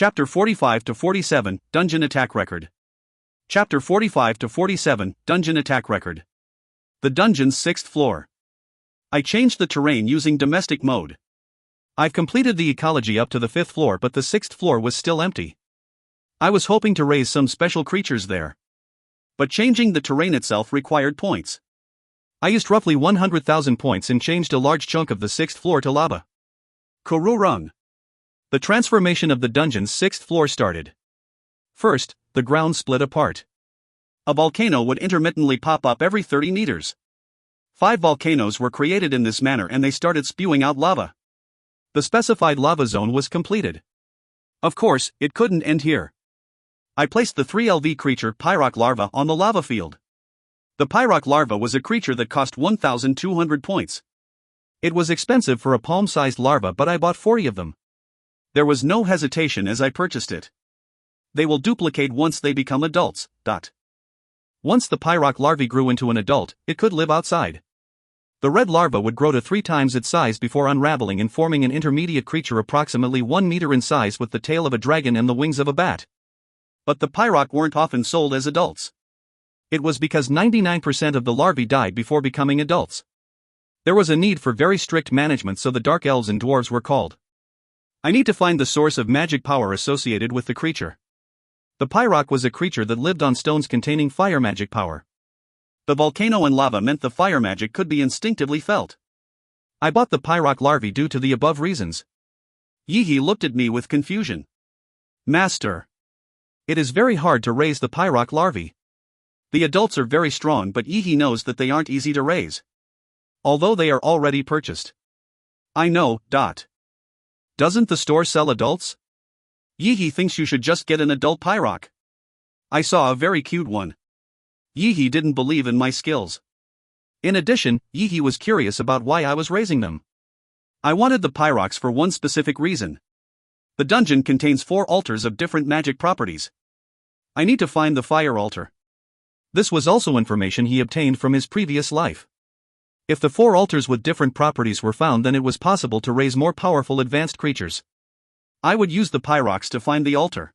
Chapter 45 to 47, Dungeon Attack Record. Chapter 45 to 47, Dungeon Attack Record. The dungeon's 6th floor. I changed the terrain using domestic mode. I've completed the ecology up to the 5th floor, but the 6th floor was still empty. I was hoping to raise some special creatures there. But changing the terrain itself required points. I used roughly 100,000 points and changed a large chunk of the 6th floor to lava. Kururung. The transformation of the dungeon's 6th floor started. First, the ground split apart. A volcano would intermittently pop up every 30 meters. 5 volcanoes were created in this manner and they started spewing out lava. The specified lava zone was completed. Of course, it couldn't end here. I placed the 3LV creature Pyrock Larva on the lava field. The Pyrock Larva was a creature that cost 1,200 points. It was expensive for a palm-sized larva, but I bought 40 of them. There was no hesitation as I purchased it. They will duplicate once they become adults. Once the Pyrock larvae grew into an adult, it could live outside. The red larva would grow to 3 times its size before unraveling and forming an intermediate creature approximately 1 meter in size with the tail of a dragon and the wings of a bat. But the Pyrock weren't often sold as adults. It was because 99% of the larvae died before becoming adults. There was a need for very strict management, so the dark elves and dwarves were called. I need to find the source of magic power associated with the creature. The Pyrock was a creature that lived on stones containing fire magic power. The volcano and lava meant the fire magic could be instinctively felt. I bought the Pyrock larvae due to the above reasons. Yihi looked at me with confusion. Master. It is very hard to raise the Pyrock larvae. The adults are very strong, but Yihi knows that they aren't easy to raise. Although they are already purchased. I know. Doesn't the store sell adults? Yihi thinks you should just get an adult Pyrock. I saw a very cute one. Yihi didn't believe in my skills. In addition, Yihi was curious about why I was raising them. I wanted the Pyrocks for one specific reason. The dungeon contains 4 altars of different magic properties. I need to find the fire altar. This was also information he obtained from his previous life. If the 4 altars with different properties were found, then it was possible to raise more powerful advanced creatures. I would use the Pyrocks to find the altar.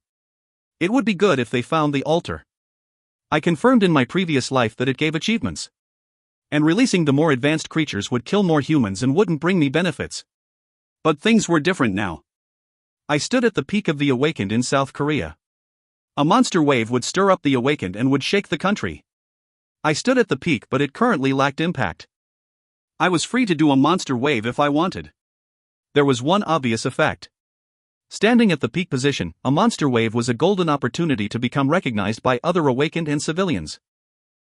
It would be good if they found the altar. I confirmed in my previous life that it gave achievements. And releasing the more advanced creatures would kill more humans and wouldn't bring me benefits. But things were different now. I stood at the peak of the Awakened in South Korea. A monster wave would stir up the Awakened and would shake the country. I stood at the peak, but it currently lacked impact. I was free to do a monster wave if I wanted. There was one obvious effect. Standing at the peak position, a monster wave was a golden opportunity to become recognized by other Awakened and civilians.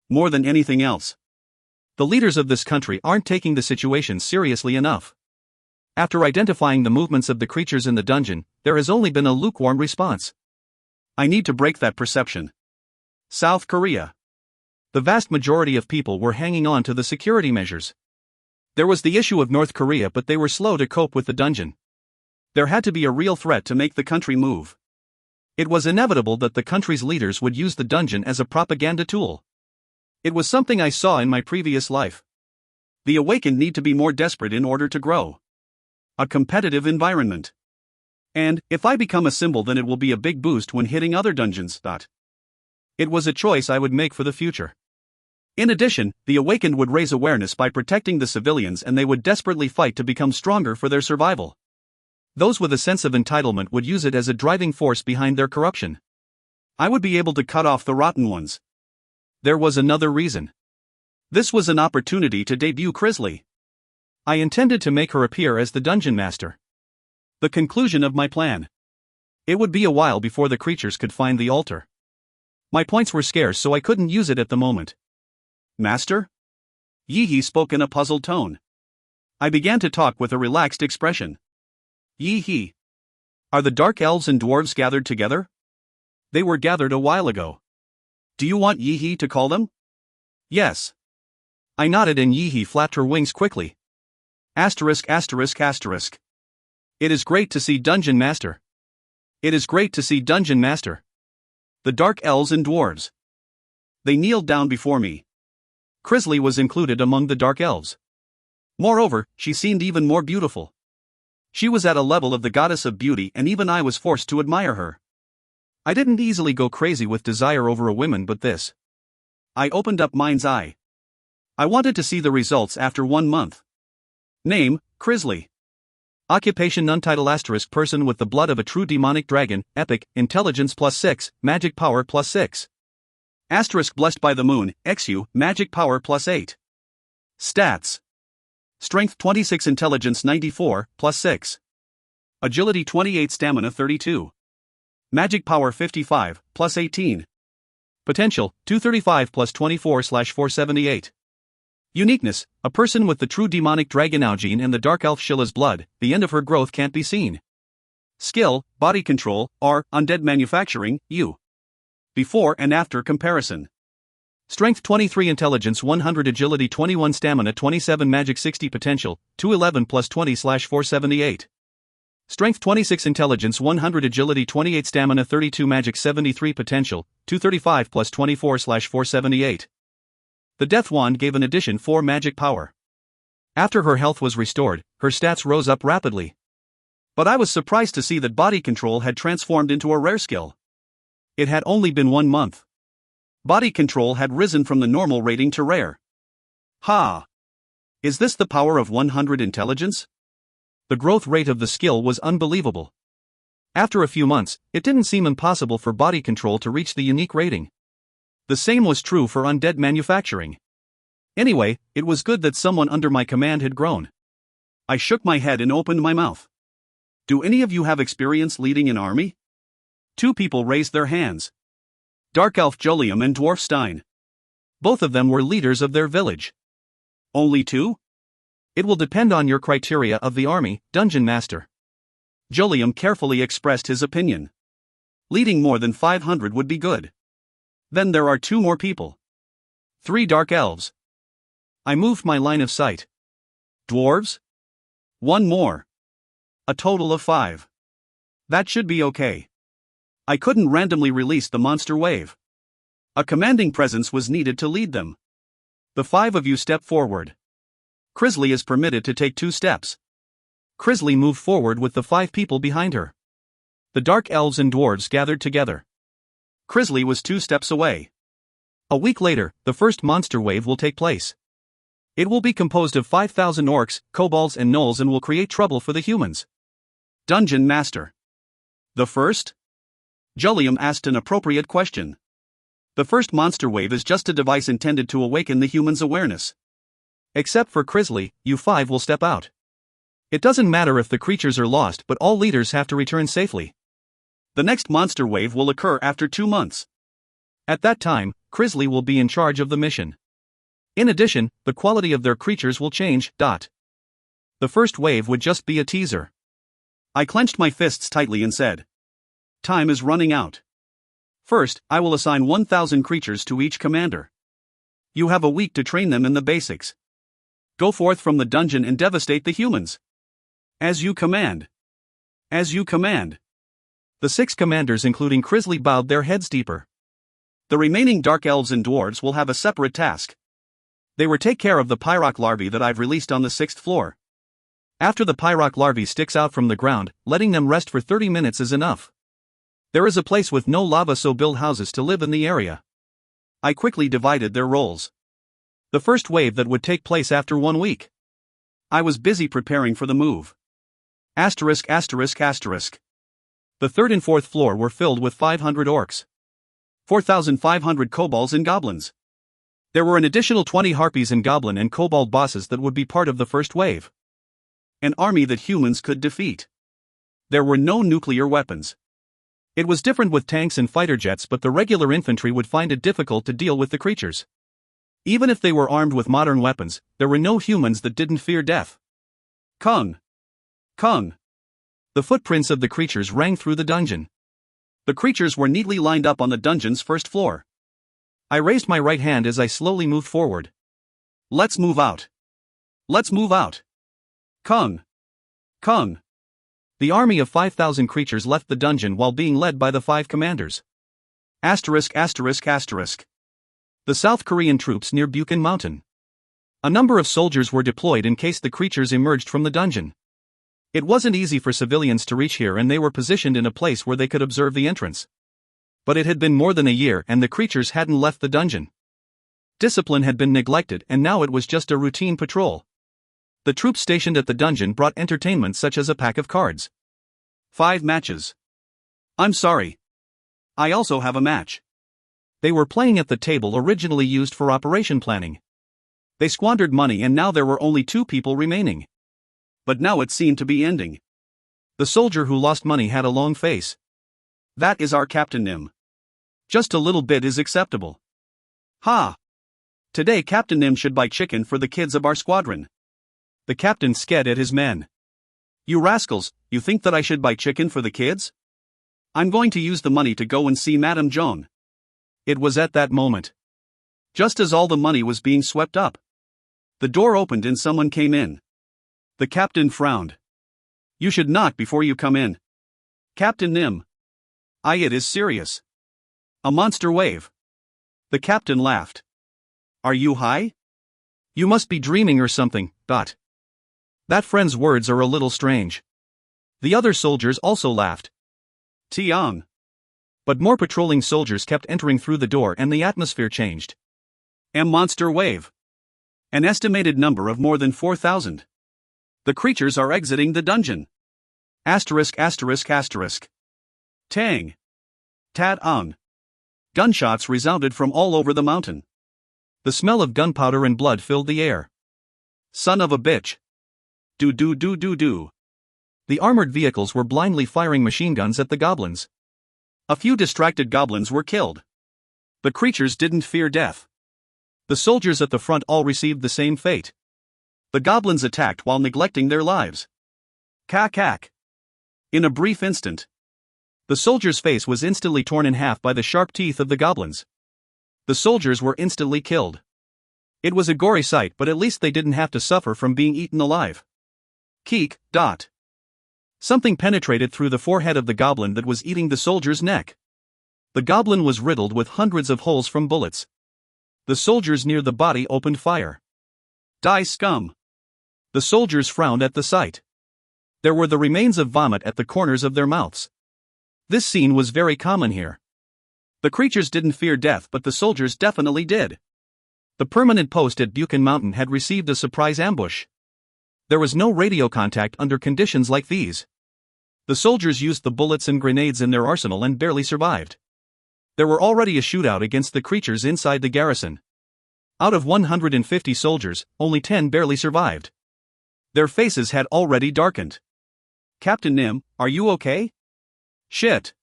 More than anything else, the leaders of this country aren't taking the situation seriously enough. After identifying the movements of the creatures in the dungeon, there has only been a lukewarm response. I need to break that perception. South Korea. The vast majority of people were hanging on to the security measures. There was the issue of North Korea, but they were slow to cope with the dungeon. There had to be a real threat to make the country move. It was inevitable that the country's leaders would use the dungeon as a propaganda tool. It was something I saw in my previous life. The Awakened need to be more desperate in order to grow. A competitive environment. And, if I become a symbol, then it will be a big boost when hitting other dungeons. It was a choice I would make for the future. In addition, the Awakened would raise awareness by protecting the civilians, and they would desperately fight to become stronger for their survival. Those with a sense of entitlement would use it as a driving force behind their corruption. I would be able to cut off the rotten ones. There was another reason. This was an opportunity to debut Crisley. I intended to make her appear as the dungeon master. The conclusion of my plan. It would be a while before the creatures could find the altar. My points were scarce, so I couldn't use it at the moment. Master? Yihi spoke in a puzzled tone. I began to talk with a relaxed expression. Yihi. Are the dark elves and dwarves gathered together? They were gathered a while ago. Do you want Yihi to call them? Yes. I nodded and Yihi flapped her wings quickly. Asterisk. It is great to see Dungeon Master. It is great to see Dungeon Master. The dark elves and dwarves. They kneeled down before me. Crisley was included among the dark elves. Moreover, she seemed even more beautiful. She was at a level of the goddess of beauty, and even I was forced to admire her. I didn't easily go crazy with desire over a woman, but this. I opened up mind's eye. I wanted to see the results after 1 month. Name, Crisley. Occupation untitled * person with the blood of a true demonic dragon, epic, intelligence +6, magic power +6. * blessed by the moon, XU, magic power +8. Stats. Strength 26, intelligence 94, +6. Agility 28, stamina 32. Magic power 55, +18. Potential, 235 + 24/478. Uniqueness, a person with the true demonic dragon Augene and the dark elf Shilla's blood, the end of her growth can't be seen. Skill, body control, R, undead manufacturing, U. Before and after comparison. Strength 23, intelligence 100, agility 21, stamina 27, magic 60, potential, 211 + 20/478. Strength 26, intelligence 100, agility 28, stamina 32, magic 73, potential, 235 + 24/478. The Death Wand gave an addition 4 magic power. After her health was restored, her stats rose up rapidly. But I was surprised to see that body control had transformed into a rare skill. It had only been 1 month. Body control had risen from the normal rating to rare. Ha! Is this the power of 100 intelligence? The growth rate of the skill was unbelievable. After a few months, it didn't seem impossible for body control to reach the unique rating. The same was true for undead manufacturing. Anyway, it was good that someone under my command had grown. I shook my head and opened my mouth. Do any of you have experience leading an army? 2 people raised their hands. Dark Elf Jolium and Dwarf Stein. Both of them were leaders of their village. Only 2? It will depend on your criteria of the army, Dungeon Master. Jolium carefully expressed his opinion. Leading more than 500 would be good. Then there are 2 more people. 3 Dark Elves. I moved my line of sight. Dwarves? 1 more. A total of 5. That should be okay. I couldn't randomly release the monster wave. A commanding presence was needed to lead them. The 5 of you step forward. Crisley is permitted to take 2 steps. Crisley moved forward with the 5 people behind her. The Dark Elves and Dwarves gathered together. Crisley was 2 steps away. A week later, the first monster wave will take place. It will be composed of 5,000 orcs, kobolds and gnolls and will create trouble for the humans. Dungeon Master. The first? Jolium asked an appropriate question. The first monster wave is just a device intended to awaken the humans' awareness. Except for Crisley, you 5 will step out. It doesn't matter if the creatures are lost, but all leaders have to return safely. The next monster wave will occur after 2 months. At that time, Crisley will be in charge of the mission. In addition, the quality of their creatures will change. The first wave would just be a teaser. I clenched my fists tightly and said, time is running out. First, I will assign 1,000 creatures to each commander. You have a week to train them in the basics. Go forth from the dungeon and devastate the humans. As you command. As you command. The 6 commanders including Crisley bowed their heads deeper. The remaining Dark Elves and Dwarves will have a separate task. They will take care of the Pyrock larvae that I've released on the 6th floor. After the Pyrock larvae sticks out from the ground, letting them rest for 30 minutes is enough. There is a place with no lava, so build houses to live in the area. I quickly divided their roles. The first wave that would take place after 1 week. I was busy preparing for the move. ******. The 3rd and 4th floor were filled with 500 orcs. 4,500 kobolds and goblins. There were an additional 20 harpies and goblin and kobold bosses that would be part of the first wave. An army that humans could defeat. There were no nuclear weapons. It was different with tanks and fighter jets, but the regular infantry would find it difficult to deal with the creatures. Even if they were armed with modern weapons, there were no humans that didn't fear death. Kung! Kung! The footprints of the creatures rang through the dungeon. The creatures were neatly lined up on the dungeon's 1st floor. I raised my right hand as I slowly moved forward. Let's move out. Let's move out. Kung! Kung! The army of 5,000 creatures left the dungeon while being led by the 5 commanders. *****. The South Korean troops near Buchan Mountain. A number of soldiers were deployed in case the creatures emerged from the dungeon. It wasn't easy for civilians to reach here, and they were positioned in a place where they could observe the entrance. But it had been more than a year and the creatures hadn't left the dungeon. Discipline had been neglected, and now it was just a routine patrol. The troops stationed at the dungeon brought entertainment such as a pack of cards. 5 matches. I'm sorry. I also have a match. They were playing at the table originally used for operation planning. They squandered money and now there were only 2 people remaining. But now it seemed to be ending. The soldier who lost money had a long face. That is our Captain Nim. Just a little bit is acceptable. Ha! Today Captain Nim should buy chicken for the kids of our squadron. The captain sked at his men. You rascals, you think that I should buy chicken for the kids? I'm going to use the money to go and see Madame Joan. It was at that moment. Just as all the money was being swept up. The door opened and someone came in. The captain frowned. You should knock before you come in. Captain Nim. It is serious. A monster wave. The captain laughed. Are you high? You must be dreaming or something, Dot. That friend's words are a little strange. The other soldiers also laughed. Tiang. But more patrolling soldiers kept entering through the door and the atmosphere changed. Monster wave. An estimated number of more than 4,000. The creatures are exiting the dungeon. Asterisk asterisk asterisk. Tang. Tad-ang. Gunshots resounded from all over the mountain. The smell of gunpowder and blood filled the air. Son of a bitch. Do. The armored vehicles were blindly firing machine guns at the goblins. A few distracted goblins were killed. The creatures didn't fear death. The soldiers at the front all received the same fate. The goblins attacked while neglecting their lives. Cack. In a brief instant, the soldier's face was instantly torn in half by the sharp teeth of the goblins. The soldiers were instantly killed. It was a gory sight, but at least they didn't have to suffer from being eaten alive. Keek. Dot. Something penetrated through the forehead of the goblin that was eating the soldier's neck. The goblin was riddled with hundreds of holes from bullets. The soldiers near the body opened fire. Die scum. The soldiers frowned at the sight. There were the remains of vomit at the corners of their mouths. This scene was very common here. The creatures didn't fear death, but the soldiers definitely did. The permanent post at Buchan Mountain had received a surprise ambush. There was no radio contact under conditions like these. The soldiers used the bullets and grenades in their arsenal and barely survived. There were already a shootout against the creatures inside the garrison. Out of 150 soldiers, only 10 barely survived. Their faces had already darkened. Captain Nim, are you okay? Shit.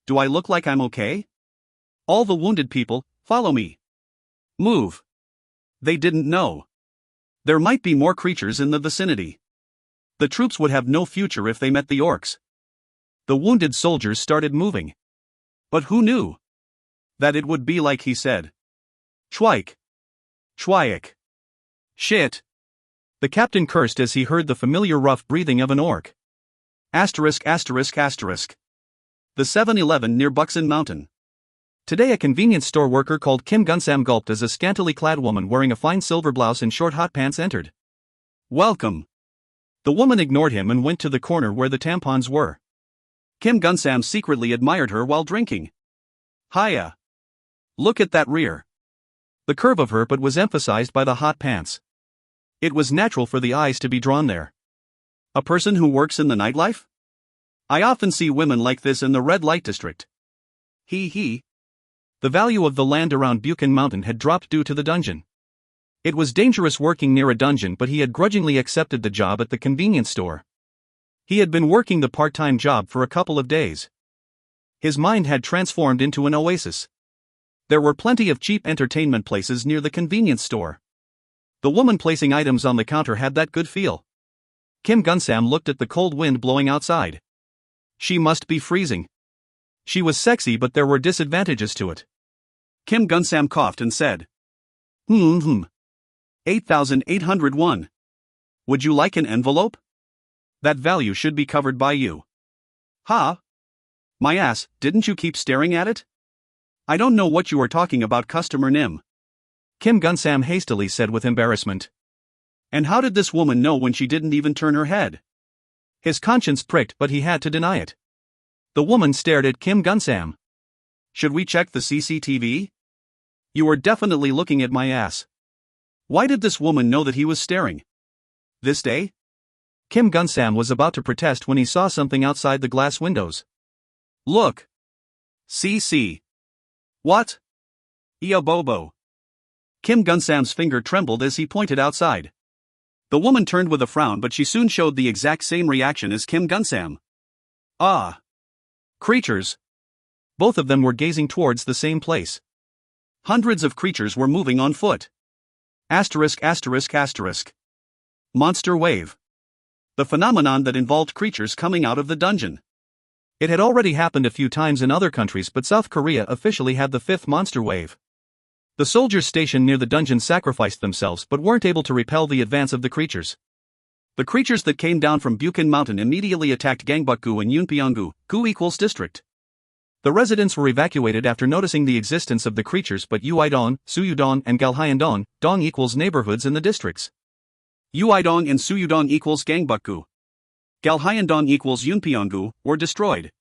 Do I look like I'm okay? All the wounded people, follow me. Move. They didn't know. There might be more creatures in the vicinity. The troops would have no future if they met the orcs. The wounded soldiers started moving. But who knew that it would be like he said? Chwike. Shit. The captain cursed as he heard the familiar rough breathing of an orc. Asterisk. The 7-Eleven near Buxton Mountain. Today a convenience store worker called Kim Gunsam gulped as a scantily clad woman wearing a fine silver blouse and short hot pants entered. Welcome. The woman ignored him and went to the corner where the tampons were. Kim Gunsam secretly admired her while drinking. Hiya. Look at that rear. The curve of her butt was emphasized by the hot pants. It was natural for the eyes to be drawn there. A person who works in the nightlife? I often see women like this in the red light district. He. The value of the land around Buchan Mountain had dropped due to the dungeon. It was dangerous working near a dungeon, but he had grudgingly accepted the job at the convenience store. He had been working the part-time job for a couple of days. His mind had transformed into an oasis. There were plenty of cheap entertainment places near the convenience store. The woman placing items on the counter had that good feel. Kim Gunsam looked at the cold wind blowing outside. She must be freezing. She was sexy, but there were disadvantages to it. Kim Gunsam coughed and said, 8,801. Would you like an envelope? That value should be covered by you. Ha? My ass, didn't you keep staring at it? I don't know what you are talking about, Customer Nim. Kim Gunsam hastily said with embarrassment. And how did this woman know when she didn't even turn her head? His conscience pricked, but he had to deny it. The woman stared at Kim Gunsam. Should we check the CCTV? You were definitely looking at my ass. Why did this woman know that he was staring? This day? Kim Gunsam was about to protest when he saw something outside the glass windows. Look. CC. What? Ia Bobo. Kim Gunsam's finger trembled as he pointed outside. The woman turned with a frown, but she soon showed the exact same reaction as Kim Gunsam. Ah. Creatures. Both of them were gazing towards the same place. Hundreds of creatures were moving on foot. Asterisk asterisk asterisk. Monster wave. The phenomenon that involved creatures coming out of the dungeon. It had already happened a few times in other countries, but South Korea officially had the fifth monster wave. The soldiers stationed near the dungeon sacrificed themselves but weren't able to repel the advance of the creatures. The creatures that came down from Bukin Mountain immediately attacked Gangbuk-gu and Yunpyeong-gu, gu equals district. The residents were evacuated after noticing the existence of the creatures, but Uidong, Suyudong and Galhyandong, Dong equals neighborhoods in the districts. Uidong and Suyudong equals Gangbuk-gu. Galhyandong equals Yunpyeong-gu, were destroyed.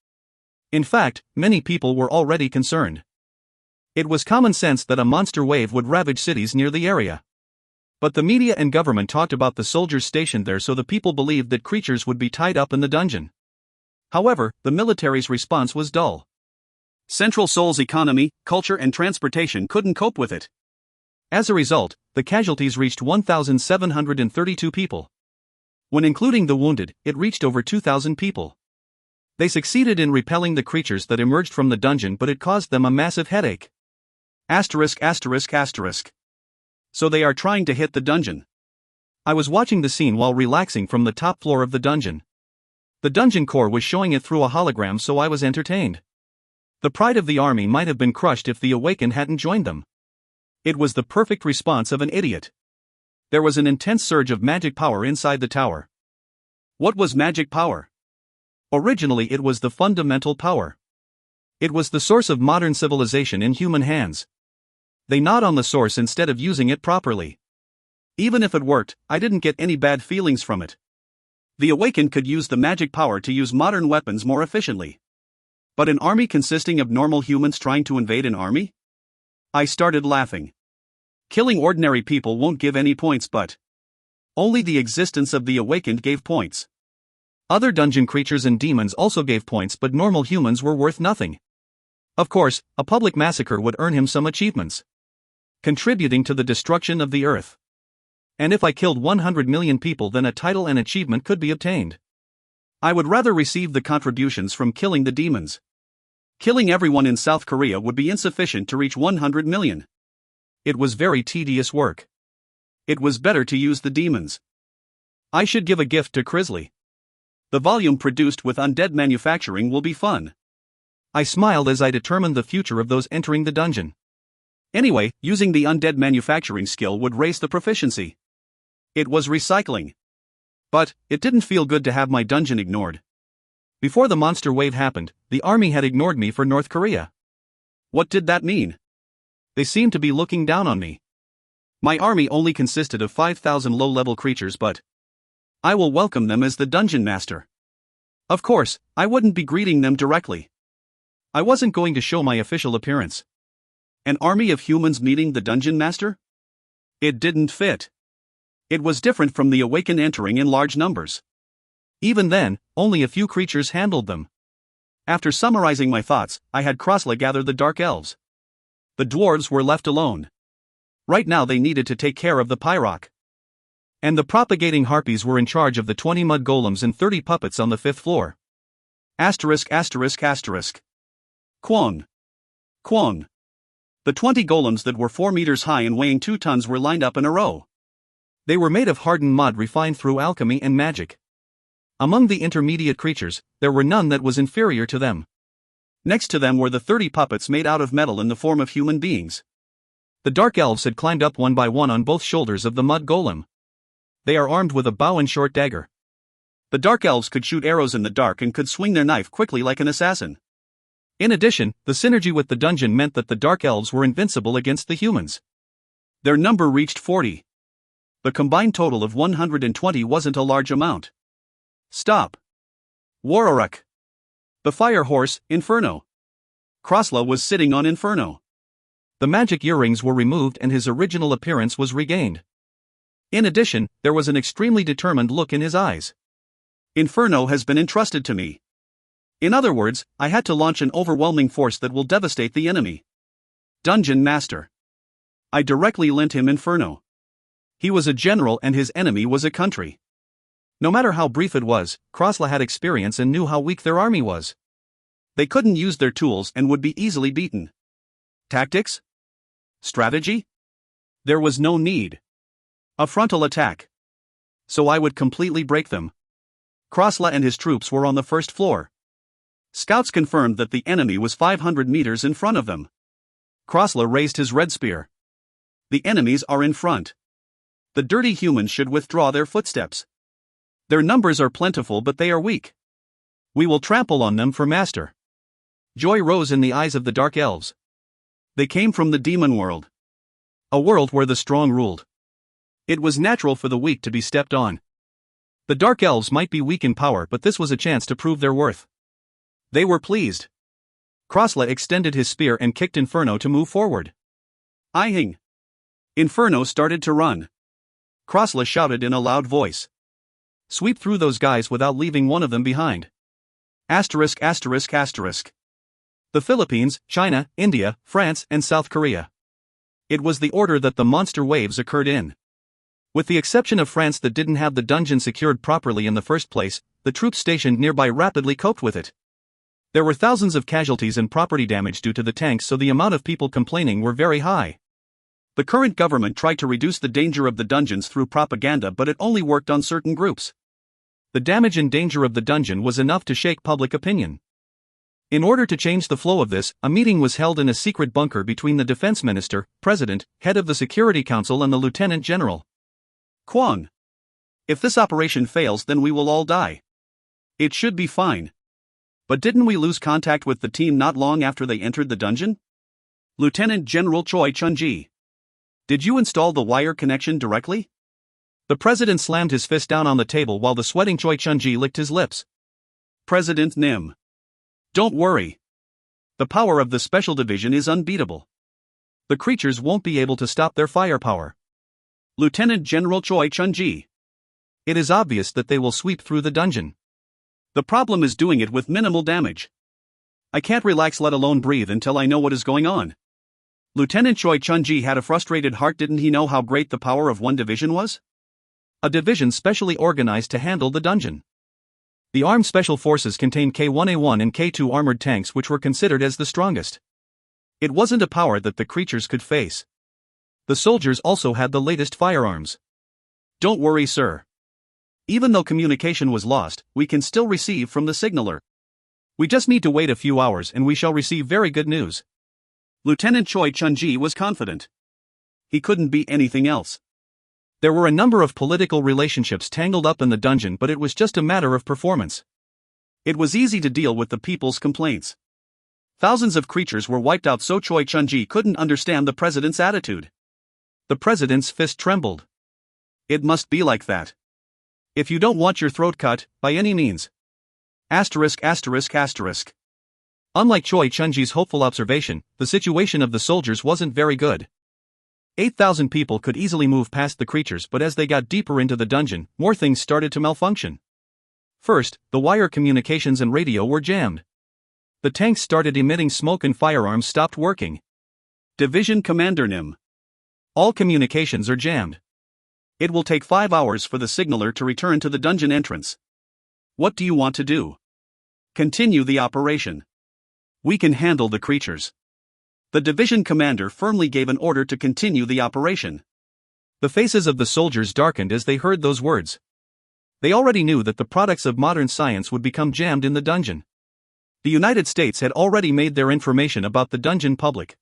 In fact, many people were already concerned. It was common sense that a monster wave would ravage cities near the area. But the media and government talked about the soldiers stationed there, so the people believed that creatures would be tied up in the dungeon. However, the military's response was dull. Central Seoul's economy, culture and transportation couldn't cope with it. As a result, the casualties reached 1,732 people. When including the wounded, it reached over 2,000 people. They succeeded in repelling the creatures that emerged from the dungeon, but it caused them a massive headache. Asterisk asterisk asterisk. So they are trying to hit the dungeon. I was watching the scene while relaxing from the top floor of the dungeon. The dungeon core was showing it through a hologram, so I was entertained. The pride of the army might have been crushed if the Awakened hadn't joined them. It was the perfect response of an idiot. There was an intense surge of magic power inside the tower. What was magic power? Originally, it was the fundamental power. It was the source of modern civilization in human hands. They gnawed on the source instead of using it properly. Even if it worked, I didn't get any bad feelings from it. The Awakened could use the magic power to use modern weapons more efficiently. But an army consisting of normal humans trying to invade an army? I started laughing. Killing ordinary people won't give any points, but only the existence of the Awakened gave points. Other dungeon creatures and demons also gave points, but normal humans were worth nothing. Of course, a public massacre would earn him some achievements, contributing to the destruction of the earth. And if I killed 100 million people, then a title and achievement could be obtained. I would rather receive the contributions from killing the demons. Killing everyone in South Korea would be insufficient to reach 100 million. It was very tedious work. It was better to use the demons. I should give a gift to Crisley. The volume produced with undead manufacturing will be fun. I smiled as I determined the future of those entering the dungeon. Anyway, using the undead manufacturing skill would raise the proficiency. It was recycling. But it didn't feel good to have my dungeon ignored. Before the monster wave happened, the army had ignored me for North Korea. What did that mean? They seemed to be looking down on me. My army only consisted of 5,000 low-level creatures, but I will welcome them as the dungeon master. Of course, I wouldn't be greeting them directly. I wasn't going to show my official appearance. An army of humans meeting the dungeon master? It didn't fit. It was different from the Awakened entering in large numbers. Even then, only a few creatures handled them. After summarizing my thoughts, I had Krasla gather the Dark Elves. The dwarves were left alone. Right now they needed to take care of the Pyrock. And the propagating harpies were in charge of the 20 mud golems and 30 puppets on the 5th floor. Asterisk asterisk asterisk. Kwon. Kwon. The 20 golems that were 4 meters high and weighing 2 tons were lined up in a row. They were made of hardened mud refined through alchemy and magic. Among the intermediate creatures, there were none that was inferior to them. Next to them were the 30 puppets made out of metal in the form of human beings. The Dark Elves had climbed up one by one on both shoulders of the mud golem. They are armed with a bow and short dagger. The Dark Elves could shoot arrows in the dark and could swing their knife quickly like an assassin. In addition, the synergy with the dungeon meant that the Dark Elves were invincible against the humans. Their number reached 40. The combined total of 120 wasn't a large amount. Stop. Wararuk. The fire horse, Inferno. Krasla was sitting on Inferno. The magic earrings were removed and his original appearance was regained. In addition, there was an extremely determined look in his eyes. Inferno has been entrusted to me. In other words, I had to launch an overwhelming force that will devastate the enemy. Dungeon Master. I directly lent him Inferno. He was a general and his enemy was a country. No matter how brief it was, Krasla had experience and knew how weak their army was. They couldn't use their tools and would be easily beaten. Tactics? Strategy? There was no need. A frontal attack. So I would completely break them. Krasla and his troops were on the first floor. Scouts confirmed that the enemy was 500 meters in front of them. Krasla raised his red spear. The enemies are in front. The dirty humans should withdraw their footsteps. Their numbers are plentiful but they are weak. We will trample on them for master. Joy rose in the eyes of the dark elves. They came from the demon world. A world where the strong ruled. It was natural for the weak to be stepped on. The dark elves might be weak in power but this was a chance to prove their worth. They were pleased. Krasla extended his spear and kicked Inferno to move forward. Ihing. Inferno started to run. Krasla shouted in a loud voice. Sweep through those guys without leaving one of them behind. Asterisk asterisk asterisk. The Philippines, China, India, France and South Korea. It was the order that the monster waves occurred in. With the exception of France that didn't have the dungeon secured properly in the first place, the troops stationed nearby rapidly coped with it. There were thousands of casualties and property damage due to the tanks, so the amount of people complaining were very high. The current government tried to reduce the danger of the dungeons through propaganda but it only worked on certain groups. The damage and danger of the dungeon was enough to shake public opinion. In order to change the flow of this, a meeting was held in a secret bunker between the defense minister, president, head of the Security Council and the lieutenant general. Kwang. If this operation fails then we will all die. It should be fine. But didn't we lose contact with the team not long after they entered the dungeon? Lieutenant General Choi Chun-ji. Did you install the wire connection directly? The president slammed his fist down on the table while the sweating Choi Chun-ji licked his lips. President Nim. Don't worry. The power of the special division is unbeatable. The creatures won't be able to stop their firepower. Lieutenant General Choi Chun-ji. It is obvious that they will sweep through the dungeon. The problem is doing it with minimal damage. I can't relax let alone breathe until I know what is going on. Lieutenant Choi Chun-ji had a frustrated heart. Didn't he know how great the power of one division was? A division specially organized to handle the dungeon. The armed special forces contained K1A1 and K2 armored tanks which were considered as the strongest. It wasn't a power that the creatures could face. The soldiers also had the latest firearms. Don't worry, sir. Even though communication was lost, we can still receive from the signaler. We just need to wait a few hours and we shall receive very good news. Lieutenant Choi Chun-ji was confident. He couldn't be anything else. There were a number of political relationships tangled up in the dungeon but it was just a matter of performance. It was easy to deal with the people's complaints. Thousands of creatures were wiped out so Choi Chun-ji couldn't understand the president's attitude. The president's fist trembled. It must be like that. If you don't want your throat cut, by any means. Asterisk asterisk asterisk. Unlike Choi Chun-ji's hopeful observation, the situation of the soldiers wasn't very good. 8,000 people could easily move past the creatures but as they got deeper into the dungeon, more things started to malfunction. First, the wire communications and radio were jammed. The tanks started emitting smoke and firearms stopped working. Division Commander Nim. All communications are jammed. It will take 5 hours for the signaler to return to the dungeon entrance. What do you want to do? Continue the operation. We can handle the creatures. The division commander firmly gave an order to continue the operation. The faces of the soldiers darkened as they heard those words. They already knew that the products of modern science would become jammed in the dungeon. The United States had already made their information about the dungeon public.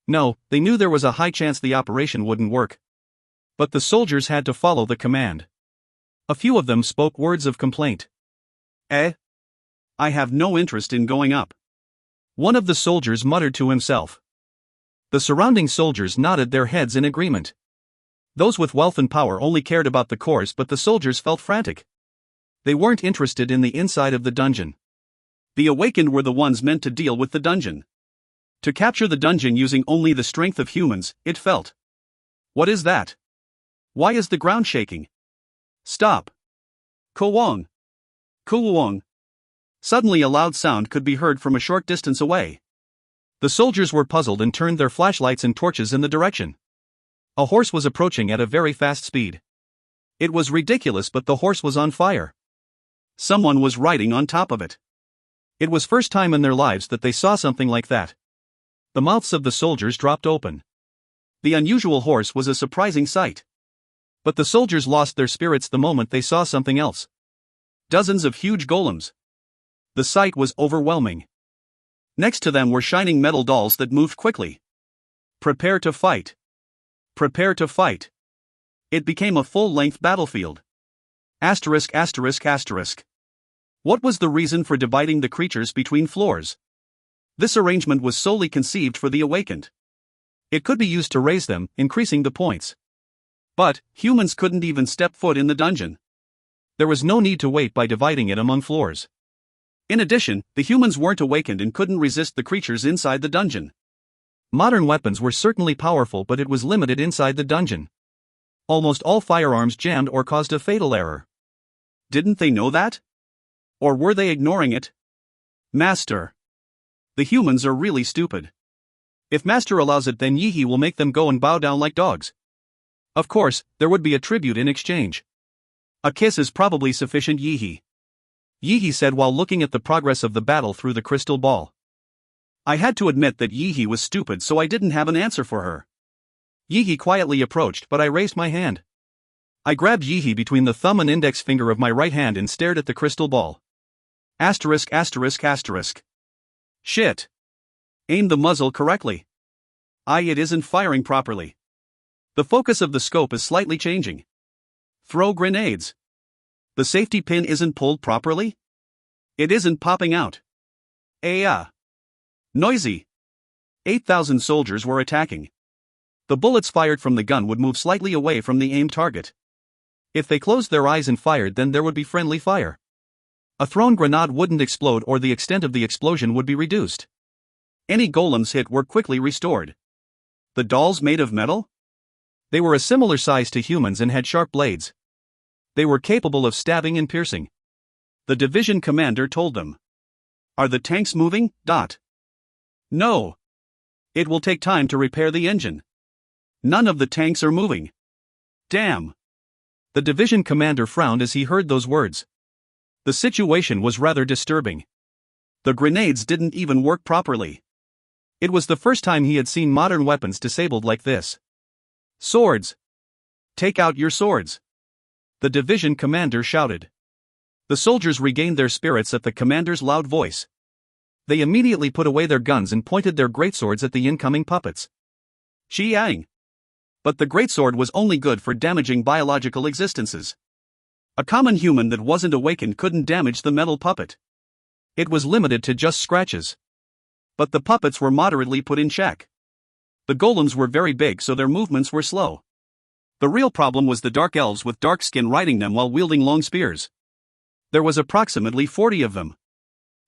No, they knew there was a high chance the operation wouldn't work. But the soldiers had to follow the command. A few of them spoke words of complaint. I have no interest in going up. One of the soldiers muttered to himself. The surrounding soldiers nodded their heads in agreement. Those with wealth and power only cared about the cores but the soldiers felt frantic. They weren't interested in the inside of the dungeon. The awakened were the ones meant to deal with the dungeon. To capture the dungeon using only the strength of humans, it felt. What is that? Why is the ground shaking? Stop. Kowong. Kowong. Suddenly a loud sound could be heard from a short distance away. The soldiers were puzzled and turned their flashlights and torches in the direction. A horse was approaching at a very fast speed. It was ridiculous, but the horse was on fire. Someone was riding on top of it. It was first time in their lives that they saw something like that. The mouths of the soldiers dropped open. The unusual horse was a surprising sight. But the soldiers lost their spirits the moment they saw something else. Dozens of huge golems. The sight was overwhelming. Next to them were shining metal dolls that moved quickly. Prepare to fight. Prepare to fight. It became a full-length battlefield. Asterisk asterisk asterisk. What was the reason for dividing the creatures between floors? This arrangement was solely conceived for the awakened. It could be used to raise them, increasing the points. But humans couldn't even step foot in the dungeon. There was no need to wait by dividing it among floors. In addition, the humans weren't awakened and couldn't resist the creatures inside the dungeon. Modern weapons were certainly powerful, but it was limited inside the dungeon. Almost all firearms jammed or caused a fatal error. Didn't they know that? Or were they ignoring it? Master. The humans are really stupid. If Master allows it, then Yi-He will make them go and bow down like dogs. Of course, there would be a tribute in exchange. A kiss is probably sufficient, Yi-He. Yi-He said while looking at the progress of the battle through the crystal ball. I had to admit that Yi-He was stupid, so I didn't have an answer for her. Yi-He quietly approached, but I raised my hand. I grabbed Yi-He between the thumb and index finger of my right hand and stared at the crystal ball. Asterisk asterisk asterisk. Shit. Aim the muzzle correctly. It isn't firing properly. The focus of the scope is slightly changing. Throw grenades. The safety pin isn't pulled properly? It isn't popping out. Noisy. 8,000 soldiers were attacking. The bullets fired from the gun would move slightly away from the aimed target. If they closed their eyes and fired, then there would be friendly fire. A thrown grenade wouldn't explode, or the extent of the explosion would be reduced. Any golems hit were quickly restored. The dolls made of metal? They were a similar size to humans and had sharp blades. They were capable of stabbing and piercing. The division commander told them. Are the tanks moving? No. It will take time to repair the engine. None of the tanks are moving. Damn. The division commander frowned as he heard those words. The situation was rather disturbing. The grenades didn't even work properly. It was the first time he had seen modern weapons disabled like this. Swords! Take out your swords! The division commander shouted. The soldiers regained their spirits at the commander's loud voice. They immediately put away their guns and pointed their greatswords at the incoming puppets. Chiang! But the greatsword was only good for damaging biological existences. A common human that wasn't awakened couldn't damage the metal puppet. It was limited to just scratches. But the puppets were moderately put in check. The golems were very big, so their movements were slow. The real problem was the dark elves with dark skin riding them while wielding long spears. There was approximately 40 of them.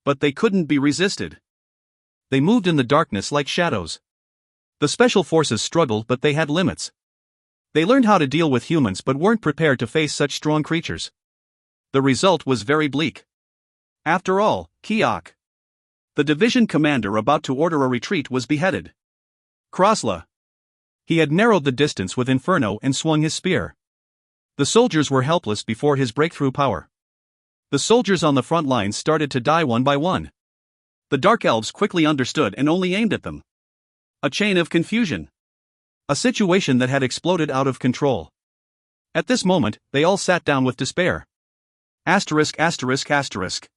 But they couldn't be resisted. They moved in the darkness like shadows. The special forces struggled, but they had limits. They learned how to deal with humans but weren't prepared to face such strong creatures. The result was very bleak. After all, Kiok, the division commander about to order a retreat, was beheaded. Krosla. He had narrowed the distance with Inferno and swung his spear. The soldiers were helpless before his breakthrough power. The soldiers on the front lines started to die one by one. The dark elves quickly understood and only aimed at them. A chain of confusion. A situation that had exploded out of control. At this moment, they all sat down with despair. Asterisk asterisk asterisk.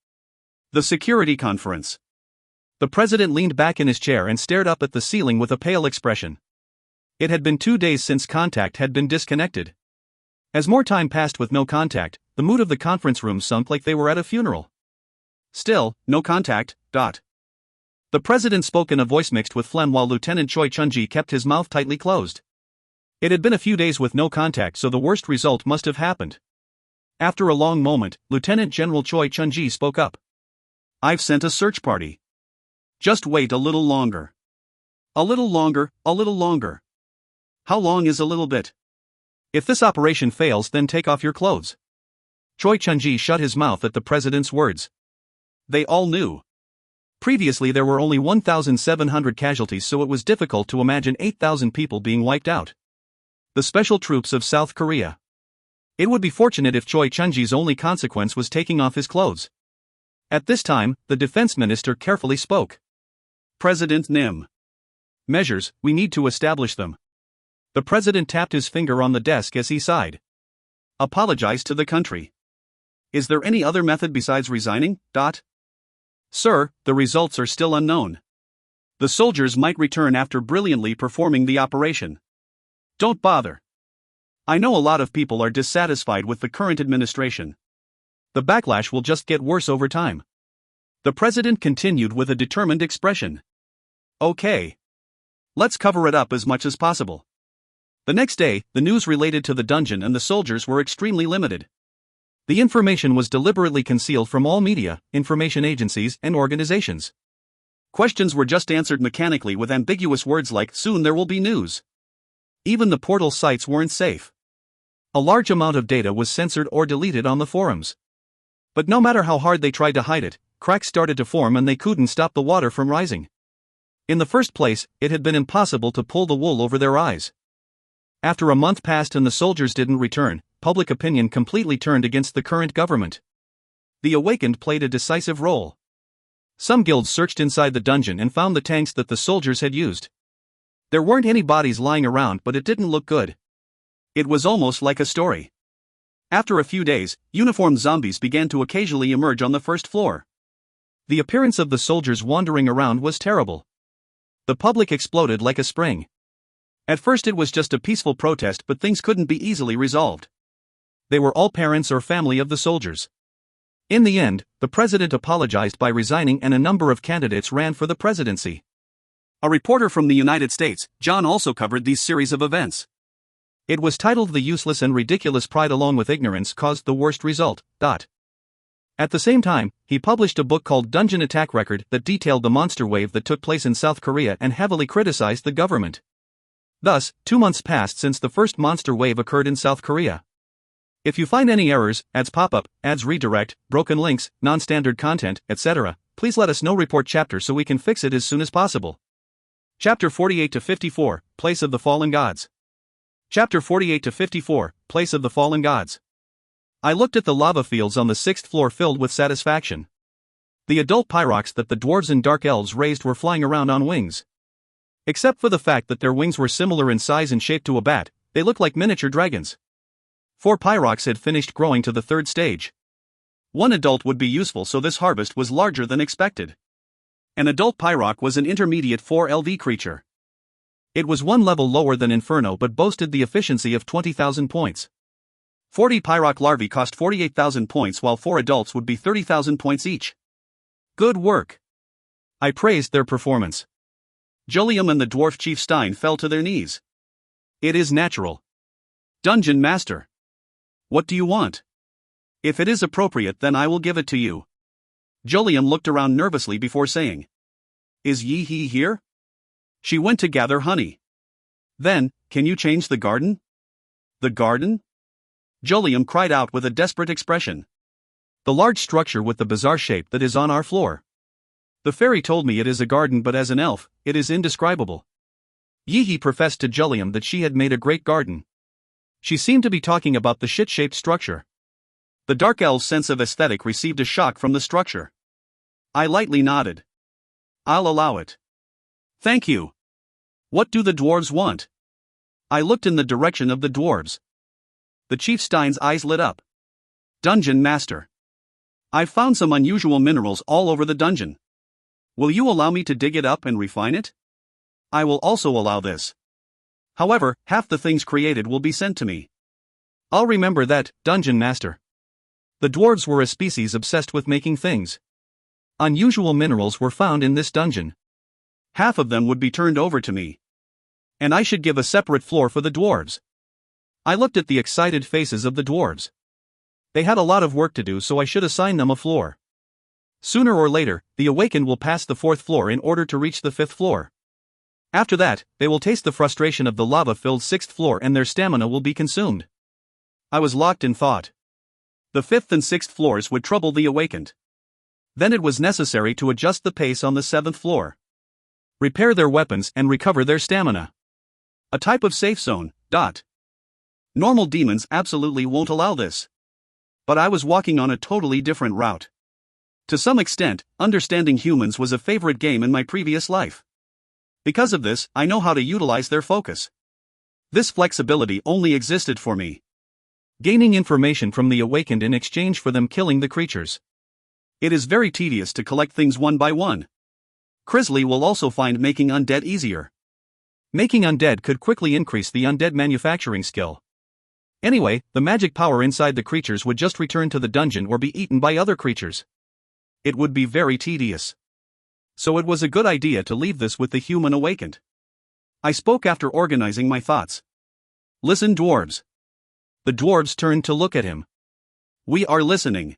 The security conference. The president leaned back in his chair and stared up at the ceiling with a pale expression. It had been 2 days since contact had been disconnected. As more time passed with no contact, the mood of the conference room sunk like they were at a funeral. Still, no contact. The president spoke in a voice mixed with phlegm while Lieutenant Choi Chunji kept his mouth tightly closed. It had been a few days with no contact, so the worst result must have happened. After a long moment, Lieutenant General Choi Chun-ji spoke up. I've sent a search party. Just wait a little longer. A little longer, a little longer. How long is a little bit? If this operation fails, then take off your clothes. Choi Chun-ji shut his mouth at the president's words. They all knew. Previously there were only 1,700 casualties, so it was difficult to imagine 8,000 people being wiped out. The special troops of South Korea. It would be fortunate if Choi Chun-ji's only consequence was taking off his clothes. At this time, the defense minister carefully spoke. President Nim. Measures, we need to establish them. The president tapped his finger on the desk as he sighed. Apologize to the country. Is there any other method besides resigning? Sir, the results are still unknown. The soldiers might return after brilliantly performing the operation. Don't bother. I know a lot of people are dissatisfied with the current administration. The backlash will just get worse over time. The president continued with a determined expression. Okay. Let's cover it up as much as possible. The next day, the news related to the dungeon and the soldiers were extremely limited. The information was deliberately concealed from all media, information agencies, and organizations. Questions were just answered mechanically with ambiguous words like, soon there will be news. Even the portal sites weren't safe. A large amount of data was censored or deleted on the forums. But no matter how hard they tried to hide it, cracks started to form and they couldn't stop the water from rising. In the first place, it had been impossible to pull the wool over their eyes. After a month passed and the soldiers didn't return, public opinion completely turned against the current government. The awakened played a decisive role. Some guilds searched inside the dungeon and found the tanks that the soldiers had used. There weren't any bodies lying around, but it didn't look good. It was almost like a story. After a few days, uniformed zombies began to occasionally emerge on the first floor. The appearance of the soldiers wandering around was terrible. The public exploded like a spring. At first it was just a peaceful protest, but things couldn't be easily resolved. They were all parents or family of the soldiers. In the end, the president apologized by resigning and a number of candidates ran for the presidency. A reporter from the United States, John, also covered these series of events. It was titled The Useless and Ridiculous Pride Along with Ignorance Caused the Worst Result. At the same time, he published a book called Dungeon Attack Record that detailed the monster wave that took place in South Korea and heavily criticized the government. Thus, 2 months passed since the first monster wave occurred in South Korea. If you find any errors, ads pop up, ads redirect, broken links, non-standard content, etc., please let us know. Report chapter so we can fix it as soon as possible. Chapter 48 to 54, Place of the Fallen Gods. Chapter 48 to 54, Place of the Fallen Gods. I looked at the lava fields on the 6th floor filled with satisfaction. The adult pyrox that the dwarves and dark elves raised were flying around on wings. Except for the fact that their wings were similar in size and shape to a bat, they looked like miniature dragons. 4 pyrox had finished growing to the 3rd stage. 1 adult would be useful, so this harvest was larger than expected. An adult pyrox was an intermediate 4 LV creature. It was 1 level lower than Inferno but boasted the efficiency of 20,000 points. 40 pyrox larvae cost 48,000 points, while 4 adults would be 30,000 points each. Good work. I praised their performance. Jolium and the dwarf chief Stein fell to their knees. It is natural. Dungeon Master. What do you want? If it is appropriate, then I will give it to you. Jolium looked around nervously before saying. Is Yi-Hee here? She went to gather honey. Then, can you change the garden? The garden? Jolium cried out with a desperate expression. The large structure with the bizarre shape that is on our floor. The fairy told me it is a garden, but as an elf, it is indescribable. Yi-Hee professed to Jolium that she had made a great garden. She seemed to be talking about the shit-shaped structure. The dark elf's sense of aesthetic received a shock from the structure. I lightly nodded. I'll allow it. Thank you. What do the dwarves want? I looked in the direction of the dwarves. The chief Stein's eyes lit up. Dungeon Master. I've found some unusual minerals all over the dungeon. Will you allow me to dig it up and refine it? I will also allow this. However, half the things created will be sent to me. I'll remember that, Dungeon Master. The dwarves were a species obsessed with making things. Unusual minerals were found in this dungeon. Half of them would be turned over to me. And I should give a separate floor for the dwarves. I looked at the excited faces of the dwarves. They had a lot of work to do, so I should assign them a floor. Sooner or later, the awakened will pass the 4th floor in order to reach the 5th floor. After that, they will taste the frustration of the lava-filled 6th floor and their stamina will be consumed. I was locked in thought. The 5th and 6th floors would trouble the awakened. Then it was necessary to adjust the pace on the 7th floor. Repair their weapons and recover their stamina. A type of safe zone. Normal demons absolutely won't allow this. But I was walking on a totally different route. To some extent, understanding humans was a favorite game in my previous life. Because of this, I know how to utilize their focus. This flexibility only existed for me. Gaining information from the awakened in exchange for them killing the creatures. It is very tedious to collect things one by one. Crisley will also find making undead easier. Making undead could quickly increase the undead manufacturing skill. Anyway, the magic power inside the creatures would just return to the dungeon or be eaten by other creatures. It would be very tedious. So it was a good idea to leave this with the human awakened. I spoke after organizing my thoughts. Listen, dwarves. The dwarves turned to look at him. We are listening.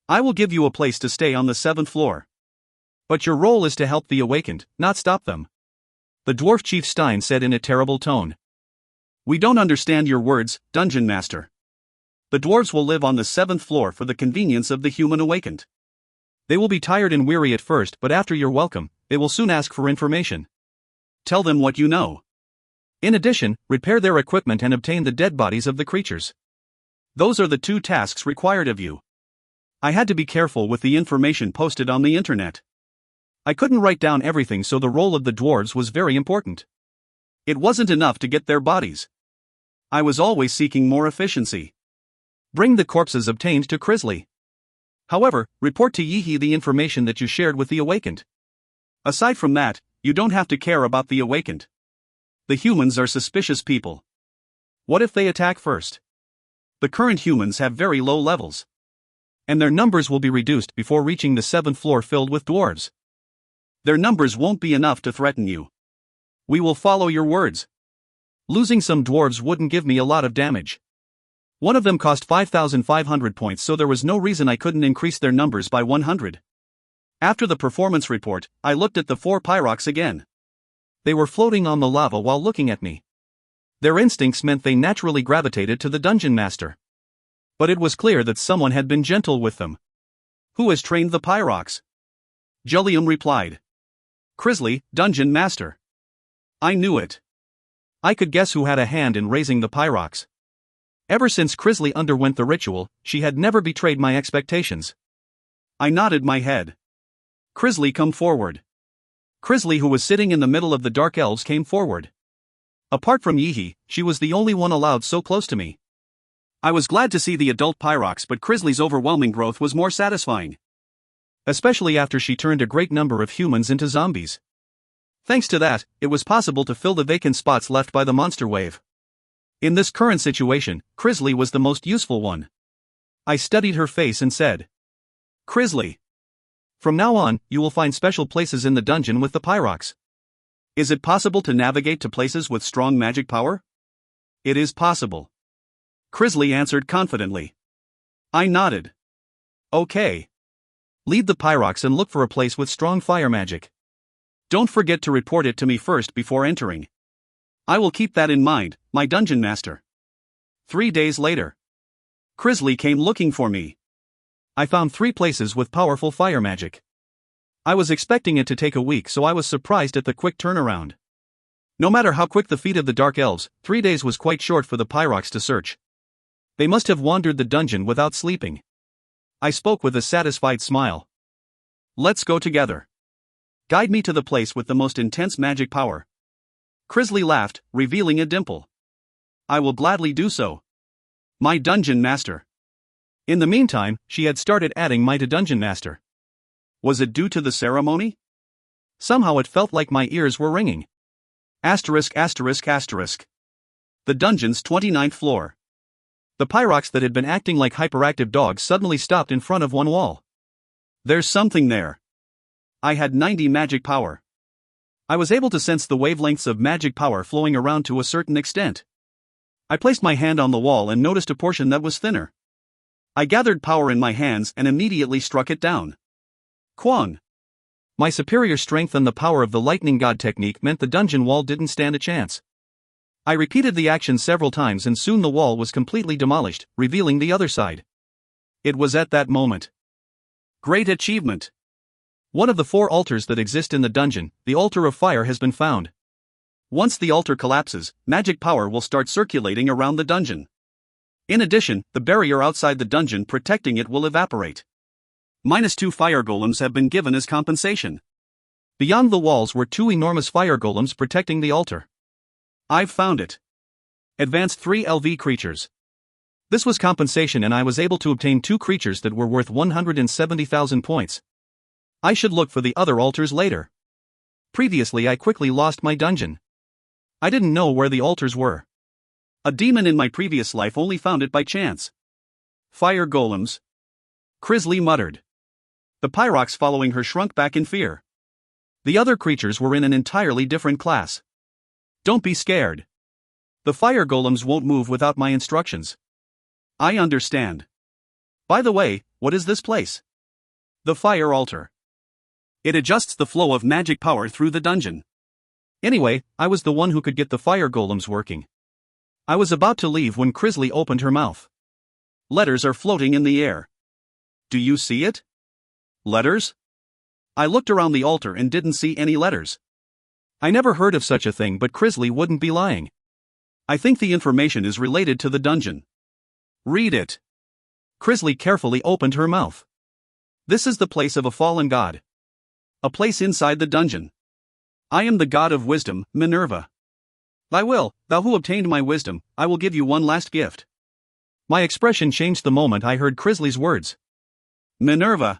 I will give you a place to stay on the 7th floor. But your role is to help the awakened, not stop them. The dwarf chief Stein said in a terrible tone. We don't understand your words, Dungeon Master. The dwarves will live on the 7th floor for the convenience of the human awakened. They will be tired and weary at first, but after you're welcome, they will soon ask for information. Tell them what you know. In addition, repair their equipment and obtain the dead bodies of the creatures. Those are the 2 tasks required of you. I had to be careful with the information posted on the internet. I couldn't write down everything, so the role of the dwarves was very important. It wasn't enough to get their bodies. I was always seeking more efficiency. Bring the corpses obtained to Crisley. However, report to Yihi the information that you shared with the awakened. Aside from that, you don't have to care about the awakened. The humans are suspicious people. What if they attack first? The current humans have very low levels. And their numbers will be reduced before reaching the 7th floor filled with dwarves. Their numbers won't be enough to threaten you. We will follow your words. Losing some dwarves wouldn't give me a lot of damage. One of them cost 5,500 points, so there was no reason I couldn't increase their numbers by 100. After the performance report, I looked at the 4 pyrox again. They were floating on the lava while looking at me. Their instincts meant they naturally gravitated to the dungeon master. But it was clear that someone had been gentle with them. Who has trained the pyrox? Jellium replied. Crisley, dungeon master. I knew it. I could guess who had a hand in raising the pyrox. Ever since Crisley underwent the ritual, she had never betrayed my expectations. I nodded my head. Crisley, come forward. Crisley, who was sitting in the middle of the dark elves, came forward. Apart from Yihi, she was the only one allowed so close to me. I was glad to see the adult pyrox, but Crisley's overwhelming growth was more satisfying. Especially after she turned a great number of humans into zombies. Thanks to that, it was possible to fill the vacant spots left by the monster wave. In this current situation, Crisley was the most useful one. I studied her face and said, Crisley. From now on, you will find special places in the dungeon with the pyrox. Is it possible to navigate to places with strong magic power? It is possible. Crisley answered confidently. I nodded. Okay. Lead the pyrox and look for a place with strong fire magic. Don't forget to report it to me first before entering. I will keep that in mind, my dungeon master. 3 days later. Crisley came looking for me. I found 3 places with powerful fire magic. I was expecting it to take a week, so I was surprised at the quick turnaround. No matter how quick the feet of the dark elves, 3 days was quite short for the pyrox to search. They must have wandered the dungeon without sleeping. I spoke with a satisfied smile. Let's go together. Guide me to the place with the most intense magic power. Crisley laughed, revealing a dimple. I will gladly do so. My dungeon master. In the meantime, she had started adding my to dungeon master. Was it due to the ceremony? Somehow it felt like my ears were ringing. Asterisk. The dungeon's 29th floor. The pyrox that had been acting like hyperactive dogs suddenly stopped in front of one wall. There's something there. I had 90 magic power. I was able to sense the wavelengths of magic power flowing around to a certain extent. I placed my hand on the wall and noticed a portion that was thinner. I gathered power in my hands and immediately struck it down. Kwang! My superior strength and the power of the lightning god technique meant the dungeon wall didn't stand a chance. I repeated the action several times and soon the wall was completely demolished, revealing the other side. It was at that moment. Great achievement! One of the 4 altars that exist in the dungeon, the altar of fire, has been found. Once the altar collapses, magic power will start circulating around the dungeon. In addition, the barrier outside the dungeon protecting it will evaporate. -2 fire golems have been given as compensation. Beyond the walls were 2 enormous fire golems protecting the altar. I've found it. Advanced 3 LV creatures. This was compensation and I was able to obtain 2 creatures that were worth 170,000 points. I should look for the other altars later. Previously I quickly lost my dungeon. I didn't know where the altars were. A demon in my previous life only found it by chance. Fire golems. Crisley muttered. The Pyrox following her shrunk back in fear. The other creatures were in an entirely different class. Don't be scared. The fire golems won't move without my instructions. I understand. By the way, what is this place? The fire altar. It adjusts the flow of magic power through the dungeon. Anyway, I was the one who could get the fire golems working. I was about to leave when Crisley opened her mouth. Letters are floating in the air. Do you see it? Letters? I looked around the altar and didn't see any letters. I never heard of such a thing, but Crisley wouldn't be lying. I think the information is related to the dungeon. Read it. Crisley carefully opened her mouth. This is the place of a fallen god. A place inside the dungeon. I am the god of wisdom, Minerva. Thou who obtained my wisdom, I will give you one last gift. My expression changed the moment I heard Crisley's words. Minerva.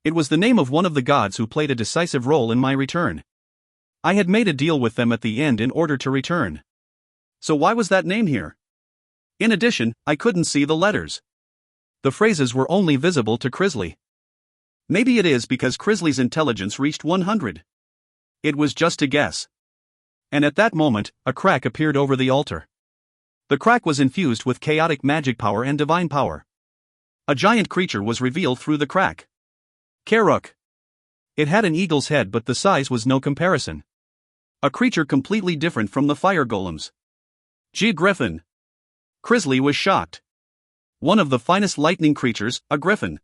It was the name of one of the gods who played a decisive role in my return. I had made a deal with them at the end in order to return. So why was that name here? In addition, I couldn't see the letters. The phrases were only visible to Crisley. Maybe it is because Crisley's intelligence reached 100. It was just a guess. And at that moment, a crack appeared over the altar. The crack was infused with chaotic magic power and divine power. A giant creature was revealed through the crack. Karuk. It had an eagle's head, but the size was no comparison. A creature completely different from the fire golems. Griffin. Crisley was shocked. One of the finest lightning creatures, a griffin.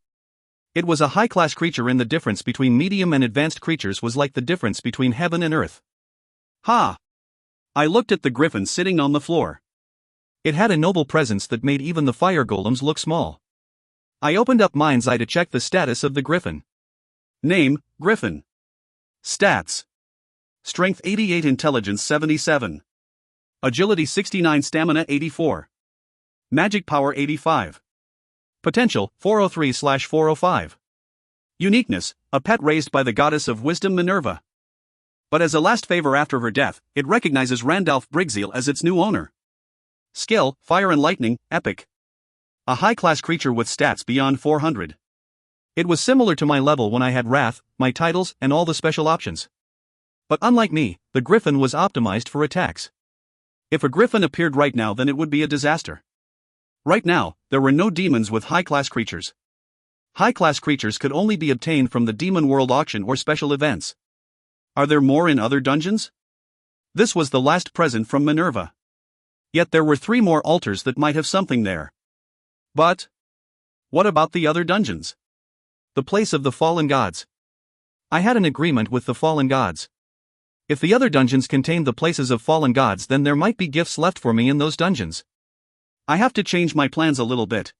It was a high-class creature, and the difference between medium and advanced creatures was like the difference between heaven and earth. Ha! I looked at the griffin sitting on the floor. It had a noble presence that made even the fire golems look small. I opened up Mind's Eye to check the status of the griffin. Name, Griffin. Stats. Strength 88, Intelligence 77. Agility 69, Stamina 84. Magic Power 85. Potential 403/405. Uniqueness, a pet raised by the goddess of wisdom Minerva. But as a last favor after her death, it recognizes Randalph Brigzeal as its new owner. Skill, Fire and Lightning, Epic. A high-class creature with stats beyond 400. It was similar to my level when I had Wrath, my titles, and all the special options. But unlike me, the griffin was optimized for attacks. If a griffin appeared right now, then it would be a disaster. Right now, there were no demons with high-class creatures. High-class creatures could only be obtained from the Demon World auction or special events. Are there more in other dungeons? This was the last present from Minerva. Yet there were 3 more altars that might have something there. But what about the other dungeons? The place of the fallen gods. I had an agreement with the fallen gods. If the other dungeons contained the places of fallen gods, then there might be gifts left for me in those dungeons. I have to change my plans a little bit.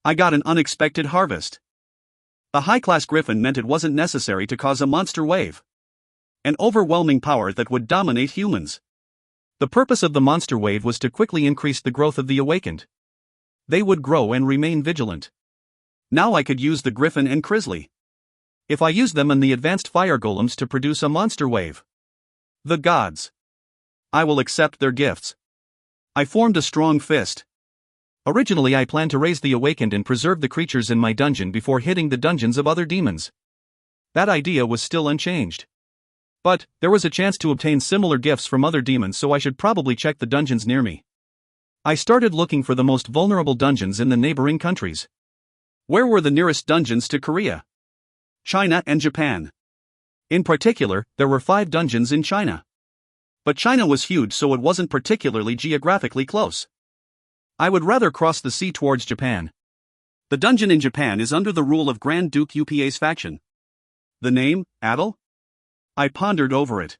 I got an unexpected harvest. A high-class griffin meant it wasn't necessary to cause a monster wave. An overwhelming power that would dominate humans. The purpose of the monster wave was to quickly increase the growth of the awakened. They would grow and remain vigilant. Now I could use the griffin and Crisley. If I used them and the advanced fire golems to produce a monster wave. The gods. I will accept their gifts. I formed a strong fist. Originally I planned to raise the awakened and preserve the creatures in my dungeon before hitting the dungeons of other demons. That idea was still unchanged. But there was a chance to obtain similar gifts from other demons, so I should probably check the dungeons near me. I started looking for the most vulnerable dungeons in the neighboring countries. Where were the nearest dungeons to Korea? China and Japan. In particular, there were 5 dungeons in China. But China was huge, so it wasn't particularly geographically close. I would rather cross the sea towards Japan. The dungeon in Japan is under the rule of Grand Duke Upa's faction. The name, Adel? I pondered over it.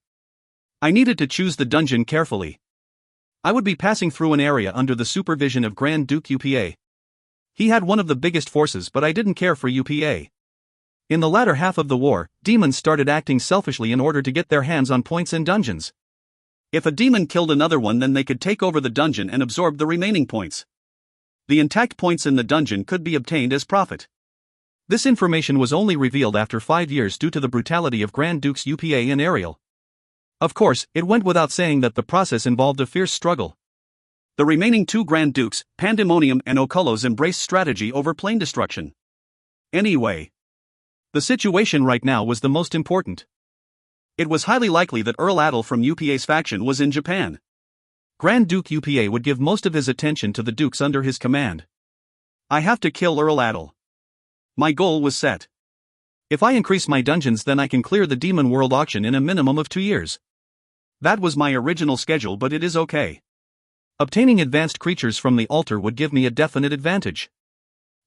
I needed to choose the dungeon carefully. I would be passing through an area under the supervision of Grand Duke Upa. He had one of the biggest forces, but I didn't care for Upa. In the latter half of the war, demons started acting selfishly in order to get their hands on points in dungeons. If a demon killed another one, then they could take over the dungeon and absorb the remaining points. The intact points in the dungeon could be obtained as profit. This information was only revealed after 5 years due to the brutality of Grand Dukes Upa and Ariel. Of course, it went without saying that the process involved a fierce struggle. The remaining 2 Grand Dukes, Pandemonium and Oculos, embraced strategy over plane destruction. Anyway, the situation right now was the most important. It was highly likely that Earl Adel from Upa's faction was in Japan. Grand Duke Upa would give most of his attention to the dukes under his command. I have to kill Earl Adel. My goal was set. If I increase my dungeons, then I can clear the Demon World auction in a minimum of 2 years. That was my original schedule, but it is okay. Obtaining advanced creatures from the altar would give me a definite advantage.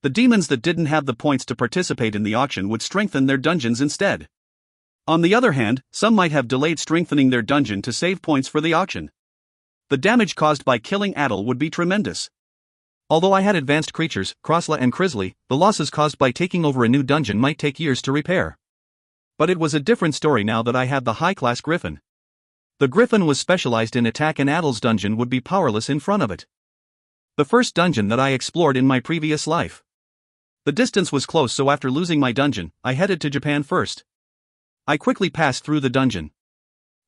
The demons that didn't have the points to participate in the auction would strengthen their dungeons instead. On the other hand, some might have delayed strengthening their dungeon to save points for the auction. The damage caused by killing Adel would be tremendous. Although I had advanced creatures, Krosla and Krisley, the losses caused by taking over a new dungeon might take years to repair. But it was a different story now that I had the high-class Griffin. The Griffin was specialized in attack, and Adel's dungeon would be powerless in front of it. The first dungeon that I explored in my previous life. The distance was close, so after losing my dungeon, I headed to Japan first. I quickly passed through the dungeon.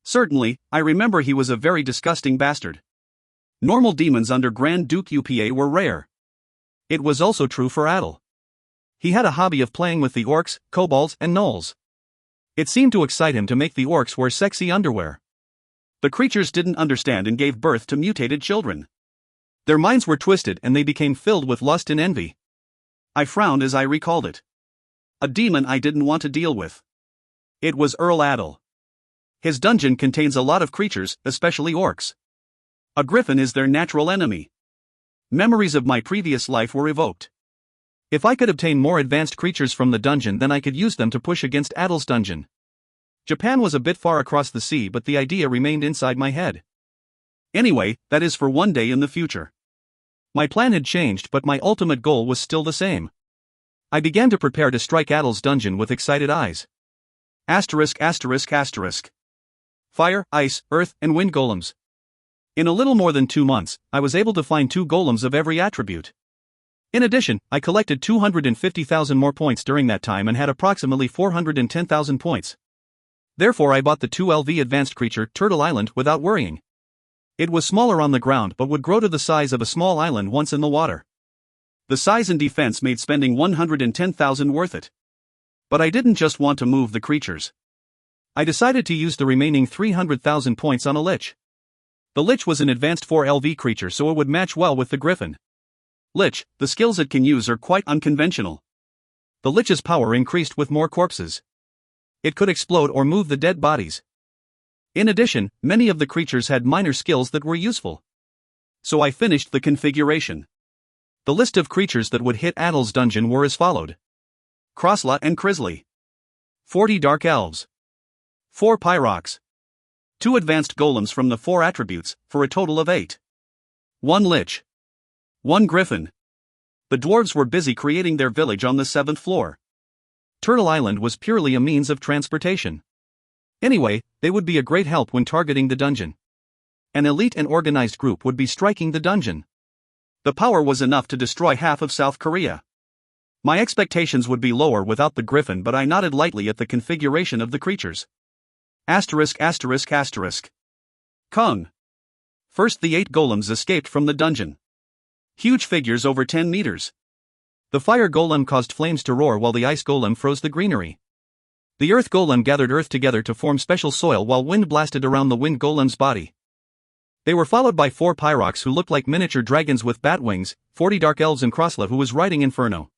Certainly, I remember he was a very disgusting bastard. Normal demons under Grand Duke Upa were rare. It was also true for Adel. He had a hobby of playing with the orcs, kobolds, and gnolls. It seemed to excite him to make the orcs wear sexy underwear. The creatures didn't understand and gave birth to mutated children. Their minds were twisted and they became filled with lust and envy. I frowned as I recalled it. A demon I didn't want to deal with. It was Earl Adel. His dungeon contains a lot of creatures, especially orcs. A griffin is their natural enemy. Memories of my previous life were evoked. If I could obtain more advanced creatures from the dungeon, then I could use them to push against Adel's dungeon. Japan was a bit far across the sea, but the idea remained inside my head. Anyway, that is for one day in the future. My plan had changed, but my ultimate goal was still the same. I began to prepare to strike Adel's dungeon with excited eyes. Asterisk, asterisk, asterisk. Fire, ice, earth, and wind golems. In a little more than 2 months, I was able to find 2 golems of every attribute. In addition, I collected 250,000 more points during that time and had approximately 410,000 points. Therefore, I bought the 2LV advanced creature, Turtle Island, without worrying. It was smaller on the ground but would grow to the size of a small island once in the water. The size and defense made spending 110,000 worth it. But I didn't just want to move the creatures. I decided to use the remaining 300,000 points on a Lich. The Lich was an advanced 4LV creature, so it would match well with the Griffin. Lich, the skills it can use are quite unconventional. The Lich's power increased with more corpses. It could explode or move the dead bodies. In addition, many of the creatures had minor skills that were useful. So I finished the configuration. The list of creatures that would hit Adel's dungeon were as followed. Krosla and Krisley. 40 Dark Elves. 4 Pyrox. 2 advanced golems from the 4 attributes, for a total of 8. 1 Lich. 1 Griffin. The dwarves were busy creating their village on the 7th floor. Turtle Island was purely a means of transportation. Anyway, they would be a great help when targeting the dungeon. An elite and organized group would be striking the dungeon. The power was enough to destroy half of South Korea. My expectations would be lower without the Griffin, but I nodded lightly at the configuration of the creatures. Asterisk, asterisk, asterisk. Kung. First, the 8 golems escaped from the dungeon. Huge figures over 10 meters. The fire golem caused flames to roar while the ice golem froze the greenery. The earth golem gathered earth together to form special soil while wind blasted around the wind golem's body. They were followed by 4 pyrox who looked like miniature dragons with bat wings, 40 dark elves and Krosla who was riding Inferno.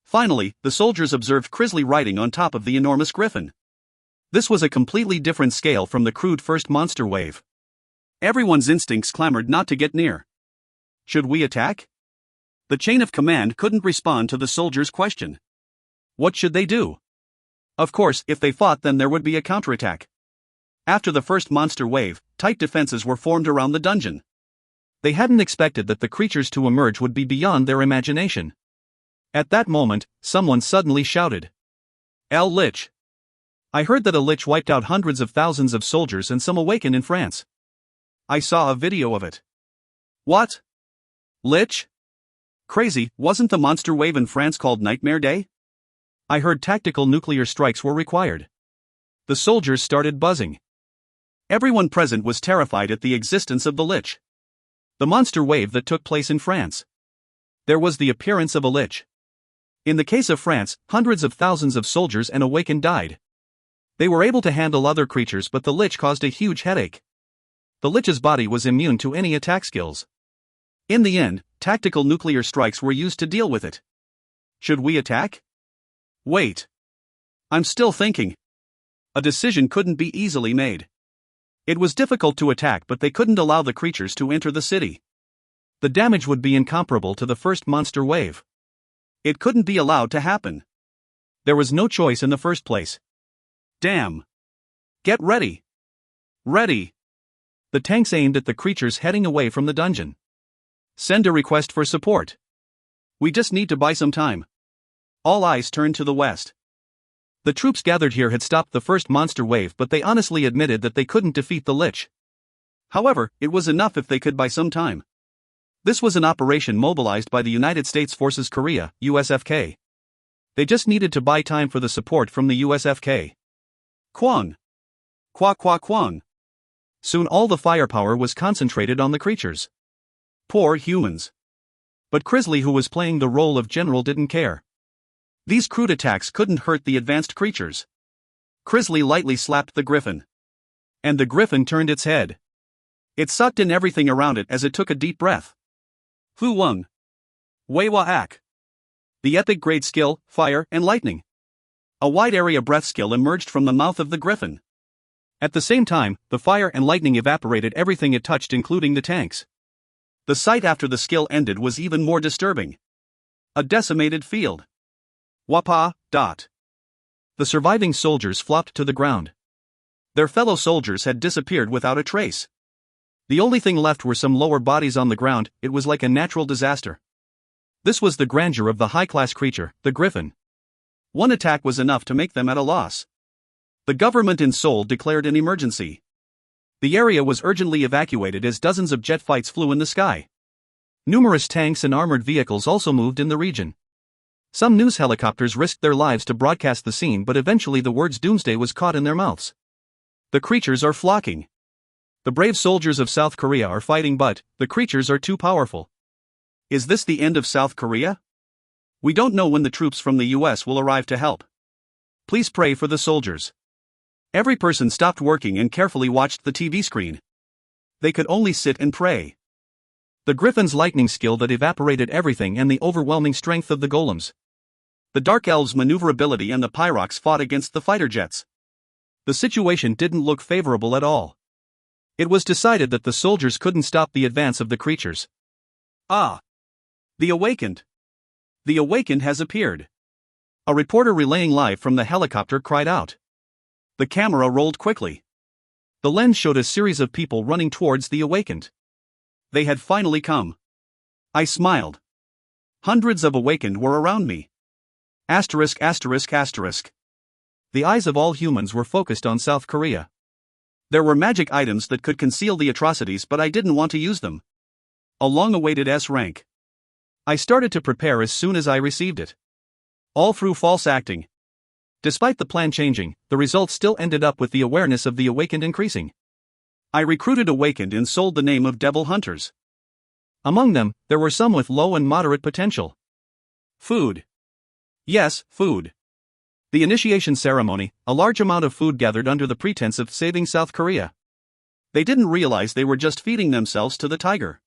Finally, the soldiers observed Crisley riding on top of the enormous griffin. This was a completely different scale from the crude first monster wave. Everyone's instincts clamored not to get near. Should we attack? The chain of command couldn't respond to the soldiers' question. What should they do? Of course, if they fought, then there would be a counterattack. After the first monster wave, tight defenses were formed around the dungeon. They hadn't expected that the creatures to emerge would be beyond their imagination. At that moment, someone suddenly shouted, "El Lich! I heard that a lich wiped out hundreds of thousands of soldiers and some awakened in France. I saw a video of it." What? Lich? Crazy, wasn't the monster wave in France called Nightmare Day? I heard tactical nuclear strikes were required. The soldiers started buzzing. Everyone present was terrified at the existence of the Lich. The monster wave that took place in France. There was the appearance of a Lich. In the case of France, hundreds of thousands of soldiers and awakened died. They were able to handle other creatures, but the Lich caused a huge headache. The Lich's body was immune to any attack skills. In the end, tactical nuclear strikes were used to deal with it. Should we attack? Wait. I'm still thinking. A decision couldn't be easily made. It was difficult to attack, but they couldn't allow the creatures to enter the city. The damage would be incomparable to the first monster wave. It couldn't be allowed to happen. There was no choice in the first place. Damn. Get ready. Ready. The tanks aimed at the creatures heading away from the dungeon. Send a request for support. We just need to buy some time. All eyes turned to the west. The troops gathered here had stopped the first monster wave, but they honestly admitted that they couldn't defeat the Lich. However, it was enough if they could buy some time. This was an operation mobilized by the United States Forces Korea, USFK. They just needed to buy time for the support from the USFK. Kwang. Kwang. Soon all the firepower was concentrated on the creatures. Poor humans. But Crisley, who was playing the role of general, didn't care. These crude attacks couldn't hurt the advanced creatures. Crisley lightly slapped the griffin. And the griffin turned its head. It sucked in everything around it as it took a deep breath. Fu Weng. Wei Wa Ak. The epic grade skill, fire and lightning. A wide area breath skill emerged from the mouth of the griffin. At the same time, the fire and lightning evaporated everything it touched, including the tanks. The sight after the skill ended was even more disturbing. A decimated field. Wapa. The surviving soldiers flopped to the ground. Their fellow soldiers had disappeared without a trace. The only thing left were some lower bodies on the ground. It was like a natural disaster. This was the grandeur of the high-class creature, the griffin. One attack was enough to make them at a loss. The government in Seoul declared an emergency. The area was urgently evacuated as dozens of jet fights flew in the sky. Numerous tanks and armored vehicles also moved in the region. Some news helicopters risked their lives to broadcast the scene, but eventually the words doomsday was caught in their mouths. The creatures are flocking. The brave soldiers of South Korea are fighting, but the creatures are too powerful. Is this the end of South Korea? We don't know when the troops from the US will arrive to help. Please pray for the soldiers. Every person stopped working and carefully watched the TV screen. They could only sit and pray. The griffin's lightning skill that evaporated everything, and the overwhelming strength of the golems. The Dark Elves' maneuverability and the Pyrox fought against the fighter jets. The situation didn't look favorable at all. It was decided that the soldiers couldn't stop the advance of the creatures. Ah! The Awakened! The Awakened has appeared! A reporter relaying live from the helicopter cried out. The camera rolled quickly. The lens showed a series of people running towards the Awakened. They had finally come. I smiled. Hundreds of Awakened were around me. ******. The eyes of all humans were focused on South Korea. There were magic items that could conceal the atrocities, but I didn't want to use them. A long-awaited S rank. I started to prepare as soon as I received it. All through false acting. Despite the plan changing, the results still ended up with the awareness of the Awakened increasing. I recruited Awakened and sold the name of Devil Hunters. Among them, there were some with low and moderate potential. Food. Yes, food. The initiation ceremony, a large amount of food gathered under the pretense of saving South Korea. They didn't realize they were just feeding themselves to the tiger.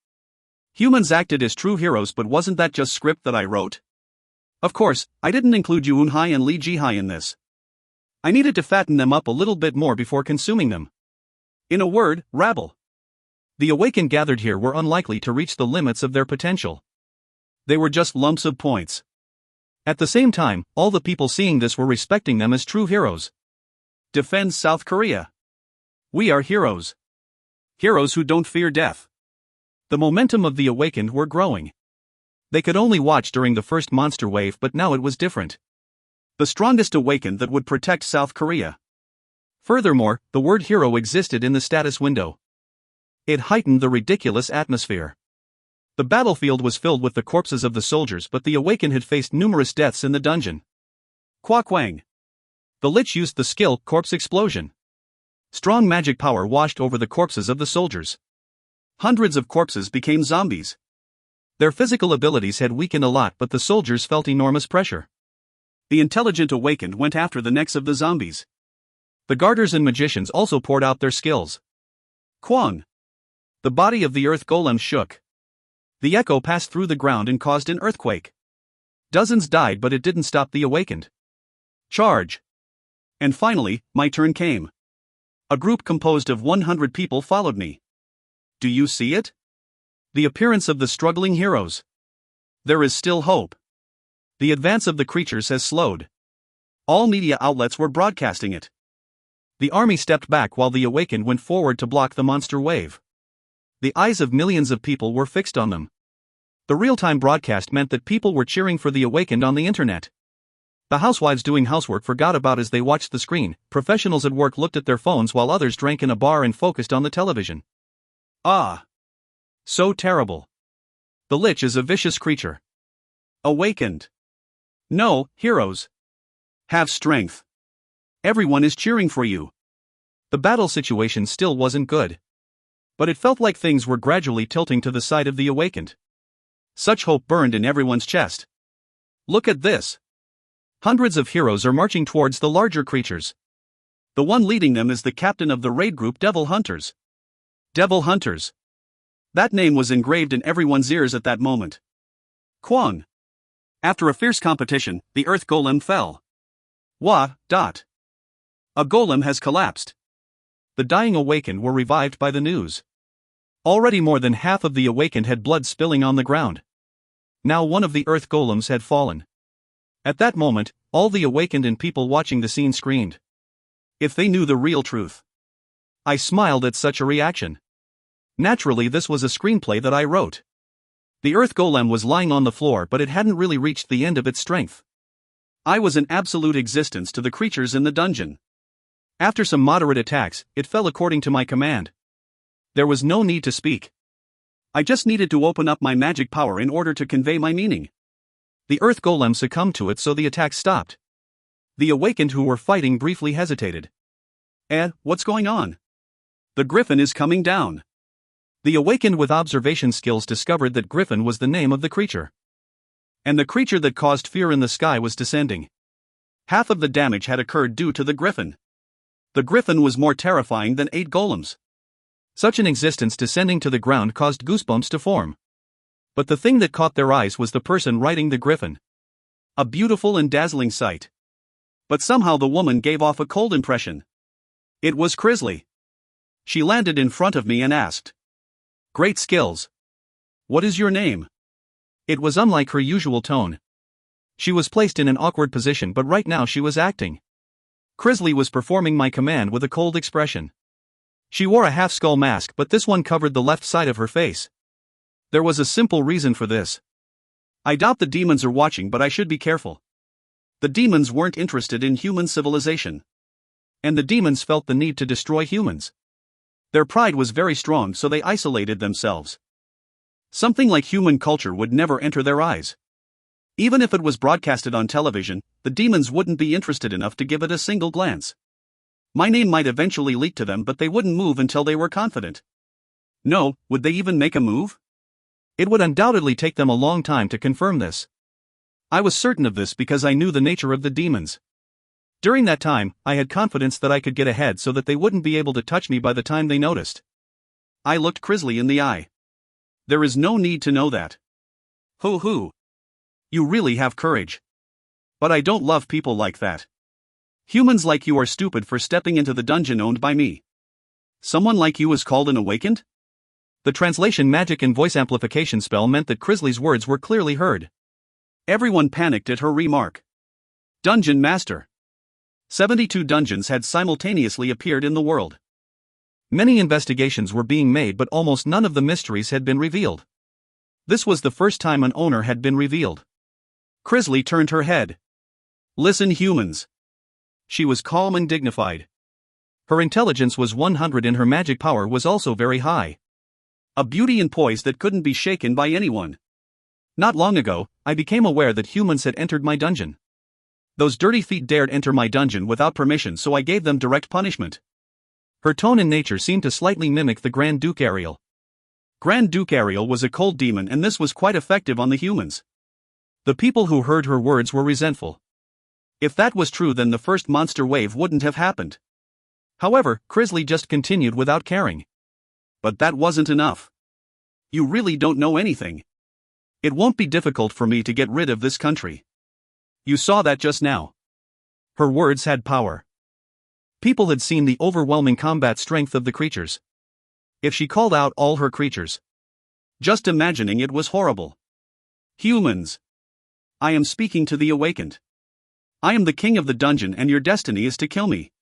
Humans acted as true heroes, but wasn't that just script that I wrote? Of course, I didn't include Yuunhai and Li Jihai in this. I needed to fatten them up a little bit more before consuming them. In a word, rabble. The awakened gathered here were unlikely to reach the limits of their potential. They were just lumps of points. At the same time, all the people seeing this were respecting them as true heroes. Defend South Korea. We are heroes. Heroes who don't fear death. The momentum of the awakened were growing. They could only watch during the first monster wave, but now it was different. The strongest awakened that would protect South Korea. Furthermore, the word hero existed in the status window. It heightened the ridiculous atmosphere. The battlefield was filled with the corpses of the soldiers, but the awakened had faced numerous deaths in the dungeon. Kwa Kwang. The Lich used the skill, Corpse Explosion. Strong magic power washed over the corpses of the soldiers. Hundreds of corpses became zombies. Their physical abilities had weakened a lot, but the soldiers felt enormous pressure. The intelligent awakened went after the necks of the zombies. The guarders and magicians also poured out their skills. Kwang. The body of the earth golem shook. The echo passed through the ground and caused an earthquake. Dozens died, but it didn't stop the awakened. Charge. And finally, my turn came. A group composed of 100 people followed me. Do you see it? The appearance of the struggling heroes. There is still hope. The advance of the creatures has slowed. All media outlets were broadcasting it. The army stepped back while the awakened went forward to block the monster wave. The eyes of millions of people were fixed on them. The real-time broadcast meant that people were cheering for the awakened on the internet. The housewives doing housework forgot about as they watched the screen. Professionals at work looked at their phones while others drank in a bar and focused on the television. Ah! So terrible. The Lich is a vicious creature. Awakened. No, heroes. Have strength. Everyone is cheering for you. The battle situation still wasn't good. But it felt like things were gradually tilting to the side of the awakened. Such hope burned in everyone's chest. Look at this. Hundreds of heroes are marching towards the larger creatures. The one leading them is the captain of the raid group, Devil Hunters. Devil Hunters. That name was engraved in everyone's ears at that moment. Kwang. After a fierce competition, the earth golem fell. A golem has collapsed. The dying awakened were revived by the news. Already more than half of the awakened had blood spilling on the ground. Now one of the earth golems had fallen. At that moment, all the awakened and people watching the scene screamed. If they knew the real truth. I smiled at such a reaction. Naturally, this was a screenplay that I wrote. The earth golem was lying on the floor, but it hadn't really reached the end of its strength. I was an absolute existence to the creatures in the dungeon. After some moderate attacks, it fell according to my command. There was no need to speak. I just needed to open up my magic power in order to convey my meaning. The earth golem succumbed to it, so the attack stopped. The awakened who were fighting briefly hesitated. What's going on? The griffin is coming down. The awakened with observation skills discovered that Griffin was the name of the creature. And the creature that caused fear in the sky was descending. Half of the damage had occurred due to the griffin. The griffin was more terrifying than 8 golems. Such an existence descending to the ground caused goosebumps to form. But the thing that caught their eyes was the person riding the griffin. A beautiful and dazzling sight. But somehow the woman gave off a cold impression. It was Crisley. She landed in front of me and asked. Great skills. What is your name? It was unlike her usual tone. She was placed in an awkward position, but right now she was acting. Crisley was performing my command with a cold expression. She wore a half-skull mask, but this one covered the left side of her face. There was a simple reason for this. I doubt the demons are watching, but I should be careful. The demons weren't interested in human civilization. And the demons felt the need to destroy humans. Their pride was very strong, so they isolated themselves. Something like human culture would never enter their eyes. Even if it was broadcasted on television, the demons wouldn't be interested enough to give it a single glance. My name might eventually leak to them, but they wouldn't move until they were confident. No, would they even make a move? It would undoubtedly take them a long time to confirm this. I was certain of this because I knew the nature of the demons. During that time, I had confidence that I could get ahead so that they wouldn't be able to touch me by the time they noticed. I looked Crisley in the eye. There is no need to know that. Hoo. You really have courage. But I don't love people like that. Humans like you are stupid for stepping into the dungeon owned by me. Someone like you is called an awakened? The translation magic and voice amplification spell meant that Crisley's words were clearly heard. Everyone panicked at her remark. Dungeon Master. 72 dungeons had simultaneously appeared in the world. Many investigations were being made, but almost none of the mysteries had been revealed. This was the first time an owner had been revealed. Crisley turned her head. Listen, humans. She was calm and dignified. Her intelligence was 100 and her magic power was also very high. A beauty and poise that couldn't be shaken by anyone. Not long ago, I became aware that humans had entered my dungeon. Those dirty feet dared enter my dungeon without permission, so I gave them direct punishment. Her tone and nature seemed to slightly mimic the Grand Duke Ariel. Grand Duke Ariel was a cold demon, and this was quite effective on the humans. The people who heard her words were resentful. If that was true, then the first monster wave wouldn't have happened. However, Crisley just continued without caring. But that wasn't enough. You really don't know anything. It won't be difficult for me to get rid of this country. You saw that just now. Her words had power. People had seen the overwhelming combat strength of the creatures. If she called out all her creatures. Just imagining it was horrible. Humans. I am speaking to the awakened. I am the king of the dungeon, and your destiny is to kill me.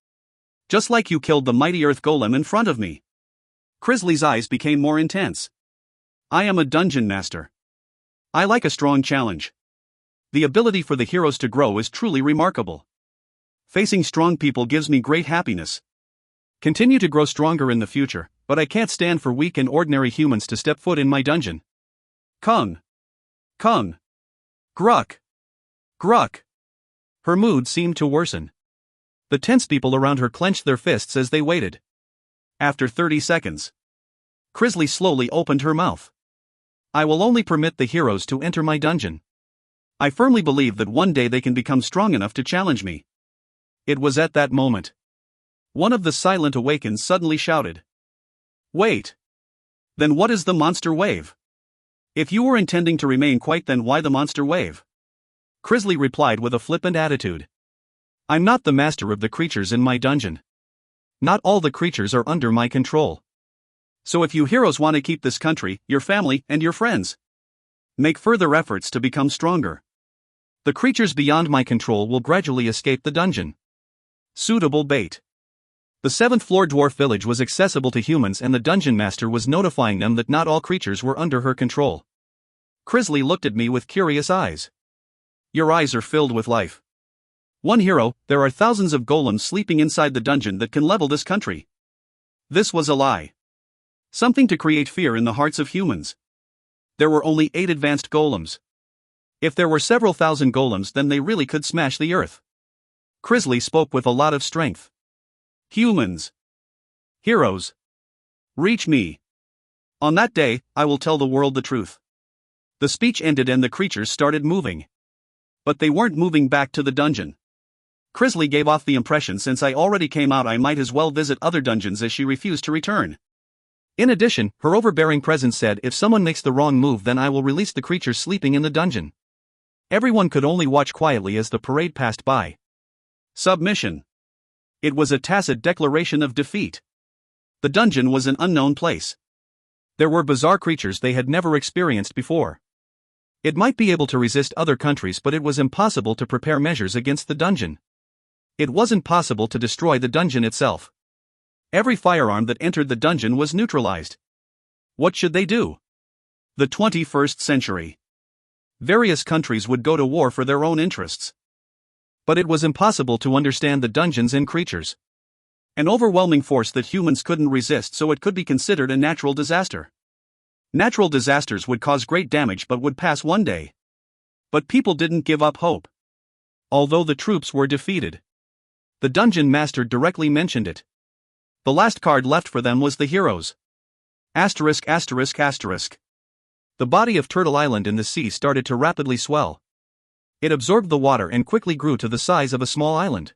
Just like you killed the mighty earth golem in front of me. Crisley's eyes became more intense. I am a dungeon master. I like a strong challenge. The ability for the heroes to grow is truly remarkable. Facing strong people gives me great happiness. Continue to grow stronger in the future, but I can't stand for weak and ordinary humans to step foot in my dungeon. Kung. Gruck. Her mood seemed to worsen. The tense people around her clenched their fists as they waited. After 30 seconds, Crisley slowly opened her mouth. I will only permit the heroes to enter my dungeon. I firmly believe that one day they can become strong enough to challenge me. It was at that moment. One of the silent awakens suddenly shouted. Wait. Then what is the monster wave? If you were intending to remain quiet, then why the monster wave? Crisley replied with a flippant attitude. I'm not the master of the creatures in my dungeon. Not all the creatures are under my control. So if you heroes want to keep this country, your family, and your friends, make further efforts to become stronger. The creatures beyond my control will gradually escape the dungeon. Suitable bait. The 7th floor dwarf village was accessible to humans, and the dungeon master was notifying them that not all creatures were under her control. Crisley looked at me with curious eyes. Your eyes are filled with life. One hero, there are thousands of golems sleeping inside the dungeon that can level this country. This was a lie. Something to create fear in the hearts of humans. There were only 8 advanced golems. If there were several thousand golems, then they really could smash the earth. Crisley spoke with a lot of strength. Humans. Heroes. Reach me. On that day, I will tell the world the truth. The speech ended and the creatures started moving. But they weren't moving back to the dungeon. Crisley gave off the impression, since I already came out, I might as well visit other dungeons, as she refused to return. In addition, her overbearing presence said, if someone makes the wrong move, then I will release the creatures sleeping in the dungeon. Everyone could only watch quietly as the parade passed by. Submission. It was a tacit declaration of defeat. The dungeon was an unknown place. There were bizarre creatures they had never experienced before. It might be able to resist other countries, but it was impossible to prepare measures against the dungeon. It wasn't possible to destroy the dungeon itself. Every firearm that entered the dungeon was neutralized. What should they do? The 21st century. Various countries would go to war for their own interests. But it was impossible to understand the dungeons and creatures. An overwhelming force that humans couldn't resist, so it could be considered a natural disaster. Natural disasters would cause great damage but would pass one day. But people didn't give up hope. Although the troops were defeated. The dungeon master directly mentioned it. The last card left for them was the heroes. Asterisk. The body of Turtle Island in the sea started to rapidly swell. It absorbed the water and quickly grew to the size of a small island.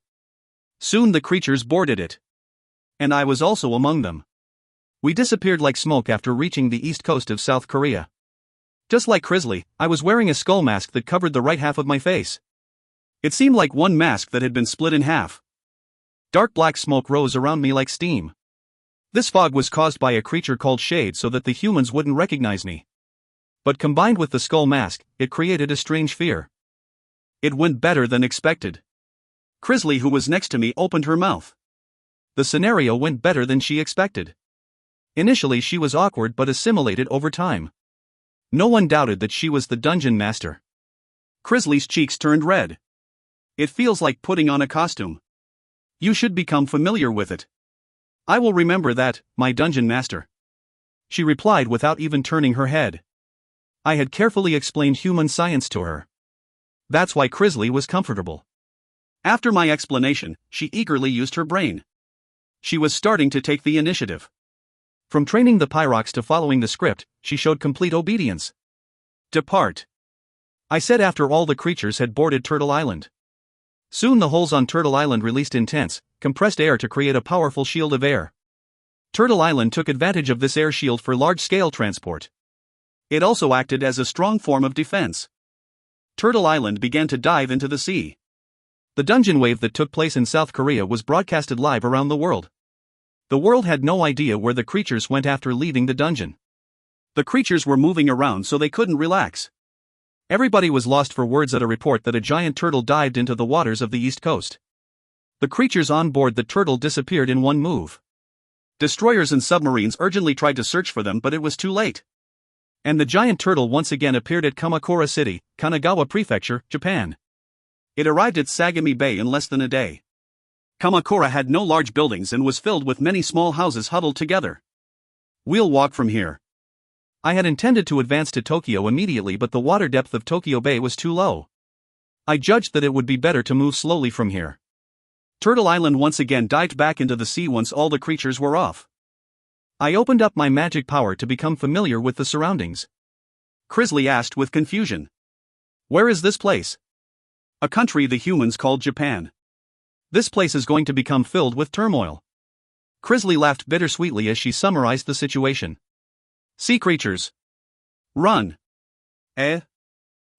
Soon the creatures boarded it. And I was also among them. We disappeared like smoke after reaching the east coast of South Korea. Just like Crisley, I was wearing a skull mask that covered the right half of my face. It seemed like one mask that had been split in half. Dark black smoke rose around me like steam. This fog was caused by a creature called Shade so that the humans wouldn't recognize me. But combined with the skull mask, it created a strange fear. It went better than expected. Crisley, who was next to me, opened her mouth. The scenario went better than she expected. Initially she was awkward but assimilated over time. No one doubted that she was the dungeon master. Crisley's cheeks turned red. It feels like putting on a costume. You should become familiar with it. I will remember that, my dungeon master. She replied without even turning her head. I had carefully explained human science to her. That's why Crisley was comfortable. After my explanation, she eagerly used her brain. She was starting to take the initiative. From training the Pyrox to following the script, she showed complete obedience. Depart. I said after all the creatures had boarded Turtle Island. Soon the holes on Turtle Island released intense, compressed air to create a powerful shield of air. Turtle Island took advantage of this air shield for large-scale transport. It also acted as a strong form of defense. Turtle Island began to dive into the sea. The dungeon wave that took place in South Korea was broadcasted live around the world. The world had no idea where the creatures went after leaving the dungeon. The creatures were moving around so they couldn't relax. Everybody was lost for words at a report that a giant turtle dived into the waters of the East Coast. The creatures on board the turtle disappeared in one move. Destroyers and submarines urgently tried to search for them, but it was too late. And the giant turtle once again appeared at Kamakura City, Kanagawa Prefecture, Japan. It arrived at Sagami Bay in less than a day. Kamakura had no large buildings and was filled with many small houses huddled together. We'll walk from here. I had intended to advance to Tokyo immediately, but the water depth of Tokyo Bay was too low. I judged that it would be better to move slowly from here. Turtle Island once again dived back into the sea once all the creatures were off. I opened up my magic power to become familiar with the surroundings. Crisley asked with confusion. Where is this place? A country the humans called Japan. This place is going to become filled with turmoil. Crisley laughed bittersweetly as she summarized the situation. Sea creatures. Run.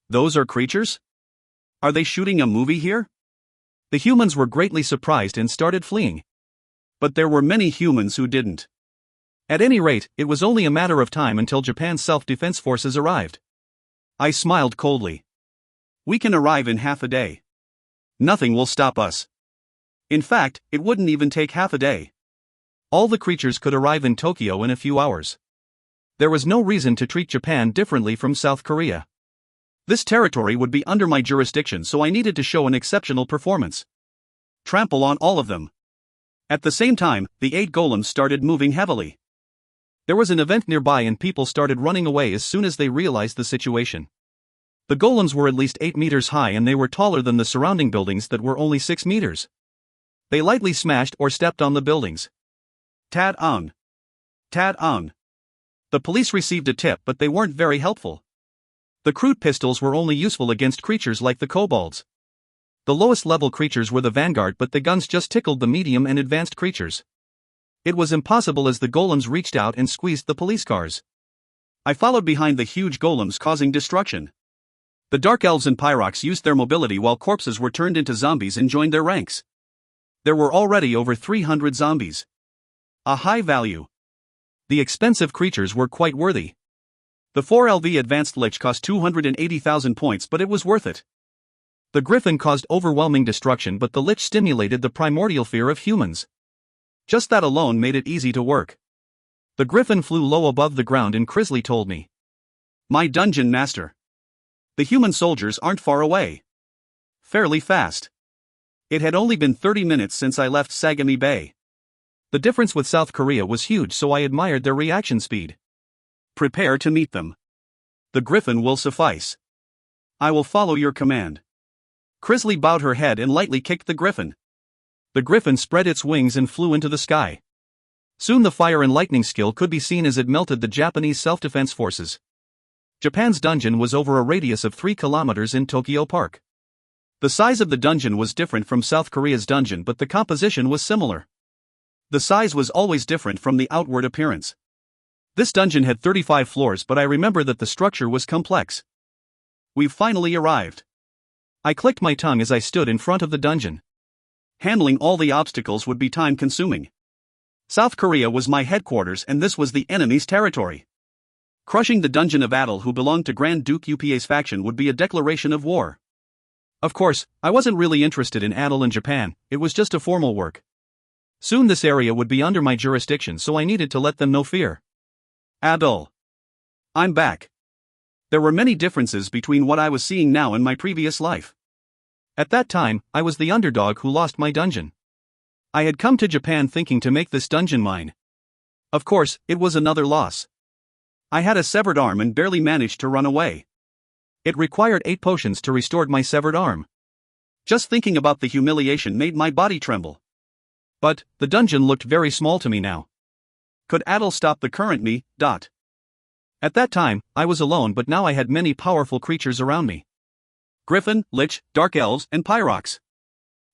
Those are creatures? Are they shooting a movie here? The humans were greatly surprised and started fleeing. But there were many humans who didn't. At any rate, it was only a matter of time until Japan's self-defense forces arrived. I smiled coldly. We can arrive in half a day. Nothing will stop us. In fact, it wouldn't even take half a day. All the creatures could arrive in Tokyo in a few hours. There was no reason to treat Japan differently from South Korea. This territory would be under my jurisdiction, so I needed to show an exceptional performance. Trample on all of them. At the same time, the 8 golems started moving heavily. There was an event nearby and people started running away as soon as they realized the situation. The golems were at least 8 meters high and they were taller than the surrounding buildings that were only 6 meters. They lightly smashed or stepped on the buildings. Tad on. Tad on. The police received a tip, but they weren't very helpful. The crude pistols were only useful against creatures like the kobolds. The lowest level creatures were the vanguard, but the guns just tickled the medium and advanced creatures. It was impossible as the golems reached out and squeezed the police cars. I followed behind the huge golems, causing destruction. The dark elves and Pyrox used their mobility while corpses were turned into zombies and joined their ranks. There were already over 300 zombies. A high value. The expensive creatures were quite worthy. The 4LV Advanced Lich cost 280,000 points, but it was worth it. The Griffin caused overwhelming destruction, but the Lich stimulated the primordial fear of humans. Just that alone made it easy to work. The Griffin flew low above the ground and Crisley told me. My dungeon master. The human soldiers aren't far away. Fairly fast. It had only been 30 minutes since I left Sagami Bay. The difference with South Korea was huge, so I admired their reaction speed. Prepare to meet them. The Griffin will suffice. I will follow your command. Crisley bowed her head and lightly kicked the Griffin. The Griffin spread its wings and flew into the sky. Soon the fire and lightning skill could be seen as it melted the Japanese self-defense forces. Japan's dungeon was over a radius of 3 kilometers in Tokyo Park. The size of the dungeon was different from South Korea's dungeon, but the composition was similar. The size was always different from the outward appearance. This dungeon had 35 floors, but I remember that the structure was complex. We've finally arrived. I clicked my tongue as I stood in front of the dungeon. Handling all the obstacles would be time-consuming. South Korea was my headquarters and this was the enemy's territory. Crushing the dungeon of Adel, who belonged to Grand Duke Upa's faction, would be a declaration of war. Of course, I wasn't really interested in Adel and Japan, it was just a formal work. Soon this area would be under my jurisdiction, so I needed to let them know fear. Adel. I'm back. There were many differences between what I was seeing now and my previous life. At that time, I was the underdog who lost my dungeon. I had come to Japan thinking to make this dungeon mine. Of course, it was another loss. I had a severed arm and barely managed to run away. It required 8 potions to restore my severed arm. Just thinking about the humiliation made my body tremble. But, the dungeon looked very small to me now. Could Adel stop the current me? At that time, I was alone, but now I had many powerful creatures around me. Griffin, Lich, Dark Elves, and Pyrox.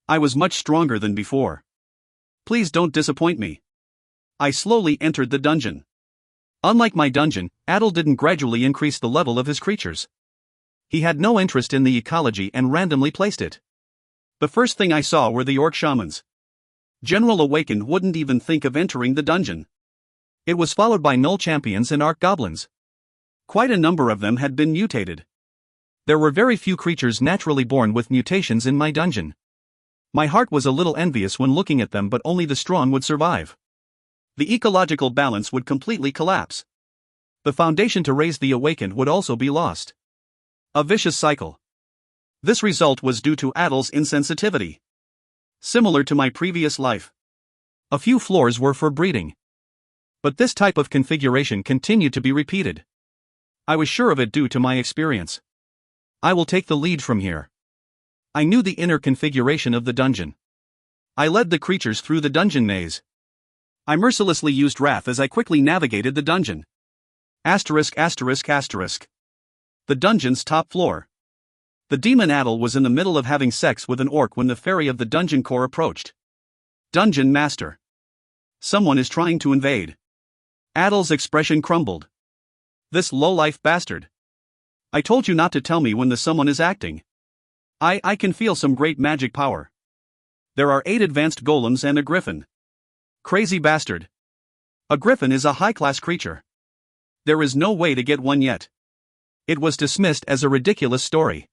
I was much stronger than before. Please don't disappoint me. I slowly entered the dungeon. Unlike my dungeon, Adel didn't gradually increase the level of his creatures. He had no interest in the ecology and randomly placed it. The first thing I saw were the Orc Shamans. General Awakened wouldn't even think of entering the dungeon. It was followed by Null Champions and Arc Goblins. Quite a number of them had been mutated. There were very few creatures naturally born with mutations in my dungeon. My heart was a little envious when looking at them, but only the strong would survive. The ecological balance would completely collapse. The foundation to raise the awakened would also be lost. A vicious cycle. This result was due to Adel's insensitivity. Similar to my previous life. A few floors were for breeding. But this type of configuration continued to be repeated. I was sure of it due to my experience. I will take the lead from here. I knew the inner configuration of the dungeon. I led the creatures through the dungeon maze. I mercilessly used wrath as I quickly navigated the dungeon. The dungeon's top floor. The demon Adel was in the middle of having sex with an orc when the fairy of the dungeon core approached. Dungeon Master. Someone is trying to invade. Adel's expression crumbled. This lowlife bastard. I told you not to tell me when the someone is acting. I can feel some great magic power. There are 8 advanced golems and a griffin. Crazy bastard. A griffin is a high-class creature. There is no way to get one yet. It was dismissed as a ridiculous story.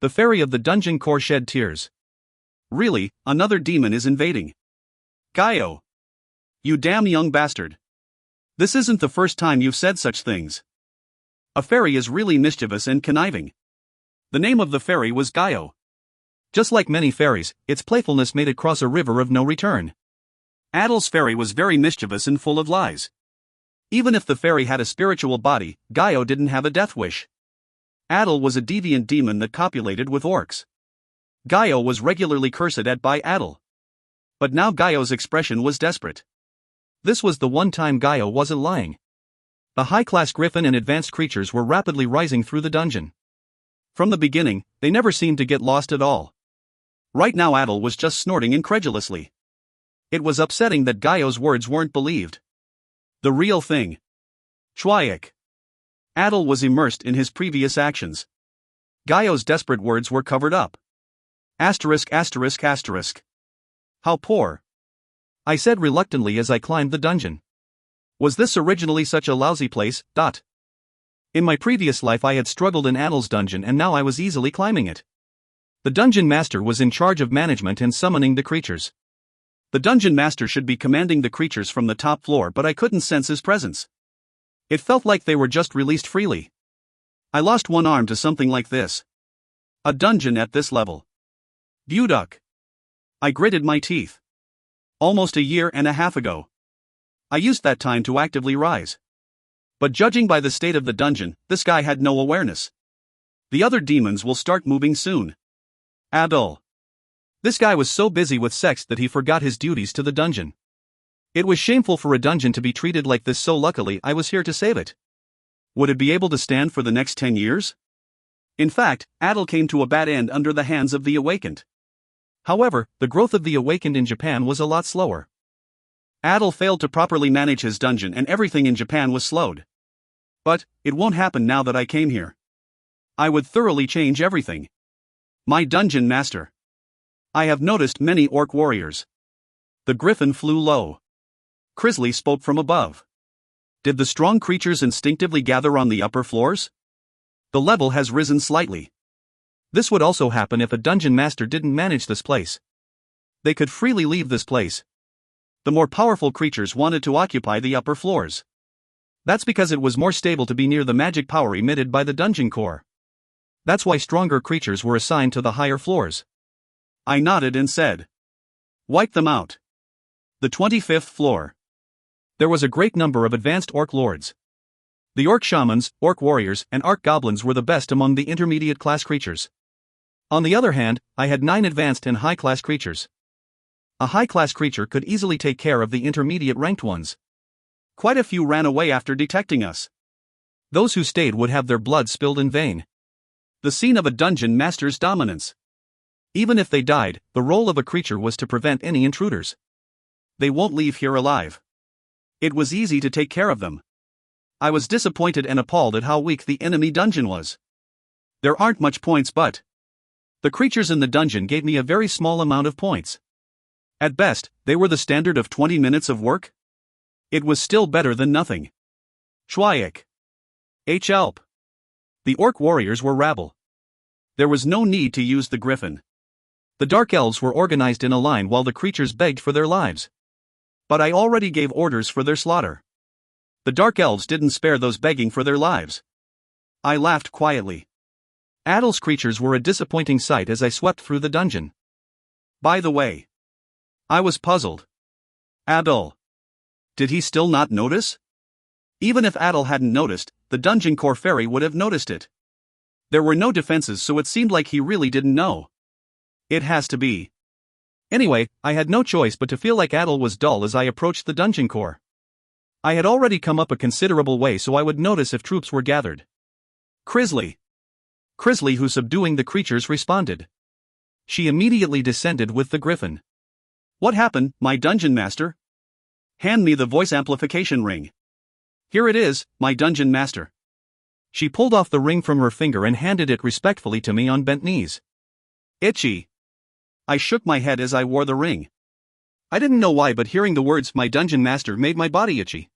The fairy of the dungeon core shed tears. Really, another demon is invading. Gaio. You damn young bastard. This isn't the first time you've said such things. A fairy is really mischievous and conniving. The name of the fairy was Gaio. Just like many fairies, its playfulness made it cross a river of no return. Adel's fairy was very mischievous and full of lies. Even if the fairy had a spiritual body, Gaio didn't have a death wish. Adel was a deviant demon that copulated with orcs. Gaio was regularly cursed at by Adel. But now Gaio's expression was desperate. This was the one time Gaio wasn't lying. The high-class griffin and advanced creatures were rapidly rising through the dungeon. From the beginning, they never seemed to get lost at all. Right now Adel was just snorting incredulously. It was upsetting that Gaio's words weren't believed. The real thing. Chwayak. Adel was immersed in his previous actions. Gaio's desperate words were covered up. How poor. I said reluctantly as I climbed the dungeon. Was this originally such a lousy place? In my previous life I had struggled in Adel's dungeon and now I was easily climbing it. The dungeon master was in charge of management and summoning the creatures. The dungeon master should be commanding the creatures from the top floor, but I couldn't sense his presence. It felt like they were just released freely. I lost one arm to something like this. A dungeon at this level. Buduk. I gritted my teeth. Almost a year and a half ago. I used that time to actively rise. But judging by the state of the dungeon, this guy had no awareness. The other demons will start moving soon. Adel. This guy was so busy with sex that he forgot his duties to the dungeon. It was shameful for a dungeon to be treated like this, so luckily I was here to save it. Would it be able to stand for the next 10 years? In fact, Adel came to a bad end under the hands of the awakened. However, the growth of the awakened in Japan was a lot slower. Adel failed to properly manage his dungeon and everything in Japan was slowed. But, it won't happen now that I came here. I would thoroughly change everything. My dungeon master. I have noticed many orc warriors. The griffin flew low. Crisley spoke from above. Did the strong creatures instinctively gather on the upper floors? The level has risen slightly. This would also happen if a dungeon master didn't manage this place. They could freely leave this place. The more powerful creatures wanted to occupy the upper floors. That's because it was more stable to be near the magic power emitted by the dungeon core. That's why stronger creatures were assigned to the higher floors. I nodded and said, "Wipe them out." The 25th floor. There was a great number of advanced orc lords. The orc shamans, orc warriors, and arc goblins were the best among the intermediate class creatures. On the other hand, I had 9 advanced and high class creatures. A high class creature could easily take care of the intermediate ranked ones. Quite a few ran away after detecting us. Those who stayed would have their blood spilled in vain. The scene of a dungeon master's dominance. Even if they died, the role of a creature was to prevent any intruders. They won't leave here alive. It was easy to take care of them. I was disappointed and appalled at how weak the enemy dungeon was. There aren't much points, but the creatures in the dungeon gave me a very small amount of points. At best, they were the standard of 20 minutes of work. It was still better than nothing. Chwyik. Help. The orc warriors were rabble. There was no need to use the griffin. The dark elves were organized in a line while the creatures begged for their lives. But I already gave orders for their slaughter. The dark elves didn't spare those begging for their lives. I laughed quietly. Adel's creatures were a disappointing sight as I swept through the dungeon. By the way, I was puzzled. Adel. Did he still not notice? Even if Adel hadn't noticed, the dungeon core fairy would have noticed it. There were no defenses, so it seemed like he really didn't know. It has to be. Anyway, I had no choice but to feel like Adel was dull as I approached the dungeon core. I had already come up a considerable way, so I would notice if troops were gathered. Crisley. Crisley, who subduing the creatures, responded. She immediately descended with the griffin. What happened, my dungeon master? Hand me the voice amplification ring. Here it is, my dungeon master. She pulled off the ring from her finger and handed it respectfully to me on bent knees. Itchy. I shook my head as I wore the ring. I didn't know why, but hearing the words "my dungeon master" made my body itchy.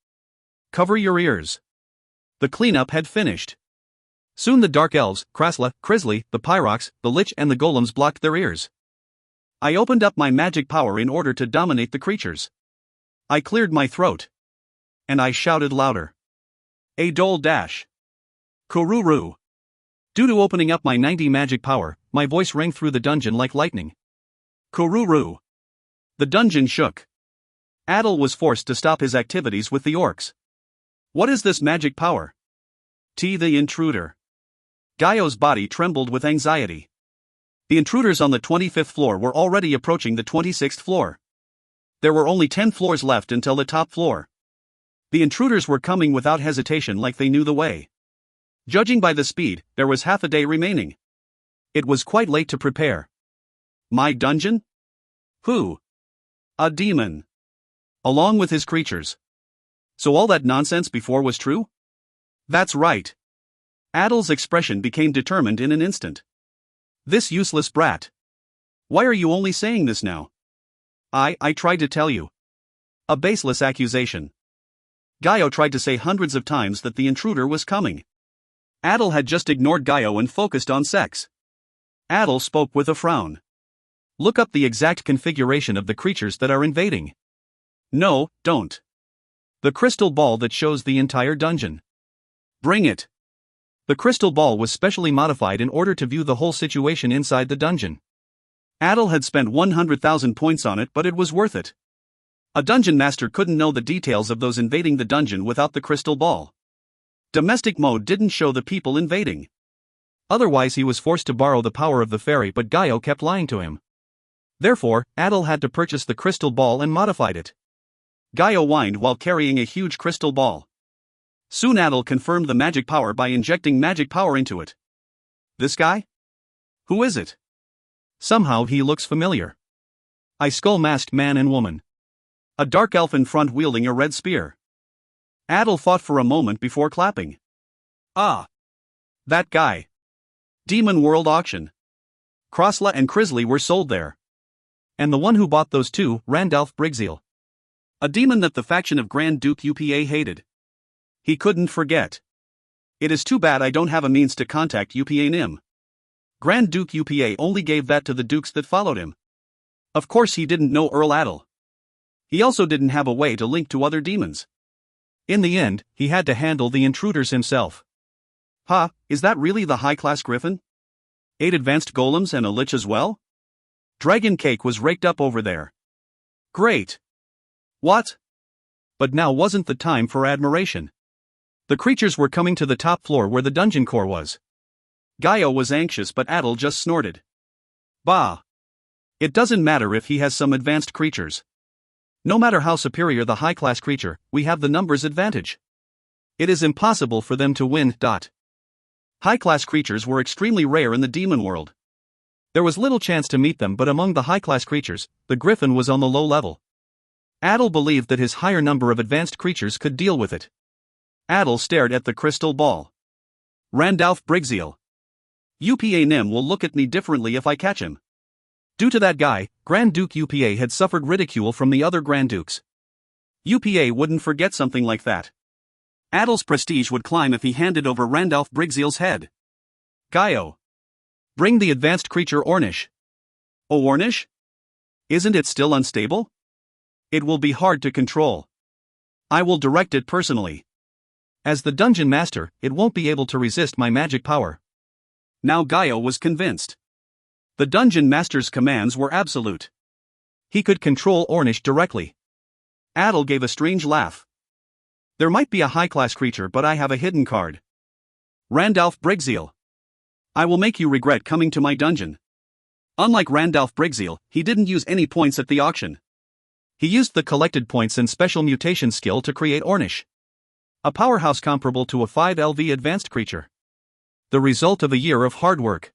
Cover your ears. The cleanup had finished. Soon the dark elves, Krasla, Crisley, the Pyrox, the Lich and the Golems blocked their ears. I opened up my magic power in order to dominate the creatures. I cleared my throat. And I shouted louder. Adol dash. Kururu. Due to opening up my 90 magic power, my voice rang through the dungeon like lightning. Kururu. The dungeon shook. Adel was forced to stop his activities with the orcs. What is this magic power? The intruder. Gaio's body trembled with anxiety. The intruders on the 25th floor were already approaching the 26th floor. There were only 10 floors left until the top floor. The intruders were coming without hesitation, like they knew the way. Judging by the speed, there was half a day remaining. It was quite late to prepare. My dungeon? Who? A demon. Along with his creatures. So all that nonsense before was true? That's right. Adel's expression became determined in an instant. This useless brat. Why are you only saying this now? I tried to tell you. A baseless accusation. Gaio tried to say hundreds of times that the intruder was coming. Adel had just ignored Gaio and focused on sex. Adel spoke with a frown. Look up the exact configuration of the creatures that are invading. No, don't. The crystal ball that shows the entire dungeon. Bring it. The crystal ball was specially modified in order to view the whole situation inside the dungeon. Adel had spent 100,000 points on it, but it was worth it. A dungeon master couldn't know the details of those invading the dungeon without the crystal ball. Domestic mode didn't show the people invading. Otherwise he was forced to borrow the power of the fairy, but Gaio kept lying to him. Therefore, Adel had to purchase the crystal ball and modified it. Gaio whined while carrying a huge crystal ball. Soon Adel confirmed the magic power by injecting magic power into it. This guy? Who is it? Somehow he looks familiar. A skull-masked man and woman. A dark elf in front wielding a red spear. Adel thought for a moment before clapping. Ah! That guy. Demon World Auction. Crossla and Crisley were sold there. And the one who bought those two, Randalph Brigzeal. A demon that the faction of Grand Duke UPA hated. He couldn't forget. It is too bad I don't have a means to contact UPA Nim. Grand Duke UPA only gave that to the dukes that followed him. Of course he didn't know Earl Adel. He also didn't have a way to link to other demons. In the end, he had to handle the intruders himself. Ha, is that really the high-class griffin? 8 advanced golems and a lich as well? Dragon cake was raked up over there. Great. What? But now wasn't the time for admiration. The creatures were coming to the top floor where the dungeon core was. Gaio was anxious but Adel just snorted. Bah. It doesn't matter if he has some advanced creatures. No matter how superior the high-class creature, we have the numbers advantage. It is impossible for them to win. High-class creatures were extremely rare in the demon world. There was little chance to meet them, but among the high-class creatures, the griffin was on the low level. Adel believed that his higher number of advanced creatures could deal with it. Adel stared at the crystal ball. Randalph Brigzeal. UPA Nim will look at me differently if I catch him. Due to that guy, Grand Duke UPA had suffered ridicule from the other Grand Dukes. UPA wouldn't forget something like that. Adel's prestige would climb if he handed over Randalph Brigzeal's head. Gaio. Bring the advanced creature Ornish. Oh, Ornish? Isn't it still unstable? It will be hard to control. I will direct it personally. As the dungeon master, it won't be able to resist my magic power. Now Gaio was convinced. The dungeon master's commands were absolute. He could control Ornish directly. Adel gave a strange laugh. There might be a high-class creature, but I have a hidden card. Randalph Brigzeal. I will make you regret coming to my dungeon. Unlike Randalph Brigzeal, he didn't use any points at the auction. He used the collected points and special mutation skill to create Ornish. A powerhouse comparable to a 5LV advanced creature. The result of a year of hard work.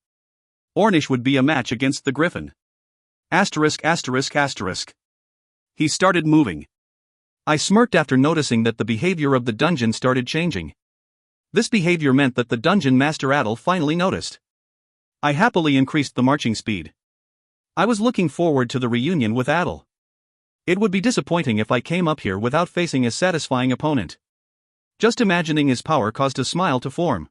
Ornish would be a match against the griffin. Asterisk asterisk asterisk. He started moving. I smirked after noticing that the behavior of the dungeon started changing. This behavior meant that the dungeon master Adel finally noticed. I happily increased the marching speed. I was looking forward to the reunion with Adel. It would be disappointing if I came up here without facing a satisfying opponent. Just imagining his power caused a smile to form.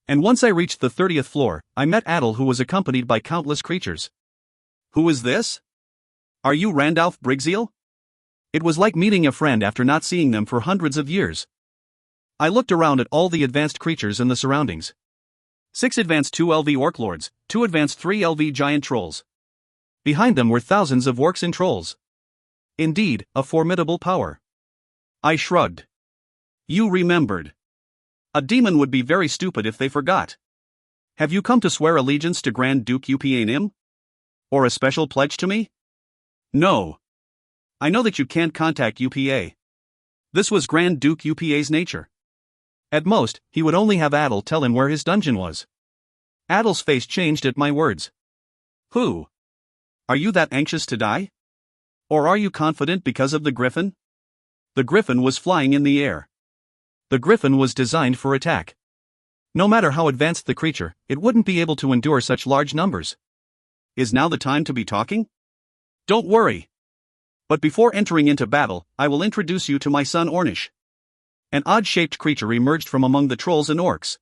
And once I reached the 30th floor, I met Adel, who was accompanied by countless creatures. Who is this? Are you Randalph Brigzeal? It was like meeting a friend after not seeing them for hundreds of years. I looked around at all the advanced creatures in the surroundings. 6 advanced 2LV orc lords, 2 advanced 3LV giant trolls. Behind them were thousands of orcs and trolls. Indeed, a formidable power. I shrugged. You remembered. A demon would be very stupid if they forgot. Have you come to swear allegiance to Grand Duke UPA Nim? Or a special pledge to me? No. I know that you can't contact UPA. This was Grand Duke UPA's nature. At most, he would only have Adel tell him where his dungeon was. Adel's face changed at my words. Who? Are you that anxious to die? Or are you confident because of the griffin? The griffin was flying in the air. The griffin was designed for attack. No matter how advanced the creature, it wouldn't be able to endure such large numbers. Is now the time to be talking? Don't worry. But before entering into battle, I will introduce you to my son Ornish. An odd-shaped creature emerged from among the trolls and orcs.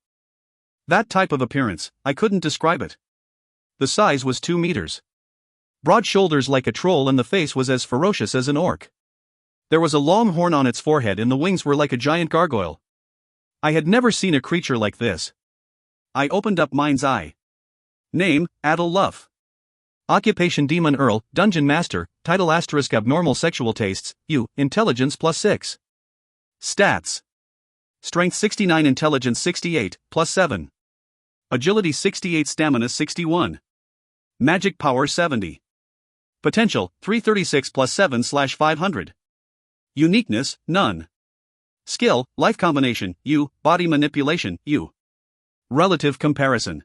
That type of appearance, I couldn't describe it. The size was 2 meters. Broad shoulders like a troll, and the face was as ferocious as an orc. There was a long horn on its forehead and the wings were like a giant gargoyle. I had never seen a creature like this. I opened up mind's eye. Name, Adel Luff. Occupation Demon Earl, Dungeon Master, Title * Abnormal Sexual Tastes, Intelligence +6. Stats. Strength 69, Intelligence 68, +7. Agility 68, Stamina 61. Magic Power 70. Potential, 336 +7/500. Uniqueness, none. Skill, Life Combination, U, Body Manipulation, U. Relative Comparison.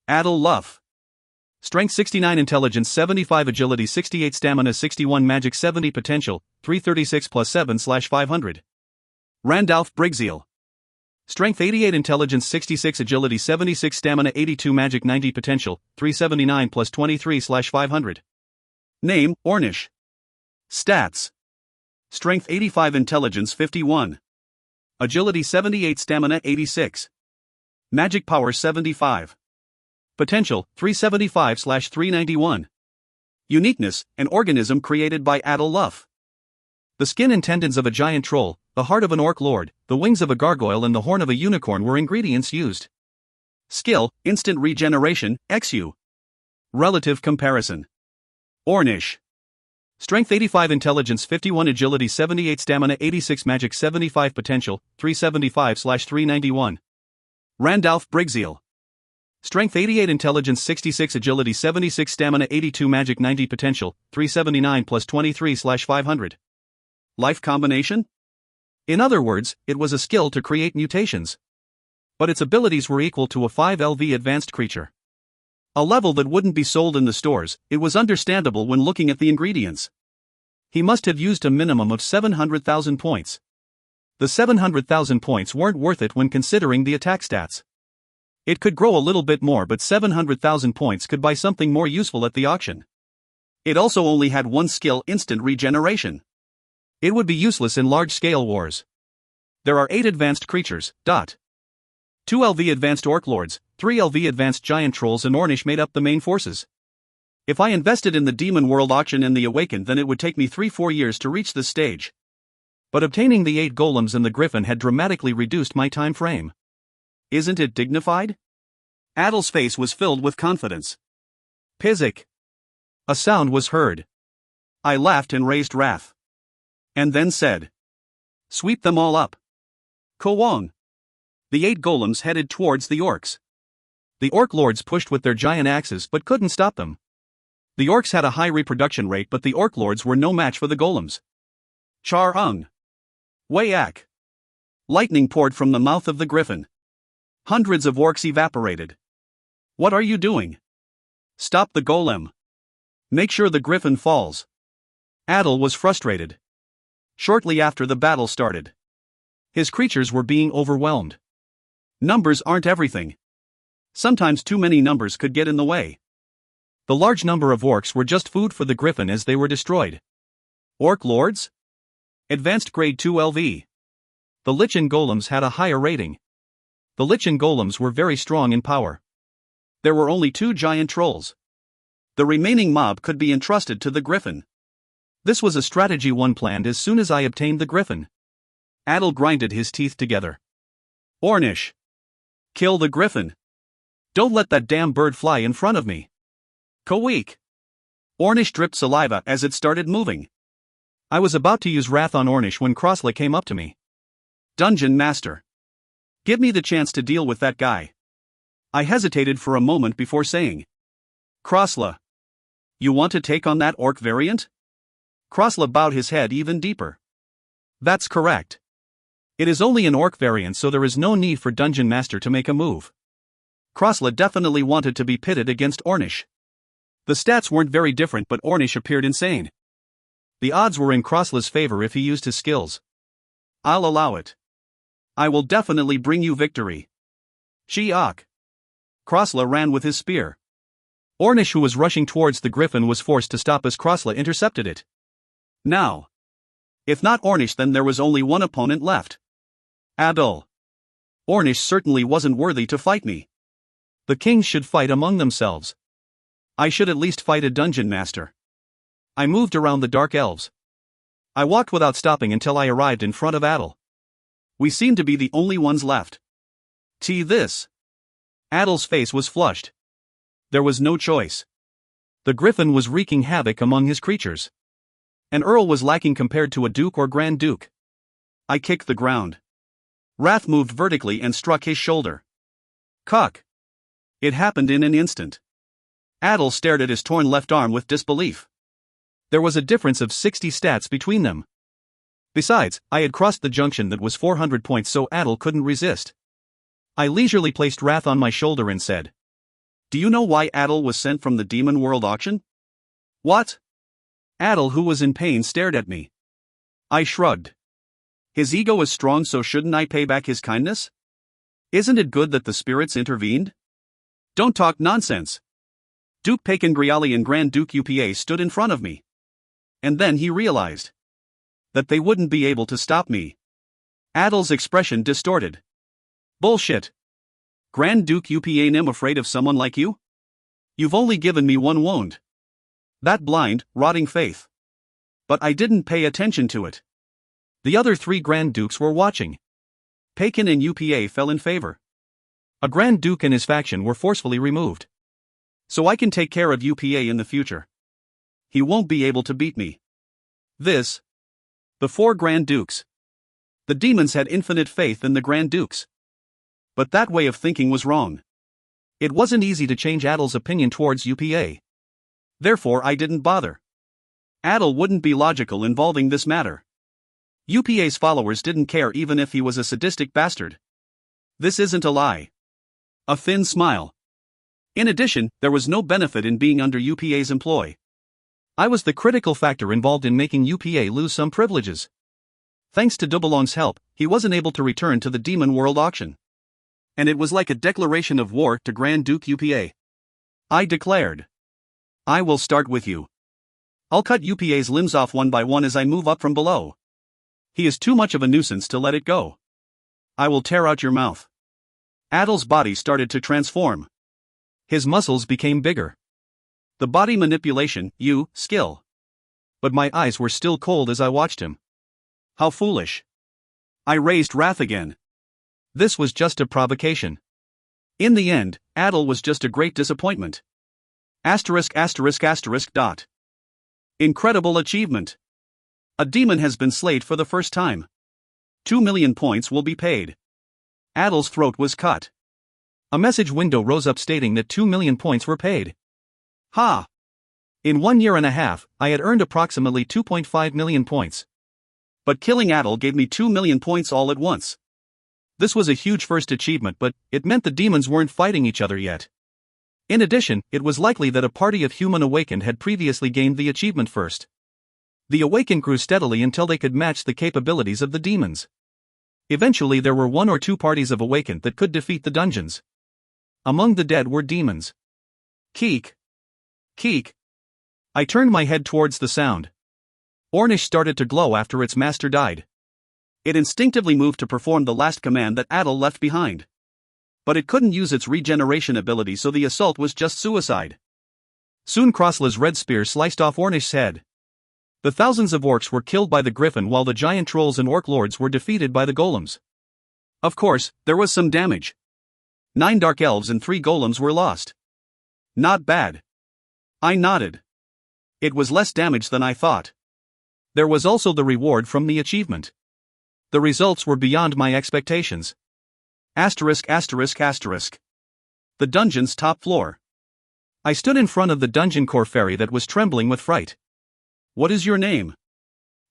Adel Luff. Strength 69, Intelligence 75, Agility 68, Stamina 61, Magic 70, Potential 336 plus 7/500. Randalph Brigzeal. Strength 88, Intelligence 66, Agility 76, Stamina 82, Magic 90, Potential 379 plus 23/500. Name: Ornish. Stats: Strength 85, Intelligence 51. Agility 78, Stamina 86. Magic Power 75. Potential 375/391. Uniqueness: an organism created by Randalph. The skin and tendons of a giant troll, the heart of an orc lord, the wings of a gargoyle and the horn of a unicorn were ingredients used. Skill: instant regeneration, XU. Relative comparison. Ornish. Strength 85, Intelligence 51, Agility 78, Stamina 86, Magic 75, Potential 375/391. Randalph Brigzeal. Strength 88, Intelligence 66, Agility 76, Stamina 82, Magic 90, Potential 379 plus 23/500. Life combination? In other words, it was a skill to create mutations. But its abilities were equal to a 5 LV advanced creature. A level that wouldn't be sold in the stores. It was understandable when looking at the ingredients. He must have used a minimum of 700,000 points. The 700,000 points weren't worth it when considering the attack stats. It could grow a little bit more, but 700,000 points could buy something more useful at the auction. It also only had one skill: instant regeneration. It would be useless in large-scale wars. There are 8 advanced creatures. 2 LV advanced orc lords, 3 LV advanced giant trolls and Ornish made up the main forces. If I invested in the Demon World auction and the Awakened, then it would take me 3-4 years to reach this stage. But obtaining the 8 golems and the griffin had dramatically reduced my time frame. Isn't it dignified? Adel's face was filled with confidence. Pizzic. A sound was heard. I laughed and raised wrath. And then said, "Sweep them all up." Kowong. The 8 golems headed towards the orcs. The orc lords pushed with their giant axes but couldn't stop them. The orcs had a high reproduction rate, but the orc lords were no match for the golems. Char-ung. Wayak. Lightning poured from the mouth of the griffin. Hundreds of orcs evaporated. What are you doing? Stop the golem. Make sure the griffin falls. Adel was frustrated. Shortly after the battle started, his creatures were being overwhelmed. Numbers aren't everything. Sometimes too many numbers could get in the way. The large number of orcs were just food for the griffin as they were destroyed. Orc lords? Advanced grade 2 LV. The Lichen golems had a higher rating. The Lichen golems were very strong in power. There were only 2 giant trolls. The remaining mob could be entrusted to the griffin. This was a strategy one planned as soon as I obtained the griffin. Adel grinded his teeth together. Ornish. Kill the griffin. Don't let that damn bird fly in front of me. Kawik. Ornish dripped saliva as it started moving. I was about to use wrath on Ornish when Crossla came up to me. Dungeon Master. Give me the chance to deal with that guy. I hesitated for a moment before saying, Crossla. You want to take on that orc variant? Crossla bowed his head even deeper. That's correct. It is only an orc variant, so there is no need for Dungeon Master to make a move. Crossla definitely wanted to be pitted against Ornish. The stats weren't very different, but Ornish appeared insane. The odds were in Crossla's favor if he used his skills. I'll allow it. I will definitely bring you victory. Shiok. Crossla ran with his spear. Ornish, who was rushing towards the griffin, was forced to stop as Crossla intercepted it. Now. If not Ornish, then there was only one opponent left. Adel. Ornish certainly wasn't worthy to fight me. The kings should fight among themselves. I should at least fight a dungeon master. I moved around the dark elves. I walked without stopping until I arrived in front of Adel. We seemed to be the only ones left. This. Adel's face was flushed. There was no choice. The griffin was wreaking havoc among his creatures. An earl was lacking compared to a duke or grand duke. I kicked the ground. Wrath moved vertically and struck his shoulder. Cuck. It happened in an instant. Adel stared at his torn left arm with disbelief. There was a difference of 60 stats between them. Besides, I had crossed the junction that was 400 points, so Adel couldn't resist. I leisurely placed Wrath on my shoulder and said, Do you know why Adel was sent from the Demon World auction? What? Adel, who was in pain, stared at me. I shrugged. His ego is strong, so shouldn't I pay back his kindness? Isn't it good that the spirits intervened? Don't talk nonsense. Duke Pacengriali and Grand Duke Upa stood in front of me. And then he realized that they wouldn't be able to stop me. Adel's expression distorted. Bullshit. Grand Duke Upa, I'm afraid of someone like you? You've only given me one wound. That blind, rotting faith. But I didn't pay attention to it. The other 3 Grand Dukes were watching. Pakin and Upa fell in favor. A Grand Duke and his faction were forcefully removed. So I can take care of Upa in the future. He won't be able to beat me. The 4 Grand Dukes. The demons had infinite faith in the Grand Dukes. But that way of thinking was wrong. It wasn't easy to change Adel's opinion towards Upa. Therefore I didn't bother. Adel wouldn't be logical involving this matter. Upa's followers didn't care even if he was a sadistic bastard. This isn't a lie. A thin smile. In addition, there was no benefit in being under Upa's employ. I was the critical factor involved in making Upa lose some privileges. Thanks to Dubelong's help, he wasn't able to return to the Demon World auction. And it was like a declaration of war to Grand Duke Upa. I declared. I will start with you. I'll cut Upa's limbs off one by one as I move up from below. He is too much of a nuisance to let it go. I will tear out your mouth. Adel's body started to transform. His muscles became bigger. The body manipulation, skill. But my eyes were still cold as I watched him. How foolish. I raised wrath again. This was just a provocation. In the end, Adel was just a great disappointment. ****. Incredible achievement. A demon has been slayed for the first time. 2 million points will be paid. Adel's throat was cut. A message window rose up stating that 2 million points were paid. Ha! In 1 year and a half, I had earned approximately 2.5 million points. But killing Adel gave me 2 million points all at once. This was a huge first achievement, but it meant the demons weren't fighting each other yet. In addition, it was likely that a party of human awakened had previously gained the achievement first. The awakened grew steadily until they could match the capabilities of the demons. Eventually there were 1 or 2 parties of awakened that could defeat the dungeons. Among the dead were demons. Keek. Keek. I turned my head towards the sound. Ornish started to glow after its master died. It instinctively moved to perform the last command that Adel left behind. But it couldn't use its regeneration ability, so the assault was just suicide. Soon Krossla's red spear sliced off Ornish's head. The thousands of orcs were killed by the griffin while the giant trolls and orc lords were defeated by the golems. Of course, there was some damage. 9 dark elves and 3 golems were lost. Not bad. I nodded. It was less damage than I thought. There was also the reward from the achievement. The results were beyond my expectations. ****. The dungeon's top floor. I stood in front of the dungeon core fairy that was trembling with fright. What is your name?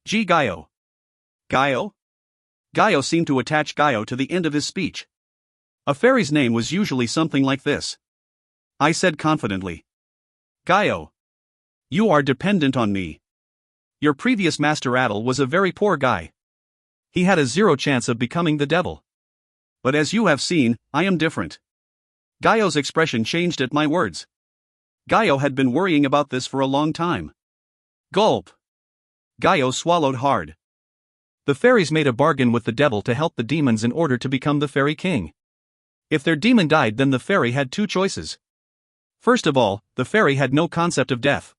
G. Gaio. Gaio? Gaio seemed to attach Gaio to the end of his speech. A fairy's name was usually something like this. I said confidently. Gaio. You are dependent on me. Your previous master Adel was a very poor guy. He had a 0 chance of becoming the devil. But as you have seen, I am different. Gaio's expression changed at my words. Gaio had been worrying about this for a long time. Gulp. Gaio swallowed hard. The fairies made a bargain with the devil to help the demons in order to become the fairy king. If their demon died, then the fairy had 2 choices. First of all, the fairy had no concept of death.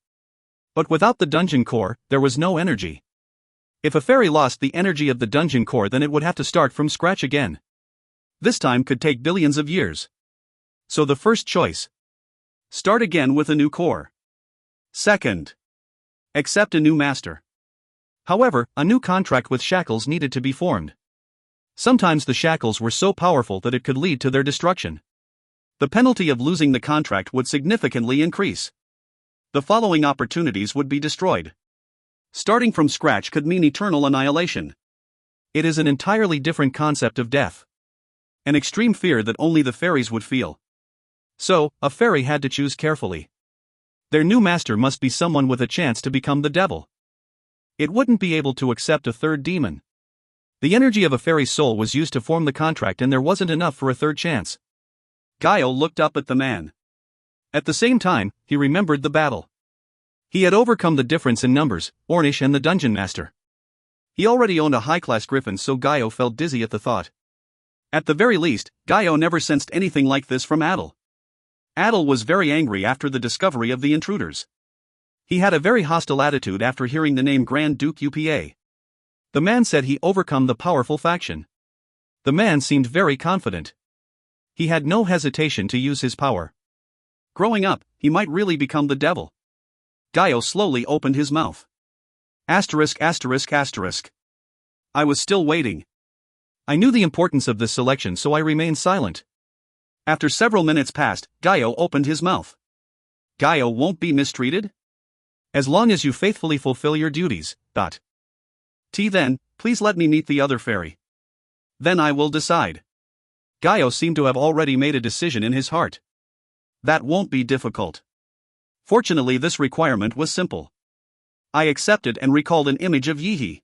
But without the dungeon core, there was no energy. If a fairy lost the energy of the dungeon core, then it would have to start from scratch again. This time could take billions of years. So the first choice. Start again with a new core. Second. Accept a new master. However, a new contract with shackles needed to be formed. Sometimes the shackles were so powerful that it could lead to their destruction. The penalty of losing the contract would significantly increase. The following opportunities would be destroyed. Starting from scratch could mean eternal annihilation. It is an entirely different concept of death. An extreme fear that only the fairies would feel. So, a fairy had to choose carefully. Their new master must be someone with a chance to become the devil. It wouldn't be able to accept a third demon. The energy of a fairy's soul was used to form the contract, and there wasn't enough for a third chance. Gaio looked up at the man. At the same time, he remembered the battle. He had overcome the difference in numbers, Ornish and the dungeon master. He already owned a high-class griffin, so Gaio felt dizzy at the thought. At the very least, Gaio never sensed anything like this from Adel. Adel was very angry after the discovery of the intruders. He had a very hostile attitude after hearing the name Grand Duke Upa. The man said he overcome the powerful faction. The man seemed very confident. He had no hesitation to use his power. Growing up, he might really become the devil. Gaio slowly opened his mouth. Asterisk asterisk asterisk. I was still waiting. I knew the importance of this selection, so I remained silent. After several minutes passed, Gaio opened his mouth. Gaio won't be mistreated? As long as you faithfully fulfill your duties. Then, please let me meet the other fairy. Then I will decide. Gaio seemed to have already made a decision in his heart. That won't be difficult. Fortunately, this requirement was simple. I accepted and recalled an image of Yihi.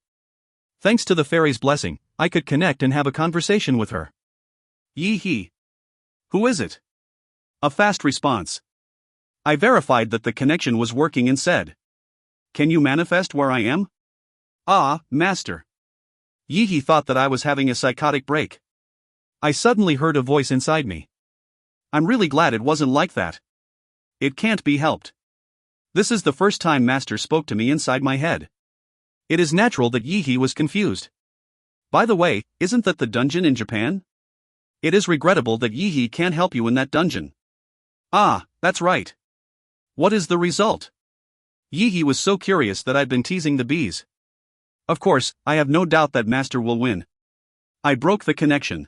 Thanks to the fairy's blessing, I could connect and have a conversation with her. Yihi. Who is it? A fast response. I verified that the connection was working and said, "Can you manifest where I am?" "Ah, master." Yihi thought that I was having a psychotic break. I suddenly heard a voice inside me. I'm really glad it wasn't like that. It can't be helped. This is the first time Master spoke to me inside my head. It is natural that Yihi was confused. By the way, isn't that the dungeon in Japan? It is regrettable that Yihi can't help you in that dungeon. Ah, that's right. What is the result? Yihi was so curious that I'd been teasing the bees. Of course, I have no doubt that Master will win. I broke the connection.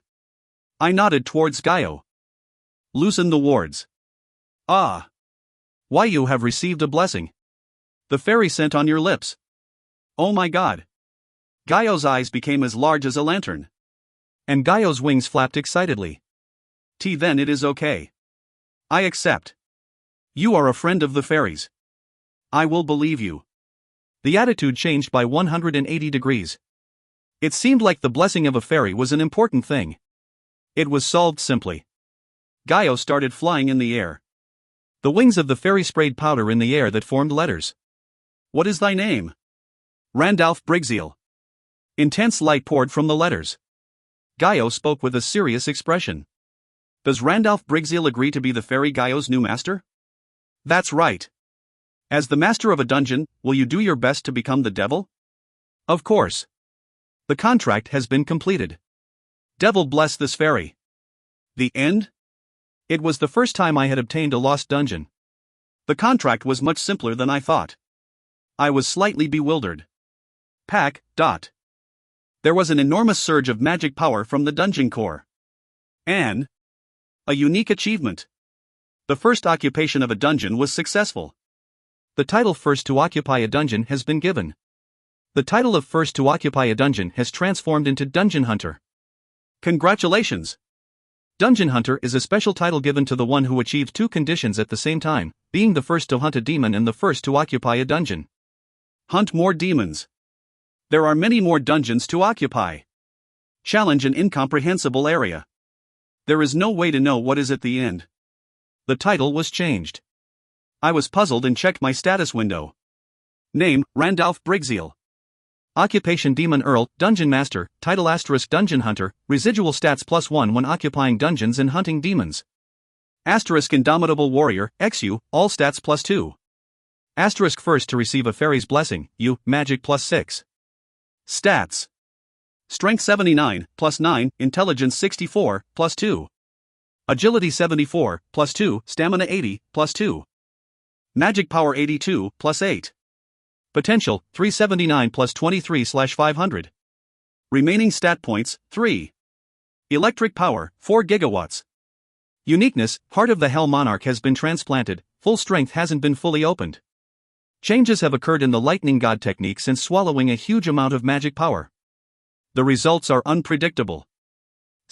I nodded towards Gaio. Loosen the wards. Ah. Why, you have received a blessing. The fairy scent on your lips. Oh my god. Gaio's eyes became as large as a lantern. And Gaio's wings flapped excitedly. Then it is okay. I accept. You are a friend of the fairies. I will believe you. The attitude changed by 180 degrees. It seemed like the blessing of a fairy was an important thing. It was solved simply. Gaio started flying in the air. The wings of the fairy sprayed powder in the air that formed letters. What is thy name? Randalph Brigzeal. Intense light poured from the letters. Gaio spoke with a serious expression. Does Randalph Brigzeal agree to be the fairy Gaio's new master? That's right. As the master of a dungeon, will you do your best to become the devil? Of course. The contract has been completed. Devil bless this fairy. The end? It was the first time I had obtained a lost dungeon. The contract was much simpler than I thought. I was slightly bewildered. There was an enormous surge of magic power from the dungeon core. And a unique achievement. The first occupation of a dungeon was successful. The title First to Occupy a Dungeon has been given. The title of First to Occupy a Dungeon has transformed into Dungeon Hunter. Congratulations! Dungeon Hunter is a special title given to the one who achieves two conditions at the same time, being the first to hunt a demon and the first to occupy a dungeon. Hunt more demons. There are many more dungeons to occupy. Challenge an incomprehensible area. There is no way to know what is at the end. The title was changed. I was puzzled and checked my status window. Name, Randalph Brigzeal. Occupation Demon Earl, Dungeon Master, Title * Dungeon Hunter, Residual Stats +1 when occupying dungeons and hunting demons. * Indomitable Warrior, XU, all stats +2. * First to receive a fairy's blessing, U, Magic +6. Stats. Strength 79, +9, Intelligence 64, +2. Agility 74, +2, Stamina 80, +2. Magic Power 82, +8. Potential, 379 + 23/500. Remaining stat points, 3. Electric Power, 4 gigawatts. Uniqueness, Heart of the Hell Monarch has been transplanted, full strength hasn't been fully opened. Changes have occurred in the Lightning God technique since swallowing a huge amount of magic power. The results are unpredictable.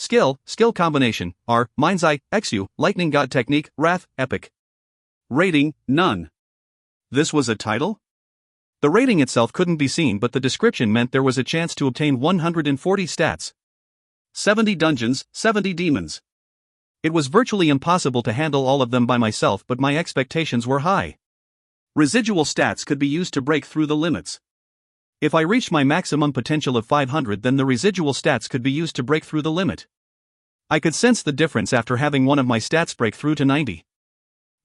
skill combination, R, Mind's Eye, XU, Lightning God Technique, Wrath, Epic. Rating, none. This was a title? The rating itself couldn't be seen, but the description meant there was a chance to obtain 140 stats. 70 dungeons, 70 demons. It was virtually impossible to handle all of them by myself, but my expectations were high. Residual stats could be used to break through the limits. If I reached my maximum potential of 500, then the residual stats could be used to break through the limit. I could sense the difference after having one of my stats break through to 90.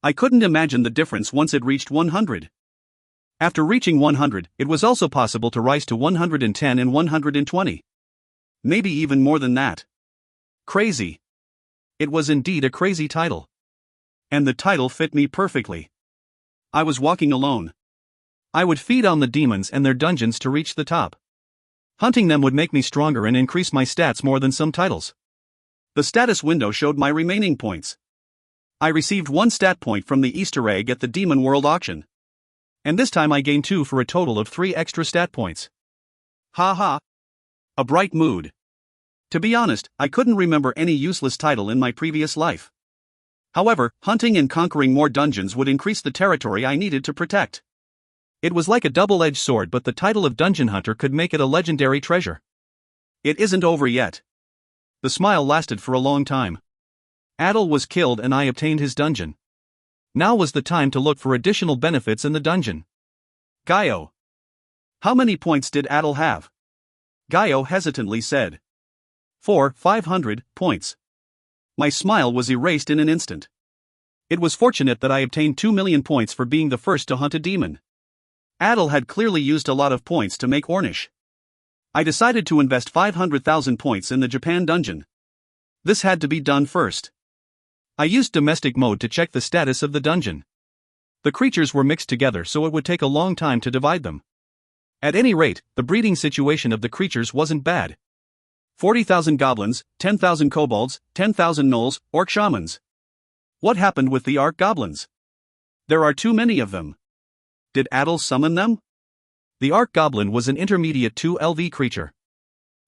I couldn't imagine the difference once it reached 100. After reaching 100, it was also possible to rise to 110 and 120. Maybe even more than that. Crazy. It was indeed a crazy title. And the title fit me perfectly. I was walking alone. I would feed on the demons and their dungeons to reach the top. Hunting them would make me stronger and increase my stats more than some titles. The status window showed my remaining points. I received 1 stat point from the Easter egg at the Demon World auction. And this time I gained 2 for a total of 3 extra stat points. Ha ha. A bright mood. To be honest, I couldn't remember any useless title in my previous life. However, hunting and conquering more dungeons would increase the territory I needed to protect. It was like a double-edged sword, but the title of Dungeon Hunter could make it a legendary treasure. It isn't over yet. The smile lasted for a long time. Adel was killed and I obtained his dungeon. Now was the time to look for additional benefits in the dungeon. Gaio. How many points did Adel have? Gaio hesitantly said. 500 points. My smile was erased in an instant. It was fortunate that I obtained 2 million points for being the first to hunt a demon. Adel had clearly used a lot of points to make Ornish. I decided to invest 500,000 points in the Japan dungeon. This had to be done first. I used domestic mode to check the status of the dungeon. The creatures were mixed together, so it would take a long time to divide them. At any rate, the breeding situation of the creatures wasn't bad. 40,000 goblins, 10,000 kobolds, 10,000 gnolls, orc shamans. What happened with the arc goblins? There are too many of them. Did Adel summon them? The arc goblin was an intermediate 2 LV creature.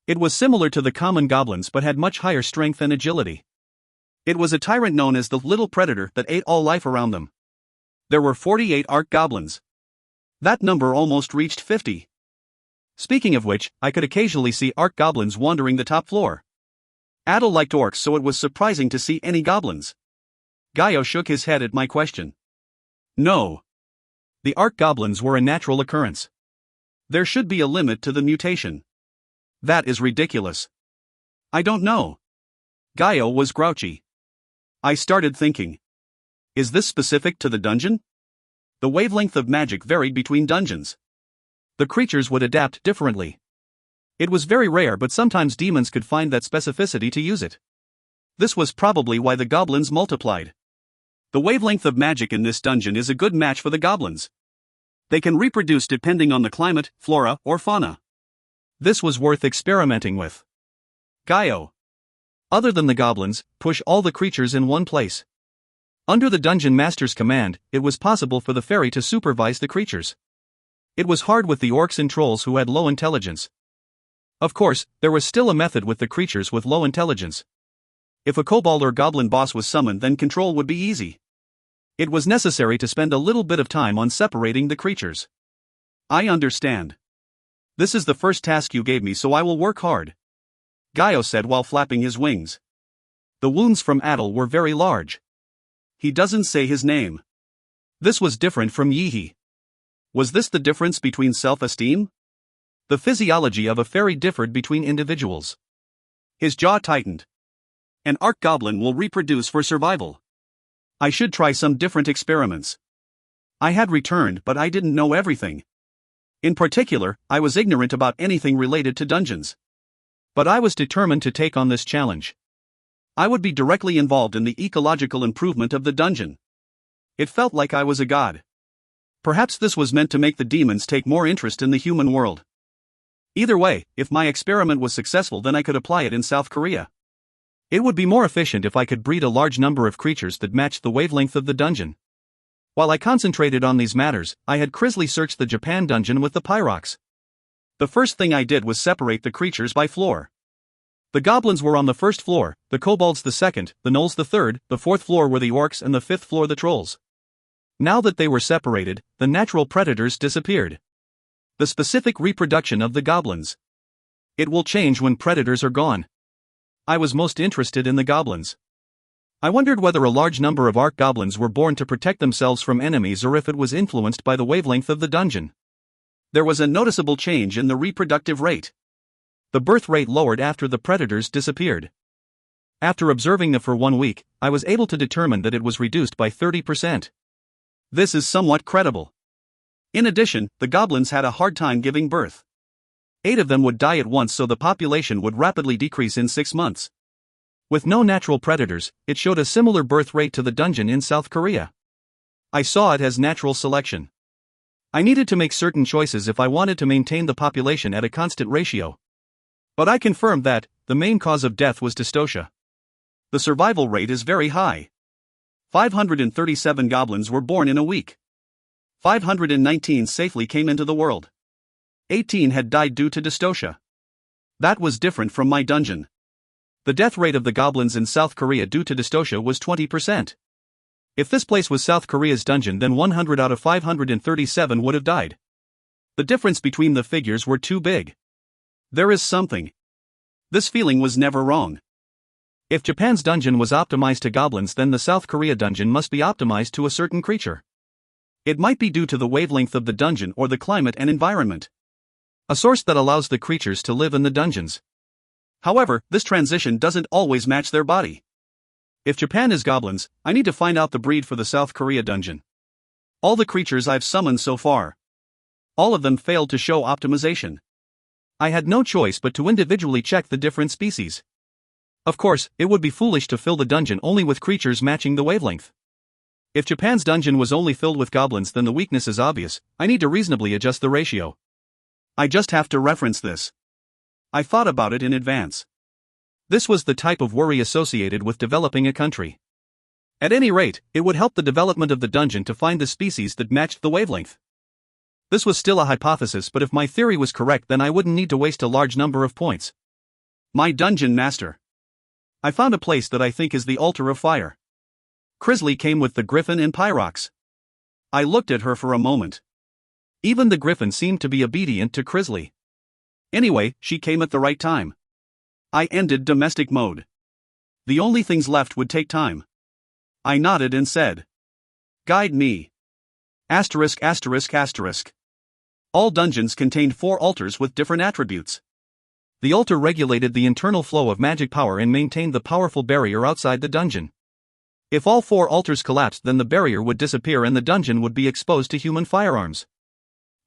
It was similar to the common goblins but had much higher strength and agility. It was a tyrant known as the Little Predator that ate all life around them. There were 48 arc goblins. That number almost reached 50. Speaking of which, I could occasionally see arc goblins wandering the top floor. Adel liked orcs, so it was surprising to see any goblins. Gaio shook his head at my question. No. The arc goblins were a natural occurrence. There should be a limit to the mutation. That is ridiculous. I don't know. Gaio was grouchy. I started thinking. Is this specific to the dungeon? The wavelength of magic varied between dungeons. The creatures would adapt differently. It was very rare, but sometimes demons could find that specificity to use it. This was probably why the goblins multiplied. The wavelength of magic in this dungeon is a good match for the goblins. They can reproduce depending on the climate, flora, or fauna. This was worth experimenting with. Gaio. Other than the goblins, push all the creatures in one place. Under the dungeon master's command, it was possible for the fairy to supervise the creatures. It was hard with the orcs and trolls who had low intelligence. Of course, there was still a method with the creatures with low intelligence. If a kobold or goblin boss was summoned, then control would be easy. It was necessary to spend a little bit of time on separating the creatures. I understand. This is the first task you gave me, so I will work hard. Gaio said while flapping his wings. The wounds from Adel were very large. He doesn't say his name. This was different from Yihi. Was this the difference between self-esteem? The physiology of a fairy differed between individuals. His jaw tightened. An arc goblin will reproduce for survival. I should try some different experiments. I had returned, but I didn't know everything. In particular, I was ignorant about anything related to dungeons. But I was determined to take on this challenge. I would be directly involved in the ecological improvement of the dungeon. It felt like I was a god. Perhaps this was meant to make the demons take more interest in the human world. Either way, if my experiment was successful, then I could apply it in South Korea. It would be more efficient if I could breed a large number of creatures that matched the wavelength of the dungeon. While I concentrated on these matters, I had Crisley search the Japan dungeon with the Pyrox. The first thing I did was separate the creatures by floor. The goblins were on the first floor, the kobolds the second, the gnolls the third, the fourth floor were the orcs, and the fifth floor the trolls. Now that they were separated, the natural predators disappeared. The specific reproduction of the goblins. It will change when predators are gone. I was most interested in the goblins. I wondered whether a large number of arch-goblins were born to protect themselves from enemies or if it was influenced by the wavelength of the dungeon. There was a noticeable change in the reproductive rate. The birth rate lowered after the predators disappeared. After observing them for 1 week, I was able to determine that it was reduced by 30%. This is somewhat credible. In addition, the goblins had a hard time giving birth. 8 of them would die at once, so the population would rapidly decrease in 6 months. With no natural predators, it showed a similar birth rate to the dungeon in South Korea. I saw it as natural selection. I needed to make certain choices if I wanted to maintain the population at a constant ratio. But I confirmed that the main cause of death was dystocia. The survival rate is very high. 537 goblins were born in a week. 519 safely came into the world. 18 had died due to dystocia. That was different from my dungeon. The death rate of the goblins in South Korea due to dystocia was 20%. If this place was South Korea's dungeon, then 100 out of 537 would have died. The difference between the figures were too big. There is something. This feeling was never wrong. If Japan's dungeon was optimized to goblins, then the South Korea dungeon must be optimized to a certain creature. It might be due to the wavelength of the dungeon or the climate and environment. A source that allows the creatures to live in the dungeons. However, this transition doesn't always match their body. If Japan is goblins, I need to find out the breed for the South Korea dungeon. All the creatures I've summoned so far. All of them failed to show optimization. I had no choice but to individually check the different species. Of course, it would be foolish to fill the dungeon only with creatures matching the wavelength. If Japan's dungeon was only filled with goblins, then the weakness is obvious. I need to reasonably adjust the ratio. I just have to reference this. I thought about it in advance. This was the type of worry associated with developing a country. At any rate, it would help the development of the dungeon to find the species that matched the wavelength. This was still a hypothesis, but if my theory was correct, then I wouldn't need to waste a large number of points. My dungeon master. I found a place that I think is the altar of fire. Crisley came with the griffin and Pyrox. I looked at her for a moment. Even the griffin seemed to be obedient to Crisley. Anyway, she came at the right time. I ended domestic mode. The only things left would take time. I nodded and said, "Guide me." Asterisk asterisk asterisk. All dungeons contained 4 altars with different attributes. The altar regulated the internal flow of magic power and maintained the powerful barrier outside the dungeon. If all 4 altars collapsed, then the barrier would disappear and the dungeon would be exposed to human firearms.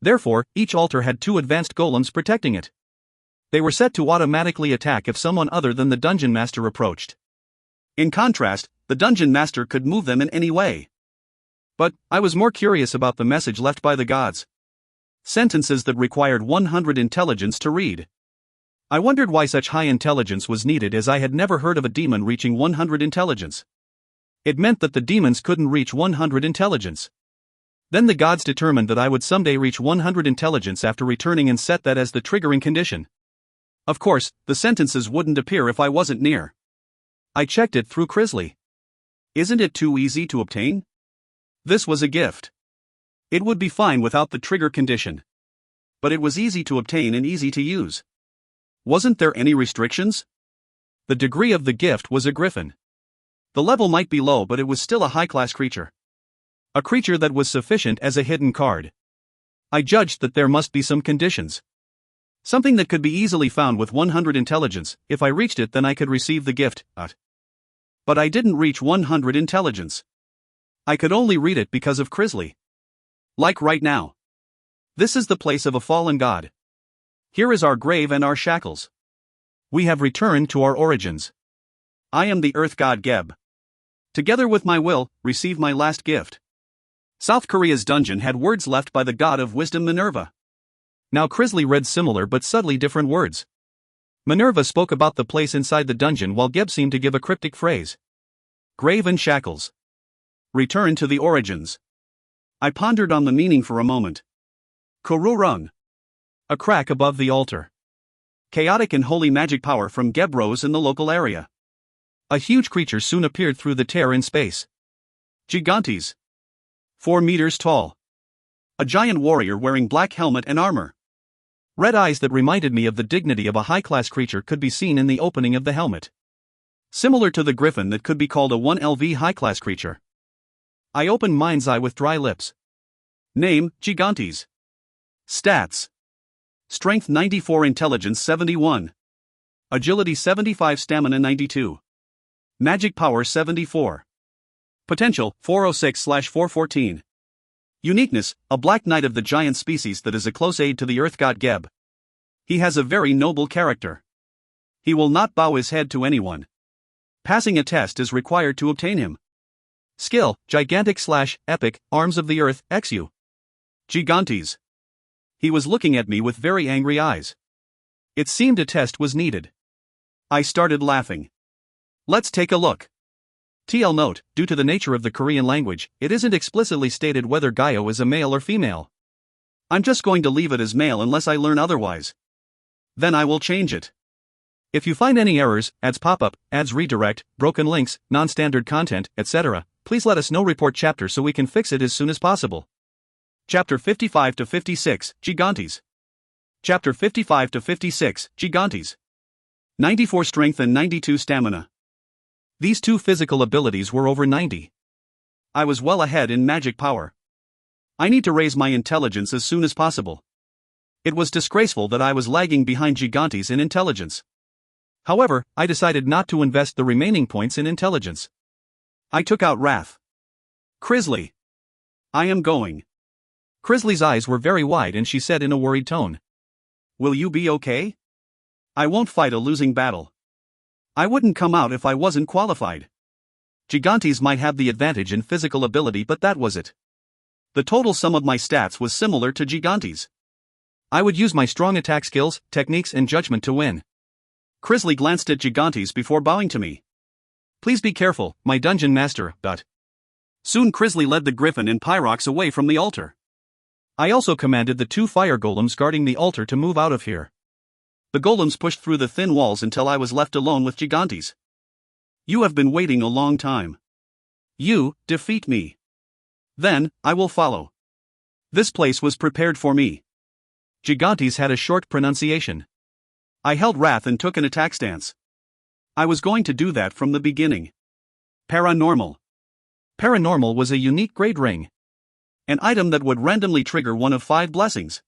Therefore, each altar had 2 advanced golems protecting it. They were set to automatically attack if someone other than the dungeon master approached. In contrast, the dungeon master could move them in any way. But I was more curious about the message left by the gods. Sentences that required 100 intelligence to read. I wondered why such high intelligence was needed, as I had never heard of a demon reaching 100 intelligence. It meant that the demons couldn't reach 100 intelligence. Then the gods determined that I would someday reach 100 intelligence after returning and set that as the triggering condition. Of course, the sentences wouldn't appear if I wasn't near. I checked it through Crisley. Isn't it too easy to obtain? This was a gift. It would be fine without the trigger condition. But it was easy to obtain and easy to use. Wasn't there any restrictions? The degree of the gift was a griffin. The level might be low, but it was still a high-class creature. A creature that was sufficient as a hidden card. I judged that there must be some conditions. Something that could be easily found with 100 intelligence. If I reached it, then I could receive the gift. But I didn't reach 100 intelligence. I could only read it because of Crisley. Like right now. This is the place of a fallen god. Here is our grave and our shackles. We have returned to our origins. I am the earth god Geb. Together with my will, receive my last gift. South Korea's dungeon had words left by the god of wisdom Minerva. Now Crisley read similar but subtly different words. Minerva spoke about the place inside the dungeon, while Geb seemed to give a cryptic phrase. Grave and shackles. Return to the origins. I pondered on the meaning for a moment. Kururung. A crack above the altar. chaotic and holy magic power from Geb rose in the local area. A huge creature soon appeared through the tear in space. Gigantes. 4 meters tall. A giant warrior wearing black helmet and armor. Red eyes that reminded me of the dignity of a high-class creature could be seen in the opening of the helmet. Similar to the griffin that could be called a 1LV high-class creature. I opened mind's eye with dry lips. Name, Gigantes. Stats. Strength 94, Intelligence 71. Agility 75, Stamina 92. Magic Power 74. Potential 406/414. Uniqueness, a black knight of the giant species that is a close aid to the earth god Geb. He has a very noble character. He will not bow his head to anyone. Passing a test is required to obtain him. Skill, gigantic/epic, arms of the earth, XU. Gigantes. He was looking at me with very angry eyes. It seemed a test was needed. I started laughing. Let's take a look. TL note, due to the nature of the Korean language, it isn't explicitly stated whether Gaio is a male or female. I'm just going to leave it as male unless I learn otherwise. Then I will change it. If you find any errors, ads pop-up, ads redirect, broken links, non-standard content, etc., please let us know. Report chapter so we can fix it as soon as possible. Chapter 55 to 56, Gigantes. Chapter 55 to 56, Gigantes. 94 strength and 92 stamina. These two physical abilities were over 90. I was well ahead in magic power. I need to raise my intelligence as soon as possible. It was disgraceful that I was lagging behind Gigantes in intelligence. However, I decided not to invest the remaining points in intelligence. I took out Wrath. Crisley. I am going. Crisley's eyes were very wide and she said in a worried tone. Will you be okay? I won't fight a losing battle. I wouldn't come out if I wasn't qualified. Gigantes might have the advantage in physical ability, but that was it. The total sum of my stats was similar to Gigantes. I would use my strong attack skills, techniques and judgment to win. Crisley glanced at Gigantes before bowing to me. Please be careful, my dungeon master, but. Soon Crisley led the griffin and Pyrox away from the altar. I also commanded the 2 fire golems guarding the altar to move out of here. The golems pushed through the thin walls until I was left alone with Gigantes. You have been waiting a long time. You defeat me. Then, I will follow. This place was prepared for me. Gigantes had a short pronunciation. I held Wrath and took an attack stance. I was going to do that from the beginning. Paranormal. Paranormal was a unique grade ring. An item that would randomly trigger one of 5 blessings.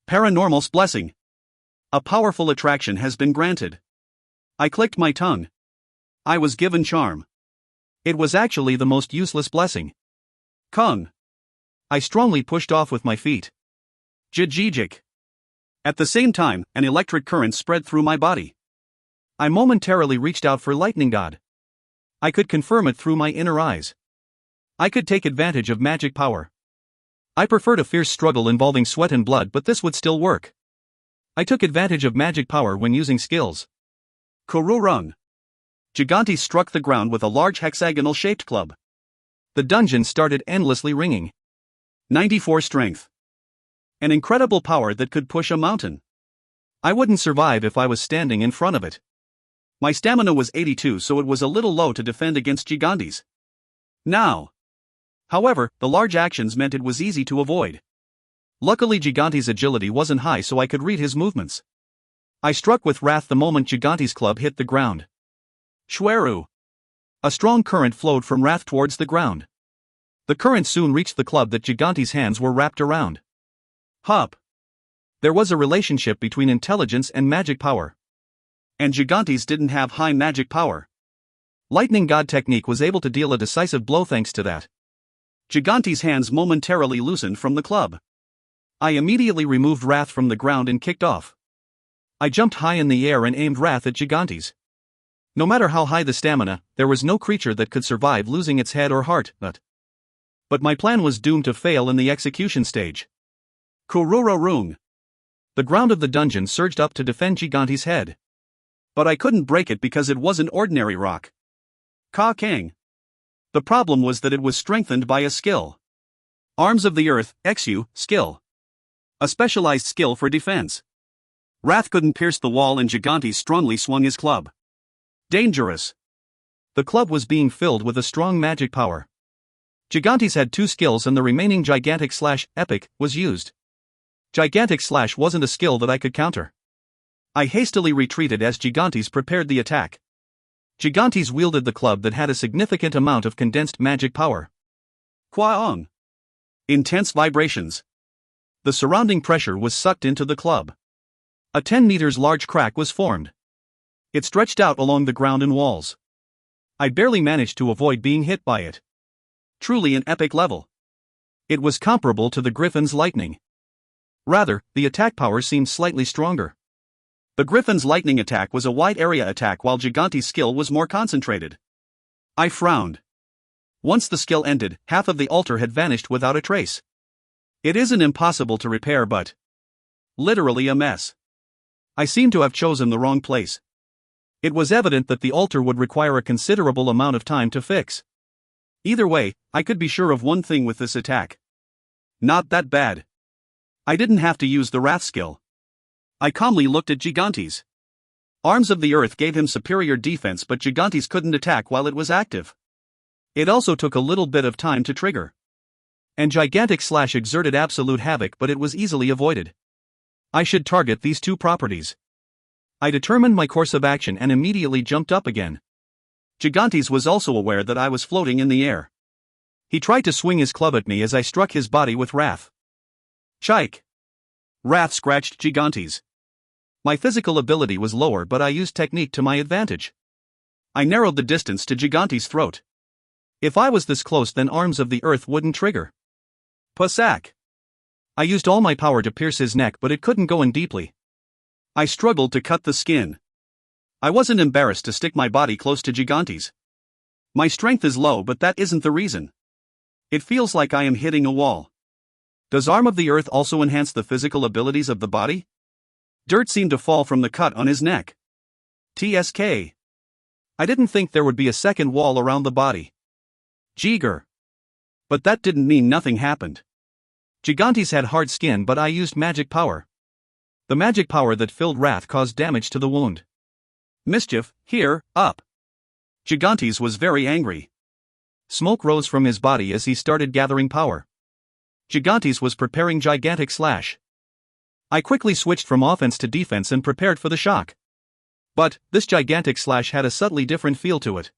Paranormal's blessing. A powerful attraction has been granted. I clicked my tongue. I was given charm. It was actually the most useless blessing. Kung. I strongly pushed off with my feet. Jijijik. At the same time, an electric current spread through my body. I momentarily reached out for Lightning God. I could confirm it through my inner eyes. I could take advantage of magic power. I preferred a fierce struggle involving sweat and blood, but this would still work. I took advantage of magic power when using skills. Kururung. Gigantes struck the ground with a large hexagonal-shaped club. The dungeon started endlessly ringing. 94 strength. An incredible power that could push a mountain. I wouldn't survive if I was standing in front of it. My stamina was 82, so it was a little low to defend against Gigantes. Now. However, the large actions meant it was easy to avoid. Luckily Gigantes' agility wasn't high, so I could read his movements. I struck with Wrath the moment Gigantes' club hit the ground. Shweru. A strong current flowed from Wrath towards the ground. The current soon reached the club that Gigantes' hands were wrapped around. Hup. There was a relationship between intelligence and magic power. And Gigantes didn't have high magic power. Lightning God technique was able to deal a decisive blow thanks to that. Gigantes' hands momentarily loosened from the club. I immediately removed Wrath from the ground and kicked off. I jumped high in the air and aimed Wrath at Gigantes. No matter how high the stamina, there was no creature that could survive losing its head or heart, but my plan was doomed to fail in the execution stage. Kururung. The ground of the dungeon surged up to defend Gigantes' head. But I couldn't break it because it wasn't ordinary rock. Ka Kang. The problem was that it was strengthened by a skill. Arms of the Earth, XU, skill. A specialized skill for defense. Wrath couldn't pierce the wall and Gigantes strongly swung his club. Dangerous. The club was being filled with a strong magic power. Gigantes had 2 skills and the remaining Gigantic Slash Epic was used. Gigantic Slash wasn't a skill that I could counter. I hastily retreated as Gigantes prepared the attack. Gigantes wielded the club that had a significant amount of condensed magic power. Kwaong. Intense vibrations. The surrounding pressure was sucked into the club. A 10 meters large crack was formed. It stretched out along the ground and walls. I barely managed to avoid being hit by it. Truly an epic level. It was comparable to the Griffin's lightning. Rather, the attack power seemed slightly stronger. The Griffin's lightning attack was a wide area attack while Gigante's skill was more concentrated. I frowned. Once the skill ended, half of the altar had vanished without a trace. It isn't impossible to repair but literally a mess. I seemed to have chosen the wrong place. It was evident that the altar would require a considerable amount of time to fix. Either way, I could be sure of one thing with this attack. Not that bad. I didn't have to use the Wrath skill. I calmly looked at Gigantes. Arms of the Earth gave him superior defense but Gigantes couldn't attack while it was active. It also took a little bit of time to trigger. And Gigantic Slash exerted absolute havoc but it was easily avoided. I should target these 2 properties. I determined my course of action and immediately jumped up again. Gigantes was also aware that I was floating in the air. He tried to swing his club at me as I struck his body with Wrath. Chike! Wrath scratched Gigantes. My physical ability was lower but I used technique to my advantage. I narrowed the distance to Gigantes' throat. If I was this close then Arms of the Earth wouldn't trigger. Pussack! I used all my power to pierce his neck but it couldn't go in deeply. I struggled to cut the skin. I wasn't embarrassed to stick my body close to Gigantes. My strength is low but that isn't the reason. It feels like I am hitting a wall. Does Arm of the Earth also enhance the physical abilities of the body? Dirt seemed to fall from the cut on his neck. TSK. I didn't think there would be a second wall around the body. Jeeger. But that didn't mean nothing happened. Gigantes had hard skin but I used magic power. The magic power that filled Wrath caused damage to the wound. Mischief, here, up. Gigantes was very angry. Smoke rose from his body as he started gathering power. Gigantes was preparing Gigantic Slash. I quickly switched from offense to defense and prepared for the shock. But, this Gigantic Slash had a subtly different feel to it.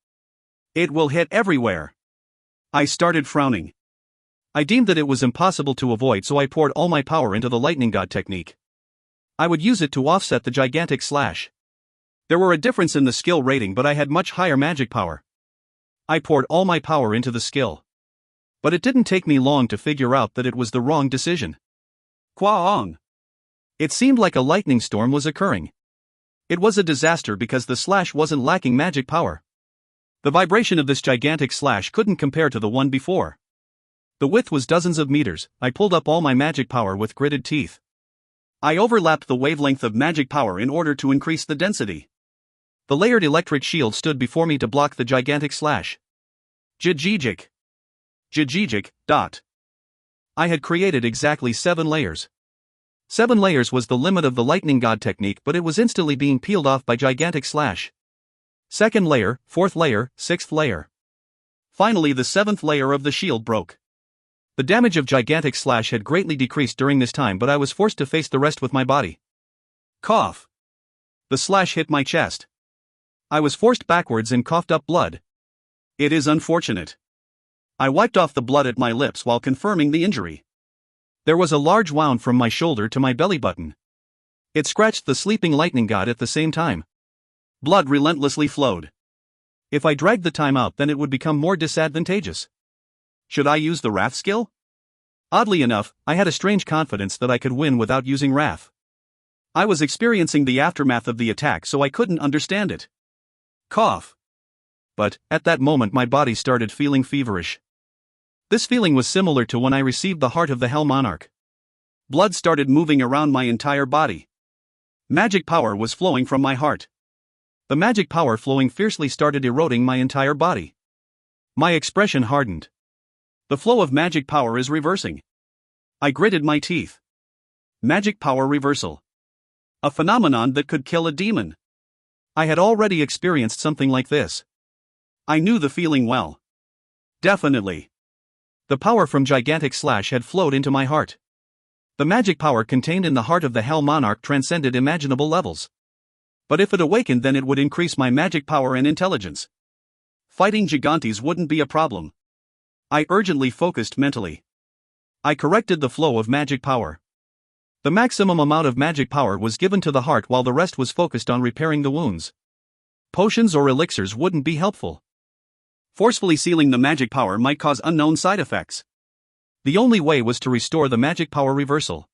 It will hit everywhere. I started frowning. I deemed that it was impossible to avoid so I poured all my power into the Lightning God technique. I would use it to offset the Gigantic Slash. There were a difference in the skill rating but I had much higher magic power. I poured all my power into the skill. But it didn't take me long to figure out that it was the wrong decision. Kwaong. It seemed like a lightning storm was occurring. It was a disaster because the slash wasn't lacking magic power. The vibration of this Gigantic Slash couldn't compare to the one before. The width was dozens of meters. I pulled up all my magic power with gritted teeth. I overlapped the wavelength of magic power in order to increase the density. The layered electric shield stood before me to block the Gigantic Slash. Jijijic. Jijijic. I had created exactly 7 layers. 7 layers was the limit of the Lightning God technique but it was instantly being peeled off by Gigantic Slash. 2nd layer, 4th layer, 6th layer. Finally the 7th layer of the shield broke. The damage of Gigantic Slash had greatly decreased during this time but I was forced to face the rest with my body. Cough. The slash hit my chest. I was forced backwards and coughed up blood. It is unfortunate. I wiped off the blood at my lips while confirming the injury. There was a large wound from my shoulder to my belly button. It scratched the sleeping Lightning God at the same time. Blood relentlessly flowed. If I dragged the time out then it would become more disadvantageous. Should I use the Wrath skill? Oddly enough, I had a strange confidence that I could win without using Wrath. I was experiencing the aftermath of the attack so I couldn't understand it. Cough. But, at that moment my body started feeling feverish. This feeling was similar to when I received the heart of the Hell Monarch. Blood started moving around my entire body. Magic power was flowing from my heart. The magic power flowing fiercely started eroding my entire body. My expression hardened. The flow of magic power is reversing. I gritted my teeth. Magic power reversal. A phenomenon that could kill a demon. I had already experienced something like this. I knew the feeling well. Definitely. The power from Gigantic Slash had flowed into my heart. The magic power contained in the heart of the Hell Monarch transcended imaginable levels. But if it awakened, then it would increase my magic power and intelligence. Fighting Gigantes wouldn't be a problem. I urgently focused mentally. I corrected the flow of magic power. The maximum amount of magic power was given to the heart while the rest was focused on repairing the wounds. Potions or elixirs wouldn't be helpful. Forcefully sealing the magic power might cause unknown side effects. The only way was to restore the magic power reversal.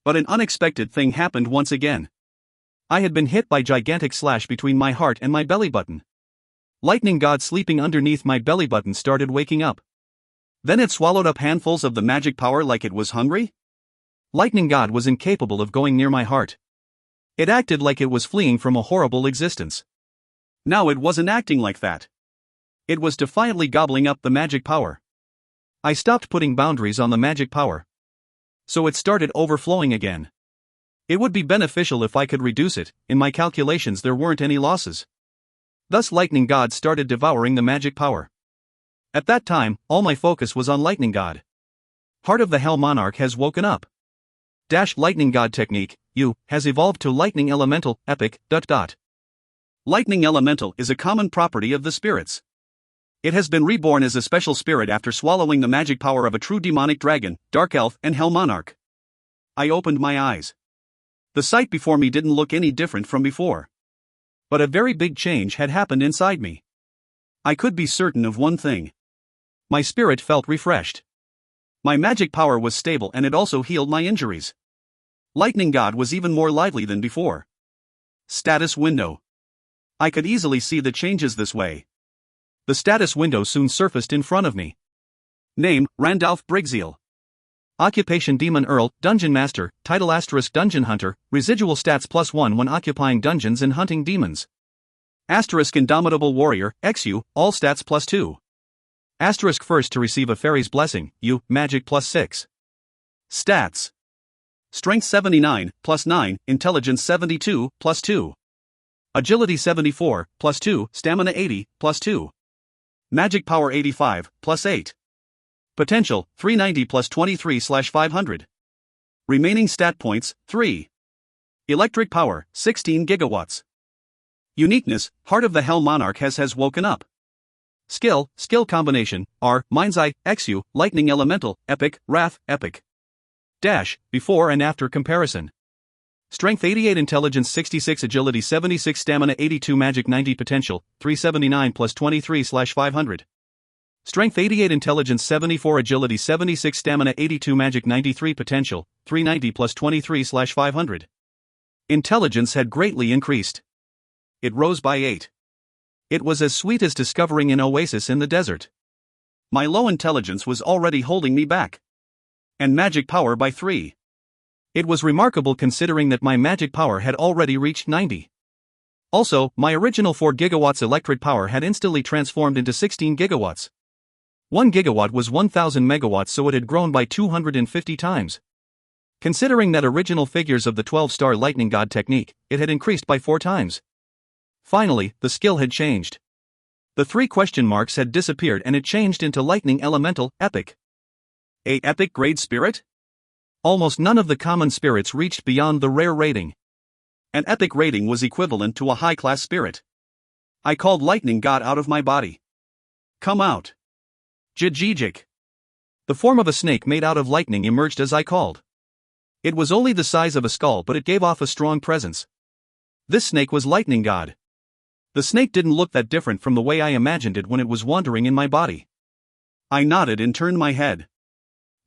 But an unexpected thing happened once again. I had been hit by Gigantic Slash between my heart and my belly button. Lightning God sleeping underneath my belly button started waking up. Then it swallowed up handfuls of the magic power like it was hungry? Lightning God was incapable of going near my heart. It acted like it was fleeing from a horrible existence. Now it wasn't acting like that. It was defiantly gobbling up the magic power. I stopped putting boundaries on the magic power. So it started overflowing again. It would be beneficial if I could reduce it. In my calculations there weren't any losses. Thus Lightning God started devouring the magic power. At that time, all my focus was on Lightning God. Heart of the Hell Monarch has woken up. Lightning God technique, has evolved to Lightning Elemental, epic, ... Lightning Elemental is a common property of the spirits. It has been reborn as a special spirit after swallowing the magic power of a true demonic dragon, dark elf, and hell monarch. I opened my eyes. The sight before me didn't look any different from before. But a very big change had happened inside me. I could be certain of one thing. My spirit felt refreshed. My magic power was stable and it also healed my injuries. Lightning God was even more lively than before. Status window. I could easily see the changes this way. The status window soon surfaced in front of me. Name, Randalph Briggseel. Occupation Demon Earl, Dungeon Master, Title * Dungeon Hunter, Residual Stats +1 when occupying dungeons and hunting demons. * Indomitable Warrior, XU, all stats +2. * first to receive a fairy's blessing, Magic +6. Stats. Strength 79, +9, Intelligence 72, +2. Agility 74, +2, Stamina 80, +2. Magic Power 85, +8. Potential, 390 + 23/500. Remaining stat points, 3. Electric Power, 16 gigawatts. Uniqueness, Heart of the Hell Monarch has woken up. Skill combination, R, Mind's Eye, XU, Lightning Elemental, Epic, Wrath, Epic. Before and after comparison. Strength 88, Intelligence 66, Agility 76, Stamina 82, Magic 90, Potential, 379 + 23/500. Strength 88, Intelligence 74, Agility 76, Stamina 82, Magic 93, Potential, 390 + 23/500. Intelligence had greatly increased. It rose by 8. It was as sweet as discovering an oasis in the desert. My low intelligence was already holding me back. And magic power by 3. It was remarkable considering that my magic power had already reached 90. Also, my original 4 gigawatts electric power had instantly transformed into 16 gigawatts. 1 gigawatt was 1000 megawatts, so it had grown by 250 times. Considering that original figures of the 12-star Lightning God technique, it had increased by 4 times. Finally, the skill had changed. The 3 question marks had disappeared and it changed into Lightning Elemental, Epic. A epic grade spirit? Almost none of the common spirits reached beyond the rare rating. An epic rating was equivalent to a high-class spirit. I called Lightning God out of my body. Come out. Jijijik. The form of a snake made out of lightning emerged as I called. It was only the size of a skull, but it gave off a strong presence. This snake was Lightning God. The snake didn't look that different from the way I imagined it when it was wandering in my body. I nodded and turned my head.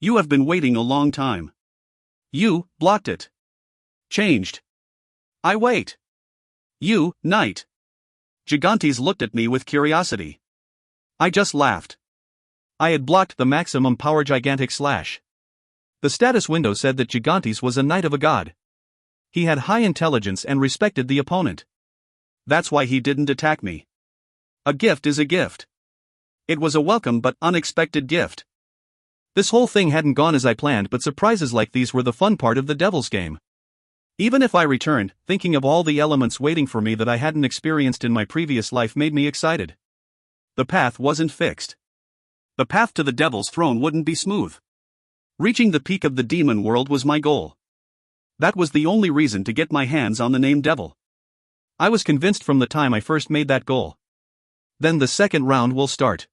You have been waiting a long time. You blocked it. Changed. I wait. You, Knight. Gigantes looked at me with curiosity. I just laughed. I had blocked the maximum power Gigantic Slash. The status window said that Gigantes was a knight of a god. He had high intelligence and respected the opponent. That's why he didn't attack me. A gift is a gift. It was a welcome but unexpected gift. This whole thing hadn't gone as I planned, but surprises like these were the fun part of the devil's game. Even if I returned, thinking of all the elements waiting for me that I hadn't experienced in my previous life made me excited. The path wasn't fixed. The path to the devil's throne wouldn't be smooth. Reaching the peak of the demon world was my goal. That was the only reason to get my hands on the name devil. I was convinced from the time I first made that goal. Then the second round will start.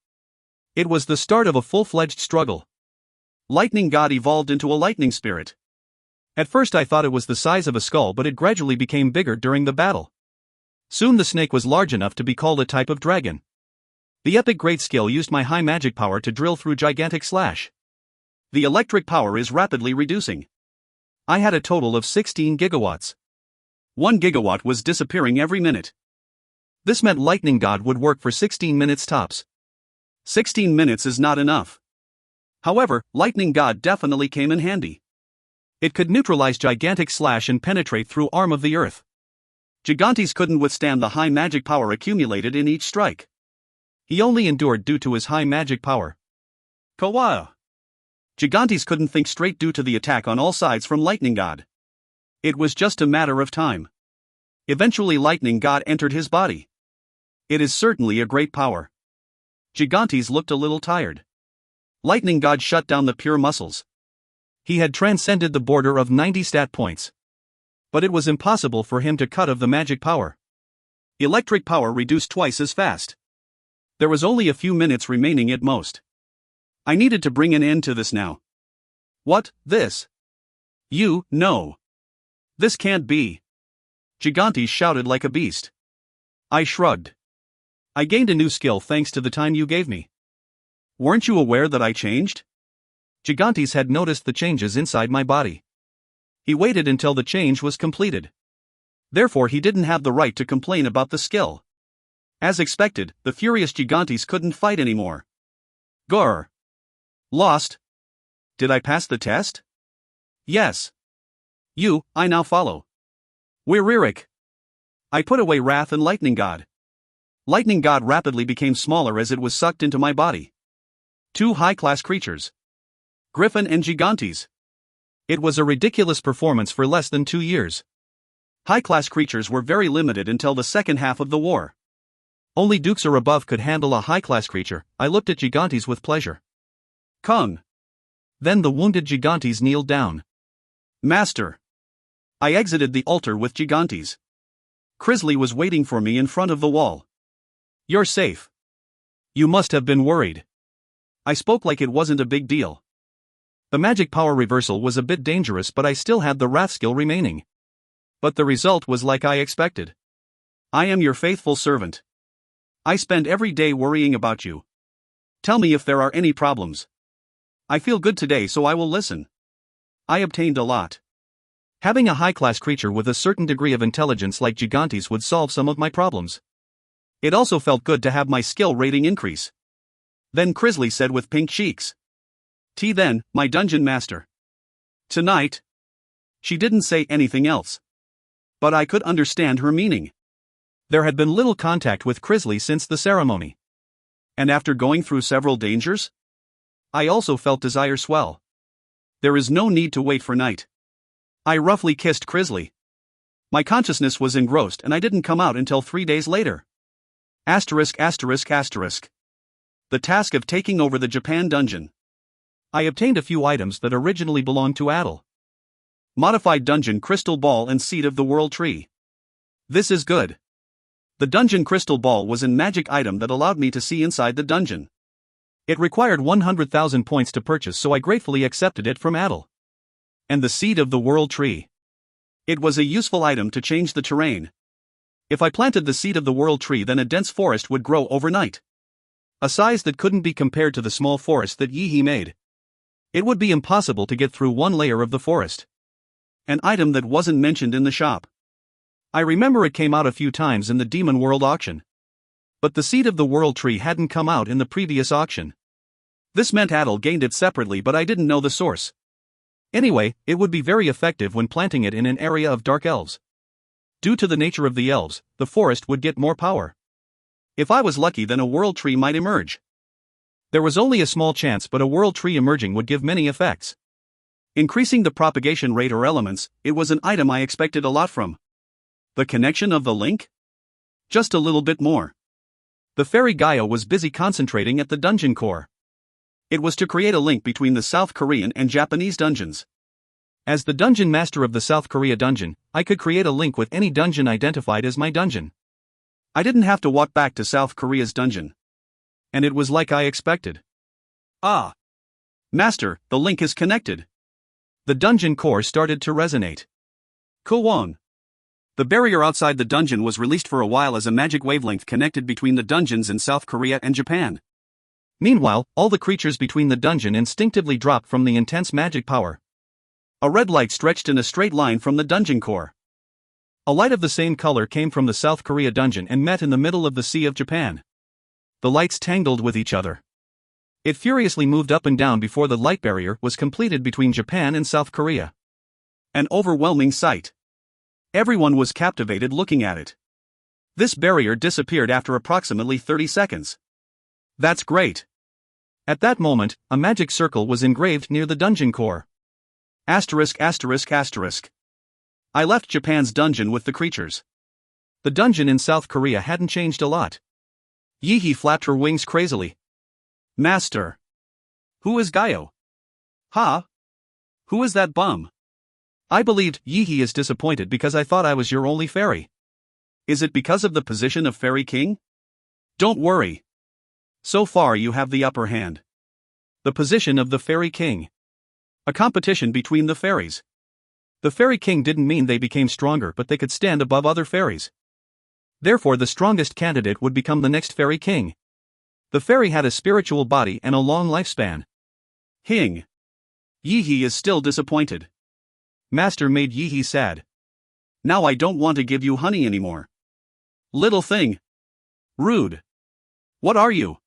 It was the start of a full-fledged struggle. Lightning God evolved into a lightning spirit. At first I thought it was the size of a skull, but it gradually became bigger during the battle. Soon the snake was large enough to be called a type of dragon. The epic great skill used my high magic power to drill through gigantic slash. The electric power is rapidly reducing. I had a total of 16 gigawatts. 1 gigawatt was disappearing every minute. This meant Lightning God would work for 16 minutes tops. 16 minutes is not enough. However, Lightning God definitely came in handy. It could neutralize gigantic slash and penetrate through arm of the earth. Gigantes couldn't withstand the high magic power accumulated in each strike. He only endured due to his high magic power. Kawa! Gigantes couldn't think straight due to the attack on all sides from Lightning God. It was just a matter of time. Eventually Lightning God entered his body. It is certainly a great power. Gigantes looked a little tired. Lightning God shut down the pure muscles. He had transcended the border of 90 stat points. But it was impossible for him to cut of the magic power. Electric power reduced twice as fast. There was only a few minutes remaining at most. I needed to bring an end to this now. What, this? No. This can't be. Gigantes shouted like a beast. I shrugged. I gained a new skill thanks to the time you gave me. Weren't you aware that I changed? Gigantes had noticed the changes inside my body. He waited until the change was completed. Therefore he didn't have the right to complain about the skill. As expected, the furious Gigantes couldn't fight anymore. Grr. Lost. Did I pass the test? Yes. I now follow. Wiririk. I put away Wrath and Lightning God. Lightning God rapidly became smaller as it was sucked into my body. 2 high-class creatures. Griffin and Gigantes. It was a ridiculous performance for less than 2 years. High-class creatures were very limited until the second half of the war. Only dukes or above could handle a high-class creature. I looked at Gigantes with pleasure. Kung. Then the wounded Gigantes kneeled down. Master. I exited the altar with Gigantes. Crisley was waiting for me in front of the wall. You're safe. You must have been worried. I spoke like it wasn't a big deal. The magic power reversal was a bit dangerous, but I still had the wrath skill remaining. But the result was like I expected. I am your faithful servant. I spend every day worrying about you. Tell me if there are any problems. I feel good today, so I will listen. I obtained a lot. Having a high-class creature with a certain degree of intelligence like Gigantes would solve some of my problems. It also felt good to have my skill rating increase. Then Crisley said with pink cheeks. Then, my dungeon master. Tonight. She didn't say anything else. But I could understand her meaning. There had been little contact with Crisley since the ceremony. And after going through several dangers? I also felt desire swell. There is no need to wait for night. I roughly kissed Crisley. My consciousness was engrossed and I didn't come out until 3 days later. ******. The task of taking over the Japan dungeon. I obtained a few items that originally belonged to Adel. Modified Dungeon Crystal Ball and Seed of the World Tree. This is good. The Dungeon Crystal Ball was an magic item that allowed me to see inside the dungeon. It required 100,000 points to purchase, so I gratefully accepted it from Adel. And the Seed of the World Tree. It was a useful item to change the terrain. If I planted the Seed of the World Tree, then a dense forest would grow overnight. A size that couldn't be compared to the small forest that Yi made. It would be impossible to get through one layer of the forest. An item that wasn't mentioned in the shop. I remember it came out a few times in the Demon World auction. But the Seed of the World Tree hadn't come out in the previous auction. This meant Adel gained it separately, but I didn't know the source. Anyway, it would be very effective when planting it in an area of dark elves. Due to the nature of the elves, the forest would get more power. If I was lucky, then a world tree might emerge. There was only a small chance, but a world tree emerging would give many effects. Increasing the propagation rate or elements, it was an item I expected a lot from. The connection of the link? Just a little bit more. The fairy Gaia was busy concentrating at the dungeon core. It was to create a link between the South Korean and Japanese dungeons. As the dungeon master of the South Korea dungeon, I could create a link with any dungeon identified as my dungeon. I didn't have to walk back to South Korea's dungeon. And it was like I expected. Ah! Master, the link is connected. The dungeon core started to resonate. Kuwon. The barrier outside the dungeon was released for a while as a magic wavelength connected between the dungeons in South Korea and Japan. Meanwhile, all the creatures between the dungeon instinctively dropped from the intense magic power. A red light stretched in a straight line from the dungeon core. A light of the same color came from the South Korea dungeon and met in the middle of the Sea of Japan. The lights tangled with each other. It furiously moved up and down before the light barrier was completed between Japan and South Korea. An overwhelming sight. Everyone was captivated looking at it. This barrier disappeared after approximately 30 seconds. That's great. At that moment, a magic circle was engraved near the dungeon core. Asterisk asterisk asterisk. I left Japan's dungeon with the creatures. The dungeon in South Korea hadn't changed a lot. Yi-hee flapped her wings crazily. Master. Who is Gaio? Ha? Who is that bum? I believed Yi-hee is disappointed because I thought I was your only fairy. Is it because of the position of Fairy King? Don't worry. So far you have the upper hand. The position of the Fairy King. A competition between the fairies. The Fairy King didn't mean they became stronger, but they could stand above other fairies. Therefore the strongest candidate would become the next Fairy King. The fairy had a spiritual body and a long lifespan. Hing. Yi-hee is still disappointed. Master made Yi-hee sad. Now I don't want to give you honey anymore. Little thing. Rude. What are you?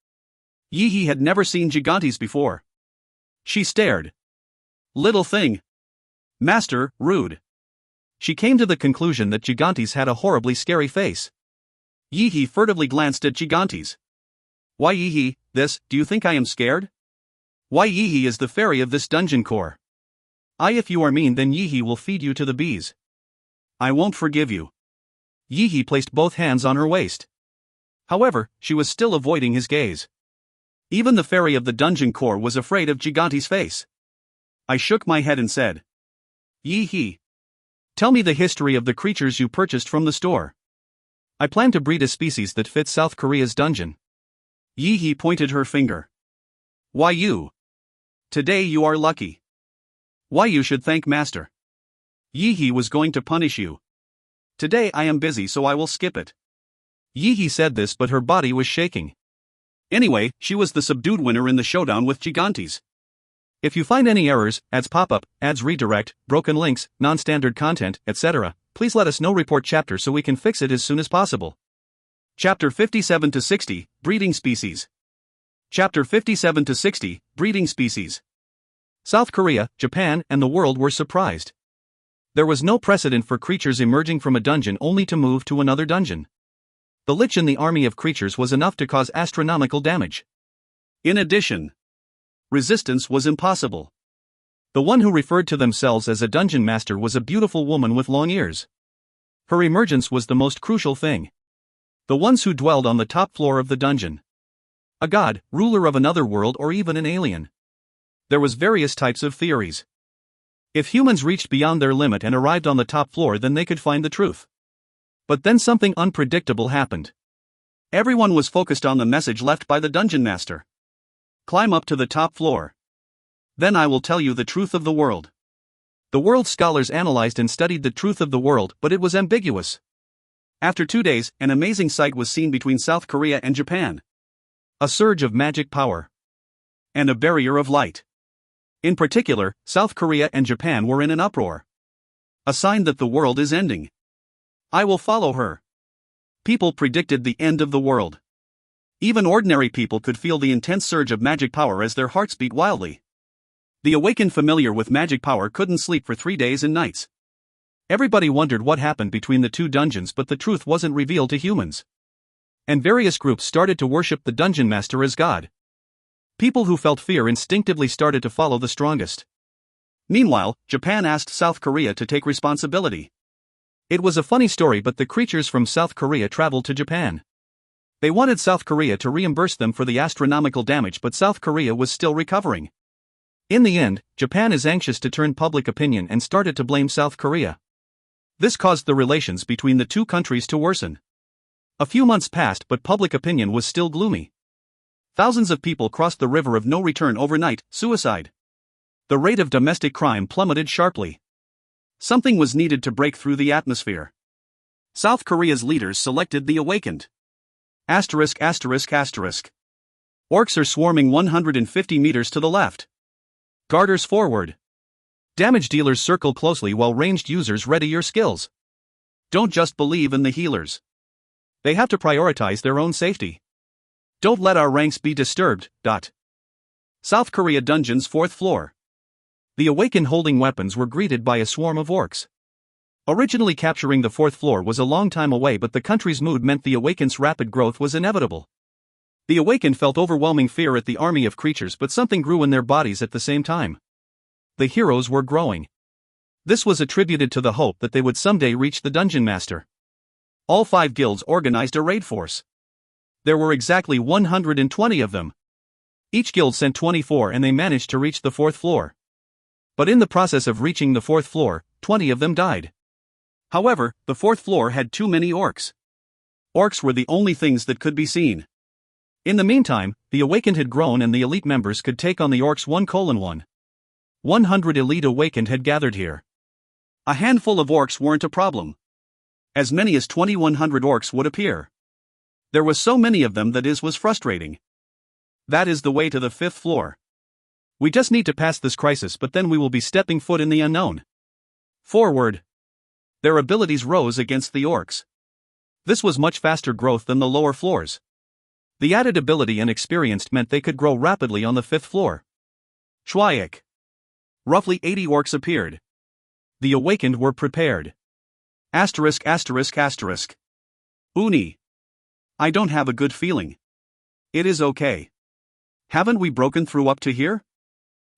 Yi-hee had never seen gigantes before. She stared. Little thing. Master, rude. She came to the conclusion that gigantes had a horribly scary face. Yi-hee furtively glanced at gigantes. Why Yi-hee, do you think I am scared? Why Yi-hee is the fairy of this dungeon core. If you are mean then Yi-hee will feed you to the bees. I won't forgive you. Yi-hee placed both hands on her waist. However, she was still avoiding his gaze. Even the fairy of the dungeon core was afraid of Gigante's face. I shook my head and said, Yi-hee. Tell me the history of the creatures you purchased from the store. I plan to breed a species that fits South Korea's dungeon. Yi-hee pointed her finger. Why you? Today you are lucky. Why you should thank Master. Yi-hee was going to punish you. Today I am busy so I will skip it. Yi-hee said this but her body was shaking. Anyway, she was the subdued winner in the showdown with Gigantes. If you find any errors, ads pop up, ads redirect, broken links, non-standard content, etc., please let us know. Report chapter so we can fix it as soon as possible. Chapter 57 to 60, Breeding Species. Chapter 57 to 60, Breeding Species. South Korea, Japan, and the world were surprised. There was no precedent for creatures emerging from a dungeon only to move to another dungeon. The lich in the army of creatures was enough to cause astronomical damage. In addition, resistance was impossible. The one who referred to themselves as a dungeon master was a beautiful woman with long ears. Her emergence was the most crucial thing. The ones who dwelled on the top floor of the dungeon. A god, ruler of another world, or even an alien. There was various types of theories. If humans reached beyond their limit and arrived on the top floor, then they could find the truth. But then something unpredictable happened. Everyone was focused on the message left by the dungeon master. Climb up to the top floor. Then I will tell you the truth of the world. The world scholars analyzed and studied the truth of the world, but it was ambiguous. After 2 days, an amazing sight was seen between South Korea and Japan. A surge of magic power. And a barrier of light. In particular, South Korea and Japan were in an uproar. A sign that the world is ending. I will follow her. People predicted the end of the world. Even ordinary people could feel the intense surge of magic power as their hearts beat wildly. The awakened familiar with magic power couldn't sleep for 3 days and nights. Everybody wondered what happened between the two dungeons, but the truth wasn't revealed to humans. And various groups started to worship the dungeon master as God. People who felt fear instinctively started to follow the strongest. Meanwhile, Japan asked South Korea to take responsibility. It was a funny story, but the creatures from South Korea traveled to Japan. They wanted South Korea to reimburse them for the astronomical damage, but South Korea was still recovering. In the end, Japan is anxious to turn public opinion and started to blame South Korea. This caused the relations between the two countries to worsen. A few months passed, but public opinion was still gloomy. Thousands of people crossed the river of no return overnight, suicide. The rate of domestic crime plummeted sharply. Something was needed to break through the atmosphere. South Korea's leaders selected the awakened. Asterisk. Orcs are swarming 150 meters to the left. Guarders forward. Damage dealers circle closely while ranged users ready your skills. Don't just believe in the healers. They have to prioritize their own safety. Don't let our ranks be disturbed. South Korea Dungeon's 4th floor. The awakened holding weapons were greeted by a swarm of orcs. Originally capturing the 4th floor was a long time away, but the country's mood meant the awakened's rapid growth was inevitable. The awakened felt overwhelming fear at the army of creatures, but something grew in their bodies at the same time. The heroes were growing. This was attributed to the hope that they would someday reach the Dungeon Master. All 5 guilds organized a raid force. There were exactly 120 of them. Each guild sent 24 and they managed to reach the 4th floor. But in the process of reaching the 4th floor, 20 of them died. However, the 4th floor had too many orcs. Orcs were the only things that could be seen. In the meantime, the awakened had grown and the elite members could take on the orcs 1:1. 100 elite awakened had gathered here. A handful of orcs weren't a problem. As many as 2,100 orcs would appear. There was so many of them that was frustrating. That is the way to the 5th floor. We just need to pass this crisis, but then we will be stepping foot in the unknown. Forward. Their abilities rose against the orcs. This was much faster growth than the lower floors. The added ability and experience meant they could grow rapidly on the 5th floor. Chwaik. Roughly 80 orcs appeared. The awakened were prepared. Asterisk. Uni. I don't have a good feeling. It is okay. Haven't we broken through up to here?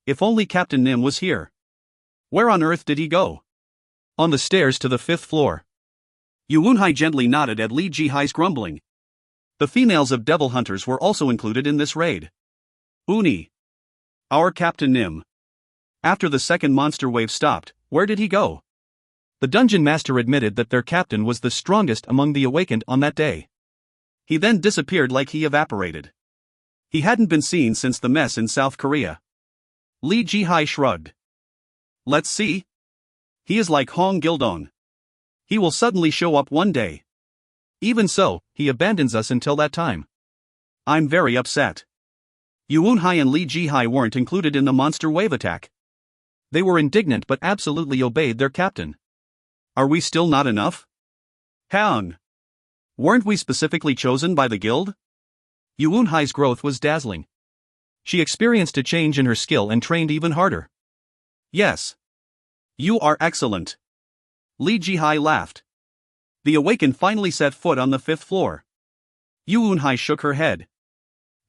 If only Captain Nim was here. Where on earth did he go? On the stairs to the 5th floor. Yuunhai gently nodded at Li Jihai's grumbling. The females of Devil Hunters were also included in this raid. Uni. Our Captain Nim. After the second monster wave stopped, where did he go? The Dungeon Master admitted that their captain was the strongest among the awakened on that day. He then disappeared like he evaporated. He hadn't been seen since the mess in South Korea. Li Jihai shrugged. Let's see. He is like Hong Gildong. He will suddenly show up one day. Even so, he abandons us until that time. I'm very upset. Yuunhai and Li Jihai weren't included in the monster wave attack. They were indignant but absolutely obeyed their captain. Are we still not enough? Haon. Weren't we specifically chosen by the guild? Yuunhai's growth was dazzling. She experienced a change in her skill and trained even harder. Yes. You are excellent. Li Jihai laughed. The awakened finally set foot on the 5th floor. Yuunhai shook her head.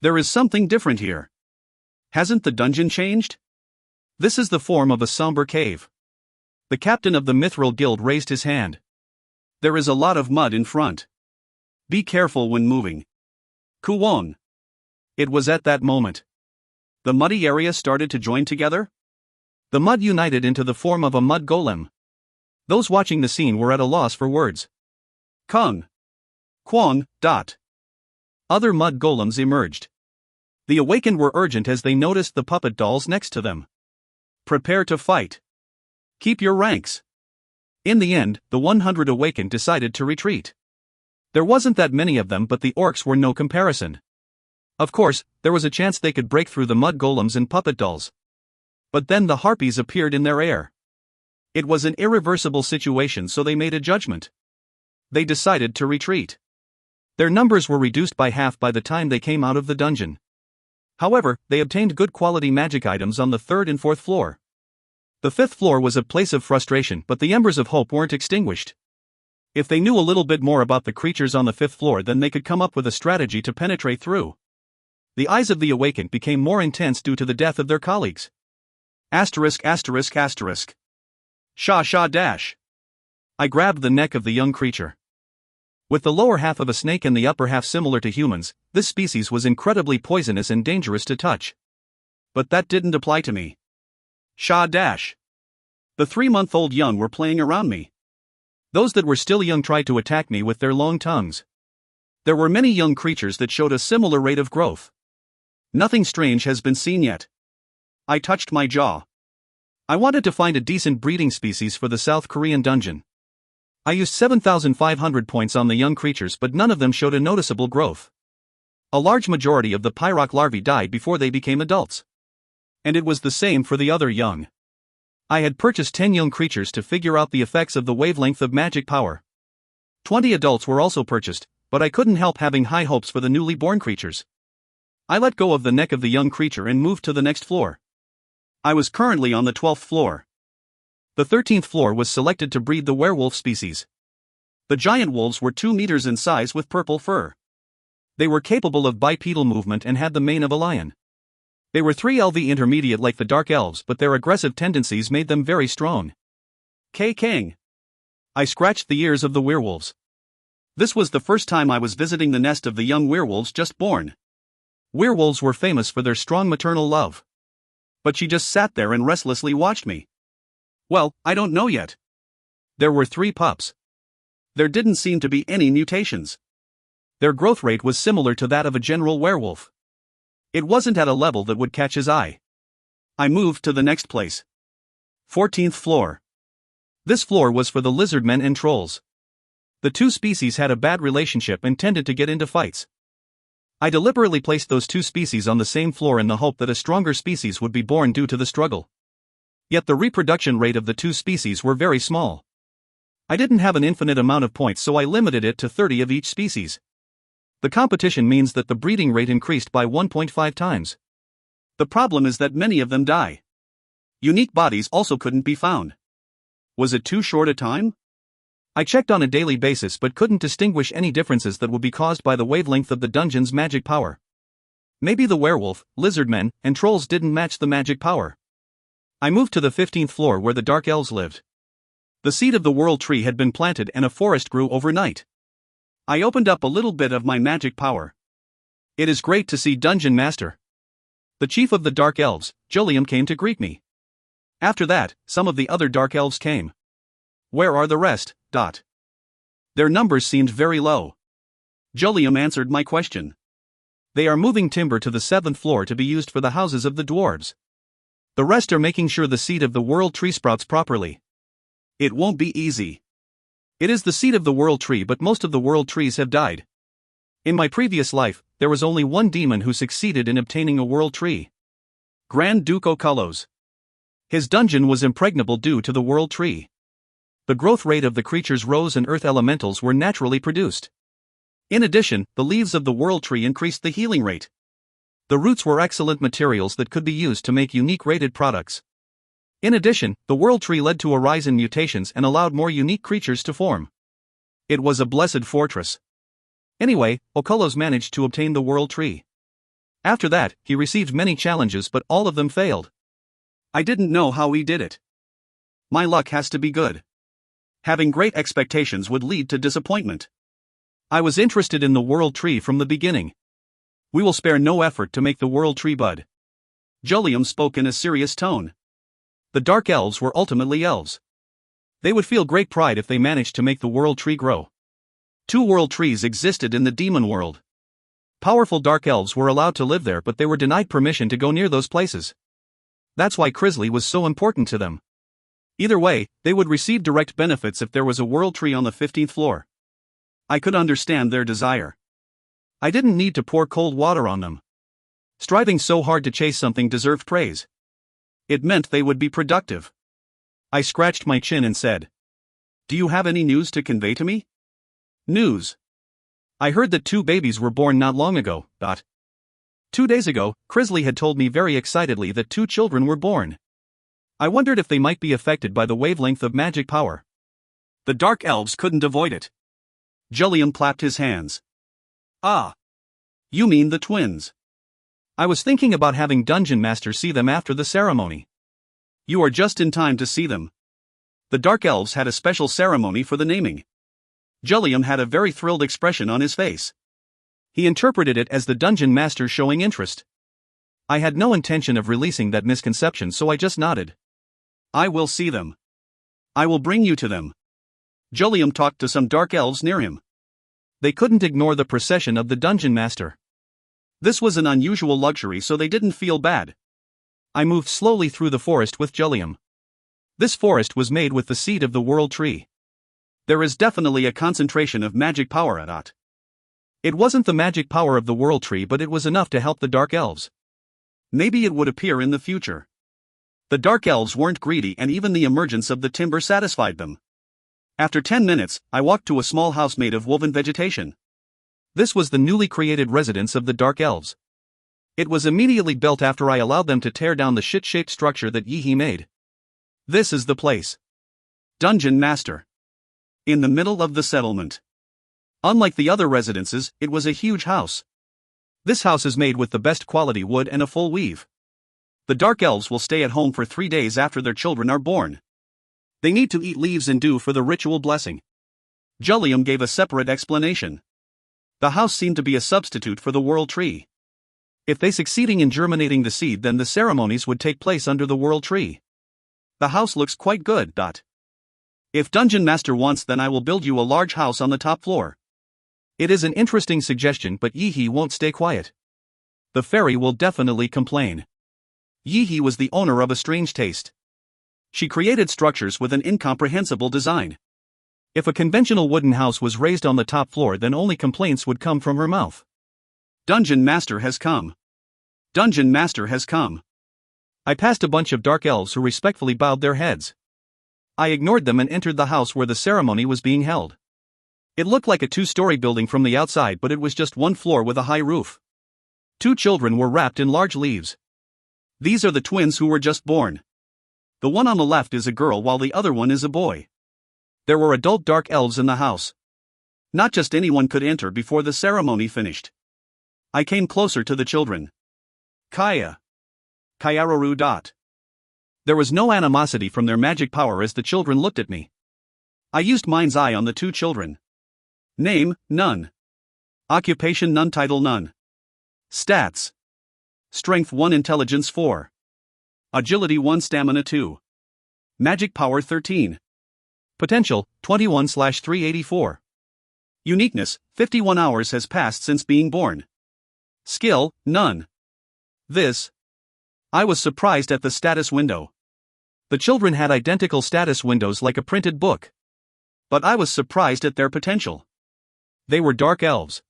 There is something different here. Hasn't the dungeon changed? This is the form of a somber cave. The captain of the Mithril Guild raised his hand. There is a lot of mud in front. Be careful when moving. Kuwon. It was at that moment. The muddy area started to join together. The mud united into the form of a mud golem. Those watching the scene were at a loss for words. Kung. Kwon. Other mud golems emerged. The awakened were urgent as they noticed the puppet dolls next to them. Prepare to fight. Keep your ranks. In the end, the 100 awakened decided to retreat. There wasn't that many of them, but the orcs were no comparison. Of course, there was a chance they could break through the mud golems and puppet dolls. But then the harpies appeared in their air. It was an irreversible situation, so they made a judgment. They decided to retreat. Their numbers were reduced by half by the time they came out of the dungeon. However, they obtained good quality magic items on the 3rd and 4th floor. The 5th floor was a place of frustration, but the embers of hope weren't extinguished. If they knew a little bit more about the creatures on the 5th floor, then they could come up with a strategy to penetrate through. The eyes of the awakened became more intense due to the death of their colleagues. Asterisk asterisk asterisk. Sha sha dash. I grabbed the neck of the young creature. With the lower half of a snake and the upper half similar to humans, this species was incredibly poisonous and dangerous to touch. But that didn't apply to me. Sha dash. The 3-month-old young were playing around me. Those that were still young tried to attack me with their long tongues. There were many young creatures that showed a similar rate of growth. Nothing strange has been seen yet. I touched my jaw. I wanted to find a decent breeding species for the South Korean dungeon. I used 7,500 points on the young creatures, but none of them showed a noticeable growth. A large majority of the pyrock larvae died before they became adults. And it was the same for the other young. I had purchased 10 young creatures to figure out the effects of the wavelength of magic power. 20 adults were also purchased, but I couldn't help having high hopes for the newly born creatures. I let go of the neck of the young creature and moved to the next floor. I was currently on the 12th floor. The 13th floor was selected to breed the werewolf species. The giant wolves were 2 meters in size with purple fur. They were capable of bipedal movement and had the mane of a lion. They were 3 LV intermediate like the dark elves, but their aggressive tendencies made them very strong. King. I scratched the ears of the werewolves. This was the first time I was visiting the nest of the young werewolves just born. Werewolves were famous for their strong maternal love. But she just sat there and restlessly watched me. Well, I don't know yet. There were 3 pups. There didn't seem to be any mutations. Their growth rate was similar to that of a general werewolf. It wasn't at a level that would catch his eye. I moved to the next place. 14th floor. This floor was for the lizardmen and trolls. The 2 species had a bad relationship and tended to get into fights. I deliberately placed those 2 species on the same floor in the hope that a stronger species would be born due to the struggle. Yet the reproduction rate of the 2 species were very small. I didn't have an infinite amount of points, so I limited it to 30 of each species. The competition means that the breeding rate increased by 1.5 times. The problem is that many of them die. Unique bodies also couldn't be found. Was it too short a time? I checked on a daily basis but couldn't distinguish any differences that would be caused by the wavelength of the dungeon's magic power. Maybe the werewolf, lizardmen, and trolls didn't match the magic power. I moved to the 15th floor where the dark elves lived. The seed of the world tree had been planted and a forest grew overnight. I opened up a little bit of my magic power. It is great to see Dungeon Master. The chief of the dark elves, Julium, came to greet me. After that, some of the other dark elves came. Where are the rest? Their numbers seemed very low. Julium answered my question. They are moving timber to the 7th floor to be used for the houses of the dwarves. The rest are making sure the seed of the world tree sprouts properly. It won't be easy. It is the seed of the world tree, but most of the world trees have died. In my previous life, there was only one demon who succeeded in obtaining a world tree. Grand Duke Ocullos. His dungeon was impregnable due to the world tree. The growth rate of the creatures rose and earth elementals were naturally produced. In addition, the leaves of the world tree increased the healing rate. The roots were excellent materials that could be used to make unique rated products. In addition, the world tree led to a rise in mutations and allowed more unique creatures to form. It was a blessed fortress. Anyway, Ocullos managed to obtain the world tree. After that, he received many challenges, but all of them failed. I didn't know how he did it. My luck has to be good. Having great expectations would lead to disappointment. I was interested in the world tree from the beginning. We will spare no effort to make the world tree bud. Julium spoke in a serious tone. The dark elves were ultimately elves. They would feel great pride if they managed to make the world tree grow. 2 world trees existed in the demon world. Powerful dark elves were allowed to live there, but they were denied permission to go near those places. That's why Crisley was so important to them. Either way, they would receive direct benefits if there was a world tree on the 15th floor. I could understand their desire. I didn't need to pour cold water on them. Striving so hard to chase something deserved praise. It meant they would be productive. I scratched my chin and said, "Do you have any news to convey to me?" News. I heard that 2 babies were born not long ago. 2 days ago, Crisley had told me very excitedly that 2 children were born. I wondered if they might be affected by the wavelength of magic power. The dark elves couldn't avoid it. Julium clapped his hands. Ah. You mean the twins. I was thinking about having Dungeon Master see them after the ceremony. You are just in time to see them. The Dark Elves had a special ceremony for the naming. Jellium had a very thrilled expression on his face. He interpreted it as the dungeon master showing interest. I had no intention of releasing that misconception, so I just nodded. I will see them. I will bring you to them. Jellium talked to some Dark Elves near him. They couldn't ignore the procession of the dungeon master. This was an unusual luxury, so they didn't feel bad. I moved slowly through the forest with Jellium. This forest was made with the seed of the World Tree. There is definitely a concentration of magic power at it. It wasn't the magic power of the World Tree, but it was enough to help the Dark Elves. Maybe it would appear in the future. The Dark Elves weren't greedy, and even the emergence of the timber satisfied them. After 10 minutes, I walked to a small house made of woven vegetation. This was the newly created residence of the Dark Elves. It was immediately built after I allowed them to tear down the shit-shaped structure that Yi-He made. This is the place. Dungeon Master. In the middle of the settlement. Unlike the other residences, it was a huge house. This house is made with the best quality wood and a full weave. The Dark Elves will stay at home for 3 days after their children are born. They need to eat leaves and dew for the ritual blessing. Jellium gave a separate explanation. The house seemed to be a substitute for the World Tree. If they succeeding in germinating the seed, then the ceremonies would take place under the World Tree. The house looks quite good. If Dungeon Master wants, then I will build you a large house on the top floor. It is an interesting suggestion, but Yi-He won't stay quiet. The fairy will definitely complain. Yi-He was the owner of a strange taste. She created structures with an incomprehensible design. If a conventional wooden house was raised on the top floor, then only complaints would come from her mouth. Dungeon Master has come. Dungeon Master has come. I passed a bunch of Dark Elves who respectfully bowed their heads. I ignored them and entered the house where the ceremony was being held. It looked like a 2-story building from the outside, but it was just 1 floor with a high roof. 2 children were wrapped in large leaves. These are the twins who were just born. The one on the left is a girl while the other one is a boy. There were adult Dark Elves in the house. Not just anyone could enter before the ceremony finished. I came closer to the children. Kaya. Kayaroru. There was no animosity from their magic power as the children looked at me. I used mind's eye on the 2 children. Name, none. Occupation, none. Title, none. Stats. Strength 1, Intelligence 4. Agility 1, Stamina 2. Magic power 13. Potential, 21/384. Uniqueness, 51 hours has passed since being born. Skill, none. This. I was surprised at the status window. The children had identical status windows like a printed book. But I was surprised at their potential. They were Dark Elves.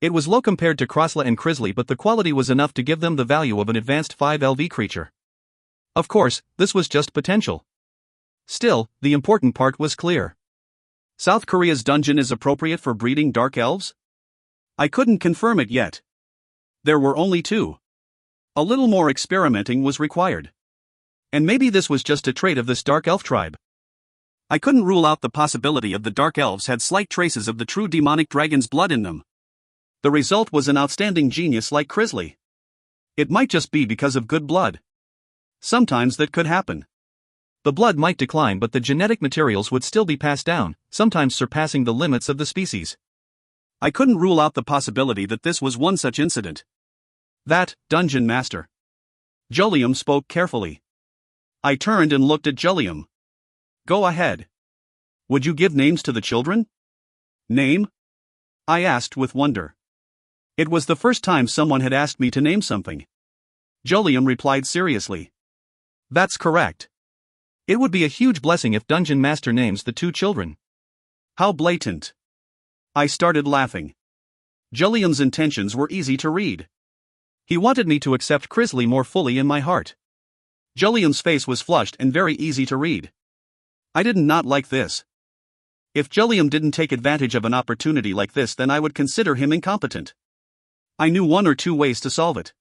It was low compared to Krosla and Krisley, but the quality was enough to give them the value of an advanced 5 LV creature. Of course, this was just potential. Still, the important part was clear. South Korea's dungeon is appropriate for breeding Dark Elves? I couldn't confirm it yet. There were only 2. A little more experimenting was required. And maybe this was just a trait of this Dark Elf tribe. I couldn't rule out the possibility of the Dark Elves had slight traces of the true demonic dragon's blood in them. The result was an outstanding genius like Krisley. It might just be because of good blood. Sometimes that could happen. The blood might decline, but the genetic materials would still be passed down, sometimes surpassing the limits of the species. I couldn't rule out the possibility that this was one such incident. That, Dungeon Master. Jellium spoke carefully. I turned and looked at Jellium. Go ahead. Would you give names to the children? Name? I asked with wonder. It was the first time someone had asked me to name something. Jellium replied seriously. That's correct. It would be a huge blessing if Dungeon Master names the 2 children. How blatant. I started laughing. Jellium's intentions were easy to read. He wanted me to accept Krisley more fully in my heart. Jellium's face was flushed and very easy to read. I did not like this. If Jellium didn't take advantage of an opportunity like this, then I would consider him incompetent. I knew 1 or 2 ways to solve it.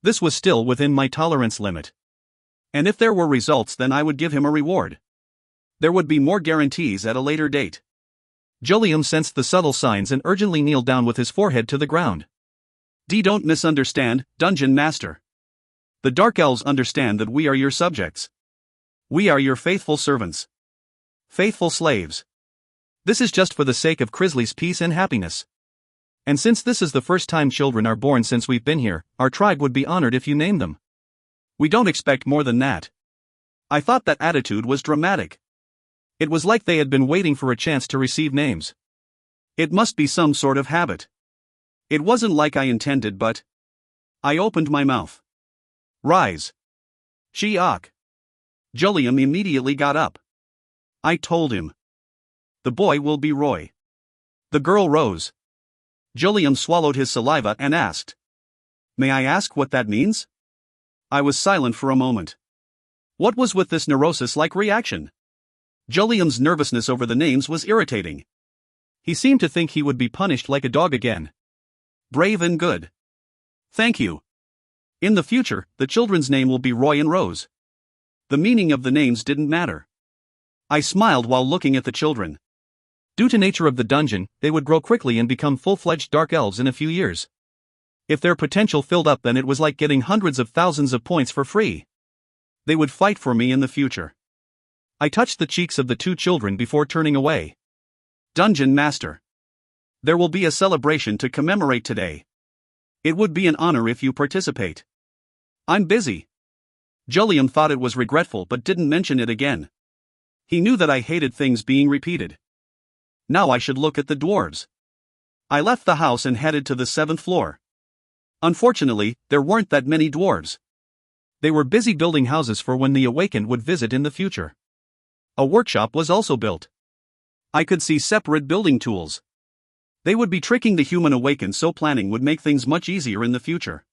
This was still within my tolerance limit. And if there were results, then I would give him a reward. There would be more guarantees at a later date. Jellium sensed the subtle signs and urgently kneeled down with his forehead to the ground. Don't misunderstand, Dungeon Master. The Dark Elves understand that we are your subjects. We are your faithful servants. Faithful slaves. This is just for the sake of Crisley's peace and happiness. And since this is the first time children are born since we've been here, our tribe would be honored if you name them. We don't expect more than that. I thought that attitude was dramatic. It was like they had been waiting for a chance to receive names. It must be some sort of habit. It wasn't like I intended, but I opened my mouth. Rise. Chiak. Jollium immediately got up. I told him. The boy will be Roy. The girl rose. Jollium swallowed his saliva and asked. May I ask what that means? I was silent for a moment. What was with this neurosis-like reaction? Jollium's nervousness over the names was irritating. He seemed to think he would be punished like a dog again. Brave and good. Thank you. In the future, the children's name will be Roy and Rose. The meaning of the names didn't matter. I smiled while looking at the children. Due to nature of the dungeon, they would grow quickly and become full-fledged dark elves in a few years. If their potential filled up, then it was like getting hundreds of thousands of points for free. They would fight for me in the future. I touched the cheeks of the two children before turning away. Dungeon Master. There will be a celebration to commemorate today. It would be an honor if you participate. I'm busy. Jollium thought it was regretful but didn't mention it again. He knew that I hated things being repeated. Now I should look at the dwarves. I left the house and headed to the 7th floor. Unfortunately, there weren't that many dwarves. They were busy building houses for when the awakened would visit in the future. A workshop was also built. I could see separate building tools. They would be tricking the human awakened, so planning would make things much easier in the future.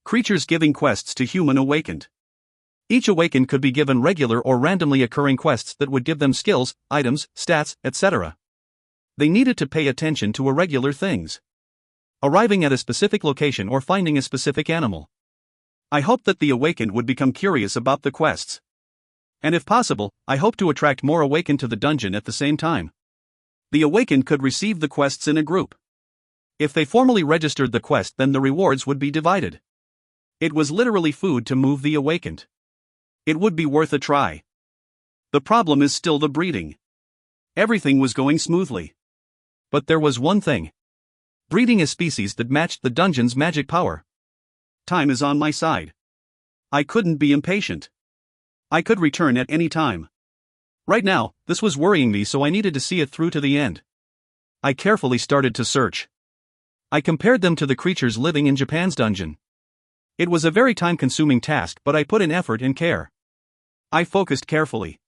Creatures giving quests to human awakened. Each awakened could be given regular or randomly occurring quests that would give them skills, items, stats, etc. They needed to pay attention to irregular things. Arriving at a specific location or finding a specific animal. I hoped that the awakened would become curious about the quests. And if possible, I hoped to attract more awakened to the dungeon at the same time. The awakened could receive the quests in a group. If they formally registered the quest, then the rewards would be divided. It was literally food to move the awakened. It would be worth a try. The problem is still the breeding. Everything was going smoothly. But there was one thing. Breeding a species that matched the dungeon's magic power. Time is on my side. I couldn't be impatient. I could return at any time. Right now, this was worrying me, so I needed to see it through to the end. I carefully started to search. I compared them to the creatures living in Japan's dungeon. It was a very time-consuming task, but I put in effort and care. I focused carefully.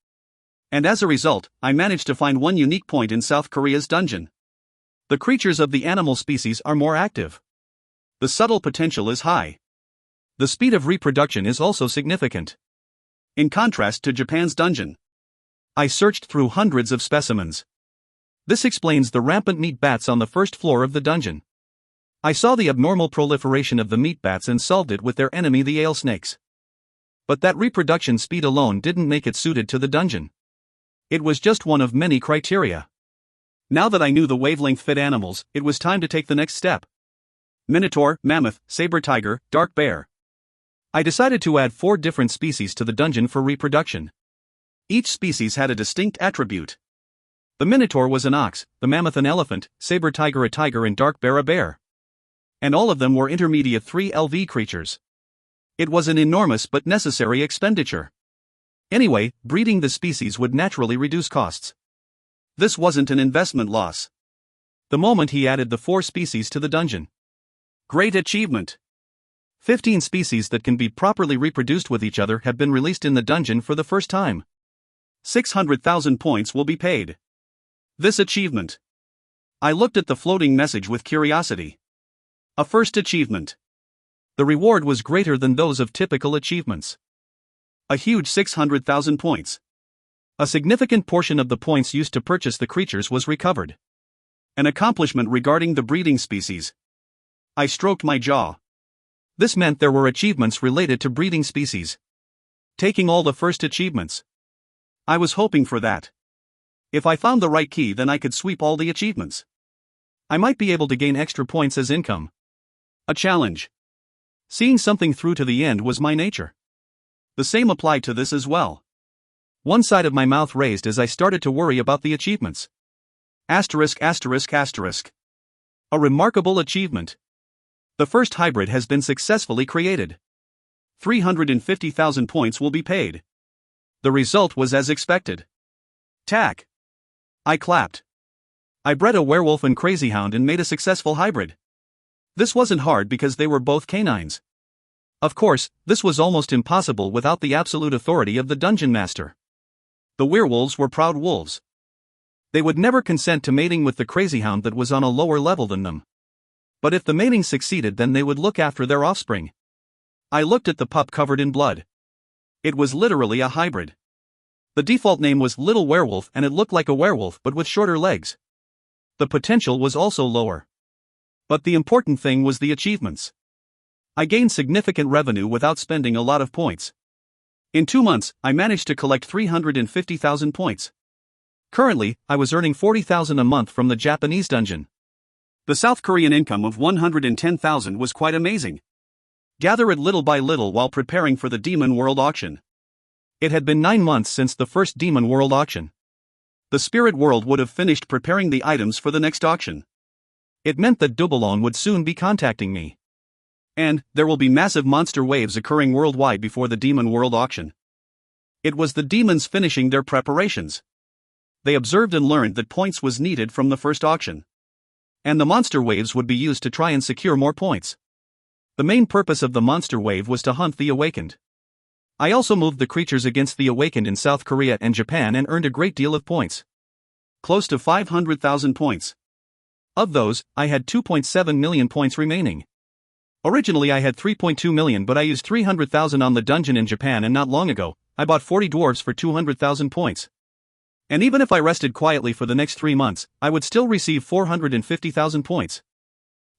And as a result, I managed to find one unique point in South Korea's dungeon. The creatures of the animal species are more active. The subtle potential is high. The speed of reproduction is also significant. In contrast to Japan's dungeon. I searched through hundreds of specimens. This explains the rampant meat bats on the first floor of the dungeon. I saw the abnormal proliferation of the meat bats and solved it with their enemy, the ale snakes. But that reproduction speed alone didn't make it suited to the dungeon. It was just one of many criteria. Now that I knew the wavelength fit animals, it was time to take the next step. Minotaur, mammoth, saber tiger, dark bear. I decided to add 4 different species to the dungeon for reproduction. Each species had a distinct attribute. The minotaur was an ox, the mammoth an elephant, saber tiger a tiger, and dark bear a bear. And all of them were intermediate 3 LV creatures. It was an enormous but necessary expenditure. Anyway, breeding the species would naturally reduce costs. This wasn't an investment loss. The moment he added the 4 species to the dungeon. Great achievement! 15 species that can be properly reproduced with each other have been released in the dungeon for the first time. 600,000 points will be paid. This achievement. I looked at the floating message with curiosity. A first achievement. The reward was greater than those of typical achievements. A huge 600,000 points. A significant portion of the points used to purchase the creatures was recovered. An accomplishment regarding the breeding species. I stroked my jaw. This meant there were achievements related to breeding species. Taking all the first achievements. I was hoping for that. If I found the right key, then I could sweep all the achievements. I might be able to gain extra points as income. A challenge. Seeing something through to the end was my nature. The same applied to this as well. One side of my mouth raised as I started to worry about the achievements. Asterisk asterisk asterisk. A remarkable achievement. The first hybrid has been successfully created. 350,000 points will be paid. The result was as expected. Tack. I clapped. I bred a werewolf and crazy hound and made a successful hybrid. This wasn't hard because they were both canines. Of course, this was almost impossible without the absolute authority of the dungeon master. The werewolves were proud wolves. They would never consent to mating with the crazy hound that was on a lower level than them. But if the mating succeeded, then they would look after their offspring. I looked at the pup covered in blood. It was literally a hybrid. The default name was Little Werewolf and it looked like a werewolf but with shorter legs. The potential was also lower. But the important thing was the achievements. I gained significant revenue without spending a lot of points. In 2 months, I managed to collect 350,000 points. Currently, I was earning 40,000 a month from the Japanese dungeon. The South Korean income of 110,000 was quite amazing. Gather it little by little while preparing for the Demon World auction. It had been 9 months since the first Demon World auction. The Spirit World would have finished preparing the items for the next auction. It meant that Dubalon would soon be contacting me. And there will be massive monster waves occurring worldwide before the Demon World auction. It was the demons finishing their preparations. They observed and learned that points was needed from the first auction. And the monster waves would be used to try and secure more points. The main purpose of the monster wave was to hunt the awakened. I also moved the creatures against the awakened in South Korea and Japan and earned a great deal of points. Close to 500,000 points. Of those, I had 2.7 million points remaining. Originally I had 3.2 million, but I used 300,000 on the dungeon in Japan, and not long ago, I bought 40 dwarves for 200,000 points. And even if I rested quietly for the next 3 months, I would still receive 450,000 points.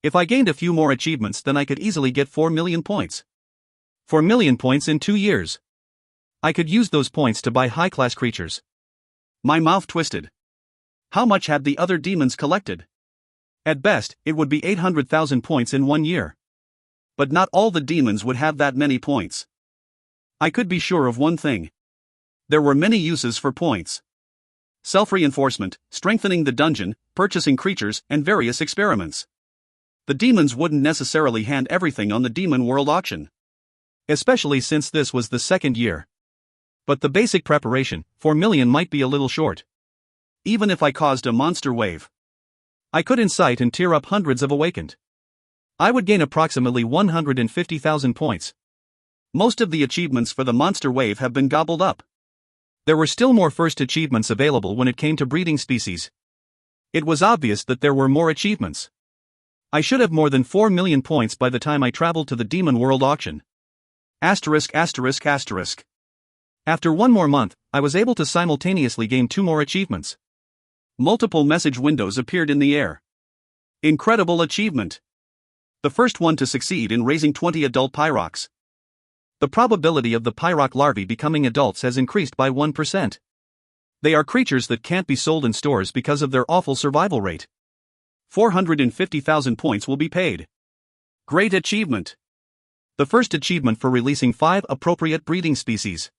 If I gained a few more achievements, then I could easily get 4 million points. 4 million points in 2 years. I could use those points to buy high-class creatures. My mouth twisted. How much had the other demons collected? At best, it would be 800,000 points in 1 year. But not all the demons would have that many points. I could be sure of one thing. There were many uses for points. Self-reinforcement, strengthening the dungeon, purchasing creatures, and various experiments. The demons wouldn't necessarily hand everything on the Demon World auction. Especially since this was the second year. But the basic preparation, 4 million, might be a little short. Even if I caused a monster wave, I could incite and tear up hundreds of awakened. I would gain approximately 150,000 points. Most of the achievements for the monster wave have been gobbled up. There were still more first achievements available when it came to breeding species. It was obvious that there were more achievements. I should have more than 4 million points by the time I traveled to the Demon World auction. Asterisk asterisk asterisk. After 1 more month, I was able to simultaneously gain 2 more achievements. Multiple message windows appeared in the air. Incredible achievement. The first one to succeed in raising 20 adult pyroks. The probability of the pyrok larvae becoming adults has increased by 1%. They are creatures that can't be sold in stores because of their awful survival rate. 450,000 points will be paid. Great achievement. The first achievement for releasing 5 appropriate breeding species.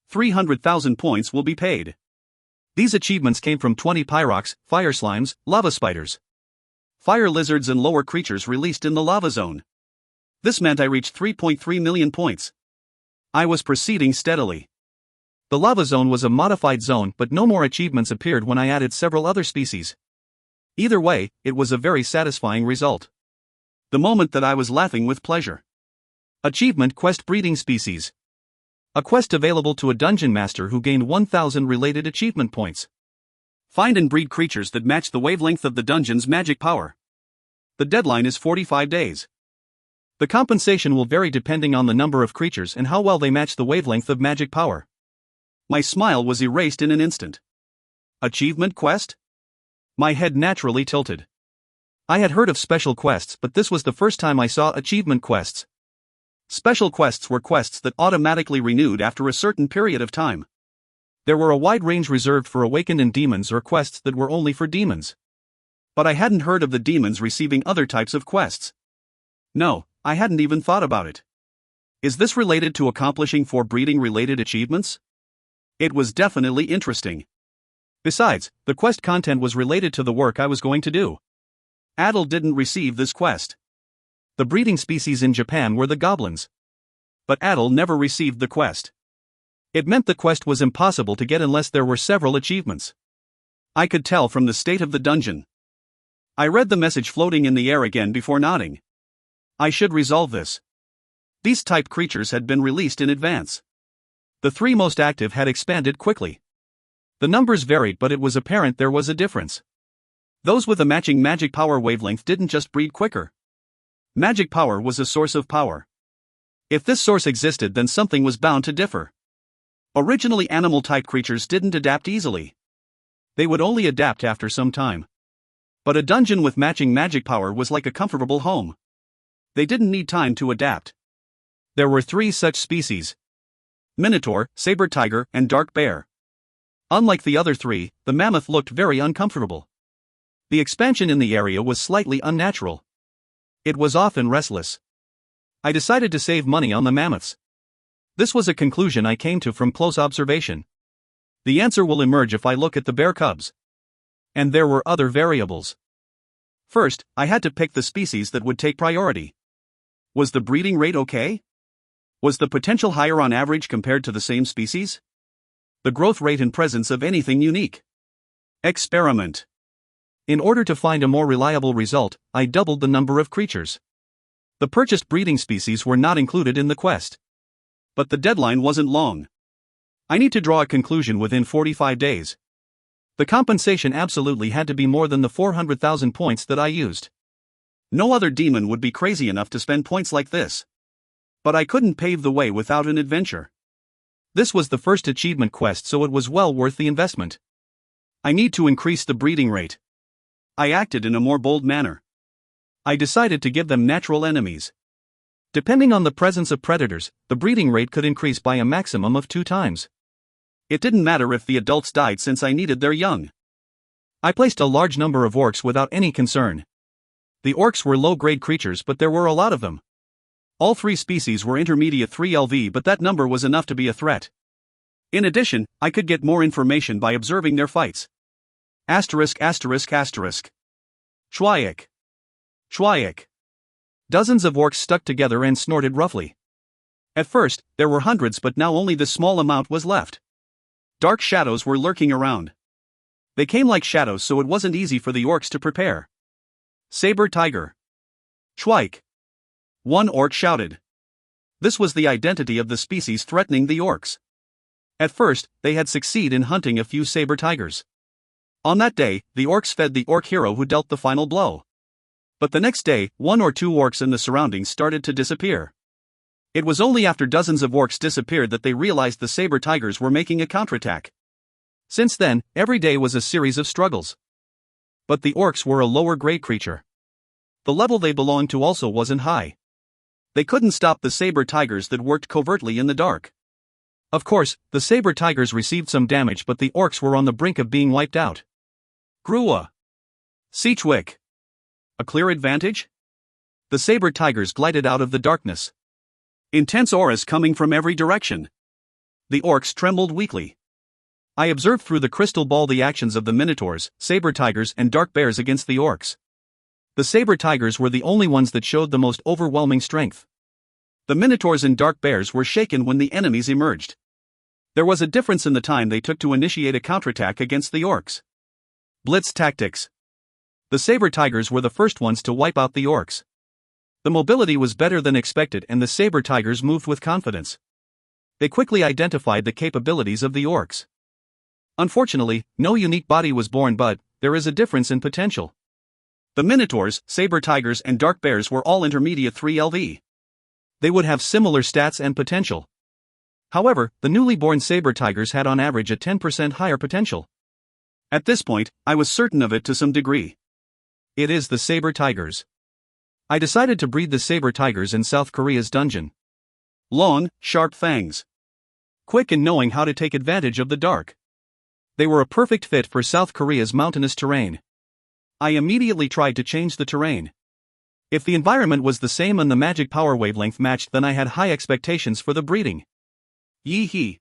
300,000 points will be paid. These achievements came from 20 pyroks, fire slimes, lava spiders, fire lizards, and lower creatures released in the lava zone. This meant I reached 3.3 million points. I was proceeding steadily. The lava zone was a modified zone, but no more achievements appeared when I added several other species. Either way, it was a very satisfying result. The moment that I was laughing with pleasure. Achievement Quest Breeding Species. A quest available to a dungeon master who gained 1,000 related achievement points. Find and breed creatures that match the wavelength of the dungeon's magic power. The deadline is 45 days. The compensation will vary depending on the number of creatures and how well they match the wavelength of magic power. My smile was erased in an instant. Achievement quest? My head naturally tilted. I had heard of special quests, but this was the first time I saw achievement quests. Special quests were quests that automatically renewed after a certain period of time. There were a wide range reserved for awakened and demons, or quests that were only for demons. But I hadn't heard of the demons receiving other types of quests. No, I hadn't even thought about it. Is this related to accomplishing 4 breeding-related achievements? It was definitely interesting. Besides, the quest content was related to the work I was going to do. Adel didn't receive this quest. The breeding species in Japan were the goblins. But Adel never received the quest. It meant the quest was impossible to get unless there were several achievements. I could tell from the state of the dungeon. I read the message floating in the air again before nodding. I should resolve this. These type creatures had been released in advance. The 3 most active had expanded quickly. The numbers varied, but it was apparent there was a difference. Those with a matching magic power wavelength didn't just breed quicker. Magic power was a source of power. If this source existed, then something was bound to differ. Originally, animal-type creatures didn't adapt easily. They would only adapt after some time. But a dungeon with matching magic power was like a comfortable home. They didn't need time to adapt. There were 3 such species: Minotaur, Saber Tiger, and Dark Bear. Unlike the other 3, the mammoth looked very uncomfortable. The expansion in the area was slightly unnatural. It was often restless. I decided to save money on the mammoths. This was a conclusion I came to from close observation. The answer will emerge if I look at the bear cubs. And there were other variables. First, I had to pick the species that would take priority. Was the breeding rate okay? Was the potential higher on average compared to the same species? The growth rate and presence of anything unique? Experiment. In order to find a more reliable result, I doubled the number of creatures. The purchased breeding species were not included in the quest. But the deadline wasn't long. I need to draw a conclusion within 45 days. The compensation absolutely had to be more than the 400,000 points that I used. No other demon would be crazy enough to spend points like this. But I couldn't pave the way without an adventure. This was the first achievement quest, so it was well worth the investment. I need to increase the breeding rate. I acted in a more bold manner. I decided to give them natural enemies. Depending on the presence of predators, the breeding rate could increase by a maximum of 2 times. It didn't matter if the adults died since I needed their young. I placed a large number of orcs without any concern. The orcs were low-grade creatures, but there were a lot of them. All 3 species were intermediate 3 LV, but that number was enough to be a threat. In addition, I could get more information by observing their fights. Chwayek. Chwayek. Dozens of orcs stuck together and snorted roughly. At first, there were hundreds, but now only this small amount was left. Dark shadows were lurking around. They came like shadows, so it wasn't easy for the orcs to prepare. Saber Tiger. Chwayek. One orc shouted. This was the identity of the species threatening the orcs. At first, they had succeeded in hunting a few saber tigers. On that day, the orcs fed the orc hero who dealt the final blow. But the next day, 1 or 2 orcs in the surroundings started to disappear. It was only after dozens of orcs disappeared that they realized the saber tigers were making a counterattack. Since then, every day was a series of struggles. But the orcs were a lower-grade creature. The level they belonged to also wasn't high. They couldn't stop the saber tigers that worked covertly in the dark. Of course, the saber tigers received some damage, but the orcs were on the brink of being wiped out. Grua. Seachwick. A clear advantage? The saber tigers glided out of the darkness. Intense auras coming from every direction. The orcs trembled weakly. I observed through the crystal ball the actions of the minotaurs, saber tigers, and dark bears against the orcs. The saber tigers were the only ones that showed the most overwhelming strength. The minotaurs and dark bears were shaken when the enemies emerged. There was a difference in the time they took to initiate a counterattack against the orcs. Blitz tactics. The saber tigers were the first ones to wipe out the orcs. The mobility was better than expected, and the saber tigers moved with confidence. They quickly identified the capabilities of the orcs. Unfortunately, no unique body was born, but there is a difference in potential. The minotaurs, saber tigers, and dark bears were all intermediate 3 LV. They would have similar stats and potential. However, the newly born saber tigers had on average a 10% higher potential. At this point, I was certain of it to some degree. It is the saber tigers. I decided to breed the saber tigers in South Korea's dungeon. Long, sharp fangs. Quick in knowing how to take advantage of the dark. They were a perfect fit for South Korea's mountainous terrain. I immediately tried to change the terrain. If the environment was the same and the magic power wavelength matched, then I had high expectations for the breeding. Yee-hee.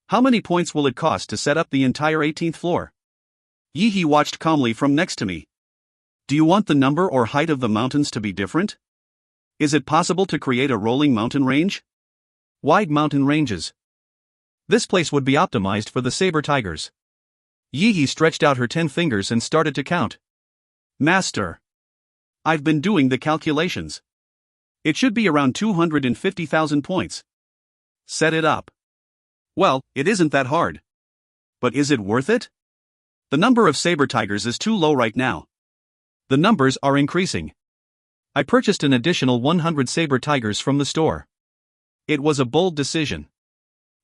How many points will it cost to set up the entire 18th floor? Yi watched calmly from next to me. Do you want the number or height of the mountains to be different? Is it possible to create a rolling mountain range? Wide mountain ranges. This place would be optimized for the saber tigers. Yi stretched out her 10 fingers and started to count. Master. I've been doing the calculations. It should be around 250,000 points. Set it up. Well, it isn't that hard. But is it worth it? The number of saber tigers is too low right now. The numbers are increasing. I purchased an additional 100 saber tigers from the store. It was a bold decision.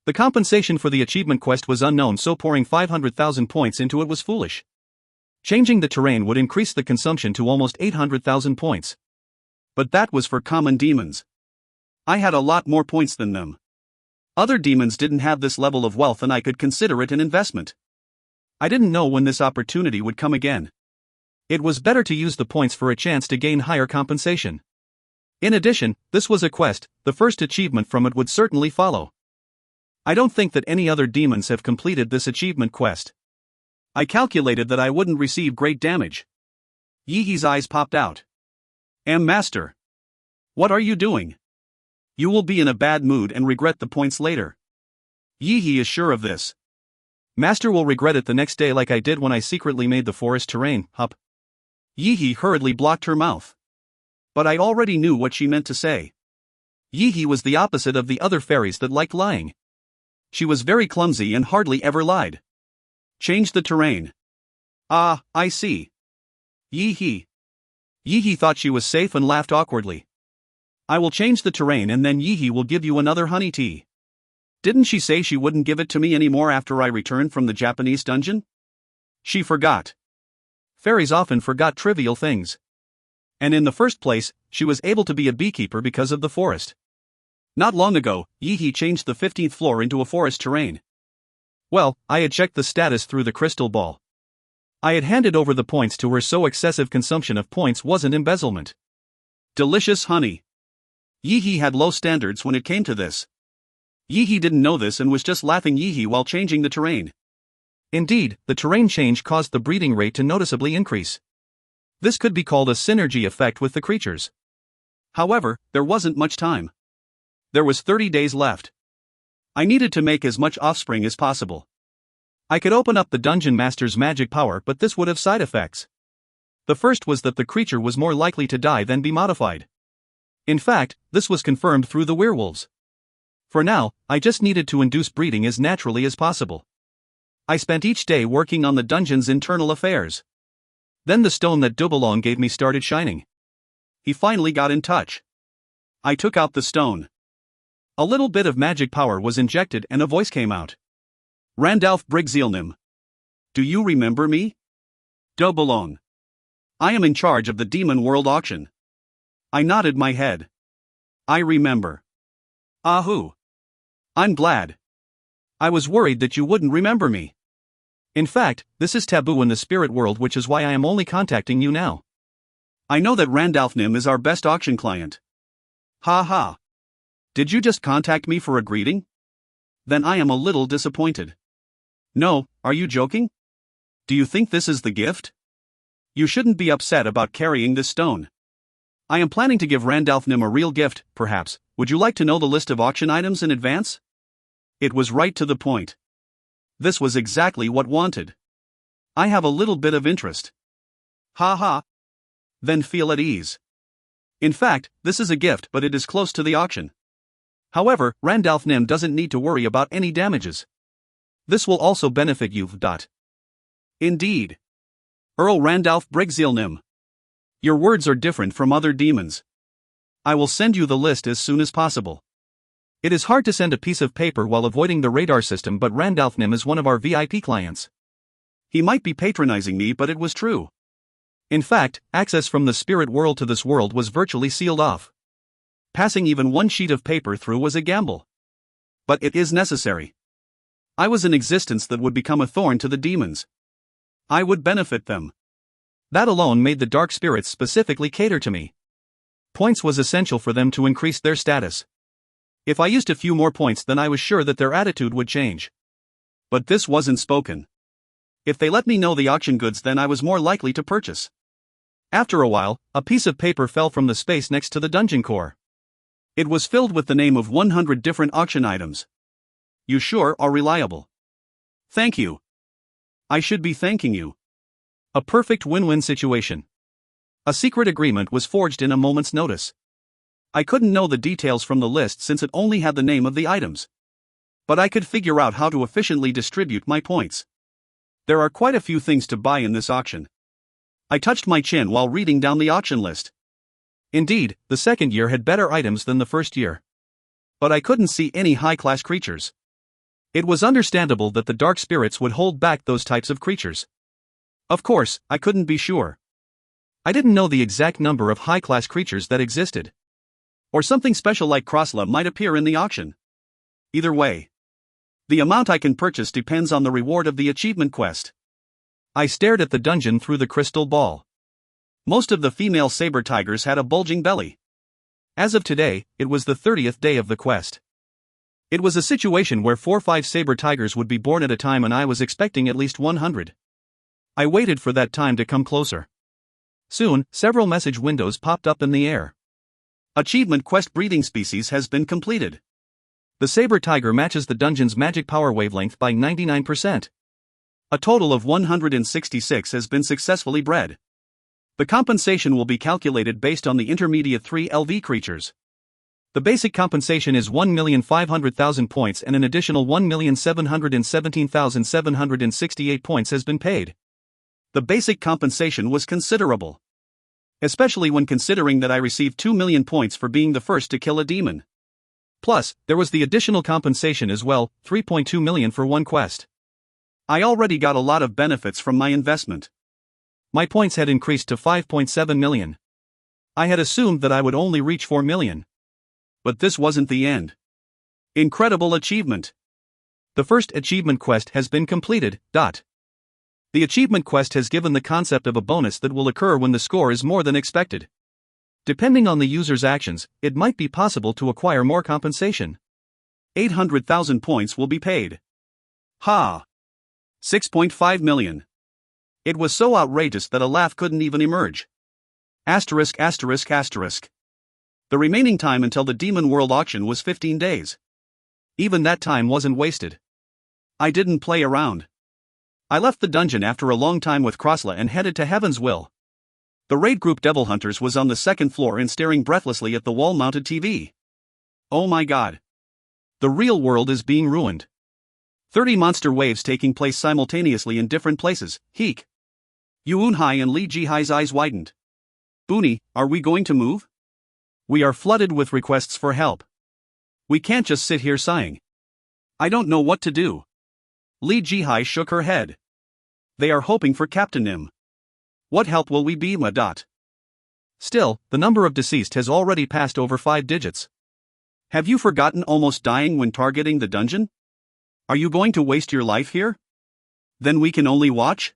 The compensation for the achievement quest was unknown, so pouring 500,000 points into it was foolish. Changing the terrain would increase the consumption to almost 800,000 points. But that was for common demons. I had a lot more points than them. Other demons didn't have this level of wealth and I could consider it an investment. I didn't know when this opportunity would come again. It was better to use the points for a chance to gain higher compensation. In addition, this was a quest, the first achievement from it would certainly follow. I don't think that any other demons have completed this achievement quest. I calculated that I wouldn't receive great damage. Yi's eyes popped out. Master. What are you doing? You will be in a bad mood and regret the points later. Yi is sure of this. Master will regret it the next day like I did when I secretly made the forest terrain, hup. Yi hurriedly blocked her mouth. But I already knew what she meant to say. Yi was the opposite of the other fairies that liked lying. She was very clumsy and hardly ever lied. Change the terrain. Ah, I see. Yi thought she was safe and laughed awkwardly. I will change the terrain and then Yi will give you another honey tea. Didn't she say she wouldn't give it to me anymore after I returned from the Japanese dungeon? She forgot. Fairies often forgot trivial things. And in the first place, she was able to be a beekeeper because of the forest. Not long ago, Yi changed the 15th floor into a forest terrain. Well, I had checked the status through the crystal ball. I had handed over the points to her, so excessive consumption of points wasn't embezzlement. Delicious honey. Yi had low standards when it came to this. Yi didn't know this and was just laughing Yi while changing the terrain. Indeed, the terrain change caused the breeding rate to noticeably increase. This could be called a synergy effect with the creatures. However, there wasn't much time. There was 30 days left. I needed to make as much offspring as possible. I could open up the dungeon master's magic power, but this would have side effects. The first was that the creature was more likely to die than be modified. In fact, this was confirmed through the werewolves. For now, I just needed to induce breeding as naturally as possible. I spent each day working on the dungeon's internal affairs. Then the stone that Dubalong gave me started shining. He finally got in touch. I took out the stone. A little bit of magic power was injected and a voice came out. Randalph Brigzielnim. Do you remember me? Dubalong. I am in charge of the Demon World auction. I nodded my head. I remember. Ahoo. I'm glad. I was worried that you wouldn't remember me. In fact, this is taboo in the spirit world, which is why I am only contacting you now. I know that Randalph Nim is our best auction client. Ha ha. Did you just contact me for a greeting? Then I am a little disappointed. No, are you joking? Do you think this is the gift? You shouldn't be upset about carrying this stone. I am planning to give Randalph Nim a real gift, perhaps. Would you like to know the list of auction items in advance? It was right to the point. This was exactly what wanted. I have a little bit of interest. Ha ha. Then feel at ease. In fact, this is a gift, but it is close to the auction. However, Randalph Nim doesn't need to worry about any damages. This will also benefit you. Indeed. Earl Randalph Brigzielnim. Your words are different from other demons. I will send you the list as soon as possible. It is hard to send a piece of paper while avoiding the radar system, but Randalph Nim is one of our VIP clients. He might be patronizing me, but it was true. In fact, access from the spirit world to this world was virtually sealed off. Passing even one sheet of paper through was a gamble. But it is necessary. I was an existence that would become a thorn to the demons. I would benefit them. That alone made the dark spirits specifically cater to me. Points was essential for them to increase their status. If I used a few more points, then I was sure that their attitude would change. But this wasn't spoken. If they let me know the auction goods, then I was more likely to purchase. After a while, a piece of paper fell from the space next to the dungeon core. It was filled with the name of 100 different auction items. You sure are reliable. Thank you. I should be thanking you. A perfect win-win situation. A secret agreement was forged in a moment's notice. I couldn't know the details from the list since it only had the name of the items. But I could figure out how to efficiently distribute my points. There are quite a few things to buy in this auction. I touched my chin while reading down the auction list. Indeed, the second year had better items than the first year. But I couldn't see any high-class creatures. It was understandable that the dark spirits would hold back those types of creatures. Of course, I couldn't be sure. I didn't know the exact number of high-class creatures that existed. Or something special like Crossla might appear in the auction. Either way, the amount I can purchase depends on the reward of the achievement quest. I stared at the dungeon through the crystal ball. Most of the female saber tigers had a bulging belly. As of today, it was the 30th day of the quest. It was a situation where 4-5 saber tigers would be born at a time, and I was expecting at least 100. I waited for that time to come closer. Soon, several message windows popped up in the air. Achievement quest breeding species has been completed. The saber tiger matches the dungeon's magic power wavelength by 99%. A total of 166 has been successfully bred. The compensation will be calculated based on the intermediate 3 LV creatures. The basic compensation is 1,500,000 points, and an additional 1,717,768 points has been paid. The basic compensation was considerable. Especially when considering that I received 2 million points for being the first to kill a demon. Plus, there was the additional compensation as well, 3.2 million for one quest. I already got a lot of benefits from my investment. My points had increased to 5.7 million. I had assumed that I would only reach 4 million. But this wasn't the end. Incredible achievement. The first achievement quest has been completed. The achievement quest has given the concept of a bonus that will occur when the score is more than expected. Depending on the user's actions, it might be possible to acquire more compensation. 800,000 points will be paid. 6.5 million. It was so outrageous that a laugh couldn't even emerge. Asterisk. The remaining time until the Demon World auction was 15 days. Even that time wasn't wasted. I didn't play around. I left the dungeon after a long time with Crossla and headed to Heaven's Will. The raid group Devil Hunters was on the second floor and staring breathlessly at the wall-mounted TV. Oh my god. The real world is being ruined. 30 monster waves taking place simultaneously in different places. Heek. Yuunhai and Li Jihai's eyes widened. Boony, are we going to move? We are flooded with requests for help. We can't just sit here sighing. I don't know what to do. Li Jihai shook her head. They are hoping for Captain Nim. What help will we be, Still, the number of deceased has already passed over 5 digits. Have you forgotten almost dying when targeting the dungeon? Are you going to waste your life here? Then we can only watch?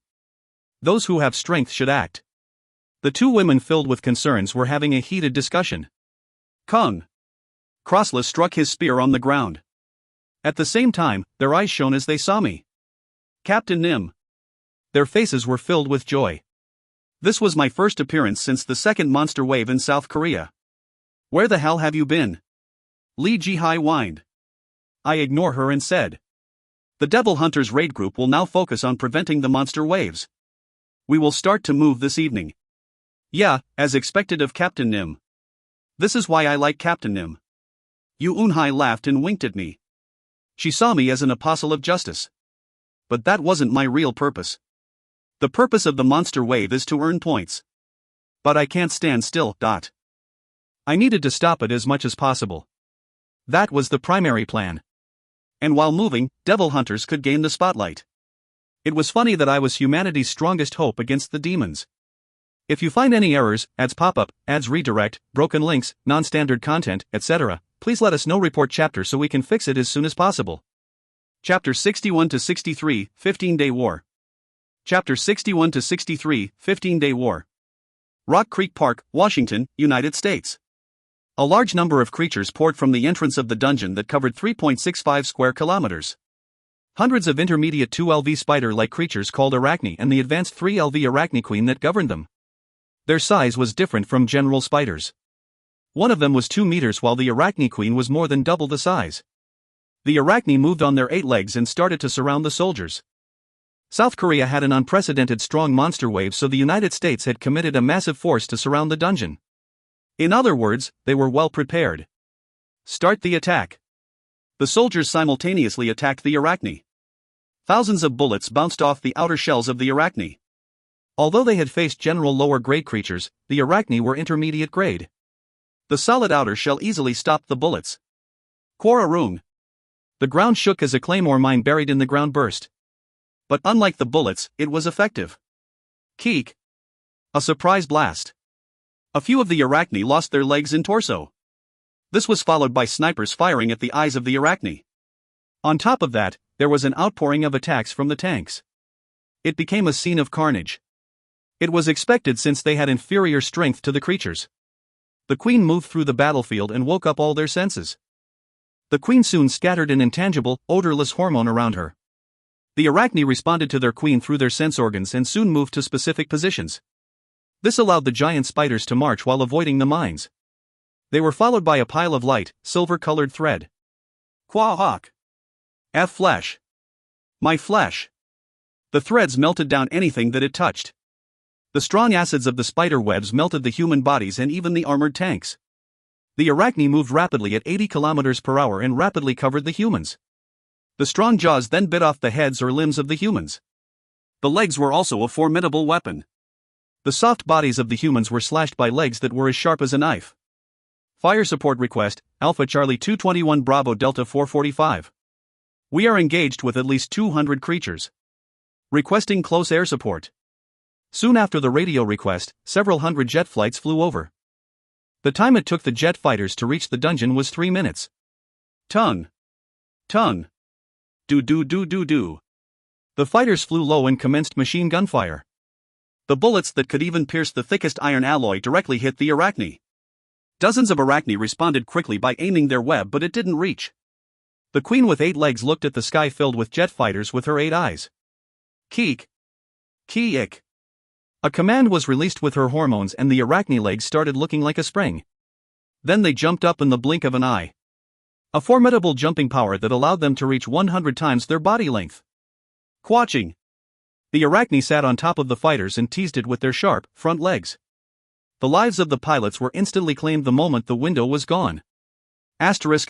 Those who have strength should act. The two women filled with concerns were having a heated discussion. Kung. Crossla struck his spear on the ground. At the same time, their eyes shone as they saw me. Captain Nim. Their faces were filled with joy. This was my first appearance since the second monster wave in South Korea. Where the hell have you been? Li Jihai whined. I ignored her and said. The Devil Hunters raid group will now focus on preventing the monster waves. We will start to move this evening. Yeah, as expected of Captain Nim. This is why I like Captain Nim. Yuunhai laughed and winked at me. She saw me as an apostle of justice. But that wasn't my real purpose. The purpose of the monster wave is to earn points. But I can't stand still. I needed to stop it as much as possible. That was the primary plan. And while moving, Devil Hunters could gain the spotlight. It was funny that I was humanity's strongest hope against the demons. If you find any errors, ads pop-up, ads redirect, broken links, non-standard content, etc., please let us know. Report chapter so we can fix it as soon as possible. Chapter 61 to 63, 15-Day War. Chapter 61 to 63, 15-Day War. Rock Creek Park, Washington, United States. A large number of creatures poured from the entrance of the dungeon that covered 3.65 square kilometers. Hundreds of intermediate 2LV spider-like creatures called arachni and the advanced 3LV arachni queen that governed them. Their size was different from general spiders. One of them was 2 meters while the arachni queen was more than double the size. The arachni moved on their 8 legs and started to surround the soldiers. South Korea had an unprecedented strong monster wave, so the United States had committed a massive force to surround the dungeon. In other words, they were well prepared. Start the attack. The soldiers simultaneously attacked the arachni. Thousands of bullets bounced off the outer shells of the arachni. Although they had faced general lower-grade creatures, the arachni were intermediate grade. The solid outer shell easily stopped the bullets. Quararung. The ground shook as a claymore mine buried in the ground burst. But unlike the bullets, it was effective. Keek. A surprise blast. A few of the arachni lost their legs and torso. This was followed by snipers firing at the eyes of the arachni. On top of that, there was an outpouring of attacks from the tanks. It became a scene of carnage. It was expected since they had inferior strength to the creatures. The queen moved through the battlefield and woke up all their senses. The queen soon scattered an intangible, odorless hormone around her. The arachni responded to their queen through their sense organs and soon moved to specific positions. This allowed the giant spiders to march while avoiding the mines. They were followed by a pile of light, silver-colored thread. Quahawk. F flesh. My flesh. The threads melted down anything that it touched. The strong acids of the spider webs melted the human bodies and even the armored tanks. The arachni moved rapidly at 80 kilometers per hour and rapidly covered the humans. The strong jaws then bit off the heads or limbs of the humans. The legs were also a formidable weapon. The soft bodies of the humans were slashed by legs that were as sharp as a knife. Fire support request, Alpha Charlie 221 Bravo Delta 445. We are engaged with at least 200 creatures. Requesting close air support. Soon after the radio request, several hundred jet flights flew over. The time it took the jet fighters to reach the dungeon was 3 minutes. Tongue. Tongue. Do. The fighters flew low and commenced machine gun fire. The bullets that could even pierce the thickest iron alloy directly hit the arachni. Dozens of arachni responded quickly by aiming their web, but it didn't reach. The queen with 8 legs looked at the sky filled with jet fighters with her 8 eyes. Keek. Kee-ik. A command was released with her hormones and the arachni legs started looking like a spring. Then they jumped up in the blink of an eye. A formidable jumping power that allowed them to reach 100 times their body length. Quaching. The arachni sat on top of the fighters and teased it with their sharp, front legs. The lives of the pilots were instantly claimed the moment the window was gone. Asterisk.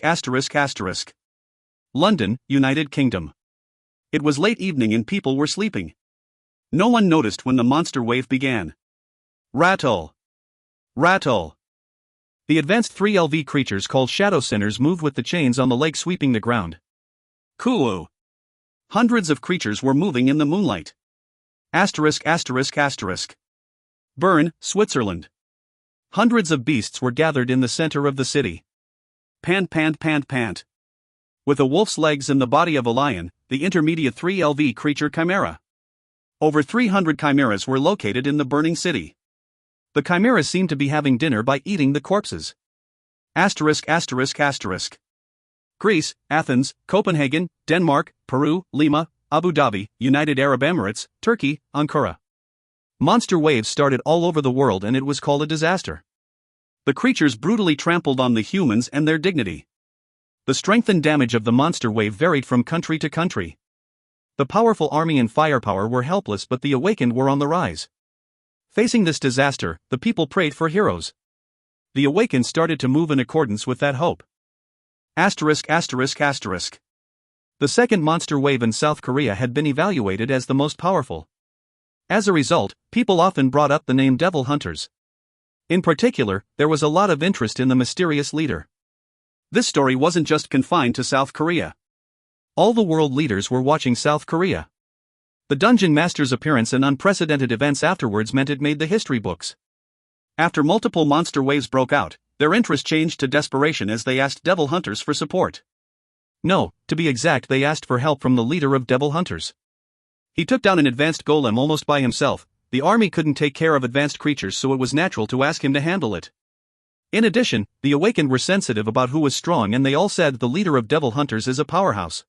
London, United Kingdom. It was late evening and people were sleeping. No one noticed when the monster wave began. Rattle. Rattle. The advanced 3LV creatures called shadow sinners moved with the chains on the leg sweeping the ground. Kuo. Hundreds of creatures were moving in the moonlight. Asterisk. Bern, Switzerland. Hundreds of beasts were gathered in the center of the city. Pant. With a wolf's legs and the body of a lion, the intermediate 3LV creature chimera. Over 300 chimeras were located in the burning city. The chimeras seemed to be having dinner by eating the corpses. Asterisk. Greece, Athens, Copenhagen, Denmark, Peru, Lima, Abu Dhabi, United Arab Emirates, Turkey, Ankara. Monster waves started all over the world and it was called a disaster. The creatures brutally trampled on the humans and their dignity. The strength and damage of the monster wave varied from country to country. The powerful army and firepower were helpless, but the awakened were on the rise. Facing this disaster, the people prayed for heroes. The awakened started to move in accordance with that hope. Asterisk. The second monster wave in South Korea had been evaluated as the most powerful. As a result, people often brought up the name Devil Hunters. In particular, there was a lot of interest in the mysterious leader. This story wasn't just confined to South Korea. All the world leaders were watching South Korea. The Dungeon Master's appearance and unprecedented events afterwards meant it made the history books. After multiple monster waves broke out, their interest changed to desperation as they asked Devil Hunters for support. No, to be exact, they asked for help from the leader of Devil Hunters. He took down an advanced golem almost by himself. The army couldn't take care of advanced creatures, so it was natural to ask him to handle it. In addition, the awakened were sensitive about who was strong and they all said the leader of Devil Hunters is a powerhouse.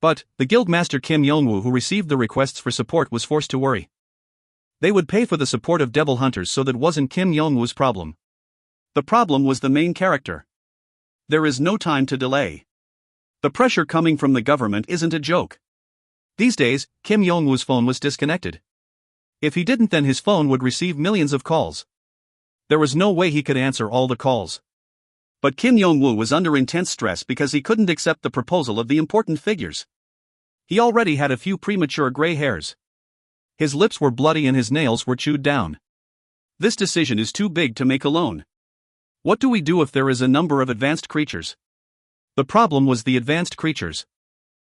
But, the guildmaster Kim Yong-woo who received the requests for support was forced to worry. They would pay for the support of devil hunters, so that wasn't Kim Yong-woo's problem. The problem was the main character. There is no time to delay. The pressure coming from the government isn't a joke. These days, Kim Yong-woo's phone was disconnected. If he didn't, then his phone would receive millions of calls. There was no way he could answer all the calls. But Kim Yong-woo was under intense stress because he couldn't accept the proposal of the important figures. He already had a few premature gray hairs. His lips were bloody and his nails were chewed down. This decision is too big to make alone. What do we do if there is a number of advanced creatures? The problem was the advanced creatures.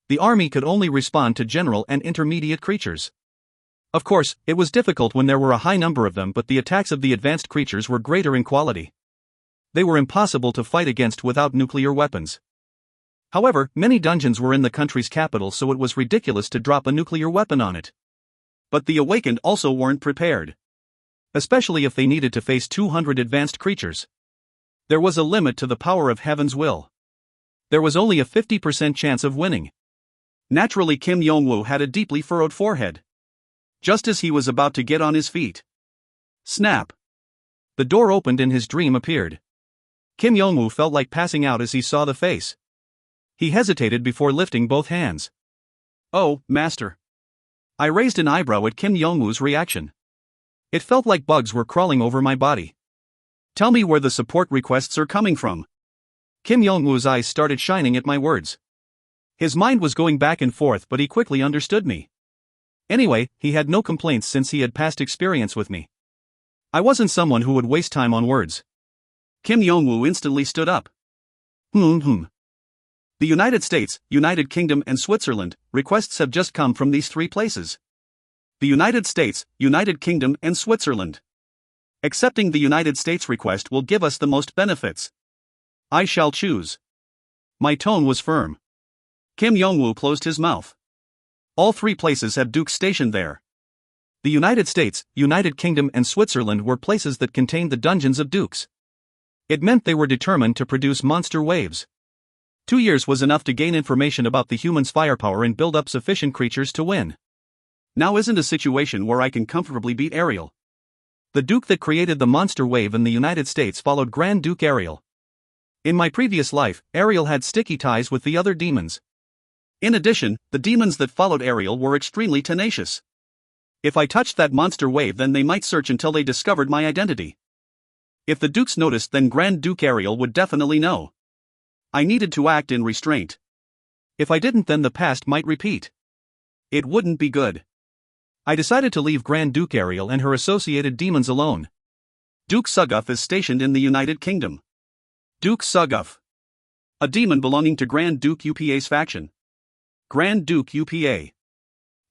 The army could only respond to general and intermediate creatures. Of course, it was difficult when there were a high number of them, but the attacks of the advanced creatures were greater in quality. They were impossible to fight against without nuclear weapons. However, many dungeons were in the country's capital, so it was ridiculous to drop a nuclear weapon on it. But the awakened also weren't prepared. Especially if they needed to face 200 advanced creatures. There was a limit to the power of heaven's will. There was only a 50% chance of winning. Naturally, Kim Yong-woo had a deeply furrowed forehead. Just as he was about to get on his feet. Snap! The door opened and his dream appeared. Kim Yong-woo felt like passing out as he saw the face. He hesitated before lifting both hands. "Oh, master." I raised an eyebrow at Kim Yong-woo's reaction. It felt like bugs were crawling over my body. "Tell me where the support requests are coming from." Kim Yong-woo's eyes started shining at my words. His mind was going back and forth, but he quickly understood me. Anyway, he had no complaints since he had past experience with me. I wasn't someone who would waste time on words. Kim Yong-woo instantly stood up. The United States, United Kingdom and Switzerland, requests have just come from these three places. The United States, United Kingdom and Switzerland. Accepting the United States request will give us the most benefits. I shall choose. My tone was firm. Kim Yong-woo closed his mouth. All three places have dukes stationed there. The United States, United Kingdom and Switzerland were places that contained the dungeons of dukes. It meant they were determined to produce monster waves. 2 years was enough to gain information about the humans' firepower and build up sufficient creatures to win. Now isn't a situation where I can comfortably beat Ariel. The Duke that created the monster wave in the United States followed Grand Duke Ariel. In my previous life, Ariel had sticky ties with the other demons. In addition, the demons that followed Ariel were extremely tenacious. If I touched that monster wave, then they might search until they discovered my identity. If the Dukes noticed, then Grand Duke Ariel would definitely know. I needed to act in restraint. If I didn't, then the past might repeat. It wouldn't be good. I decided to leave Grand Duke Ariel and her associated demons alone. Duke Suguff is stationed in the United Kingdom. Duke Suguff. A demon belonging to Grand Duke UPA's faction. Grand Duke UPA.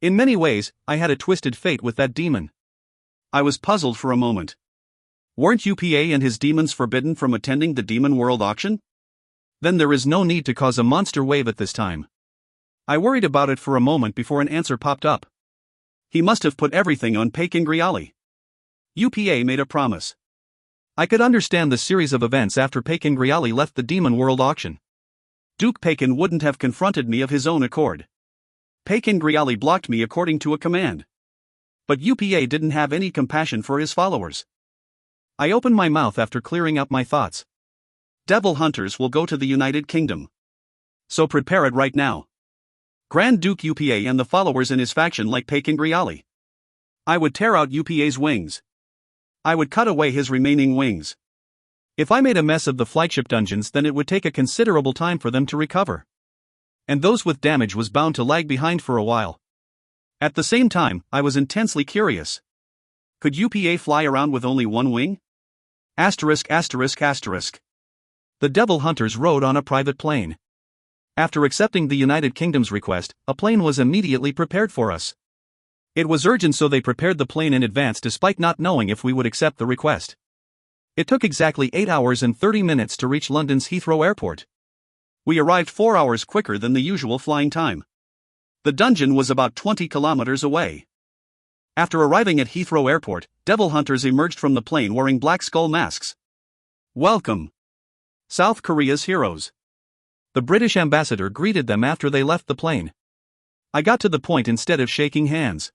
In many ways, I had a twisted fate with that demon. I was puzzled for a moment. Weren't UPA and his demons forbidden from attending the Demon World auction? Then there is no need to cause a monster wave at this time. I worried about it for a moment before an answer popped up. He must have put everything on Peking-Griali. UPA made a promise. I could understand the series of events after Peking-Griali left the Demon World auction. Duke Pekin wouldn't have confronted me of his own accord. Peking-Griali blocked me according to a command. But UPA didn't have any compassion for his followers. I opened my mouth after clearing up my thoughts. Devil hunters will go to the United Kingdom. So prepare it right now. Grand Duke UPA and the followers in his faction like Peking-Griali. I would tear out UPA's wings. I would cut away his remaining wings. If I made a mess of the flightship dungeons, then it would take a considerable time for them to recover. And those with damage was bound to lag behind for a while. At the same time, I was intensely curious. Could UPA fly around with only one wing? Asterisk. The Devil Hunters rode on a private plane. After accepting the United Kingdom's request, a plane was immediately prepared for us. It was urgent, so they prepared the plane in advance despite not knowing if we would accept the request. It took exactly 8 hours and 30 minutes to reach London's Heathrow Airport. We arrived 4 hours quicker than the usual flying time. The dungeon was about 20 kilometers away. After arriving at Heathrow Airport, Devil Hunters emerged from the plane wearing black skull masks. Welcome, South Korea's heroes. The British ambassador greeted them after they left the plane. I got to the point instead of shaking hands.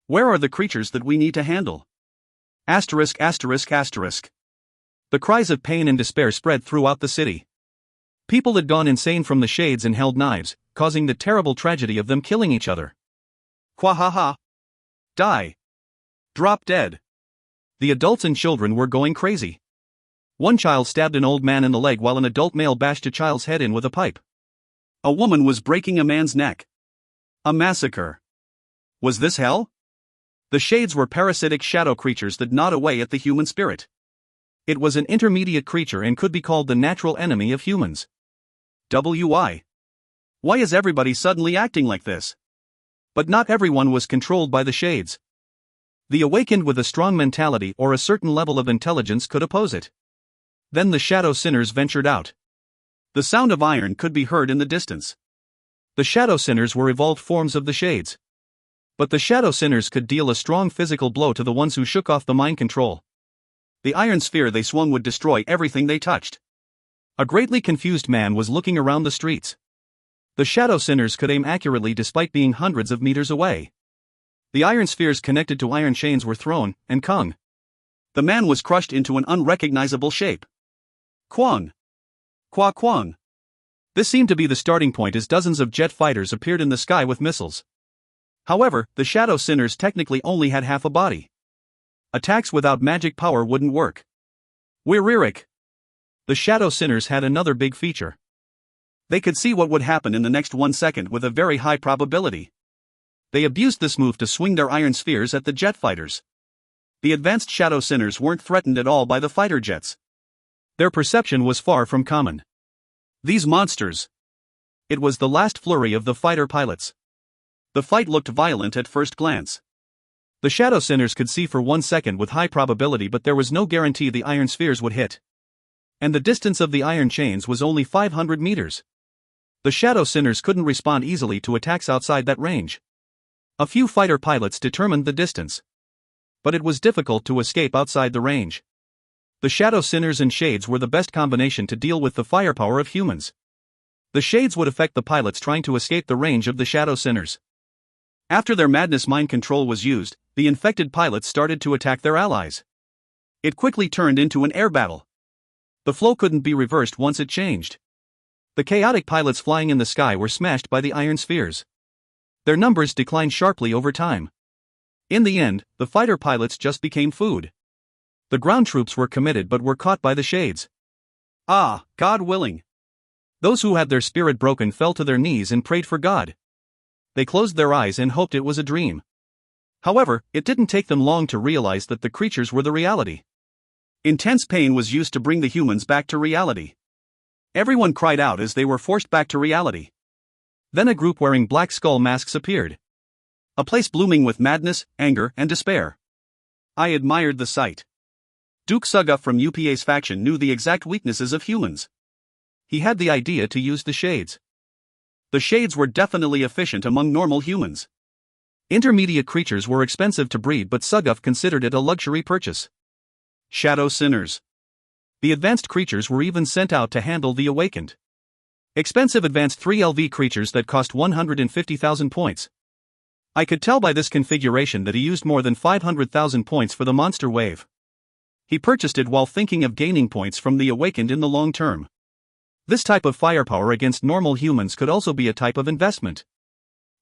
Where are the creatures that we need to handle? Asterisk asterisk asterisk. The cries of pain and despair spread throughout the city. People had gone insane from the shades and held knives, causing the terrible tragedy of them killing each other. Quahaha. Die. Drop dead. The adults and children were going crazy. One child stabbed an old man in the leg while an adult male bashed a child's head in with a pipe. A woman was breaking a man's neck. A massacre. Was this hell? The shades were parasitic shadow creatures that gnawed away at the human spirit. It was an intermediate creature and could be called the natural enemy of humans. Why? Why is everybody suddenly acting like this? But not everyone was controlled by the shades. The awakened with a strong mentality or a certain level of intelligence could oppose it. Then the shadow sinners ventured out. The sound of iron could be heard in the distance. The shadow sinners were evolved forms of the shades. But the shadow sinners could deal a strong physical blow to the ones who shook off the mind control. The iron sphere they swung would destroy everything they touched. A greatly confused man was looking around the streets. The shadow sinners could aim accurately despite being hundreds of meters away. The iron spheres connected to iron chains were thrown, and Kung. The man was crushed into an unrecognizable shape. Kwang. Kwa Kwang. This seemed to be the starting point as dozens of jet fighters appeared in the sky with missiles. However, the shadow sinners technically only had half a body. Attacks without magic power wouldn't work. Wiririk. The shadow sinners had another big feature. They could see what would happen in the next 1 second with a very high probability. They abused this move to swing their iron spheres at the jet fighters. The advanced shadow sinners weren't threatened at all by the fighter jets. Their perception was far from common. These monsters. It was the last flurry of the fighter pilots. The fight looked violent at first glance. The shadow sinners could see for 1 second with high probability, but there was no guarantee the iron spheres would hit. And the distance of the iron chains was only 500 meters. The shadow sinners couldn't respond easily to attacks outside that range. A few fighter pilots determined the distance. But it was difficult to escape outside the range. The shadow sinners and shades were the best combination to deal with the firepower of humans. The shades would affect the pilots trying to escape the range of the shadow sinners. After their madness mind control was used, the infected pilots started to attack their allies. It quickly turned into an air battle. The flow couldn't be reversed once it changed. The chaotic pilots flying in the sky were smashed by the iron spheres. Their numbers declined sharply over time. In the end, the fighter pilots just became food. The ground troops were committed but were caught by the shades. Ah, God willing. Those who had their spirit broken fell to their knees and prayed for God. They closed their eyes and hoped it was a dream. However, it didn't take them long to realize that the creatures were the reality. Intense pain was used to bring the humans back to reality. Everyone cried out as they were forced back to reality. Then a group wearing black skull masks appeared. A place blooming with madness, anger, and despair. I admired the sight. Duke Suga from UPA's faction knew the exact weaknesses of humans. He had the idea to use the shades. The shades were definitely efficient among normal humans. Intermediate creatures were expensive to breed, but Suguf considered it a luxury purchase. Shadow sinners. The advanced creatures were even sent out to handle the awakened. Expensive advanced 3LV creatures that cost 150,000 points. I could tell by this configuration that he used more than 500,000 points for the monster wave. He purchased it while thinking of gaining points from the awakened in the long term. This type of firepower against normal humans could also be a type of investment.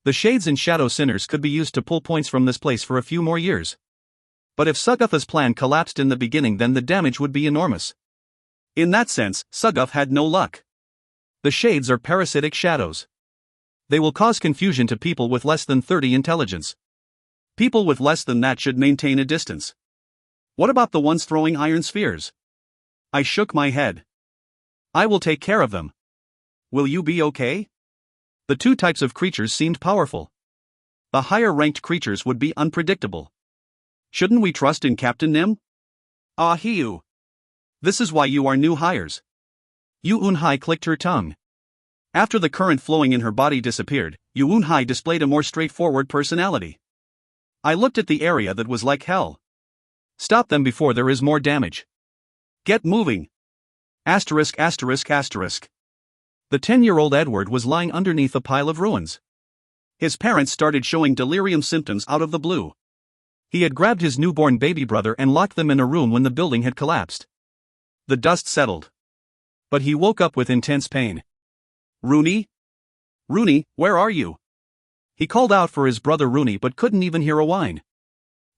The shades and shadow sinners could be used to pull points from this place for a few more years. But if Suguf's plan collapsed in the beginning, then the damage would be enormous. In that sense, Suguf had no luck. The shades are parasitic shadows. They will cause confusion to people with less than 30 intelligence. People with less than that should maintain a distance. What about the ones throwing iron spheres? I shook my head. I will take care of them. Will you be okay? The two types of creatures seemed powerful. The higher-ranked creatures would be unpredictable. Shouldn't we trust in Captain Nim? Ah, Hiu. This is why you are new hires. Yu Unhai clicked her tongue. After the current flowing in her body disappeared, Yu Unhai displayed a more straightforward personality. I looked at the area that was like hell. Stop them before there is more damage. Get moving. Asterisk asterisk asterisk. The 10-year-old Edward was lying underneath a pile of ruins. His parents started showing delirium symptoms out of the blue. He had grabbed his newborn baby brother and locked them in a room when the building had collapsed. The dust settled. But he woke up with intense pain. "Rooney? Rooney, where are you?" He called out for his brother Rooney but couldn't even hear a whine.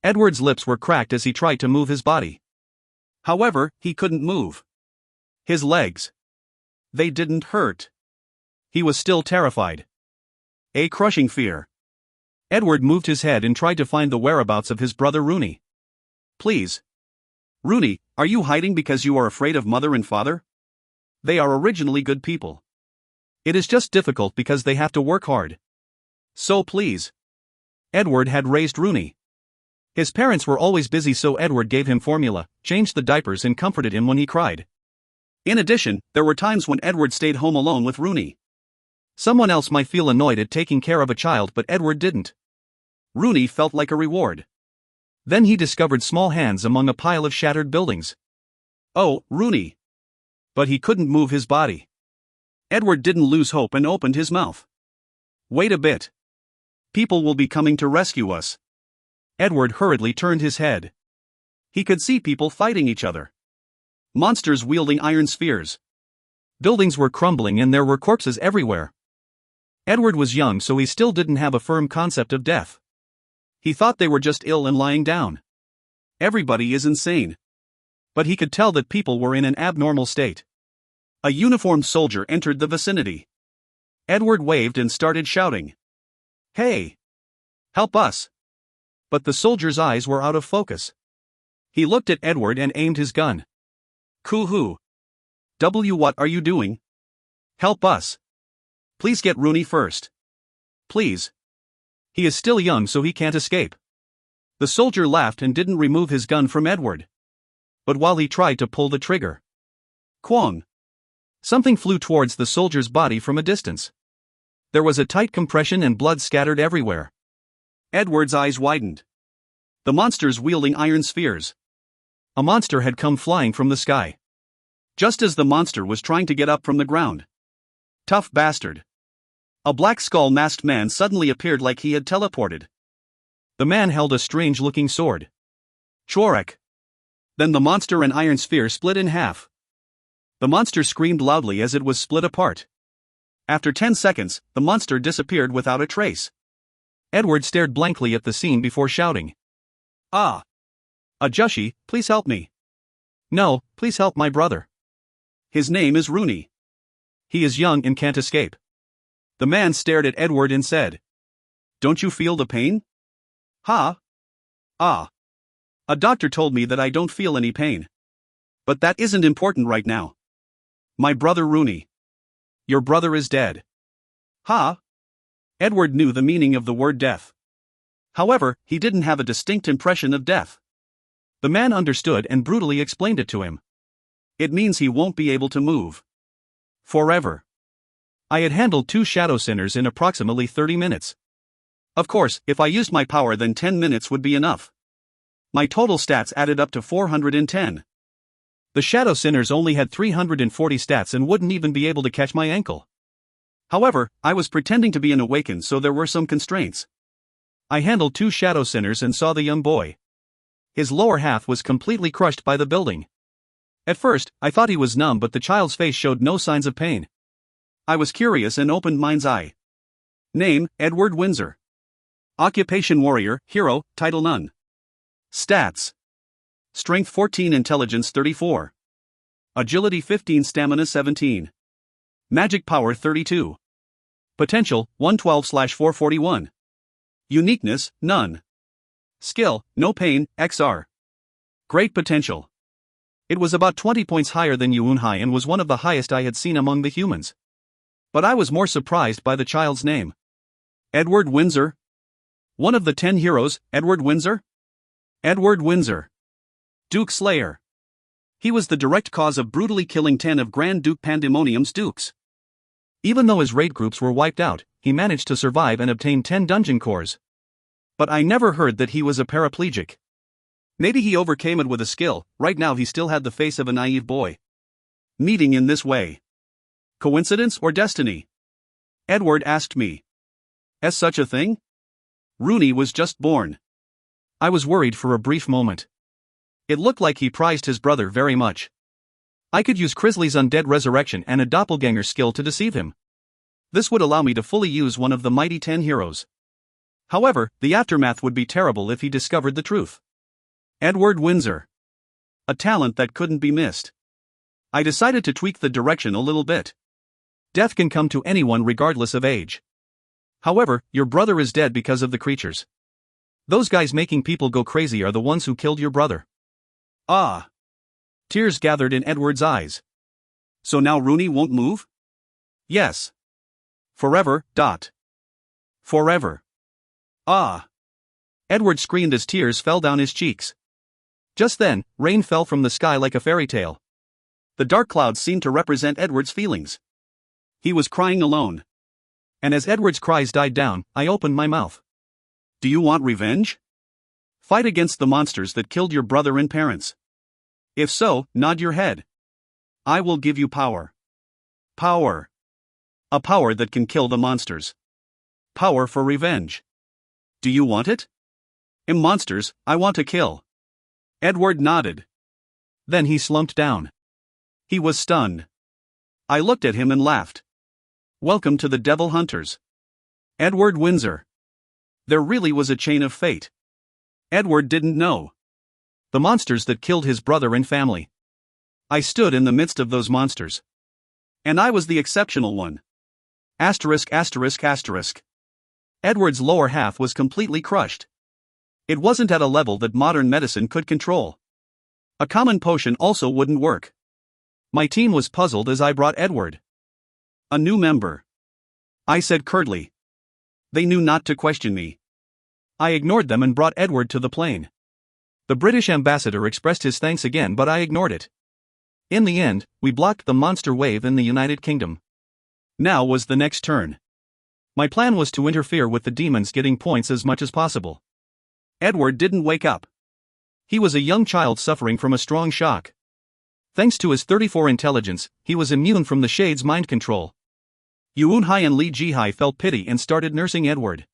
Edward's lips were cracked as he tried to move his body. However, he couldn't move. His legs. They didn't hurt. He was still terrified. A crushing fear. Edward moved his head and tried to find the whereabouts of his brother Rooney. "Please. Rooney, are you hiding because you are afraid of mother and father? They are originally good people. It is just difficult because they have to work hard. So please." Edward had raised Rooney. His parents were always busy, so Edward gave him formula, changed the diapers and comforted him when he cried. In addition, there were times when Edward stayed home alone with Rooney. Someone else might feel annoyed at taking care of a child, but Edward didn't. Rooney felt like a reward. Then he discovered small hands among a pile of shattered buildings. Oh, Rooney. But he couldn't move his body. Edward didn't lose hope and opened his mouth. "Wait a bit. People will be coming to rescue us." Edward hurriedly turned his head. He could see people fighting each other. Monsters wielding iron spheres. Buildings were crumbling and there were corpses everywhere. Edward was young, so he still didn't have a firm concept of death. He thought they were just ill and lying down. Everybody is insane. But he could tell that people were in an abnormal state. A uniformed soldier entered the vicinity. Edward waved and started shouting, "Hey! Help us!" But the soldier's eyes were out of focus. He looked at Edward and aimed his gun. "Coo-hoo! What are you doing? Help us! Please get Rooney first. Please. He is still young, so he can't escape." The soldier laughed and didn't remove his gun from Edward. But while he tried to pull the trigger, Kwong! Something flew towards the soldier's body from a distance. There was a tight compression and blood scattered everywhere. Edward's eyes widened. The monsters wielding iron spheres. A monster had come flying from the sky. Just as the monster was trying to get up from the ground. Tough bastard. A black skull-masked man suddenly appeared like he had teleported. The man held a strange-looking sword. Chorek. Then the monster and iron sphere split in half. The monster screamed loudly as it was split apart. After 10 seconds, the monster disappeared without a trace. Edward stared blankly at the scene before shouting, "Ah! Ajushi, please help me. No, please help my brother. His name is Rooney. He is young and can't escape." The man stared at Edward and said, "Don't you feel the pain?" "Ha? Ah. A doctor told me that I don't feel any pain. But that isn't important right now. My brother Rooney. Your brother is dead." "Ha?" Edward knew the meaning of the word death. However, he didn't have a distinct impression of death. The man understood and brutally explained it to him. "It means he won't be able to move. Forever. I had handled 2 shadow sinners in approximately 30 minutes. Of course, if I used my power, then 10 minutes would be enough. My total stats added up to 410. The shadow sinners only had 340 stats and wouldn't even be able to catch my ankle. However, I was pretending to be an awakened, so there were some constraints. I handled 2 shadow sinners and saw the young boy. His lower half was completely crushed by the building. At first, I thought he was numb, but the child's face showed no signs of pain. I was curious and opened mind's eye. Name, Edward Windsor. Occupation warrior, hero, title none. Stats. Strength 14, intelligence 34. Agility 15, stamina 17. Magic power 32. Potential, 112/441. Uniqueness, none. Skill, no pain, XR. Great potential. It was about 20 points higher than Yuunhai and was one of the highest I had seen among the humans. But I was more surprised by the child's name. Edward Windsor? One of the 10 heroes, Edward Windsor? Edward Windsor. Duke Slayer. He was the direct cause of brutally killing 10 of Grand Duke Pandemonium's dukes. Even though his raid groups were wiped out, he managed to survive and obtain 10 dungeon cores. But I never heard that he was a paraplegic. Maybe he overcame it with a skill. Right now he still had the face of a naive boy. Meeting in this way. Coincidence or destiny? Edward asked me. Is such a thing? Rooney was just born. I was worried for a brief moment. It looked like he prized his brother very much. I could use Crisley's undead resurrection and a doppelganger skill to deceive him. This would allow me to fully use one of the mighty 10 heroes. However, the aftermath would be terrible if he discovered the truth. Edward Windsor. A talent that couldn't be missed. I decided to tweak the direction a little bit. Death can come to anyone regardless of age. However, your brother is dead because of the creatures. Those guys making people go crazy are the ones who killed your brother. Ah. Tears gathered in Edward's eyes. So now Rooney won't move? Yes. Forever. Forever. Ah. Edward screamed as tears fell down his cheeks. Just then, rain fell from the sky like a fairy tale. The dark clouds seemed to represent Edward's feelings. He was crying alone. And as Edward's cries died down, I opened my mouth. Do you want revenge? Fight against the monsters that killed your brother and parents. If so, nod your head. I will give you power. Power. A power that can kill the monsters. Power for revenge. Do you want it? Monsters, I want to kill. Edward nodded. Then he slumped down. He was stunned. I looked at him and laughed. Welcome to the Devil Hunters. Edward Windsor. There really was a chain of fate. Edward didn't know. The monsters that killed his brother and family. I stood in the midst of those monsters. And I was the exceptional one. Asterisk. Edward's lower half was completely crushed. It wasn't at a level that modern medicine could control. A common potion also wouldn't work. My team was puzzled as I brought Edward. A new member. I said curtly. They knew not to question me. I ignored them and brought Edward to the plane. The British ambassador expressed his thanks again, but I ignored it. In the end, we blocked the monster wave in the United Kingdom. Now was the next turn. My plan was to interfere with the demons getting points as much as possible. Edward didn't wake up. He was a young child suffering from a strong shock. Thanks to his 34 intelligence, he was immune from the Shade's mind control. Yuunhai and Li Jihai felt pity and started nursing Edward.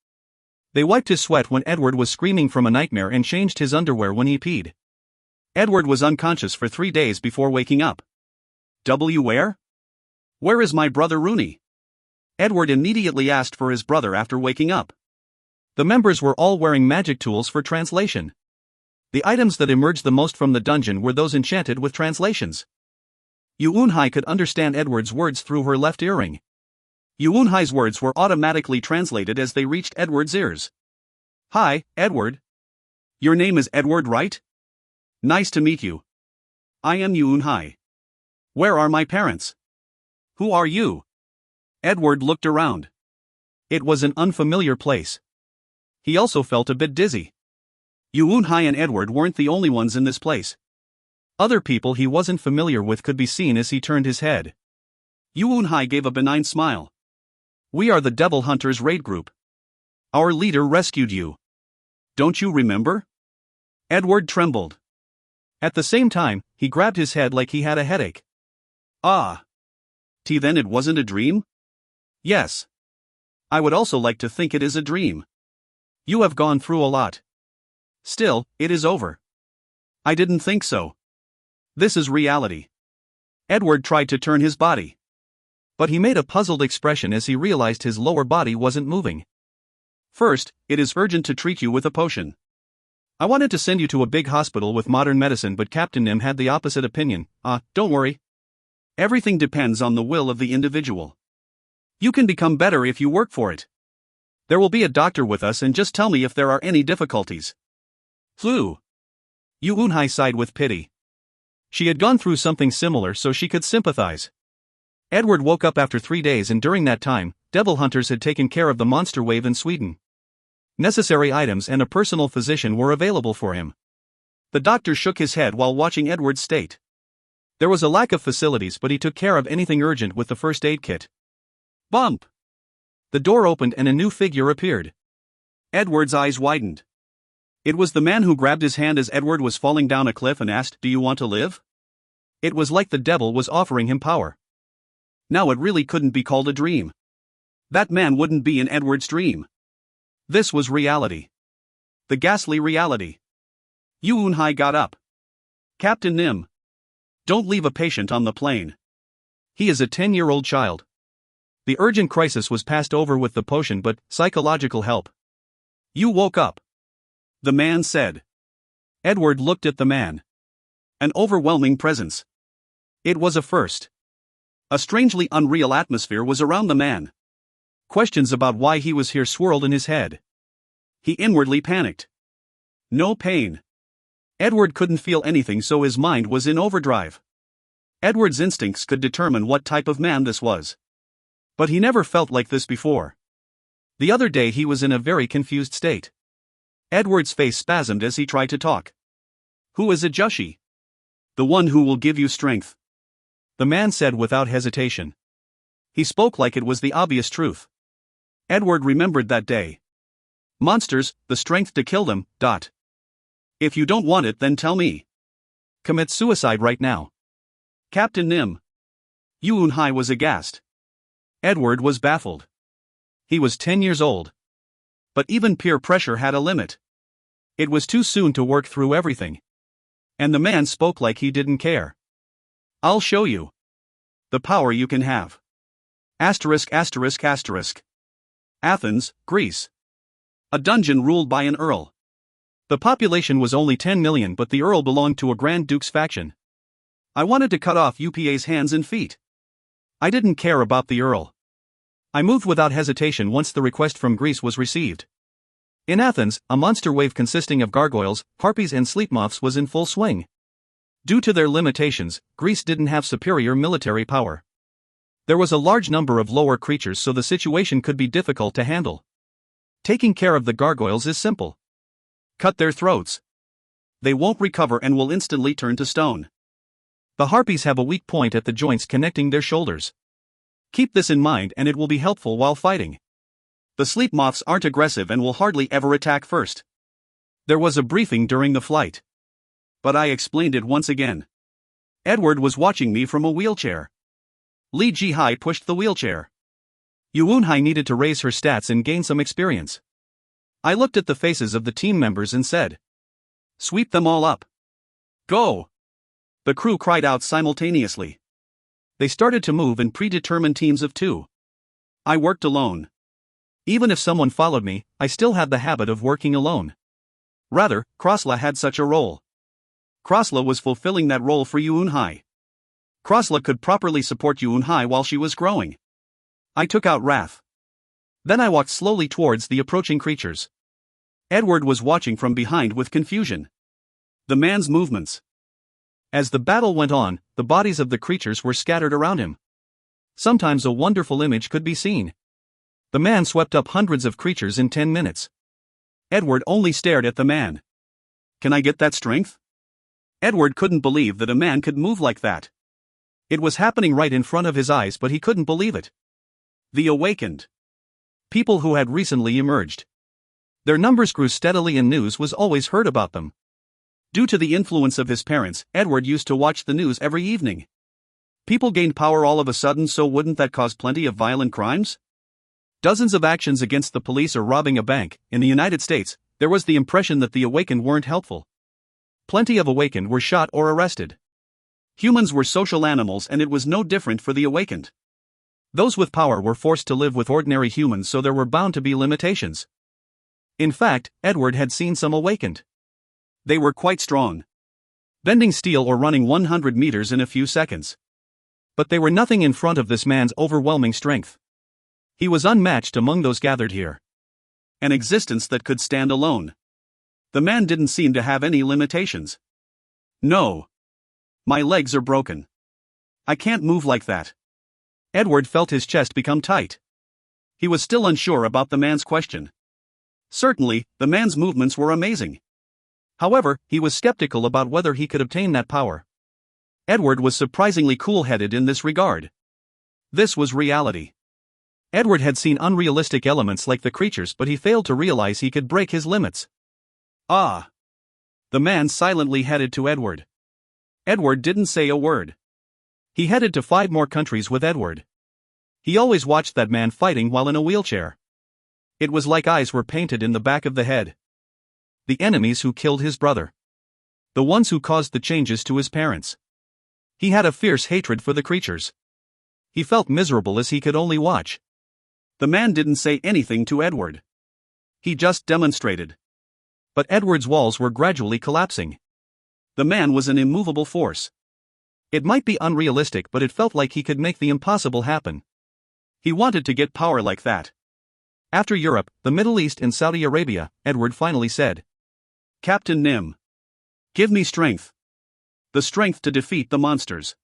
They wiped his sweat when Edward was screaming from a nightmare and changed his underwear when he peed. Edward was unconscious for 3 days before waking up. Where? Where is my brother Rooney? Edward immediately asked for his brother after waking up. The members were all wearing magic tools for translation. The items that emerged the most from the dungeon were those enchanted with translations. Yuunhai could understand Edward's words through her left earring. Yuunhai's words were automatically translated as they reached Edward's ears. Hi, Edward. Your name is Edward, right? Nice to meet you. I am Yuunhai. Where are my parents? Who are you? Edward looked around. It was an unfamiliar place. He also felt a bit dizzy. Yuunhai and Edward weren't the only ones in this place. Other people he wasn't familiar with could be seen as he turned his head. Yuunhai gave a benign smile. We are the Devil Hunters raid group. Our leader rescued you. Don't you remember? Edward trembled. At the same time, he grabbed his head like he had a headache. Ah. Then it wasn't a dream? Yes. I would also like to think it is a dream. You have gone through a lot. Still, it is over. I didn't think so. This is reality. Edward tried to turn his body. But he made a puzzled expression as he realized his lower body wasn't moving. First, it is urgent to treat you with a potion. I wanted to send you to a big hospital with modern medicine, but Captain Nim had the opposite opinion. Don't worry. Everything depends on the will of the individual. You can become better if you work for it. There will be a doctor with us, and just tell me if there are any difficulties. Flu. Yuunhai sighed with pity. She had gone through something similar, so she could sympathize. Edward woke up after 3 days, and during that time, Devil Hunters had taken care of the monster wave in Sweden. Necessary items and a personal physician were available for him. The doctor shook his head while watching Edward's state. There was a lack of facilities, but he took care of anything urgent with the first aid kit. Bump! The door opened and a new figure appeared. Edward's eyes widened. It was the man who grabbed his hand as Edward was falling down a cliff and asked, "Do you want to live?" It was like the devil was offering him power. Now it really couldn't be called a dream. That man wouldn't be in Edward's dream. This was reality. The ghastly reality. Yu Unhai got up. Captain Nim. Don't leave a patient on the plane. He is a 10-year-old child. The urgent crisis was passed over with the potion, but psychological help. You woke up. The man said. Edward looked at the man. An overwhelming presence. It was a first. A strangely unreal atmosphere was around the man. Questions about why he was here swirled in his head. He inwardly panicked. No pain. Edward couldn't feel anything, so his mind was in overdrive. Edward's instincts could determine what type of man this was. But he never felt like this before. The other day he was in a very confused state. Edward's face spasmed as he tried to talk. Who is Ajushi? The one who will give you strength. The man said without hesitation. He spoke like it was the obvious truth. Edward remembered that day. Monsters, the strength to kill them. If you don't want it, then tell me. Commit suicide right now. Captain Nim. Yu Unhai was aghast. Edward was baffled. He was 10 years old. But even peer pressure had a limit. It was too soon to work through everything. And the man spoke like he didn't care. I'll show you. The power you can have. Asterisk. Athens, Greece. A dungeon ruled by an earl. The population was only 10 million, but the earl belonged to a Grand Duke's faction. I wanted to cut off UPA's hands and feet. I didn't care about the earl. I moved without hesitation once the request from Greece was received. In Athens, a monster wave consisting of gargoyles, harpies and sleep moths was in full swing. Due to their limitations, Greece didn't have superior military power. There was a large number of lower creatures, so the situation could be difficult to handle. Taking care of the gargoyles is simple. Cut their throats. They won't recover and will instantly turn to stone. The harpies have a weak point at the joints connecting their shoulders. Keep this in mind and it will be helpful while fighting. The sleep moths aren't aggressive and will hardly ever attack first. There was a briefing during the flight. But I explained it once again. Edward was watching me from a wheelchair. Li Jihai pushed the wheelchair. Yu Unhai needed to raise her stats and gain some experience. I looked at the faces of the team members and said, "Sweep them all up. Go!" The crew cried out simultaneously. They started to move in predetermined teams of 2. I worked alone. Even if someone followed me, I still had the habit of working alone. Rather, Krasla had such a role. Krasla was fulfilling that role for Yu Unhai. Krasla could properly support Yu Unhai while she was growing. I took out Wrath. Then I walked slowly towards the approaching creatures. Edward was watching from behind with confusion. The man's movements. As the battle went on, the bodies of the creatures were scattered around him. Sometimes a wonderful image could be seen. The man swept up hundreds of creatures in 10 minutes. Edward only stared at the man. Can I get that strength? Edward couldn't believe that a man could move like that. It was happening right in front of his eyes, but he couldn't believe it. The awakened. People who had recently emerged. Their numbers grew steadily and news was always heard about them. Due to the influence of his parents, Edward used to watch the news every evening. People gained power all of a sudden, so wouldn't that cause plenty of violent crimes? Dozens of actions against the police or robbing a bank. In the United States, there was the impression that the awakened weren't helpful. Plenty of awakened were shot or arrested. Humans were social animals and it was no different for the awakened. Those with power were forced to live with ordinary humans, so there were bound to be limitations. In fact, Edward had seen some awakened. They were quite strong. Bending steel or running 100 meters in a few seconds. But they were nothing in front of this man's overwhelming strength. He was unmatched among those gathered here. An existence that could stand alone. The man didn't seem to have any limitations. No. My legs are broken. I can't move like that. Edward felt his chest become tight. He was still unsure about the man's question. Certainly, the man's movements were amazing. However, he was skeptical about whether he could obtain that power. Edward was surprisingly cool-headed in this regard. This was reality. Edward had seen unrealistic elements like the creatures, but he failed to realize he could break his limits. Ah! The man silently headed to Edward. Edward didn't say a word. He headed to 5 more countries with Edward. He always watched that man fighting while in a wheelchair. It was like eyes were painted in the back of the head. The enemies who killed his brother. The ones who caused the changes to his parents. He had a fierce hatred for the creatures. He felt miserable as he could only watch. The man didn't say anything to Edward. He just demonstrated. But Edward's walls were gradually collapsing. The man was an immovable force. It might be unrealistic, but it felt like he could make the impossible happen. He wanted to get power like that. After Europe, the Middle East and Saudi Arabia, Edward finally said, "Captain Nim. Give me strength. The strength to defeat the monsters."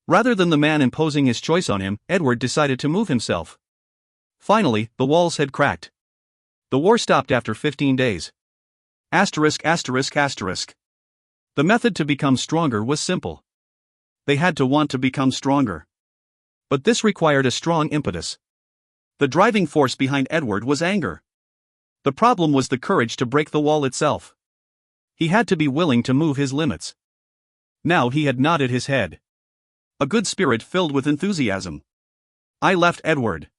Rather than the man imposing his choice on him, Edward decided to move himself. Finally, the walls had cracked. The war stopped after 15 days. The method to become stronger was simple. They had to want to become stronger. But this required a strong impetus. The driving force behind Edward was anger. The problem was the courage to break the wall itself. He had to be willing to move his limits. Now he had nodded his head. A good spirit filled with enthusiasm. I left Edward.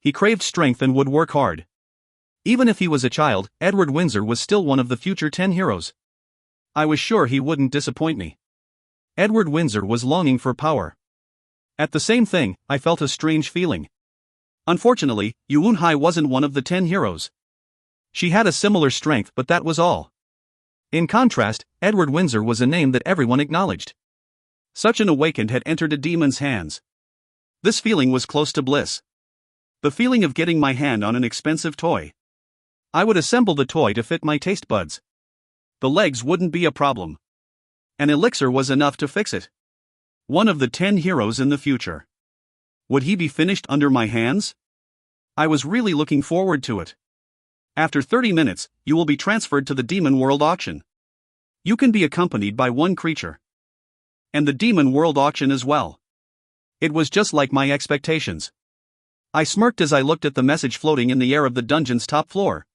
He craved strength and would work hard. Even if he was a child, Edward Windsor was still one of the future 10 heroes. I was sure he wouldn't disappoint me. Edward Windsor was longing for power. At the same thing, I felt a strange feeling. Unfortunately, Yuun Hai wasn't one of the 10 heroes. She had a similar strength, but that was all. In contrast, Edward Windsor was a name that everyone acknowledged. Such an awakened had entered a demon's hands. This feeling was close to bliss. The feeling of getting my hand on an expensive toy. I would assemble the toy to fit my taste buds. The legs wouldn't be a problem. An elixir was enough to fix it. One of the 10 heroes in the future. Would he be finished under my hands? I was really looking forward to it. After 30 minutes, you will be transferred to the Demon World Auction. You can be accompanied by one creature. And the Demon World Auction as well. It was just like my expectations. I smirked as I looked at the message floating in the air of the dungeon's top floor.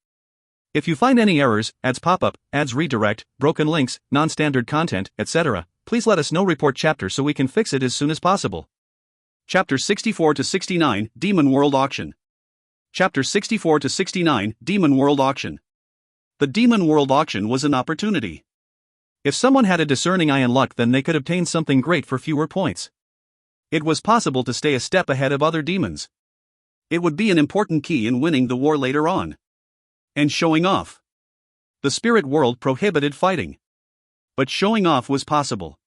If you find any errors, ads pop up, ads redirect, broken links, non-standard content, etc., please let us know. Report chapter so we can fix it as soon as possible. Chapter 64 to 69, Demon World Auction. Chapter 64 to 69, Demon World Auction. The Demon World Auction was an opportunity. If someone had a discerning eye and luck, then they could obtain something great for fewer points. It was possible to stay a step ahead of other demons. It would be an important key in winning the war later on. And showing off. The spirit world prohibited fighting. But showing off was possible.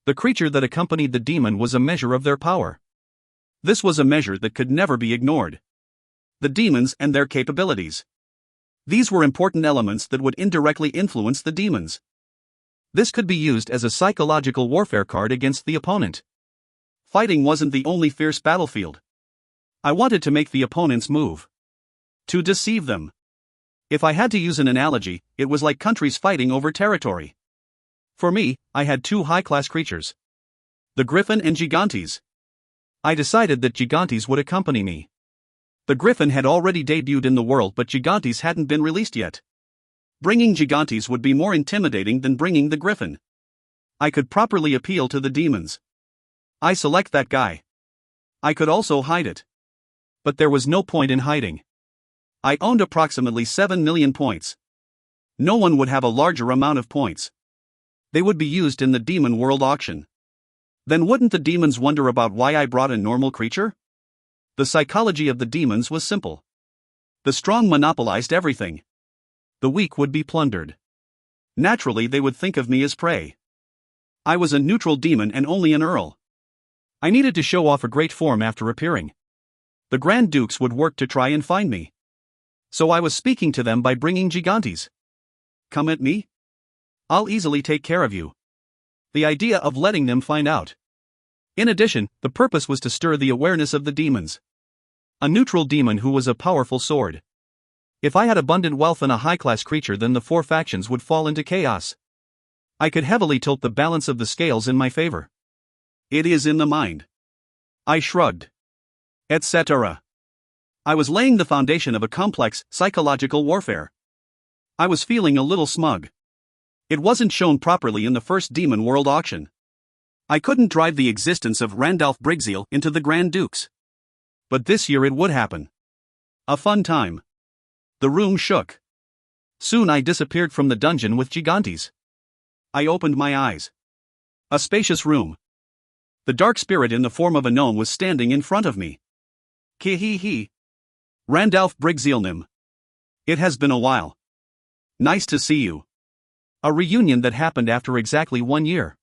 The creature that accompanied the demon was a measure of their power. This was a measure that could never be ignored. The demons and their capabilities. These were important elements that would indirectly influence the demons. This could be used as a psychological warfare card against the opponent. Fighting wasn't the only fierce battlefield. I wanted to make the opponents move. To deceive them. If I had to use an analogy, it was like countries fighting over territory. For me, I had two high-class creatures. The Griffin and Gigantes. I decided that Gigantes would accompany me. The Griffin had already debuted in the world, but Gigantes hadn't been released yet. Bringing Gigantes would be more intimidating than bringing the Griffin. I could properly appeal to the demons. I select that guy. I could also hide it. But there was no point in hiding. I owned approximately 7 million points. No one would have a larger amount of points. They would be used in the Demon World Auction. Then wouldn't the demons wonder about why I brought a normal creature? The psychology of the demons was simple. The strong monopolized everything. The weak would be plundered. Naturally, they would think of me as prey. I was a neutral demon and only an earl. I needed to show off a great form after appearing. The Grand Dukes would work to try and find me. So I was speaking to them by bringing Gigantes. Come at me? I'll easily take care of you. The idea of letting them find out. In addition, the purpose was to stir the awareness of the demons. A neutral demon who was a powerful sword. If I had abundant wealth and a high-class creature, then the four factions would fall into chaos. I could heavily tilt the balance of the scales in my favor. It is in the mind. I shrugged. Etc. I was laying the foundation of a complex, psychological warfare. I was feeling a little smug. It wasn't shown properly in the first Demon World Auction. I couldn't drive the existence of Randalph Brigzeal into the Grand Dukes. But this year it would happen. A fun time. The room shook. Soon I disappeared from the dungeon with Gigantes. I opened my eyes. A spacious room. The dark spirit in the form of a gnome was standing in front of me. Ki-hee-hee. Randalph Brigzeelnim. It has been a while. Nice to see you. A reunion that happened after exactly 1 year.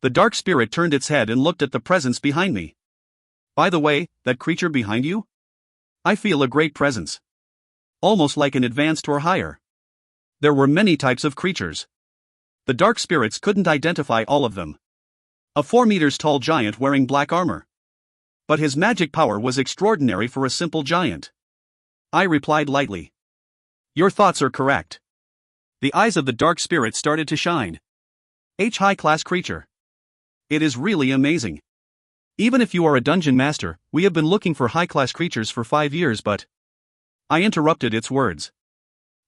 The dark spirit turned its head and looked at the presence behind me. By the way, that creature behind you? I feel a great presence. Almost like an advanced or higher. There were many types of creatures. The dark spirits couldn't identify all of them. A 4 meters tall giant wearing black armor. But his magic power was extraordinary for a simple giant. I replied lightly. Your thoughts are correct. The eyes of the dark spirit started to shine. High-class creature. It is really amazing. Even if you are a dungeon master, we have been looking for high-class creatures for 5 years, but... I interrupted its words.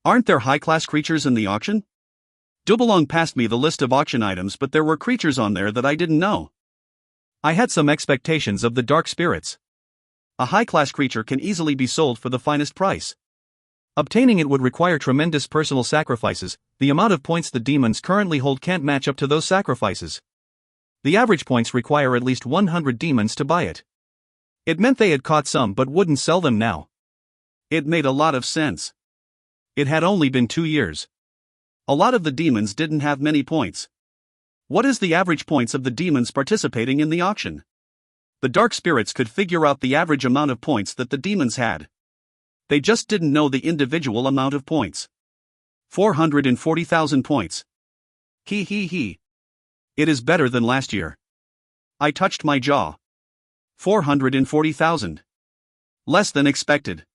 Aren't there high-class creatures in the auction? Dubalong passed me the list of auction items, but there were creatures on there that I didn't know. I had some expectations of the dark spirits. A high-class creature can easily be sold for the finest price. Obtaining it would require tremendous personal sacrifices. The amount of points the demons currently hold can't match up to those sacrifices. The average points require at least 100 demons to buy it. It meant they had caught some but wouldn't sell them now. It made a lot of sense. It had only been 2 years. A lot of the demons didn't have many points. What is the average points of the demons participating in the auction? The dark spirits could figure out the average amount of points that the demons had. They just didn't know the individual amount of points. 440,000 points. He. It is better than last year. I touched my jaw. 440,000. Less than expected.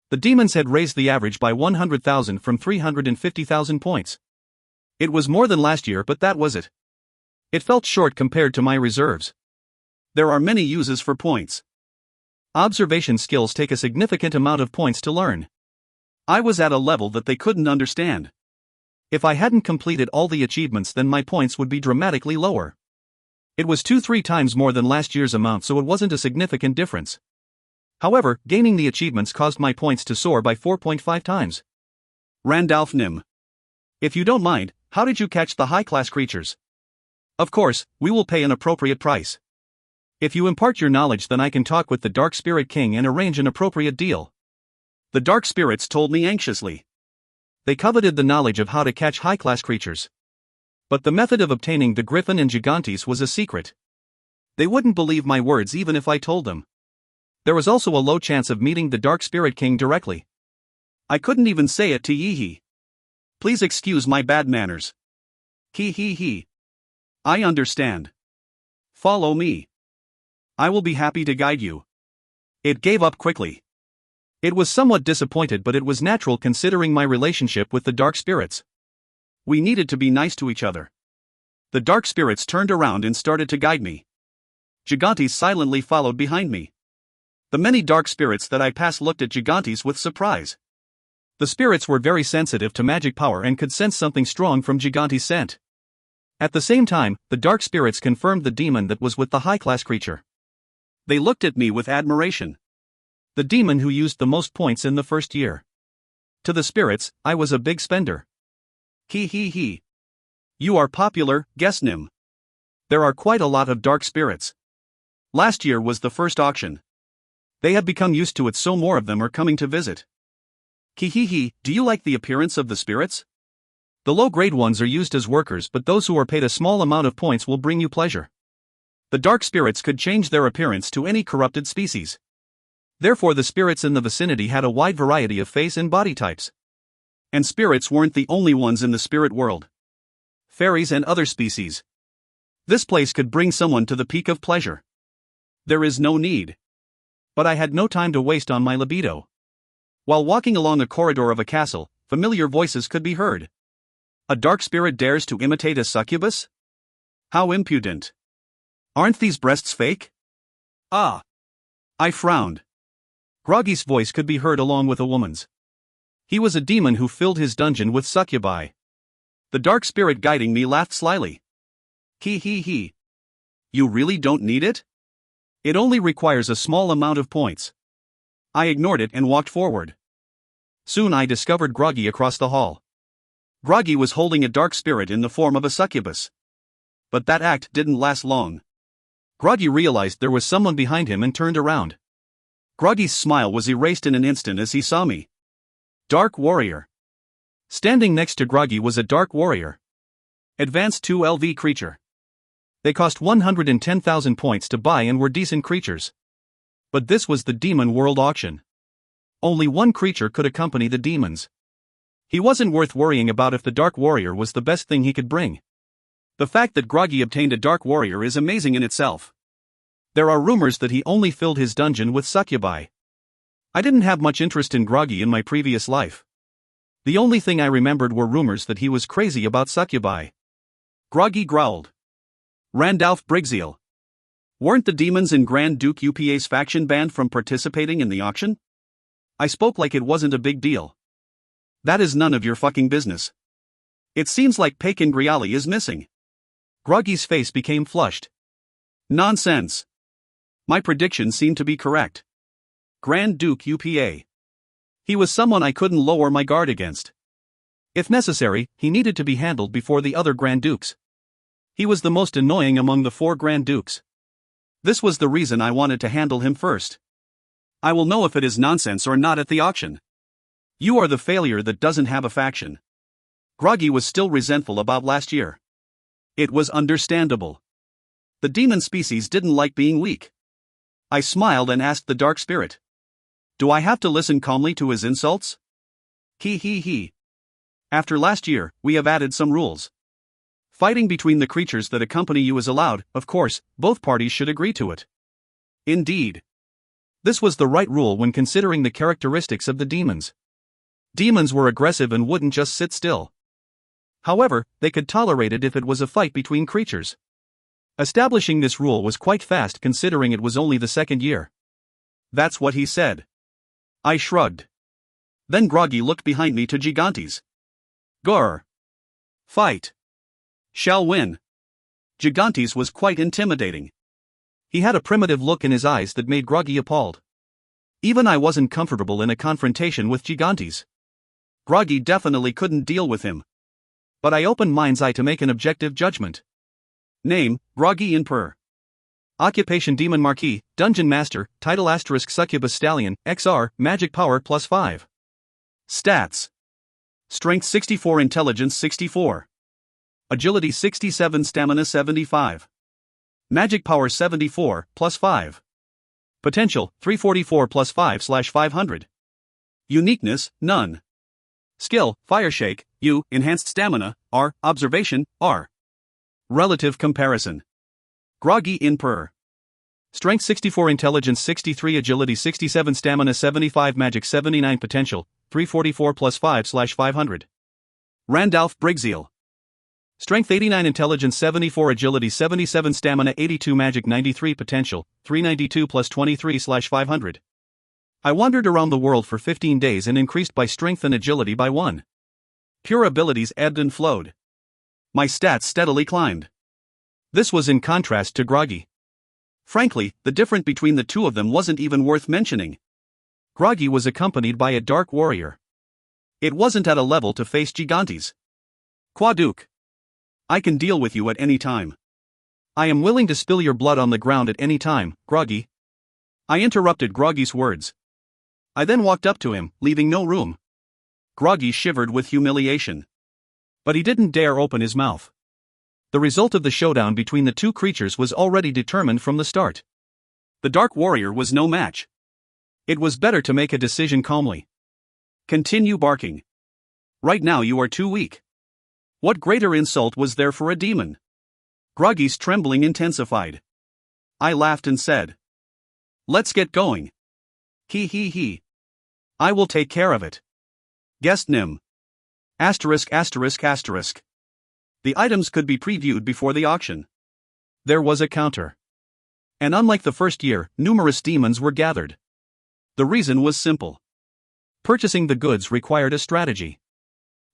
The demons had raised the average by 100,000 from 350,000 points. It was more than last year, but that was it. It felt short compared to my reserves. There are many uses for points. Observation skills take a significant amount of points to learn. I was at a level that they couldn't understand. If I hadn't completed all the achievements, then my points would be dramatically lower. It was 2-3 times more than last year's amount, so it wasn't a significant difference. However, gaining the achievements caused my points to soar by 4.5 times. Randalph Nim. If you don't mind, how did you catch the high-class creatures? Of course, we will pay an appropriate price. If you impart your knowledge, then I can talk with the Dark Spirit King and arrange an appropriate deal. The dark spirits told me anxiously. They coveted the knowledge of how to catch high-class creatures. But the method of obtaining the Griffin and Gigantes was a secret. They wouldn't believe my words even if I told them. There was also a low chance of meeting the Dark Spirit King directly. I couldn't even say it to Yeehee. Please excuse my bad manners. He. I understand. Follow me. I will be happy to guide you. It gave up quickly. It was somewhat disappointed, but it was natural considering my relationship with the dark spirits. We needed to be nice to each other. The dark spirits turned around and started to guide me. Gigantes silently followed behind me. The many dark spirits that I passed looked at Gigantes with surprise. The spirits were very sensitive to magic power and could sense something strong from Gigantes' scent. At the same time, the dark spirits confirmed the demon that was with the high-class creature. They looked at me with admiration. The demon who used the most points in the first year. To the spirits, I was a big spender. He. You are popular, Gesnim. There are quite a lot of dark spirits. Last year was the first auction. They have become used to it, so more of them are coming to visit. Kihihi, do you like the appearance of the spirits? The low-grade ones are used as workers, but those who are paid a small amount of points will bring you pleasure. The dark spirits could change their appearance to any corrupted species. Therefore the spirits in the vicinity had a wide variety of face and body types. And spirits weren't the only ones in the spirit world. Fairies and other species. This place could bring someone to the peak of pleasure. There is no need. But I had no time to waste on my libido. While walking along a corridor of a castle, familiar voices could be heard. A dark spirit dares to imitate a succubus? How impudent. Aren't these breasts fake? Ah. I frowned. Groggy's voice could be heard along with a woman's. He was a demon who filled his dungeon with succubi. The dark spirit guiding me laughed slyly. He. You really don't need it? It only requires a small amount of points. I ignored it and walked forward. Soon I discovered Groggy across the hall. Groggy was holding a dark spirit in the form of a succubus. But that act didn't last long. Groggy realized there was someone behind him and turned around. Groggy's smile was erased in an instant as he saw me. Dark Warrior. Standing next to Groggy was a Dark Warrior. Advanced 2 LV creature. They cost 110,000 points to buy and were decent creatures. But this was the Demon World auction. Only one creature could accompany the demons. He wasn't worth worrying about if the Dark Warrior was the best thing he could bring. The fact that Groggy obtained a Dark Warrior is amazing in itself. There are rumors that he only filled his dungeon with succubi. I didn't have much interest in Groggy in my previous life. The only thing I remembered were rumors that he was crazy about succubi. Groggy growled. Randalph Brigzeal. Weren't the demons in Grand Duke UPA's faction banned from participating in the auction? I spoke like it wasn't a big deal. That is none of your fucking business. It seems like Pekin Griali is missing. Groggy's face became flushed. Nonsense. My prediction seemed to be correct. Grand Duke UPA. He was someone I couldn't lower my guard against. If necessary, he needed to be handled before the other Grand Dukes. He was the most annoying among the 4 Grand Dukes. This was the reason I wanted to handle him first. I will know if it is nonsense or not at the auction. You are the failure that doesn't have a faction. Groggy was still resentful about last year. It was understandable. The demon species didn't like being weak. I smiled and asked the Dark Spirit. Do I have to listen calmly to his insults? He. After last year, we have added some rules. Fighting between the creatures that accompany you is allowed, of course, both parties should agree to it. Indeed. This was the right rule when considering the characteristics of the demons. Demons were aggressive and wouldn't just sit still. However, they could tolerate it if it was a fight between creatures. Establishing this rule was quite fast considering it was only the 2nd year. That's what he said. I shrugged. Then Groggy looked behind me to Gigantes. Grr. Fight. Shall win. Gigantes was quite intimidating. He had a primitive look in his eyes that made Groggy appalled. Even I wasn't comfortable in a confrontation with Gigantes. Groggy definitely couldn't deal with him. But I opened mind's eye to make an objective judgment. Name, Groggy Inper. Occupation Demon Marquis, Dungeon Master, Title * Succubus Stallion, XR, Magic Power +5. Stats. Strength 64, Intelligence 64. Agility 67, Stamina 75. Magic Power 74, +5. Potential, 344 +5/500. Uniqueness, none. Skill, Fire Shake, U, Enhanced Stamina, R, Observation, R. Relative comparison. Groggy Inper. Strength 64, Intelligence 63, Agility 67, Stamina 75, Magic 79, Potential, 344 +5/500. Randalph Brigzeal. Strength 89, Intelligence 74, Agility 77, Stamina 82, Magic 93, Potential, 392 +23/500. I wandered around the world for 15 days and increased by strength and agility by 1. Pure abilities ebbed and flowed. My stats steadily climbed. This was in contrast to Groggy. Frankly, the difference between the two of them wasn't even worth mentioning. Groggy was accompanied by a Dark Warrior. It wasn't at a level to face Gigantes. Quaduke. I can deal with you at any time. I am willing to spill your blood on the ground at any time, Groggy. I interrupted Groggy's words. I then walked up to him, leaving no room. Groggy shivered with humiliation. But he didn't dare open his mouth. The result of the showdown between the two creatures was already determined from the start. The Dark Warrior was no match. It was better to make a decision calmly. Continue barking. Right now you are too weak. What greater insult was there for a demon? Groggy's trembling intensified. I laughed and said, let's get going. He. I will take care of it. Guest Nim. ******. The items could be previewed before the auction. There was a counter. And unlike the first year, numerous demons were gathered. The reason was simple. Purchasing the goods required a strategy.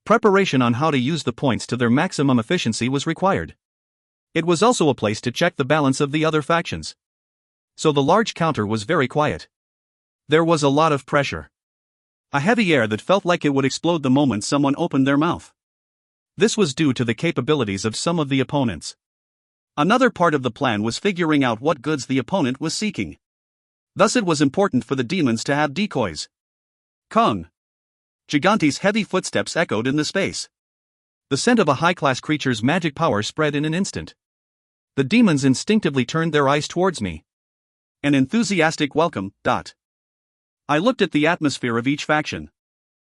Preparation on how to use the points to their maximum efficiency was required. It was also a place to check the balance of the other factions. So the large counter was very quiet. There was a lot of pressure. A heavy air that felt like it would explode the moment someone opened their mouth. This was due to the capabilities of some of the opponents. Another part of the plan was figuring out what goods the opponent was seeking. Thus it was important for the demons to have decoys. Kung. Gigante's heavy footsteps echoed in the space. The scent of a high-class creature's magic power spread in an instant. The demons instinctively turned their eyes towards me. An enthusiastic welcome. I looked at the atmosphere of each faction.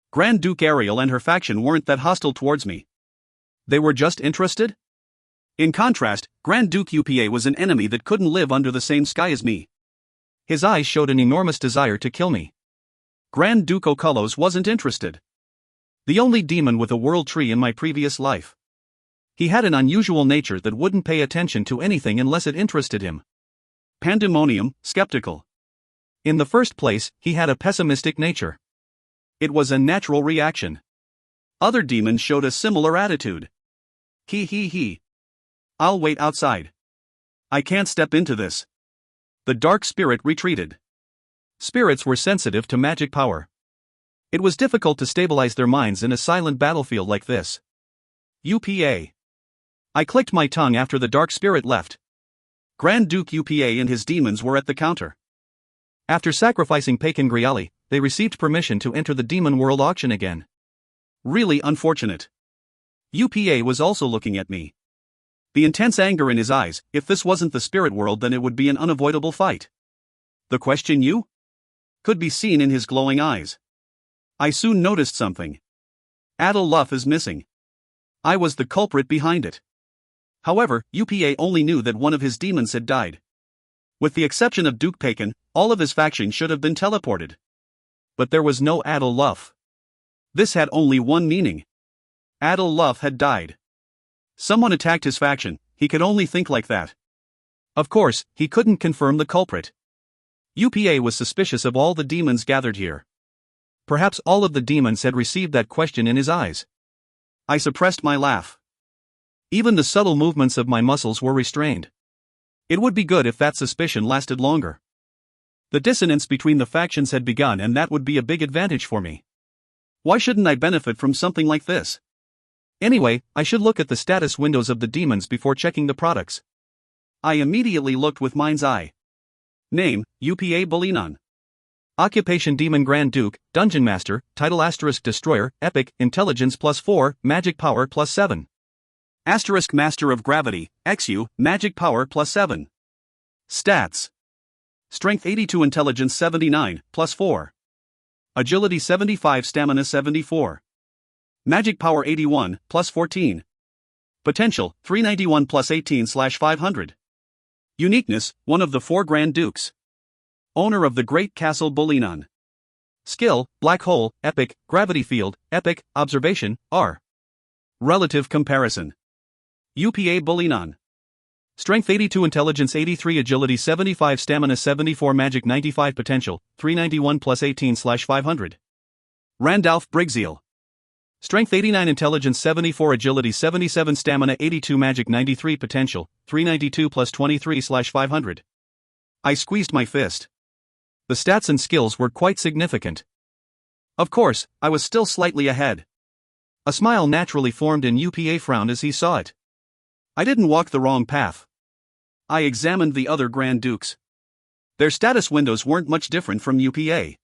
Grand Duke Ariel and her faction weren't that hostile towards me. They were just interested? In contrast, Grand Duke UPA was an enemy that couldn't live under the same sky as me. His eyes showed an enormous desire to kill me. Grand Duke Oculus wasn't interested. The only demon with a world tree in my previous life. He had an unusual nature that wouldn't pay attention to anything unless it interested him. Pandemonium, skeptical. In the first place, he had a pessimistic nature. It was a natural reaction. Other demons showed a similar attitude. He. I'll wait outside. I can't step into this. The dark spirit retreated. Spirits were sensitive to magic power. It was difficult to stabilize their minds in a silent battlefield like this. UPA. I clicked my tongue after the dark spirit left. Grand Duke UPA and his demons were at the counter. After sacrificing Pekin Griali, they received permission to enter the demon world auction again. Really unfortunate. UPA was also looking at me. The intense anger in his eyes, if this wasn't the spirit world then it would be an unavoidable fight. The question you? Could be seen in his glowing eyes. I soon noticed something. Adel Luff is missing. I was the culprit behind it. However, UPA only knew that one of his demons had died. With the exception of Duke Pekin, all of his faction should have been teleported. But there was no Adel Luff. This had only one meaning. Adel Luff had died. Someone attacked his faction, he could only think like that. Of course, he couldn't confirm the culprit. UPA was suspicious of all the demons gathered here. Perhaps all of the demons had received that question in his eyes. I suppressed my laugh. Even the subtle movements of my muscles were restrained. It would be good if that suspicion lasted longer. The dissonance between the factions had begun and that would be a big advantage for me. Why shouldn't I benefit from something like this? Anyway, I should look at the status windows of the demons before checking the products. I immediately looked with mind's eye. Name, UPA Bolinon. Occupation Demon Grand Duke, Dungeon Master, Title * Destroyer, Epic, Intelligence +4, Magic Power +7. * Master of Gravity, XU, Magic Power +7. Stats. Strength 82, Intelligence 79, +4. Agility 75, Stamina 74. Magic Power 81, +14. Potential, 391 +18/500. Uniqueness, one of the 4 Grand Dukes. Owner of the Great Castle Bolinon. Skill, Black Hole, Epic, Gravity Field, Epic, Observation, R. Relative comparison. UPA Bolinon. Strength 82, Intelligence 83, Agility 75, Stamina 74, Magic 95, Potential, 391 +18/500. Randalph Brigzeal. Strength 89, Intelligence 74, Agility 77, Stamina 82, Magic 93, Potential, 392 +23/500. I squeezed my fist. The stats and skills were quite significant. Of course, I was still slightly ahead. A smile naturally formed in UPA frown as he saw it. I didn't walk the wrong path. I examined the other Grand Dukes. Their status windows weren't much different from UPA.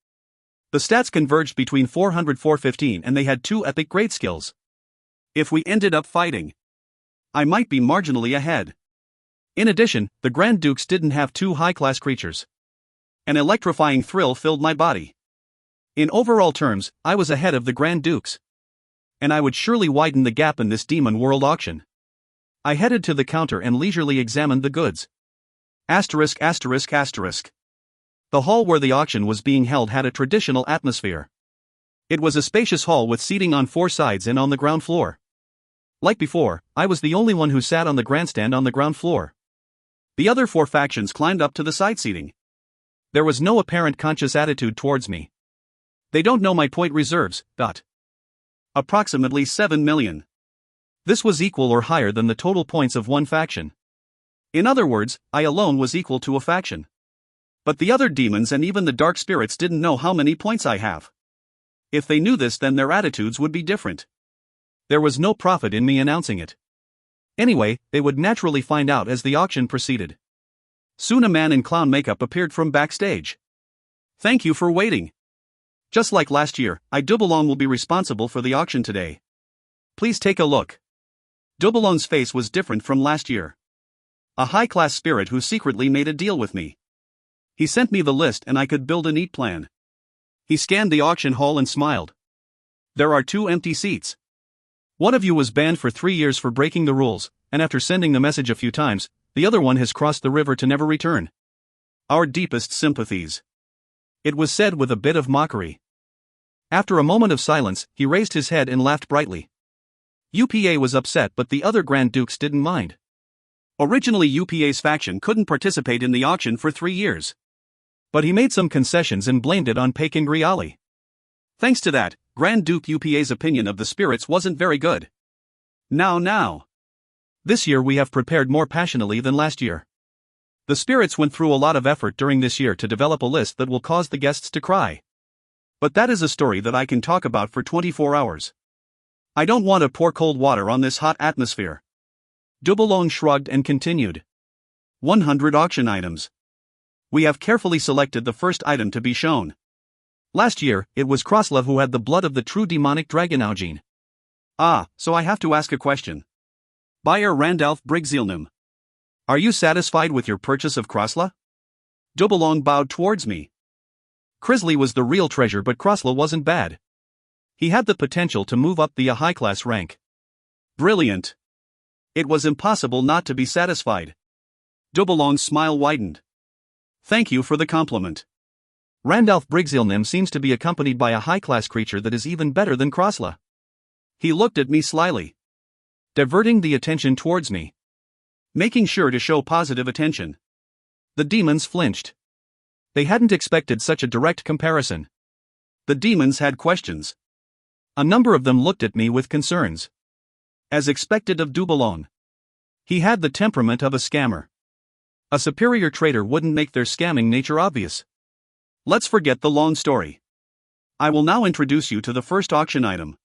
The stats converged between 400-415 and they had 2 epic great skills. If we ended up fighting, I might be marginally ahead. In addition, the Grand Dukes didn't have 2 high-class creatures. An electrifying thrill filled my body. In overall terms, I was ahead of the Grand Dukes. And I would surely widen the gap in this demon world auction. I headed to the counter and leisurely examined the goods. *****. The hall where the auction was being held had a traditional atmosphere. It was a spacious hall with seating on 4 sides and on the ground floor. Like before, I was the only one who sat on the grandstand on the ground floor. The other 4 factions climbed up to the side seating. There was no apparent conscious attitude towards me. They don't know my point reserves. Approximately 7 million. This was equal or higher than the total points of one faction. In other words, I alone was equal to a faction. But the other demons and even the dark spirits didn't know how many points I have. If they knew this, then their attitudes would be different. There was no profit in me announcing it. Anyway, they would naturally find out as the auction proceeded. Soon a man in clown makeup appeared from backstage. Thank you for waiting. Just like last year, I Doublon will be responsible for the auction today. Please take a look. Doublon's face was different from last year. A high-class spirit who secretly made a deal with me. He sent me the list and I could build a neat plan. He scanned the auction hall and smiled. There are 2 empty seats. One of you was banned for 3 years for breaking the rules, and after sending the message a few times, the other one has crossed the river to never return. Our deepest sympathies. It was said with a bit of mockery. After a moment of silence, he raised his head and laughed brightly. UPA was upset, but the other Grand Dukes didn't mind. Originally, UPA's faction couldn't participate in the auction for 3 years. But he made some concessions and blamed it on Pekin Griali. Thanks to that, Grand Duke UPA's opinion of the spirits wasn't very good. Now. This year we have prepared more passionately than last year. The spirits went through a lot of effort during this year to develop a list that will cause the guests to cry. But that is a story that I can talk about for 24 hours. I don't want to pour cold water on this hot atmosphere. Doublon shrugged and continued. 100 auction items. We have carefully selected the first item to be shown. Last year, it was Krosla who had the blood of the true demonic dragon Augine. So I have to ask a question. Buyer Randalph Brigzielnim. Are you satisfied with your purchase of Krosla? Doublon bowed towards me. Krisley was the real treasure, but Krosla wasn't bad. He had the potential to move up the high-class rank. Brilliant. It was impossible not to be satisfied. Doublon's smile widened. Thank you for the compliment. Randalph Brigzielnim seems to be accompanied by a high-class creature that is even better than Krosla. He looked at me slyly, diverting the attention towards me, making sure to show positive attention. The demons flinched. They hadn't expected such a direct comparison. The demons had questions. A number of them looked at me with concerns. As expected of Doublon. He had the temperament of a scammer. A superior trader wouldn't make their scamming nature obvious. Let's forget the long story. I will now introduce you to the first auction item.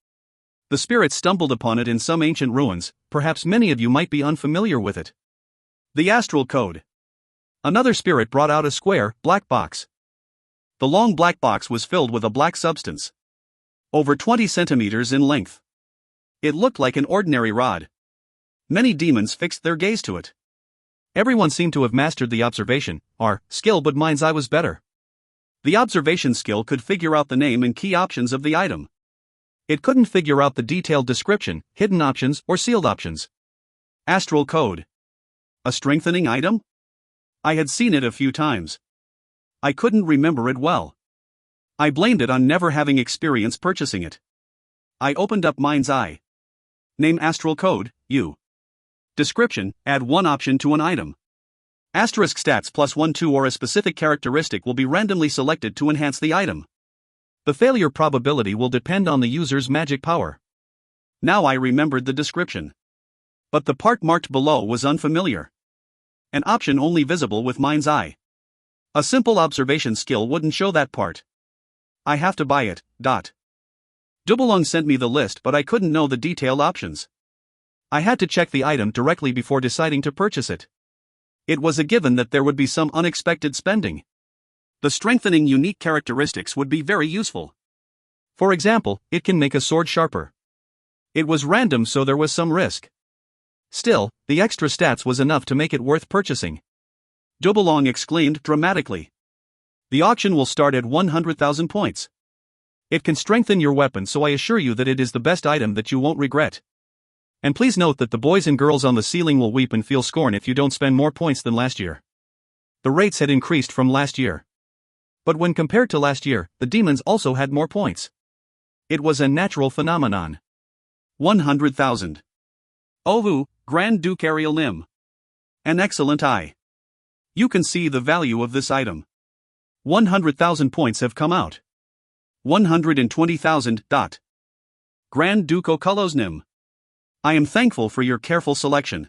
The spirits stumbled upon it in some ancient ruins, perhaps many of you might be unfamiliar with it. The Astral Code. Another spirit brought out a square, black box. The long black box was filled with a black substance. Over 20 centimeters in length. It looked like an ordinary rod. Many demons fixed their gaze to it. Everyone seemed to have mastered the observation, skill, but mine's eye was better. The observation skill could figure out the name and key options of the item. It couldn't figure out the detailed description, hidden options, or sealed options. Astral Code. A strengthening item? I had seen it a few times. I couldn't remember it well. I blamed it on never having experience purchasing it. I opened up Mind's Eye. Name Astral Code, U. Description, add one option to an item. Asterisk stats plus 1 2 or a specific characteristic will be randomly selected to enhance the item. The failure probability will depend on the user's magic power. Now I remembered the description. But the part marked below was unfamiliar. An option only visible with Mind's Eye. A simple observation skill wouldn't show that part. I have to buy it. Doublon sent me the list, but I couldn't know the detailed options. I had to check the item directly before deciding to purchase it. It was a given that there would be some unexpected spending. The strengthening unique characteristics would be very useful. For example, it can make a sword sharper. It was random, so there was some risk. Still, the extra stats was enough to make it worth purchasing. Doublon exclaimed dramatically. The auction will start at 100,000 points. It can strengthen your weapon, so I assure you that it is the best item that you won't regret. And please note that the boys and girls on the ceiling will weep and feel scorn if you don't spend more points than last year. The rates had increased from last year. But when compared to last year, the demons also had more points. It was a natural phenomenon. 100,000. Ovu, Grand Duke Ariel Nim. An excellent eye. You can see the value of this item. 100,000 points have come out. 120,000. Grand Duke Okulos Nim. I am thankful for your careful selection.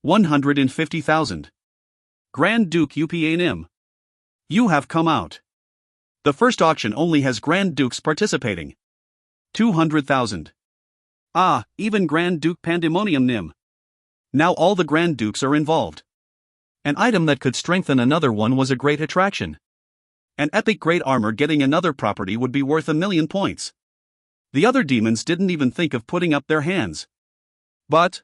150,000. Grand Duke UPA Nim. You have come out. The first auction only has Grand Dukes participating. 200,000. Ah, even Grand Duke Pandemonium Nim. Now all the Grand Dukes are involved. An item that could strengthen another one was a great attraction. An epic great armor getting another property would be worth 1,000,000 points. The other demons didn't even think of putting up their hands. But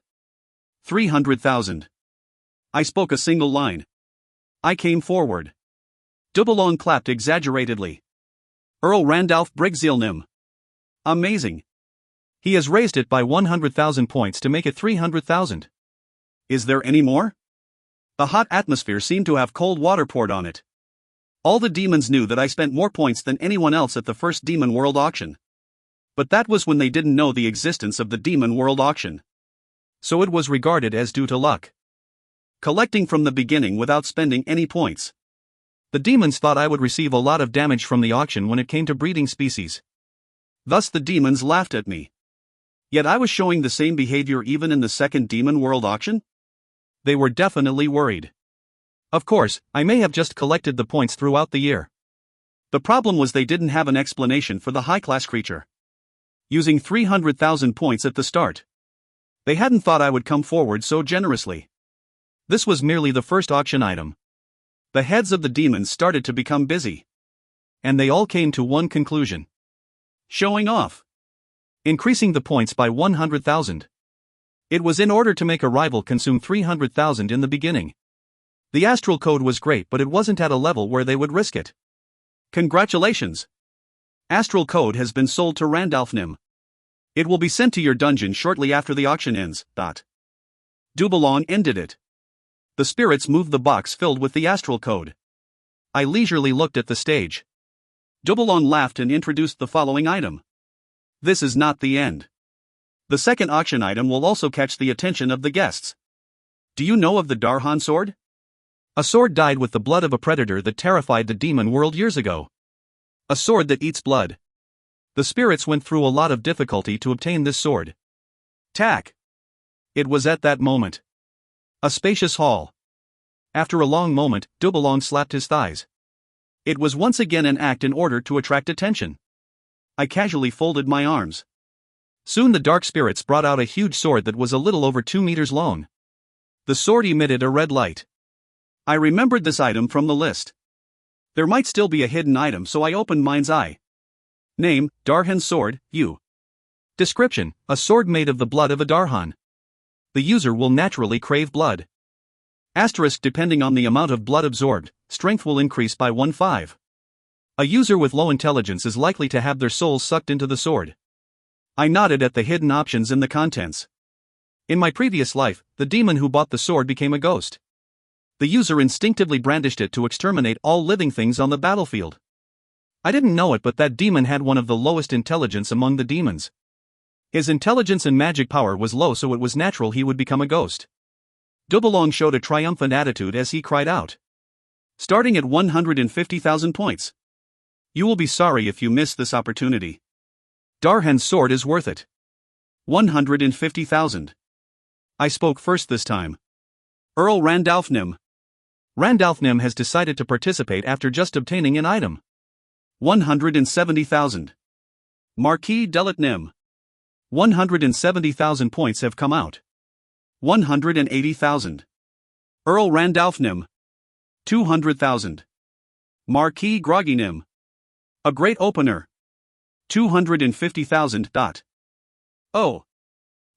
300,000. I spoke a single line. I came forward. Doubalong clapped exaggeratedly. Earl Randalph Brigzeilnim. Amazing. He has raised it by 100,000 points to make it 300,000. Is there any more? The hot atmosphere seemed to have cold water poured on it. All the demons knew that I spent more points than anyone else at the first Demon World auction. But that was when they didn't know the existence of the Demon World auction. So it was regarded as due to luck. Collecting from the beginning without spending any points. The demons thought I would receive a lot of damage from the auction when it came to breeding species. Thus the demons laughed at me. Yet I was showing the same behavior even in the second Demon World auction? They were definitely worried. Of course, I may have just collected the points throughout the year. The problem was they didn't have an explanation for the high-class creature. Using 300,000 points at the start. They hadn't thought I would come forward so generously. This was merely the first auction item. The heads of the demons started to become busy. And they all came to one conclusion. Showing off. Increasing the points by 100,000. It was in order to make a rival consume 300,000 in the beginning. The astral code was great, but it wasn't at a level where they would risk it. Congratulations! Astral code has been sold to Randalph Nim. It will be sent to your dungeon shortly after the auction ends. Doubalong ended it. The spirits moved the box filled with the astral code. I leisurely looked at the stage. Doubalong laughed and introduced the following item. This is not the end. The second auction item will also catch the attention of the guests. Do you know of the Darhan sword? A sword dyed with the blood of a predator that terrified the demon world years ago. A sword that eats blood. The spirits went through a lot of difficulty to obtain this sword. Tack. It was at that moment. A spacious hall. After a long moment, Doubalong slapped his thighs. It was once again an act in order to attract attention. I casually folded my arms. Soon the dark spirits brought out a huge sword that was a little over 2 meters long. The sword emitted a red light. I remembered this item from the list. There might still be a hidden item, so I opened Mind's Eye. Name, Darhan Sword, U. Description, a sword made of the blood of a Darhan. The user will naturally crave blood. Asterisk depending on the amount of blood absorbed, strength will increase by 1/5. A user with low intelligence is likely to have their soul sucked into the sword. I nodded at the hidden options in the contents. In my previous life, the demon who bought the sword became a ghost. The user instinctively brandished it to exterminate all living things on the battlefield. I didn't know it, but that demon had one of the lowest intelligence among the demons. His intelligence and magic power was low, so it was natural he would become a ghost. Doubalong showed a triumphant attitude as he cried out. Starting at 150,000 points. You will be sorry if you miss this opportunity. Darhan's sword is worth it. 150,000. I spoke first this time. Earl Randalph Nim. Randalph Nim has decided to participate after just obtaining an item. 170,000. Marquis Delit Nim. 170,000 points have come out. 180,000. Earl Randalph Nim. 200,000. Marquis Groggy Nim. A great opener. 250,000. Oh.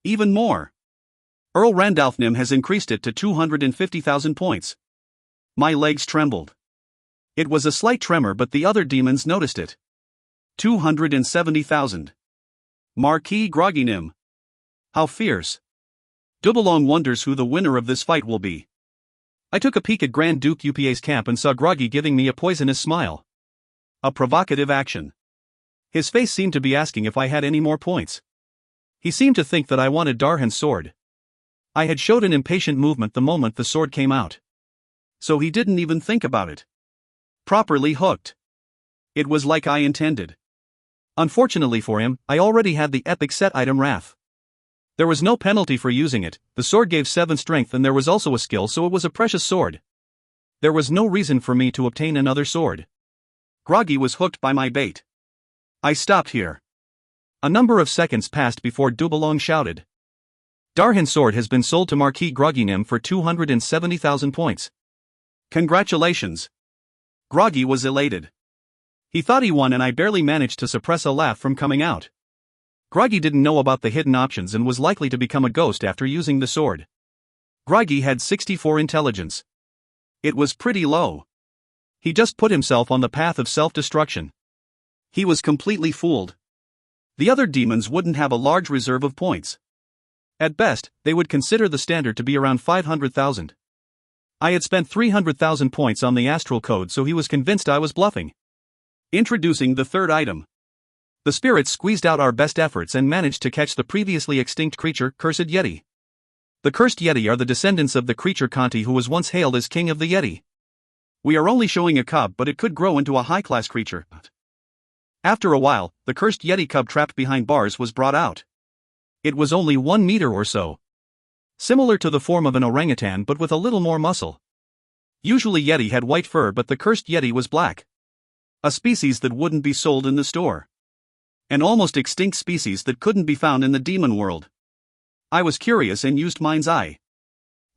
Even more. Earl Randalph Nim has increased it to 250,000 points. My legs trembled. It was a slight tremor, but the other demons noticed it. 270,000. Marquis Groggy Nim. How fierce. Doubalong wonders who the winner of this fight will be. I took a peek at Grand Duke UPA's camp and saw Groggy giving me a poisonous smile. A provocative action. His face seemed to be asking if I had any more points. He seemed to think that I wanted Darhan's sword. I had showed an impatient movement the moment the sword came out. So he didn't even think about it. Properly hooked. It was like I intended. Unfortunately for him, I already had the epic set item Wrath. There was no penalty for using it, the sword gave 7 strength and there was also a skill, so it was a precious sword. There was no reason for me to obtain another sword. Groggy was hooked by my bait. I stopped here. A number of seconds passed before Dubalong shouted. Darhan's sword has been sold to Marquis Groggynim for 270,000 points. Congratulations. Groggy was elated. He thought he won, and I barely managed to suppress a laugh from coming out. Groggy didn't know about the hidden options and was likely to become a ghost after using the sword. Groggy had 64 intelligence. It was pretty low. He just put himself on the path of self-destruction. He was completely fooled. The other demons wouldn't have a large reserve of points. At best, they would consider the standard to be around 500,000. I had spent 300,000 points on the astral code, so he was convinced I was bluffing. Introducing the third item. The spirits squeezed out our best efforts and managed to catch the previously extinct creature, Cursed Yeti. The cursed Yeti are the descendants of the creature Conti who was once hailed as King of the Yeti. We are only showing a cub, but it could grow into a high-class creature. After a while, the cursed Yeti cub trapped behind bars was brought out. It was only 1 meter or so. Similar to the form of an orangutan but with a little more muscle. Usually Yeti had white fur, but the cursed Yeti was black. A species that wouldn't be sold in the store. An almost extinct species that couldn't be found in the demon world. I was curious and used Mind's Eye.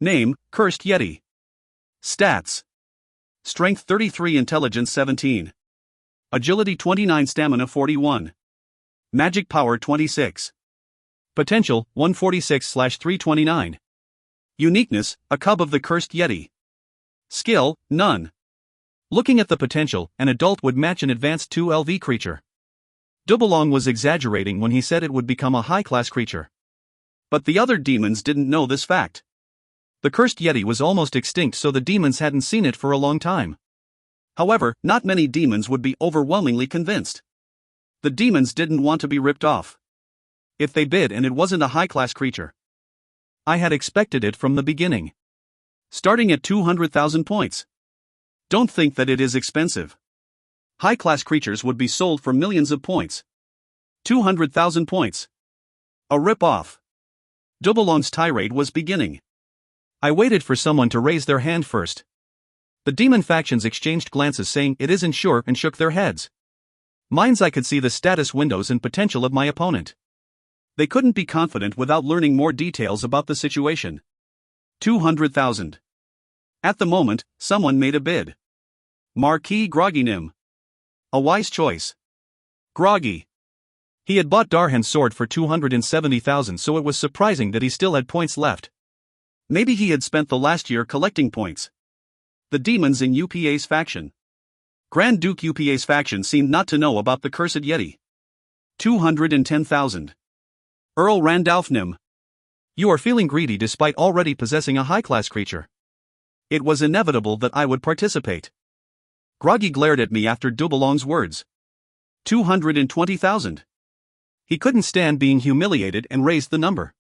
Name, Cursed Yeti. Stats. Strength 33, Intelligence 17. Agility 29, Stamina 41. Magic Power 26. Potential, 146/329. Uniqueness, a cub of the Cursed Yeti. Skill, none. Looking at the potential, an adult would match an advanced 2LV creature. Dubalong was exaggerating when he said it would become a high-class creature. But the other demons didn't know this fact. The Cursed Yeti was almost extinct, so the demons hadn't seen it for a long time. However, not many demons would be overwhelmingly convinced. The demons didn't want to be ripped off. If they bid and it wasn't a high-class creature. I had expected it from the beginning. Starting at 200,000 points. Don't think that it is expensive. High-class creatures would be sold for millions of points. 200,000 points. A rip-off. Dubalong's tirade was beginning. I waited for someone to raise their hand first. The demon factions exchanged glances saying it isn't sure and shook their heads. Mind's Eye could see the status windows and potential of my opponent. They couldn't be confident without learning more details about the situation. 200,000. At the moment, someone made a bid. Marquis Groggynim. A wise choice. Groggy. He had bought Darhan's sword for 270,000, so it was surprising that he still had points left. Maybe he had spent the last year collecting points. The demons in UPA's faction. Grand Duke UPA's faction seemed not to know about the Cursed Yeti. 210,000. Earl Randalph Nim. You are feeling greedy despite already possessing a high-class creature. It was inevitable that I would participate. Groggy glared at me after Dubalong's words. 220,000. He couldn't stand being humiliated and raised the number.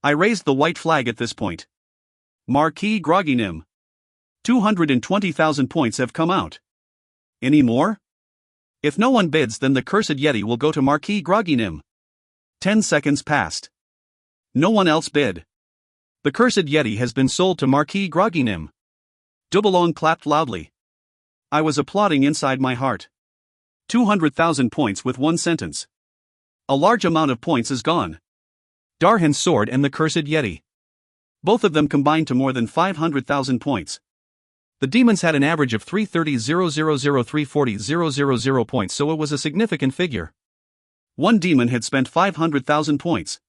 I raised the white flag at this point. Marquis Groggynim. 220,000 points have come out. Any more? If no one bids, then the Cursed Yeti will go to Marquis Groggynim. 10 seconds passed. No one else bid. The Cursed Yeti has been sold to Marquis Groggynim. Dubalong clapped loudly. I was applauding inside my heart. 200,000 points with one sentence. A large amount of points is gone. Darhan's sword and the Cursed Yeti. Both of them combined to more than 500,000 points. The demons had an average of 330,000,340,000 points, so it was a significant figure. One demon had spent 500,000 points.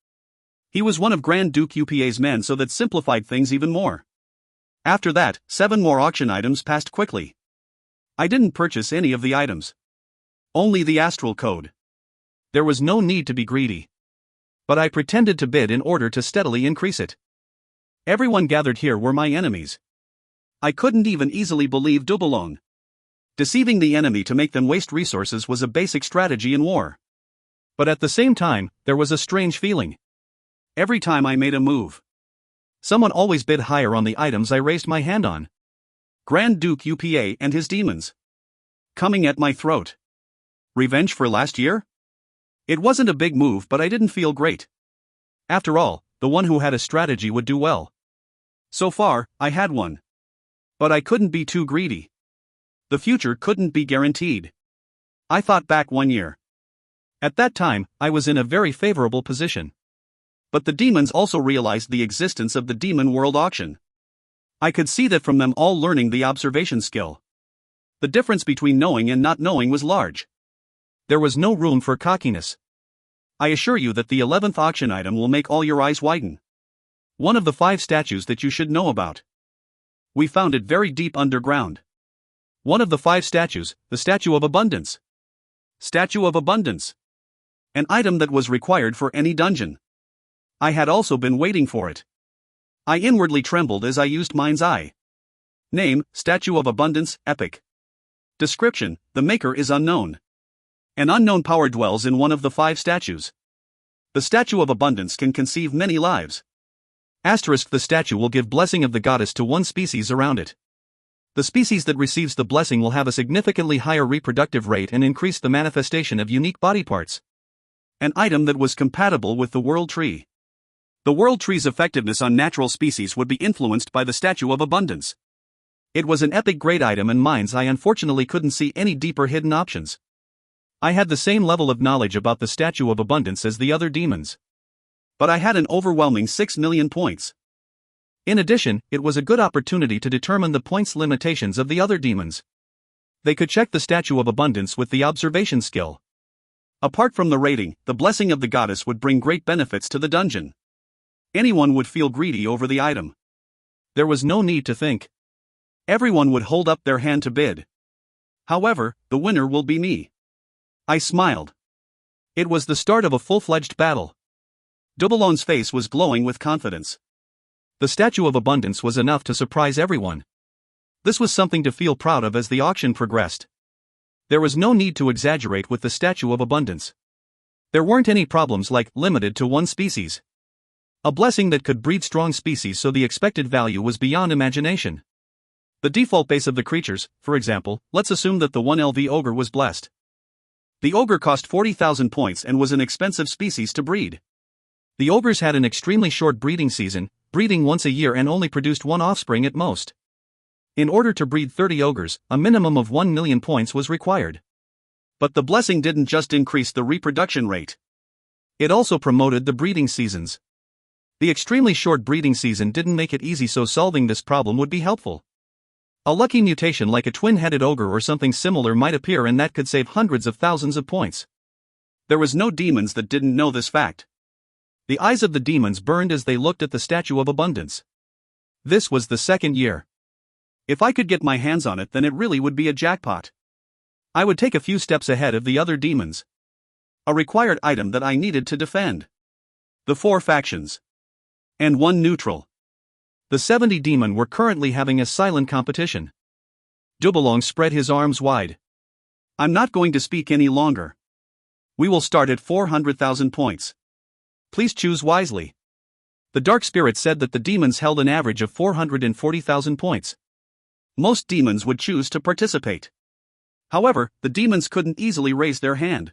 He was one of Grand Duke UPA's men, so that simplified things even more. After that, 7 more auction items passed quickly. I didn't purchase any of the items. Only the astral code. There was no need to be greedy. But I pretended to bid in order to steadily increase it. Everyone gathered here were my enemies. I couldn't even easily believe Dubalong. Deceiving the enemy to make them waste resources was a basic strategy in war. But at the same time, there was a strange feeling. Every time I made a move, someone always bid higher on the items I raised my hand on. Grand Duke UPA and his demons. Coming at my throat. Revenge for last year? It wasn't a big move, but I didn't feel great. After all, the one who had a strategy would do well. So far, I had one. But I couldn't be too greedy. The future couldn't be guaranteed. I thought back 1 year. At that time, I was in a very favorable position. But the demons also realized the existence of the Demon World Auction. I could see that from them all learning the observation skill. The difference between knowing and not knowing was large. There was no room for cockiness. I assure you that the 11th auction item will make all your eyes widen. One of the 5 statues that you should know about. We found it very deep underground. One of the 5 statues, the Statue of Abundance. Statue of Abundance. An item that was required for any dungeon. I had also been waiting for it. I inwardly trembled as I used mind's eye. Name, Statue of Abundance, Epic. Description, the maker is unknown. An unknown power dwells in one of the 5 statues. The Statue of Abundance can conceive many lives. Asterisk, the statue will give blessing of the goddess to one species around it. The species that receives the blessing will have a significantly higher reproductive rate and increase the manifestation of unique body parts. An item that was compatible with the World Tree. The World Tree's effectiveness on natural species would be influenced by the Statue of Abundance. It was an epic great item, and mind's eye unfortunately couldn't see any deeper hidden options. I had the same level of knowledge about the Statue of Abundance as the other demons. But I had an overwhelming 6 million points. In addition, it was a good opportunity to determine the points limitations of the other demons. They could check the Statue of Abundance with the observation skill. Apart from the rating, the blessing of the goddess would bring great benefits to the dungeon. Anyone would feel greedy over the item. There was no need to think. Everyone would hold up their hand to bid. However, the winner will be me. I smiled. It was the start of a full-fledged battle. Doubalon's face was glowing with confidence. The Statue of Abundance was enough to surprise everyone. This was something to feel proud of as the auction progressed. There was no need to exaggerate with the Statue of Abundance. There weren't any problems like limited to one species. A blessing that could breed strong species, so the expected value was beyond imagination. The default base of the creatures, for example, let's assume that the 1LV ogre was blessed. The ogre cost 40,000 points and was an expensive species to breed. The ogres had an extremely short breeding season, breeding once a year, and only produced 1 offspring at most. In order to breed 30 ogres, a minimum of 1 million points was required. But the blessing didn't just increase the reproduction rate. It also promoted the breeding seasons. The extremely short breeding season didn't make it easy, so solving this problem would be helpful. A lucky mutation like a twin-headed ogre or something similar might appear, and that could save hundreds of thousands of points. There was no demons that didn't know this fact. The eyes of the demons burned as they looked at the Statue of Abundance. This was the 2nd year. If I could get my hands on it, then it really would be a jackpot. I would take a few steps ahead of the other demons. A required item that I needed to defend. The 4 factions. And 1 neutral. The 70 demon were currently having a silent competition. Doubalong spread his arms wide. I'm not going to speak any longer. We will start at 400,000 points. Please choose wisely. The Dark Spirit said that the demons held an average of 440,000 points. Most demons would choose to participate. However, the demons couldn't easily raise their hand.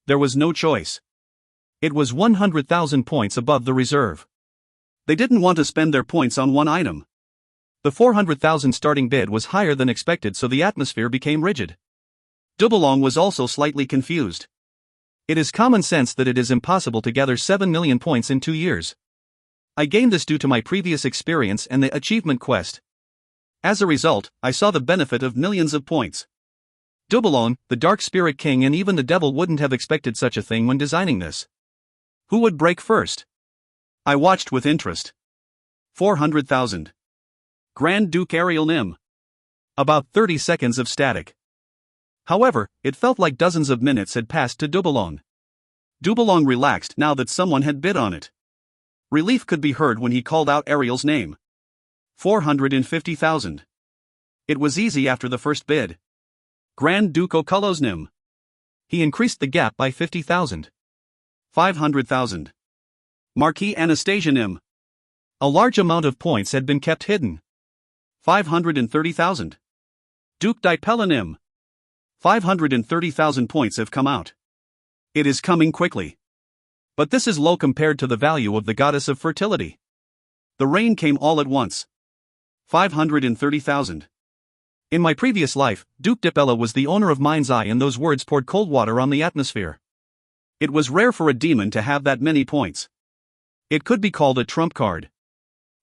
There was no choice. It was 100,000 points above the reserve. They didn't want to spend their points on one item. The 400,000 starting bid was higher than expected, so the atmosphere became rigid. Doubalong was also slightly confused. It is common sense that it is impossible to gather 7 million points in 2 years. I gained this due to my previous experience and the achievement quest. As a result, I saw the benefit of millions of points. Doubalong, the Dark Spirit King, and even the devil wouldn't have expected such a thing when designing this. Who would break first? I watched with interest. 400,000. Grand Duke Ariel Nim. About 30 seconds of static. However, it felt like dozens of minutes had passed to Doubalong. Doubalong relaxed now that someone had bid on it. Relief could be heard when he called out Ariel's name. 450,000. It was easy after the first bid. Grand Duke Oculus Nim. He increased the gap by 50,000. 500,000. Marquis Anastasia Nim. A large amount of points had been kept hidden. 530,000. Duke Dipella Nim. 530,000 points have come out. It is coming quickly. But this is low compared to the value of the goddess of fertility. The rain came all at once. 530,000. In my previous life, Duke Dipella was the owner of Mind's Eye, and those words poured cold water on the atmosphere. It was rare for a demon to have that many points. It could be called a trump card.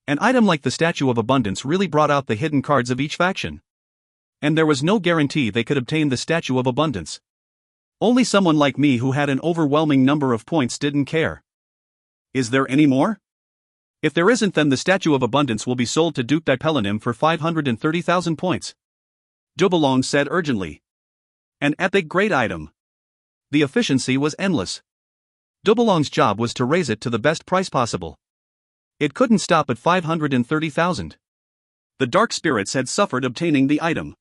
An item like the Statue of Abundance really brought out the hidden cards of each faction. And there was no guarantee they could obtain the Statue of Abundance. Only someone like me who had an overwhelming number of points didn't care. Is there any more? If there isn't, then the Statue of Abundance will be sold to Duke Dipelanim for 530,000 points. Dubalong said urgently. An epic great item. The efficiency was endless. Dubalong's job was to raise it to the best price possible. It couldn't stop at 530,000. The dark spirits had suffered obtaining the item.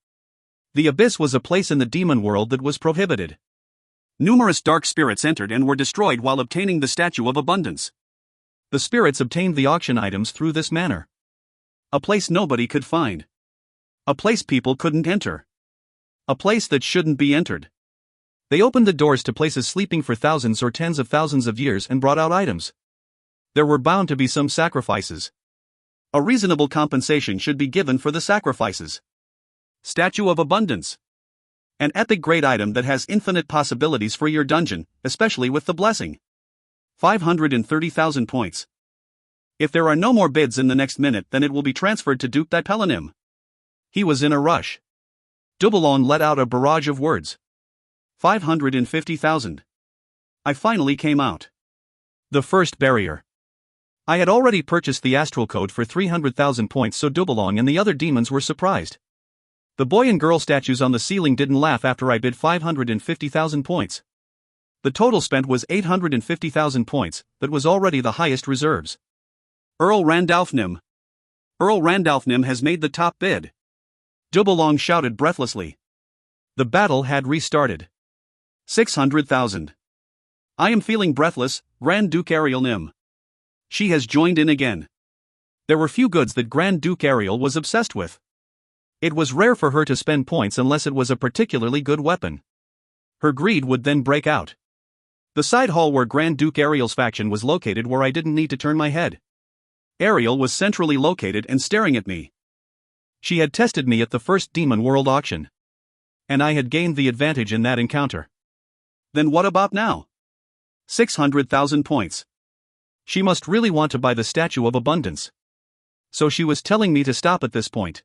The abyss was a place in the demon world that was prohibited. Numerous dark spirits entered and were destroyed while obtaining the Statue of Abundance. The spirits obtained the auction items through this manner. A place nobody could find. A place people couldn't enter. A place that shouldn't be entered. They opened the doors to places sleeping for thousands or tens of thousands of years and brought out items. There were bound to be some sacrifices. A reasonable compensation should be given for the sacrifices. Statue of Abundance. An epic great item that has infinite possibilities for your dungeon, especially with the blessing. 530,000 points. If there are no more bids in the next minute, then it will be transferred to Duke Dipelanim. He was in a rush. Dubalong let out a barrage of words. 550,000. I finally came out. The first barrier. I had already purchased the astral code for 300,000 points, so Dubalong and the other demons were surprised. The boy and girl statues on the ceiling didn't laugh after I bid 550,000 points. The total spent was 850,000 points, that was already the highest reserves. Earl Randalph-Nim. Earl Randalph-Nim has made the top bid. Dubalong shouted breathlessly. The battle had restarted. 600,000. I am feeling breathless, Grand Duke Ariel Nim. She has joined in again. There were few goods that Grand Duke Ariel was obsessed with. It was rare for her to spend points unless it was a particularly good weapon. Her greed would then break out. The side hall where Grand Duke Ariel's faction was located, where I didn't need to turn my head. Ariel was centrally located and staring at me. She had tested me at the first Demon World auction. And I had gained the advantage in that encounter. Then what about now? 600,000 points. She must really want to buy the Statue of Abundance. So she was telling me to stop at this point.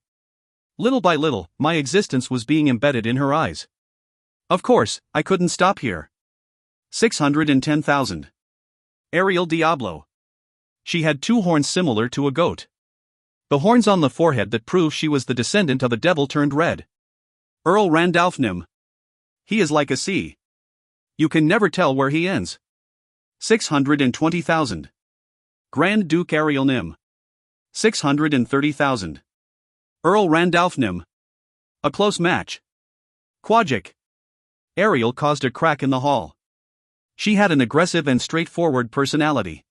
Little by little, my existence was being embedded in her eyes. Of course, I couldn't stop here. 610,000. Ariel Diablo. She had two horns similar to a goat. The horns on the forehead that proved she was the descendant of a devil turned red. Earl Randalph-Nim. He is like a sea. You can never tell where he ends. 620,000. Grand Duke Ariel Nim. 630,000. Earl Randalph-Nim. A close match. Quadjik. Ariel caused a crack in the hall. She had an aggressive and straightforward personality.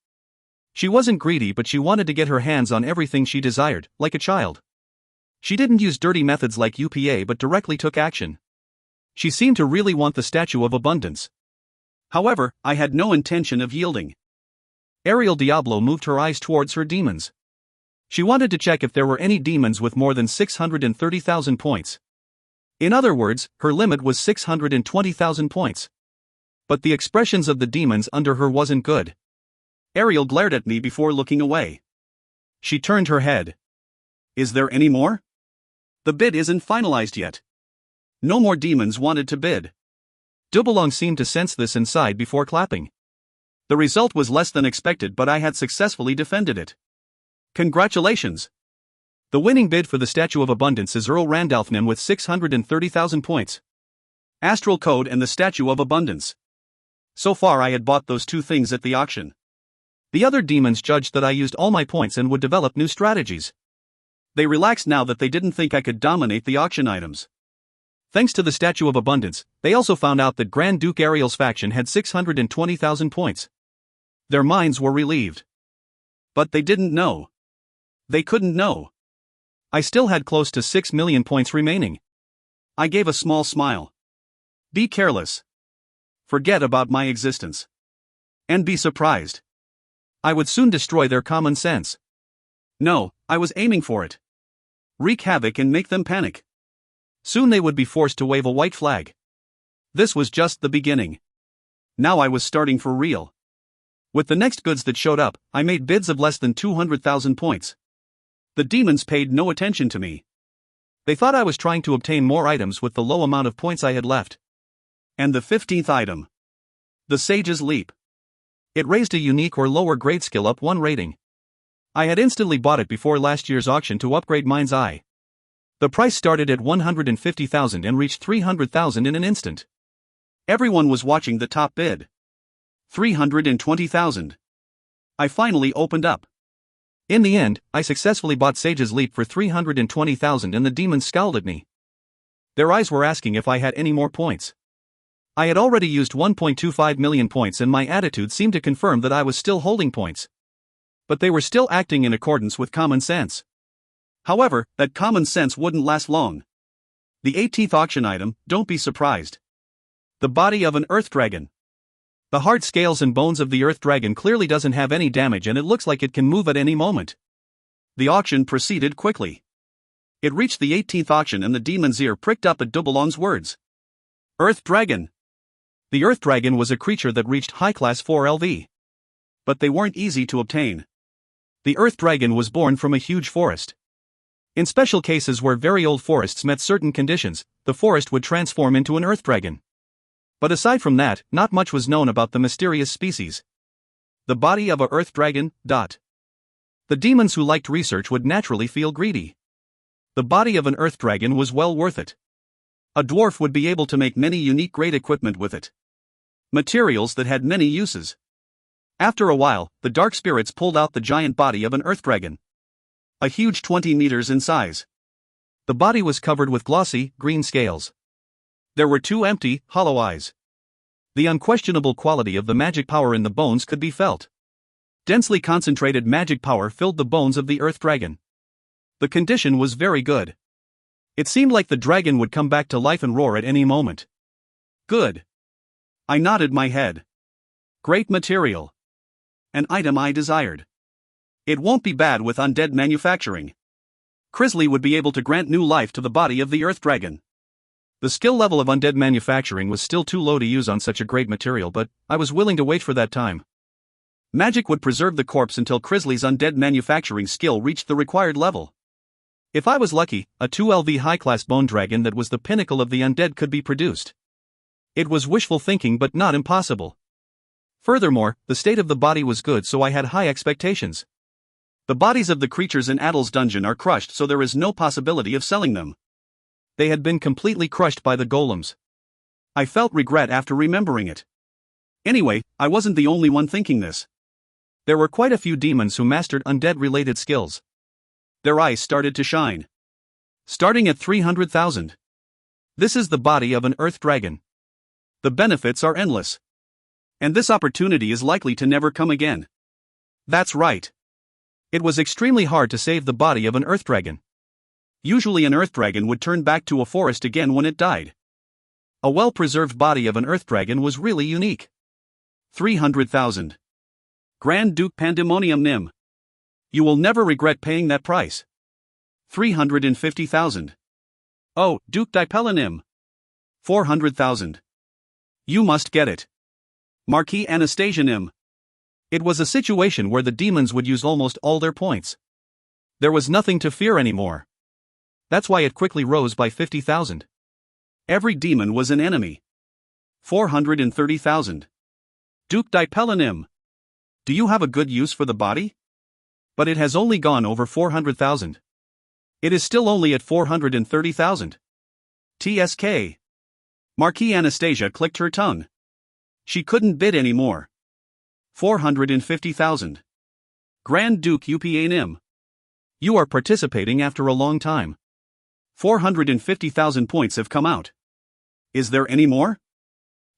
She wasn't greedy, but she wanted to get her hands on everything she desired, like a child. She didn't use dirty methods like UPA but directly took action. She seemed to really want the Statue of Abundance. However, I had no intention of yielding. Ariel Diablo moved her eyes towards her demons. She wanted to check if there were any demons with more than 630,000 points. In other words, her limit was 620,000 points. But the expressions of the demons under her wasn't good. Ariel glared at me before looking away. She turned her head. Is there any more? The bid isn't finalized yet. No more demons wanted to bid. Dubalong seemed to sense this and sighed before clapping. The result was less than expected, but I had successfully defended it. Congratulations! The winning bid for the Statue of Abundance is Earl Randalph-Nim with 630,000 points. Astral Code and the Statue of Abundance. So far I had bought those two things at the auction. The other demons judged that I used all my points and would develop new strategies. They relaxed now that they didn't think I could dominate the auction items. Thanks to the Statue of Abundance, they also found out that Grand Duke Ariel's faction had 620,000 points. Their minds were relieved. But they didn't know. They couldn't know. I still had close to 6 million points remaining. I gave a small smile. Be careless. Forget about my existence. And be surprised. I would soon destroy their common sense. No, I was aiming for it. wreak havoc and make them panic. Soon they would be forced to wave a white flag. This was just the beginning. Now I was starting for real. With the next goods that showed up, I made bids of less than 200,000 points. The demons paid no attention to me. They thought I was trying to obtain more items with the low amount of points I had left. And the 15th item. The Sage's Leap. It raised a unique or lower grade skill up 1 rating. I had instantly bought it before last year's auction to upgrade Mind's Eye. The price started at 150,000 and reached 300,000 in an instant. Everyone was watching the top bid. 320,000. I finally opened up. In the end, I successfully bought Sage's Leap for 320,000 and the demons scowled at me. Their eyes were asking if I had any more points. I had already used 1.25 million points and my attitude seemed to confirm that I was still holding points. But they were still acting in accordance with common sense. However, that common sense wouldn't last long. The 18th auction item, don't be surprised. The body of an earth dragon. The hard scales and bones of the earth dragon clearly doesn't have any damage and it looks like it can move at any moment. The auction proceeded quickly. It reached the 18th auction and the demon's ear pricked up at Dubelong's words. Earth dragon. The earth dragon was a creature that reached high class 4 LV. But they weren't easy to obtain. The earth dragon was born from a huge forest. In special cases where very old forests met certain conditions, the forest would transform into an earth dragon. But aside from that, not much was known about the mysterious species. The body of a earth dragon. The demons who liked research would naturally feel greedy. The body of an earth dragon was well worth it. A dwarf would be able to make many unique great equipment with it. Materials that had many uses. After a while, the dark spirits pulled out the giant body of an earth dragon. A huge 20 meters in size. The body was covered with glossy, green scales. There were 2 empty, hollow eyes. The unquestionable quality of the magic power in the bones could be felt. Densely concentrated magic power filled the bones of the earth dragon. The condition was very good. It seemed like the dragon would come back to life and roar at any moment. Good. I nodded my head. Great material. An item I desired. It won't be bad with undead manufacturing. Crisley would be able to grant new life to the body of the earth dragon. The skill level of undead manufacturing was still too low to use on such a great material, but I was willing to wait for that time. Magic would preserve the corpse until Crisley's undead manufacturing skill reached the required level. If I was lucky, a 2 LV high-class bone dragon that was the pinnacle of the undead could be produced. It was wishful thinking but not impossible. Furthermore, the state of the body was good, so I had high expectations. The bodies of the creatures in Adel's dungeon are crushed, so there is no possibility of selling them. They had been completely crushed by the golems. I felt regret after remembering it. Anyway, I wasn't the only one thinking this. There were quite a few demons who mastered undead-related skills. Their eyes started to shine. Starting at 300,000. This is the body of an earth dragon. The benefits are endless. And this opportunity is likely to never come again. That's right. It was extremely hard to save the body of an earth dragon. Usually an earth dragon would turn back to a forest again when it died. A well-preserved body of an earth dragon was really unique. 300,000. Grand Duke Pandemonium Nim. You will never regret paying that price. 350,000. Oh, Duke Dipelanim. 400,000. You must get it. Marquis Anastasianim. It was a situation where the demons would use almost all their points. There was nothing to fear anymore. That's why it quickly rose by 50,000. Every demon was an enemy. 430,000. Duke Dipelanim. Do you have a good use for the body? But it has only gone over 400,000. It is still only at 430,000. TSK. Marquis Anastasia clicked her tongue. She couldn't bid any more. 450,000. Grand Duke Upanim. You are participating after a long time. 450,000 points have come out. Is there any more?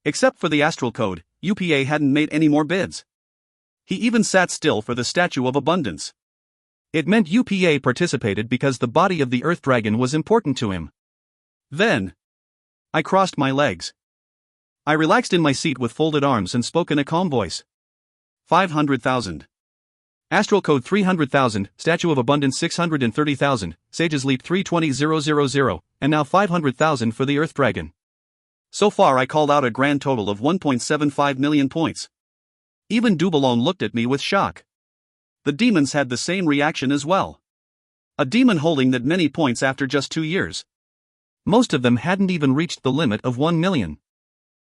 Except for the astral code, UPA hadn't made any more bids. He even sat still for the Statue of Abundance. It meant UPA participated because the body of the Earth Dragon was important to him. Then, I crossed my legs. I relaxed in my seat with folded arms and spoke in a calm voice. 500,000. Astral Code 300,000, Statue of Abundance 630,000, Sage's Leap 320,000, and now 500,000 for the Earth Dragon. So far I called out a grand total of 1.75 million points. Even Dubalong looked at me with shock. The demons had the same reaction as well. A demon holding that many points after just 2 years. Most of them hadn't even reached the limit of 1 million.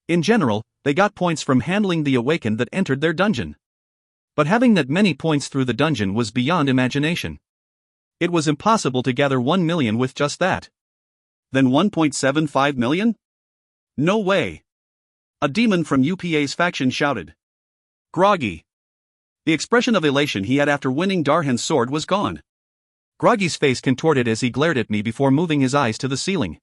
In general, they got points from handling the awakened that entered their dungeon. But having that many points through the dungeon was beyond imagination. It was impossible to gather 1 million with just that. Then 1.75 million? No way. A demon from UPA's faction shouted. Groggy. The expression of elation he had after winning Darhan's sword was gone. Groggy's face contorted as he glared at me before moving his eyes to the ceiling.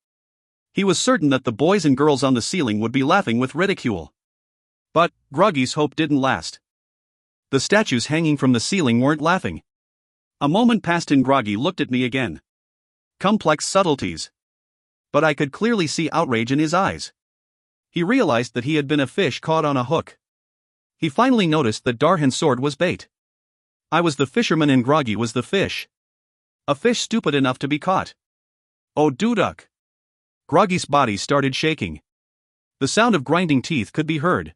He was certain that the boys and girls on the ceiling would be laughing with ridicule. But Groggy's hope didn't last. The statues hanging from the ceiling weren't laughing. A moment passed and Groggy looked at me again. Complex subtleties. But I could clearly see outrage in his eyes. He realized that he had been a fish caught on a hook. He finally noticed that Darhan's sword was bait. I was the fisherman and Groggy was the fish. A fish stupid enough to be caught. Oh Duduk. Groggy's body started shaking. The sound of grinding teeth could be heard.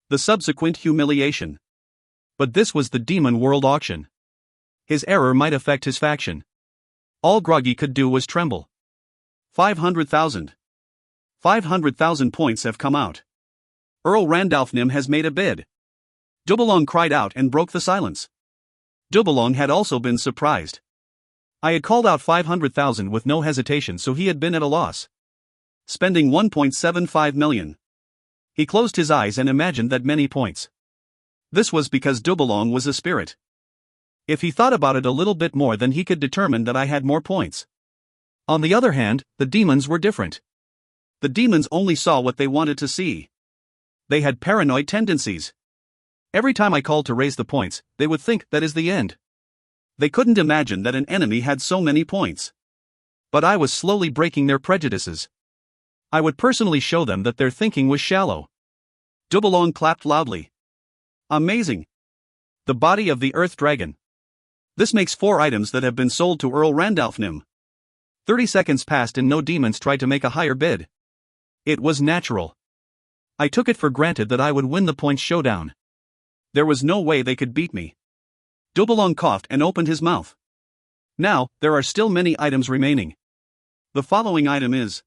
The subsequent humiliation. But this was the Demon World auction. His error might affect his faction. All Groggy could do was tremble. 500,000. 500,000 points have come out. Earl Randalph Nim has made a bid. Dubalong cried out and broke the silence. Dubalong had also been surprised. I had called out 500,000 with no hesitation, so he had been at a loss. Spending 1.75 million. He closed his eyes and imagined that many points. This was because Dubalong was a spirit. If he thought about it a little bit more, then he could determine that I had more points. On the other hand, the demons were different. The demons only saw what they wanted to see. They had paranoid tendencies. Every time I called to raise the points, they would think that is the end. They couldn't imagine that an enemy had so many points. But I was slowly breaking their prejudices. I would personally show them that their thinking was shallow. Dubalong clapped loudly. Amazing. The body of the Earth Dragon. This makes 4 items that have been sold to Earl Randalph Nim. 30 seconds passed and no demons tried to make a higher bid. It was natural. I took it for granted that I would win the points showdown. There was no way they could beat me. Dubalong coughed and opened his mouth. Now, there are still many items remaining. The following item is.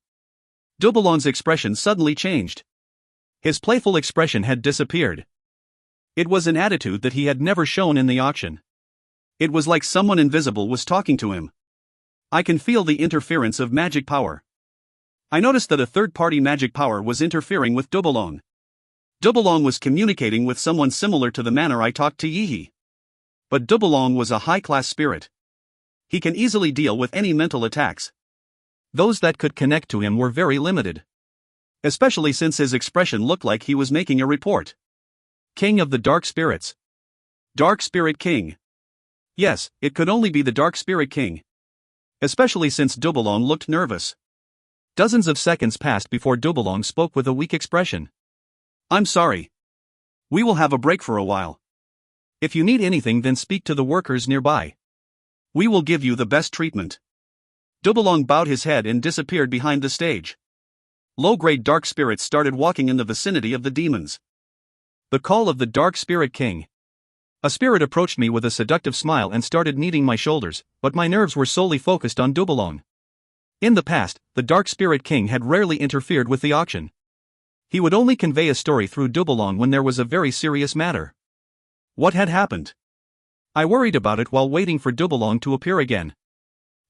Dubalong's expression suddenly changed. His playful expression had disappeared. It was an attitude that he had never shown in the auction. It was like someone invisible was talking to him. I can feel the interference of magic power. I noticed that a third-party magic power was interfering with Dubalong. Dubalong was communicating with someone similar to the manner I talked to Yihi. But Dubalong was a high-class spirit. He can easily deal with any mental attacks. Those that could connect to him were very limited. Especially since his expression looked like he was making a report. King of the Dark Spirits. Dark Spirit King. Yes, it could only be the Dark Spirit King. Especially since Dubalong looked nervous. Dozens of seconds passed before Dubalong spoke with a weak expression. I'm sorry. We will have a break for a while. If you need anything, then speak to the workers nearby. We will give you the best treatment. Dubalong bowed his head and disappeared behind the stage. Low-grade dark spirits started walking in the vicinity of the demons. The call of the Dark Spirit King. A spirit approached me with a seductive smile and started kneading my shoulders, but my nerves were solely focused on Dubalong. In the past, the Dark Spirit King had rarely interfered with the auction. He would only convey a story through Dubalong when there was a very serious matter. What had happened? I worried about it while waiting for Dubalong to appear again.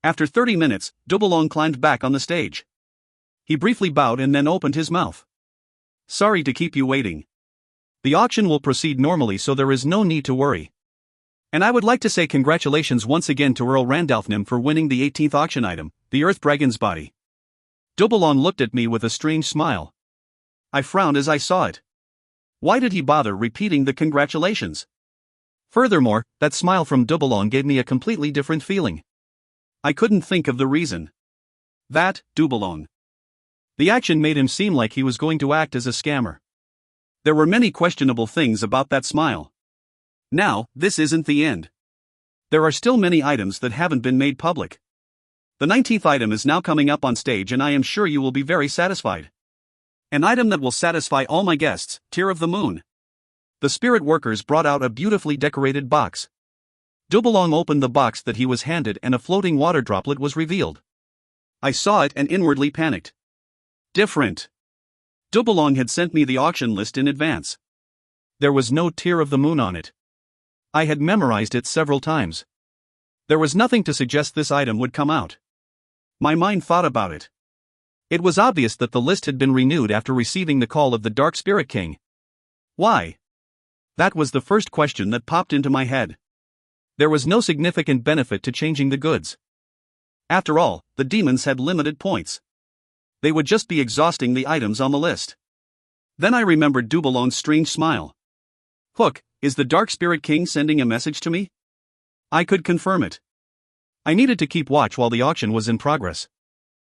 After 30 minutes, Dubalong climbed back on the stage. He briefly bowed and then opened his mouth. Sorry to keep you waiting. The auction will proceed normally, so there is no need to worry. And I would like to say congratulations once again to Earl Randalph Nim for winning the 18th auction item, the Earth Dragon's body. Dubalong looked at me with a strange smile. I frowned as I saw it. Why did he bother repeating the congratulations? Furthermore, that smile from Dubalong gave me a completely different feeling. I couldn't think of the reason. That, Dubalong. The action made him seem like he was going to act as a scammer. There were many questionable things about that smile. Now, this isn't the end. There are still many items that haven't been made public. The 19th item is now coming up on stage, and I am sure you will be very satisfied. An item that will satisfy all my guests, Tear of the Moon. The spirit workers brought out a beautifully decorated box. Dubalong opened the box that he was handed, and a floating water droplet was revealed. I saw it and inwardly panicked. Different. Dubalong had sent me the auction list in advance. There was no Tear of the Moon on it. I had memorized it several times. There was nothing to suggest this item would come out. My mind thought about it. It was obvious that the list had been renewed after receiving the call of the Dark Spirit King. Why? That was the first question that popped into my head. There was no significant benefit to changing the goods. After all, the demons had limited points. They would just be exhausting the items on the list. Then I remembered Dubalong's strange smile. Hook, is the Dark Spirit King sending a message to me? I could confirm it. I needed to keep watch while the auction was in progress.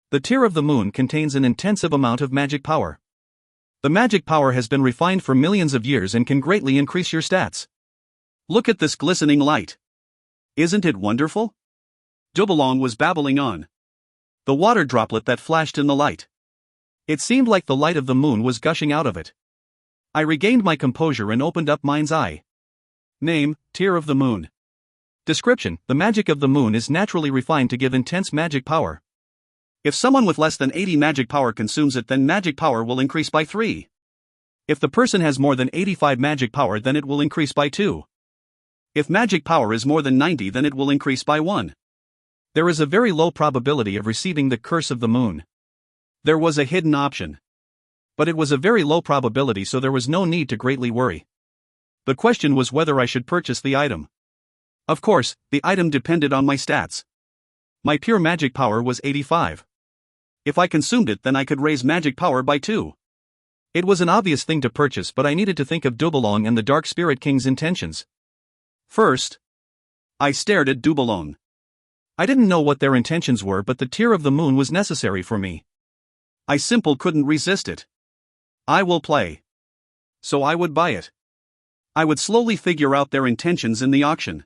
The Tear of the Moon contains an intensive amount of magic power. The magic power has been refined for millions of years and can greatly increase your stats. Look at this glistening light. Isn't it wonderful? Dubalong was babbling on. The water droplet that flashed in the light. It seemed like the light of the moon was gushing out of it. I regained my composure and opened up Mind's Eye. Name, Tear of the Moon. Description: the magic of the moon is naturally refined to give intense magic power. If someone with less than 80 magic power consumes it, then magic power will increase by 3. If the person has more than 85 magic power, then it will increase by 2. If magic power is more than 90, then it will increase by 1. There is a very low probability of receiving the Curse of the Moon. There was a hidden option. But it was a very low probability, so there was no need to greatly worry. The question was whether I should purchase the item. Of course, the item depended on my stats. My pure magic power was 85. If I consumed it, then I could raise magic power by 2. It was an obvious thing to purchase, but I needed to think of Dubalong and the Dark Spirit King's intentions. First, I stared at Dubalong. I didn't know what their intentions were, but the Tear of the Moon was necessary for me. I simply couldn't resist it. I will play. So I would buy it. I would slowly figure out their intentions in the auction.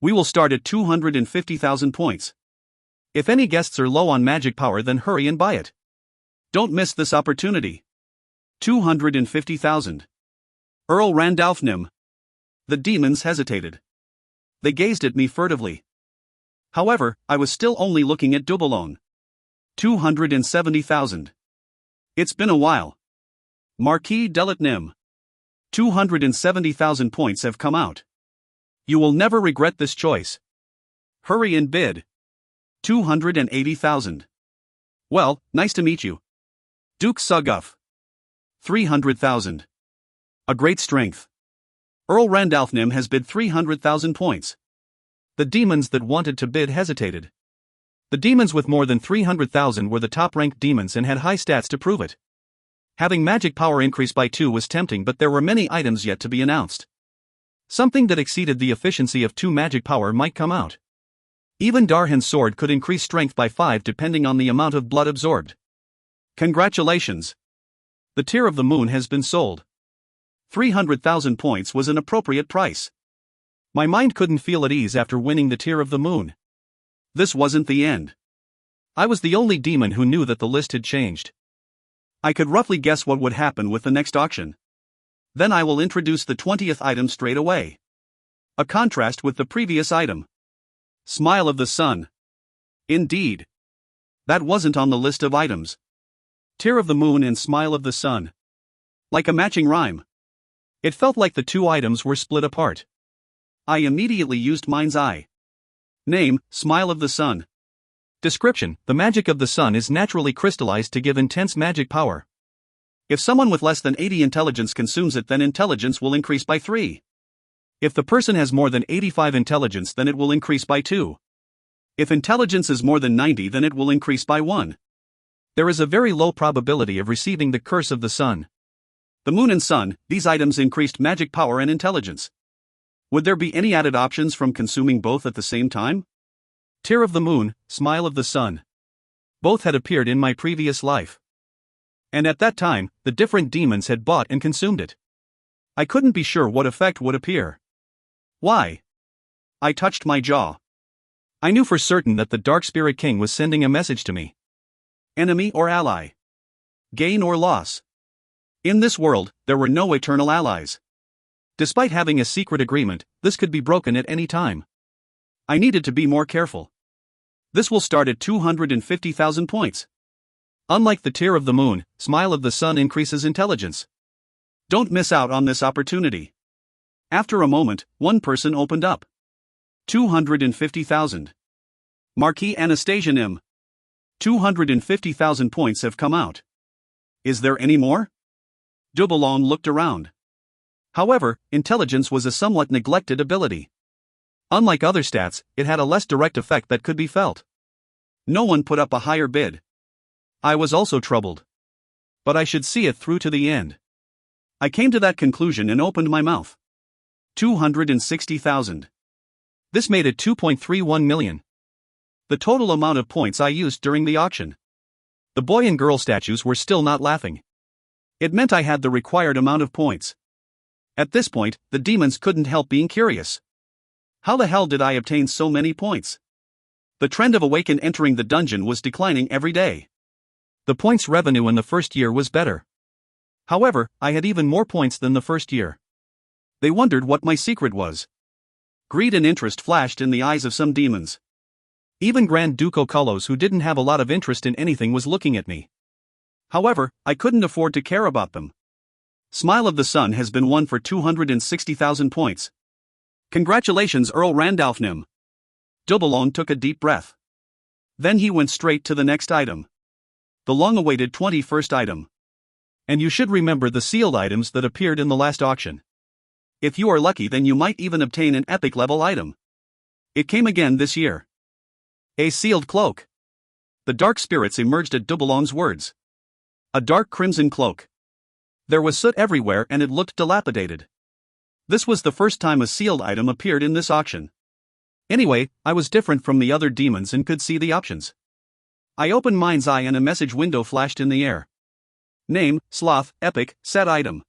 We will start at 250,000 points. If any guests are low on magic power, then hurry and buy it. Don't miss this opportunity. 250,000. Earl Randalph Nim. The demons hesitated. They gazed at me furtively. However, I was still only looking at Dubalong. 270,000. It's been a while. Marquis Delat Nim. 270,000 points have come out. You will never regret this choice. Hurry and bid. 280,000. Well, nice to meet you. Duke Suguff. 300,000. A great strength. Earl Randalph Nim has bid 300,000 points. The demons that wanted to bid hesitated. The demons with more than 300,000 were the top-ranked demons and had high stats to prove it. Having magic power increase by 2 was tempting, but there were many items yet to be announced. Something that exceeded the efficiency of 2 magic power might come out. Even Darhan's sword could increase strength by 5 depending on the amount of blood absorbed. Congratulations! The Tear of the Moon has been sold. 300,000 points was an appropriate price. My mind couldn't feel at ease after winning the Tear of the Moon. This wasn't the end. I was the only demon who knew that the list had changed. I could roughly guess what would happen with the next auction. Then I will introduce the 20th item straight away. A contrast with the previous item. Smile of the Sun. Indeed. That wasn't on the list of items. Tear of the Moon and Smile of the Sun. Like a matching rhyme. It felt like the 2 items were split apart. I immediately used Mind's Eye. Name, Smile of the Sun. Description: the magic of the sun is naturally crystallized to give intense magic power. If someone with less than 80 intelligence consumes it, then intelligence will increase by 3. If the person has more than 85 intelligence, then it will increase by 2. If intelligence is more than 90, then it will increase by 1. There is a very low probability of receiving the Curse of the Sun. The Moon and Sun, these items increased magic power and intelligence. Would there be any added options from consuming both at the same time? Tear of the Moon, Smile of the Sun. Both had appeared in my previous life. And at that time, the different demons had bought and consumed it. I couldn't be sure what effect would appear. Why? I touched my jaw. I knew for certain that the Dark Spirit King was sending a message to me. Enemy or ally? Gain or loss? In this world, there were no eternal allies. Despite having a secret agreement, this could be broken at any time. I needed to be more careful. This will start at 250,000 points. Unlike the Tear of the Moon, Smile of the Sun increases intelligence. Don't miss out on this opportunity. After a moment, one person opened up. 250,000. Marquis Anastasia Nim. 250,000 points have come out. Is there any more? Dubalong looked around. However, intelligence was a somewhat neglected ability. Unlike other stats, it had a less direct effect that could be felt. No one put up a higher bid. I was also troubled. But I should see it through to the end. I came to that conclusion and opened my mouth. 260,000. This made it 2.31 million. The total amount of points I used during the auction. The boy and girl statues were still not laughing. It meant I had the required amount of points. At this point, the demons couldn't help being curious. How the hell did I obtain so many points? The trend of Awakened entering the dungeon was declining every day. The points revenue in the first year was better. However, I had even more points than the first year. They wondered what my secret was. Greed and interest flashed in the eyes of some demons. Even Grand Duke Oculus, who didn't have a lot of interest in anything, was looking at me. However, I couldn't afford to care about them. Smile of the Sun has been won for 260,000 points. Congratulations, Earl Randalph Nim. Dubalong took a deep breath. Then he went straight to the next item. The long-awaited 21st item. And you should remember the sealed items that appeared in the last auction. If you are lucky, then you might even obtain an epic level item. It came again this year. A sealed cloak. The dark spirits emerged at Dubalong's words. A dark crimson cloak. There was soot everywhere and it looked dilapidated. This was the first time a sealed item appeared in this auction. Anyway, I was different from the other demons and could see the options. I opened Mind's Eye and a message window flashed in the air. Name, Sloth, Epic, Set Item.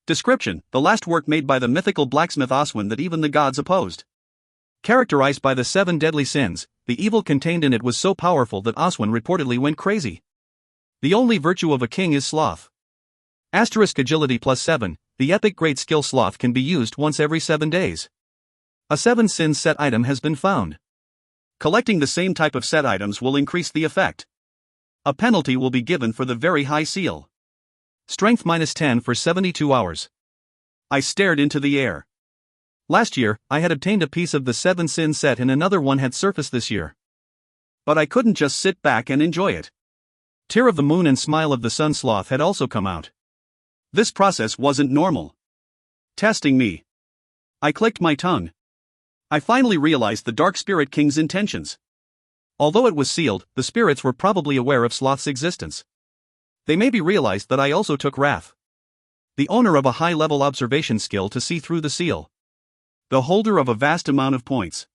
Description, the last work made by the mythical blacksmith Oswin that even the gods opposed. Characterized by the 7 deadly sins, the evil contained in it was so powerful that Oswin reportedly went crazy. The only virtue of a king is sloth. Asterisk agility +7, the epic great skill sloth can be used once every 7 days. A 7 sins set item has been found. Collecting the same type of set items will increase the effect. A penalty will be given for the very high seal. Strength -10 for 72 hours. I stared into the air. Last year, I had obtained a piece of the 7 sin set and another one had surfaced this year. But I couldn't just sit back and enjoy it. Tear of the Moon and Smile of the Sun Sloth had also come out. This process wasn't normal. Testing me. I clicked my tongue. I finally realized the Dark Spirit King's intentions. Although it was sealed, the spirits were probably aware of Sloth's existence. They maybe realized that I also took Wrath. The owner of a high-level observation skill to see through the seal. The holder of a vast amount of points.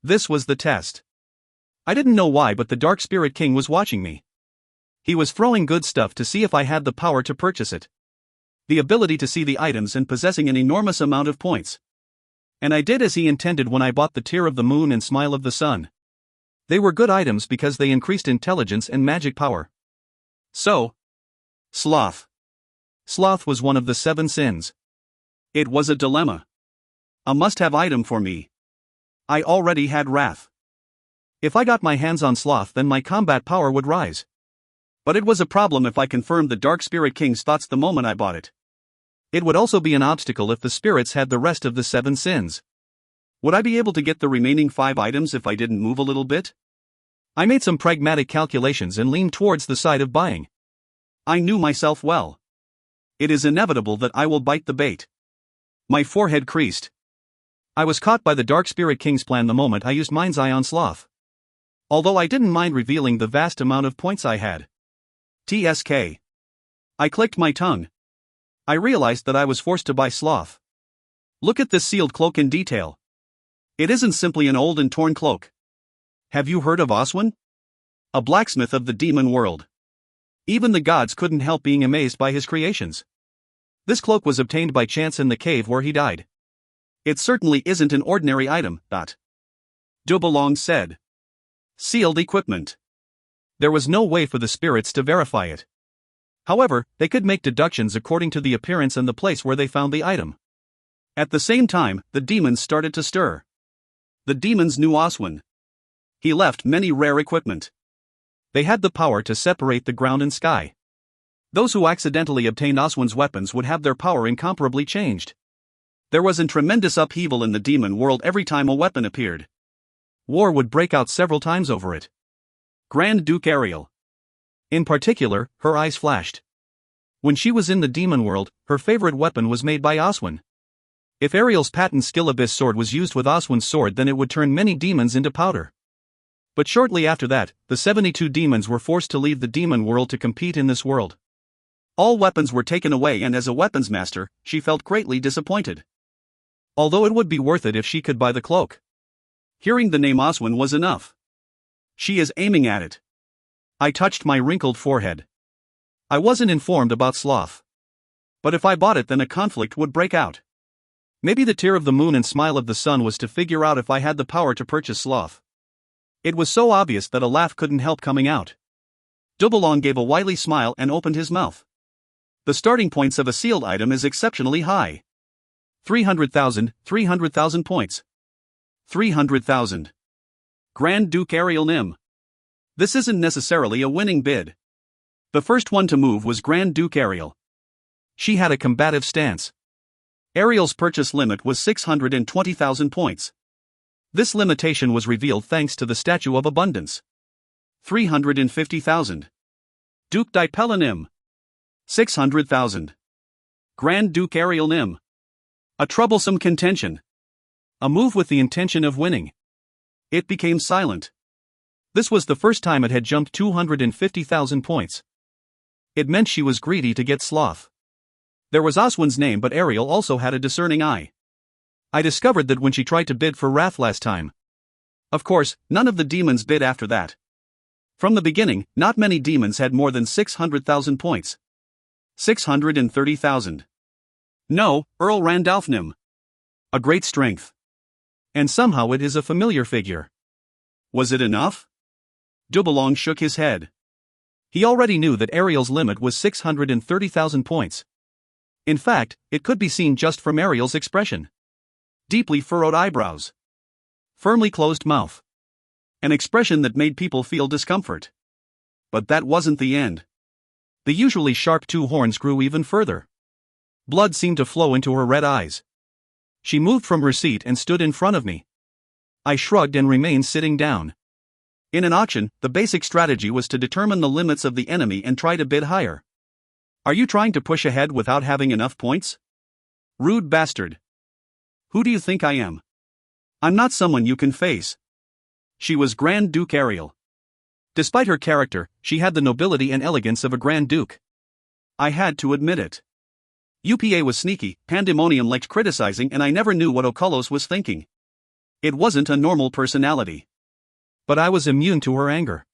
This was the test. I didn't know why, but the Dark Spirit King was watching me. He was throwing good stuff to see if I had the power to purchase it. The ability to see the items and possessing an enormous amount of points. And I did as he intended when I bought the Tear of the Moon and Smile of the Sun. They were good items because they increased intelligence and magic power. So, Sloth. Sloth was one of the 7 sins. It was a dilemma. A must-have item for me. I already had Wrath. If I got my hands on Sloth, then my combat power would rise. But it was a problem if I confirmed the Dark Spirit King's thoughts the moment I bought it. It would also be an obstacle if the spirits had the rest of the 7 sins. Would I be able to get the remaining 5 items if I didn't move a little bit? I made some pragmatic calculations and leaned towards the side of buying. I knew myself well. It is inevitable that I will bite the bait. My forehead creased. I was caught by the Dark Spirit King's plan the moment I used Mind's Eye on Sloth. Although I didn't mind revealing the vast amount of points I had. TSK. I clicked my tongue. I realized that I was forced to buy Sloth. Look at this sealed cloak in detail. It isn't simply an old and torn cloak. Have you heard of Oswin? A blacksmith of the demon world. Even the gods couldn't help being amazed by his creations. This cloak was obtained by chance in the cave where he died. It certainly isn't an ordinary item, Dubalong said. Sealed equipment. There was no way for the spirits to verify it. However, they could make deductions according to the appearance and the place where they found the item. At the same time, the demons started to stir. The demons knew Oswin. He left many rare equipment. They had the power to separate the ground and sky. Those who accidentally obtained Oswin's weapons would have their power incomparably changed. There was a tremendous upheaval in the demon world every time a weapon appeared. War would break out several times over it. Grand Duke Ariel. In particular, her eyes flashed. When she was in the demon world, her favorite weapon was made by Oswin. If Ariel's patent skill abyss sword was used with Oswin's sword, then it would turn many demons into powder. But shortly after that, the 72 demons were forced to leave the demon world to compete in this world. All weapons were taken away, and as a weapons master, she felt greatly disappointed. Although it would be worth it if she could buy the cloak. Hearing the name Oswin was enough. She is aiming at it. I touched my wrinkled forehead. I wasn't informed about sloth. But if I bought it, then a conflict would break out. Maybe the tear of the moon and smile of the sun was to figure out if I had the power to purchase sloth. It was so obvious that a laugh couldn't help coming out. Dubalong gave a wily smile and opened his mouth. The starting points of a sealed item is exceptionally high. 300,000 points. 300,000. Grand Duke Ariel Nim. This isn't necessarily a winning bid. The first one to move was Grand Duke Ariel. She had a combative stance. Ariel's purchase limit was 620,000 points. This limitation was revealed thanks to the Statue of Abundance. 350,000. Duke Dipella Nim. 600,000. Grand Duke Ariel Nim. A troublesome contention. A move with the intention of winning. It became silent. This was the first time it had jumped 250,000 points. It meant she was greedy to get sloth. There was Oswin's name, but Ariel also had a discerning eye. I discovered that when she tried to bid for Wrath last time. Of course, none of the demons bid after that. From the beginning, not many demons had more than 600,000 points. 630,000. No, Earl Randalph Nim. A great strength. And somehow it is a familiar figure. Was it enough? Dubalong shook his head. He already knew that Ariel's limit was 630,000 points. In fact, it could be seen just from Ariel's expression. Deeply furrowed eyebrows. Firmly closed mouth. An expression that made people feel discomfort. But that wasn't the end. The usually sharp two horns grew even further. Blood seemed to flow into her red eyes. She moved from her seat and stood in front of me. I shrugged and remained sitting down. In an auction, the basic strategy was to determine the limits of the enemy and try to bid higher. Are you trying to push ahead without having enough points? Rude bastard. Who do you think I am? I'm not someone you can face. She was Grand Duke Ariel. Despite her character, she had the nobility and elegance of a Grand Duke. I had to admit it. UPA was sneaky, Pandemonium liked criticizing, and I never knew what Okolos was thinking. It wasn't a normal personality. But I was immune to her anger.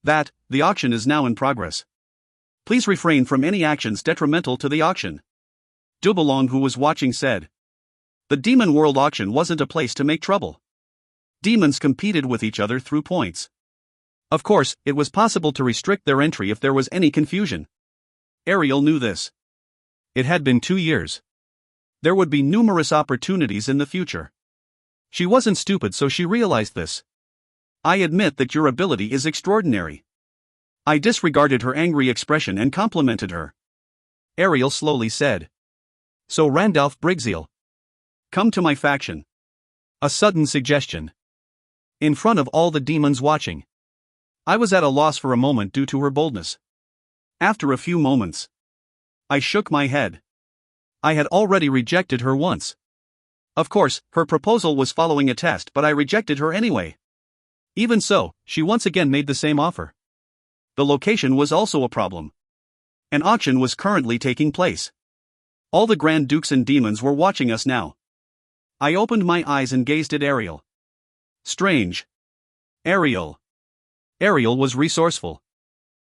The auction is now in progress. Please refrain from any actions detrimental to the auction. Dubalong, who was watching, said. The Demon World auction wasn't a place to make trouble. Demons competed with each other through points. Of course, it was possible to restrict their entry if there was any confusion. Ariel knew this. It had been 2 years. There would be numerous opportunities in the future. She wasn't stupid, so she realized this. I admit that your ability is extraordinary. I disregarded her angry expression and complimented her. Ariel slowly said. So Randalph Brigzeal. Come to my faction. A sudden suggestion. In front of all the demons watching. I was at a loss for a moment due to her boldness. After a few moments, I shook my head. I had already rejected her once. Of course, her proposal was following a test, but I rejected her anyway. Even so, she once again made the same offer. The location was also a problem. An auction was currently taking place. All the Grand Dukes and demons were watching us now. I opened my eyes and gazed at Ariel. Strange. Ariel. Ariel was resourceful.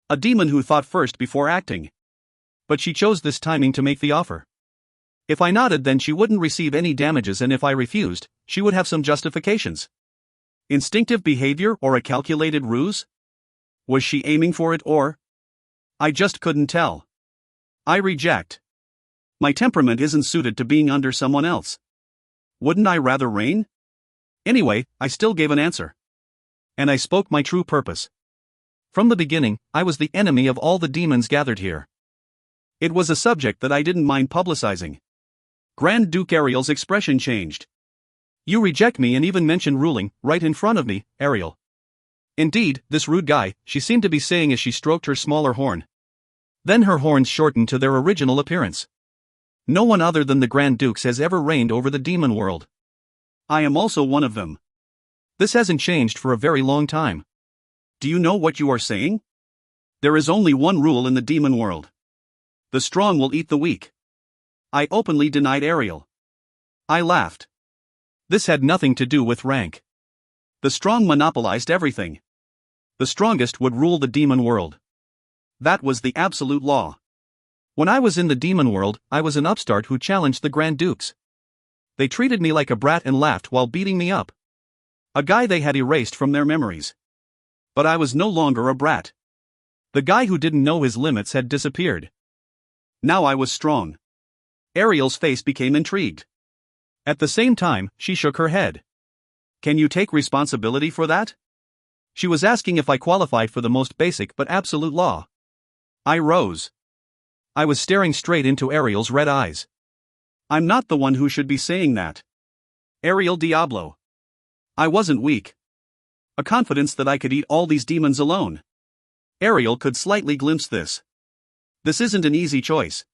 A demon who thought first before acting. But she chose this timing to make the offer. If I nodded, then she wouldn't receive any damages, and if I refused, she would have some justifications. Instinctive behavior or a calculated ruse? Was she aiming for it or? I just couldn't tell. I reject. My temperament isn't suited to being under someone else. Wouldn't I rather reign? Anyway, I still gave an answer. And I spoke my true purpose. From the beginning, I was the enemy of all the demons gathered here. It was a subject that I didn't mind publicizing. Grand Duke Ariel's expression changed. You reject me and even mention ruling, right in front of me, Ariel. Indeed, this rude guy, she seemed to be saying as she stroked her smaller horn. Then her horns shortened to their original appearance. No one other than the Grand Dukes has ever reigned over the demon world. I am also one of them. This hasn't changed for a very long time. Do you know what you are saying? There is only one rule in the demon world. The strong will eat the weak. I openly denied Ariel. I laughed. This had nothing to do with rank. The strong monopolized everything. The strongest would rule the demon world. That was the absolute law. When I was in the demon world, I was an upstart who challenged the Grand Dukes. They treated me like a brat and laughed while beating me up. A guy they had erased from their memories. But I was no longer a brat. The guy who didn't know his limits had disappeared. Now I was strong. Ariel's face became intrigued. At the same time, she shook her head. Can you take responsibility for that? She was asking if I qualified for the most basic but absolute law. I rose. I was staring straight into Ariel's red eyes. I'm not the one who should be saying that. Ariel Diablo. I wasn't weak. A confidence that I could eat all these demons alone. Ariel could slightly glimpse this. This isn't an easy choice.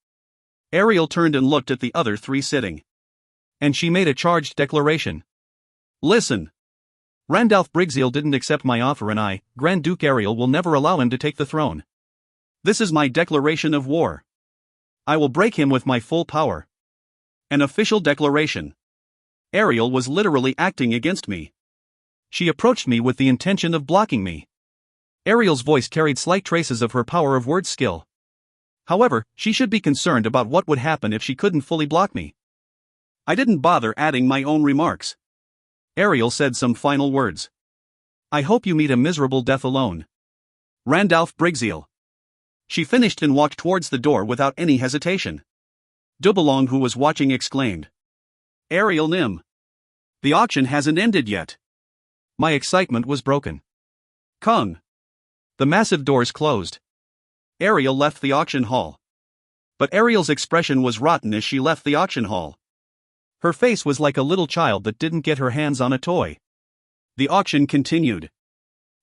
Ariel turned and looked at the other three sitting. And she made a charged declaration. Listen. Randalph Brigzeal didn't accept my offer, and I, Grand Duke Ariel, will never allow him to take the throne. This is my declaration of war. I will break him with my full power. An official declaration. Ariel was literally acting against me. She approached me with the intention of blocking me. Ariel's voice carried slight traces of her power of word skill. However, she should be concerned about what would happen if she couldn't fully block me. I didn't bother adding my own remarks. Ariel said some final words. I hope you meet a miserable death alone. Randalph Brigzeal. She finished and walked towards the door without any hesitation. Dubelong, who was watching, exclaimed. Ariel Nim. The auction hasn't ended yet. My excitement was broken. Kung. The massive doors closed. Ariel left the auction hall. But Ariel's expression was rotten as she left the auction hall. Her face was like a little child that didn't get her hands on a toy. The auction continued.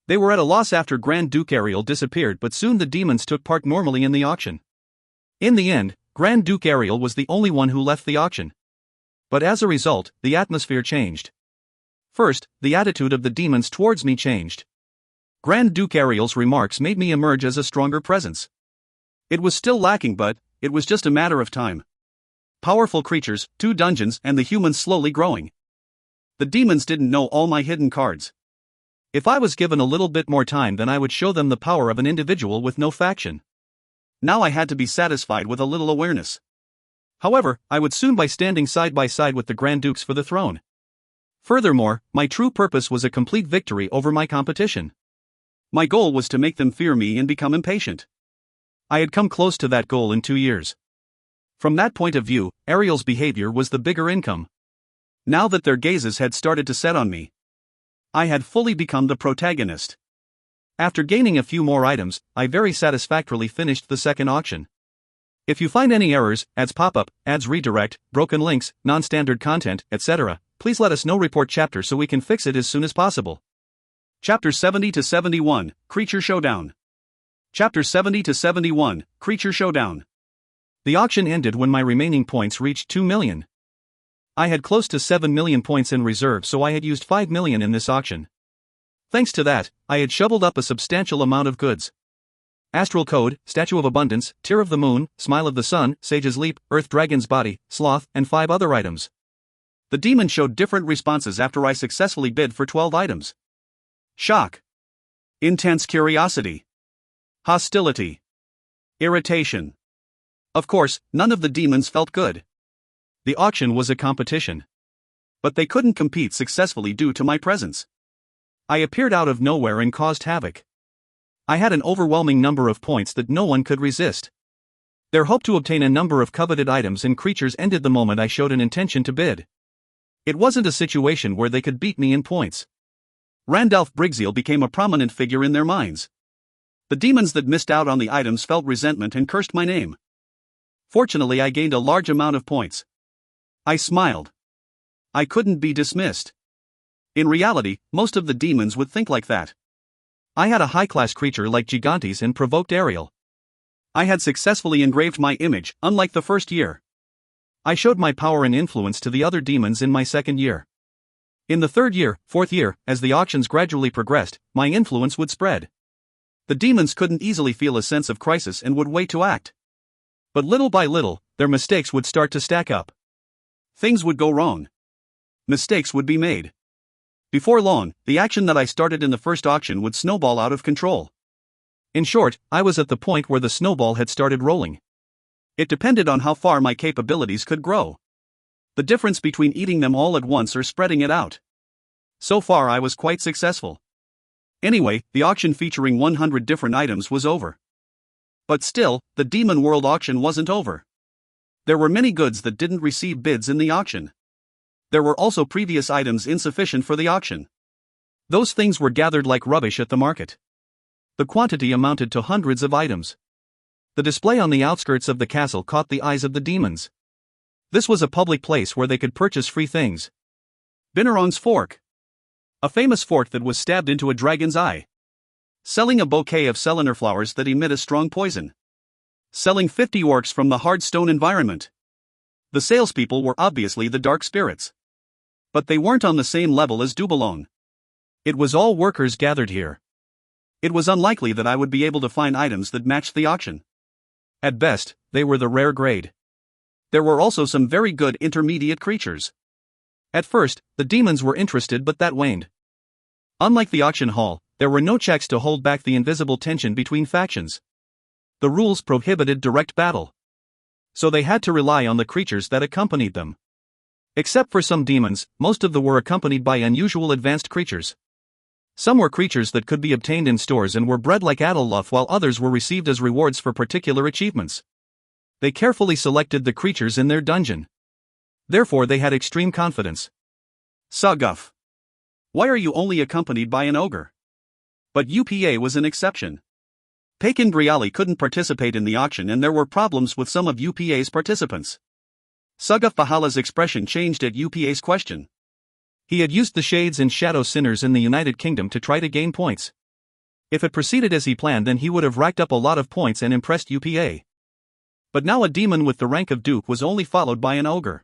They were at a loss after Grand Duke Ariel disappeared, but soon the demons took part normally in the auction. In the end, Grand Duke Ariel was the only one who left the auction. But as a result, the atmosphere changed. First, the attitude of the demons towards me changed. Grand Duke Ariel's remarks made me emerge as a stronger presence. It was still lacking, but it was just a matter of time. Powerful creatures, 2 dungeons, and the humans slowly growing. The demons didn't know all my hidden cards. If I was given a little bit more time, then I would show them the power of an individual with no faction. Now I had to be satisfied with a little awareness. However, I would soon be standing side by side with the Grand Dukes for the throne. Furthermore, my true purpose was a complete victory over my competition. My goal was to make them fear me and become impatient. I had come close to that goal in 2 years. From that point of view, Ariel's behavior was the bigger income. Now that their gazes had started to set on me, I had fully become the protagonist. After gaining a few more items, I very satisfactorily finished the second auction. If you find any errors, ads pop up, ads redirect, broken links, non-standard content, etc., please let us know. Report chapter so we can fix it as soon as possible. Chapter 70 to 71, Creature Showdown. Chapter 70 to 71, Creature Showdown. The auction ended when my remaining points reached 2 million. I had close to 7 million points in reserve, so I had used 5 million in this auction. Thanks to that, I had shoveled up a substantial amount of goods. Astral Code, Statue of Abundance, Tear of the Moon, Smile of the Sun, Sage's Leap, Earth Dragon's Body, Sloth, and 5 other items. The demon showed different responses after I successfully bid for 12 items. Shock. Intense curiosity. Hostility. Irritation. Of course, none of the demons felt good. The auction was a competition. But they couldn't compete successfully due to my presence. I appeared out of nowhere and caused havoc. I had an overwhelming number of points that no one could resist. Their hope to obtain a number of coveted items and creatures ended the moment I showed an intention to bid. It wasn't a situation where they could beat me in points. Randalph Brigzeal became a prominent figure in their minds. The demons that missed out on the items felt resentment and cursed my name. Fortunately, I gained a large amount of points. I smiled. I couldn't be dismissed. In reality, most of the demons would think like that. I had a high-class creature like Gigantes and provoked Ariel. I had successfully engraved my image, unlike the first year. I showed my power and influence to the other demons in my second year. In the third year, fourth year, as the auctions gradually progressed, my influence would spread. The demons couldn't easily feel a sense of crisis and would wait to act. But little by little, their mistakes would start to stack up. Things would go wrong. Mistakes would be made. Before long, the action that I started in the first auction would snowball out of control. In short, I was at the point where the snowball had started rolling. It depended on how far my capabilities could grow. The difference between eating them all at once or spreading it out. So far I was quite successful. Anyway, the auction featuring 100 different items was over. But still, the Demon World auction wasn't over. There were many goods that didn't receive bids in the auction. There were also previous items insufficient for the auction. Those things were gathered like rubbish at the market. The quantity amounted to hundreds of items. The display on the outskirts of the castle caught the eyes of the demons. This was a public place where they could purchase free things. Binneron's fork. A famous fork that was stabbed into a dragon's eye. Selling a bouquet of Selenar flowers that emit a strong poison. Selling 50 orcs from the hard stone environment. The salespeople were obviously the dark spirits. But they weren't on the same level as Dubalong. It was all workers gathered here. It was unlikely that I would be able to find items that matched the auction. At best, they were the rare grade. There were also some very good intermediate creatures. At first, the demons were interested, but that waned. Unlike the auction hall, there were no checks to hold back the invisible tension between factions. The rules prohibited direct battle. So they had to rely on the creatures that accompanied them. Except for some demons, most of them were accompanied by unusual advanced creatures. Some were creatures that could be obtained in stores and were bred like Adelluff, while others were received as rewards for particular achievements. They carefully selected the creatures in their dungeon. Therefore they had extreme confidence. Suguff. Why are you only accompanied by an ogre? But UPA was an exception. Pakin Briali couldn't participate in the auction and there were problems with some of UPA's participants. Suguff Bahala's expression changed at UPA's question. He had used the Shades and Shadow Sinners in the United Kingdom to try to gain points. If it proceeded as he planned, then he would have racked up a lot of points and impressed UPA. But now a demon with the rank of Duke was only followed by an ogre.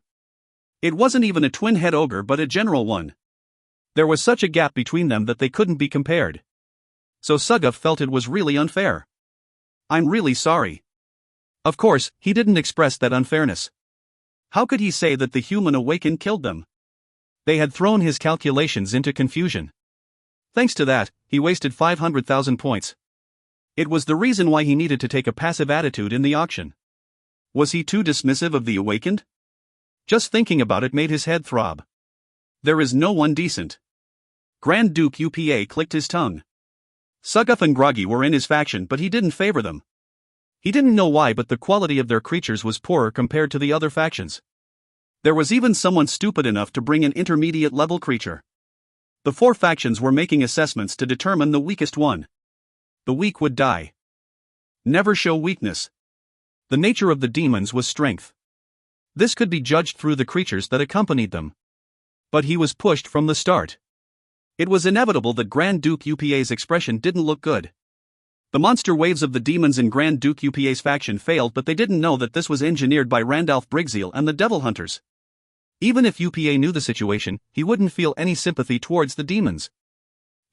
It wasn't even a twin-head ogre but a general one. There was such a gap between them that they couldn't be compared. So Suguff felt it was really unfair. I'm really sorry. Of course, he didn't express that unfairness. How could he say that the human awakened killed them? They had thrown his calculations into confusion. Thanks to that, he wasted 500,000 points. It was the reason why he needed to take a passive attitude in the auction. Was he too dismissive of the awakened? Just thinking about it made his head throb. There is no one decent. Grand Duke UPA clicked his tongue. Suguff and Groggy were in his faction, but he didn't favor them. He didn't know why, but the quality of their creatures was poorer compared to the other factions. There was even someone stupid enough to bring an intermediate level creature. The four factions were making assessments to determine the weakest one. The weak would die. Never show weakness. The nature of the demons was strength. This could be judged through the creatures that accompanied them. But he was pushed from the start. It was inevitable that Grand Duke UPA's expression didn't look good. The monster waves of the demons in Grand Duke UPA's faction failed, but they didn't know that this was engineered by Randalph Brigzeal and the Devil Hunters. Even if UPA knew the situation, he wouldn't feel any sympathy towards the demons.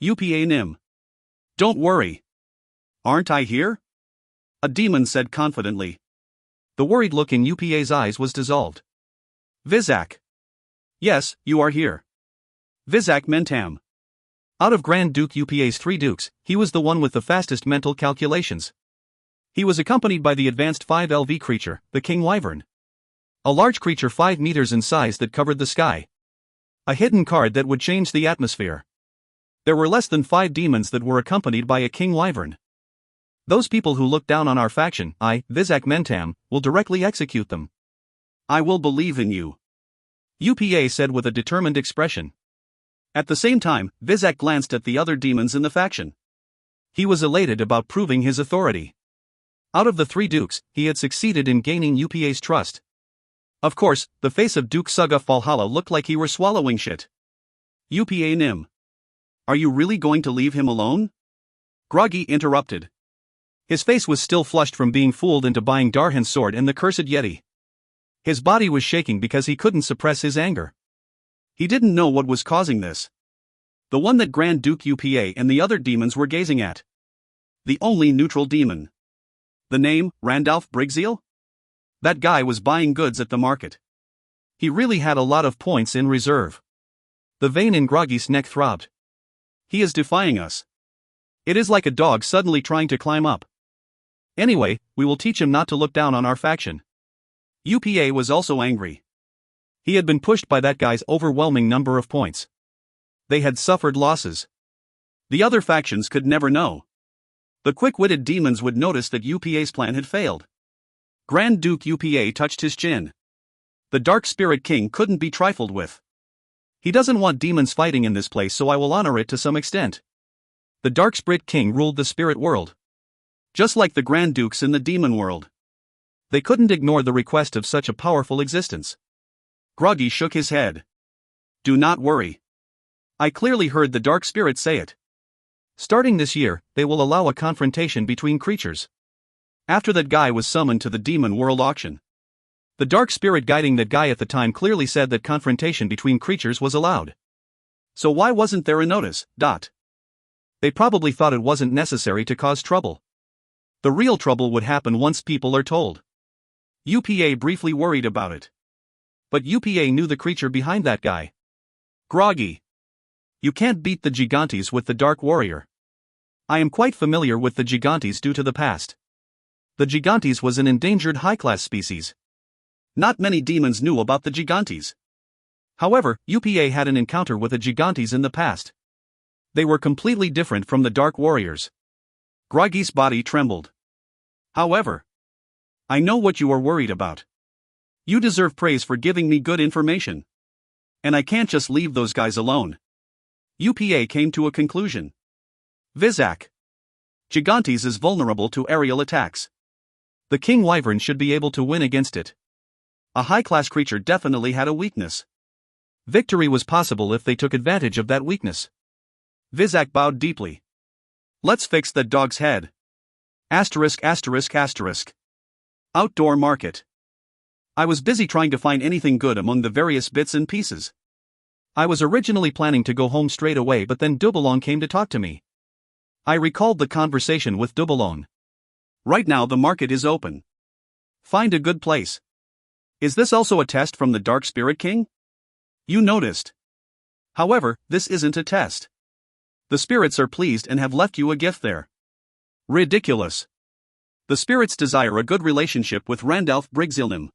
UPA Nim. Don't worry. Aren't I here? A demon said confidently. The worried look in UPA's eyes was dissolved. Vizak. Yes, you are here. Vizak Mentam. Out of Grand Duke UPA's 3 dukes, he was the one with the fastest mental calculations. He was accompanied by the advanced 5LV creature, the King Wyvern. A large creature 5 meters in size that covered the sky. A hidden card that would change the atmosphere. There were less than 5 demons that were accompanied by a king wyvern. Those people who look down on our faction, Vizak Mentam, will directly execute them. I will believe in you, UPA said with a determined expression. At the same time, Vizak glanced at the other demons in the faction. He was elated about proving his authority. Out of the 3 dukes, he had succeeded in gaining UPA's trust. Of course, the face of Duke Suga Valhalla looked like he were swallowing shit. UPA Nim. Are you really going to leave him alone? Groggy interrupted. His face was still flushed from being fooled into buying Darhan's sword and the cursed Yeti. His body was shaking because he couldn't suppress his anger. He didn't know what was causing this. The one that Grand Duke UPA and the other demons were gazing at. The only neutral demon. The name, Randalph Brigzeal? That guy was buying goods at the market. He really had a lot of points in reserve. The vein in Groggy's neck throbbed. He is defying us. It is like a dog suddenly trying to climb up. Anyway, we will teach him not to look down on our faction. UPA was also angry. He had been pushed by that guy's overwhelming number of points. They had suffered losses. The other factions could never know. The quick-witted demons would notice that UPA's plan had failed. Grand Duke UPA touched his chin. The Dark Spirit King couldn't be trifled with. He doesn't want demons fighting in this place, so I will honor it to some extent. The Dark Spirit King ruled the spirit world. Just like the Grand Dukes in the demon world. They couldn't ignore the request of such a powerful existence. Groggy shook his head. Do not worry. I clearly heard the Dark Spirit say it. Starting this year, they will allow a confrontation between creatures. After that guy was summoned to the Demon World auction. The Dark Spirit guiding that guy at the time clearly said that confrontation between creatures was allowed. So why wasn't there a notice? They probably thought it wasn't necessary to cause trouble. The real trouble would happen once people are told. UPA briefly worried about it. But UPA knew the creature behind that guy. Groggy. You can't beat the Gigantes with the Dark Warrior. I am quite familiar with the Gigantes due to the past. The Gigantes was an endangered high-class species. Not many demons knew about the Gigantes. However, UPA had an encounter with the Gigantes in the past. They were completely different from the Dark Warriors. Groggy's body trembled. However, I know what you are worried about. You deserve praise for giving me good information. And I can't just leave those guys alone. UPA came to a conclusion. Vizak. Gigantes is vulnerable to aerial attacks. The King Wyvern should be able to win against it. A high-class creature definitely had a weakness. Victory was possible if they took advantage of that weakness. Vizak bowed deeply. Let's fix that dog's head. ****. Outdoor market. I was busy trying to find anything good among the various bits and pieces. I was originally planning to go home straight away, but then Dubalong came to talk to me. I recalled the conversation with Dubalong. Right now the market is open. Find a good place. Is this also a test from the Dark Spirit King? You noticed. However, this isn't a test. The spirits are pleased and have left you a gift there. Ridiculous. The spirits desire a good relationship with Randalph Brigzeal.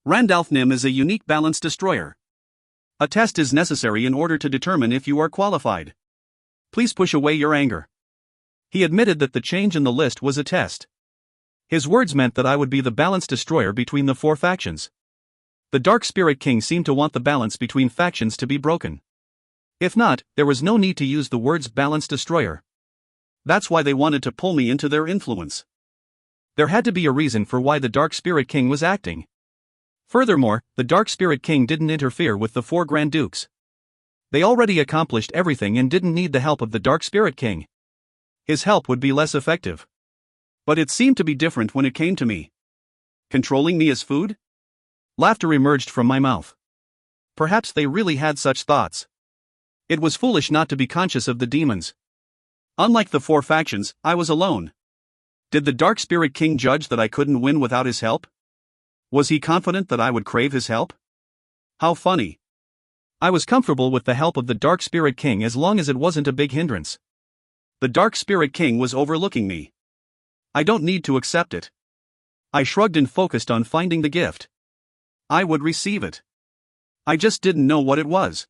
Randalph Nim is a unique balance destroyer. A test is necessary in order to determine if you are qualified. Please push away your anger. He admitted that the change in the list was a test. His words meant that I would be the balance destroyer between the 4 factions. The Dark Spirit King seemed to want the balance between factions to be broken. If not, there was no need to use the words balance destroyer. That's why they wanted to pull me into their influence. There had to be a reason for why the Dark Spirit King was acting. Furthermore, the Dark Spirit King didn't interfere with the 4 Grand Dukes. They already accomplished everything and didn't need the help of the Dark Spirit King. His help would be less effective. But it seemed to be different when it came to me. Controlling me as food? Laughter emerged from my mouth. Perhaps they really had such thoughts. It was foolish not to be conscious of the demons. Unlike the 4 factions, I was alone. Did the Dark Spirit King judge that I couldn't win without his help? Was he confident that I would crave his help? How funny. I was comfortable with the help of the Dark Spirit King as long as it wasn't a big hindrance. The Dark Spirit King was overlooking me. I don't need to accept it. I shrugged and focused on finding the gift. I would receive it. I just didn't know what it was.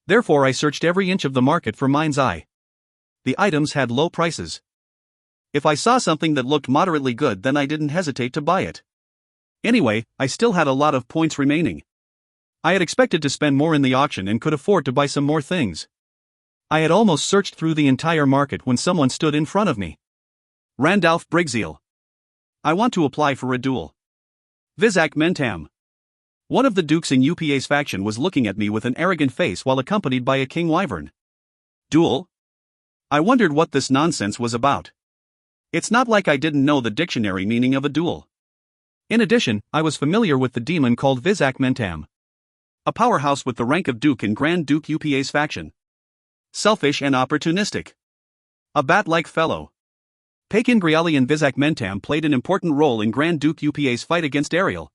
Therefore I searched every inch of the market for mind's eye. The items had low prices. If I saw something that looked moderately good, then I didn't hesitate to buy it. Anyway, I still had a lot of points remaining. I had expected to spend more in the auction and could afford to buy some more things. I had almost searched through the entire market when someone stood in front of me. Randalph Brigzeal. I want to apply for a duel. Vizak Mentam. One of the dukes in UPA's faction was looking at me with an arrogant face while accompanied by a king wyvern. Duel? I wondered what this nonsense was about. It's not like I didn't know the dictionary meaning of a duel. In addition, I was familiar with the demon called Vizak Mentam. A powerhouse with the rank of Duke in Grand Duke UPA's faction. Selfish and opportunistic. A bat-like fellow. Pakin Griali and Vizak Mentam played an important role in Grand Duke UPA's fight against Ariel.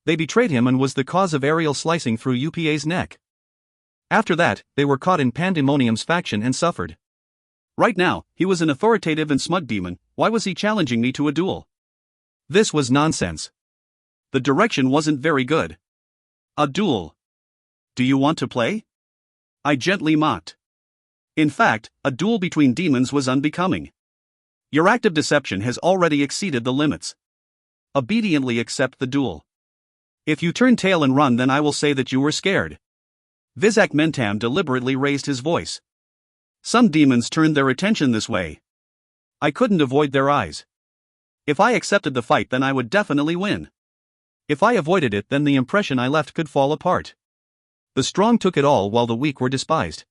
They betrayed him and was the cause of Ariel slicing through UPA's neck. After that, they were caught in Pandemonium's faction and suffered. Right now, he was an authoritative and smug demon. Why was he challenging me to a duel? This was nonsense. The direction wasn't very good. A duel. Do you want to play? I gently mocked. In fact, a duel between demons was unbecoming. Your act of deception has already exceeded the limits. Obediently accept the duel. If you turn tail and run, then I will say that you were scared. Vizak Mentam deliberately raised his voice. Some demons turned their attention this way. I couldn't avoid their eyes. If I accepted the fight, then I would definitely win. If I avoided it, then the impression I left could fall apart. The strong took it all while the weak were despised.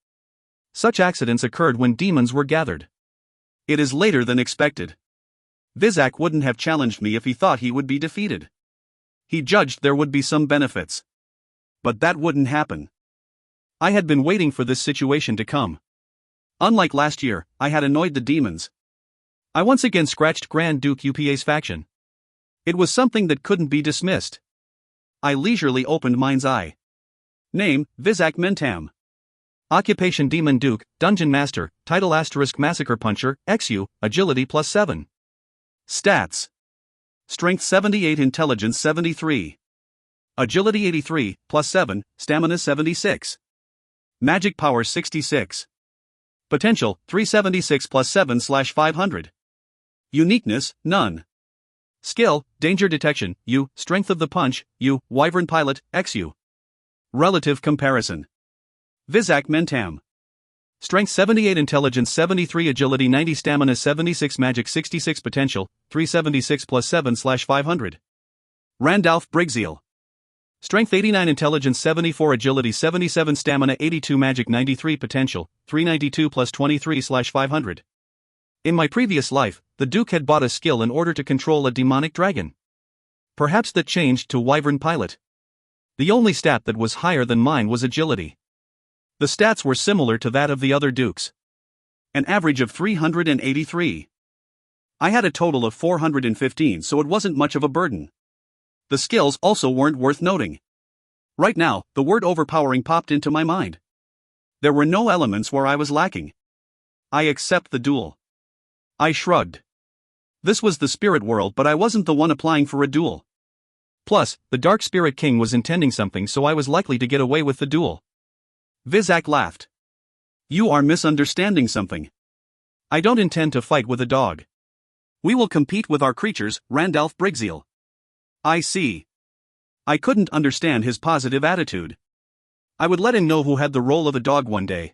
Such accidents occurred when demons were gathered. It is later than expected. Vizak wouldn't have challenged me if he thought he would be defeated. He judged there would be some benefits. But that wouldn't happen. I had been waiting for this situation to come. Unlike last year, I had annoyed the demons. I once again scratched Grand Duke UPA's faction. It was something that couldn't be dismissed. I leisurely opened mind's eye. Name, Vizak Mentam. Occupation Demon Duke, Dungeon Master, Title * Massacre Puncher, XU, Agility +7. Stats. Strength 78, Intelligence 73. Agility 83, +7, Stamina 76. Magic Power 66. Potential, 376 +7/500. Uniqueness, none. Skill, Danger Detection, U, Strength of the Punch, U, Wyvern Pilot, XU. Relative comparison. Vizak Mentam. Strength 78, Intelligence 73, Agility 90, Stamina 76, Magic 66, Potential, 376 +7/500. Randalph Brigzeal. Strength 89, Intelligence 74, Agility 77, Stamina 82, Magic 93, Potential, 392 +23/500. In my previous life, the Duke had bought a skill in order to control a demonic dragon. Perhaps that changed to Wyvern Pilot. The only stat that was higher than mine was Agility. The stats were similar to that of the other Dukes. An average of 383. I had a total of 415, so it wasn't much of a burden. The skills also weren't worth noting. Right now, the word overpowering popped into my mind. There were no elements where I was lacking. I accept the duel. I shrugged. This was the spirit world, but I wasn't the one applying for a duel. Plus, the Dark Spirit King was intending something, so I was likely to get away with the duel. Vizak laughed. You are misunderstanding something. I don't intend to fight with a dog. We will compete with our creatures, Randalph Brigzeal. I see. I couldn't understand his positive attitude. I would let him know who had the role of a dog one day.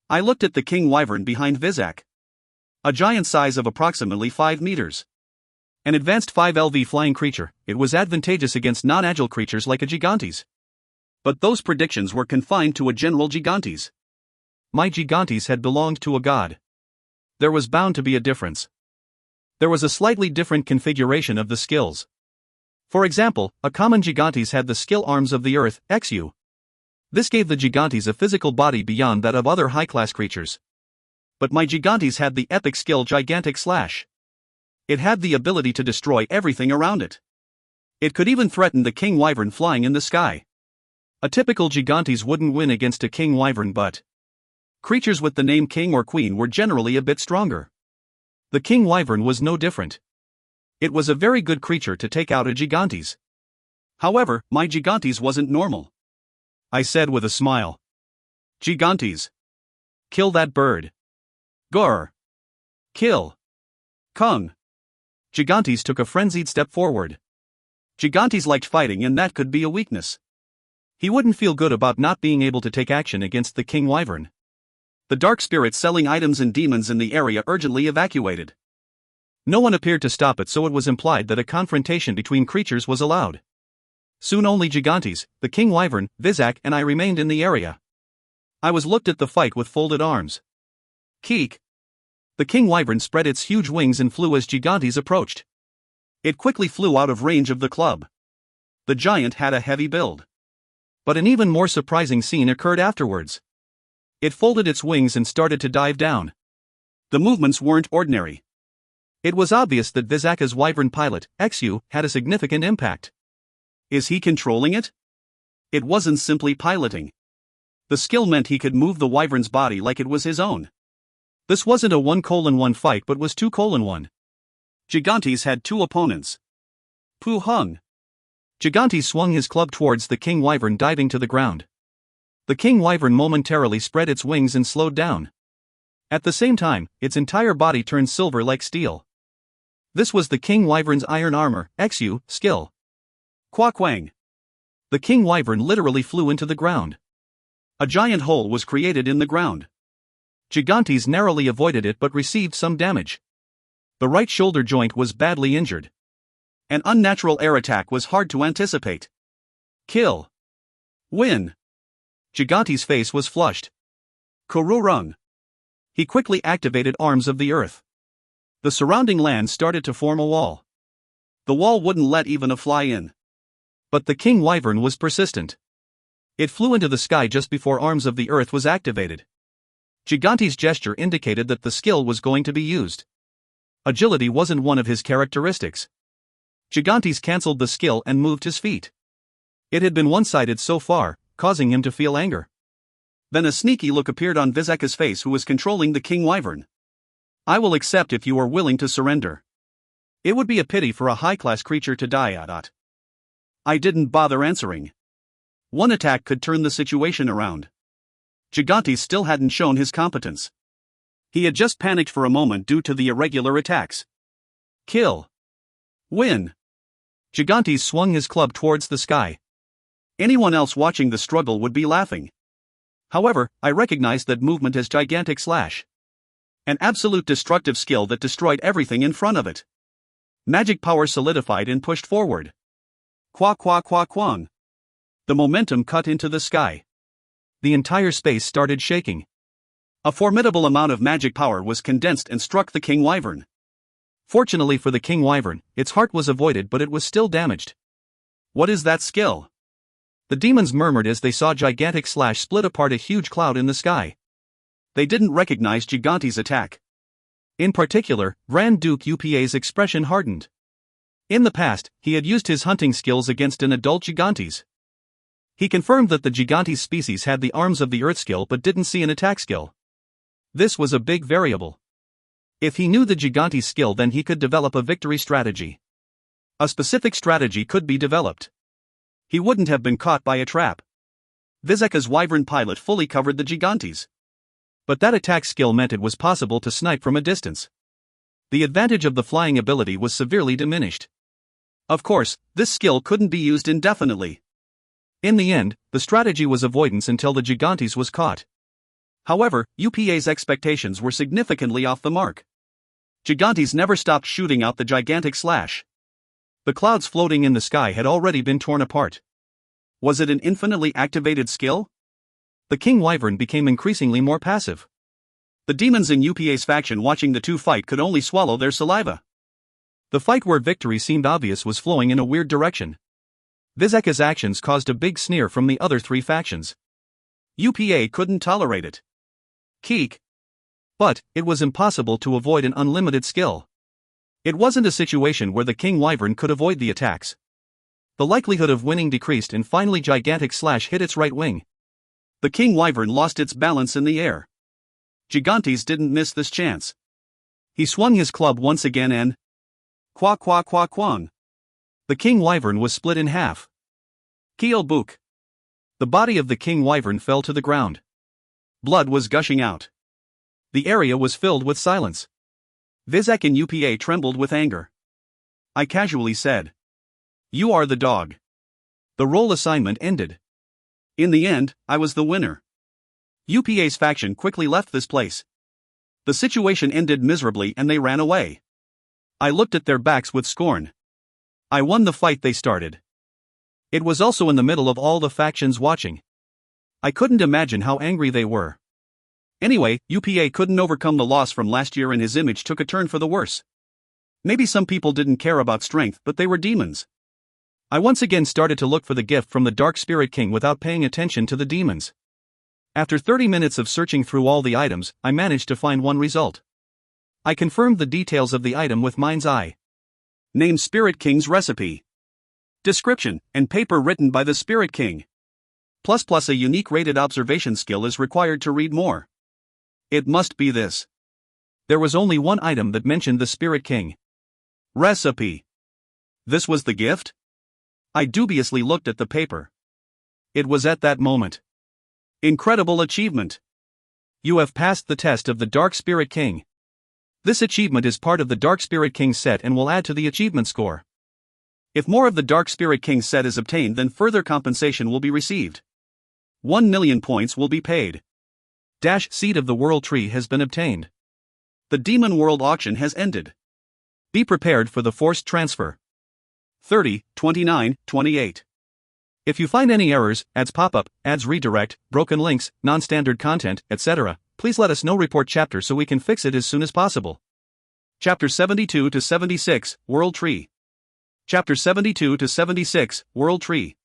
I looked at the king wyvern behind Vizak. A giant size of approximately 5 meters. An advanced 5 LV flying creature, it was advantageous against non-agile creatures like a Gigantes. But those predictions were confined to a general Gigantes. My Gigantes had belonged to a god. There was bound to be a difference. There was a slightly different configuration of the skills. For example, a common Gigantes had the skill arms of the earth, XU. This gave the Gigantes a physical body beyond that of other high-class creatures. But my Gigantes had the epic skill Gigantic Slash. It had the ability to destroy everything around it. It could even threaten the king wyvern flying in the sky. A typical Gigantes wouldn't win against a king wyvern, but creatures with the name king or queen were generally a bit stronger. The king wyvern was no different. It was a very good creature to take out a Gigantes. However, my Gigantes wasn't normal. I said with a smile. Gigantes. Kill that bird. Grr. Kill. Kung. Gigantes took a frenzied step forward. Gigantes liked fighting, and that could be a weakness. He wouldn't feel good about not being able to take action against the King Wyvern. The dark spirits selling items and demons in the area urgently evacuated. No one appeared to stop it, so it was implied that a confrontation between creatures was allowed. Soon only Gigantes, the King Wyvern, Vizak, and I remained in the area. I was looked at the fight with folded arms. Keek. The King Wyvern spread its huge wings and flew as Gigantes approached. It quickly flew out of range of the club. The giant had a heavy build. But an even more surprising scene occurred afterwards. It folded its wings and started to dive down. The movements weren't ordinary. It was obvious that Vizaka's Wyvern pilot, Xu, had a significant impact. Is he controlling it? It wasn't simply piloting. The skill meant he could move the Wyvern's body like it was his own. This wasn't a 1:1 fight but was 2:1. Gigantes had two opponents. Pu Hung. Gigantes swung his club towards the King Wyvern, diving to the ground. The King Wyvern momentarily spread its wings and slowed down. At the same time, its entire body turned silver like steel. This was the King Wyvern's iron armor, Xu, skill. Quaquang. The King Wyvern literally flew into the ground. A giant hole was created in the ground. Gigantes narrowly avoided it but received some damage. The right shoulder joint was badly injured. An unnatural air attack was hard to anticipate. Kill. Win. Gigantes' face was flushed. Kururung. He quickly activated Arms of the Earth. The surrounding land started to form a wall. The wall wouldn't let even a fly in. But the King Wyvern was persistent. It flew into the sky just before Arms of the Earth was activated. Gigantes' gesture indicated that the skill was going to be used. Agility wasn't one of his characteristics. Gigantes cancelled the skill and moved his feet. It had been one-sided so far, causing him to feel anger. Then a sneaky look appeared on Vizaka's face, who was controlling the King Wyvern. I will accept if you are willing to surrender. It would be a pity for a high-class creature to die. I didn't bother answering. One attack could turn the situation around. Gigantes still hadn't shown his competence. He had just panicked for a moment due to the irregular attacks. Kill. Win. Gigantes swung his club towards the sky. Anyone else watching the struggle would be laughing. However, I recognized that movement as Gigantic Slash. An absolute destructive skill that destroyed everything in front of it. Magic power solidified and pushed forward. Quang. The momentum cut into the sky. The entire space started shaking. A formidable amount of magic power was condensed and struck the King Wyvern. Fortunately for the King Wyvern, its heart was avoided, but it was still damaged. What is that skill? The demons murmured as they saw Gigantic Slash split apart a huge cloud in the sky. They didn't recognize Gigantes' attack. In particular, Grand Duke Upa's expression hardened. In the past, he had used his hunting skills against an adult Gigantes. He confirmed that the Gigantes species had the Arms of the Earth skill but didn't see an attack skill. This was a big variable. If he knew the Gigantes skill, then he could develop a victory strategy. A specific strategy could be developed. He wouldn't have been caught by a trap. Vizaka's Wyvern pilot fully covered the Gigantes. But that attack skill meant it was possible to snipe from a distance. The advantage of the flying ability was severely diminished. Of course, this skill couldn't be used indefinitely. In the end, the strategy was avoidance until the Gigantes was caught. However, UPA's expectations were significantly off the mark. Gigantes never stopped shooting out the Gigantic Slash. The clouds floating in the sky had already been torn apart. Was it an infinitely activated skill? The King Wyvern became increasingly more passive. The demons in UPA's faction watching the two fight could only swallow their saliva. The fight where victory seemed obvious was flowing in a weird direction. Vizaka's actions caused a big sneer from the other three factions. UPA couldn't tolerate it. Keek. But it was impossible to avoid an unlimited skill. It wasn't a situation where the King Wyvern could avoid the attacks. The likelihood of winning decreased, and finally Gigantic Slash hit its right wing. The King Wyvern lost its balance in the air. Gigantes didn't miss this chance. He swung his club once again and... Quang. The King Wyvern was split in half. Audiobook. The body of the king wyvern fell to the ground. Blood was gushing out. The area was filled with silence. Vizek and UPA trembled with anger. I casually said, "You are the dog." The role assignment ended. In the end, I was the winner. UPA's faction quickly left this place. The situation ended miserably and they ran away. I looked at their backs with scorn. I won the fight they started. It was also in the middle of all the factions watching. I couldn't imagine how angry they were. Anyway, UPA couldn't overcome the loss from last year and his image took a turn for the worse. Maybe some people didn't care about strength, but they were demons. I once again started to look for the gift from the Dark Spirit King without paying attention to the demons. After 30 minutes of searching through all the items, I managed to find one result. I confirmed the details of the item with mind's eye. Name: Spirit King's recipe. Description: and paper written by the Spirit King. Plus a unique rated observation skill is required to read more. It must be this. There was only one item that mentioned the Spirit King. Recipe. This was the gift? I dubiously looked at the paper. It was at that moment. Incredible achievement. You have passed the test of the Dark Spirit King. This achievement is part of the Dark Spirit King set and will add to the achievement score. If more of the Dark Spirit King set is obtained, then further compensation will be received. 1 million points will be paid. Seed of the World Tree has been obtained. The Demon World auction has ended. Be prepared for the forced transfer. 30, 29, 28. If you find any errors, ads pop up, ads redirect, broken links, non-standard content, etc., please let us know. Report chapter so we can fix it as soon as possible. Chapter 72 to 76, World Tree. Chapter 72 to 76, World Tree.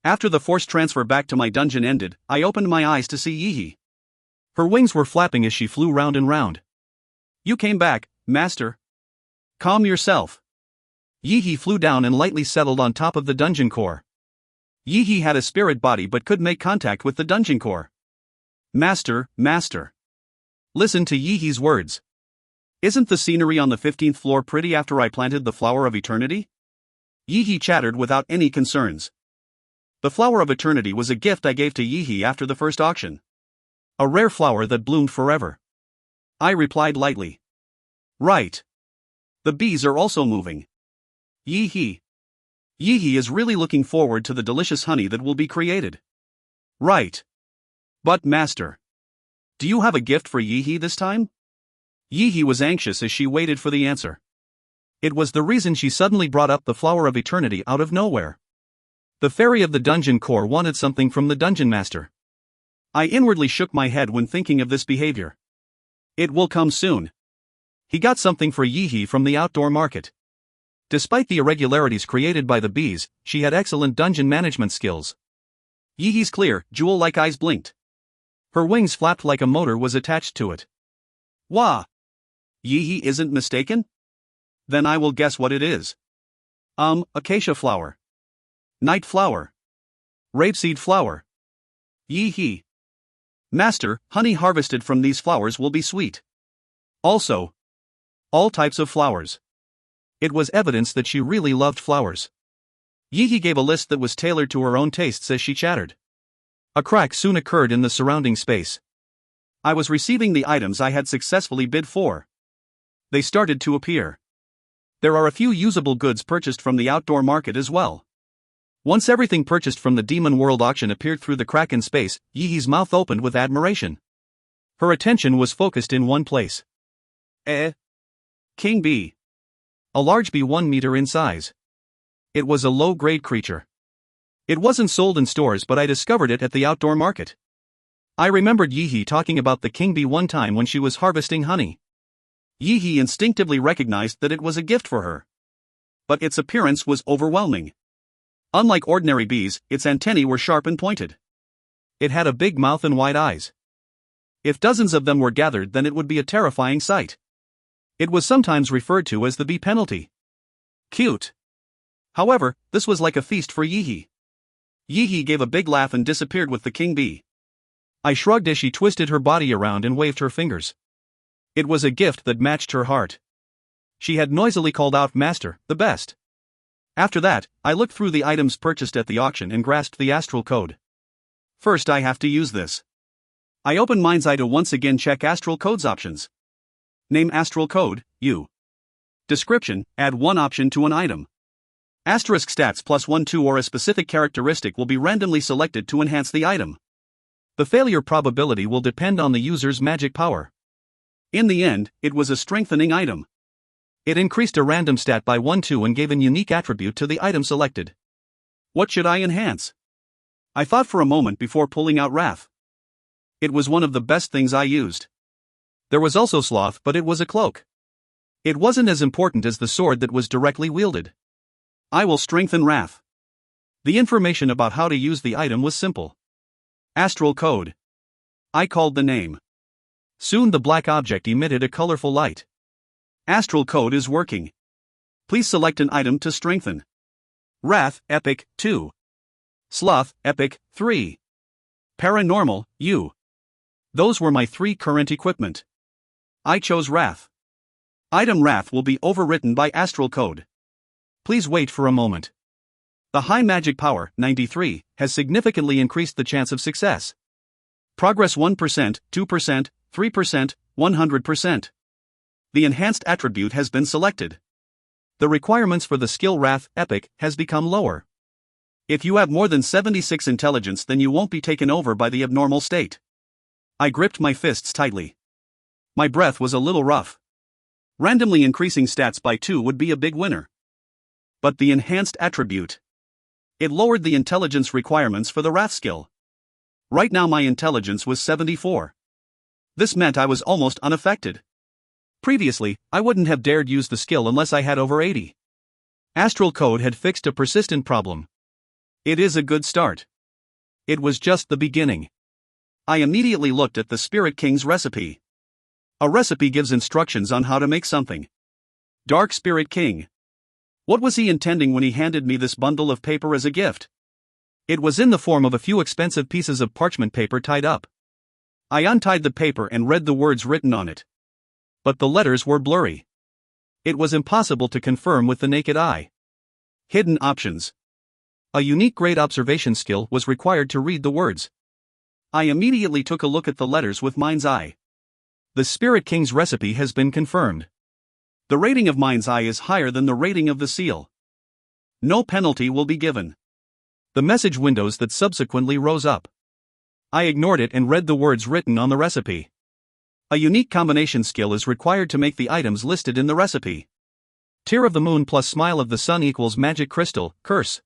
After the forced transfer back to my dungeon ended, I opened my eyes to see Yihi. Her wings were flapping as she flew round and round. "You came back, Master. Calm yourself." Yihi flew down and lightly settled on top of the dungeon core. Yihi had a spirit body but could make contact with the dungeon core. Master. Listen to Yihi's words. "Isn't the scenery on the 15th floor pretty after I planted the Flower of Eternity?" Yihi chattered without any concerns. The Flower of Eternity was a gift I gave to Yihi after the first auction. A rare flower that bloomed forever. I replied lightly. Right. The bees are also moving. Yihi is really looking forward to the delicious honey that will be created. Right. But Master, do you have a gift for Yihi this time? Yihi was anxious as she waited for the answer. It was the reason she suddenly brought up the Flower of Eternity out of nowhere. The fairy of the dungeon core wanted something from the dungeon master. I inwardly shook my head when thinking of this behavior. It will come soon. He got something for Yihi from the outdoor market. Despite the irregularities created by the bees, she had excellent dungeon management skills. Yihi's clear, jewel-like eyes blinked. Her wings flapped like a motor was attached to it. Wah! Yihi isn't mistaken? Then I will guess what it is. Acacia flower. Night flower. Rapeseed flower. Yihi. Master, honey harvested from these flowers will be sweet. Also, all types of flowers. It was evidence that she really loved flowers. Yihi gave a list that was tailored to her own tastes as she chattered. A crack soon occurred in the surrounding space. I was receiving the items I had successfully bid for. They started to appear. There are a few usable goods purchased from the outdoor market as well. Once everything purchased from the Demon World auction appeared through the crack in space, Yihi's mouth opened with admiration. Her attention was focused in one place. King bee. A large bee 1 meter in size. It was a low-grade creature. It wasn't sold in stores, but I discovered it at the outdoor market. I remembered Yihi talking about the king bee one time when she was harvesting honey. Yihi instinctively recognized that it was a gift for her. But its appearance was overwhelming. Unlike ordinary bees, its antennae were sharp and pointed. It had a big mouth and wide eyes. If dozens of them were gathered, then it would be a terrifying sight. It was sometimes referred to as the bee penalty. Cute. However, this was like a feast for Yihi. Yihi gave a big laugh and disappeared with the king bee. I shrugged as she twisted her body around and waved her fingers. It was a gift that matched her heart. She had noisily called out, "Master, the best." After that, I looked through the items purchased at the auction and grasped the astral code. First, I have to use this. I open Mind's Eye to once again check astral code's options. Name astral code, U. Description, add one option to an item. Asterisk stats plus 1 2 or a specific characteristic will be randomly selected to enhance the item. The failure probability will depend on the user's magic power. In the end, it was a strengthening item. It increased a random stat by 1 2 and gave a unique attribute to the item selected. What should I enhance? I thought for a moment before pulling out Wrath. It was one of the best things I used. There was also Sloth, but it was a cloak. It wasn't as important as the sword that was directly wielded. I will strengthen Wrath. The information about how to use the item was simple. Astral code. I called the name. Soon the black object emitted a colorful light. Astral code is working. Please select an item to strengthen. Wrath, Epic, 2. Sloth, Epic, 3. Paranormal, U. Those were my 3 current equipment. I chose Wrath. Item Wrath will be overwritten by astral code. Please wait for a moment. The high magic power, 93, has significantly increased the chance of success. Progress 1%, 2%, 3%, 100%. The enhanced attribute has been selected. The requirements for the skill Wrath, Epic, has become lower. If you have more than 76 intelligence, then you won't be taken over by the abnormal state. I gripped my fists tightly. My breath was a little rough. Randomly increasing stats by 2 would be a big winner. But the enhanced attribute. It lowered the intelligence requirements for the Wrath skill. Right now my intelligence was 74. This meant I was almost unaffected. Previously, I wouldn't have dared use the skill unless I had over 80. Astral code had fixed a persistent problem. It is a good start. It was just the beginning. I immediately looked at the Spirit King's recipe. A recipe gives instructions on how to make something. Dark Spirit King. What was he intending when he handed me this bundle of paper as a gift? It was in the form of a few expensive pieces of parchment paper tied up. I untied the paper and read the words written on it. But the letters were blurry. It was impossible to confirm with the naked eye. Hidden options. A unique great observation skill was required to read the words. I immediately took a look at the letters with Mind's Eye. The Spirit King's recipe has been confirmed. The rating of Mind's Eye is higher than the rating of the seal. No penalty will be given. The message windows that subsequently rose up. I ignored it and read the words written on the recipe. A unique combination skill is required to make the items listed in the recipe. Tear of the Moon plus Smile of the Sun equals Magic Crystal, Curse.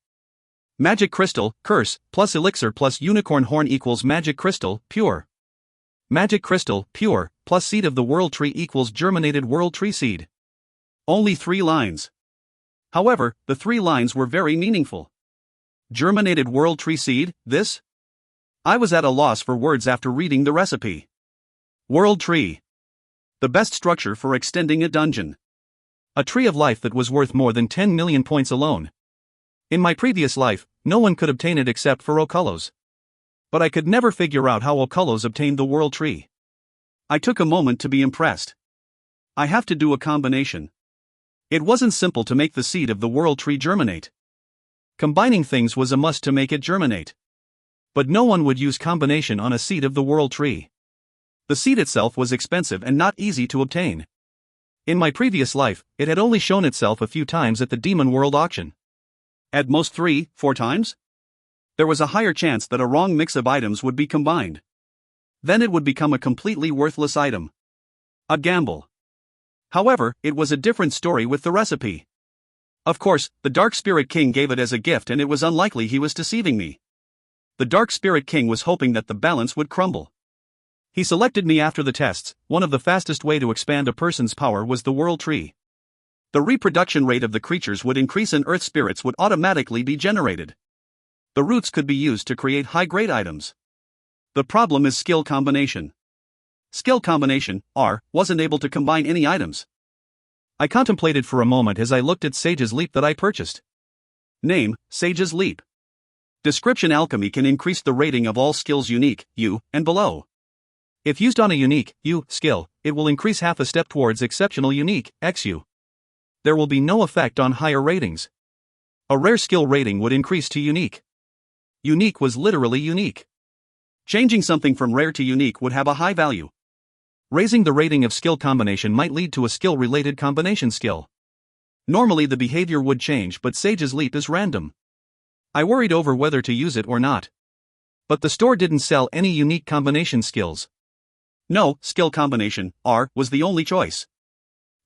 Magic Crystal, Curse, plus Elixir plus Unicorn Horn equals Magic Crystal, Pure. Magic Crystal, Pure, plus Seed of the World Tree equals Germinated World Tree Seed. Only 3 lines. However, the 3 lines were very meaningful. Germinated World Tree Seed, this? I was at a loss for words after reading the recipe. World Tree. The best structure for extending a dungeon. A tree of life that was worth more than 10 million points alone. In my previous life, no one could obtain it except for Ocullos. But I could never figure out how Ocullos obtained the World Tree. I took a moment to be impressed. I have to do a combination. It wasn't simple to make the seed of the World Tree germinate. Combining things was a must to make it germinate. But no one would use combination on a seed of the World Tree. The seed itself was expensive and not easy to obtain. In my previous life, it had only shown itself a few times at the Demon World auction. At most 3, 4 times? There was a higher chance that a wrong mix of items would be combined. Then it would become a completely worthless item. A gamble. However, it was a different story with the recipe. Of course, the Dark Spirit King gave it as a gift and it was unlikely he was deceiving me. The Dark Spirit King was hoping that the balance would crumble. He selected me after the tests. One of the fastest way to expand a person's power was the World Tree. The reproduction rate of the creatures would increase and earth spirits would automatically be generated. The roots could be used to create high-grade items. The problem is skill combination. Skill combination, R, wasn't able to combine any items. I contemplated for a moment as I looked at Sage's Leap that I purchased. Name, Sage's Leap. Description: Alchemy can increase the rating of all skills unique, U, and below. If used on a unique, U, skill, it will increase half a step towards exceptional unique, XU. There will be no effect on higher ratings. A rare skill rating would increase to unique. Unique was literally unique. Changing something from rare to unique would have a high value. Raising the rating of skill combination might lead to a skill-related combination skill. Normally the behavior would change, but Sage's Leap is random. I worried over whether to use it or not. But the store didn't sell any unique combination skills. No, skill combination, R, was the only choice.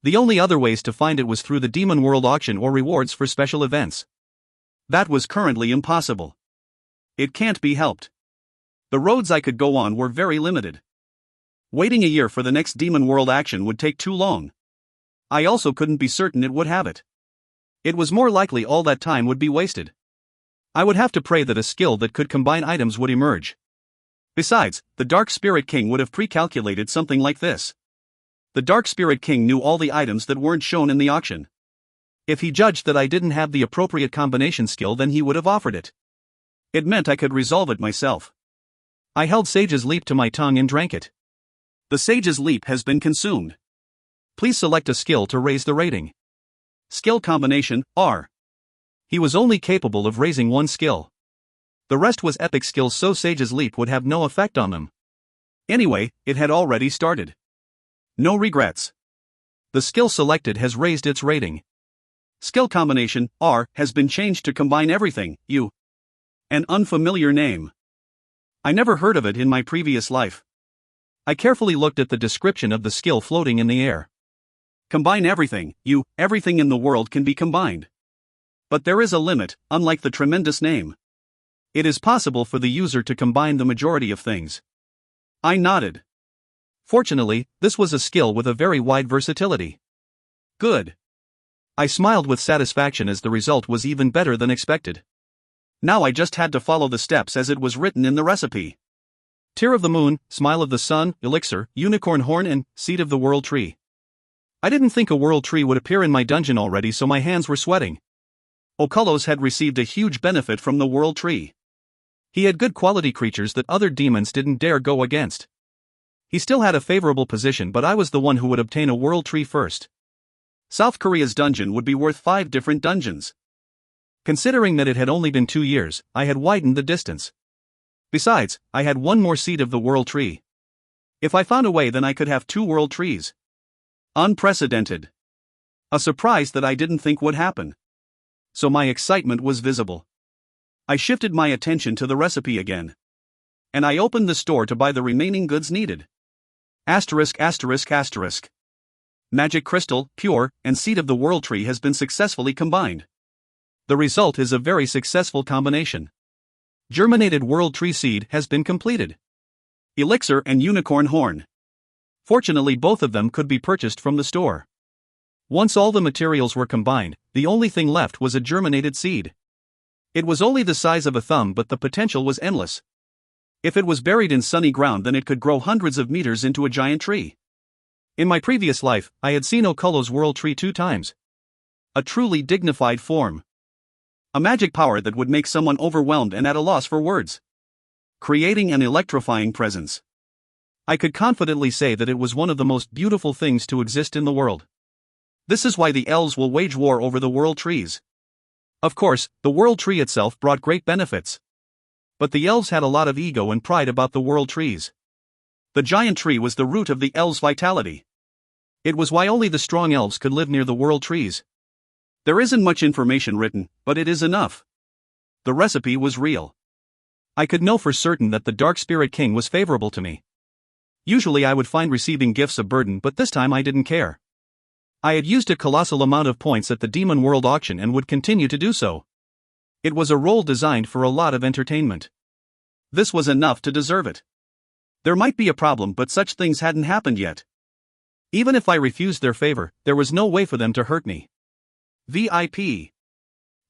The only other ways to find it was through the Demon World auction or rewards for special events. That was currently impossible. It can't be helped. The roads I could go on were very limited. Waiting a year for the next Demon World action would take too long. I also couldn't be certain it would have it. It was more likely all that time would be wasted. I would have to pray that a skill that could combine items would emerge. Besides, the Dark Spirit King would have pre-calculated something like this. The Dark Spirit King knew all the items that weren't shown in the auction. If he judged that I didn't have the appropriate combination skill, then he would have offered it. It meant I could resolve it myself. I held Sage's Leap to my tongue and drank it. The Sage's Leap has been consumed. Please select a skill to raise the rating. Skill combination, R. He was only capable of raising one skill. The rest was epic skills, so Sage's Leap would have no effect on them. Anyway, it had already started. No regrets. The skill selected has raised its rating. Skill combination, R, has been changed to combine everything, U. An unfamiliar name. I never heard of it in my previous life. I carefully looked at the description of the skill floating in the air. Combine everything, U, everything in the world can be combined. But there is a limit, unlike the tremendous name. It is possible for the user to combine the majority of things. I nodded. Fortunately, this was a skill with a very wide versatility. Good. I smiled with satisfaction as the result was even better than expected. Now I just had to follow the steps as it was written in the recipe. Tear of the Moon, Smile of the Sun, Elixir, Unicorn Horn and Seed of the World Tree. I didn't think a world tree would appear in my dungeon already, so my hands were sweating. Okolos had received a huge benefit from the world tree. He had good quality creatures that other demons didn't dare go against. He still had a favorable position, but I was the one who would obtain a world tree first. South Korea's dungeon would be worth 5 different dungeons. Considering that it had only been 2 years, I had widened the distance. Besides, I had one more seed of the world tree. If I found a way, then I could have 2 world trees. Unprecedented. A surprise that I didn't think would happen. So my excitement was visible. I shifted my attention to the recipe again. And I opened the store to buy the remaining goods needed. Asterisk asterisk asterisk. Magic Crystal, Pure, and Seed of the World Tree has been successfully combined. The result is a very successful combination. Germinated World Tree Seed has been completed. Elixir and Unicorn Horn. Fortunately, both of them could be purchased from the store. Once all the materials were combined, the only thing left was a germinated seed. It was only the size of a thumb, but the potential was endless. If it was buried in sunny ground, then it could grow hundreds of meters into a giant tree. In my previous life, I had seen Okolos World Tree 2 times. A truly dignified form. A magic power that would make someone overwhelmed and at a loss for words. Creating an electrifying presence. I could confidently say that it was one of the most beautiful things to exist in the world. This is why the elves will wage war over the world trees. Of course, the world tree itself brought great benefits. But the elves had a lot of ego and pride about the world trees. The giant tree was the root of the elves' vitality. It was why only the strong elves could live near the world trees. There isn't much information written, but it is enough. The recipe was real. I could know for certain that the Dark Spirit King was favorable to me. Usually I would find receiving gifts a burden, but this time I didn't care. I had used a colossal amount of points at the Demon World auction and would continue to do so. It was a role designed for a lot of entertainment. This was enough to deserve it. There might be a problem, but such things hadn't happened yet. Even if I refused their favor, there was no way for them to hurt me. VIP.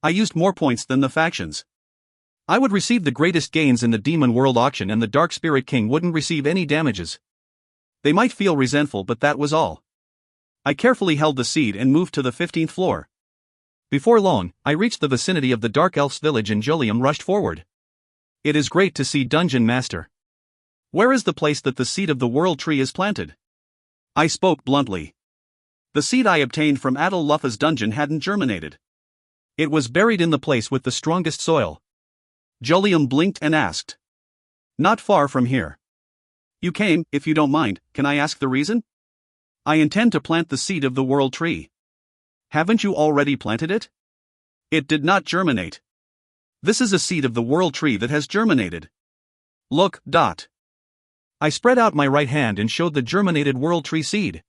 I used more points than the factions. I would receive the greatest gains in the Demon World auction, and the Dark Spirit King wouldn't receive any damages. They might feel resentful, but that was all. I carefully held the seed and moved to the 15th floor. Before long, I reached the vicinity of the Dark Elf's village and Jolium rushed forward. It is great to see Dungeon Master. Where is the place that the seed of the World Tree is planted? I spoke bluntly. The seed I obtained from Adel Luffa's dungeon hadn't germinated. It was buried in the place with the strongest soil. Jolyon blinked and asked. Not far from here. You came, if you don't mind, can I ask the reason? I intend to plant the seed of the world tree. Haven't you already planted it? It did not germinate. This is a seed of the world tree that has germinated. Look, Dot. I spread out my right hand and showed the germinated world tree seed.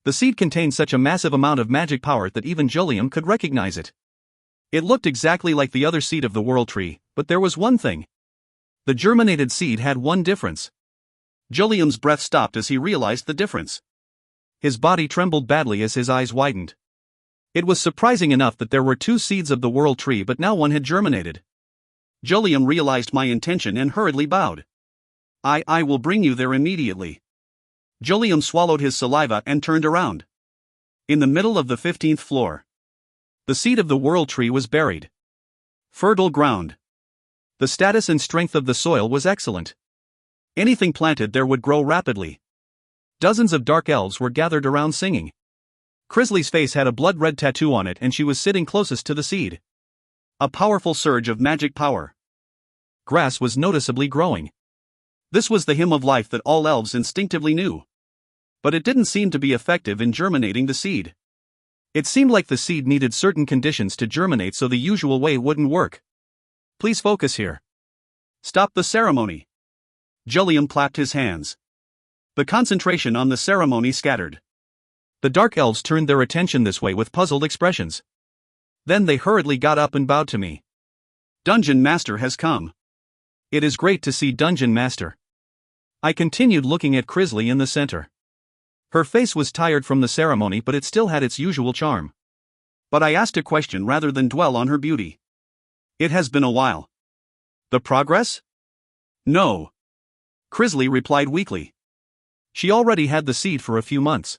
The seed contained such a massive amount of magic power that even Jolyon could recognize it. It looked exactly like the other seed of the world tree, but there was one thing. The germinated seed had one difference. Jolyon's breath stopped as he realized the difference. His body trembled badly as his eyes widened. It was surprising enough that there were two seeds of the world tree, but now one had germinated. Jolyon realized my intention and hurriedly bowed. I will bring you there immediately. Jolyon swallowed his saliva and turned around. In the middle of the 15th floor. The seed of the world tree was buried. Fertile ground. The status and strength of the soil was excellent. Anything planted there would grow rapidly. Dozens of dark elves were gathered around singing. Crisley's face had a blood-red tattoo on it and she was sitting closest to the seed. A powerful surge of magic power. Grass was noticeably growing. This was the hymn of life that all elves instinctively knew. But it didn't seem to be effective in germinating the seed. It seemed like the seed needed certain conditions to germinate, so the usual way wouldn't work. Please focus here. Stop the ceremony. Jolyon clapped his hands. The concentration on the ceremony scattered. The dark elves turned their attention this way with puzzled expressions. Then they hurriedly got up and bowed to me. Dungeon Master has come. It is great to see Dungeon Master. I continued looking at Crisley in the center. Her face was tired from the ceremony, but it still had its usual charm. But I asked a question rather than dwell on her beauty. It has been a while. The progress? No. Crisley replied weakly. She already had the seed for a few months.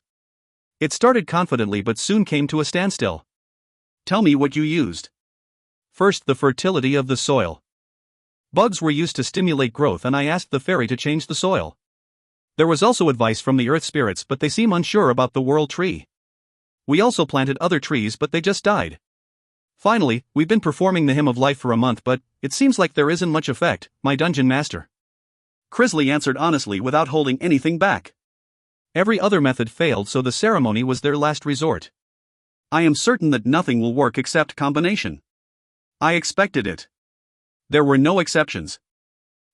It started confidently but soon came to a standstill. Tell me what you used. First, the fertility of the soil. Bugs were used to stimulate growth and I asked the fairy to change the soil. There was also advice from the earth spirits, but they seem unsure about the world tree. We also planted other trees, but they just died. Finally, we've been performing the hymn of life for a month, but it seems like there isn't much effect, my dungeon master. Crisley answered honestly without holding anything back. Every other method failed, so the ceremony was their last resort. I am certain that nothing will work except combination. I expected it. There were no exceptions.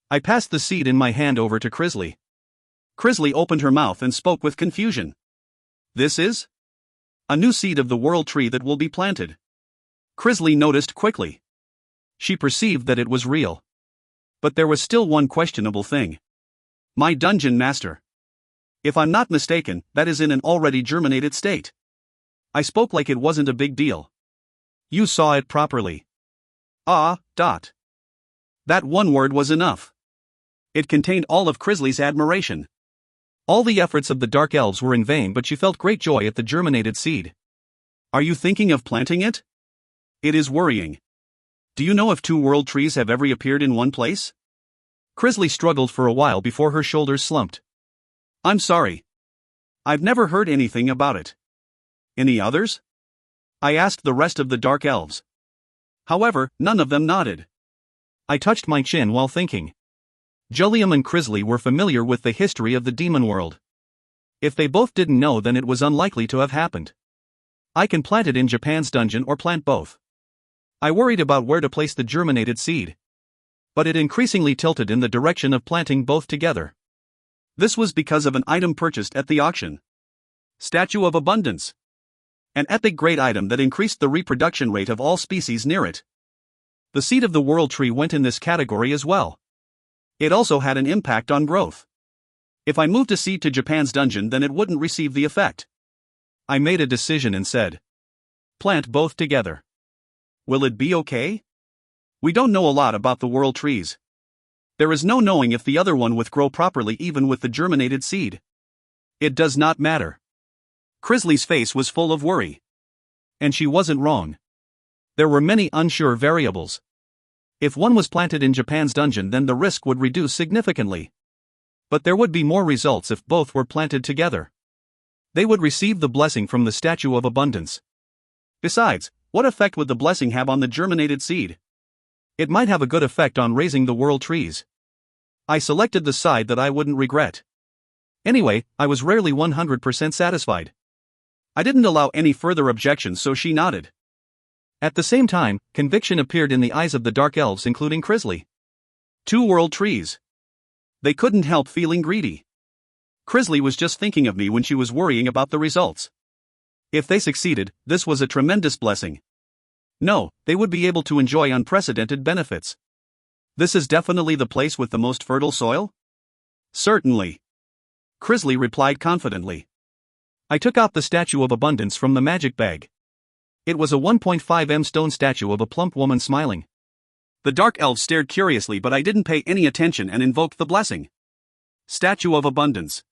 I passed the seed in my hand over to Crisley. Crisley opened her mouth and spoke with confusion. This is? A new seed of the world tree that will be planted. Crisley noticed quickly. She perceived that it was real. But there was still one questionable thing. My dungeon master. If I'm not mistaken, that is in an already germinated state. I spoke like it wasn't a big deal. You saw it properly. Dot. That one word was enough. It contained all of Crisley's admiration. All the efforts of the dark elves were in vain, but she felt great joy at the germinated seed. Are you thinking of planting it? It is worrying. Do you know if two world trees have ever appeared in one place? Crisley struggled for a while before her shoulders slumped. I'm sorry. I've never heard anything about it. Any others? I asked the rest of the dark elves. However, none of them nodded. I touched my chin while thinking. Jolyon and Crisley were familiar with the history of the demon world. If they both didn't know, then it was unlikely to have happened. I can plant it in Japan's dungeon or plant both. I worried about where to place the germinated seed. But it increasingly tilted in the direction of planting both together. This was because of an item purchased at the auction. Statue of Abundance. An epic great item that increased the reproduction rate of all species near it. The seed of the world tree went in this category as well. It also had an impact on growth. If I moved a seed to Japan's dungeon, then it wouldn't receive the effect. I made a decision and said, plant both together. Will it be okay? We don't know a lot about the world trees. There is no knowing if the other one would grow properly even with the germinated seed. It does not matter. Crisley's face was full of worry. And she wasn't wrong. There were many unsure variables. If one was planted in Japan's dungeon, then the risk would reduce significantly. But there would be more results if both were planted together. They would receive the blessing from the Statue of Abundance. Besides, What effect would the blessing have on the germinated seed? It might have a good effect on raising the world trees. I selected the side that I wouldn't regret. Anyway, I was rarely 100% satisfied. I didn't allow any further objections, so she nodded. At the same time, conviction appeared in the eyes of the dark elves, including Crisley. 2 world trees. They couldn't help feeling greedy. Crisley was just thinking of me when she was worrying about the results. If they succeeded, this was a tremendous blessing. No, they would be able to enjoy unprecedented benefits. This is definitely the place with the most fertile soil? Certainly. Crisley replied confidently. I took out the statue of abundance from the magic bag. It was a 1.5 m stone statue of a plump woman smiling. The dark elves stared curiously, but I didn't pay any attention and invoked the blessing. Statue of abundance.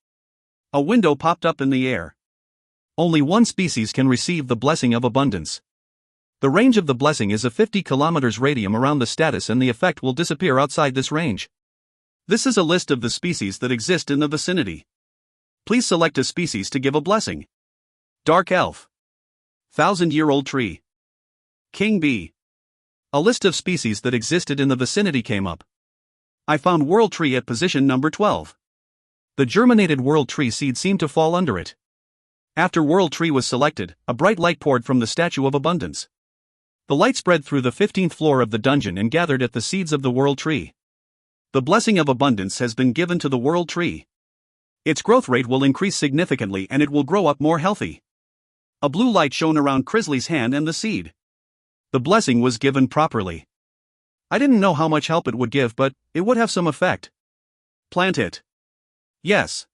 A window popped up in the air. Only one species can receive the blessing of abundance. The range of the blessing is a 50 km radius around the status, and the effect will disappear outside this range. This is a list of the species that exist in the vicinity. Please select a species to give a blessing. Dark elf. 1,000-year-old tree. King bee. A list of species that existed in the vicinity came up. I found world tree at position number 12. The germinated world tree seed seemed to fall under it. After world tree was selected, a bright light poured from the statue of abundance. The light spread through the 15th floor of the dungeon and gathered at the seeds of the world tree. The blessing of abundance has been given to the world tree. Its growth rate will increase significantly and it will grow up more healthy. A blue light shone around Crisley's hand and the seed. The blessing was given properly. I didn't know how much help it would give, but it would have some effect. Plant it. Yes.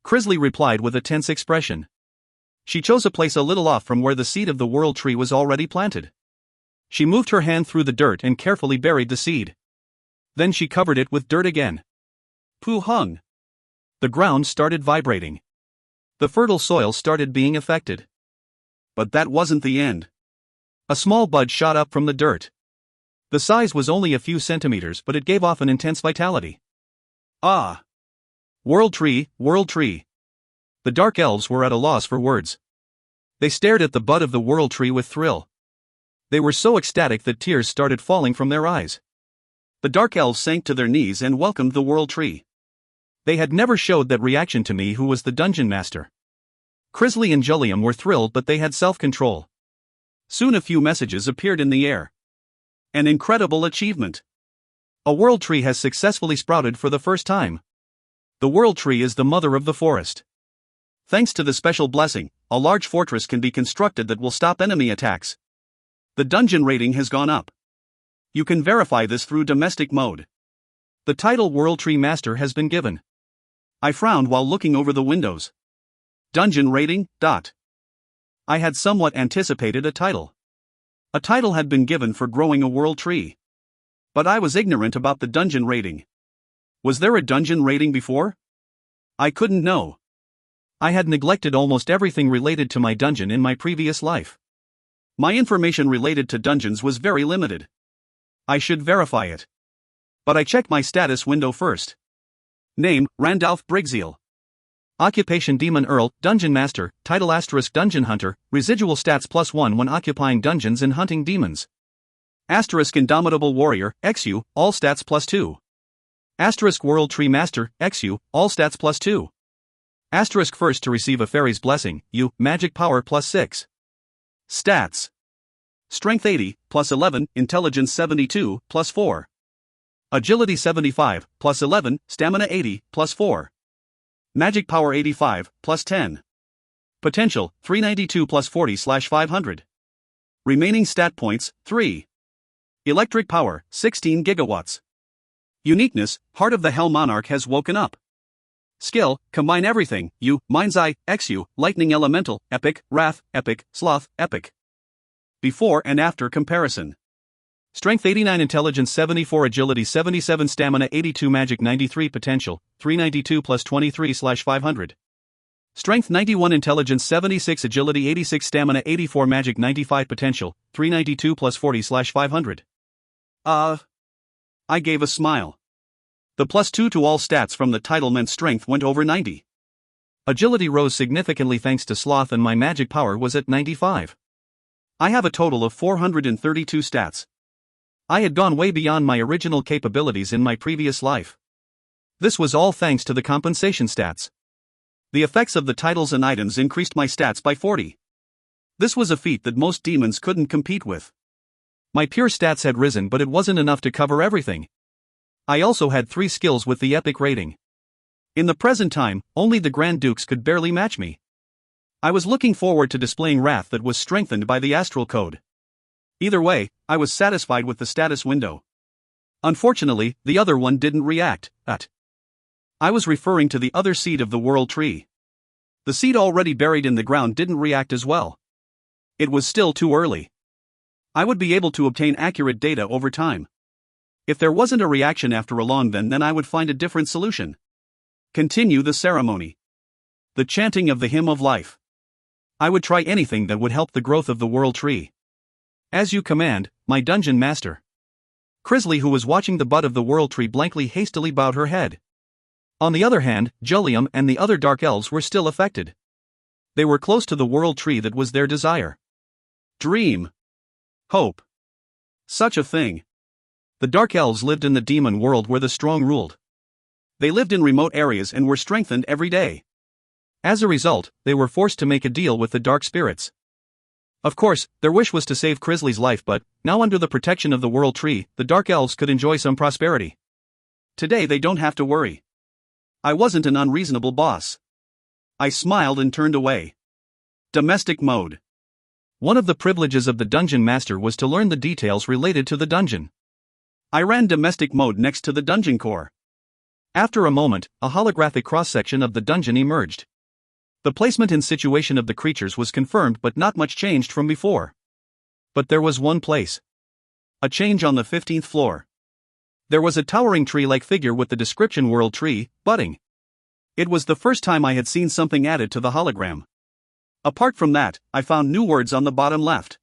Crisley replied with a tense expression. She chose a place a little off from where the seed of the world tree was already planted. She moved her hand through the dirt and carefully buried the seed. Then she covered it with dirt again. Pooh hung. The ground started vibrating. The fertile soil started being affected. But that wasn't the end. A small bud shot up from the dirt. The size was only a few centimeters, but it gave off an intense vitality. Ah! World tree, world tree. The dark elves were at a loss for words. They stared at the bud of the world tree with thrill. They were so ecstatic that tears started falling from their eyes. The dark elves sank to their knees and welcomed the world tree. They had never showed that reaction to me, who was the dungeon master. Crisley and Julliam were thrilled, but they had self-control. Soon a few messages appeared in the air. An incredible achievement. A world tree has successfully sprouted for the first time. The world tree is the mother of the forest. Thanks to the special blessing, a large fortress can be constructed that will stop enemy attacks. The dungeon rating has gone up. You can verify this through domestic mode. The title World Tree Master has been given. I frowned while looking over the windows. Dungeon rating, ... I had somewhat anticipated a title. A title had been given for growing a world tree. But I was ignorant about the dungeon rating. Was there a dungeon rating before? I couldn't know. I had neglected almost everything related to my dungeon in my previous life. My information related to dungeons was very limited. I should verify it. But I checked my status window first. Name, Randalph Brigzeal. Occupation Demon Earl, Dungeon Master, Title * Dungeon Hunter, Residual Stats +1 when occupying dungeons and hunting demons. * Indomitable Warrior, XU, all stats +2. * World Tree Master, XU, all stats +2. * First to receive a fairy's blessing, U, Magic Power +6. Stats. Strength 80, +11, Intelligence 72, +4. Agility 75, +11, Stamina 80, +4. Magic Power 85, +10. Potential, 392 +40/500. Remaining stat points, 3. Electric Power, 16 gigawatts. Uniqueness, Heart of the Hell Monarch has woken up. Skill, Combine Everything, U, Mind's Eye, XU, Lightning Elemental, Epic, Wrath, Epic, Sloth, Epic. Before and after comparison. Strength 89, Intelligence 74, Agility 77, Stamina 82, Magic 93, Potential, 392 +23/500. Strength 91, Intelligence 76, Agility 86, Stamina 84, Magic 95, Potential, 392 +40/500. I gave a smile. The +2 to all stats from the title meant strength went over 90. Agility rose significantly thanks to Sloth, and my magic power was at 95. I have a total of 432 stats. I had gone way beyond my original capabilities in my previous life. This was all thanks to the compensation stats. The effects of the titles and items increased my stats by 40. This was a feat that most demons couldn't compete with. My pure stats had risen, but it wasn't enough to cover everything. I also had 3 skills with the epic rating. In the present time, only the Grand Dukes could barely match me. I was looking forward to displaying wrath that was strengthened by the astral code. Either way, I was satisfied with the status window. Unfortunately, the other one didn't react. I was referring to the other seed of the world tree. The seed already buried in the ground didn't react as well. It was still too early. I would be able to obtain accurate data over time. If there wasn't a reaction after a long then I would find a different solution. Continue the ceremony. The chanting of the hymn of life. I would try anything that would help the growth of the world tree. As you command, my dungeon master. Crisley, who was watching the butt of the world tree blankly, hastily bowed her head. On the other hand, Jullium and the other dark elves were still affected. They were close to the world tree that was their desire. Dream. Hope. Such a thing. The dark elves lived in the demon world where the strong ruled. They lived in remote areas and were strengthened every day. As a result, they were forced to make a deal with the dark spirits. Of course, their wish was to save Crisley's life, but now under the protection of the world tree, the dark elves could enjoy some prosperity. Today they don't have to worry. I wasn't an unreasonable boss. I smiled and turned away. Domestic mode. One of the privileges of the dungeon master was to learn the details related to the dungeon. I ran domestic mode next to the dungeon core. After a moment, a holographic cross-section of the dungeon emerged. The placement and situation of the creatures was confirmed, but not much changed from before. But there was one place. A change on the 15th floor. There was a towering tree-like figure with the description world tree, budding. It was the first time I had seen something added to the hologram. Apart from that, I found new words on the bottom left.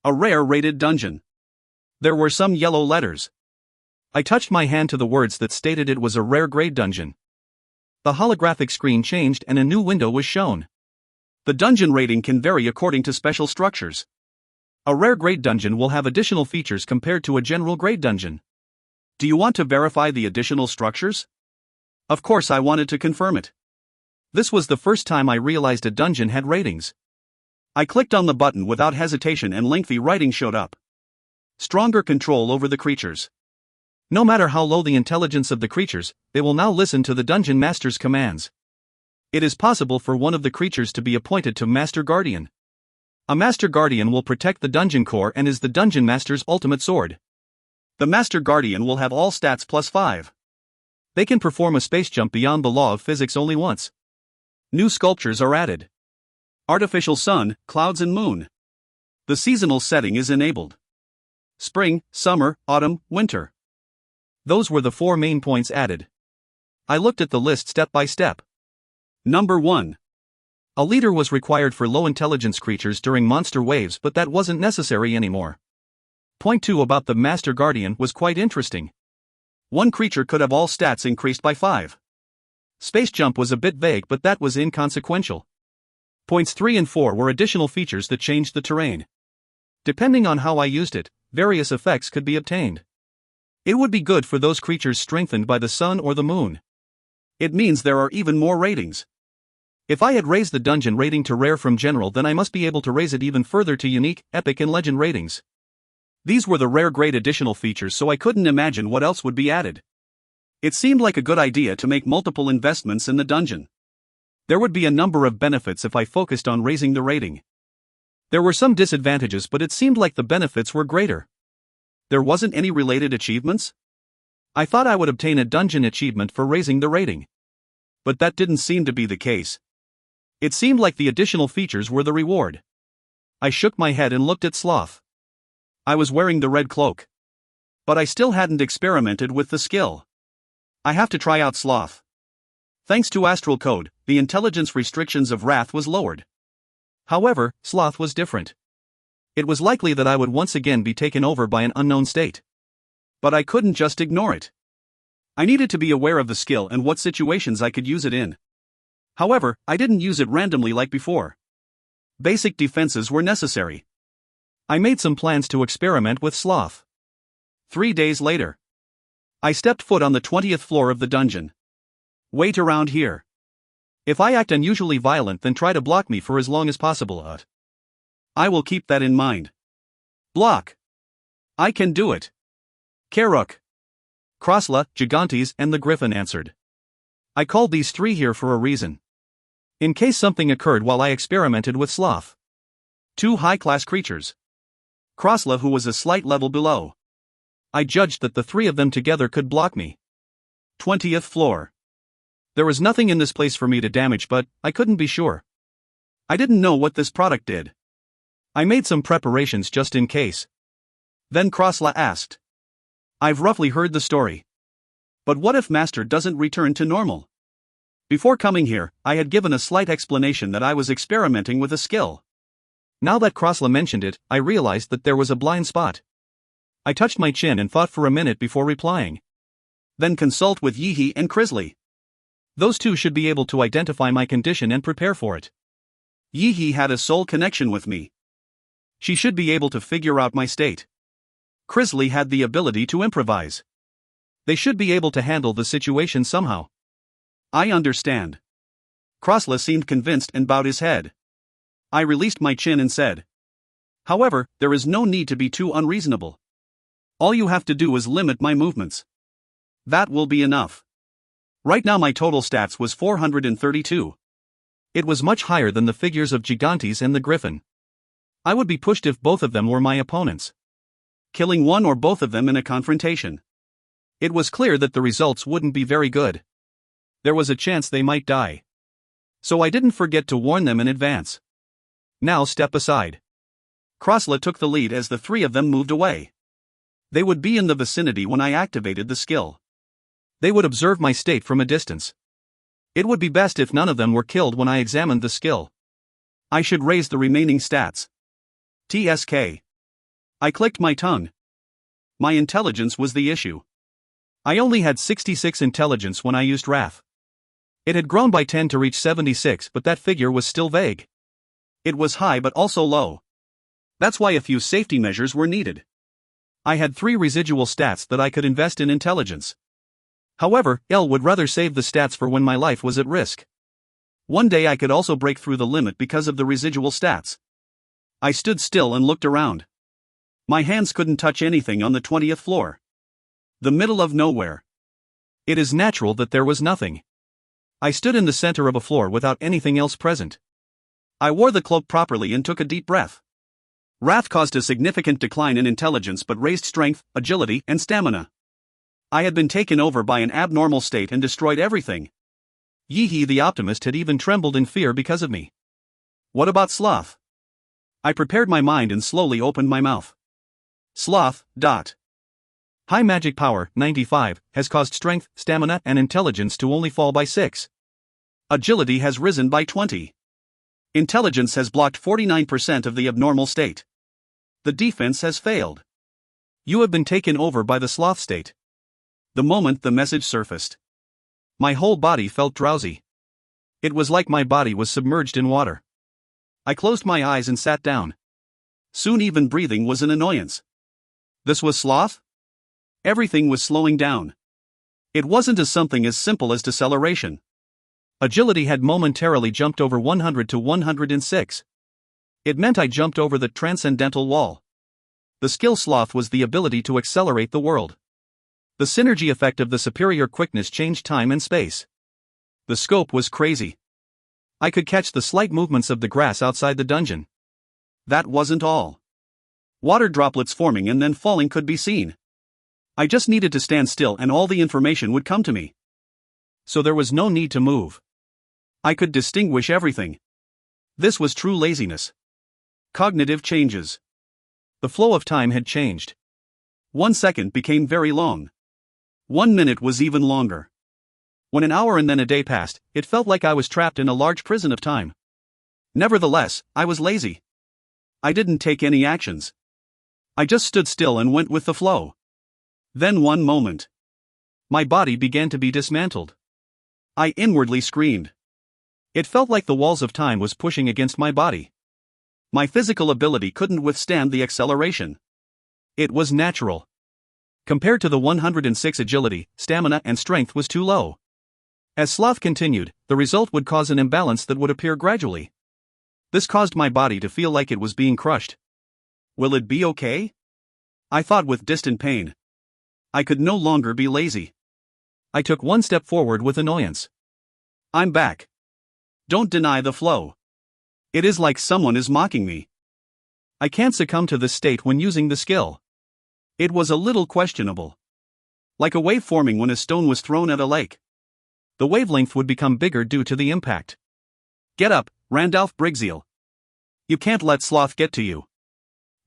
A rare rated dungeon. There were some yellow letters. I touched my hand to the words that stated it was a rare grade dungeon. The holographic screen changed and a new window was shown. The dungeon rating can vary according to special structures. A rare grade dungeon will have additional features compared to a general grade dungeon. Do you want to verify the additional structures? Of course, I wanted to confirm it. This was the first time I realized a dungeon had ratings. I clicked on the button without hesitation and lengthy writing showed up. Stronger control over the creatures. No matter how low the intelligence of the creatures, they will now listen to the dungeon master's commands. It is possible for one of the creatures to be appointed to Master Guardian. A Master Guardian will protect the dungeon core and is the dungeon master's ultimate sword. The Master Guardian will have all stats plus 5. They can perform a space jump beyond the law of physics only once. New sculptures are added. Artificial sun, clouds and moon. The seasonal setting is enabled. Spring, summer, autumn, winter. Those were the 4 main points added. I looked at the list step by step. Number 1. A leader was required for low intelligence creatures during monster waves, but that wasn't necessary anymore. Point 2 about the Master Guardian was quite interesting. One creature could have all stats increased by 5. Space jump was a bit vague, but that was inconsequential. Points 3 and 4 were additional features that changed the terrain. Depending on how I used it, various effects could be obtained. It would be good for those creatures strengthened by the sun or the moon. It means there are even more ratings. If I had raised the dungeon rating to rare from general, then I must be able to raise it even further to unique, epic and legend ratings. These were the rare grade additional features, so I couldn't imagine what else would be added. It seemed like a good idea to make multiple investments in the dungeon. There would be a number of benefits if I focused on raising the rating. There were some disadvantages, but it seemed like the benefits were greater. There wasn't any related achievements? I thought I would obtain a dungeon achievement for raising the rating. But that didn't seem to be the case. It seemed like the additional features were the reward. I shook my head and looked at Sloth. I was wearing the red cloak. But I still hadn't experimented with the skill. I have to try out Sloth. Thanks to Astral Code, the intelligence restrictions of Wrath was lowered. However, Sloth was different. It was likely that I would once again be taken over by an unknown state. But I couldn't just ignore it. I needed to be aware of the skill and what situations I could use it in. However, I didn't use it randomly like before. Basic defenses were necessary. I made some plans to experiment with sloth. 3 days later. I stepped foot on the 20th floor of the dungeon. Wait around here. If I act unusually violent, then try to block me for as long as possible. I will keep that in mind. Block. I can do it. Karuk. Krasla, Gigantes, and the Griffin answered. I called these 3 here for a reason. In case something occurred while I experimented with sloth. 2 high-class creatures. Krasla, who was a slight level below. I judged that the 3 of them together could block me. 20th floor. There was nothing in this place for me to damage, but I couldn't be sure. I didn't know what this product did. I made some preparations just in case. Then Krasla asked. I've roughly heard the story. But what if Master doesn't return to normal? Before coming here, I had given a slight explanation that I was experimenting with a skill. Now that Krasla mentioned it, I realized that there was a blind spot. I touched my chin and thought for a minute before replying. Then consult with Yihi and Krisley. Those 2 should be able to identify my condition and prepare for it. Yihi had a soul connection with me. She should be able to figure out my state. Krisley had the ability to improvise. They should be able to handle the situation somehow. I understand. Krasla seemed convinced and bowed his head. I released my chin and said. However, there is no need to be too unreasonable. All you have to do is limit my movements. That will be enough. Right now my total stats was 432. It was much higher than the figures of Gigantes and the Griffin. I would be pushed if both of them were my opponents. Killing one or both of them in a confrontation. It was clear that the results wouldn't be very good. There was a chance they might die. So I didn't forget to warn them in advance. Now step aside. Krasla took the lead as the 3 of them moved away. They would be in the vicinity when I activated the skill. They would observe my state from a distance. It would be best if none of them were killed when I examined the skill. I should raise the remaining stats. TSK. I clicked my tongue. My intelligence was the issue. I only had 66 intelligence when I used Wrath. It had grown by 10 to reach 76, but that figure was still vague. It was high but also low. That's why a few safety measures were needed. I had 3 residual stats that I could invest in intelligence. However, L would rather save the stats for when my life was at risk. One day I could also break through the limit because of the residual stats. I stood still and looked around. My hands couldn't touch anything on the 20th floor. The middle of nowhere. It is natural that there was nothing. I stood in the center of a floor without anything else present. I wore the cloak properly and took a deep breath. Wrath caused a significant decline in intelligence but raised strength, agility, and stamina. I had been taken over by an abnormal state and destroyed everything. Yihi the optimist had even trembled in fear because of me. What about Sloth? I prepared my mind and slowly opened my mouth. Sloth. High magic power, 95, has caused strength, stamina, and intelligence to only fall by 6. Agility has risen by 20. Intelligence has blocked 49% of the abnormal state. The defense has failed. You have been taken over by the sloth state. The moment the message surfaced, my whole body felt drowsy. It was like my body was submerged in water. I closed my eyes and sat down. Soon even breathing was an annoyance. This was sloth? Everything was slowing down. It wasn't something as simple as deceleration. Agility had momentarily jumped over 100 to 106. It meant I jumped over the transcendental wall. The skill sloth was the ability to accelerate the world. The synergy effect of the superior quickness changed time and space. The scope was crazy. I could catch the slight movements of the grass outside the dungeon. That wasn't all. Water droplets forming and then falling could be seen. I just needed to stand still and all the information would come to me. So there was no need to move. I could distinguish everything. This was true laziness. Cognitive changes. The flow of time had changed. 1 second became very long. 1 minute was even longer. When an hour and then a day passed, it felt like I was trapped in a large prison of time. Nevertheless, I was lazy. I didn't take any actions. I just stood still and went with the flow. Then one moment. My body began to be dismantled. I inwardly screamed. It felt like the walls of time was pushing against my body. My physical ability couldn't withstand the acceleration. It was natural. Compared to the 106 agility, stamina and strength was too low. As sloth continued, the result would cause an imbalance that would appear gradually. This caused my body to feel like it was being crushed. Will it be okay? I thought with distant pain. I could no longer be lazy. I took one step forward with annoyance. I'm back. Don't deny the flow. It is like someone is mocking me. I can't succumb to this state when using the skill. It was a little questionable. Like a wave forming when a stone was thrown at a lake. The wavelength would become bigger due to the impact. Get up, Randalph Briggseel. You can't let sloth get to you.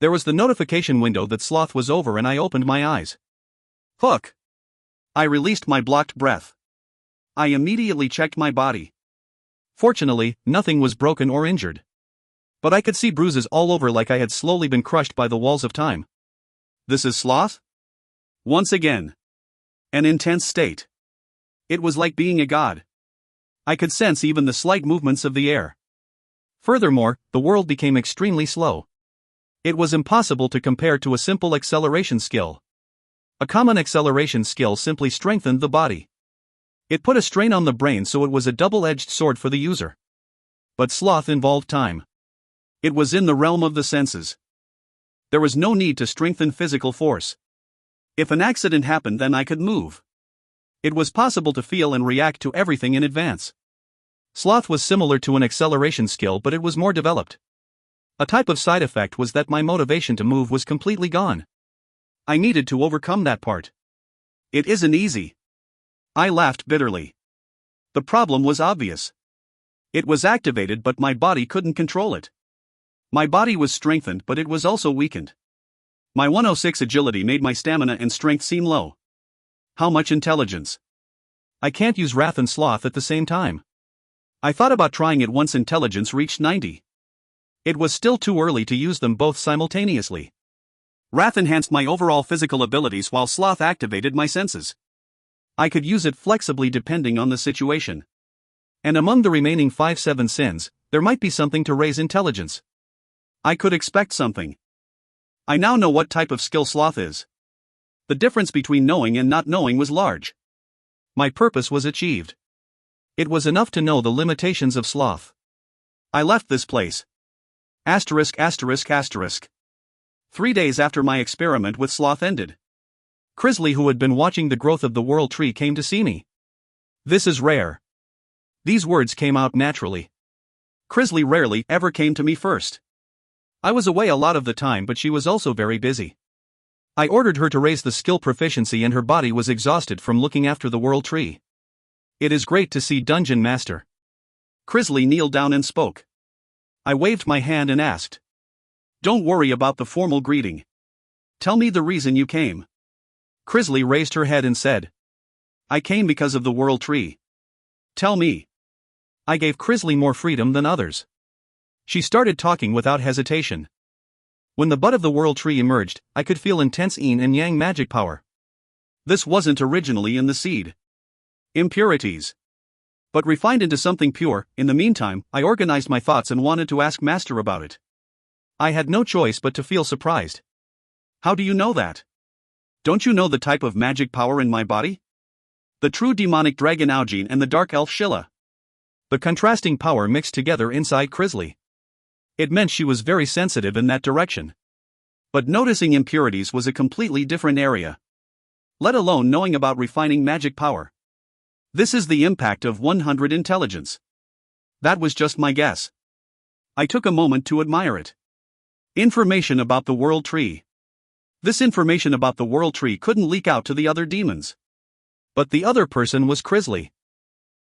There was the notification window that sloth was over and I opened my eyes. Hook! I released my blocked breath. I immediately checked my body. Fortunately, nothing was broken or injured. But I could see bruises all over like I had slowly been crushed by the walls of time. This is sloth? Once again. An intense state. It was like being a god. I could sense even the slight movements of the air. Furthermore, the world became extremely slow. It was impossible to compare to a simple acceleration skill. A common acceleration skill simply strengthened the body. It put a strain on the brain, so it was a double-edged sword for the user. But sloth involved time. It was in the realm of the senses. There was no need to strengthen physical force. If an accident happened, then I could move. It was possible to feel and react to everything in advance. Sloth was similar to an acceleration skill, but it was more developed. A type of side effect was that my motivation to move was completely gone. I needed to overcome that part. It isn't easy. I laughed bitterly. The problem was obvious. It was activated, but my body couldn't control it. My body was strengthened, but it was also weakened. My 106 agility made my stamina and strength seem low. How much intelligence? I can't use wrath and sloth at the same time. I thought about trying it once intelligence reached 90. It was still too early to use them both simultaneously. Wrath enhanced my overall physical abilities while sloth activated my senses. I could use it flexibly depending on the situation. And among the remaining 5-7 sins, there might be something to raise intelligence. I could expect something. I now know what type of skill sloth is. The difference between knowing and not knowing was large. My purpose was achieved. It was enough to know the limitations of sloth. I left this place. ******. 3 days after my experiment with sloth ended. Crisley, who had been watching the growth of the world tree, came to see me. This is rare. These words came out naturally. Crisley rarely ever came to me first. I was away a lot of the time, but she was also very busy. I ordered her to raise the skill proficiency and her body was exhausted from looking after the world tree. It is great to see Dungeon Master. Crisley kneeled down and spoke. I waved my hand and asked. Don't worry about the formal greeting. Tell me the reason you came. Crisley raised her head and said. I came because of the world tree. Tell me. I gave Crisley more freedom than others. She started talking without hesitation. When the bud of the world tree emerged, I could feel intense yin and yang magic power. This wasn't originally in the seed. Impurities. But refined into something pure. In the meantime, I organized my thoughts and wanted to ask Master about it. I had no choice but to feel surprised. How do you know that? Don't you know the type of magic power in my body? The true demonic dragon Augene and the dark elf Shilla. The contrasting power mixed together inside Crisley. It meant she was very sensitive in that direction. But noticing impurities was a completely different area. Let alone knowing about refining magic power. This is the impact of 100 intelligence. That was just my guess. I took a moment to admire it. Information about the world tree. This information about the world tree couldn't leak out to the other demons. But the other person was Crisley.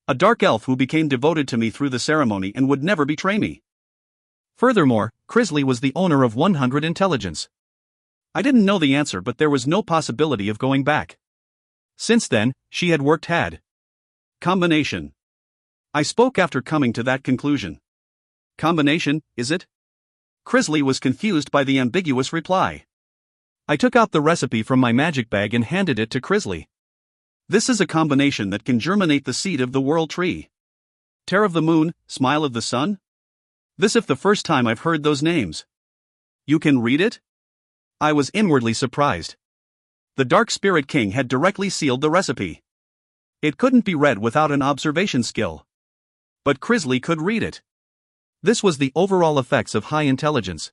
A dark elf who became devoted to me through the ceremony and would never betray me. Furthermore, Crisley was the owner of 100 intelligence. I didn't know the answer, but there was no possibility of going back. Since then, she had worked hard. Combination. I spoke after coming to that conclusion. Combination, is it? Crisley was confused by the ambiguous reply. I took out the recipe from my magic bag and handed it to Crisley. This is a combination that can germinate the seed of the world tree. Tear of the moon, smile of the sun? This is the first time I've heard those names. You can read it? I was inwardly surprised. The Dark Spirit King had directly sealed the recipe. It couldn't be read without an observation skill. But Crisley could read it. This was the overall effects of high intelligence.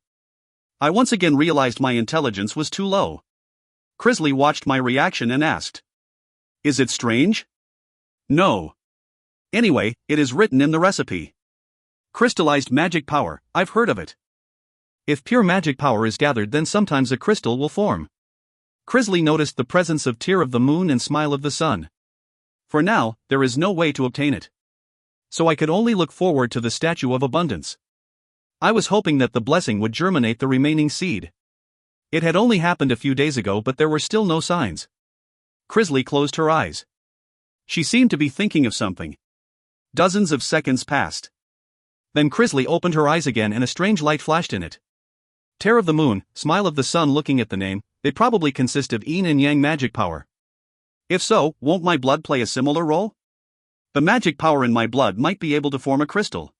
I once again realized my intelligence was too low. Crisley watched my reaction and asked, "Is it strange?" "No. Anyway, it is written in the recipe. Crystallized magic power, I've heard of it. If pure magic power is gathered, then sometimes a crystal will form." Crisley noticed the presence of Tear of the Moon and Smile of the Sun. For now, there is no way to obtain it. So I could only look forward to the Statue of Abundance. I was hoping that the blessing would germinate the remaining seed. It had only happened a few days ago, but there were still no signs. Crisley closed her eyes. She seemed to be thinking of something. Dozens of seconds passed. Then Crisley opened her eyes again and a strange light flashed in it. Tear of the Moon, Smile of the Sun. Looking at the name, they probably consist of yin and yang magic power. If so, won't my blood play a similar role? The magic power in my blood might be able to form a crystal.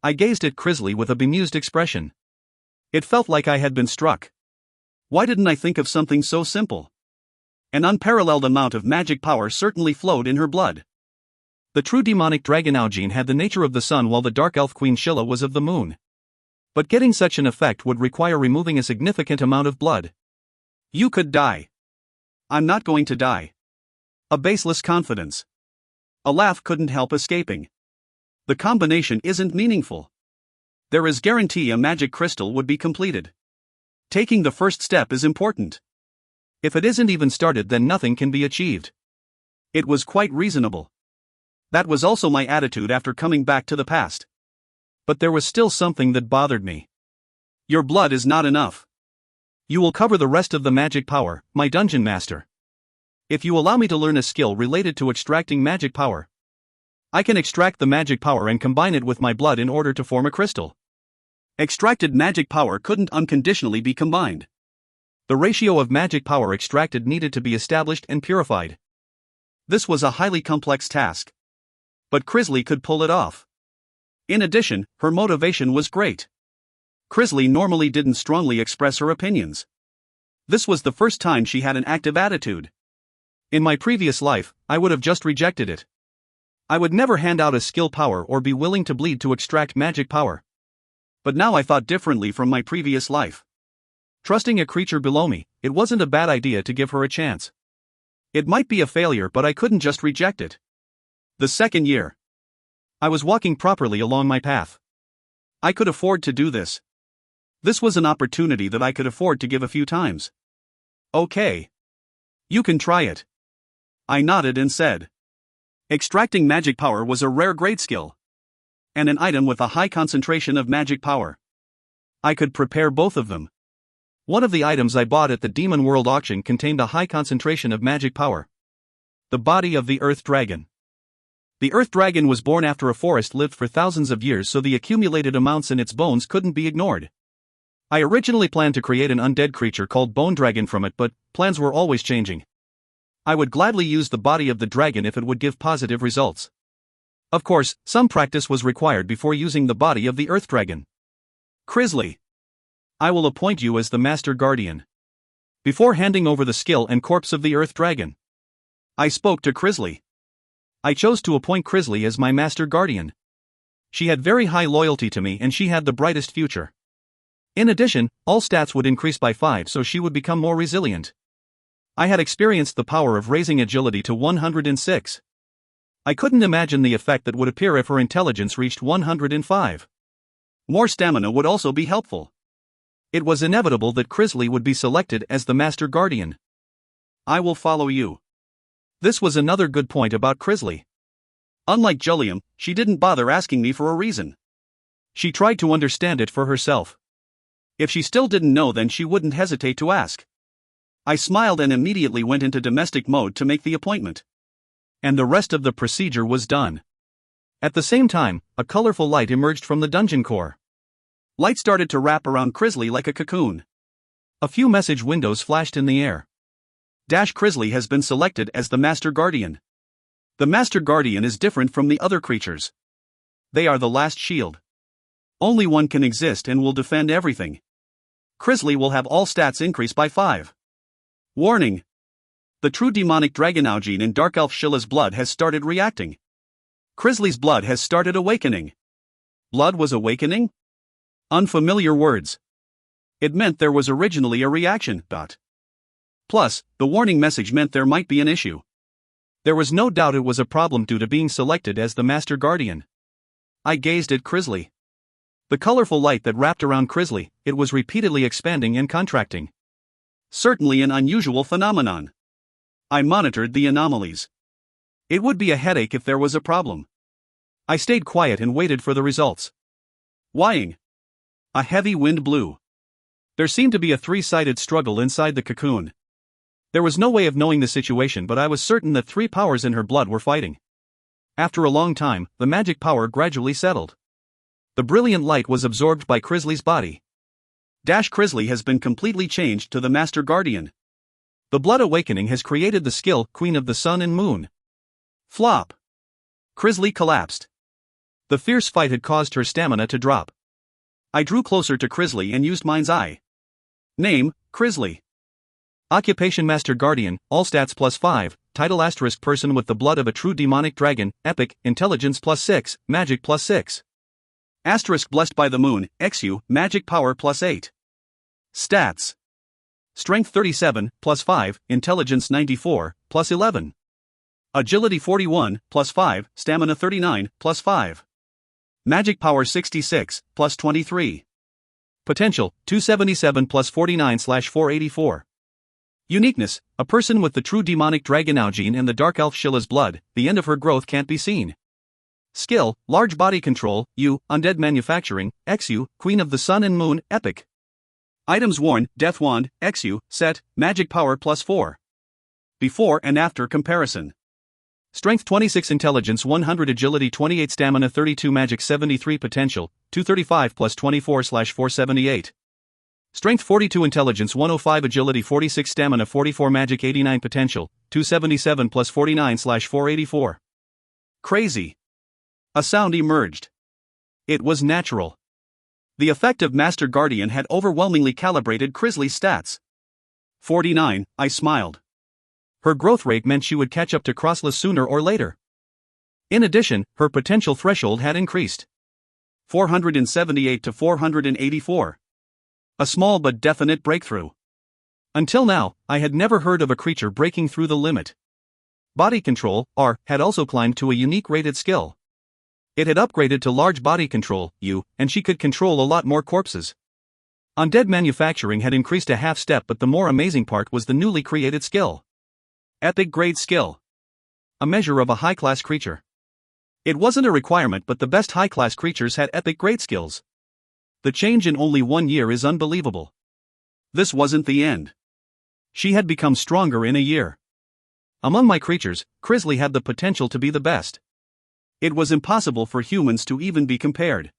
I gazed at Crisley with a bemused expression. It felt like I had been struck. Why didn't I think of something so simple? An unparalleled amount of magic power certainly flowed in her blood. The true demonic dragon Augine had the nature of the sun, while the dark elf Queen Shilla was of the moon. But getting such an effect would require removing a significant amount of blood. You could die. I'm not going to die. A baseless confidence. A laugh couldn't help escaping. The combination isn't meaningful. There is guarantee a magic crystal would be completed. Taking the first step is important. If it isn't even started, then nothing can be achieved. It was quite reasonable. That was also my attitude after coming back to the past. But there was still something that bothered me. Your blood is not enough. You will cover the rest of the magic power, my dungeon master. If you allow me to learn a skill related to extracting magic power, I can extract the magic power and combine it with my blood in order to form a crystal. Extracted magic power couldn't unconditionally be combined. The ratio of magic power extracted needed to be established and purified. This was a highly complex task. But Crisley could pull it off. In addition, her motivation was great. Crisley normally didn't strongly express her opinions. This was the first time she had an active attitude. In my previous life, I would have just rejected it. I would never hand out a skill power or be willing to bleed to extract magic power. But now I thought differently from my previous life. Trusting a creature below me, it wasn't a bad idea to give her a chance. It might be a failure, but I couldn't just reject it. The second year. I was walking properly along my path. I could afford to do this. This was an opportunity that I could afford to give a few times. Okay. You can try it. I nodded and said. Extracting magic power was a rare grade skill. And an item with a high concentration of magic power. I could prepare both of them. One of the items I bought at the Demon World auction contained a high concentration of magic power. The body of the Earth Dragon. The Earth Dragon was born after a forest lived for thousands of years, so the accumulated amounts in its bones couldn't be ignored. I originally planned to create an undead creature called Bone Dragon from it, but plans were always changing. I would gladly use the body of the dragon if it would give positive results. Of course, some practice was required before using the body of the Earth Dragon. Crisley. I will appoint you as the Master Guardian. Before handing over the skill and corpse of the Earth Dragon, I spoke to Crisley. I chose to appoint Crisley as my Master Guardian. She had very high loyalty to me and she had the brightest future. In addition, all stats would increase by 5, so she would become more resilient. I had experienced the power of raising agility to 106. I couldn't imagine the effect that would appear if her intelligence reached 105. More stamina would also be helpful. It was inevitable that Crisley would be selected as the Master Guardian. I will follow you. This was another good point about Crisley. Unlike Jilliam, she didn't bother asking me for a reason. She tried to understand it for herself. If she still didn't know, then she wouldn't hesitate to ask. I smiled and immediately went into domestic mode to make the appointment. And the rest of the procedure was done. At the same time, a colorful light emerged from the dungeon core. Light started to wrap around Crisley like a cocoon. A few message windows flashed in the air. Crisley has been selected as the Master Guardian. The Master Guardian is different from the other creatures. They are the last shield. Only one can exist and will defend everything. Crisley will have all stats increase by 5. Warning. The true demonic dragon gene in Dark Elf Sheila's blood has started reacting. Crisley's blood has started awakening. Blood was awakening? Unfamiliar words. It meant there was originally a reaction. Plus, the warning message meant there might be an issue. There was no doubt it was a problem due to being selected as the Master Guardian. I gazed at Crisley. The colorful light that wrapped around Crisley, it was repeatedly expanding and contracting. Certainly an unusual phenomenon. I monitored the anomalies. It would be a headache if there was a problem. I stayed quiet and waited for the results. Whining. A heavy wind blew. There seemed to be a three-sided struggle inside the cocoon. There was no way of knowing the situation, but I was certain that 3 powers in her blood were fighting. After a long time, the magic power gradually settled. The brilliant light was absorbed by Crisley's body. Crisley has been completely changed to the Master Guardian. The blood awakening has created the skill Queen of the Sun and Moon. Flop. Crisley collapsed. The fierce fight had caused her stamina to drop. I drew closer to Crisley and used Mind's Eye. Name, Crisley. Occupation Master Guardian, all stats +5, title * person with the blood of a true demonic dragon, epic, intelligence +6, magic +6. * blessed by the moon, XU, magic power +8. Stats. Strength 37, +5, intelligence 94, +11. Agility 41, +5, stamina 39, +5. Magic power 66, +23. Potential, 277 +49/484. Uniqueness, a person with the true demonic dragon gene and the Dark Elf Sheila's blood, the end of her growth can't be seen. Skill, large body control, U, undead manufacturing, XU, Queen of the Sun and Moon, epic. Items worn, Death Wand, XU, set, magic power +4. Before and after comparison. Strength 26, intelligence 100, agility 28, stamina 32, magic 73, potential 235 +24/478. Strength 42, intelligence 105, agility 46, stamina 44, magic 89, potential 277 +49/484. Crazy. A sound emerged. It was natural. The effect of Master Guardian had overwhelmingly calibrated Crisley's stats. 49, I smiled. Her growth rate meant she would catch up to Crossless sooner or later. In addition, her potential threshold had increased. 478 to 484. A small but definite breakthrough. Until now, I had never heard of a creature breaking through the limit. Body control, R, had also climbed to a unique rated skill. It had upgraded to large body control, U, and she could control a lot more corpses. Undead manufacturing had increased a half step, but the more amazing part was the newly created skill. Epic grade skill. A measure of a high-class creature. It wasn't a requirement, but the best high-class creatures had epic grade skills. The change in only 1 year is unbelievable. This wasn't the end. She had become stronger in a year. Among my creatures, Crisley had the potential to be the best. It was impossible for humans to even be compared.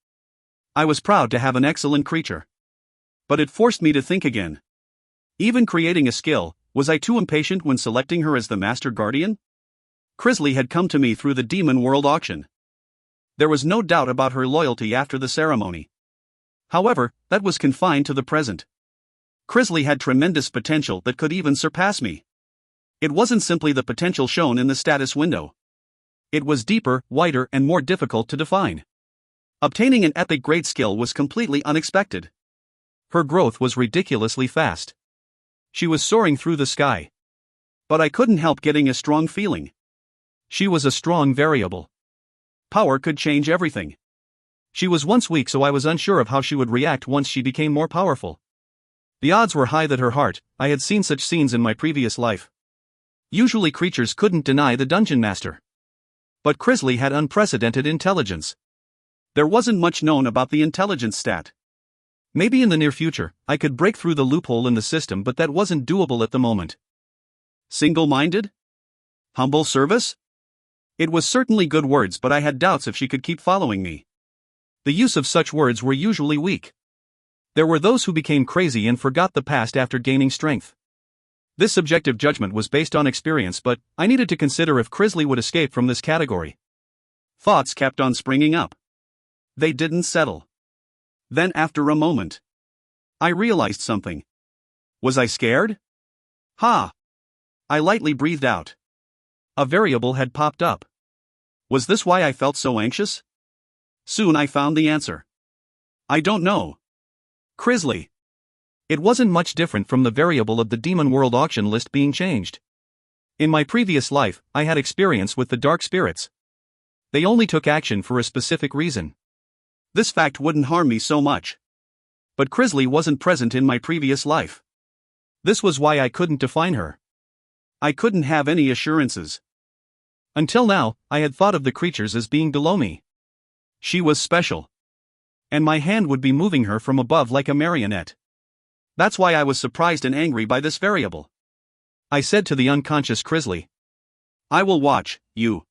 I was proud to have an excellent creature. But it forced me to think again. Even creating a skill, was I too impatient when selecting her as the Master Guardian? Crisley had come to me through the Demon World auction. There was no doubt about her loyalty after the ceremony. However, that was confined to the present. Crisley had tremendous potential that could even surpass me. It wasn't simply the potential shown in the status window. It was deeper, wider, and more difficult to define. Obtaining an epic grade skill was completely unexpected. Her growth was ridiculously fast. She was soaring through the sky. But I couldn't help getting a strong feeling. She was a strong variable. Power could change everything. She was once weak, so I was unsure of how she would react once she became more powerful. The odds were high that her heart, I had seen such scenes in my previous life. Usually creatures couldn't deny the Dungeon Master. But Crisley had unprecedented intelligence. There wasn't much known about the intelligence stat. Maybe in the near future, I could break through the loophole in the system, but that wasn't doable at the moment. Single-minded? Humble service? It was certainly good words, but I had doubts if she could keep following me. The use of such words were usually weak. There were those who became crazy and forgot the past after gaining strength. This subjective judgment was based on experience, but I needed to consider if Crisley would escape from this category. Thoughts kept on springing up. They didn't settle. Then after a moment, I realized something. Was I scared? Ha! I lightly breathed out. A variable had popped up. Was this why I felt so anxious? Soon I found the answer. I don't know. Crisley. It wasn't much different from the variable of the Demon World auction list being changed. In my previous life, I had experience with the dark spirits. They only took action for a specific reason. This fact wouldn't harm me so much. But Crisley wasn't present in my previous life. This was why I couldn't define her. I couldn't have any assurances. Until now, I had thought of the creatures as being below me. She was special. And my hand would be moving her from above like a marionette. That's why I was surprised and angry by this variable. I said to the unconscious Crisley, I will watch you.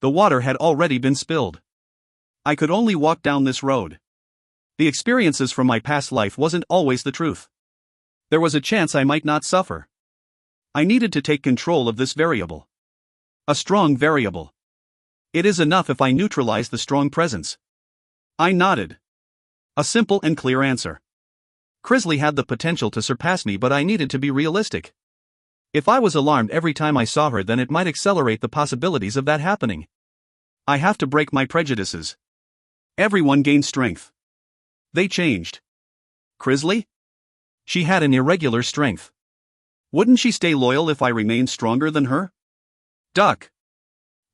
The water had already been spilled. I could only walk down this road. The experiences from my past life wasn't always the truth. There was a chance I might not suffer. I needed to take control of this variable. A strong variable. It is enough if I neutralize the strong presence. I nodded. A simple and clear answer. Crisley had the potential to surpass me, but I needed to be realistic. If I was alarmed every time I saw her, then it might accelerate the possibilities of that happening. I have to break my prejudices. Everyone gained strength. They changed. Crisley? She had an irregular strength. Wouldn't she stay loyal if I remained stronger than her? Duck.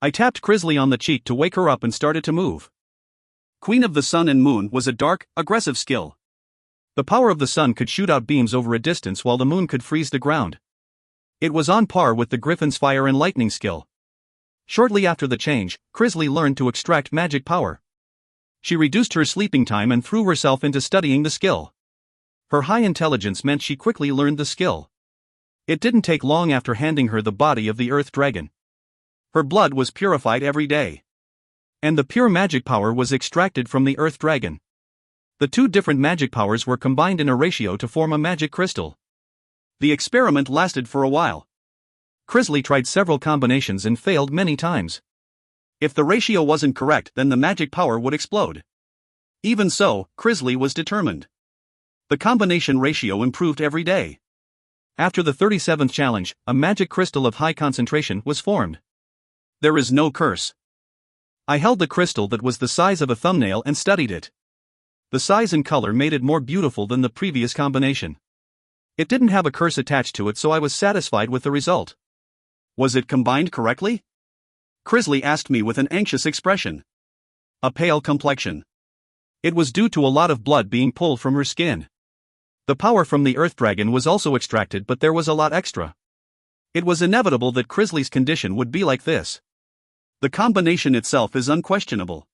I tapped Crisley on the cheek to wake her up and started to move. Queen of the Sun and Moon was a dark, aggressive skill. The power of the sun could shoot out beams over a distance while the moon could freeze the ground. It was on par with the Griffin's fire and lightning skill. Shortly after the change, Crisley learned to extract magic power. She reduced her sleeping time and threw herself into studying the skill. Her high intelligence meant she quickly learned the skill. It didn't take long after handing her the body of the Earth Dragon. Her blood was purified every day. And the pure magic power was extracted from the Earth Dragon. The two different magic powers were combined in a ratio to form a magic crystal. The experiment lasted for a while. Crisley tried several combinations and failed many times. If the ratio wasn't correct, then the magic power would explode. Even so, Crisley was determined. The combination ratio improved every day. After the 37th challenge, a magic crystal of high concentration was formed. There is no curse. I held the crystal that was the size of a thumbnail and studied it. The size and color made it more beautiful than the previous combination. It didn't have a curse attached to it, so I was satisfied with the result. Was it combined correctly? Crisley asked me with an anxious expression. A pale complexion. It was due to a lot of blood being pulled from her skin. The power from the Earth Dragon was also extracted, but there was a lot extra. It was inevitable that Crisley's condition would be like this. The combination itself is unquestionable.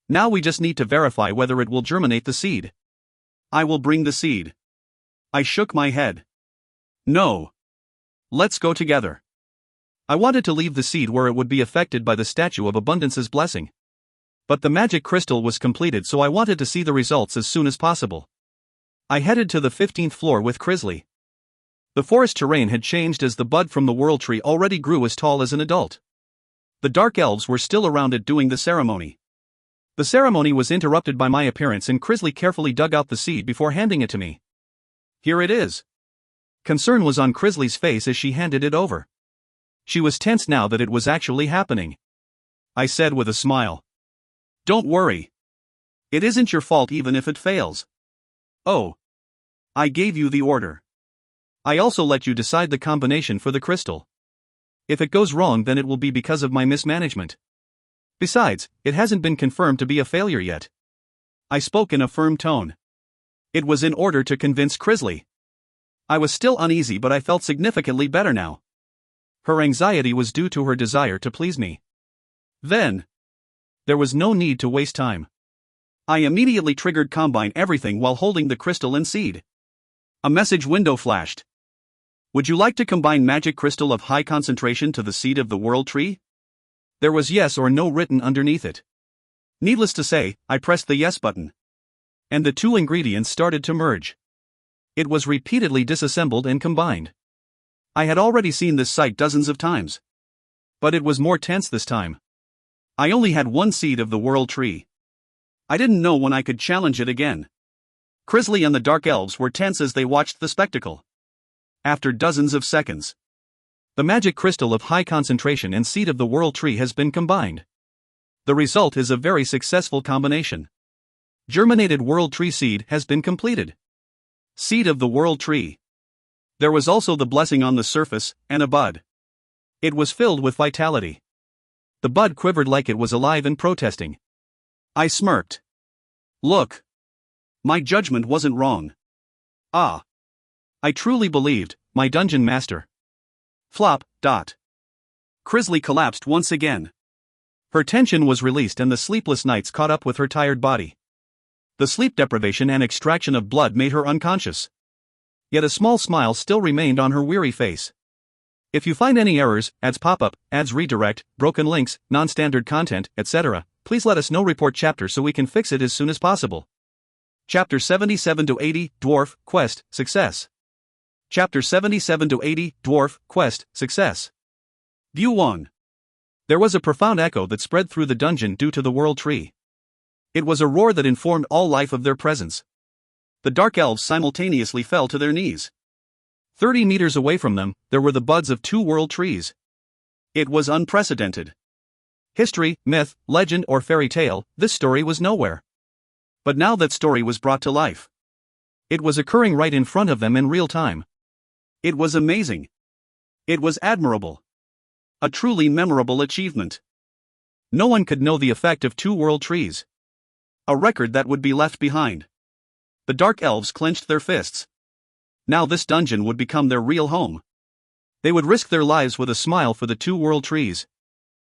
Now we just need to verify whether it will germinate the seed. I will bring the seed. I shook my head. No. Let's go together. I wanted to leave the seed where it would be affected by the Statue of Abundance's blessing. But the magic crystal was completed, so I wanted to see the results as soon as possible. I headed to the 15th floor with Crisley. The forest terrain had changed as the bud from the world tree already grew as tall as an adult. The dark elves were still around it doing the ceremony. The ceremony was interrupted by my appearance, and Crisley carefully dug out the seed before handing it to me. Here it is. Concern was on Crisley's face as she handed it over. She was tense now that it was actually happening. I said with a smile. Don't worry. It isn't your fault even if it fails. Oh. I gave you the order. I also let you decide the combination for the crystal. If it goes wrong, then it will be because of my mismanagement. Besides, it hasn't been confirmed to be a failure yet. I spoke in a firm tone. It was in order to convince Crisley. I was still uneasy, but I felt significantly better now. Her anxiety was due to her desire to please me. Then, there was no need to waste time. I immediately triggered Combine Everything while holding the crystal and seed. A message window flashed. Would you like to combine magic crystal of high concentration to the seed of the world tree? There was yes or no written underneath it. Needless to say, I pressed the yes button. And the two ingredients started to merge. It was repeatedly disassembled and combined. I had already seen this sight dozens of times. But it was more tense this time. I only had one seed of the world tree. I didn't know when I could challenge it again. Crisley and the Dark Elves were tense as they watched the spectacle. After dozens of seconds, the magic crystal of high concentration and seed of the World Tree has been combined. The result is a very successful combination. Germinated World Tree seed has been completed. Seed of the World Tree. There was also the blessing on the surface, and a bud. It was filled with vitality. The bud quivered like it was alive and protesting. I smirked. Look. My judgment wasn't wrong. Ah. I truly believed, my dungeon master. Flop. Crisley collapsed once again. Her tension was released and the sleepless nights caught up with her tired body. The sleep deprivation and extraction of blood made her unconscious. Yet a small smile still remained on her weary face. If you find any errors, ads pop-up, ads redirect, broken links, non-standard content, etc., please let us know. Report chapter so we can fix it as soon as possible. Chapter 77 to 80, Dwarf, Quest, Success. Chapter 77 to 80, Dwarf, Quest, Success. View 1. There was a profound echo that spread through the dungeon due to the World Tree. It was a roar that informed all life of their presence. The Dark Elves simultaneously fell to their knees. 30 meters away from them, there were the buds of 2 World Trees. It was unprecedented. History, myth, legend, or fairy tale, this story was nowhere. But now that story was brought to life. It was occurring right in front of them in real time. It was amazing. It was admirable. A truly memorable achievement. No one could know the effect of 2 World Trees. A record that would be left behind. The Dark Elves clenched their fists. Now this dungeon would become their real home. They would risk their lives with a smile for the 2 World Trees.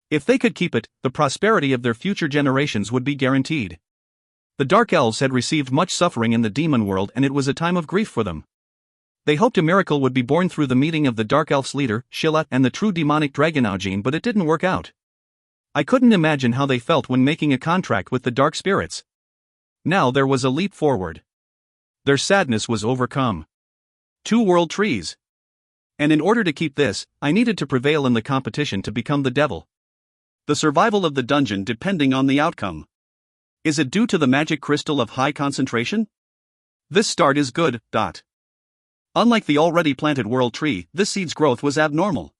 If they could keep it, the prosperity of their future generations would be guaranteed. The Dark Elves had received much suffering in the demon world and it was a time of grief for them. They hoped a miracle would be born through the meeting of the Dark Elf's leader, Shillat, and the true demonic dragon Augene, but it didn't work out. I couldn't imagine how they felt when making a contract with the dark spirits. Now there was a leap forward. Their sadness was overcome. 2 World Trees. And in order to keep this, I needed to prevail in the competition to become the devil. The survival of the dungeon depending on the outcome. Is it due to the magic crystal of high concentration? This start is good. Unlike the already planted World Tree, this seed's growth was abnormal.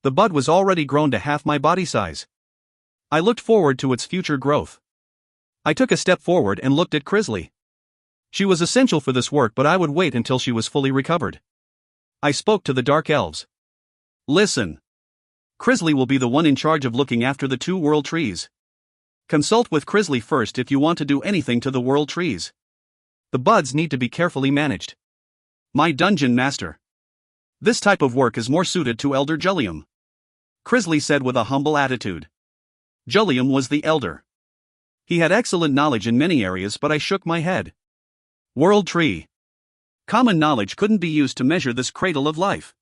The bud was already grown to half my body size. I looked forward to its future growth. I took a step forward and looked at Crisley. She was essential for this work, but I would wait until she was fully recovered. I spoke to the Dark Elves. Listen. Crisley will be the one in charge of looking after the 2 World Trees. Consult with Crisley first if you want to do anything to the World Trees. The buds need to be carefully managed. My dungeon master. This type of work is more suited to Elder Jullium. Crisley said with a humble attitude. Jullium was the elder. He had excellent knowledge in many areas, but I shook my head. World Tree. Common knowledge couldn't be used to measure this cradle of life.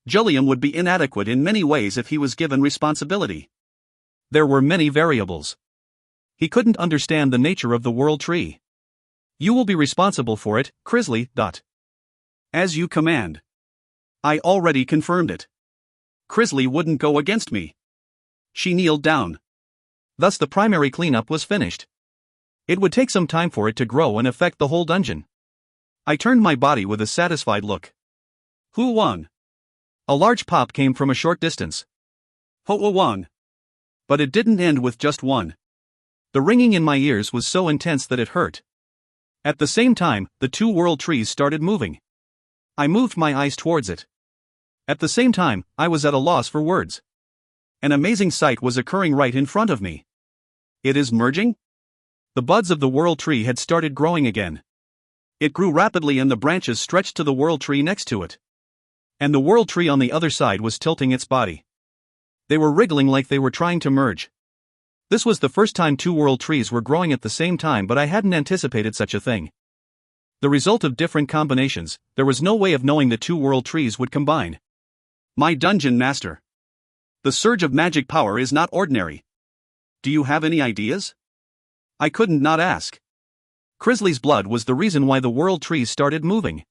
Jullium would be inadequate in many ways if he was given responsibility. There were many variables. He couldn't understand the nature of the World Tree. You will be responsible for it, Crisley. As you command. I already confirmed it. Crisley wouldn't go against me. She kneeled down. Thus the primary cleanup was finished. It would take some time for it to grow and affect the whole dungeon. I turned my body with a satisfied look. Who won? A large pop came from a short distance. Ho won. But it didn't end with just one. The ringing in my ears was so intense that it hurt. At the same time, the 2 World Trees started moving. I moved my eyes towards it. At the same time, I was at a loss for words. An amazing sight was occurring right in front of me. It is merging? The buds of the World Tree had started growing again. It grew rapidly and the branches stretched to the World Tree next to it. And the World Tree on the other side was tilting its body. They were wriggling like they were trying to merge. This was the first time 2 World Trees were growing at the same time, but I hadn't anticipated such a thing. The result of different combinations, there was no way of knowing the 2 World Trees would combine. My dungeon master. The surge of magic power is not ordinary. Do you have any ideas? I couldn't not ask. Crisley's blood was the reason why the World Trees started moving.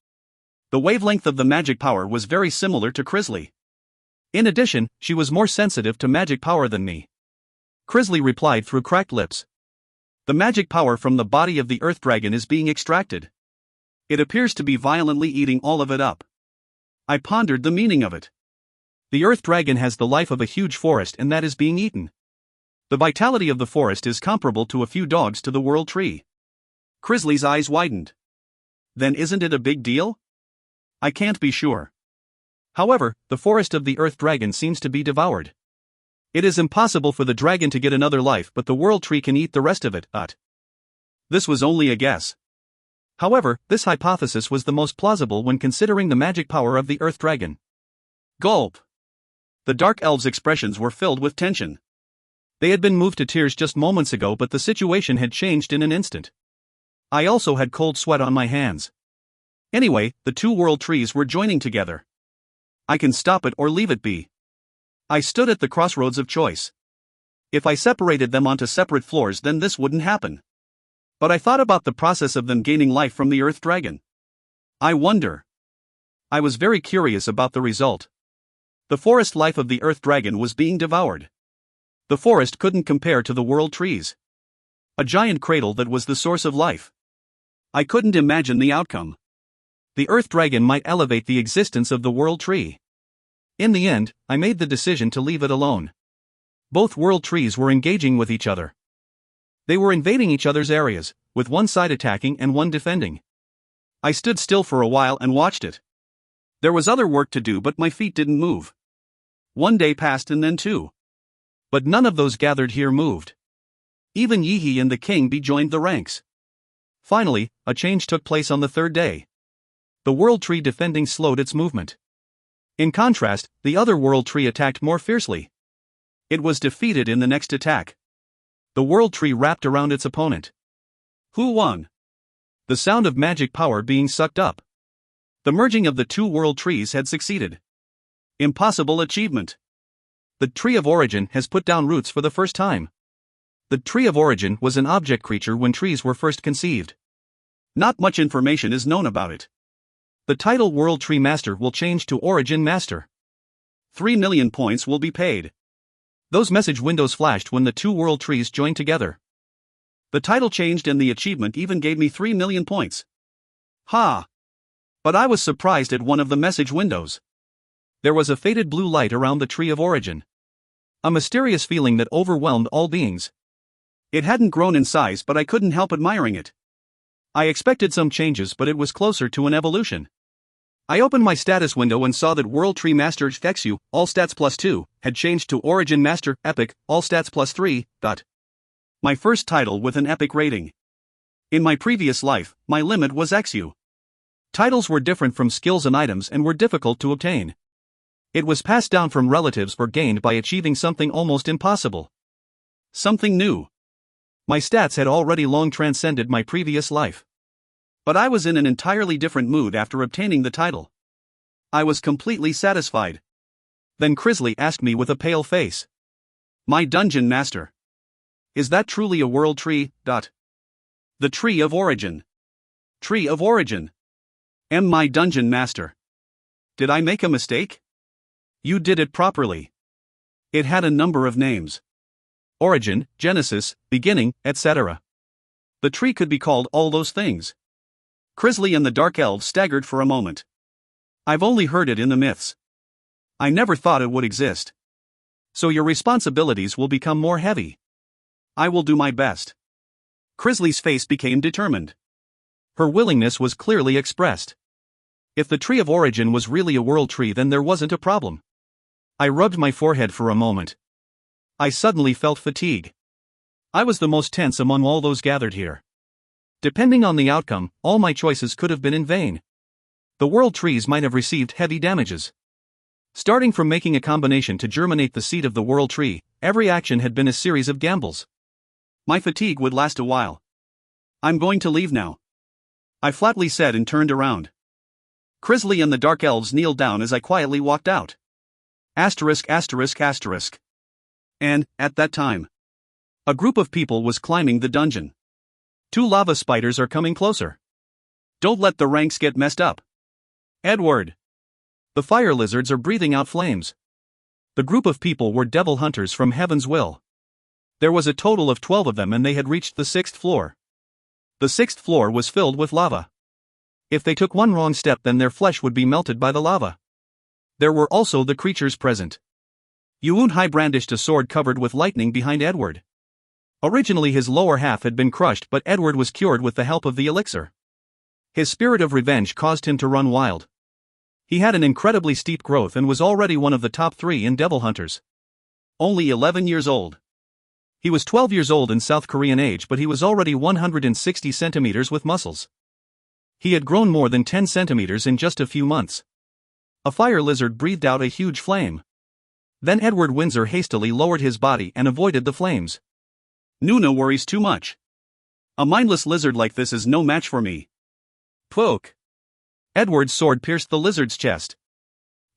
The wavelength of the magic power was very similar to Crisley. In addition, she was more sensitive to magic power than me. Crisley replied through cracked lips. The magic power from the body of the Earth Dragon is being extracted. It appears to be violently eating all of it up. I pondered the meaning of it. The Earth Dragon has the life of a huge forest and that is being eaten. The vitality of the forest is comparable to a few dogs to the World Tree. Crisley's eyes widened. Then isn't it a big deal? I can't be sure. However, the forest of the Earth Dragon seems to be devoured. It is impossible for the dragon to get another life, but the World Tree can eat the rest of it. This was only a guess. However, this hypothesis was the most plausible when considering the magic power of the Earth Dragon. Gulp. The Dark Elves' expressions were filled with tension. They had been moved to tears just moments ago, but the situation had changed in an instant. I also had cold sweat on my hands. Anyway, the two World Trees were joining together. I can stop it or leave it be. I stood at the crossroads of choice. If I separated them onto separate floors, then this wouldn't happen. But I thought about the process of them gaining life from the Earth Dragon. I wonder. I was very curious about the result. The forest life of the Earth Dragon was being devoured. The forest couldn't compare to the World Trees. A giant cradle that was the source of life. I couldn't imagine the outcome. The Earth Dragon might elevate the existence of the World Tree. In the end, I made the decision to leave it alone. Both World Trees were engaging with each other. They were invading each other's areas, with one side attacking and one defending. I stood still for a while and watched it. There was other work to do, but my feet didn't move. One day passed and then two. But none of those gathered here moved. Even Yi and the King Bee joined the ranks. Finally, a change took place on the third day. The World Tree defending slowed its movement. In contrast, the other World Tree attacked more fiercely. It was defeated in the next attack. The World Tree wrapped around its opponent. Who won? The sound of magic power being sucked up. The merging of the two World Trees had succeeded. Impossible achievement. The Tree of Origin has put down roots for the first time. The Tree of Origin was an object creature when trees were first conceived. Not much information is known about it. The title World Tree Master will change to Origin Master. 3 million points will be paid. Those message windows flashed when the two World Trees joined together. The title changed and the achievement even gave me 3 million points. Ha! But I was surprised at one of the message windows. There was a faded blue light around the Tree of Origin. A mysterious feeling that overwhelmed all beings. It hadn't grown in size, but I couldn't help admiring it. I expected some changes, but it was closer to an evolution. I opened my status window and saw that World Tree Master XU, all stats plus 2, had changed to Origin Master Epic, all stats plus 3. My first title with an epic rating. In my previous life, my limit was XU. Titles were different from skills and items and were difficult to obtain. It was passed down from relatives or gained by achieving something almost impossible. Something new. My stats had already long transcended my previous life. But I was in an entirely different mood after obtaining the title. I was completely satisfied. Then Crisley asked me with a pale face. My Dungeon Master. Is that truly a World Tree? The Tree of Origin. Tree of Origin. Am my Dungeon Master. Did I make a mistake? You did it properly. It had a number of names. Origin, Genesis, Beginning, etc. The tree could be called all those things. Crisley and the Dark Elves staggered for a moment. I've only heard it in the myths. I never thought it would exist. So your responsibilities will become more heavy. I will do my best. Crisley's face became determined. Her willingness was clearly expressed. If the Tree of Origin was really a world tree, then there wasn't a problem. I rubbed my forehead for a moment. I suddenly felt fatigue. I was the most tense among all those gathered here. Depending on the outcome, all my choices could have been in vain. The World Trees might have received heavy damages. Starting from making a combination to germinate the seed of the World Tree, every action had been a series of gambles. My fatigue would last a while. I'm going to leave now. I flatly said and turned around. Crisley and the Dark Elves kneeled down as I quietly walked out. Asterisk asterisk asterisk. And, at that time, a group of people was climbing the dungeon. 2 lava spiders are coming closer. Don't let the ranks get messed up. Edward. The fire lizards are breathing out flames. The group of people were devil hunters from Heaven's Will. There was a total of 12 of them and they had reached the 6th floor. The 6th floor was filled with lava. If they took one wrong step, then their flesh would be melted by the lava. There were also the creatures present. Yuunhai brandished a sword covered with lightning behind Edward. Originally his lower half had been crushed, but Edward was cured with the help of the elixir. His spirit of revenge caused him to run wild. He had an incredibly steep growth and was already one of the top 3 in devil hunters. Only 11 years old. He was 12 years old in South Korean age, but he was already 160 centimeters with muscles. He had grown more than 10 centimeters in just a few months. A fire lizard breathed out a huge flame. Then Edward Windsor hastily lowered his body and avoided the flames. Nuna worries too much. A mindless lizard like this is no match for me. Poke. Edward's sword pierced the lizard's chest.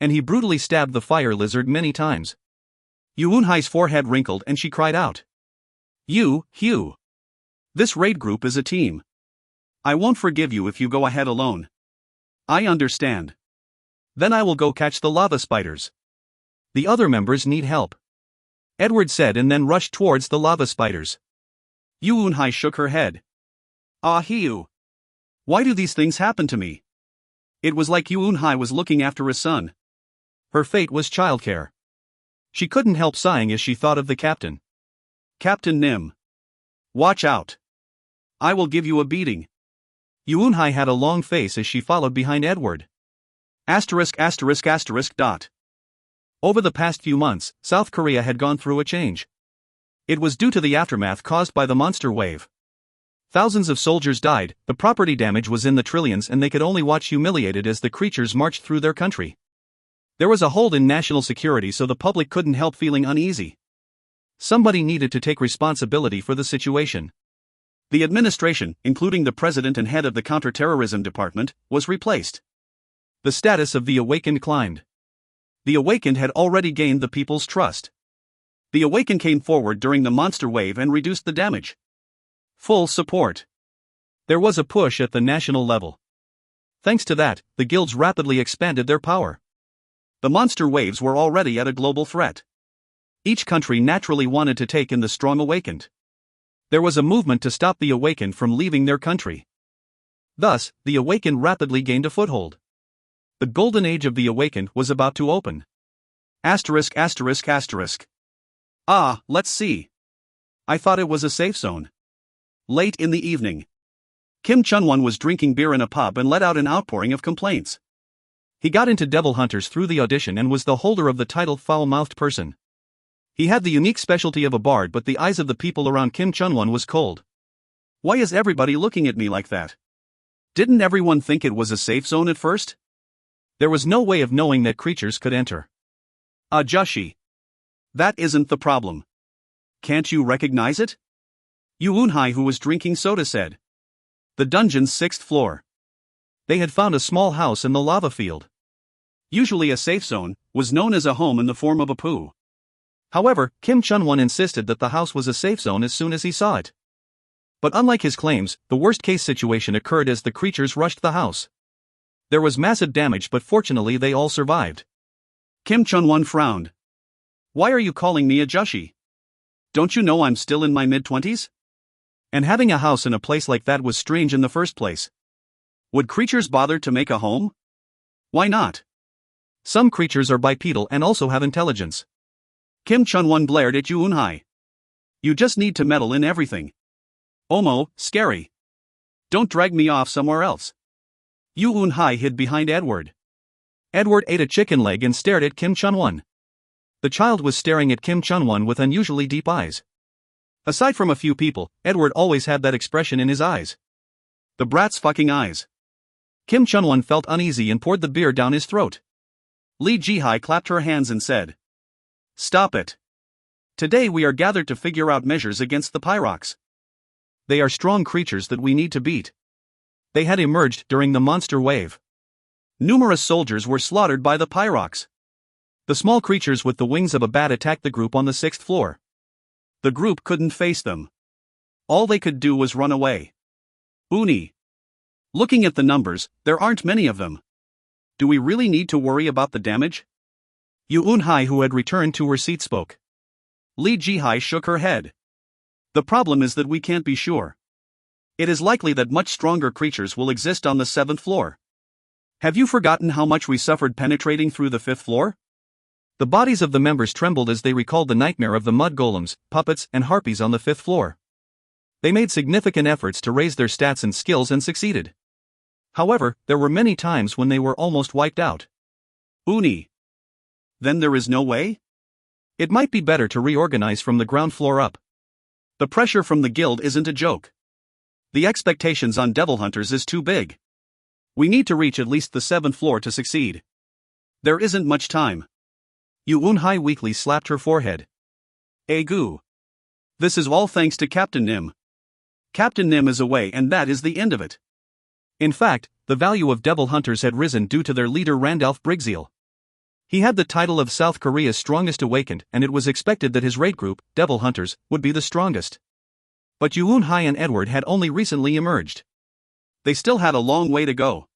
And he brutally stabbed the fire lizard many times. Yuunhai's forehead wrinkled and she cried out. Hugh. This raid group is a team. I won't forgive you if you go ahead alone. I understand. Then I will go catch the lava spiders. The other members need help. Edward said and then rushed towards the lava spiders. Yuunhai shook her head. Hugh. Why do these things happen to me? It was like Yuunhai was looking after a son. Her fate was childcare. She couldn't help sighing as she thought of the captain. Captain Nim. Watch out. I will give you a beating. Yuunhai had a long face as she followed behind Edward. Over the past few months, South Korea had gone through a change. It was due to the aftermath caused by the monster wave. Thousands of soldiers died, the property damage was in the trillions, and they could only watch humiliated as the creatures marched through their country. There was a hold in national security, so the public couldn't help feeling uneasy. Somebody needed to take responsibility for the situation. The administration, including the president and head of the counterterrorism department, was replaced. The status of the Awakened climbed. The Awakened had already gained the people's trust. The Awakened came forward during the monster wave and reduced the damage. Full support. There was a push at the national level. Thanks to that, the guilds rapidly expanded their power. The monster waves were already at a global threat. Each country naturally wanted to take in the strong Awakened. There was a movement to stop the Awakened from leaving their country. Thus, the Awakened rapidly gained a foothold. The golden age of the Awakened was about to open. Let's see. I thought it was a safe zone. Late in the evening. Kim Chunwon was drinking beer in a pub and let out an outpouring of complaints. He got into Devil Hunters through the audition and was the holder of the title Foul-Mouthed Person. He had the unique specialty of a bard, but the eyes of the people around Kim Chunwon was cold. Why is everybody looking at me like that? Didn't everyone think it was a safe zone at first? There was no way of knowing that creatures could enter. Joshi. That isn't the problem. Can't you recognize it? Yuunhai, who was drinking soda, said. The dungeon's 6th floor. They had found a small house in the lava field. Usually a safe zone was known as a home in the form of a poo. However, Kim Chunwon insisted that the house was a safe zone as soon as he saw it. But unlike his claims, the worst-case situation occurred as the creatures rushed the house. There was massive damage, but fortunately they all survived. Kim Chunwon frowned. Why are you calling me a Joshi? Don't you know I'm still in my mid-20s? And having a house in a place like that was strange in the first place. Would creatures bother to make a home? Why not? Some creatures are bipedal and also have intelligence. Kim Chunwon glared at Yuunhai. You just need to meddle in everything. Omo, scary. Don't drag me off somewhere else. Yuunhai hid behind Edward. Edward ate a chicken leg and stared at Kim Chunwon. The child was staring at Kim Chunwon with unusually deep eyes. Aside from a few people, Edward always had that expression in his eyes. The brat's fucking eyes. Kim Chunwon felt uneasy and poured the beer down his throat. Lee Jihai clapped her hands and said, Stop it. Today we are gathered to figure out measures against the Pyrox. They are strong creatures that we need to beat. They had emerged during the monster wave. Numerous soldiers were slaughtered by the Pyrox. The small creatures with the wings of a bat attacked the group on the 6th floor. The group couldn't face them. All they could do was run away. Uni. Looking at the numbers, there aren't many of them. Do we really need to worry about the damage? Yuunhai, who had returned to her seat, spoke. Lee Jihai shook her head. The problem is that we can't be sure. It is likely that much stronger creatures will exist on the 7th floor. Have you forgotten how much we suffered penetrating through the 5th floor? The bodies of the members trembled as they recalled the nightmare of the mud golems, puppets, and harpies on the 5th floor. They made significant efforts to raise their stats and skills and succeeded. However, there were many times when they were almost wiped out. Uni. Then there is no way? It might be better to reorganize from the ground floor up. The pressure from the guild isn't a joke. The expectations on Devil Hunters is too big. We need to reach at least the 7th floor to succeed. There isn't much time. Yuunhai weakly slapped her forehead. Egu. This is all thanks to Captain Nim. Captain Nim is away and that is the end of it. In fact, the value of Devil Hunters had risen due to their leader Randalph Brigzeal. He had the title of South Korea's strongest awakened and it was expected that his raid group, Devil Hunters, would be the strongest. But Yuunhai and Edward had only recently emerged. They still had a long way to go.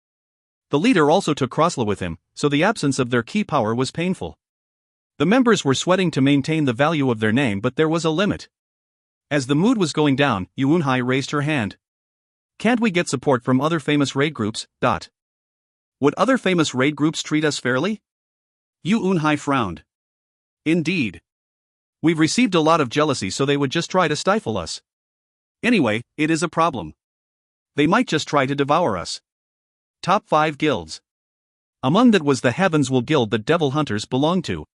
The leader also took Crossla with him, so the absence of their key power was painful. The members were sweating to maintain the value of their name but there was a limit. As the mood was going down, Yuunhai raised her hand. Can't we get support from other famous raid groups? Would other famous raid groups treat us fairly? Yuunhai frowned. Indeed. We've received a lot of jealousy so they would just try to stifle us. Anyway, it is a problem. They might just try to devour us. Top 5 guilds. Among that was the Heavenswell Guild that Devil Hunters belonged to.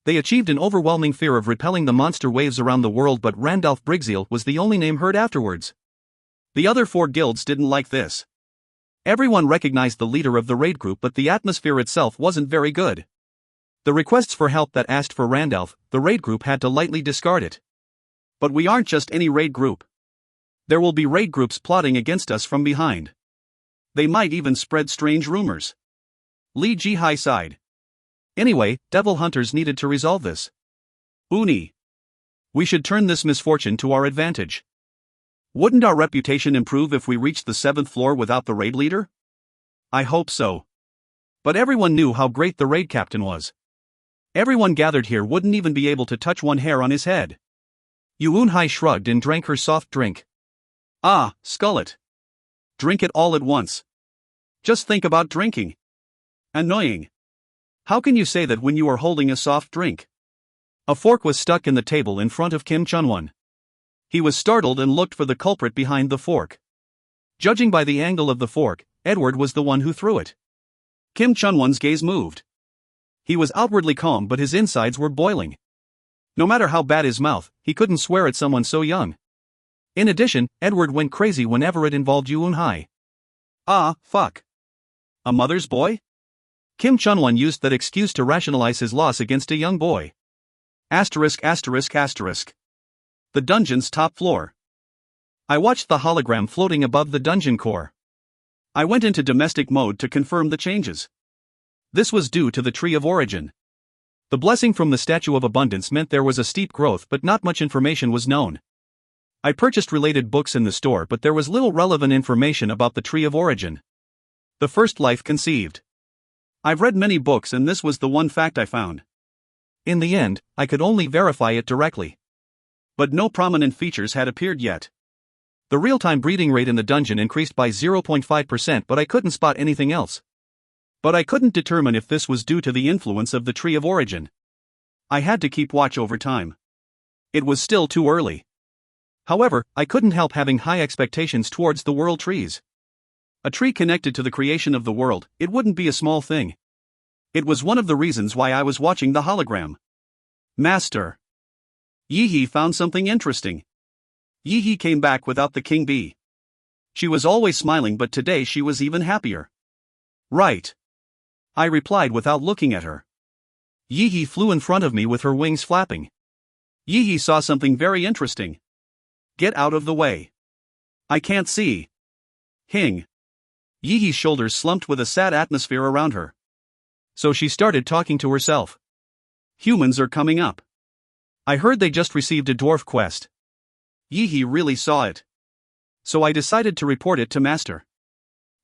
They achieved an overwhelming fear of repelling the monster waves around the world but Randalph Brigzeal was the only name heard afterwards. The other 4 guilds didn't like this. Everyone recognized the leader of the raid group but the atmosphere itself wasn't very good. The requests for help that asked for Randalph, the raid group had to lightly discard it. But we aren't just any raid group. There will be raid groups plotting against us from behind. They might even spread strange rumors. Li Jihai sighed. Anyway, Devil Hunters needed to resolve this. Uni. We should turn this misfortune to our advantage. Wouldn't our reputation improve if we reached the 7th floor without the raid leader? I hope so. But everyone knew how great the raid captain was. Everyone gathered here wouldn't even be able to touch one hair on his head. Yuunhai shrugged and drank her soft drink. Ah, scull it. Drink it all at once. Just think about drinking. Annoying. How can you say that when you are holding a soft drink? A fork was stuck in the table in front of Kim Chunwon. He was startled and looked for the culprit behind the fork. Judging by the angle of the fork, Edward was the one who threw it. Kim Chunwon's gaze moved. He was outwardly calm but his insides were boiling. No matter how bad his mouth, he couldn't swear at someone so young. In addition, Edward went crazy whenever it involved Yuunhai. Ah, fuck. A mother's boy? Kim Chunwon used that excuse to rationalize his loss against a young boy. *****. The dungeon's top floor. I watched the hologram floating above the dungeon core. I went into domestic mode to confirm the changes. This was due to the Tree of Origin. The blessing from the Statue of Abundance meant there was a steep growth but not much information was known. I purchased related books in the store but there was little relevant information about the Tree of Origin. The first life conceived. I've read many books and this was the one fact I found. In the end, I could only verify it directly. But no prominent features had appeared yet. The real-time breeding rate in the dungeon increased by 0.5% but I couldn't spot anything else. But I couldn't determine if this was due to the influence of the Tree of Origin. I had to keep watch over time. It was still too early. However, I couldn't help having high expectations towards the world trees. A tree connected to the creation of the world, it wouldn't be a small thing. It was one of the reasons why I was watching the hologram. Master. Yihi found something interesting. Yihi came back without the king bee. She was always smiling but today she was even happier. Right. I replied without looking at her. Yihi flew in front of me with her wings flapping. Yihi saw something very interesting. Get out of the way. I can't see. Hing. Yihi's shoulders slumped with a sad atmosphere around her. So she started talking to herself. Humans are coming up. I heard they just received a dwarf quest. Yihi really saw it. So I decided to report it to Master.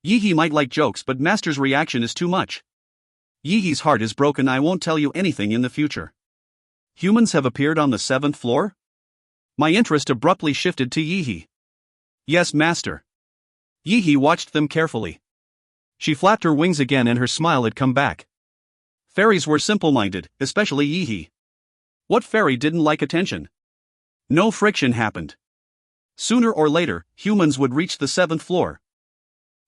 Yihi might like jokes but Master's reaction is too much. Yihi's heart is broken. I won't tell you anything in the future. Humans have appeared on the 7th floor? My interest abruptly shifted to Yi. Yes, master. Yi watched them carefully. She flapped her wings again and her smile had come back. Fairies were simple-minded, especially Yi. What fairy didn't like attention? No friction happened. Sooner or later, humans would reach the 7th floor.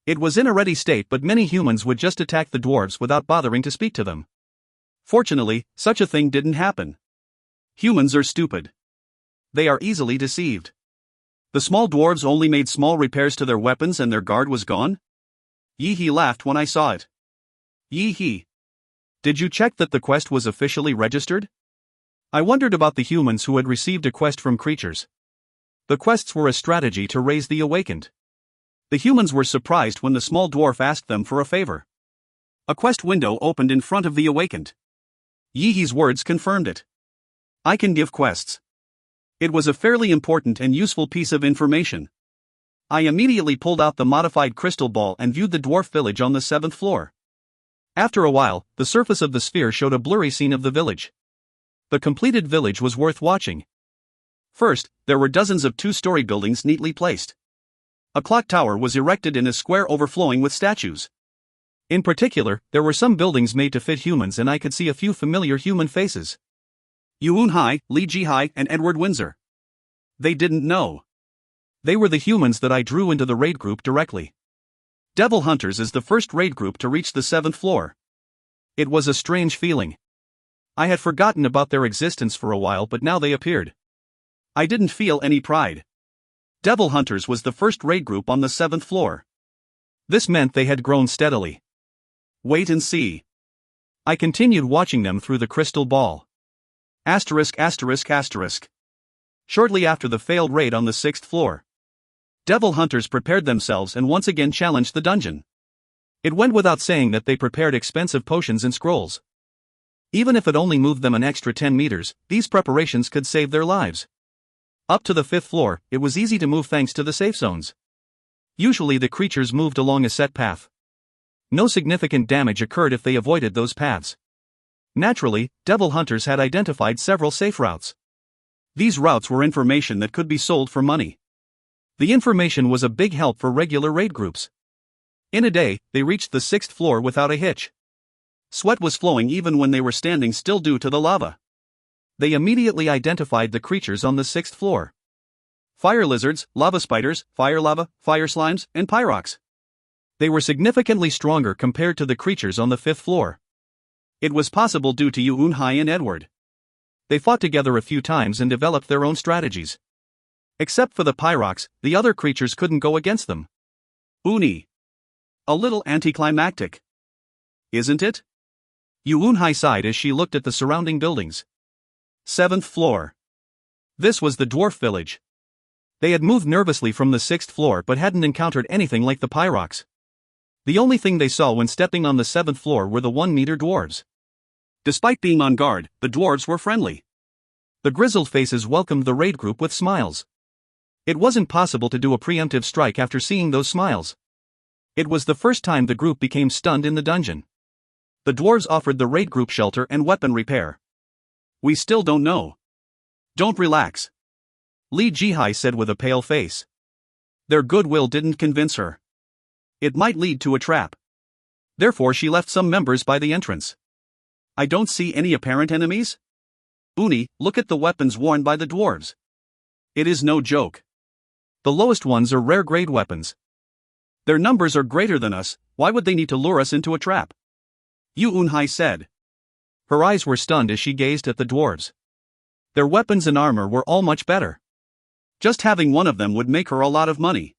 It was in a ready state, but many humans would just attack the dwarves without bothering to speak to them. Fortunately, such a thing didn't happen. Humans are stupid. They are easily deceived. The small dwarves only made small repairs to their weapons and their guard was gone? Yi laughed when I saw it. Yi. Did you check that the quest was officially registered? I wondered about the humans who had received a quest from creatures. The quests were a strategy to raise the awakened. The humans were surprised when the small dwarf asked them for a favor. A quest window opened in front of the awakened. Yi's words confirmed it. I can give quests. It was a fairly important and useful piece of information. I immediately pulled out the modified crystal ball and viewed the dwarf village on the 7th floor. After a while, the surface of the sphere showed a blurry scene of the village. The completed village was worth watching. First, there were dozens of 2-story buildings neatly placed. A clock tower was erected in a square overflowing with statues. In particular, there were some buildings made to fit humans and I could see a few familiar human faces. Yuunhai, Li Jihai, and Edward Windsor. They didn't know. They were the humans that I drew into the raid group directly. Devil Hunters is the first raid group to reach the 7th floor. It was a strange feeling. I had forgotten about their existence for a while, but now they appeared. I didn't feel any pride. Devil Hunters was the first raid group on the 7th floor. This meant they had grown steadily. Wait and see. I continued watching them through the crystal ball. Asterisk. Shortly after the failed raid on the 6th floor, Devil Hunters prepared themselves and once again challenged the dungeon. It went without saying that they prepared expensive potions and scrolls. Even if it only moved them an extra 10 meters, these preparations could save their lives. Up to the 5th floor, it was easy to move thanks to the safe zones. Usually the creatures moved along a set path. No significant damage occurred if they avoided those paths. Naturally, Devil Hunters had identified several safe routes. These routes were information that could be sold for money. The information was a big help for regular raid groups. In a day, they reached the 6th floor without a hitch. Sweat was flowing even when they were standing still due to the lava. They immediately identified the creatures on the 6th floor. Fire lizards, lava spiders, fire lava, fire slimes, and pyrox. They were significantly stronger compared to the creatures on the 5th floor. It was possible due to Yuunhai and Edward. They fought together a few times and developed their own strategies. Except for the pyrox, the other creatures couldn't go against them. Uni. A little anticlimactic. Isn't it? Yuunhai sighed as she looked at the surrounding buildings. 7th floor. This was the dwarf village. They had moved nervously from the 6th floor but hadn't encountered anything like the pyrox. The only thing they saw when stepping on the 7th floor were the 1-meter dwarves. Despite being on guard, the dwarves were friendly. The grizzled faces welcomed the raid group with smiles. It wasn't possible to do a preemptive strike after seeing those smiles. It was the first time the group became stunned in the dungeon. The dwarves offered the raid group shelter and weapon repair. We still don't know. Don't relax. Li Jihai said with a pale face. Their goodwill didn't convince her. It might lead to a trap. Therefore she left some members by the entrance. I don't see any apparent enemies. Uni, look at the weapons worn by the dwarves. It is no joke. The lowest ones are rare grade weapons. Their numbers are greater than us, why would they need to lure us into a trap? Yuunhai said. Her eyes were stunned as she gazed at the dwarves. Their weapons and armor were all much better. Just having one of them would make her a lot of money.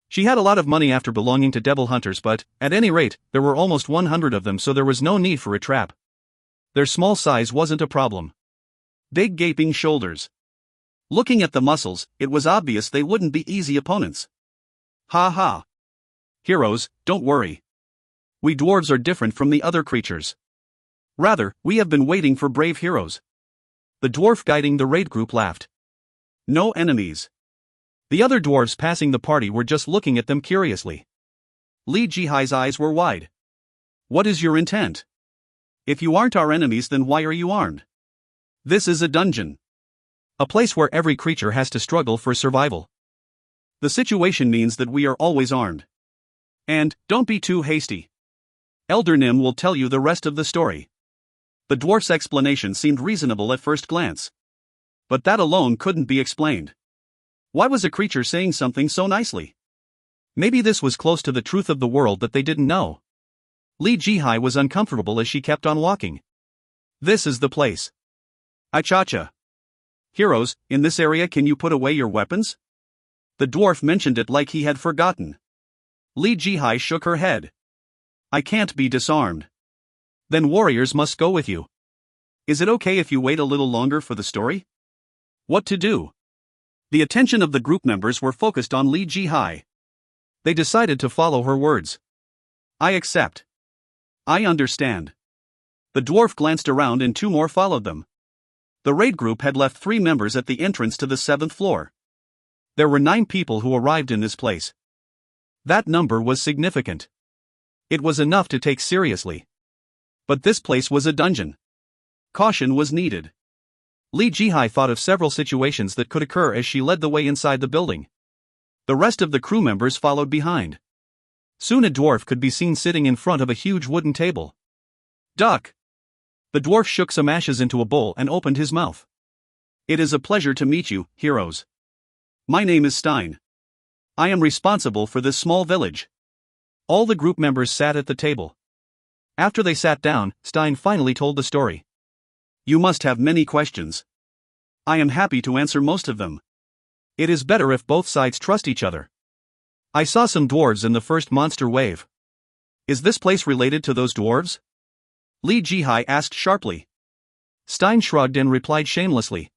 She had a lot of money after belonging to Devil Hunters, but, at any rate, there were almost 100 of them, so there was no need for a trap. Their small size wasn't a problem. Big gaping shoulders. Looking at the muscles, it was obvious they wouldn't be easy opponents. Ha ha. Heroes, don't worry. We dwarves are different from the other creatures. Rather, we have been waiting for brave heroes. The dwarf guiding the raid group laughed. No enemies. The other dwarves passing the party were just looking at them curiously. Li Jihai's eyes were wide. What is your intent? If you aren't our enemies, then why are you armed? This is a dungeon. A place where every creature has to struggle for survival. The situation means that we are always armed. And, don't be too hasty. Elder Nim will tell you the rest of the story. The dwarf's explanation seemed reasonable at first glance. But that alone couldn't be explained. Why was a creature saying something so nicely? Maybe this was close to the truth of the world that they didn't know. Li Jihai was uncomfortable as she kept on walking. This is the place. Achacha. Heroes, in this area can you put away your weapons? The dwarf mentioned it like he had forgotten. Li Jihai shook her head. I can't be disarmed. Then warriors must go with you. Is it okay if you wait a little longer for the story? What to do? The attention of the group members were focused on Li Jihai. They decided to follow her words. I accept. I understand. The dwarf glanced around and 2 more followed them. The raid group had left 3 members at the entrance to the 7th floor. There were 9 people who arrived in this place. That number was significant. It was enough to take seriously. But this place was a dungeon. Caution was needed. Li Jihai thought of several situations that could occur as she led the way inside the building. The rest of the crew members followed behind. Soon a dwarf could be seen sitting in front of a huge wooden table. Duck! The dwarf shook some ashes into a bowl and opened his mouth. It is a pleasure to meet you, heroes. My name is Stein. I am responsible for this small village. All the group members sat at the table. After they sat down, Stein finally told the story. You must have many questions. I am happy to answer most of them. It is better if both sides trust each other. I saw some dwarves in the first monster wave. Is this place related to those dwarves? Li Jihai asked sharply. Stein shrugged and replied shamelessly.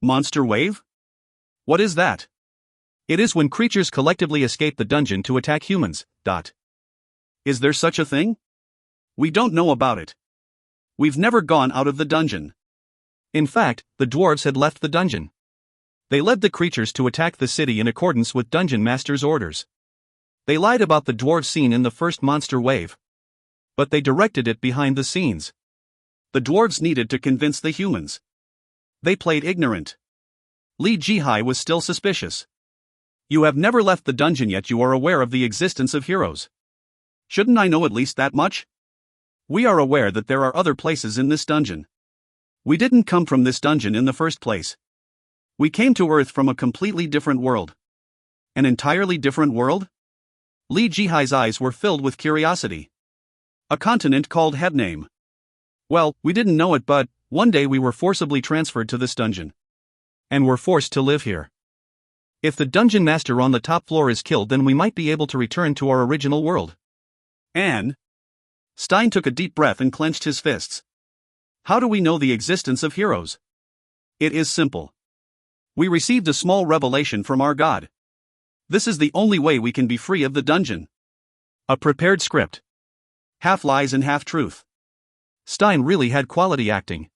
Monster wave? What is that? It is when creatures collectively escape the dungeon to attack humans. Is there such a thing? We don't know about it. We've never gone out of the dungeon. In fact, the dwarves had left the dungeon. They led the creatures to attack the city in accordance with Dungeon Master's orders. They lied about the dwarf scene in the first monster wave. But they directed it behind the scenes. The dwarves needed to convince the humans. They played ignorant. Li Jihai was still suspicious. You have never left the dungeon yet you are aware of the existence of heroes. Shouldn't I know at least that much? We are aware that there are other places in this dungeon. We didn't come from this dungeon in the first place. We came to Earth from a completely different world. An entirely different world? Li Jihai's eyes were filled with curiosity. A continent called Hebname. Well, we didn't know it, but one day we were forcibly transferred to this dungeon. And were forced to live here. If the dungeon master on the top floor is killed, then we might be able to return to our original world. And? Stein took a deep breath and clenched his fists. How do we know the existence of heroes? It is simple. We received a small revelation from our God. This is the only way we can be free of the dungeon. A prepared script. Half lies and half truth. Stein really had quality acting.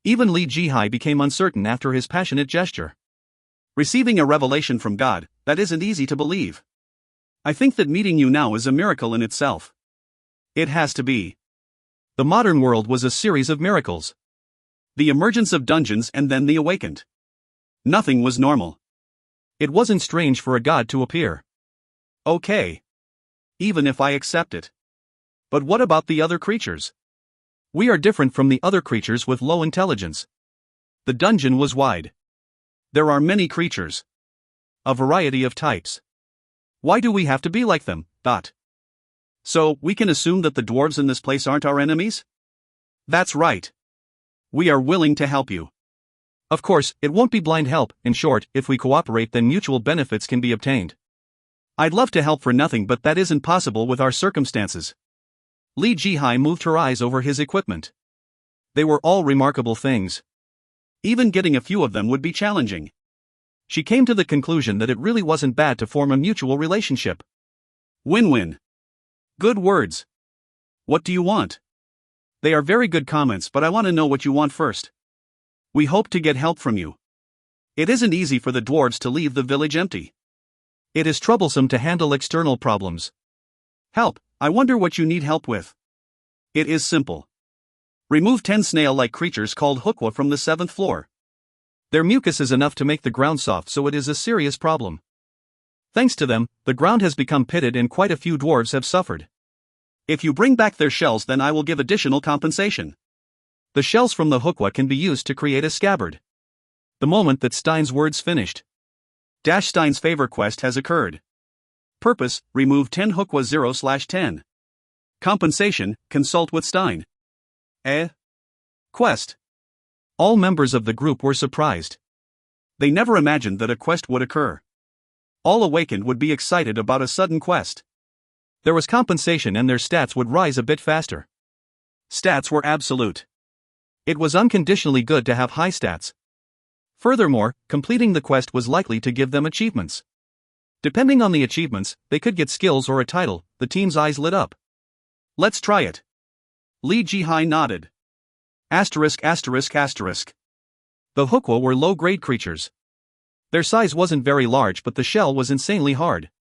Even Li Jihai became uncertain after his passionate gesture. Receiving a revelation from God, that isn't easy to believe. I think that meeting you now is a miracle in itself. It has to be. The modern world was a series of miracles. The emergence of dungeons and then the awakened. Nothing was normal. It wasn't strange for a god to appear. Okay. Even if I accept it. But what about the other creatures? We are different from the other creatures with low intelligence. The dungeon was wide. There are many creatures. A variety of types. Why do we have to be like them? So, we can assume that the dwarves in this place aren't our enemies? That's right. We are willing to help you. Of course, it won't be blind help. In short, if we cooperate, then mutual benefits can be obtained. I'd love to help for nothing, but that isn't possible with our circumstances. Li Jihai moved her eyes over his equipment. They were all remarkable things. Even getting a few of them would be challenging. She came to the conclusion that it really wasn't bad to form a mutual relationship. Win-win. Good words. What do you want? They are very good comments, but I want to know what you want first. We hope to get help from you. It isn't easy for the dwarves to leave the village empty. It is troublesome to handle external problems. Help, I wonder what you need help with. It is simple. Remove 10 snail-like creatures called Hukwa from the 7th floor. Their mucus is enough to make the ground soft, so it is a serious problem. Thanks to them, the ground has become pitted and quite a few dwarves have suffered. If you bring back their shells, then I will give additional compensation. The shells from the hukwa can be used to create a scabbard. The moment that Stein's words finished, Stein's favor quest has occurred. Purpose: remove 10 hukwa 0/10. Compensation: consult with Stein. Quest. All members of the group were surprised. They never imagined that a quest would occur. All awakened would be excited about a sudden quest. There was compensation and their stats would rise a bit faster. Stats were absolute. It was unconditionally good to have high stats. Furthermore, completing the quest was likely to give them achievements. Depending on the achievements, they could get skills or a title. The team's eyes lit up. Let's try it. Li Jihai nodded. *****. The hukwa were low-grade creatures. Their size wasn't very large, but the shell was insanely hard.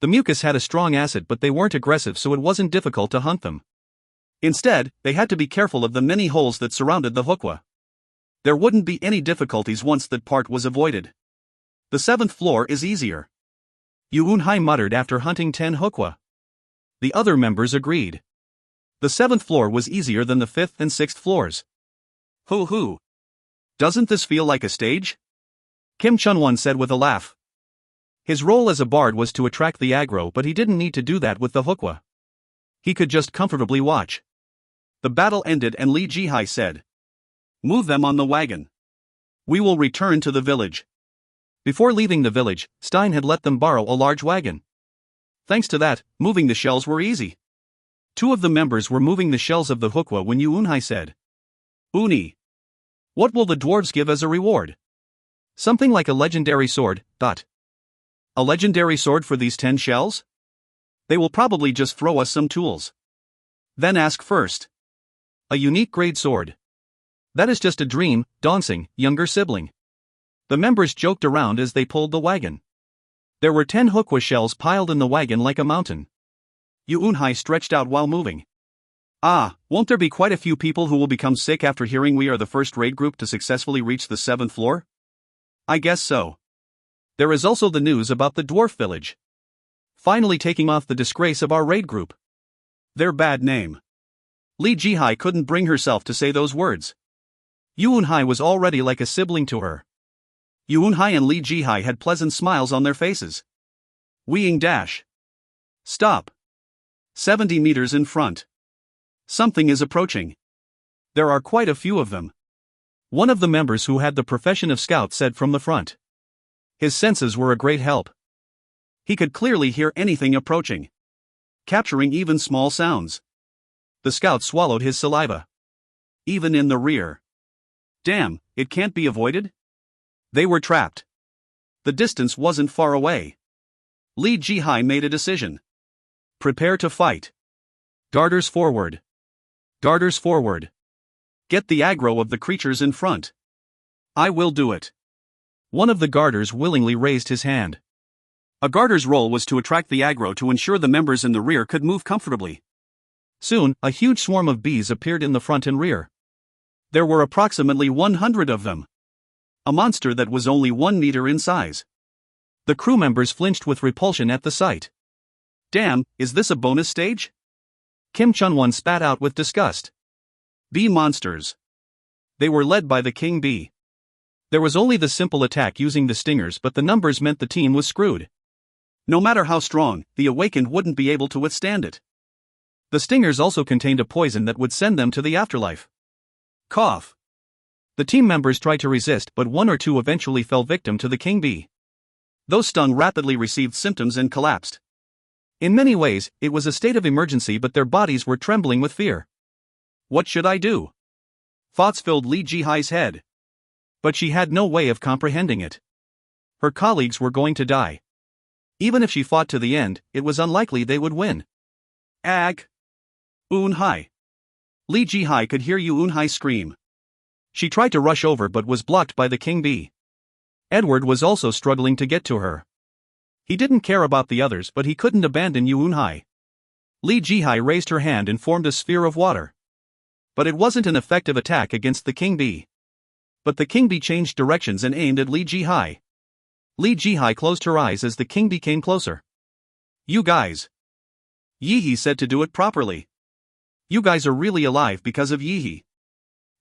The mucus had a strong acid, but they weren't aggressive, so it wasn't difficult to hunt them. Instead, they had to be careful of the many holes that surrounded the hukwa. There wouldn't be any difficulties once that part was avoided. The 7th floor is easier. Yuunhai muttered after hunting 10 hukwa. The other members agreed. The 7th floor was easier than the 5th and 6th floors. Hoo. Doesn't this feel like a stage? Kim Chunwon said with a laugh. His role as a bard was to attract the aggro, but he didn't need to do that with the hukwa. He could just comfortably watch. The battle ended and Li Jihai said, "Move them on the wagon. We will return to the village." Before leaving the village, Stein had let them borrow a large wagon. Thanks to that, moving the shells were easy. 2 of the members were moving the shells of the hukwa when Yuunhai said, "Uni. What will the dwarves give as a reward?" "Something like a legendary sword. A legendary sword for these 10 shells? They will probably just throw us some tools. Then ask first. A unique grade sword. That is just a dream, Donsing, younger sibling." The members joked around as they pulled the wagon. There were 10 hukwa shells piled in the wagon like a mountain. Yuunhai stretched out while moving. Won't there be quite a few people who will become sick after hearing we are the first raid group to successfully reach the 7th floor? I guess so. There is also the news about the dwarf village. Finally taking off the disgrace of our raid group. Their bad name. Li Jihai couldn't bring herself to say those words. Yuunhai was already like a sibling to her. Yuunhai and Li Jihai had pleasant smiles on their faces. Weeing dash. Stop. 70 meters in front. Something is approaching. There are quite a few of them. One of the members who had the profession of scout said from the front. His senses were a great help. He could clearly hear anything approaching, capturing even small sounds. The scout swallowed his saliva. Even in the rear. Damn, it can't be avoided? They were trapped. The distance wasn't far away. Li Jihai made a decision. Prepare to fight. Darters forward. Darters forward. Get the aggro of the creatures in front. I will do it. One of the guarders willingly raised his hand. A guarder's role was to attract the aggro to ensure the members in the rear could move comfortably. Soon, a huge swarm of bees appeared in the front and rear. There were approximately 100 of them. A monster that was only 1 meter in size. The crew members flinched with repulsion at the sight. Damn, is this a bonus stage? Kim Chunwon spat out with disgust. Bee monsters. They were led by the king bee. There was only the simple attack using the stingers, but the numbers meant the team was screwed. No matter how strong, the awakened wouldn't be able to withstand it. The stingers also contained a poison that would send them to the afterlife. Cough. The team members tried to resist, but 1 or 2 eventually fell victim to the king bee. Those stung rapidly received symptoms and collapsed. In many ways, it was a state of emergency, but their bodies were trembling with fear. What should I do? Thoughts filled Li Jihai's head. But she had no way of comprehending it. Her colleagues were going to die. Even if she fought to the end, it was unlikely they would win. Eunhai. Li Jihai could hear Eunhai scream. She tried to rush over but was blocked by the king bee. Edward was also struggling to get to her. He didn't care about the others, but he couldn't abandon Eunhai. Li Jihai raised her hand and formed a sphere of water. But it wasn't an effective attack against the king bee. But the king bee changed directions and aimed at Li Jihai. Li Jihai closed her eyes as the king bee came closer. You guys. Yi said to do it properly. You guys are really alive because of Yi.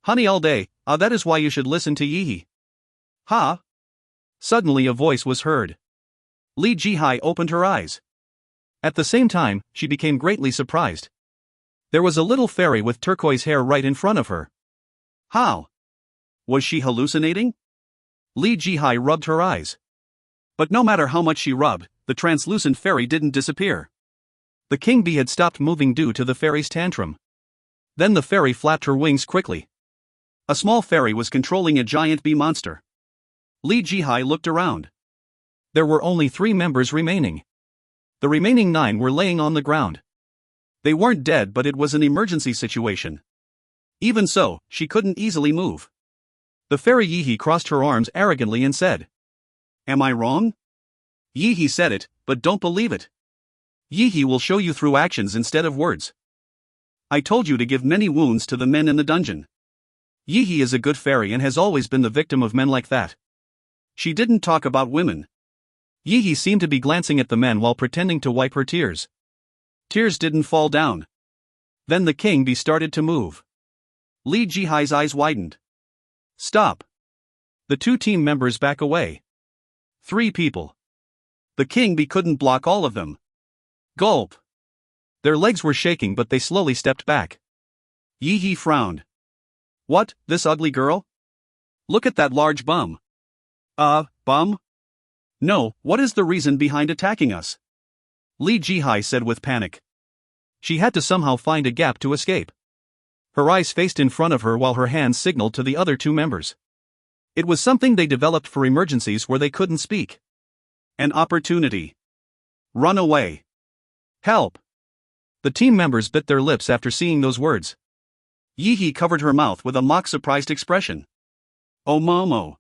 Honey all day, that is why you should listen to Yi. Ha! Suddenly a voice was heard. Li Jihai opened her eyes. At the same time, she became greatly surprised. There was a little fairy with turquoise hair right in front of her. How? Was she hallucinating? Li Jihai rubbed her eyes. But no matter how much she rubbed, the translucent fairy didn't disappear. The king bee had stopped moving due to the fairy's tantrum. Then the fairy flapped her wings quickly. A small fairy was controlling a giant bee monster. Li Jihai looked around. There were only 3 members remaining. The remaining 9 were laying on the ground. They weren't dead, but it was an emergency situation. Even so, she couldn't easily move. The fairy Yi crossed her arms arrogantly and said, "Am I wrong?" Yi said it, but don't believe it. Yi will show you through actions instead of words. I told you to give many wounds to the men in the dungeon. Yi is a good fairy and has always been the victim of men like that. She didn't talk about women. Yi seemed to be glancing at the men while pretending to wipe her tears. Tears didn't fall down. Then the king bee started to move. Li Jihai's eyes widened. Stop. The 2 team members back away. 3 people. The king bee couldn't block all of them. Gulp. Their legs were shaking, but they slowly stepped back. Yi frowned. What, this ugly girl? Look at that large bum. Bum? No, what is the reason behind attacking us? Li Jihai said with panic. She had to somehow find a gap to escape. Her eyes faced in front of her while her hands signaled to the other 2 members. It was something they developed for emergencies where they couldn't speak. An opportunity. Run away. Help. The team members bit their lips after seeing those words. Yi covered her mouth with a mock-surprised expression. Oh Momo.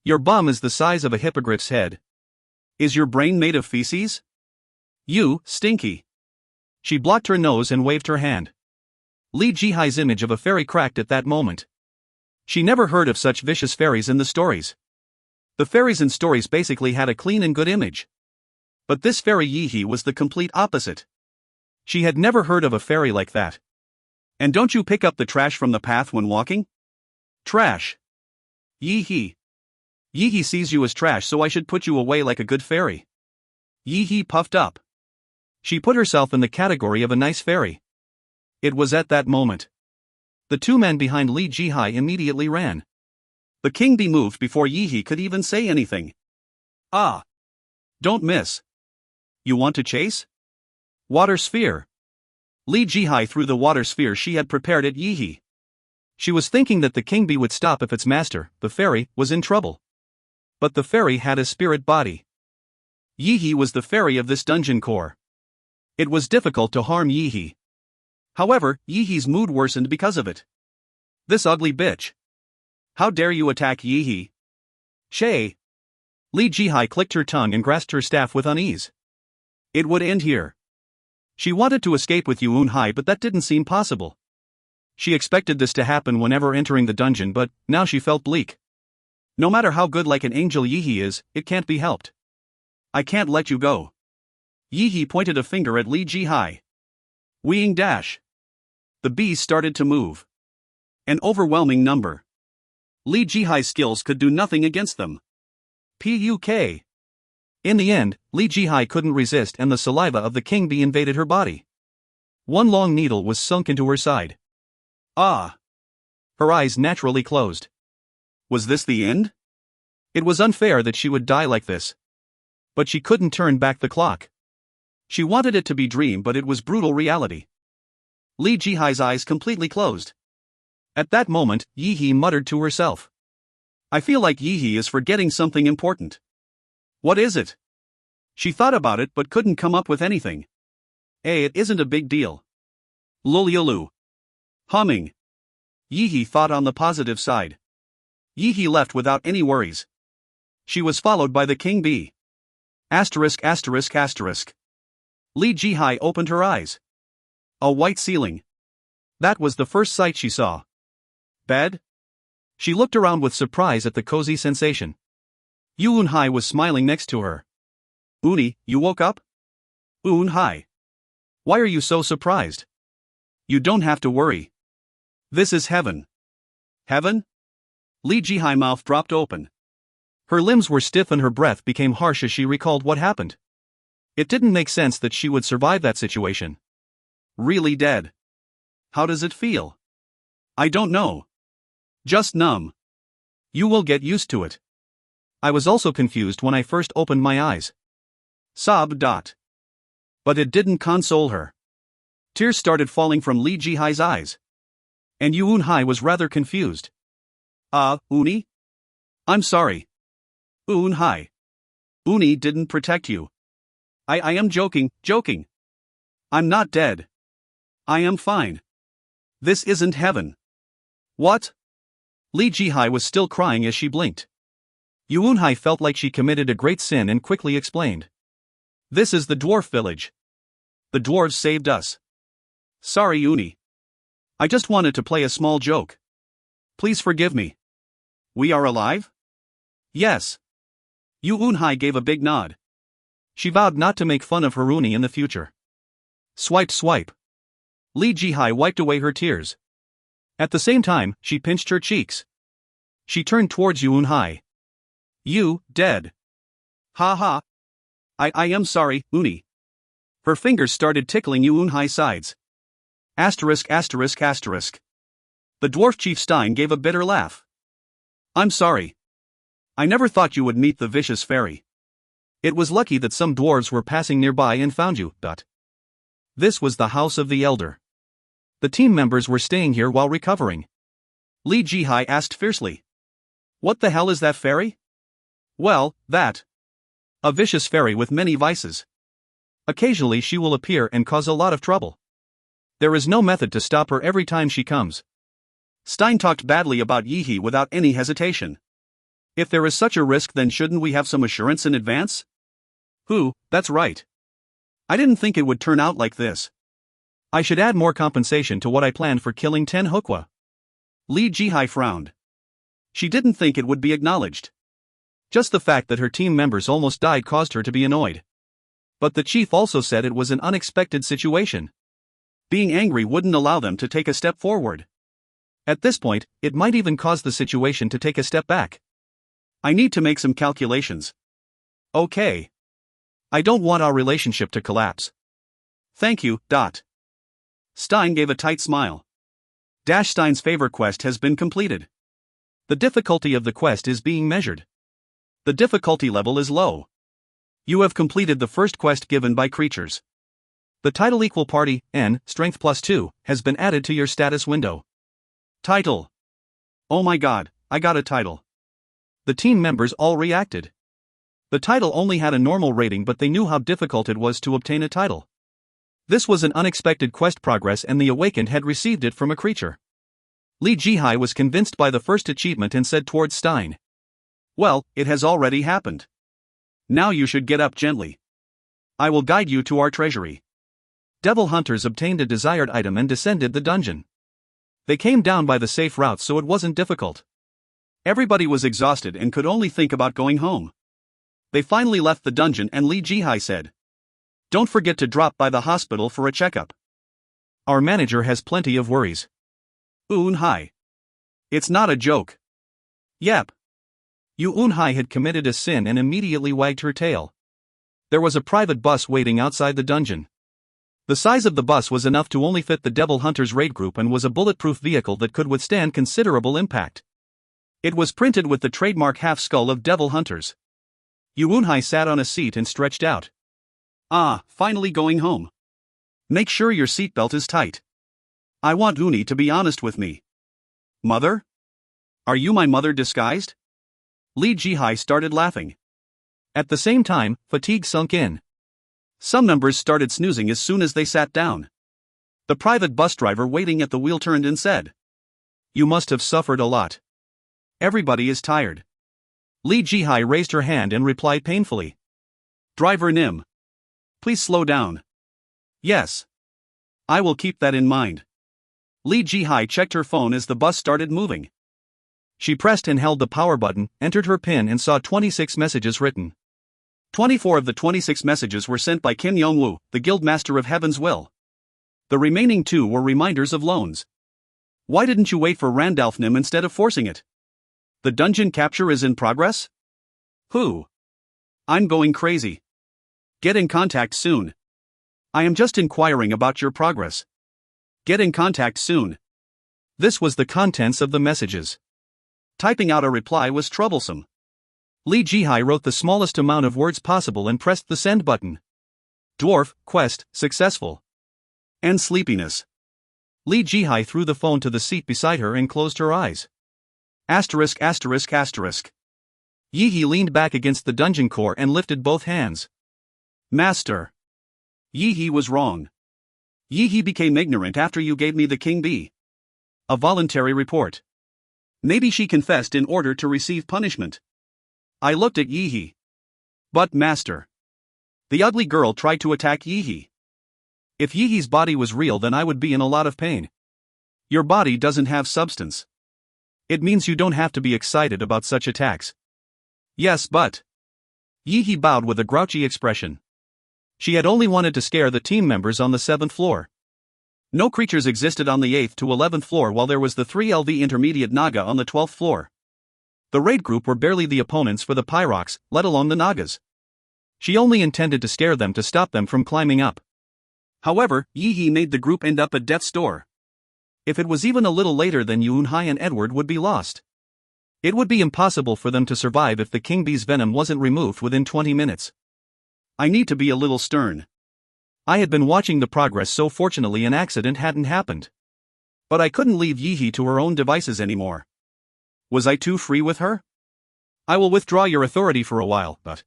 Your bum is the size of a hippogriff's head. Is your brain made of feces? You, stinky. She blocked her nose and waved her hand. Li Jihai's image of a fairy cracked at that moment. She never heard of such vicious fairies in the stories. The fairies in stories basically had a clean and good image. But this fairy Yi was the complete opposite. She had never heard of a fairy like that. And don't you pick up the trash from the path when walking? Trash. Yi sees you as trash, so I should put you away like a good fairy. Yi puffed up. She put herself in the category of a nice fairy. It was at that moment. The 2 men behind Li Jihai immediately ran. The king bee moved before Yi could even say anything. Ah! Don't miss. You want to chase? Water sphere. Li Jihai threw the water sphere she had prepared at Yi. She was thinking that the king bee would stop if its master, the fairy, was in trouble. But the fairy had a spirit body. Yi was the fairy of this dungeon core. It was difficult to harm Yi. However, Yi's mood worsened because of it. This ugly bitch. How dare you attack Yi? Shay. Li Jihai clicked her tongue and grasped her staff with unease. It would end here. She wanted to escape with Yuun Hai, but that didn't seem possible. She expected this to happen whenever entering the dungeon, but now she felt bleak. No matter how good like an angel Yi is, it can't be helped. I can't let you go. Yi pointed a finger at Li Jihai. Weeing dash. The bees started to move. An overwhelming number. Li Jihai's skills could do nothing against them. Puk. In the end, Li Jihai couldn't resist and the saliva of the king bee invaded her body. One long needle was sunk into her side. Ah! Her eyes naturally closed. Was this the end? It was unfair that she would die like this. But she couldn't turn back the clock. She wanted it to be dream, but it was brutal reality. Li Jihai's eyes completely closed. At that moment, Yi muttered to herself. I feel like Yi is forgetting something important. What is it? She thought about it but couldn't come up with anything. It isn't a big deal. Luliulu. Humming. Yi thought on the positive side. Yi left without any worries. She was followed by the king bee. Asterisk asterisk asterisk. Li Jihai opened her eyes. A white ceiling. That was the first sight she saw. Bed? She looked around with surprise at the cozy sensation. Eun-hye was smiling next to her. Uni, you woke up? Eun-hye. Why are you so surprised? You don't have to worry. This is heaven. Heaven? Lee Ji-hye's mouth dropped open. Her limbs were stiff and her breath became harsh as she recalled what happened. It didn't make sense that she would survive that situation. Really dead. How does it feel? I don't know. Just numb. You will get used to it. I was also confused when I first opened my eyes. Sob. But it didn't console her. Tears started falling from Lee Ji-hye's eyes. And Eun-hye was rather confused. Uni? I'm sorry. Eun-hye. Uni didn't protect you. I am joking. I'm not dead. I am fine. This isn't heaven. What? Lee Ji-hye was still crying as she blinked. Eun-hye felt like she committed a great sin and quickly explained. This is the dwarf village. The dwarves saved us. Sorry, Uni. I just wanted to play a small joke. Please forgive me. We are alive? Yes. Eun-hye gave a big nod. She vowed not to make fun of her Uni in the future. Swipe. Lee Ji-hye wiped away her tears. At the same time, she pinched her cheeks. She turned towards Eun-hye. You, dead. Ha ha. I am sorry, Uni. Her fingers started tickling Eun-hye's sides. Asterisk. The dwarf chief Stein gave a bitter laugh. I'm sorry. I never thought you would meet the vicious fairy. It was lucky that some dwarves were passing nearby and found you. This was the house of the elder. The team members were staying here while recovering. Lee Ji-hye asked fiercely. What the hell is that fairy? Well, that. A vicious fairy with many vices. Occasionally she will appear and cause a lot of trouble. There is no method to stop her every time she comes. Stein talked badly about Yi-hee without any hesitation. If there is such a risk, then shouldn't we have some assurance in advance? That's right. I didn't think it would turn out like this. I should add more compensation to what I planned for killing 10 Hokwa. Lee Ji-hye frowned. She didn't think it would be acknowledged. Just the fact that her team members almost died caused her to be annoyed. But the chief also said it was an unexpected situation. Being angry wouldn't allow them to take a step forward. At this point, it might even cause the situation to take a step back. I need to make some calculations. Okay. I don't want our relationship to collapse. Thank you. Stein gave a tight smile. Stein's favor quest has been completed. The difficulty of the quest is being measured. The difficulty level is low. You have completed the first quest given by creatures. The title equal party, N, strength +2, has been added to your status window. Title. Oh my god, I got a title. The team members all reacted. The title only had a normal rating, but they knew how difficult it was to obtain a title. This was an unexpected quest progress, and the Awakened had received it from a creature. Lee Ji-hye was convinced by the first achievement and said towards Stein. Well, it has already happened. Now you should get up gently. I will guide you to our treasury. Devil hunters obtained a desired item and descended the dungeon. They came down by the safe route, so it wasn't difficult. Everybody was exhausted and could only think about going home. They finally left the dungeon and Lee Ji-hye said, Don't forget to drop by the hospital for a checkup. Our manager has plenty of worries. Eun-hye. It's not a joke. Yep. Eun-hye had committed a sin and immediately wagged her tail. There was a private bus waiting outside the dungeon. The size of the bus was enough to only fit the Devil Hunters raid group and was a bulletproof vehicle that could withstand considerable impact. It was printed with the trademark half-skull of Devil Hunters. Eun-hye sat on a seat and stretched out. Finally going home. Make sure your seatbelt is tight. I want Uni to be honest with me. Mother? Are you my mother disguised? Lee Ji-hye started laughing. At the same time, fatigue sunk in. Some numbers started snoozing as soon as they sat down. The private bus driver waiting at the wheel turned and said, You must have suffered a lot. Everybody is tired. Lee Ji-hye raised her hand and replied painfully. Driver Nim. Please slow down. Yes. I will keep that in mind. Lee Ji-hye checked her phone as the bus started moving. She pressed and held the power button, entered her PIN and saw 26 messages written. 24 of the 26 messages were sent by Kim Yong-woo, the Guildmaster of Heaven's Will. The remaining 2 were reminders of loans. Why didn't you wait for Randalph Nim instead of forcing it? The dungeon capture is in progress? Who? I'm going crazy. Get in contact soon. I am just inquiring about your progress. Get in contact soon. This was the contents of the messages. Typing out a reply was troublesome. Lee Jihai wrote the smallest amount of words possible and pressed the send button. Dwarf, quest, successful. And sleepiness. Lee Jihai threw the phone to the seat beside her and closed her eyes. Asterisk asterisk asterisk. Yi-hee leaned back against the dungeon core and lifted both hands. Master. Yi-hee was wrong. Yi-hee became ignorant after you gave me the King Bee. A voluntary report. Maybe she confessed in order to receive punishment. I looked at Yi-hee. But Master. The ugly girl tried to attack Yi-hee. If Yi-hee's body was real, then I would be in a lot of pain. Your body doesn't have substance. It means you don't have to be excited about such attacks. Yes, but... Yi-hee bowed with a grouchy expression. She had only wanted to scare the team members on the 7th floor. No creatures existed on the 8th to 11th floor, while there was the 3LV intermediate Naga on the 12th floor. The raid group were barely the opponents for the Pyrox, let alone the Nagas. She only intended to scare them to stop them from climbing up. However, Yi-hee made the group end up at death's door. If it was even a little later, then Yoon-hai and Edward would be lost. It would be impossible for them to survive if the King Bee's venom wasn't removed within 20 minutes. I need to be a little stern. I had been watching the progress, so fortunately an accident hadn't happened. But I couldn't leave Yi-hee to her own devices anymore. Was I too free with her? I will withdraw your authority for a while, but...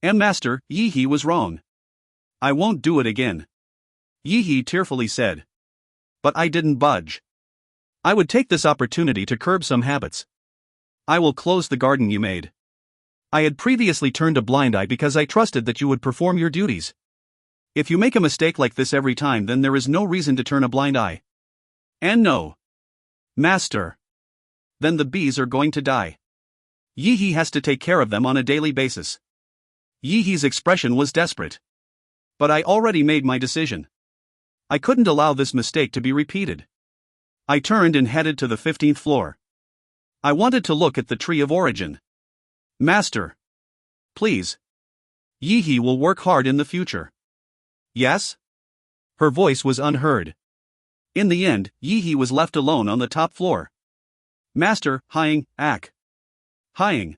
Master, Yi-hee was wrong. I won't do it again. Yi-hee tearfully said. But I didn't budge. I would take this opportunity to curb some habits. I will close the garden you made. I had previously turned a blind eye because I trusted that you would perform your duties. If you make a mistake like this every time, then there is no reason to turn a blind eye. And no. Master. Then the bees are going to die. Yi-hee has to take care of them on a daily basis. Yi-hee's expression was desperate. But I already made my decision. I couldn't allow this mistake to be repeated. I turned and headed to the 15th floor. I wanted to look at the Tree of Origin. Master. Please. Yi-hee will work hard in the future. Yes? Her voice was unheard. In the end, Yi-hee was left alone on the top floor. Master, Hying, Ak. Hying.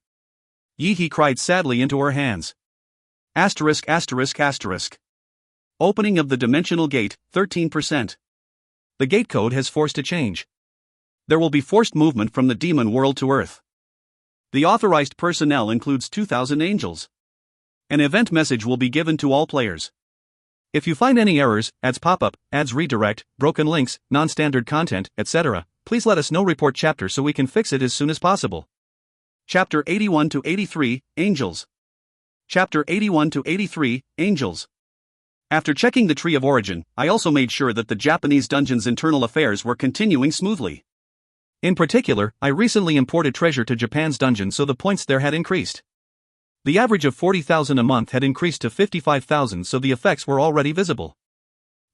Yi-hee cried sadly into her hands. Asterisk asterisk asterisk. Opening of the dimensional gate, 13%. The gate code has forced a change. There will be forced movement from the demon world to Earth. The authorized personnel includes 2,000 angels. An event message will be given to all players. If you find any errors, ads pop up, ads redirect, broken links, non-standard content, etc., please let us know. Report chapter so we can fix it as soon as possible. Chapter 81 to 83, Angels. Chapter 81 to 83, Angels. After checking the Tree of Origin, I also made sure that the Japanese dungeon's internal affairs were continuing smoothly. In particular, I recently imported treasure to Japan's dungeon, so the points there had increased. The average of 40,000 a month had increased to 55,000, so the effects were already visible.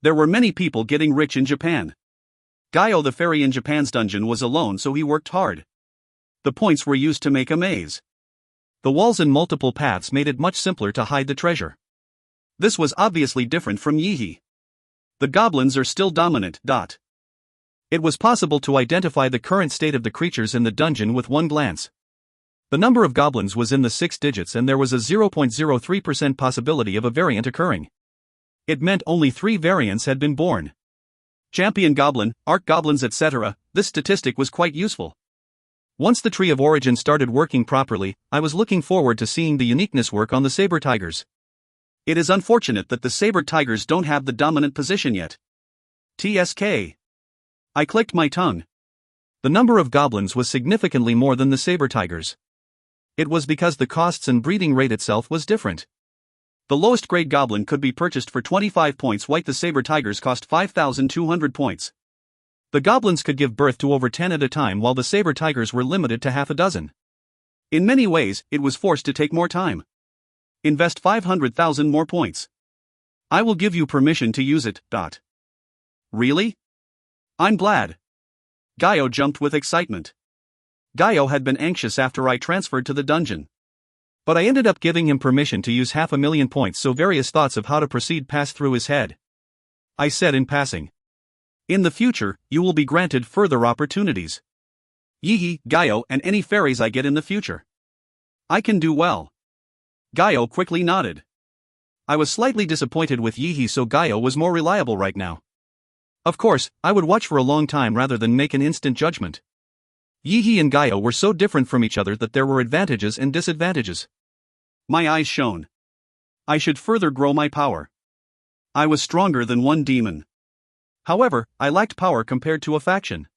There were many people getting rich in Japan. Gaio the fairy in Japan's dungeon was alone, so he worked hard. The points were used to make a maze. The walls and multiple paths made it much simpler to hide the treasure. This was obviously different from Yi-hee. The goblins are still dominant. It was possible to identify the current state of the creatures in the dungeon with one glance. The number of goblins was in the 6 digits, and there was a 0.03% possibility of a variant occurring. It meant only 3 variants had been born. Champion goblin, arc goblins, etc. This statistic was quite useful. Once the Tree of Origin started working properly, I was looking forward to seeing the uniqueness work on the saber tigers. It is unfortunate that the saber tigers don't have the dominant position yet. TSK. I clicked my tongue. The number of goblins was significantly more than the saber tigers. It was because the costs and breeding rate itself was different. The lowest grade goblin could be purchased for 25 points while the saber tigers cost 5,200 points. The goblins could give birth to over 10 at a time while the saber tigers were limited to half a dozen. In many ways, it was forced to take more time. Invest 500,000 more points. I will give you permission to use it. Really? I'm glad. Gaio jumped with excitement. Gaio had been anxious after I transferred to the dungeon. But I ended up giving him permission to use 500,000 points, so various thoughts of how to proceed passed through his head. I said in passing, "In the future, you will be granted further opportunities. Yi, Gaio, and any fairies I get in the future. I can do well." Gaio quickly nodded. I was slightly disappointed with Yi, so Gaio was more reliable right now. Of course, I would watch for a long time rather than make an instant judgment. Yi and Gaio were so different from each other that there were advantages and disadvantages. My eyes shone. I should further grow my power. I was stronger than one demon. However, I lacked power compared to a faction.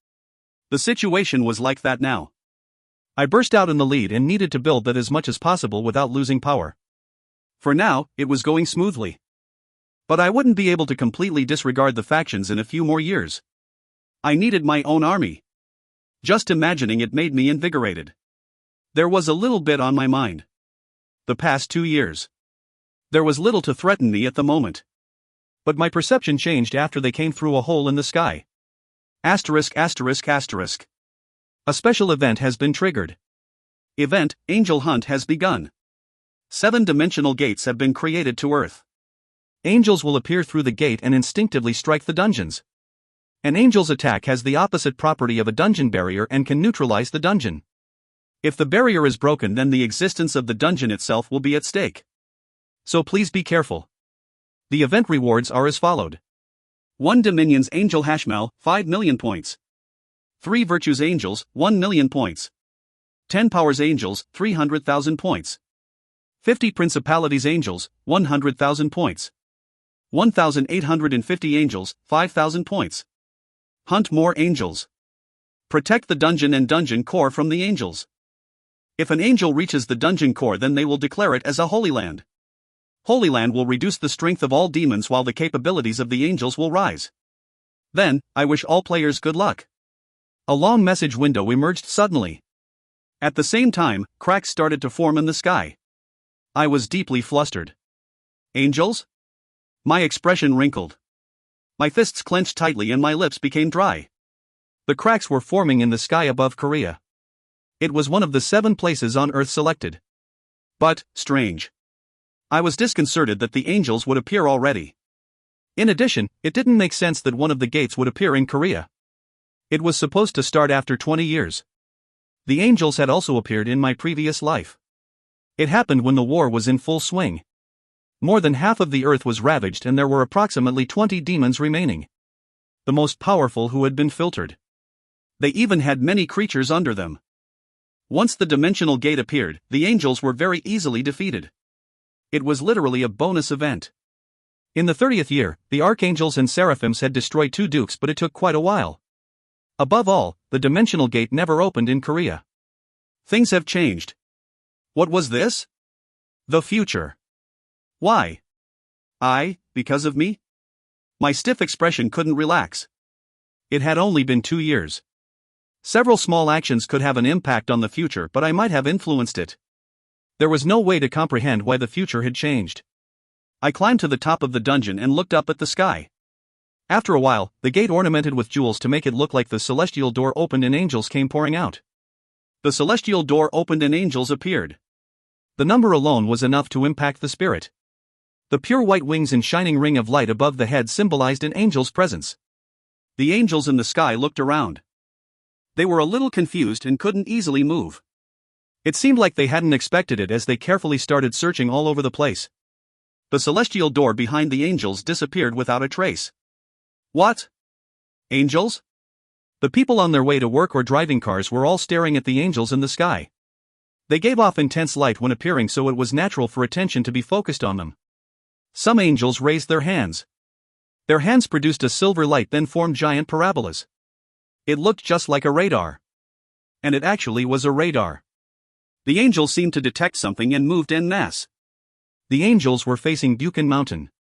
The situation was like that now. I burst out in the lead and needed to build that as much as possible without losing power. For now, it was going smoothly. But I wouldn't be able to completely disregard the factions in a few more years. I needed my own army. Just imagining it made me invigorated. There was a little bit on my mind. The past 2 years. There was little to threaten me at the moment. But my perception changed after they came through a hole in the sky. *****. A special event has been triggered. Event, Angel Hunt has begun. 7-dimensional gates have been created to Earth. Angels will appear through the gate and instinctively strike the dungeons. An angel's attack has the opposite property of a dungeon barrier and can neutralize the dungeon. If the barrier is broken, then the existence of the dungeon itself will be at stake. So please be careful. The event rewards are as followed. 1 Dominion's Angel Hashmal, 5 million points. 3 Virtues Angels, 1 million points. 10 Powers Angels, 300,000 points. 50 Principalities Angels, 100,000 points. 1,850 Angels, 5,000 points. Hunt more angels. Protect the dungeon and dungeon core from the angels. If an angel reaches the dungeon core, then they will declare it as a Holy Land. Holy Land will reduce the strength of all demons while the capabilities of the angels will rise. Then, I wish all players good luck. A long message window emerged suddenly. At the same time, cracks started to form in the sky. I was deeply flustered. Angels? My expression wrinkled. My fists clenched tightly and my lips became dry. The cracks were forming in the sky above Korea. It was one of the 7 places on Earth selected. But, strange. I was disconcerted that the angels would appear already. In addition, it didn't make sense that one of the gates would appear in Korea. It was supposed to start after 20 years. The angels had also appeared in my previous life. It happened when the war was in full swing. More than half of the Earth was ravaged and there were approximately 20 demons remaining. The most powerful who had been filtered. They even had many creatures under them. Once the dimensional gate appeared, the angels were very easily defeated. It was literally a bonus event. In the 30th year, the archangels and seraphims had destroyed 2 dukes, but it took quite a while. Above all, the dimensional gate never opened in Korea. Things have changed. What was this? The future. Why? Because of me? My stiff expression couldn't relax. It had only been 2 years. Several small actions could have an impact on the future, but I might have influenced it. There was no way to comprehend why the future had changed. I climbed to the top of the dungeon and looked up at the sky. After a while, the gate ornamented with jewels to make it look like the celestial door opened and angels came pouring out. The celestial door opened and angels appeared. The number alone was enough to impact the spirit. The pure white wings and shining ring of light above the head symbolized an angel's presence. The angels in the sky looked around. They were a little confused and couldn't easily move. It seemed like they hadn't expected it as they carefully started searching all over the place. The celestial door behind the angels disappeared without a trace. What? Angels? The people on their way to work or driving cars were all staring at the angels in the sky. They gave off intense light when appearing, so it was natural for attention to be focused on them. Some angels raised their hands. Their hands produced a silver light, then formed giant parabolas. It looked just like a radar. And it actually was a radar. The angels seemed to detect something and moved en masse. The angels were facing Buchan Mountain,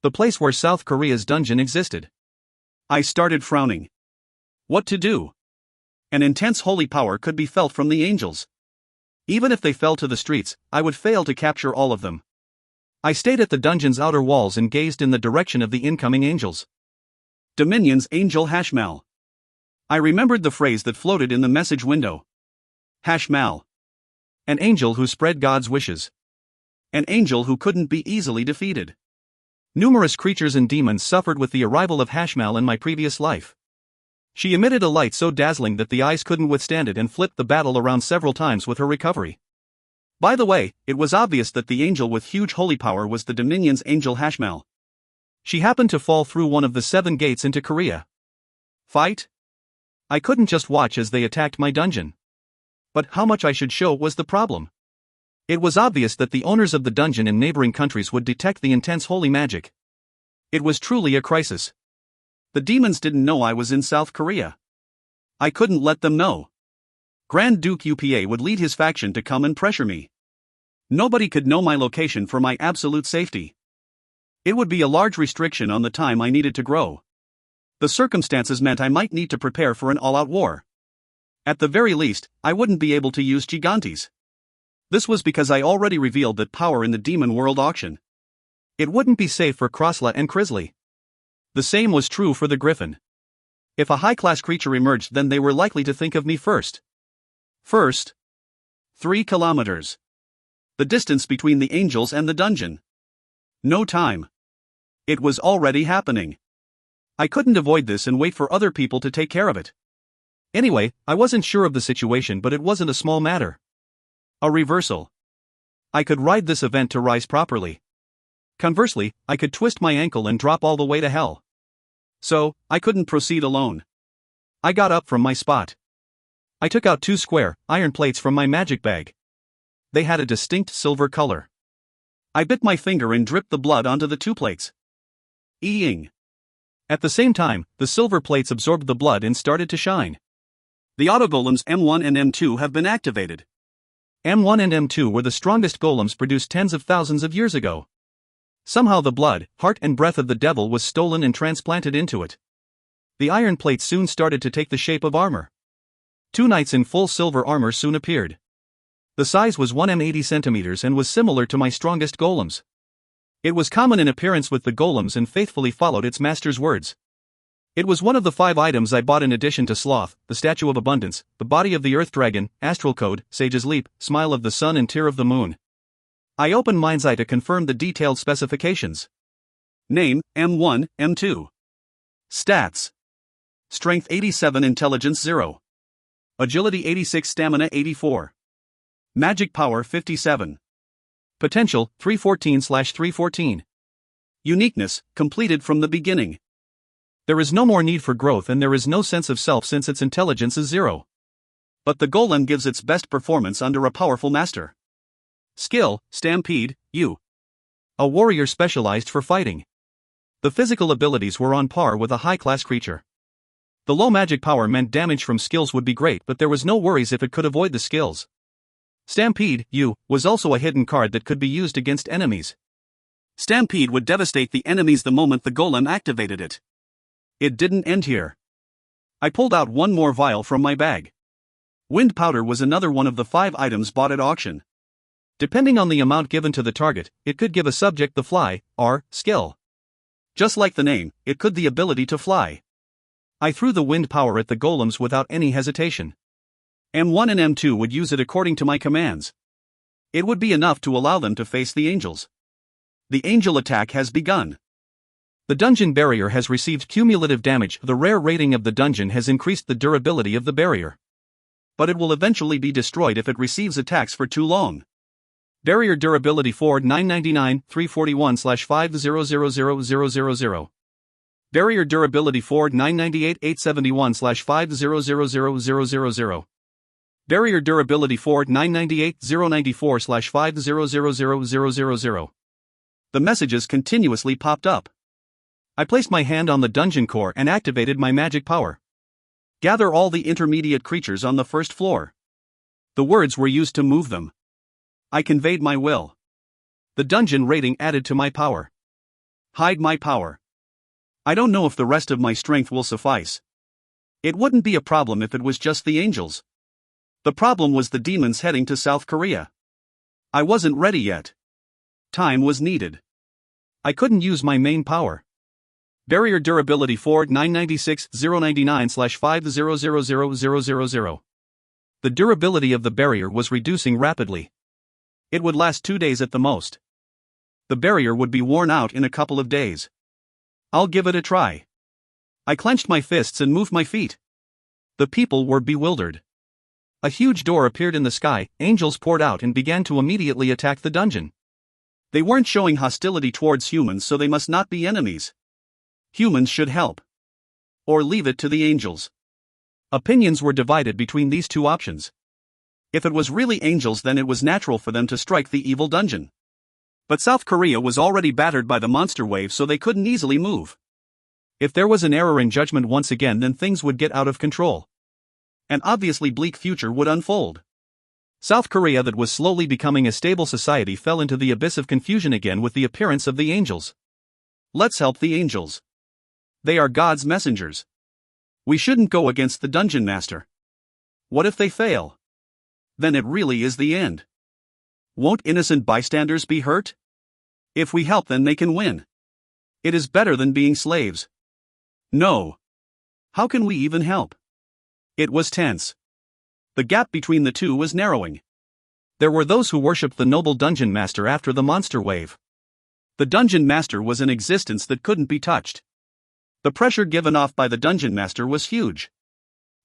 the place where South Korea's dungeon existed. I started frowning. What to do? An intense holy power could be felt from the angels. Even if they fell to the streets, I would fail to capture all of them. I stayed at the dungeon's outer walls and gazed in the direction of the incoming angels. Dominion's Angel Hashmal. I remembered the phrase that floated in the message window. Hashmal. An angel who spread God's wishes. An angel who couldn't be easily defeated. Numerous creatures and demons suffered with the arrival of Hashmal in my previous life. She emitted a light so dazzling that the eyes couldn't withstand it and flipped the battle around several times with her recovery. By the way, it was obvious that the angel with huge holy power was the Dominion's Angel Hashmal. She happened to fall through one of the 7 gates into Korea. Fight? I couldn't just watch as they attacked my dungeon. But how much I should show was the problem. It was obvious that the owners of the dungeon in neighboring countries would detect the intense holy magic. It was truly a crisis. The demons didn't know I was in South Korea. I couldn't let them know. Grand Duke Upa would lead his faction to come and pressure me. Nobody could know my location for my absolute safety. It would be a large restriction on the time I needed to grow. The circumstances meant I might need to prepare for an all-out war. At the very least, I wouldn't be able to use Gigantes. This was because I already revealed that power in the Demon World auction. It wouldn't be safe for Krosla and Krisley. The same was true for the Griffin. If a high-class creature emerged, then they were likely to think of me first. 3 kilometers. The distance between the angels and the dungeon. No time. It was already happening. I couldn't avoid this and wait for other people to take care of it. Anyway, I wasn't sure of the situation, but it wasn't a small matter. A reversal. I could ride this event to rise properly. Conversely, I could twist my ankle and drop all the way to hell. So, I couldn't proceed alone. I got up from my spot. I took out 2 square, iron plates from my magic bag. They had a distinct silver color. I bit my finger and dripped the blood onto the 2 plates. Eeing. At the same time, the silver plates absorbed the blood and started to shine. The autogolems M1 and M2 have been activated. M1 and M2 were the strongest golems produced tens of thousands of years ago. Somehow the blood, heart and breath of the devil was stolen and transplanted into it. The iron plates soon started to take the shape of armor. 2 knights in full silver armor soon appeared. The size was 1m80 centimeters and was similar to my strongest golems. It was common in appearance with the golems and faithfully followed its master's words. It was one of the 5 items I bought in addition to Sloth, the Statue of Abundance, the Body of the Earth Dragon, Astral Code, Sage's Leap, Smile of the Sun and Tear of the Moon. I opened Mind's Eye to confirm the detailed specifications. Name, M1, M2. Stats. Strength 87, Intelligence 0. Agility 86, Stamina 84. Magic Power 57. Potential, 314/314. Uniqueness, completed from the beginning. There is no more need for growth and there is no sense of self since its intelligence is 0. But the golem gives its best performance under a powerful master. Skill, Stampede, U. A warrior specialized for fighting. The physical abilities were on par with a high-class creature. The low magic power meant damage from skills would be great, but there was no worries if it could avoid the skills. Stampede, U, was also a hidden card that could be used against enemies. Stampede would devastate the enemies the moment the golem activated it. It didn't end here. I pulled out 1 more vial from my bag. Wind powder was another one of the 5 items bought at auction. Depending on the amount given to the target, it could give a subject the fly, or skill. Just like the name, it could the ability to fly. I threw the wind power at the golems without any hesitation. M1 and M2 would use it according to my commands. It would be enough to allow them to face the angels. The angel attack has begun. The dungeon barrier has received cumulative damage. The rare rating of the dungeon has increased the durability of the barrier. But it will eventually be destroyed if it receives attacks for too long. Barrier durability Ford 999 341/50000000. Barrier durability Ford 998 871/50000000. Barrier durability Ford 998 094/50000000. The messages continuously popped up. I placed my hand on the dungeon core and activated my magic power. Gather all the intermediate creatures on the 1st floor. The words were used to move them. I conveyed my will. The dungeon rating added to my power. Hide my power. I don't know if the rest of my strength will suffice. It wouldn't be a problem if it was just the angels. The problem was the demons heading to South Korea. I wasn't ready yet. Time was needed. I couldn't use my main power. Barrier durability Ford 996-099/50000000. The durability of the barrier was reducing rapidly. It would last 2 days at the most. The barrier would be worn out in a couple of days. I'll give it a try. I clenched my fists and moved my feet. The people were bewildered. A huge door appeared in the sky, angels poured out and began to immediately attack the dungeon. They weren't showing hostility towards humans, so they must not be enemies. Humans should help. Or leave it to the angels. Opinions were divided between these two options. If it was really angels, then it was natural for them to strike the evil dungeon. But South Korea was already battered by the monster wave, so they couldn't easily move. If there was an error in judgment once again, then things would get out of control. An obviously bleak future would unfold. South Korea, that was slowly becoming a stable society, fell into the abyss of confusion again with the appearance of the angels. Let's help the angels. They are God's messengers. We shouldn't go against the dungeon master. What if they fail? Then it really is the end. Won't innocent bystanders be hurt? If we help, then they can win. It is better than being slaves. No. How can we even help? It was tense. The gap between the two was narrowing. There were those who worshipped the noble dungeon master after the monster wave. The dungeon master was an existence that couldn't be touched. The pressure given off by the dungeon master was huge.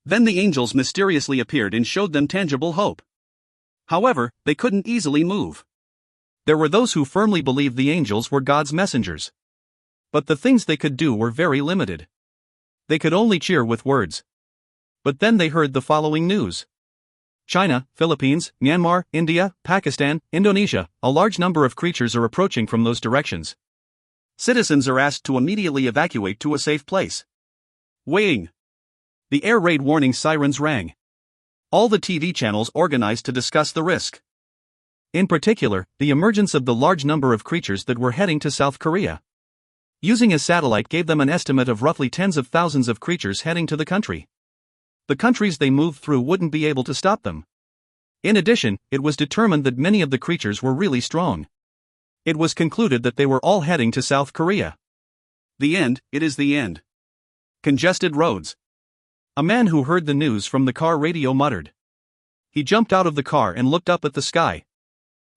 Then the angels mysteriously appeared and showed them tangible hope. However, they couldn't easily move. There were those who firmly believed the angels were God's messengers. But the things they could do were very limited. They could only cheer with words. But then they heard the following news. China, Philippines, Myanmar, India, Pakistan, Indonesia, a large number of creatures are approaching from those directions. Citizens are asked to immediately evacuate to a safe place. Weighing. The air raid warning sirens rang. All the TV channels organized to discuss the risk. In particular, the emergence of the large number of creatures that were heading to South Korea. Using a satellite gave them an estimate of roughly tens of thousands of creatures heading to the country. The countries they moved through wouldn't be able to stop them. In addition, it was determined that many of the creatures were really strong. It was concluded that they were all heading to South Korea. The end, it is the end. Congested roads. A man who heard the news from the car radio muttered. He jumped out of the car and looked up at the sky.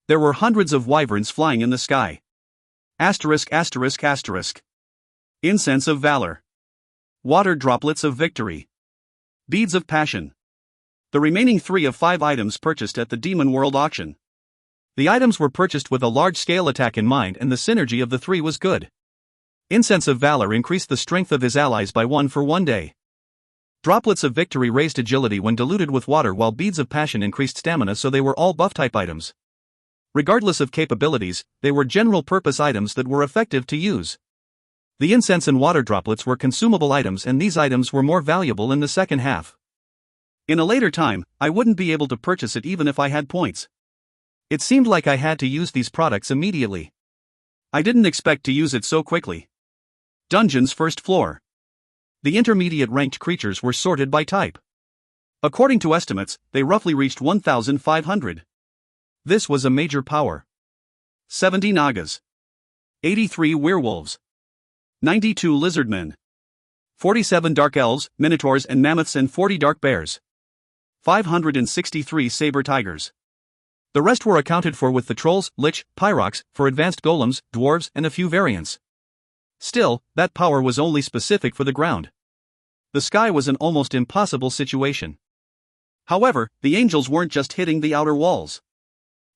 There were hundreds of wyverns flying in the sky. Asterisk asterisk asterisk. Incense of valor. Water droplets of victory. Beads of passion. The remaining 3 of 5 items purchased at the Demon World auction. The items were purchased with a large-scale attack in mind, and the synergy of the 3 was good. Incense of Valor increased the strength of his allies by 1 for 1 day. Droplets of Victory raised agility when diluted with water, while Beads of Passion increased stamina, so they were all buff-type items. Regardless of capabilities, they were general-purpose items that were effective to use. The incense and water droplets were consumable items, and these items were more valuable in the second half. In a later time, I wouldn't be able to purchase it even if I had points. It seemed like I had to use these products immediately. I didn't expect to use it so quickly. Dungeon's first floor. The intermediate ranked creatures were sorted by type. According to estimates, they roughly reached 1,500. This was a major power. 70 Nagas. 83 Werewolves. 92 Lizardmen. 47 Dark Elves, Minotaurs and Mammoths, and 40 Dark Bears. 563 Saber Tigers. The rest were accounted for with the Trolls, Lich, Pyrox, for advanced golems, dwarves, and a few variants. Still, that power was only specific for the ground. The sky was an almost impossible situation. However, the angels weren't just hitting the outer walls.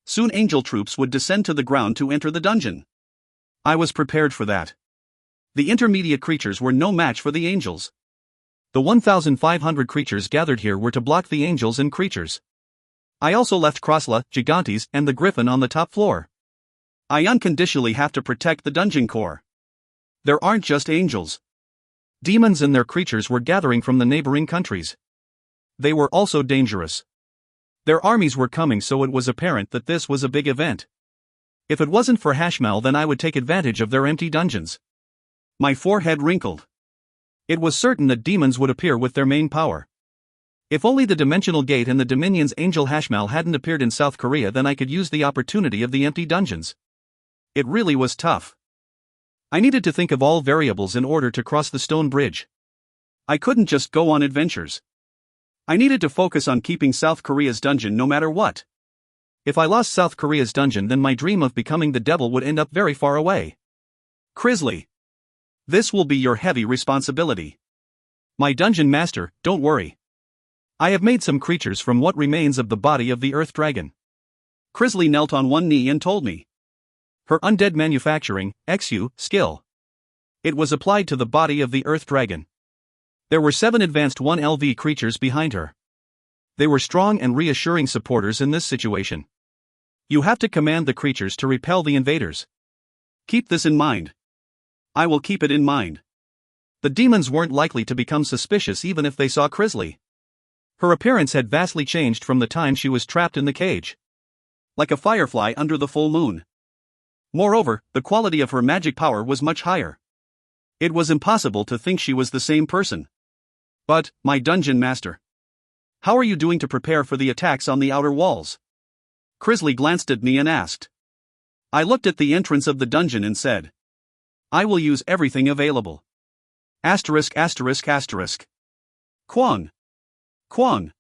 Soon angel troops would descend to the ground to enter the dungeon. I was prepared for that. The intermediate creatures were no match for the angels. The 1,500 creatures gathered here were to block the angels and creatures. I also left Krosla, Gigantes, and the Griffin on the top floor. I unconditionally have to protect the dungeon core. There aren't just angels. Demons and their creatures were gathering from the neighboring countries. They were also dangerous. Their armies were coming, so it was apparent that this was a big event. If it wasn't for Hashmal, then I would take advantage of their empty dungeons. My forehead wrinkled. It was certain that demons would appear with their main power. If only the Dimensional Gate and the Dominion's Angel Hashmal hadn't appeared in South Korea, then I could use the opportunity of the empty dungeons. It really was tough. I needed to think of all variables in order to cross the stone bridge. I couldn't just go on adventures. I needed to focus on keeping South Korea's dungeon no matter what. If I lost South Korea's dungeon, then my dream of becoming the devil would end up very far away. Crisley. This will be your heavy responsibility. My dungeon master, don't worry. I have made some creatures from what remains of the body of the Earth Dragon. Crisley knelt on one knee and told me. Her undead manufacturing, XU, skill. It was applied to the body of the Earth Dragon. There were 7 advanced 1LV creatures behind her. They were strong and reassuring supporters in this situation. You have to command the creatures to repel the invaders. Keep this in mind. I will keep it in mind. The demons weren't likely to become suspicious even if they saw Crisley. Her appearance had vastly changed from the time she was trapped in the cage. Like a firefly under the full moon. Moreover, the quality of her magic power was much higher. It was impossible to think she was the same person. But, my dungeon master, how are you doing to prepare for the attacks on the outer walls? Crisley glanced at me and asked. I looked at the entrance of the dungeon and said, I will use everything available. Asterisk asterisk asterisk. Kwang. Kwang.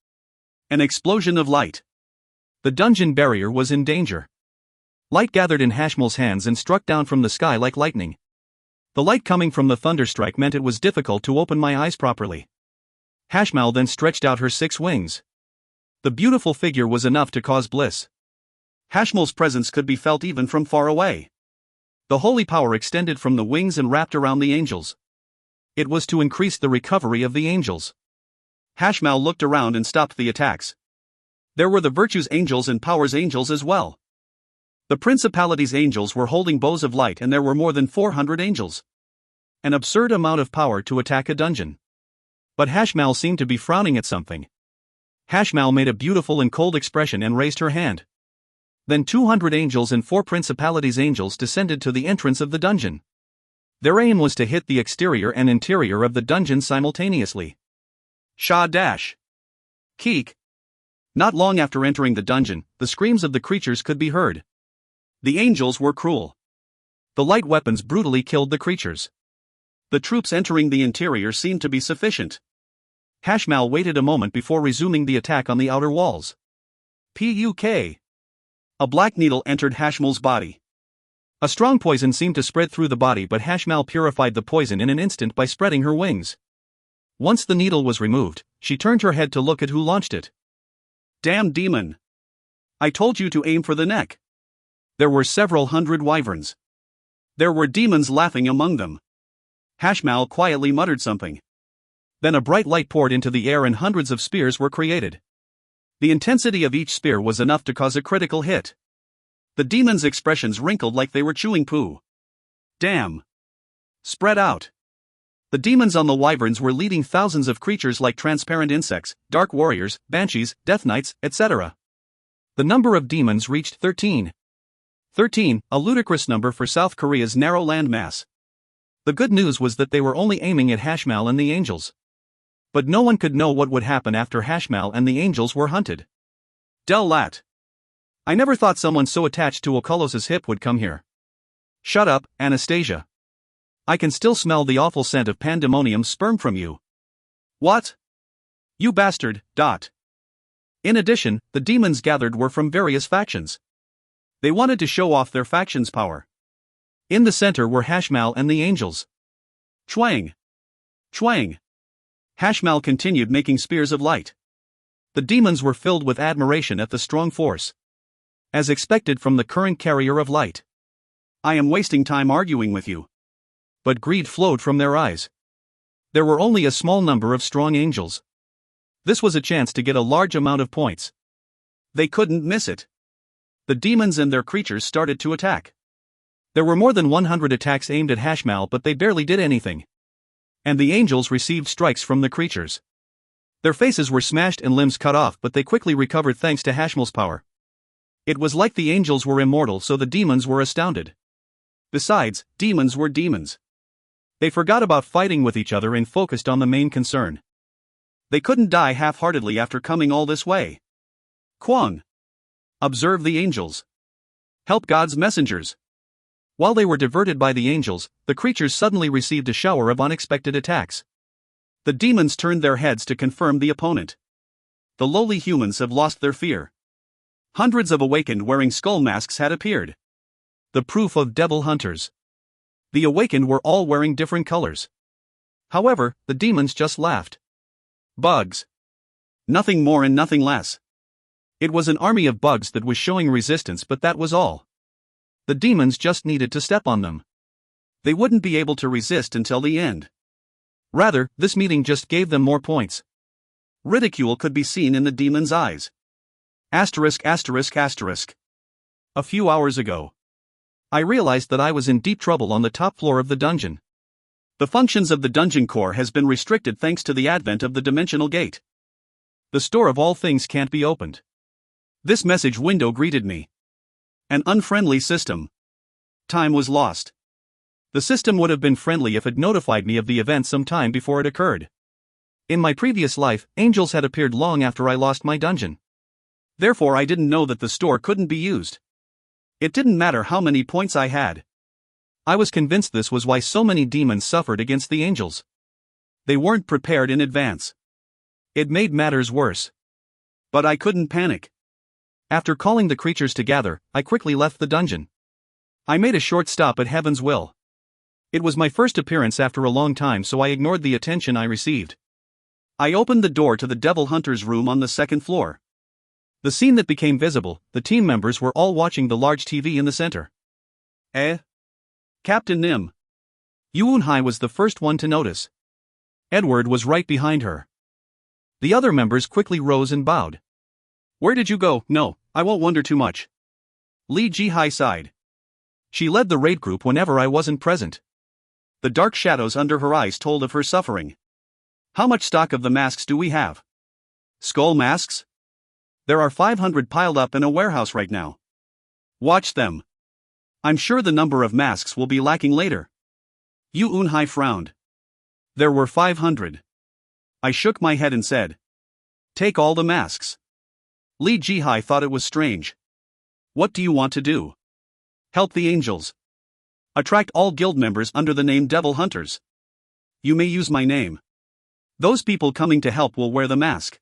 An explosion of light. The dungeon barrier was in danger. Light gathered in Hashmal's hands and struck down from the sky like lightning. The light coming from the thunderstrike meant it was difficult to open my eyes properly. Hashmal then stretched out her 6 wings. The beautiful figure was enough to cause bliss. Hashmal's presence could be felt even from far away. The holy power extended from the wings and wrapped around the angels. It was to increase the recovery of the angels. Hashmal looked around and stopped the attacks. There were the Virtue's angels and Power's angels as well. The Principality's angels were holding bows of light, and there were more than 400 angels. An absurd amount of power to attack a dungeon. But Hashmal seemed to be frowning at something. Hashmal made a beautiful and cold expression and raised her hand. Then 200 angels and 4 Principalities' angels descended to the entrance of the dungeon. Their aim was to hit the exterior and interior of the dungeon simultaneously. Sha dash. Keek. Not long after entering the dungeon, the screams of the creatures could be heard. The angels were cruel. The light weapons brutally killed the creatures. The troops entering the interior seemed to be sufficient. Hashmal waited a moment before resuming the attack on the outer walls. Puk. A black needle entered Hashmal's body. A strong poison seemed to spread through the body, but Hashmal purified the poison in an instant by spreading her wings. Once the needle was removed, she turned her head to look at who launched it. Damn demon! I told you to aim for the neck. There were several hundred wyverns. There were demons laughing among them. Hashmal quietly muttered something. Then a bright light poured into the air and hundreds of spears were created. The intensity of each spear was enough to cause a critical hit. The demons' expressions wrinkled like they were chewing poo. Damn! Spread out! The demons on the wyverns were leading thousands of creatures like transparent insects, dark warriors, banshees, death knights, etc. The number of demons reached 13. 13, a ludicrous number for South Korea's narrow landmass. The good news was that they were only aiming at Hashmal and the angels. But no one could know what would happen after Hashmal and the angels were hunted. Del Lat. I never thought someone so attached to Oculos's hip would come here. Shut up, Anastasia. I can still smell the awful scent of pandemonium sperm from you. What? You bastard, dot. In addition, the demons gathered were from various factions. They wanted to show off their faction's power. In the center were Hashmal and the angels. Chwang! Chwang! Hashmal continued making spears of light. The demons were filled with admiration at the strong force. As expected from the current carrier of light. I am wasting time arguing with you. But greed flowed from their eyes. There were only a small number of strong angels. This was a chance to get a large amount of points. They couldn't miss it. The demons and their creatures started to attack. There were more than 100 attacks aimed at Hashmal, but they barely did anything. And the angels received strikes from the creatures. Their faces were smashed and limbs cut off, but they quickly recovered thanks to Hashmal's power. It was like the angels were immortal, so the demons were astounded. Besides, demons were demons. They forgot about fighting with each other and focused on the main concern. They couldn't die half-heartedly after coming all this way. Kwang. Observe the angels. Help God's messengers. While they were diverted by the angels, the creatures suddenly received a shower of unexpected attacks. The demons turned their heads to confirm the opponent. The lowly humans have lost their fear. Hundreds of awakened wearing skull masks had appeared. The proof of devil hunters. The awakened were all wearing different colors. However, the demons just laughed. Bugs. Nothing more and nothing less. It was an army of bugs that was showing resistance, but that was all. The demons just needed to step on them. They wouldn't be able to resist until the end. Rather, this meeting just gave them more points. Ridicule could be seen in the demons' eyes. Asterisk asterisk asterisk. A few hours ago, I realized that I was in deep trouble on the top floor of the dungeon. The functions of the dungeon core has been restricted thanks to the advent of the dimensional gate. The store of all things can't be opened. This message window greeted me. An unfriendly system. Time was lost. The system would have been friendly if it notified me of the event some time before it occurred. In my previous life, angels had appeared long after I lost my dungeon. Therefore, I didn't know that the store couldn't be used. It didn't matter how many points I had. I was convinced this was why so many demons suffered against the angels. They weren't prepared in advance. It made matters worse. But I couldn't panic. After calling the creatures to gather, I quickly left the dungeon. I made a short stop at Heaven's Will. It was my first appearance after a long time, so I ignored the attention I received. I opened the door to the Devil Hunter's room on the second floor. The scene that became visible, the team members were all watching the large TV in the center. Captain Nim. Yuunhai was the first one to notice. Edward was right behind her. The other members quickly rose and bowed. Where did you go? No, I won't wonder too much. Li Jihai sighed. She led the raid group whenever I wasn't present. The dark shadows under her eyes told of her suffering. How much stock of the masks do we have? Skull masks? There are 500 piled up in a warehouse right now. Watch them. I'm sure the number of masks will be lacking later. Yuunhai frowned. There were 500. I shook my head and said, take all the masks. Li Jihai thought it was strange. What do you want to do? Help the angels. Attract all guild members under the name Devil Hunters. You may use my name. Those people coming to help will wear the mask.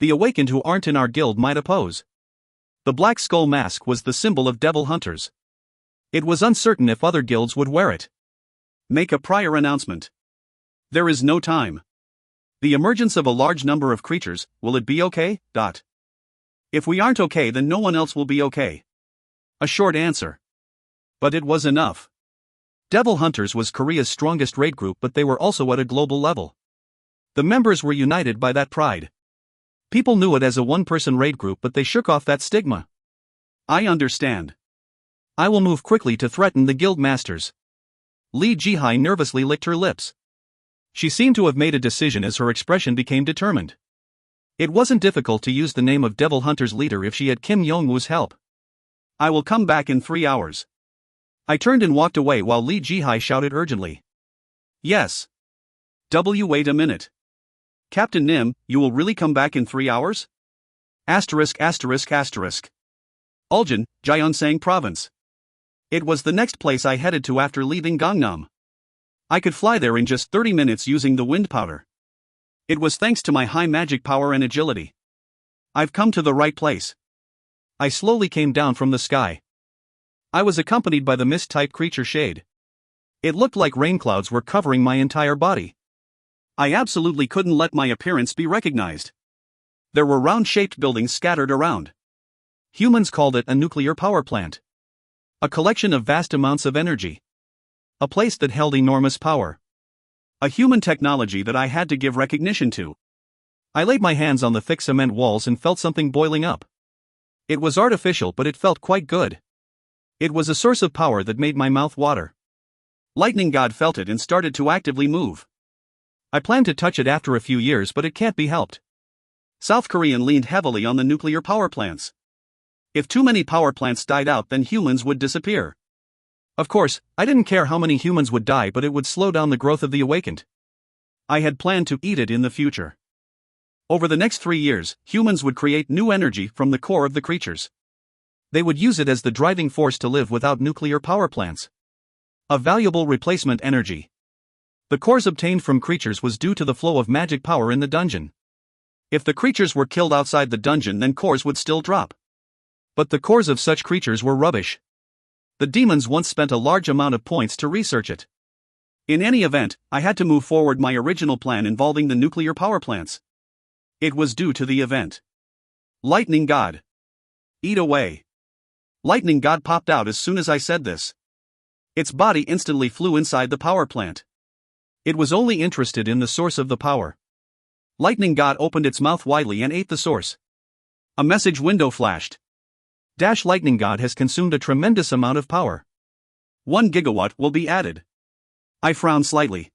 The awakened who aren't in our guild might oppose. The black skull mask was the symbol of Devil Hunters. It was uncertain if other guilds would wear it. Make a prior announcement. There is no time. The emergence of a large number of creatures, will it be okay? If we aren't okay, then no one else will be okay. A short answer. But it was enough. Devil Hunters was Korea's strongest raid group, but they were also at a global level. The members were united by that pride. People knew it as a one-person raid group, but they shook off that stigma. I understand. I will move quickly to threaten the guild masters. Li Jihai nervously licked her lips. She seemed to have made a decision as her expression became determined. It wasn't difficult to use the name of Devil Hunter's leader if she had Kim Yong-woo's help. I will come back in 3 hours. I turned and walked away while Li Jihai shouted urgently. Yes. Wait a minute. Captain Nim, you will really come back in 3 hours? Asterisk asterisk asterisk. Uljan, Gyeongsang Province. It was the next place I headed to after leaving Gangnam. I could fly there in just 30 minutes using the wind powder. It was thanks to my high magic power and agility. I've come to the right place. I slowly came down from the sky. I was accompanied by the mist-type creature Shade. It looked like rain clouds were covering my entire body. I absolutely couldn't let my appearance be recognized. There were round-shaped buildings scattered around. Humans called it a nuclear power plant. A collection of vast amounts of energy. A place that held enormous power. A human technology that I had to give recognition to. I laid my hands on the thick cement walls and felt something boiling up. It was artificial, but it felt quite good. It was a source of power that made my mouth water. Lightning God felt it and started to actively move. I planned to touch it after a few years, but it can't be helped. South Korea leaned heavily on the nuclear power plants. If too many power plants died out, then humans would disappear. Of course, I didn't care how many humans would die, but it would slow down the growth of the awakened. I had planned to eat it in the future. Over the next 3 years, humans would create new energy from the core of the creatures. They would use it as the driving force to live without nuclear power plants. A valuable replacement energy. The cores obtained from creatures was due to the flow of magic power in the dungeon. If the creatures were killed outside the dungeon, then cores would still drop. But the cores of such creatures were rubbish. The demons once spent a large amount of points to research it. In any event, I had to move forward my original plan involving the nuclear power plants. It was due to the event. Lightning God. Eat away. Lightning God popped out as soon as I said this. Its body instantly flew inside the power plant. It was only interested in the source of the power. Lightning God opened its mouth widely and ate the source. A message window flashed. Lightning God has consumed a tremendous amount of power. 1 gigawatt will be added. I frowned slightly.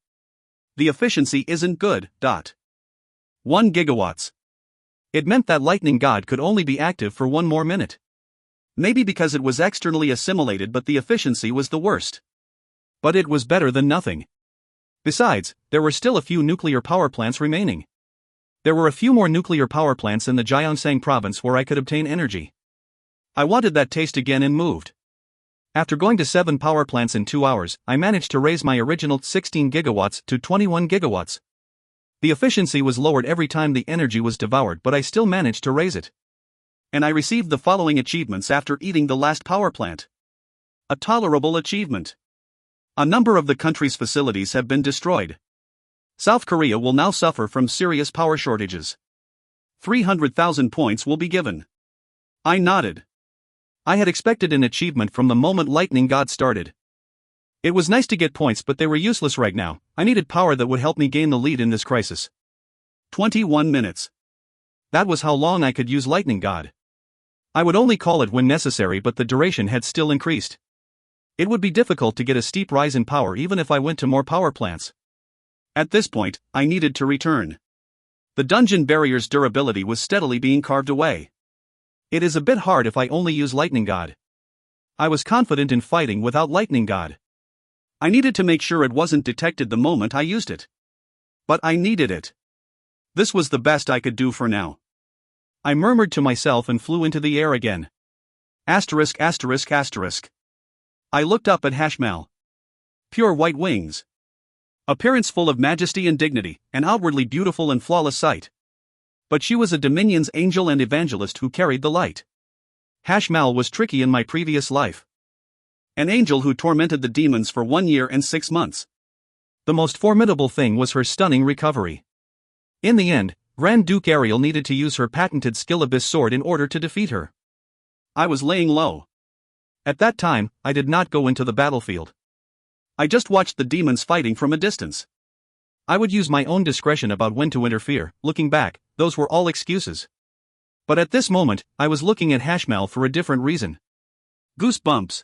The efficiency isn't good. 1 gigawatts. It meant that Lightning God could only be active for 1 more minute. Maybe because it was externally assimilated, but the efficiency was the worst. But it was better than nothing. Besides, there were still a few nuclear power plants remaining. There were a few more nuclear power plants in the Gyeongsang province where I could obtain energy. I wanted that taste again and moved. After going to 7 power plants in 2 hours, I managed to raise my original 16 gigawatts to 21 gigawatts. The efficiency was lowered every time the energy was devoured, but I still managed to raise it. And I received the following achievements after eating the last power plant. A tolerable achievement. A number of the country's facilities have been destroyed. South Korea will now suffer from serious power shortages. 300,000 points will be given. I nodded. I had expected an achievement from the moment Lightning God started. It was nice to get points, but they were useless right now. I needed power that would help me gain the lead in this crisis. 21 minutes. That was how long I could use Lightning God. I would only call it when necessary, but the duration had still increased. It would be difficult to get a steep rise in power even if I went to more power plants. At this point, I needed to return. The dungeon barrier's durability was steadily being carved away. It is a bit hard if I only use Lightning God. I was confident in fighting without Lightning God. I needed to make sure it wasn't detected the moment I used it. But I needed it. This was the best I could do for now. I murmured to myself and flew into the air again. Asterisk asterisk asterisk. I looked up at Hashmal. Pure white wings. Appearance full of majesty and dignity, an outwardly beautiful and flawless sight. But she was a Dominion's angel and evangelist who carried the light. Hashmal was tricky in my previous life. An angel who tormented the demons for 1 year and 6 months. The most formidable thing was her stunning recovery. In the end, Grand Duke Ariel needed to use her patented Skill Abyss sword in order to defeat her. I was laying low. At that time, I did not go into the battlefield. I just watched the demons fighting from a distance. I would use my own discretion about when to interfere. Looking back, those were all excuses. But at this moment, I was looking at Hashmal for a different reason. Goosebumps.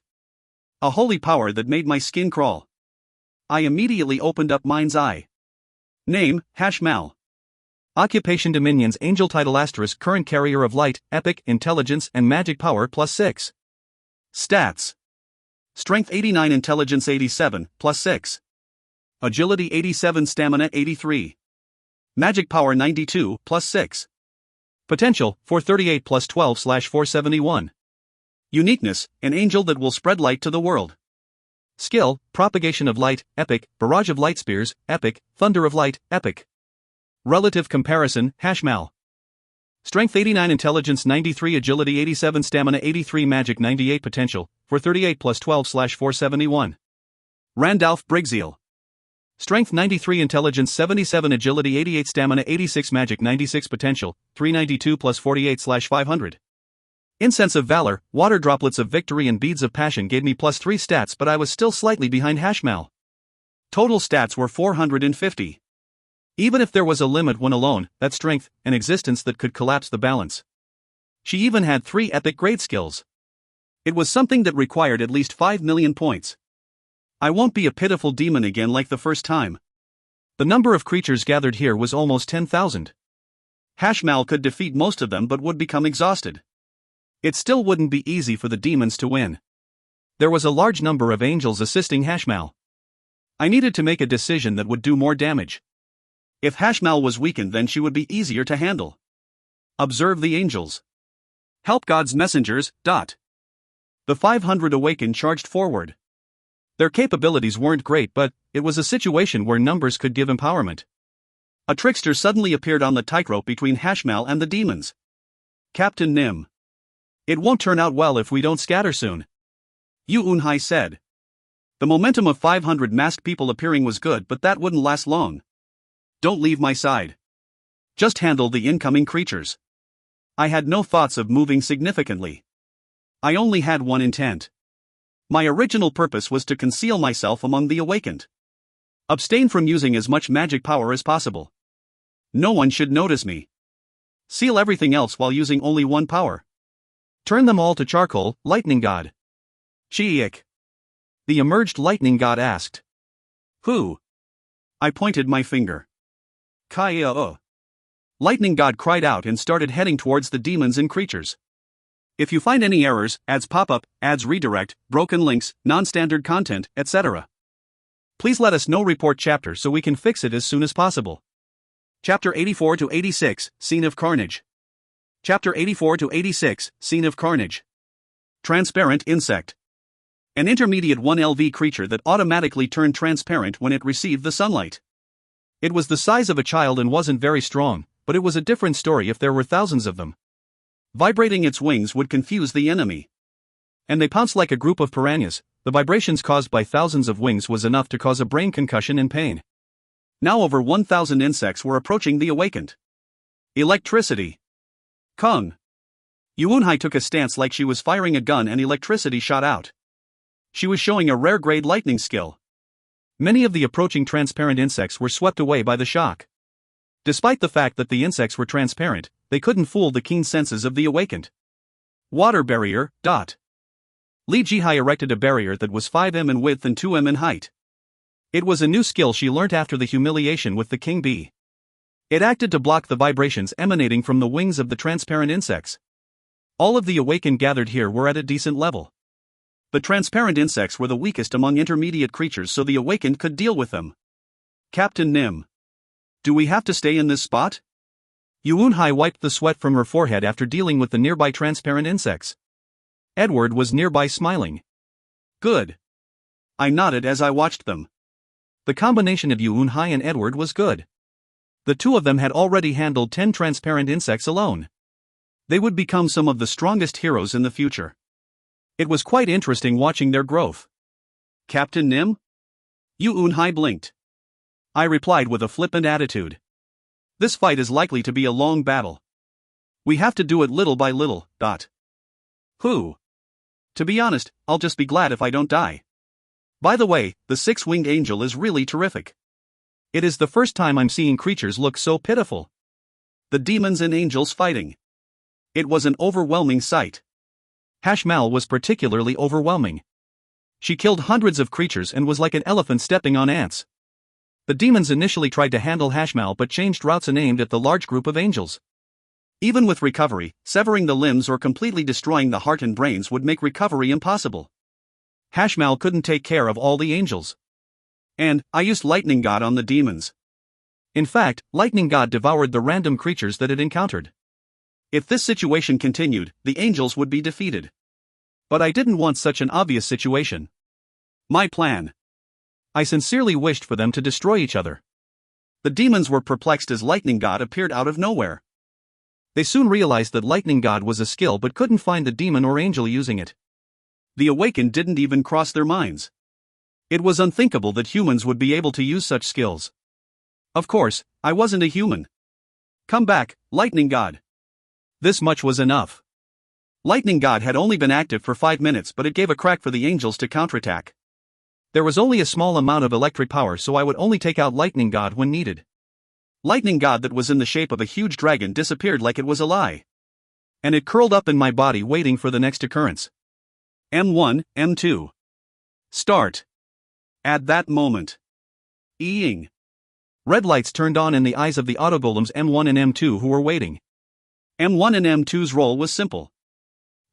A holy power that made my skin crawl. I immediately opened up Mind's Eye. Name, Hashmal. Occupation Dominion's angel title *, current carrier of light, epic, intelligence and magic power +6. Stats. Strength 89, Intelligence 87, +6. Agility 87, Stamina 83. Magic Power 92, +6. Potential, 438 +12/471. Uniqueness, an angel that will spread light to the world. Skill, Propagation of Light, epic, Barrage of Light Spears, epic, Thunder of Light, epic. Relative comparison, Hashmal. Strength 89, Intelligence 93, Agility 87, Stamina 83, Magic 98, Potential, 438 +12/471. Randalph Brigzeal. Strength 93, Intelligence 77, Agility 88, Stamina 86, Magic 96, Potential, 392 +48/500. Incense of Valor, Water Droplets of Victory and Beads of Passion gave me +3 stats, but I was still slightly behind Hashmal. Total stats were 450. Even if there was a limit when alone, that strength, an existence that could collapse the balance. She even had 3 epic grade skills. It was something that required at least 5 million points. I won't be a pitiful demon again like the first time. The number of creatures gathered here was almost 10,000. Hashmal could defeat most of them but would become exhausted. It still wouldn't be easy for the demons to win. There was a large number of angels assisting Hashmal. I needed to make a decision that would do more damage. If Hashmal was weakened, then she would be easier to handle. Observe the angels. Help God's messengers. The 500 awakened charged forward. Their capabilities weren't great, but it was a situation where numbers could give empowerment. A trickster suddenly appeared on the tightrope between Hashmal and the demons. Captain Nim. It won't turn out well if we don't scatter soon, Yu-Unhai said. The momentum of 500 masked people appearing was good, but that wouldn't last long. Don't leave my side. Just handle the incoming creatures. I had no thoughts of moving significantly. I only had one intent. My original purpose was to conceal myself among the awakened. Abstain from using as much magic power as possible. No one should notice me. Seal everything else while using only one power. Turn them all to charcoal, lightning god. Chiik. The emerged lightning god asked. Who? I pointed my finger. Kaya. Lightning god cried out and started heading towards the demons and creatures. If you find any errors, ads pop up, ads redirect, broken links, non-standard content, etc., please let us know. Report chapter so we can fix it as soon as possible. Chapter 84 to 86, Scene of Carnage. Chapter 84 to 86, Scene of Carnage. Transparent insect. An intermediate 1LV creature that automatically turned transparent when it received the sunlight. It was the size of a child and wasn't very strong, but it was a different story if there were thousands of them. Vibrating its wings would confuse the enemy. And they pounced like a group of piranhas. The vibrations caused by thousands of wings was enough to cause a brain concussion and pain. Now over 1,000 insects were approaching the awakened. Electricity. Kung. Yuunhai took a stance like she was firing a gun and electricity shot out. She was showing a rare grade lightning skill. Many of the approaching transparent insects were swept away by the shock. Despite the fact that the insects were transparent, they couldn't fool the keen senses of the awakened. Water barrier. Li Jihai erected a barrier that was 5m in width and 2m in height. It was a new skill she learnt after the humiliation with the king bee. It acted to block the vibrations emanating from the wings of the transparent insects. All of the awakened gathered here were at a decent level. The transparent insects were the weakest among intermediate creatures, so the awakened could deal with them. Captain Nim. Do we have to stay in this spot? Yuunhai wiped the sweat from her forehead after dealing with the nearby transparent insects. Edward was nearby smiling. Good. I nodded as I watched them. The combination of Yuunhai and Edward was good. The two of them had already handled 10 transparent insects alone. They would become some of the strongest heroes in the future. It was quite interesting watching their growth. Captain Nim? Yuunhai blinked. I replied with a flippant attitude. This fight is likely to be a long battle. We have to do it little by little. Who? To be honest, I'll just be glad if I don't die. By the way, the six-winged angel is really terrific. It is the first time I'm seeing creatures look so pitiful. The demons and angels fighting. It was an overwhelming sight. Hashmal was particularly overwhelming. She killed hundreds of creatures and was like an elephant stepping on ants. The demons initially tried to handle Hashmal but changed routes and aimed at the large group of angels. Even with recovery, severing the limbs or completely destroying the heart and brains would make recovery impossible. Hashmal couldn't take care of all the angels. And I used Lightning God on the demons. In fact, Lightning God devoured the random creatures that it encountered. If this situation continued, the angels would be defeated. But I didn't want such an obvious situation. My plan. I sincerely wished for them to destroy each other. The demons were perplexed as Lightning God appeared out of nowhere. They soon realized that Lightning God was a skill but couldn't find the demon or angel using it. The awakened didn't even cross their minds. It was unthinkable that humans would be able to use such skills. Of course, I wasn't a human. Come back, Lightning God. This much was enough. Lightning God had only been active for 5 minutes, but it gave a crack for the angels to counterattack. There was only a small amount of electric power, so I would only take out Lightning God when needed. Lightning God that was in the shape of a huge dragon disappeared like it was a lie. And it curled up in my body waiting for the next occurrence. M1, M2. Start. At that moment. Eeing. Red lights turned on in the eyes of the autogolems M1 and M2 who were waiting. M1 and M2's role was simple.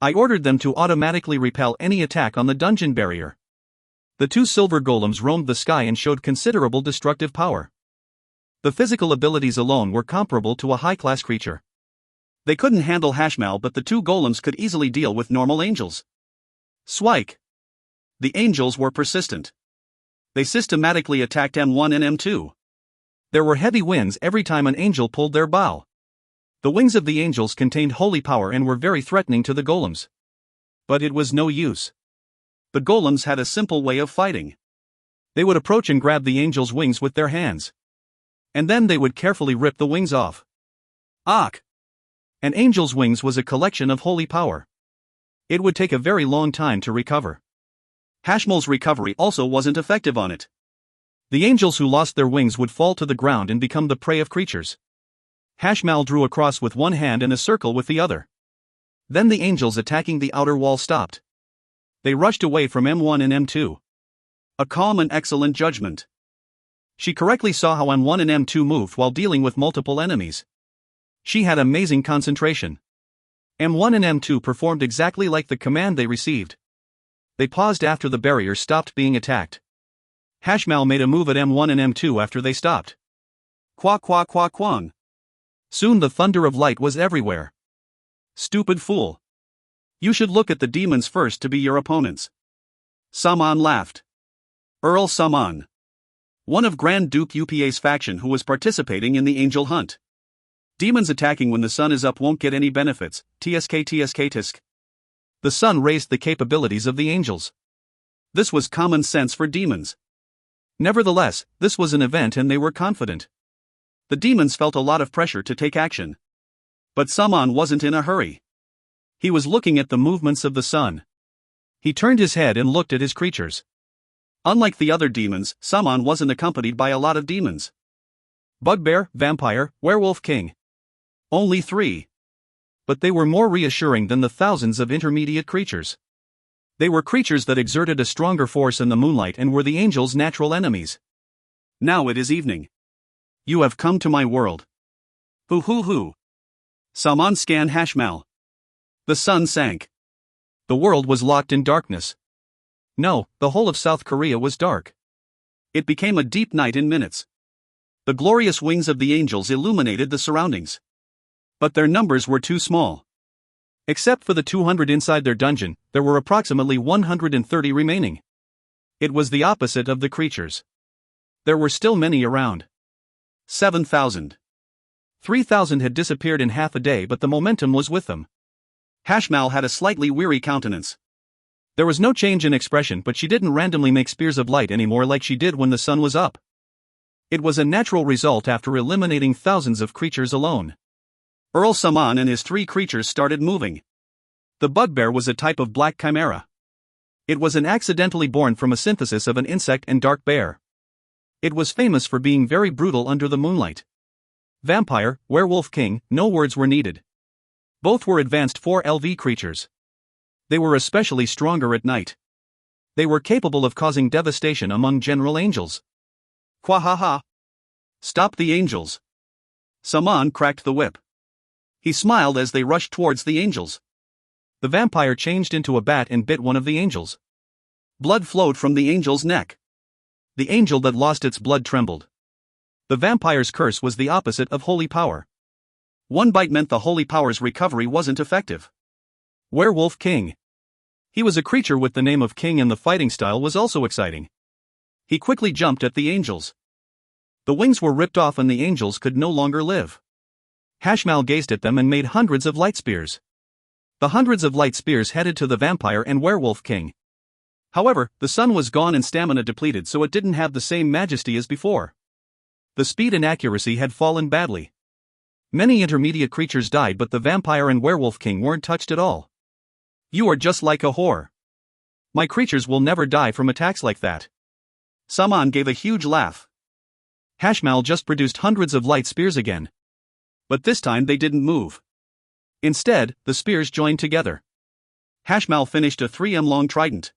I ordered them to automatically repel any attack on the dungeon barrier. The two silver golems roamed the sky and showed considerable destructive power. The physical abilities alone were comparable to a high-class creature. They couldn't handle Hashmal, but the two golems could easily deal with normal angels. Swike. The angels were persistent. They systematically attacked M1 and M2. There were heavy winds every time an angel pulled their bow. The wings of the angels contained holy power and were very threatening to the golems. But it was no use. The golems had a simple way of fighting. They would approach and grab the angel's wings with their hands. And then they would carefully rip the wings off. Ak! An angel's wings was a collection of holy power. It would take a very long time to recover. Hashmal's recovery also wasn't effective on it. The angels who lost their wings would fall to the ground and become the prey of creatures. Hashmal drew a cross with one hand and a circle with the other. Then the angels attacking the outer wall stopped. They rushed away from M1 and M2. A calm and excellent judgment. She correctly saw how M1 and M2 moved while dealing with multiple enemies. She had amazing concentration. M1 and M2 performed exactly like the command they received. They paused after the barrier stopped being attacked. Hashmal made a move at M1 and M2 after they stopped. Qua qua qua quang. Soon the thunder of light was everywhere. Stupid fool. You should look at the demons first to be your opponents. Saman laughed. Earl Saman. One of Grand Duke Upa's faction who was participating in the angel hunt. Demons attacking when the sun is up won't get any benefits, tsk tisk. The sun raised the capabilities of the angels. This was common sense for demons. Nevertheless, this was an event and they were confident. The demons felt a lot of pressure to take action. But Saman wasn't in a hurry. He was looking at the movements of the sun. He turned his head and looked at his creatures. Unlike the other demons, Saman wasn't accompanied by a lot of demons. Bugbear, vampire, werewolf king. Only 3. But they were more reassuring than the thousands of intermediate creatures. They were creatures that exerted a stronger force in the moonlight and were the angels' natural enemies. Now it is evening. You have come to my world. Hoo hoo hoo. Saman scanned Hashmal. The sun sank. The world was locked in darkness. No, the whole of South Korea was dark. It became a deep night in minutes. The glorious wings of the angels illuminated the surroundings. But their numbers were too small. Except for the 200 inside their dungeon, there were approximately 130 remaining. It was the opposite of the creatures. There were still many around. 7,000. 3,000 had disappeared in half a day, but the momentum was with them. Hashmal had a slightly weary countenance. There was no change in expression, but she didn't randomly make spears of light anymore like she did when the sun was up. It was a natural result after eliminating thousands of creatures alone. Earl Saman and his 3 creatures started moving. The bugbear was a type of black chimera. It was accidentally born from a synthesis of an insect and dark bear. It was famous for being very brutal under the moonlight. Vampire, werewolf king, no words were needed. Both were advanced 4 LV creatures. They were especially stronger at night. They were capable of causing devastation among general angels. Quahaha! Stop the angels! Saman cracked the whip. He smiled as they rushed towards the angels. The vampire changed into a bat and bit one of the angels. Blood flowed from the angel's neck. The angel that lost its blood trembled. The vampire's curse was the opposite of holy power. One bite meant the holy power's recovery wasn't effective. Werewolf king. He was a creature with the name of king and the fighting style was also exciting. He quickly jumped at the angels. The wings were ripped off and the angels could no longer live. Hashmal gazed at them and made hundreds of light spears. The hundreds of light spears headed to the vampire and werewolf king. However, the sun was gone and stamina depleted, so it didn't have the same majesty as before. The speed and accuracy had fallen badly. Many intermediate creatures died, but the vampire and werewolf king weren't touched at all. You are just like a whore. My creatures will never die from attacks like that. Saman gave a huge laugh. Hashmal just produced hundreds of light spears again. But this time they didn't move. Instead, the spears joined together. Hashmal finished a 3m long trident.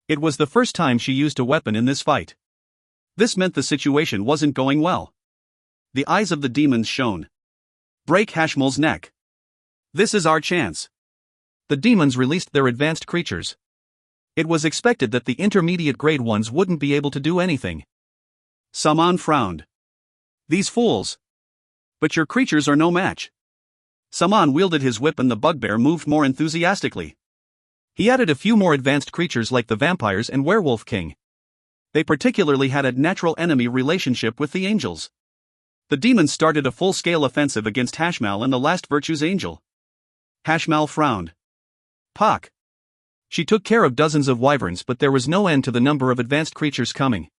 It was the first time she used a weapon in this fight. This meant the situation wasn't going well. The eyes of the demons shone. Break Hashmal's neck. This is our chance. The demons released their advanced creatures. It was expected that the intermediate grade ones wouldn't be able to do anything. Saman frowned. These fools. But your creatures are no match. Saman wielded his whip and the bugbear moved more enthusiastically. He added a few more advanced creatures like the vampires and werewolf king. They particularly had a natural enemy relationship with the angels. The demons started a full-scale offensive against Hashmal and the last Virtue's angel. Hashmal frowned. Pak. She took care of dozens of wyverns, but there was no end to the number of advanced creatures coming.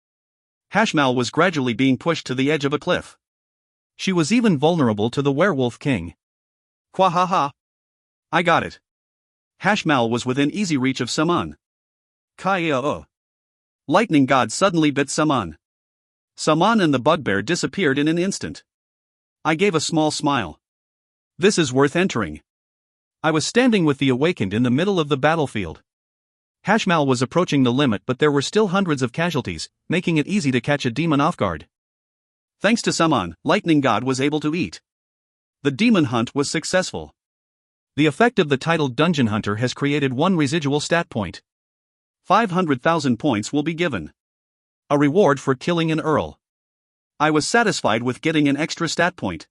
Hashmal was gradually being pushed to the edge of a cliff. She was even vulnerable to the werewolf king. Quahaha. I got it. Hashmal was within easy reach of Saman. Kaya. Lightning god suddenly bit Saman. Saman and the bugbear disappeared in an instant. I gave a small smile. This is worth entering. I was standing with the awakened in the middle of the battlefield. Hashmal was approaching the limit, but there were still hundreds of casualties, making it easy to catch a demon off guard. Thanks to Saman, Lightning God was able to eat. The demon hunt was successful. The effect of the titled Dungeon Hunter has created one residual stat point. 500,000 points will be given. A reward for killing an Earl. I was satisfied with getting an extra stat point.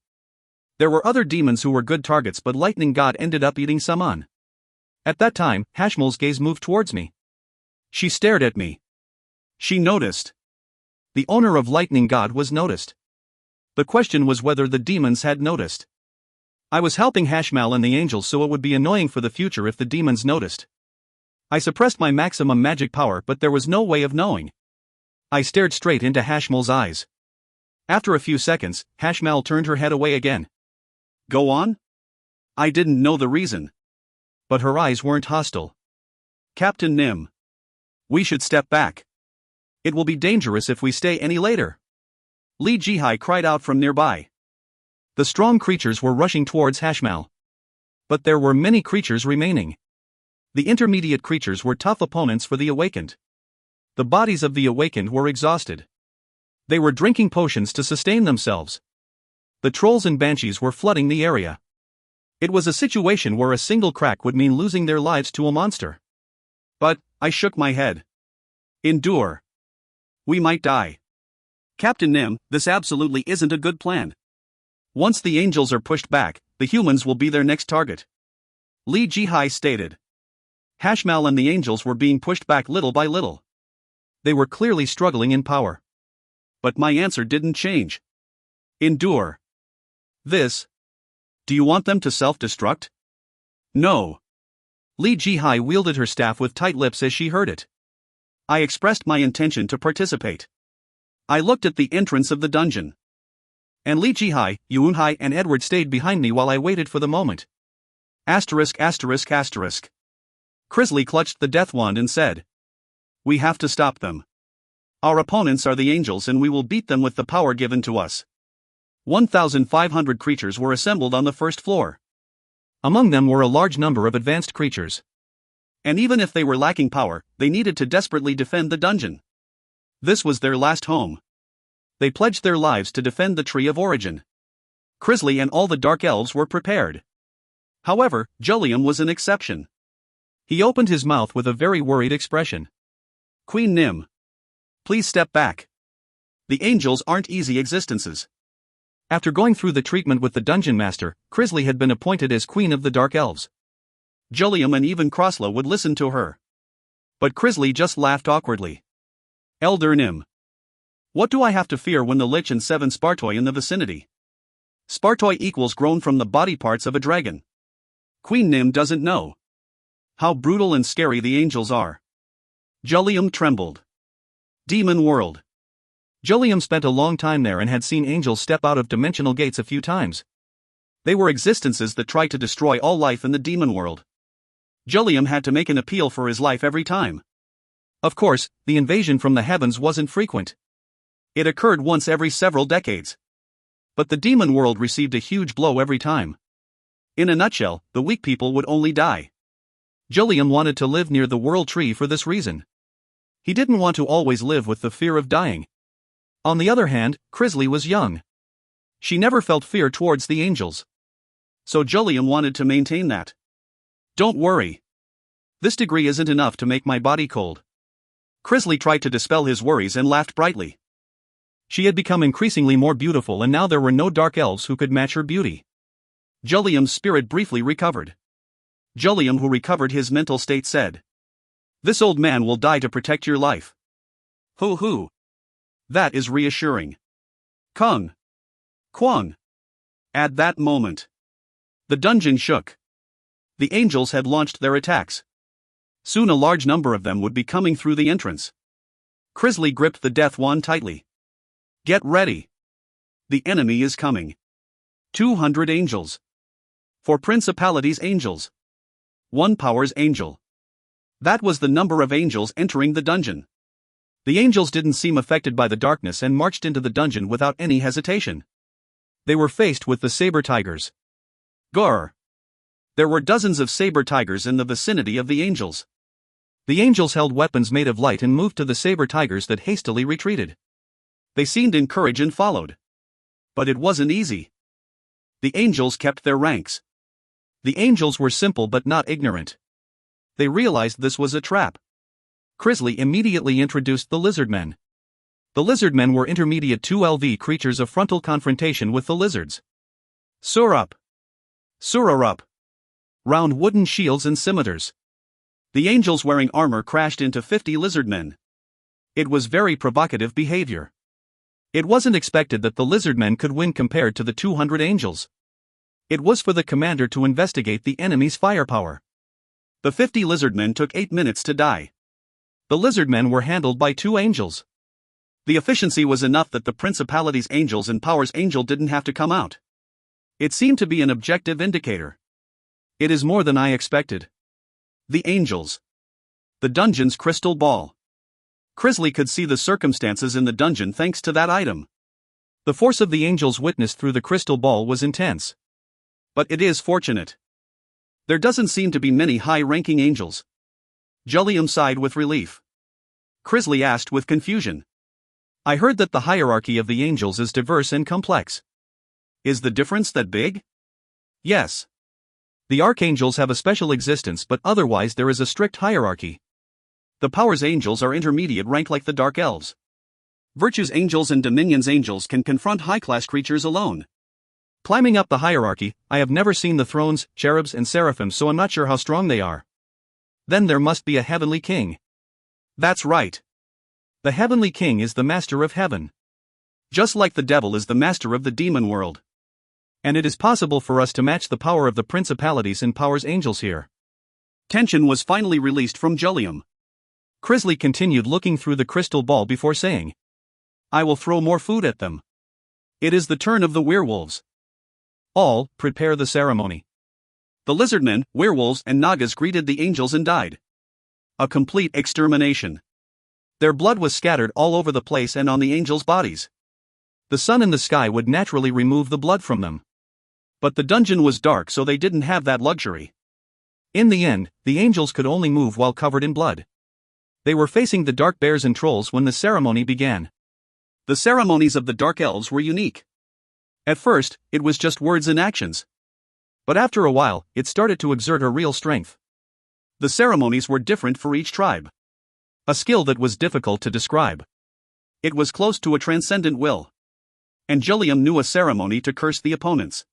There were other demons who were good targets, but Lightning God ended up eating Saman. At that time, Hashmal's gaze moved towards me. She stared at me. She noticed. The owner of Lightning God was noticed. The question was whether the demons had noticed. I was helping Hashmal and the angels, so it would be annoying for the future if the demons noticed. I suppressed my maximum magic power, but there was no way of knowing. I stared straight into Hashmal's eyes. After a few seconds, Hashmal turned her head away again. Go on? I didn't know the reason. But her eyes weren't hostile. Captain Nim. We should step back. It will be dangerous if we stay any later. Li Jihai cried out from nearby. The strong creatures were rushing towards Hashmal. But there were many creatures remaining. The intermediate creatures were tough opponents for the awakened. The bodies of the awakened were exhausted. They were drinking potions to sustain themselves. The trolls and banshees were flooding the area. It was a situation where a single crack would mean losing their lives to a monster. But, I shook my head. Endure. We might die. Captain Nim, this absolutely isn't a good plan. Once the angels are pushed back, the humans will be their next target. Li Jihai stated. Hashmal and the angels were being pushed back little by little. They were clearly struggling in power. But my answer didn't change. Endure. This. Do you want them to self-destruct? No. Li Jihai wielded her staff with tight lips as she heard it. I expressed my intention to participate. I looked at the entrance of the dungeon. And Li Jihai, Yuunhai and Edward stayed behind me while I waited for the moment. Asterisk. Crisley clutched the death wand and said. We have to stop them. Our opponents are the angels and we will beat them with the power given to us. 1,500 creatures were assembled on the first floor. Among them were a large number of advanced creatures. And even if they were lacking power, they needed to desperately defend the dungeon. This was their last home. They pledged their lives to defend the Tree of Origin. Crisley and all the Dark Elves were prepared. However, Jullium was an exception. He opened his mouth with a very worried expression. Queen Nim. Please step back. The angels aren't easy existences. After going through the treatment with the Dungeon Master, Crisley had been appointed as Queen of the Dark Elves. Jullium and even Crosslow would listen to her. But Crisley just laughed awkwardly. Elder Nim. What do I have to fear when the Lich and 7 Spartoi in the vicinity? Spartoi equals grown from the body parts of a dragon. Queen Nim doesn't know how brutal and scary the angels are. Jullium trembled. Demon World. Jullium spent a long time there and had seen angels step out of dimensional gates a few times. They were existences that tried to destroy all life in the demon world. Jullium had to make an appeal for his life every time. Of course, the invasion from the heavens wasn't frequent. It occurred once every several decades. But the demon world received a huge blow every time. In a nutshell, the weak people would only die. Jullium wanted to live near the World Tree for this reason. He didn't want to always live with the fear of dying. On the other hand, Crisley was young. She never felt fear towards the angels. So Jullium wanted to maintain that. Don't worry. This degree isn't enough to make my body cold. Crisley tried to dispel his worries and laughed brightly. She had become increasingly more beautiful, and now there were no dark elves who could match her beauty. Jullium's spirit briefly recovered. Jullium, who recovered his mental state, said, "This old man will die to protect your life." Hoo. That is reassuring. Kung. Kwang. At that moment, the dungeon shook. The angels had launched their attacks. Soon a large number of them would be coming through the entrance. Crisley gripped the death wand tightly. Get ready. The enemy is coming. 200 angels. 4 principalities angels. 1 powers angel. That was the number of angels entering the dungeon. The angels didn't seem affected by the darkness and marched into the dungeon without any hesitation. They were faced with the saber tigers. Grr! There were dozens of saber tigers in the vicinity of the angels. The angels held weapons made of light and moved to the saber tigers that hastily retreated. They seemed encouraged and followed. But it wasn't easy. The angels kept their ranks. The angels were simple but not ignorant. They realized this was a trap. Crisley immediately introduced the lizardmen. The lizardmen were intermediate 2LV creatures of frontal confrontation with the lizards. Surup. Surarup. Round wooden shields and scimitars. The angels wearing armor crashed into 50 lizardmen. It was very provocative behavior. It wasn't expected that the lizardmen could win compared to the 200 angels. It was for the commander to investigate the enemy's firepower. The 50 lizardmen took 8 minutes to die. The lizardmen were handled by 2 angels. The efficiency was enough that the principalities angels and powers angel didn't have to come out. It seemed to be an objective indicator. It is more than I expected. The angels. The dungeon's crystal ball. Crisley could see the circumstances in the dungeon thanks to that item. The force of the angels witnessed through the crystal ball was intense. But it is fortunate. There doesn't seem to be many high-ranking angels. Jullium sighed with relief. Crisley asked with confusion. I heard that the hierarchy of the angels is diverse and complex. Is the difference that big? Yes. The archangels have a special existence, but otherwise there is a strict hierarchy. The powers angels are intermediate rank like the dark elves. Virtues angels and dominions angels can confront high-class creatures alone. Climbing up the hierarchy, I have never seen the thrones, cherubs and seraphim, so I'm not sure how strong they are. Then there must be a heavenly king. That's right. The heavenly king is the master of heaven. Just like the devil is the master of the demon world. And it is possible for us to match the power of the principalities and powers angels here. Tension was finally released from Jullium. Crisley continued looking through the crystal ball before saying, I will throw more food at them. It is the turn of the werewolves. All, prepare the ceremony. The lizardmen, werewolves and nagas greeted the angels and died. A complete extermination. Their blood was scattered all over the place and on the angels' bodies. The sun in the sky would naturally remove the blood from them. But the dungeon was dark, so they didn't have that luxury. In the end, the angels could only move while covered in blood. They were facing the dark bears and trolls when the ceremony began. The ceremonies of the dark elves were unique. At first, it was just words and actions. But after a while, it started to exert a real strength. The ceremonies were different for each tribe. A skill that was difficult to describe. It was close to a transcendent will. And Jullium knew a ceremony to curse the opponents.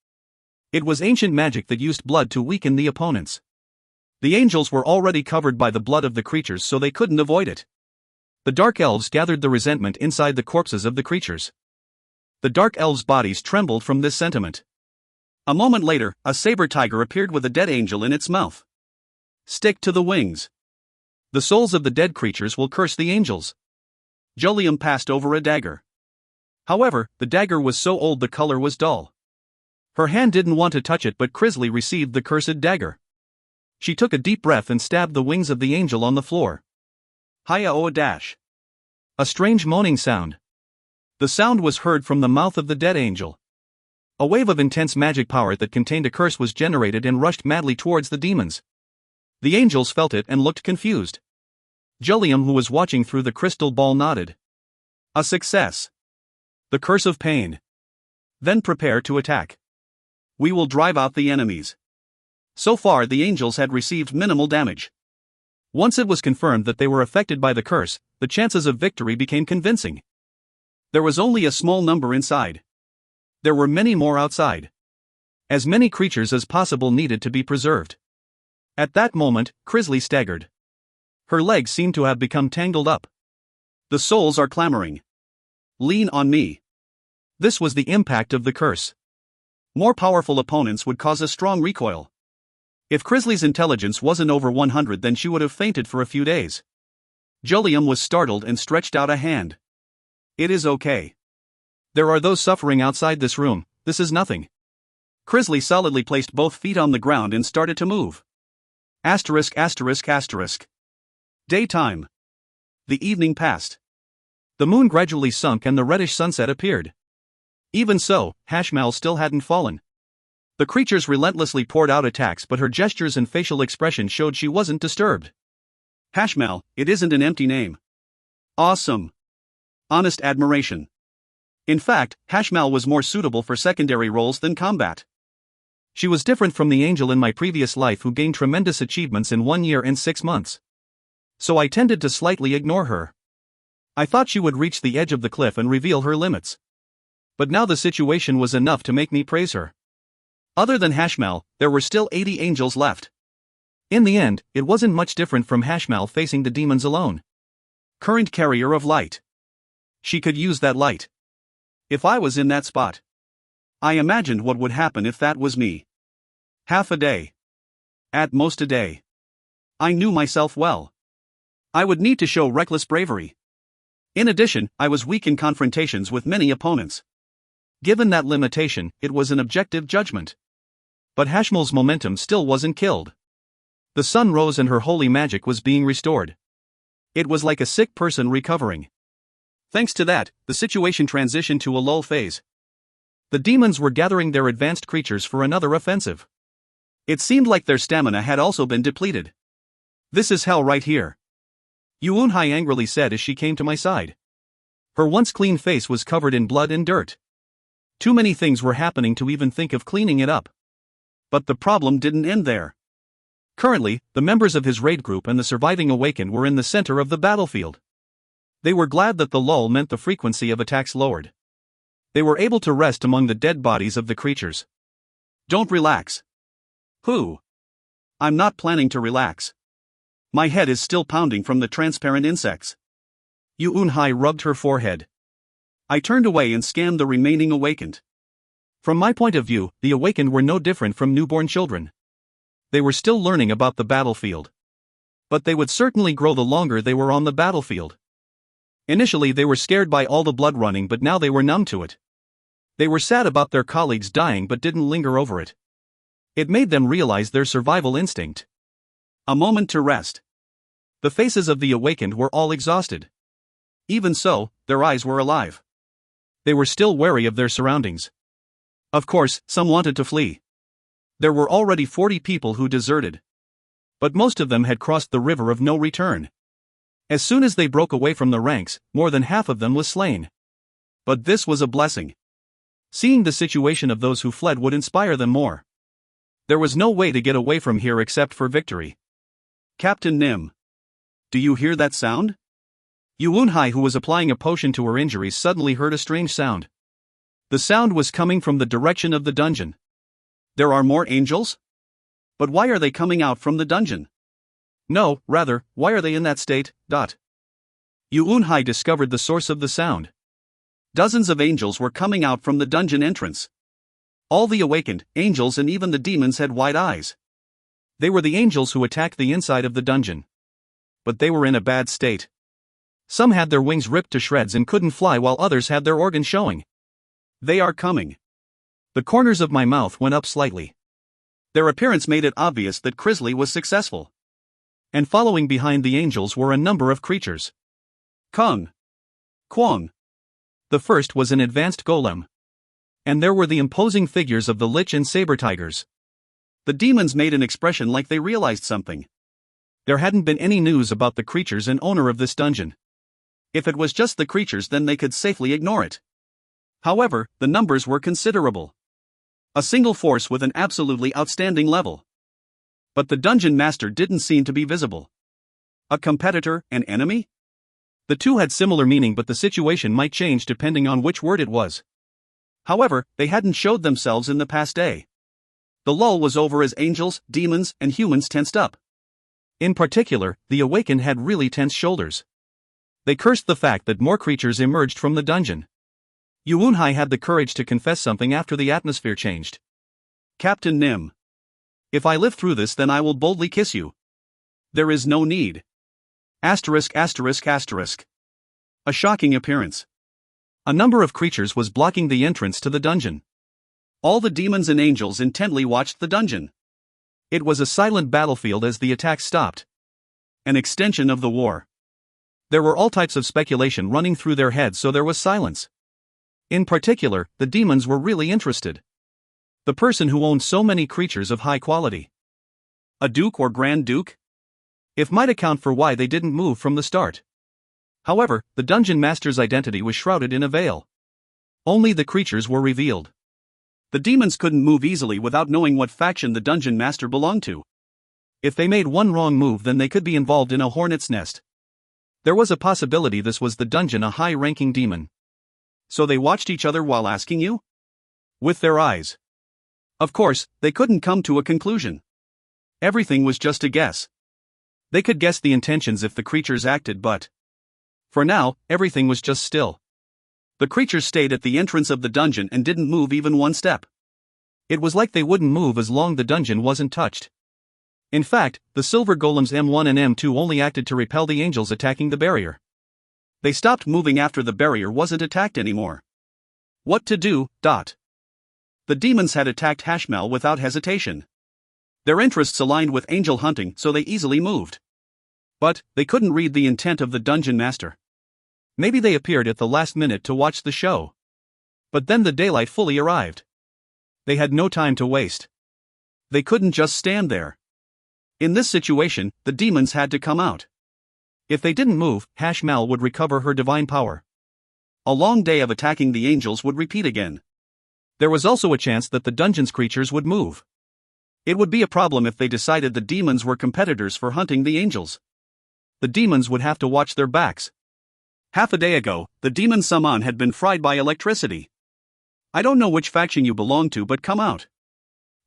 It was ancient magic that used blood to weaken the opponents. The angels were already covered by the blood of the creatures, so they couldn't avoid it. The dark elves gathered the resentment inside the corpses of the creatures. The dark elves' bodies trembled from this sentiment. A moment later, a saber tiger appeared with a dead angel in its mouth. Stick to the wings. The souls of the dead creatures will curse the angels. Jullium passed over a dagger. However, the dagger was so old the color was dull. Her hand didn't want to touch it, but Crisley received the cursed dagger. She took a deep breath and stabbed the wings of the angel on the floor. Hiya-oh dash. A strange moaning sound. The sound was heard from the mouth of the dead angel. A wave of intense magic power that contained a curse was generated and rushed madly towards the demons. The angels felt it and looked confused. Jullium, who was watching through the crystal ball, nodded. A success. The curse of pain. Then prepare to attack. We will drive out the enemies. So far, the angels had received minimal damage. Once it was confirmed that they were affected by the curse, the chances of victory became convincing. There was only a small number inside. There were many more outside. As many creatures as possible needed to be preserved. At that moment, Crisley staggered. Her legs seemed to have become tangled up. The souls are clamoring. Lean on me. This was the impact of the curse. More powerful opponents would cause a strong recoil. If Crisley's intelligence wasn't over 100, then she would have fainted for a few days. Jollium was startled and stretched out a hand. It is okay. There are those suffering outside this room, this is nothing. Crisley solidly placed both feet on the ground and started to move. Asterisk asterisk asterisk. Daytime. The evening passed. The moon gradually sunk and the reddish sunset appeared. Even so, Hashmal still hadn't fallen. The creatures relentlessly poured out attacks, but her gestures and facial expression showed she wasn't disturbed. Hashmal, it isn't an empty name. Awesome. Honest admiration. In fact, Hashmal was more suitable for secondary roles than combat. She was different from the angel in my previous life who gained tremendous achievements in 1 year and 6 months. So I tended to slightly ignore her. I thought she would reach the edge of the cliff and reveal her limits. But now the situation was enough to make me praise her. Other than Hashmal, there were still 80 angels left. In the end, it wasn't much different from Hashmal facing the demons alone. Current carrier of light. She could use that light. If I was in that spot. I imagined what would happen if that was me. Half a day. At most a day. I knew myself well. I would need to show reckless bravery. In addition, I was weak in confrontations with many opponents. Given that limitation, it was an objective judgment. But Hashmal's momentum still wasn't killed. The sun rose and her holy magic was being restored. It was like a sick person recovering. Thanks to that, the situation transitioned to a lull phase. The demons were gathering their advanced creatures for another offensive. It seemed like their stamina had also been depleted. This is hell right here. Yuunhai angrily said as she came to my side. Her once clean face was covered in blood and dirt. Too many things were happening to even think of cleaning it up. But the problem didn't end there. Currently, the members of his raid group and the surviving Awakened were in the center of the battlefield. They were glad that the lull meant the frequency of attacks lowered. They were able to rest among the dead bodies of the creatures. Don't relax. Who? I'm not planning to relax. My head is still pounding from the transparent insects. Yuunhai rubbed her forehead. I turned away and scanned the remaining Awakened. From my point of view, the Awakened were no different from newborn children. They were still learning about the battlefield. But they would certainly grow the longer they were on the battlefield. Initially they were scared by all the blood running, but now they were numb to it. They were sad about their colleagues dying but didn't linger over it. It made them realize their survival instinct. A moment to rest. The faces of the Awakened were all exhausted. Even so, their eyes were alive. They were still wary of their surroundings. Of course, some wanted to flee. There were already 40 people who deserted. But most of them had crossed the river of no return. As soon as they broke away from the ranks, more than half of them was slain. But this was a blessing. Seeing the situation of those who fled would inspire them more. There was no way to get away from here except for victory. Captain Nim. Do you hear that sound? Yuunhai, who was applying a potion to her injuries, suddenly heard a strange sound. The sound was coming from the direction of the dungeon. There are more angels? But why are they coming out from the dungeon? No, rather, why are they in that state? Yuunhai discovered the source of the sound. Dozens of angels were coming out from the dungeon entrance. All the Awakened, angels and even the demons had wide eyes. They were the angels who attacked the inside of the dungeon. But they were in a bad state. Some had their wings ripped to shreds and couldn't fly, while others had their organs showing. They are coming. The corners of my mouth went up slightly. Their appearance made it obvious that Crisley was successful. And following behind the angels were a number of creatures. Kung. Kwang. The first was an advanced golem. And there were the imposing figures of the Lich and Saber Tigers. The demons made an expression like they realized something. There hadn't been any news about the creatures and owner of this dungeon. If it was just the creatures, then they could safely ignore it. However, the numbers were considerable. A single force with an absolutely outstanding level. But the dungeon master didn't seem to be visible. A competitor, an enemy? The two had similar meaning, but the situation might change depending on which word it was. However, they hadn't showed themselves in the past day. The lull was over as angels, demons, and humans tensed up. In particular, the awakened had really tense shoulders. They cursed the fact that more creatures emerged from the dungeon. Yuunhai had the courage to confess something after the atmosphere changed. Captain Nim. If I live through this, then I will boldly kiss you. There is no need. Asterisk asterisk asterisk. A shocking appearance. A number of creatures was blocking the entrance to the dungeon. All the demons and angels intently watched the dungeon. It was a silent battlefield as the attacks stopped. An extension of the war. There were all types of speculation running through their heads, so there was silence. In particular, the demons were really interested. The person who owned so many creatures of high quality. A duke or grand duke? It might account for why they didn't move from the start. However, the dungeon master's identity was shrouded in a veil. Only the creatures were revealed. The demons couldn't move easily without knowing what faction the dungeon master belonged to. If they made one wrong move, then they could be involved in a hornet's nest. There was a possibility this was the dungeon, a high-ranking demon. So they watched each other while asking you? With their eyes. Of course, they couldn't come to a conclusion. Everything was just a guess. They could guess the intentions if the creatures acted, but for now, everything was just still. The creatures stayed at the entrance of the dungeon and didn't move even one step. It was like they wouldn't move as long the dungeon wasn't touched. In fact, the silver golems M1 and M2 only acted to repel the angels attacking the barrier. They stopped moving after the barrier wasn't attacked anymore. What to do? The demons had attacked Hashmal without hesitation. Their interests aligned with angel hunting, so they easily moved. But they couldn't read the intent of the dungeon master. Maybe they appeared at the last minute to watch the show. But then the daylight fully arrived. They had no time to waste. They couldn't just stand there. In this situation, the demons had to come out. If they didn't move, Hashmal would recover her divine power. A long day of attacking the angels would repeat again. There was also a chance that the dungeon's creatures would move. It would be a problem if they decided the demons were competitors for hunting the angels. The demons would have to watch their backs. Half a day ago, the demon summon had been fried by electricity. I don't know which faction you belong to, but come out.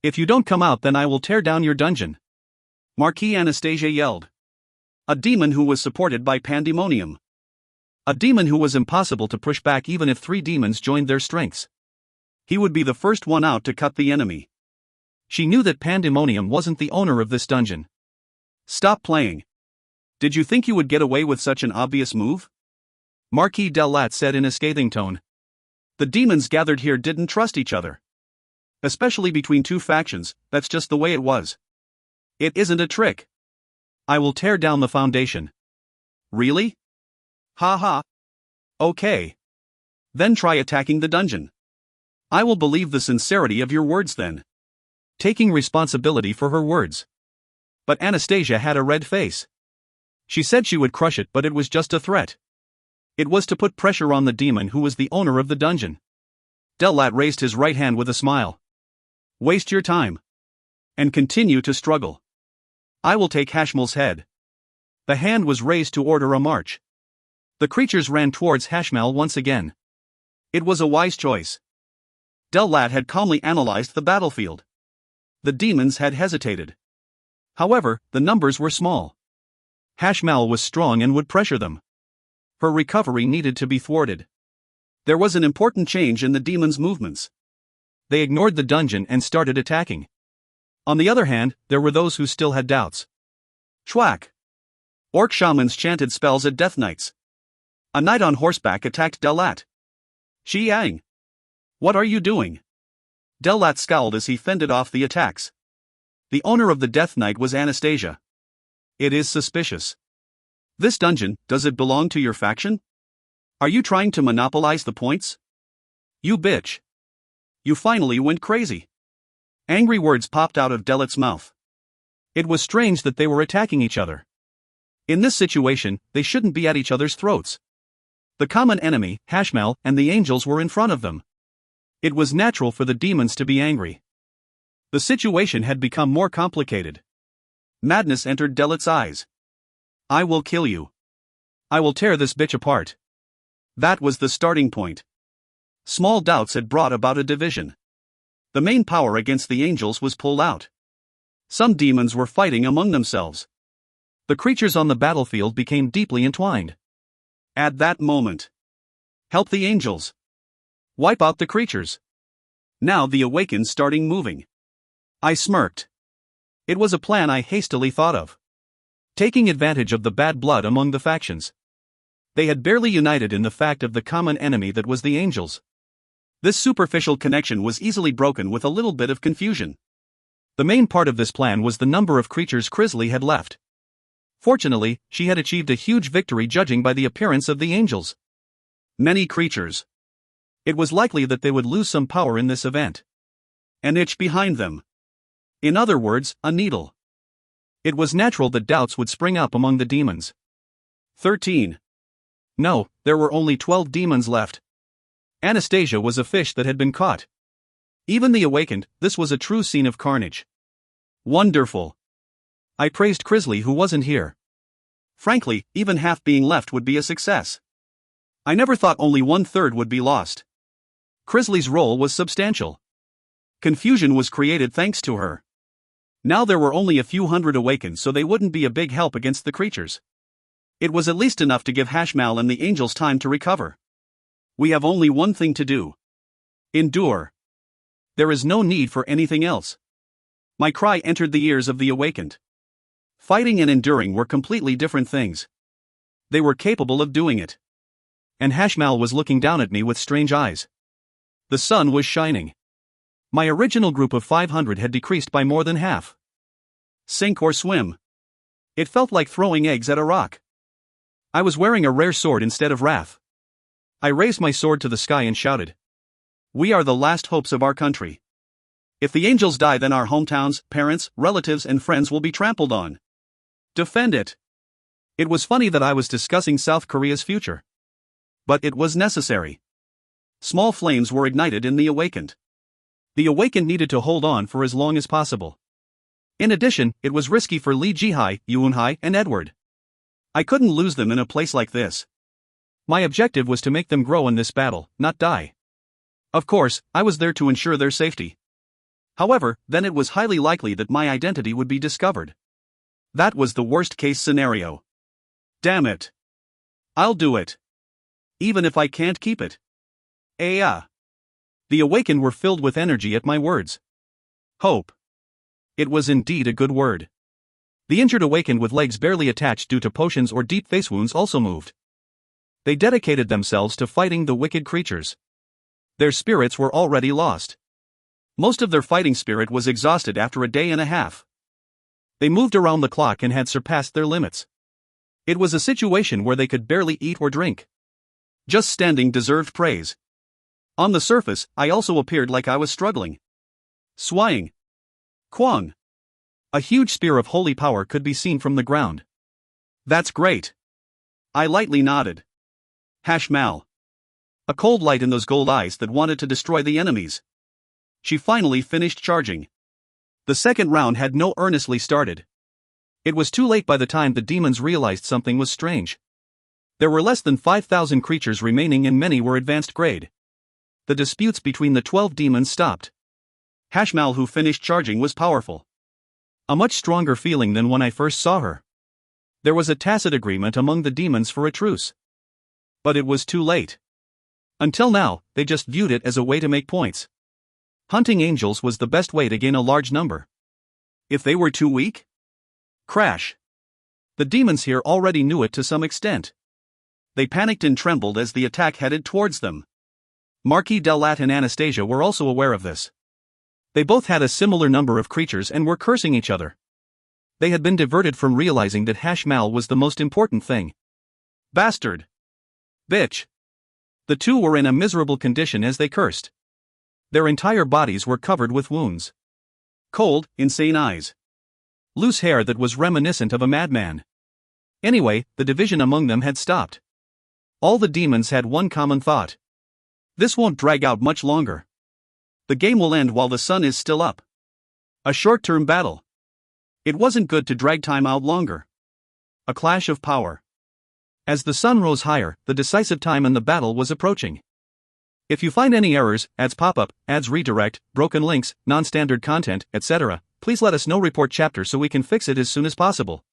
If you don't come out, then I will tear down your dungeon. Marquis Anastasia yelled. A demon who was supported by Pandemonium. A demon who was impossible to push back even if 3 demons joined their strengths. He would be the first one out to cut the enemy. She knew that Pandemonium wasn't the owner of this dungeon. Stop playing. Did you think you would get away with such an obvious move? Marquis Delat said in a scathing tone. The demons gathered here didn't trust each other. Especially between 2 factions, that's just the way it was. It isn't a trick. I will tear down the foundation. Really? Ha ha. Okay. Then try attacking the dungeon. I will believe the sincerity of your words then. Taking responsibility for her words. But Anastasia had a red face. She said she would crush it, but it was just a threat. It was to put pressure on the demon who was the owner of the dungeon. Delat raised his right hand with a smile. Waste your time. And continue to struggle. I will take Hashmal's head. The hand was raised to order a march. The creatures ran towards Hashmal once again. It was a wise choice. Delat had calmly analyzed the battlefield. The demons had hesitated. However, the numbers were small. Hashmal was strong and would pressure them. Her recovery needed to be thwarted. There was an important change in the demons' movements. They ignored the dungeon and started attacking. On the other hand, there were those who still had doubts. Chwak! Orc shamans chanted spells at death knights. A knight on horseback attacked Delat. Xiang! What are you doing? Delat scowled as he fended off the attacks. The owner of the death knight was Anastasia. It is suspicious. This dungeon, does it belong to your faction? Are you trying to monopolize the points? You bitch. You finally went crazy. Angry words popped out of Delat's mouth. It was strange that they were attacking each other. In this situation, they shouldn't be at each other's throats. The common enemy, Hashmal, and the angels were in front of them. It was natural for the demons to be angry. The situation had become more complicated. Madness entered Delet's eyes. I will kill you. I will tear this bitch apart. That was the starting point. Small doubts had brought about a division. The main power against the angels was pulled out. Some demons were fighting among themselves. The creatures on the battlefield became deeply entwined. At that moment, help the angels. Wipe out the creatures. Now the awakened starting moving. I smirked. It was a plan I hastily thought of. Taking advantage of the bad blood among the factions. They had barely united in the fact of the common enemy that was the angels. This superficial connection was easily broken with a little bit of confusion. The main part of this plan was the number of creatures Crisley had left. Fortunately, she had achieved a huge victory judging by the appearance of the angels. Many creatures. It was likely that they would lose some power in this event. An itch behind them. In other words, a needle. It was natural that doubts would spring up among the demons. 13. No, there were only 12 demons left. Anastasia was a fish that had been caught. Even the awakened, this was a true scene of carnage. Wonderful. I praised Crisley, who wasn't here. Frankly, even half being left would be a success. I never thought only 1/3 would be lost. Crisley's role was substantial. Confusion was created thanks to her. Now there were only a few hundred awakened, so they wouldn't be a big help against the creatures. It was at least enough to give Hashmal and the angels time to recover. We have only one thing to do. Endure. There is no need for anything else. My cry entered the ears of the awakened. Fighting and enduring were completely different things. They were capable of doing it. And Hashmal was looking down at me with strange eyes. The sun was shining. My original group of 500 had decreased by more than half. Sink or swim. It felt like throwing eggs at a rock. I was wearing a rare sword instead of wrath. I raised my sword to the sky and shouted. We are the last hopes of our country. If the angels die, then our hometowns, parents, relatives and friends will be trampled on. Defend it. It was funny that I was discussing South Korea's future. But it was necessary. Small flames were ignited in the awakened. The awakened needed to hold on for as long as possible. In addition, it was risky for Lee Jihai, Yoonhai, and Edward. I couldn't lose them in a place like this. My objective was to make them grow in this battle, not die. Of course, I was there to ensure their safety. However, then it was highly likely that my identity would be discovered. That was the worst-case scenario. Damn it. I'll do it. Even if I can't keep it. The awakened were filled with energy at my words. Hope. It was indeed a good word. The injured awakened with legs barely attached due to potions or deep face wounds also moved. They dedicated themselves to fighting the wicked creatures. Their spirits were already lost. Most of their fighting spirit was exhausted after a day and a half. They moved around the clock and had surpassed their limits. It was a situation where they could barely eat or drink. Just standing deserved praise. On the surface, I also appeared like I was struggling. Swaying. Kwang. A huge spear of holy power could be seen from the ground. That's great. I lightly nodded. Hashmal. A cold light in those gold eyes that wanted to destroy the enemies. She finally finished charging. The second round had no earnestly started. It was too late by the time the demons realized something was strange. There were less than 5,000 creatures remaining and many were advanced grade. The disputes between the 12 demons stopped. Hashmal, who finished charging, was powerful. A much stronger feeling than when I first saw her. There was a tacit agreement among the demons for a truce. But it was too late. Until now, they just viewed it as a way to make points. Hunting angels was the best way to gain a large number. If they were too weak? Crash. The demons here already knew it to some extent. They panicked and trembled as the attack headed towards them. Marquis Delat and Anastasia were also aware of this. They both had a similar number of creatures and were cursing each other. They had been diverted from realizing that Hashmal was the most important thing. Bastard. Bitch. The two were in a miserable condition as they cursed. Their entire bodies were covered with wounds. Cold, insane eyes. Loose hair that was reminiscent of a madman. Anyway, the division among them had stopped. All the demons had one common thought. This won't drag out much longer. The game will end while the sun is still up. A short-term battle. It wasn't good to drag time out longer. A clash of power. As the sun rose higher, the decisive time in the battle was approaching. If you find any errors, ads pop up, ads redirect, broken links, non-standard content, etc., please let us know. Report chapter so we can fix it as soon as possible.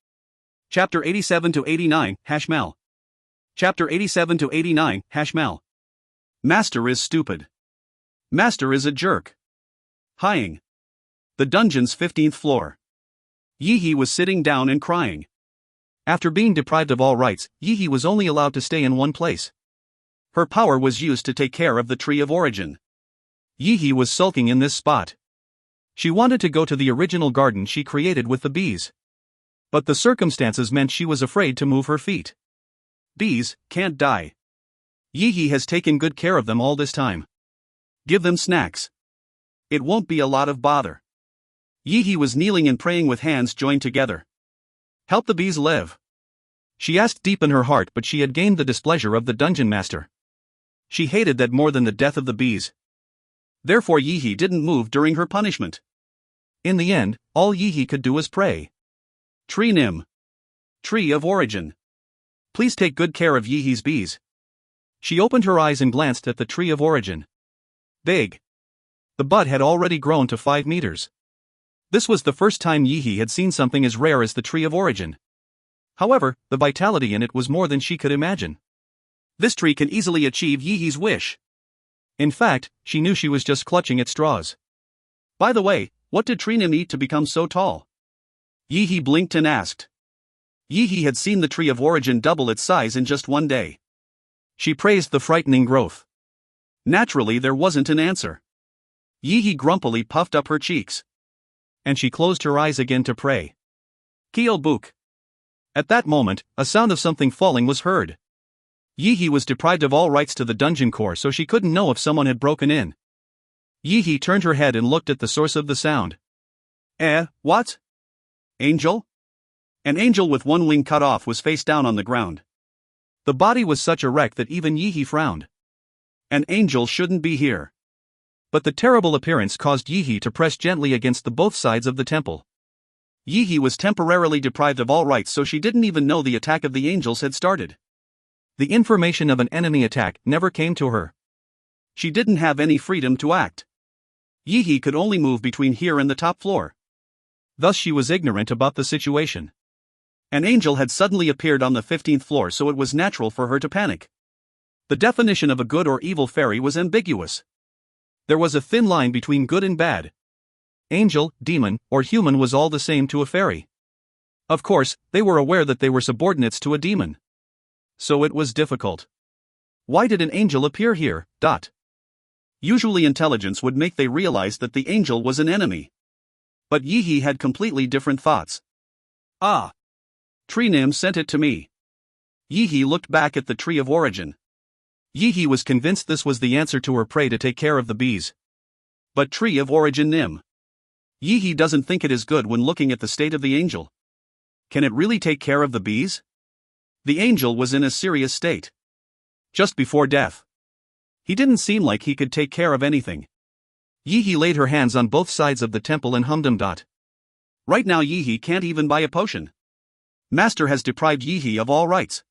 Chapter 87 to 89, Hashmal. Chapter 87 to 89, Hashmal. Master is stupid. Master is a jerk. Hying. The dungeon's 15th floor. Yi was sitting down and crying. After being deprived of all rights, Yi was only allowed to stay in one place. Her power was used to take care of the Tree of Origin. Yi was sulking in this spot. She wanted to go to the original garden she created with the bees. But the circumstances meant she was afraid to move her feet. Bees can't die. Yi has taken good care of them all this time. Give them snacks. It won't be a lot of bother. Yi was kneeling and praying with hands joined together. Help the bees live. She asked deep in her heart, but she had gained the displeasure of the dungeon master. She hated that more than the death of the bees. Therefore Yi didn't move during her punishment. In the end, all Yi could do was pray. Tree Nim. Tree of Origin. Please take good care of Yi's bees. She opened her eyes and glanced at the Tree of Origin. Big. The bud had already grown to 5 meters. This was the first time Yi had seen something as rare as the Tree of Origin. However, the vitality in it was more than she could imagine. This tree can easily achieve Yi's wish. In fact, she knew she was just clutching at straws. By the way, what did Tree Nim eat to become so tall? Yi blinked and asked. Yi had seen the Tree of Origin double its size in just one day. She praised the frightening growth. Naturally, there wasn't an answer. Yi grumpily puffed up her cheeks. And she closed her eyes again to pray. Audiobook. At that moment, a sound of something falling was heard. Yi was deprived of all rights to the dungeon core, so she couldn't know if someone had broken in. Yi turned her head and looked at the source of the sound. What? Angel? An angel with one wing cut off was face down on the ground. The body was such a wreck that even Yi frowned. An angel shouldn't be here. But the terrible appearance caused Yi to press gently against the both sides of the temple. Yi was temporarily deprived of all rights, so she didn't even know the attack of the angels had started. The information of an enemy attack never came to her. She didn't have any freedom to act. Yi could only move between here and the top floor. Thus she was ignorant about the situation. An angel had suddenly appeared on the 15th floor, so it was natural for her to panic. The definition of a good or evil fairy was ambiguous. There was a thin line between good and bad. Angel, demon, or human was all the same to a fairy. Of course, they were aware that they were subordinates to a demon. So it was difficult. Why did an angel appear here? Usually intelligence would make they realize that the angel was an enemy. But Yi had completely different thoughts. Tree Nim sent it to me. Yi looked back at the Tree of Origin. Yi was convinced this was the answer to her prayer to take care of the bees. But Tree of Origin Nim. Yi doesn't think it is good when looking at the state of the angel. Can it really take care of the bees? The angel was in a serious state. Just before death. He didn't seem like he could take care of anything. Yi laid her hands on both sides of the temple and hummed. Right now Yi can't even buy a potion. Master has deprived Yi of all rights.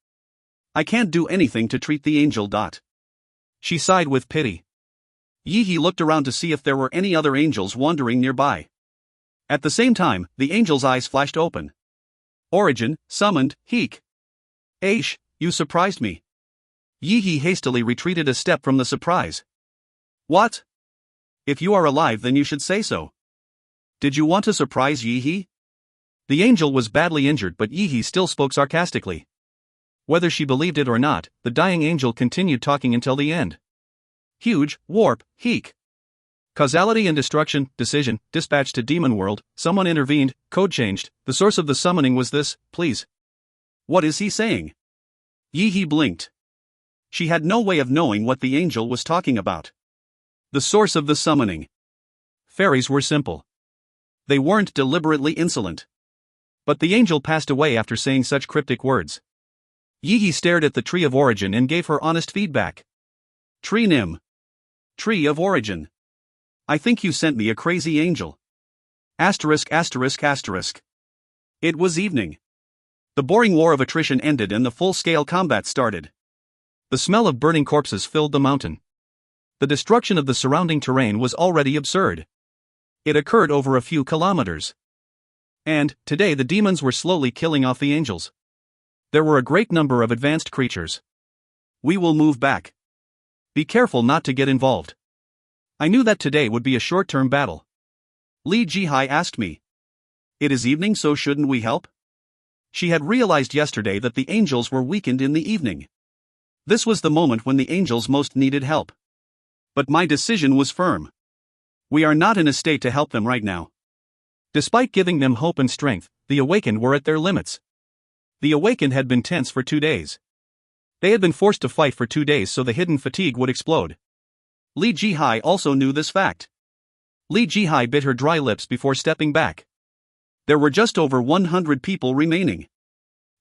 I can't do anything to treat the angel. She sighed with pity. Yi looked around to see if there were any other angels wandering nearby. At the same time, the angel's eyes flashed open. Origin, summoned, Heek. Aish, you surprised me. Yi hastily retreated a step from the surprise. What? If you are alive, then you should say so. Did you want to surprise Yi? The angel was badly injured, but Yi still spoke sarcastically. Whether she believed it or not, the dying angel continued talking until the end. Huge, warp, Heek. Causality and destruction, decision, dispatch to demon world, someone intervened, code changed, the source of the summoning was this, please. What is he saying? Yi blinked. She had no way of knowing what the angel was talking about. The source of the summoning. Fairies were simple. They weren't deliberately insolent. But the angel passed away after saying such cryptic words. Yi stared at the Tree of Origin and gave her honest feedback. Tree Nim. Tree of Origin. I think you sent me a crazy angel. ****. It was evening. The boring war of attrition ended and the full-scale combat started. The smell of burning corpses filled the mountain. The destruction of the surrounding terrain was already absurd. It occurred over a few kilometers. And, today the demons were slowly killing off the angels. There were a great number of advanced creatures. We will move back. Be careful not to get involved. I knew that today would be a short-term battle. Li Jihai asked me. It is evening, so shouldn't we help? She had realized yesterday that the angels were weakened in the evening. This was the moment when the angels most needed help. But my decision was firm. We are not in a state to help them right now. Despite giving them hope and strength, the awakened were at their limits. The awakened had been tense for 2 days. They had been forced to fight for 2 days so the hidden fatigue would explode. Li Jihai also knew this fact. Li Jihai bit her dry lips before stepping back. There were just over 100 people remaining.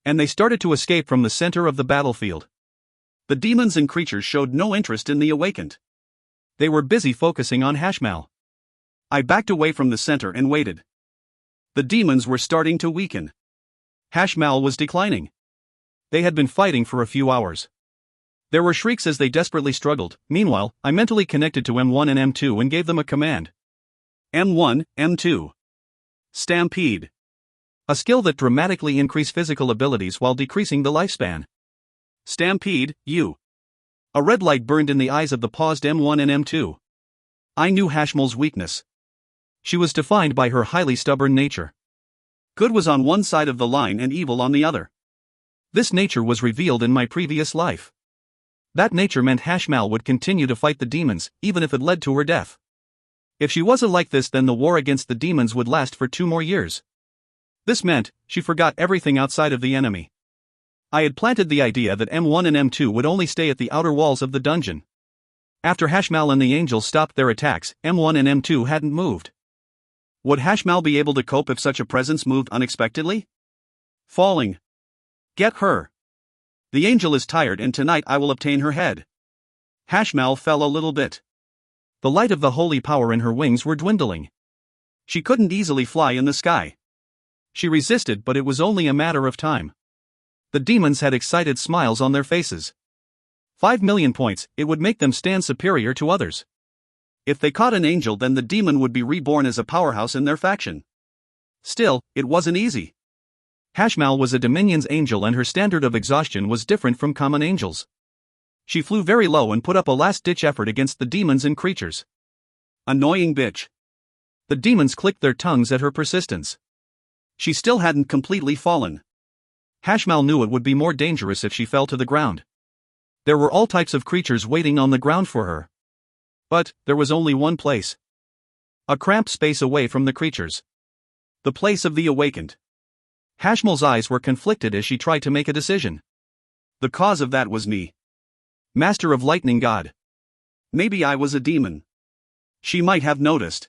And they started to escape from the center of the battlefield. The demons and creatures showed no interest in the awakened. They were busy focusing on Hashmal. I backed away from the center and waited. The demons were starting to weaken. Hashmal was declining. They had been fighting for a few hours. There were shrieks as they desperately struggled. Meanwhile, I mentally connected to M1 and M2 and gave them a command. M1, M2. Stampede. A skill that dramatically increased physical abilities while decreasing the lifespan. Stampede, U. A red light burned in the eyes of the paused M1 and M2. I knew Hashmal's weakness. She was defined by her highly stubborn nature. Good was on one side of the line and evil on the other. This nature was revealed in my previous life. That nature meant Hashmal would continue to fight the demons, even if it led to her death. If she wasn't like this, then the war against the demons would last for 2 more years. This meant she forgot everything outside of the enemy. I had planted the idea that M1 and M2 would only stay at the outer walls of the dungeon. After Hashmal and the angels stopped their attacks, M1 and M2 hadn't moved. Would Hashmal be able to cope if such a presence moved unexpectedly? Falling. Get her. The angel is tired and tonight I will obtain her head. Hashmal fell a little bit. The light of the holy power in her wings were dwindling. She couldn't easily fly in the sky. She resisted, but it was only a matter of time. The demons had excited smiles on their faces. 5 million points, it would make them stand superior to others. If they caught an angel, then the demon would be reborn as a powerhouse in their faction. Still, it wasn't easy. Hashmal was a Dominion's angel and her standard of exhaustion was different from common angels. She flew very low and put up a last-ditch effort against the demons and creatures. Annoying bitch. The demons clicked their tongues at her persistence. She still hadn't completely fallen. Hashmal knew it would be more dangerous if she fell to the ground. There were all types of creatures waiting on the ground for her. But there was only one place. A cramped space away from the creatures. The place of the awakened. Hashmal's eyes were conflicted as she tried to make a decision. The cause of that was me. Master of Lightning God. Maybe I was a demon. She might have noticed.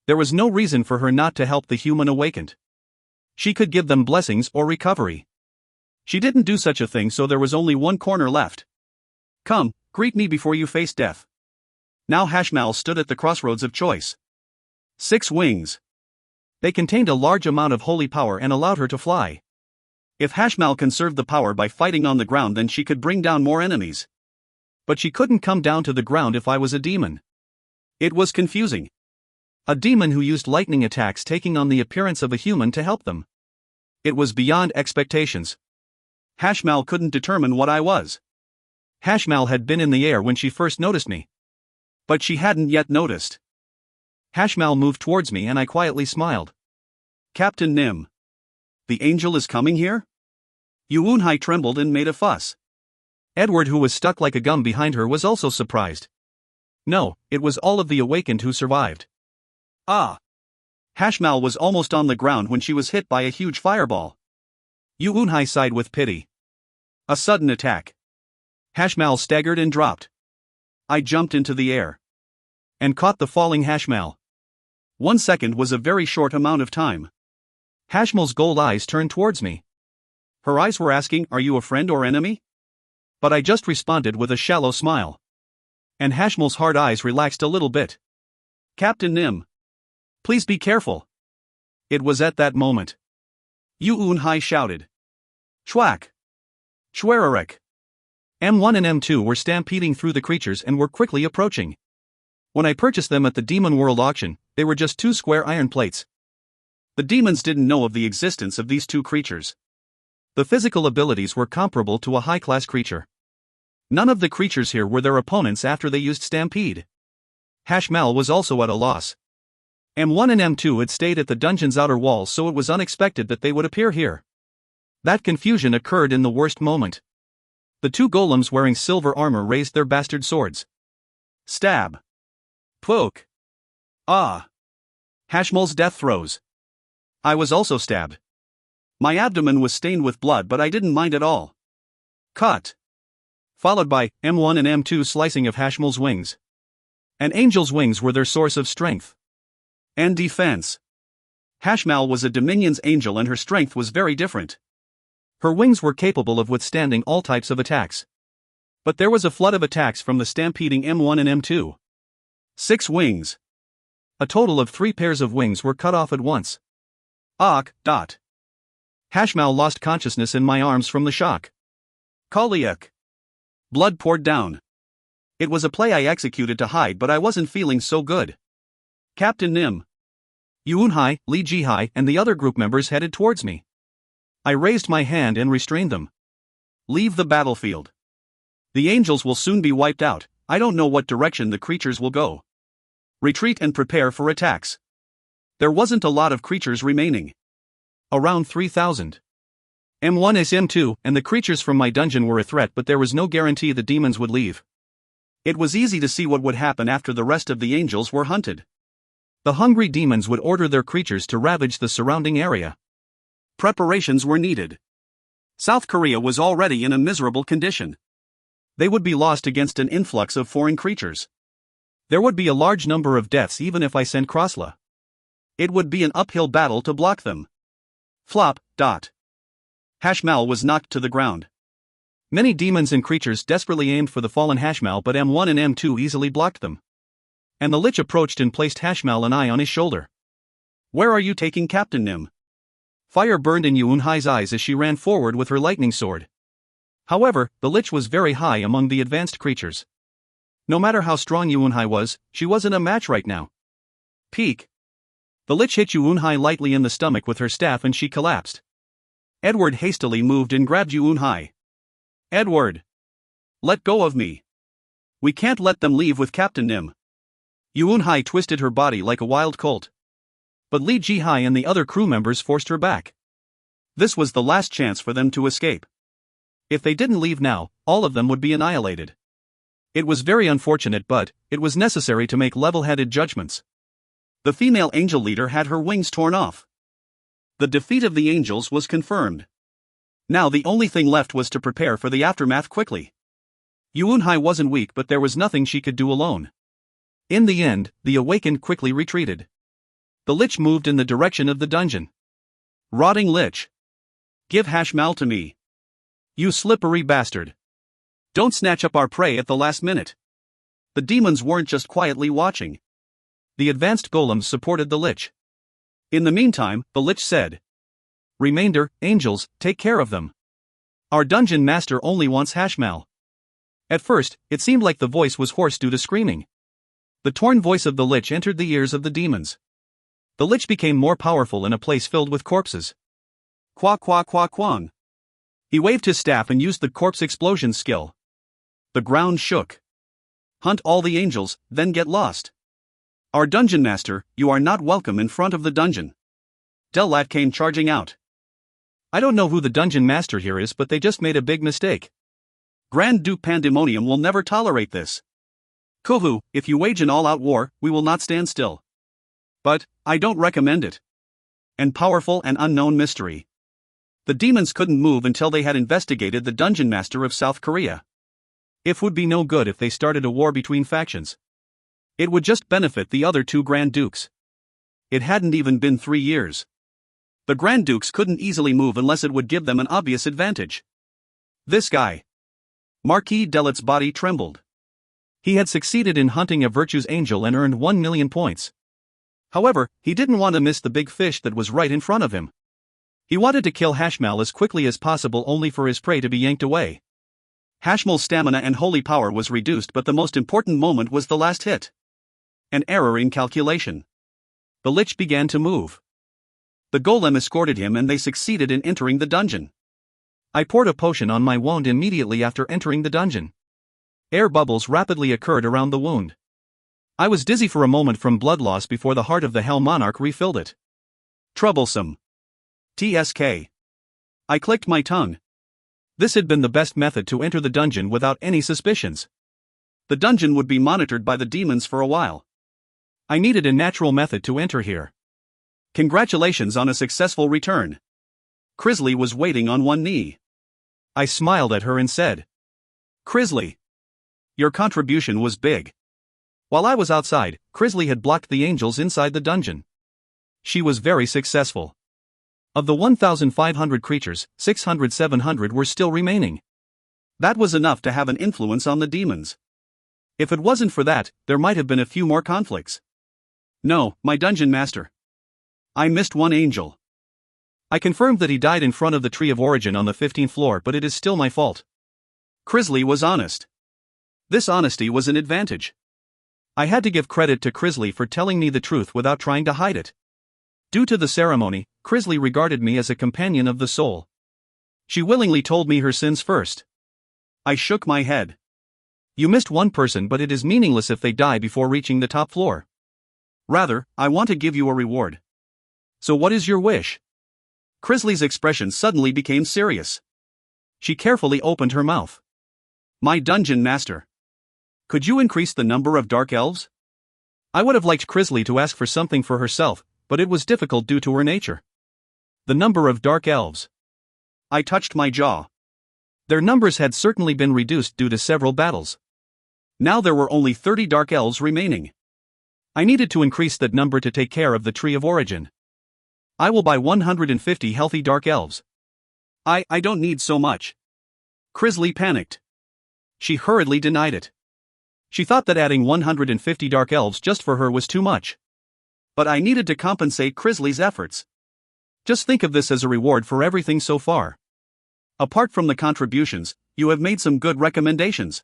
There was no reason for her not to help the human awakened. She could give them blessings or recovery. She didn't do such a thing, so there was only one corner left. Come, greet me before you face death. Now Hashmal stood at the crossroads of choice. 6 wings. They contained a large amount of holy power and allowed her to fly. If Hashmal conserved the power by fighting on the ground, then she could bring down more enemies. But she couldn't come down to the ground if I was a demon. It was confusing. A demon who used lightning attacks taking on the appearance of a human to help them. It was beyond expectations. Hashmal couldn't determine what I was. Hashmal had been in the air when she first noticed me. But she hadn't yet noticed. Hashmal moved towards me and I quietly smiled. Captain Nim. The angel is coming here? Yuunhai trembled and made a fuss. Edward, who was stuck like a gum behind her, was also surprised. No, it was all of the awakened who survived. Ah! Hashmal was almost on the ground when she was hit by a huge fireball. Yuunhai sighed with pity. A sudden attack. Hashmal staggered and dropped. I jumped into the air. And caught the falling Hashmal. 1 second was a very short amount of time. Hashmal's gold eyes turned towards me. Her eyes were asking, are you a friend or enemy? But I just responded with a shallow smile. And Hashmal's hard eyes relaxed a little bit. Captain Nim. Please be careful. It was at that moment. Yuun-hai shouted. Chwack! Chwerarek! M1 and M2 were stampeding through the creatures and were quickly approaching. When I purchased them at the Demon World auction, they were just 2 square iron plates. The demons didn't know of the existence of these 2 creatures. The physical abilities were comparable to a high-class creature. None of the creatures here were their opponents after they used Stampede. Hashmal was also at a loss. M1 and M2 had stayed at the dungeon's outer walls, so it was unexpected that they would appear here. That confusion occurred in the worst moment. The 2 golems wearing silver armor raised their bastard swords. Stab. Poke. Ah. Hashmal's death throes. I was also stabbed. My abdomen was stained with blood, but I didn't mind at all. Cut. Followed by M1 and M2 slicing of Hashmal's wings. An angel's wings were their source of strength and defense. Hashmal was a Dominion's angel and her strength was very different. Her wings were capable of withstanding all types of attacks. But there was a flood of attacks from the stampeding M1 and M2. 6 wings. A total of 3 pairs of wings were cut off at once. Dot. Hashmal lost consciousness in my arms from the shock. Kaliak. Blood poured down. It was a play I executed to hide, but I wasn't feeling so good. Captain Nim, Yuun-hai, Li Ji-hai, and the other group members headed towards me. I raised my hand and restrained them. Leave the battlefield. The angels will soon be wiped out. I don't know what direction the creatures will go. Retreat and prepare for attacks. There wasn't a lot of creatures remaining. Around 3,000. M1 is M2, and the creatures from my dungeon were a threat, but there was no guarantee the demons would leave. It was easy to see what would happen after the rest of the angels were hunted. The hungry demons would order their creatures to ravage the surrounding area. Preparations were needed. South Korea was already in a miserable condition. They would be lost against an influx of foreign creatures. There would be a large number of deaths even if I sent Krosla. It would be an uphill battle to block them. Flop. Hashmal was knocked to the ground. Many demons and creatures desperately aimed for the fallen Hashmal, but M1 and M2 easily blocked them. And the Lich approached and placed Hashmal and I on his shoulder. Where are you taking Captain Nim? Fire burned in Yuun-hai's eyes as she ran forward with her lightning sword. However, the Lich was very high among the advanced creatures. No matter how strong Yuun-hai was, she wasn't a match right now. Peek. The Lich hit Yuun-hai lightly in the stomach with her staff and she collapsed. Edward hastily moved and grabbed Yuun-hai. Edward! Let go of me. We can't let them leave with Captain Nim. Yuun-hai twisted her body like a wild colt. But Li Ji-hai and the other crew members forced her back. This was the last chance for them to escape. If they didn't leave now, all of them would be annihilated. It was very unfortunate, but it was necessary to make level-headed judgments. The female angel leader had her wings torn off. The defeat of the angels was confirmed. Now the only thing left was to prepare for the aftermath quickly. Yuun-hai wasn't weak, but there was nothing she could do alone. In the end, the awakened quickly retreated. The Lich moved in the direction of the dungeon. Rotting Lich! Give Hashmal to me. You slippery bastard. Don't snatch up our prey at the last minute. The demons weren't just quietly watching. The advanced golems supported the Lich. In the meantime, the Lich said, Remainder, angels, take care of them. Our dungeon master only wants Hashmal. At first, it seemed like the voice was hoarse due to screaming. The torn voice of the Lich entered the ears of the demons. The Lich became more powerful in a place filled with corpses. Qua qua qua quang. He waved his staff and used the corpse explosion skill. The ground shook. Hunt all the angels, then get lost. Our dungeon master, you are not welcome in front of the dungeon. Delat came charging out. I don't know who the dungeon master here is, but they just made a big mistake. Grand Duke Pandemonium will never tolerate this. Kohu, if you wage an all-out war, we will not stand still. But, I don't recommend it. And powerful and unknown mystery. The demons couldn't move until they had investigated the dungeon master of South Korea. It would be no good if they started a war between factions. It would just benefit the other 2 Grand Dukes. It hadn't even been 3 years. The Grand Dukes couldn't easily move unless it would give them an obvious advantage. This guy. Marquis Delat's body trembled. He had succeeded in hunting a Virtue's Angel and earned 1 million points. However, he didn't want to miss the big fish that was right in front of him. He wanted to kill Hashmal as quickly as possible only for his prey to be yanked away. Hashmal's stamina and holy power was reduced, but the most important moment was the last hit. An error in calculation. The Lich began to move. The golem escorted him and they succeeded in entering the dungeon. I poured a potion on my wound immediately after entering the dungeon. Air bubbles rapidly occurred around the wound. I was dizzy for a moment from blood loss before the heart of the Hell Monarch refilled it. Troublesome. TSK. I clicked my tongue. This had been the best method to enter the dungeon without any suspicions. The dungeon would be monitored by the demons for a while. I needed a natural method to enter here. Congratulations on a successful return. Crisley was waiting on one knee. I smiled at her and said, Crisley, your contribution was big. While I was outside, Crisley had blocked the angels inside the dungeon. She was very successful. Of the 1,500 creatures, 600-700 were still remaining. That was enough to have an influence on the demons. If it wasn't for that, there might have been a few more conflicts. No, my dungeon master. I missed one angel. I confirmed that he died in front of the Tree of Origin on the 15th floor, but it is still my fault. Crisley was honest. This honesty was an advantage. I had to give credit to Crisley for telling me the truth without trying to hide it. Due to the ceremony, Crisley regarded me as a companion of the soul. She willingly told me her sins first. I shook my head. You missed one person, but it is meaningless if they die before reaching the top floor. Rather, I want to give you a reward. So what is your wish? Crisley's expression suddenly became serious. She carefully opened her mouth. My dungeon master. Could you increase the number of dark elves? I would have liked Crisley to ask for something for herself, but it was difficult due to her nature. The number of dark elves. I touched my jaw. Their numbers had certainly been reduced due to several battles. Now there were only 30 dark elves remaining. I needed to increase that number to take care of the Tree of Origin. I will buy 150 healthy dark elves. I don't need so much. Crisley panicked. She hurriedly denied it. She thought that adding 150 dark elves just for her was too much. But I needed to compensate Crisley's efforts. Just think of this as a reward for everything so far. Apart from the contributions, you have made some good recommendations.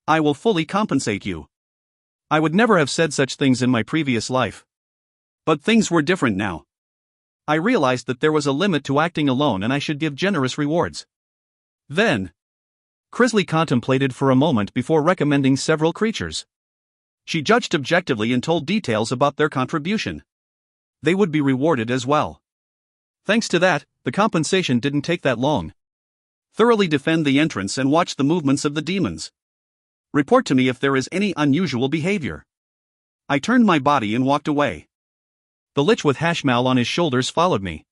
I will fully compensate you. I would never have said such things in my previous life. But things were different now. I realized that there was a limit to acting alone and I should give generous rewards. Then, Crisley contemplated for a moment before recommending several creatures. She judged objectively and told details about their contribution. They would be rewarded as well. Thanks to that, the compensation didn't take that long. Thoroughly defend the entrance and watch the movements of the demons. Report to me if there is any unusual behavior. I turned my body and walked away. The Lich with Hashmal on his shoulders followed me.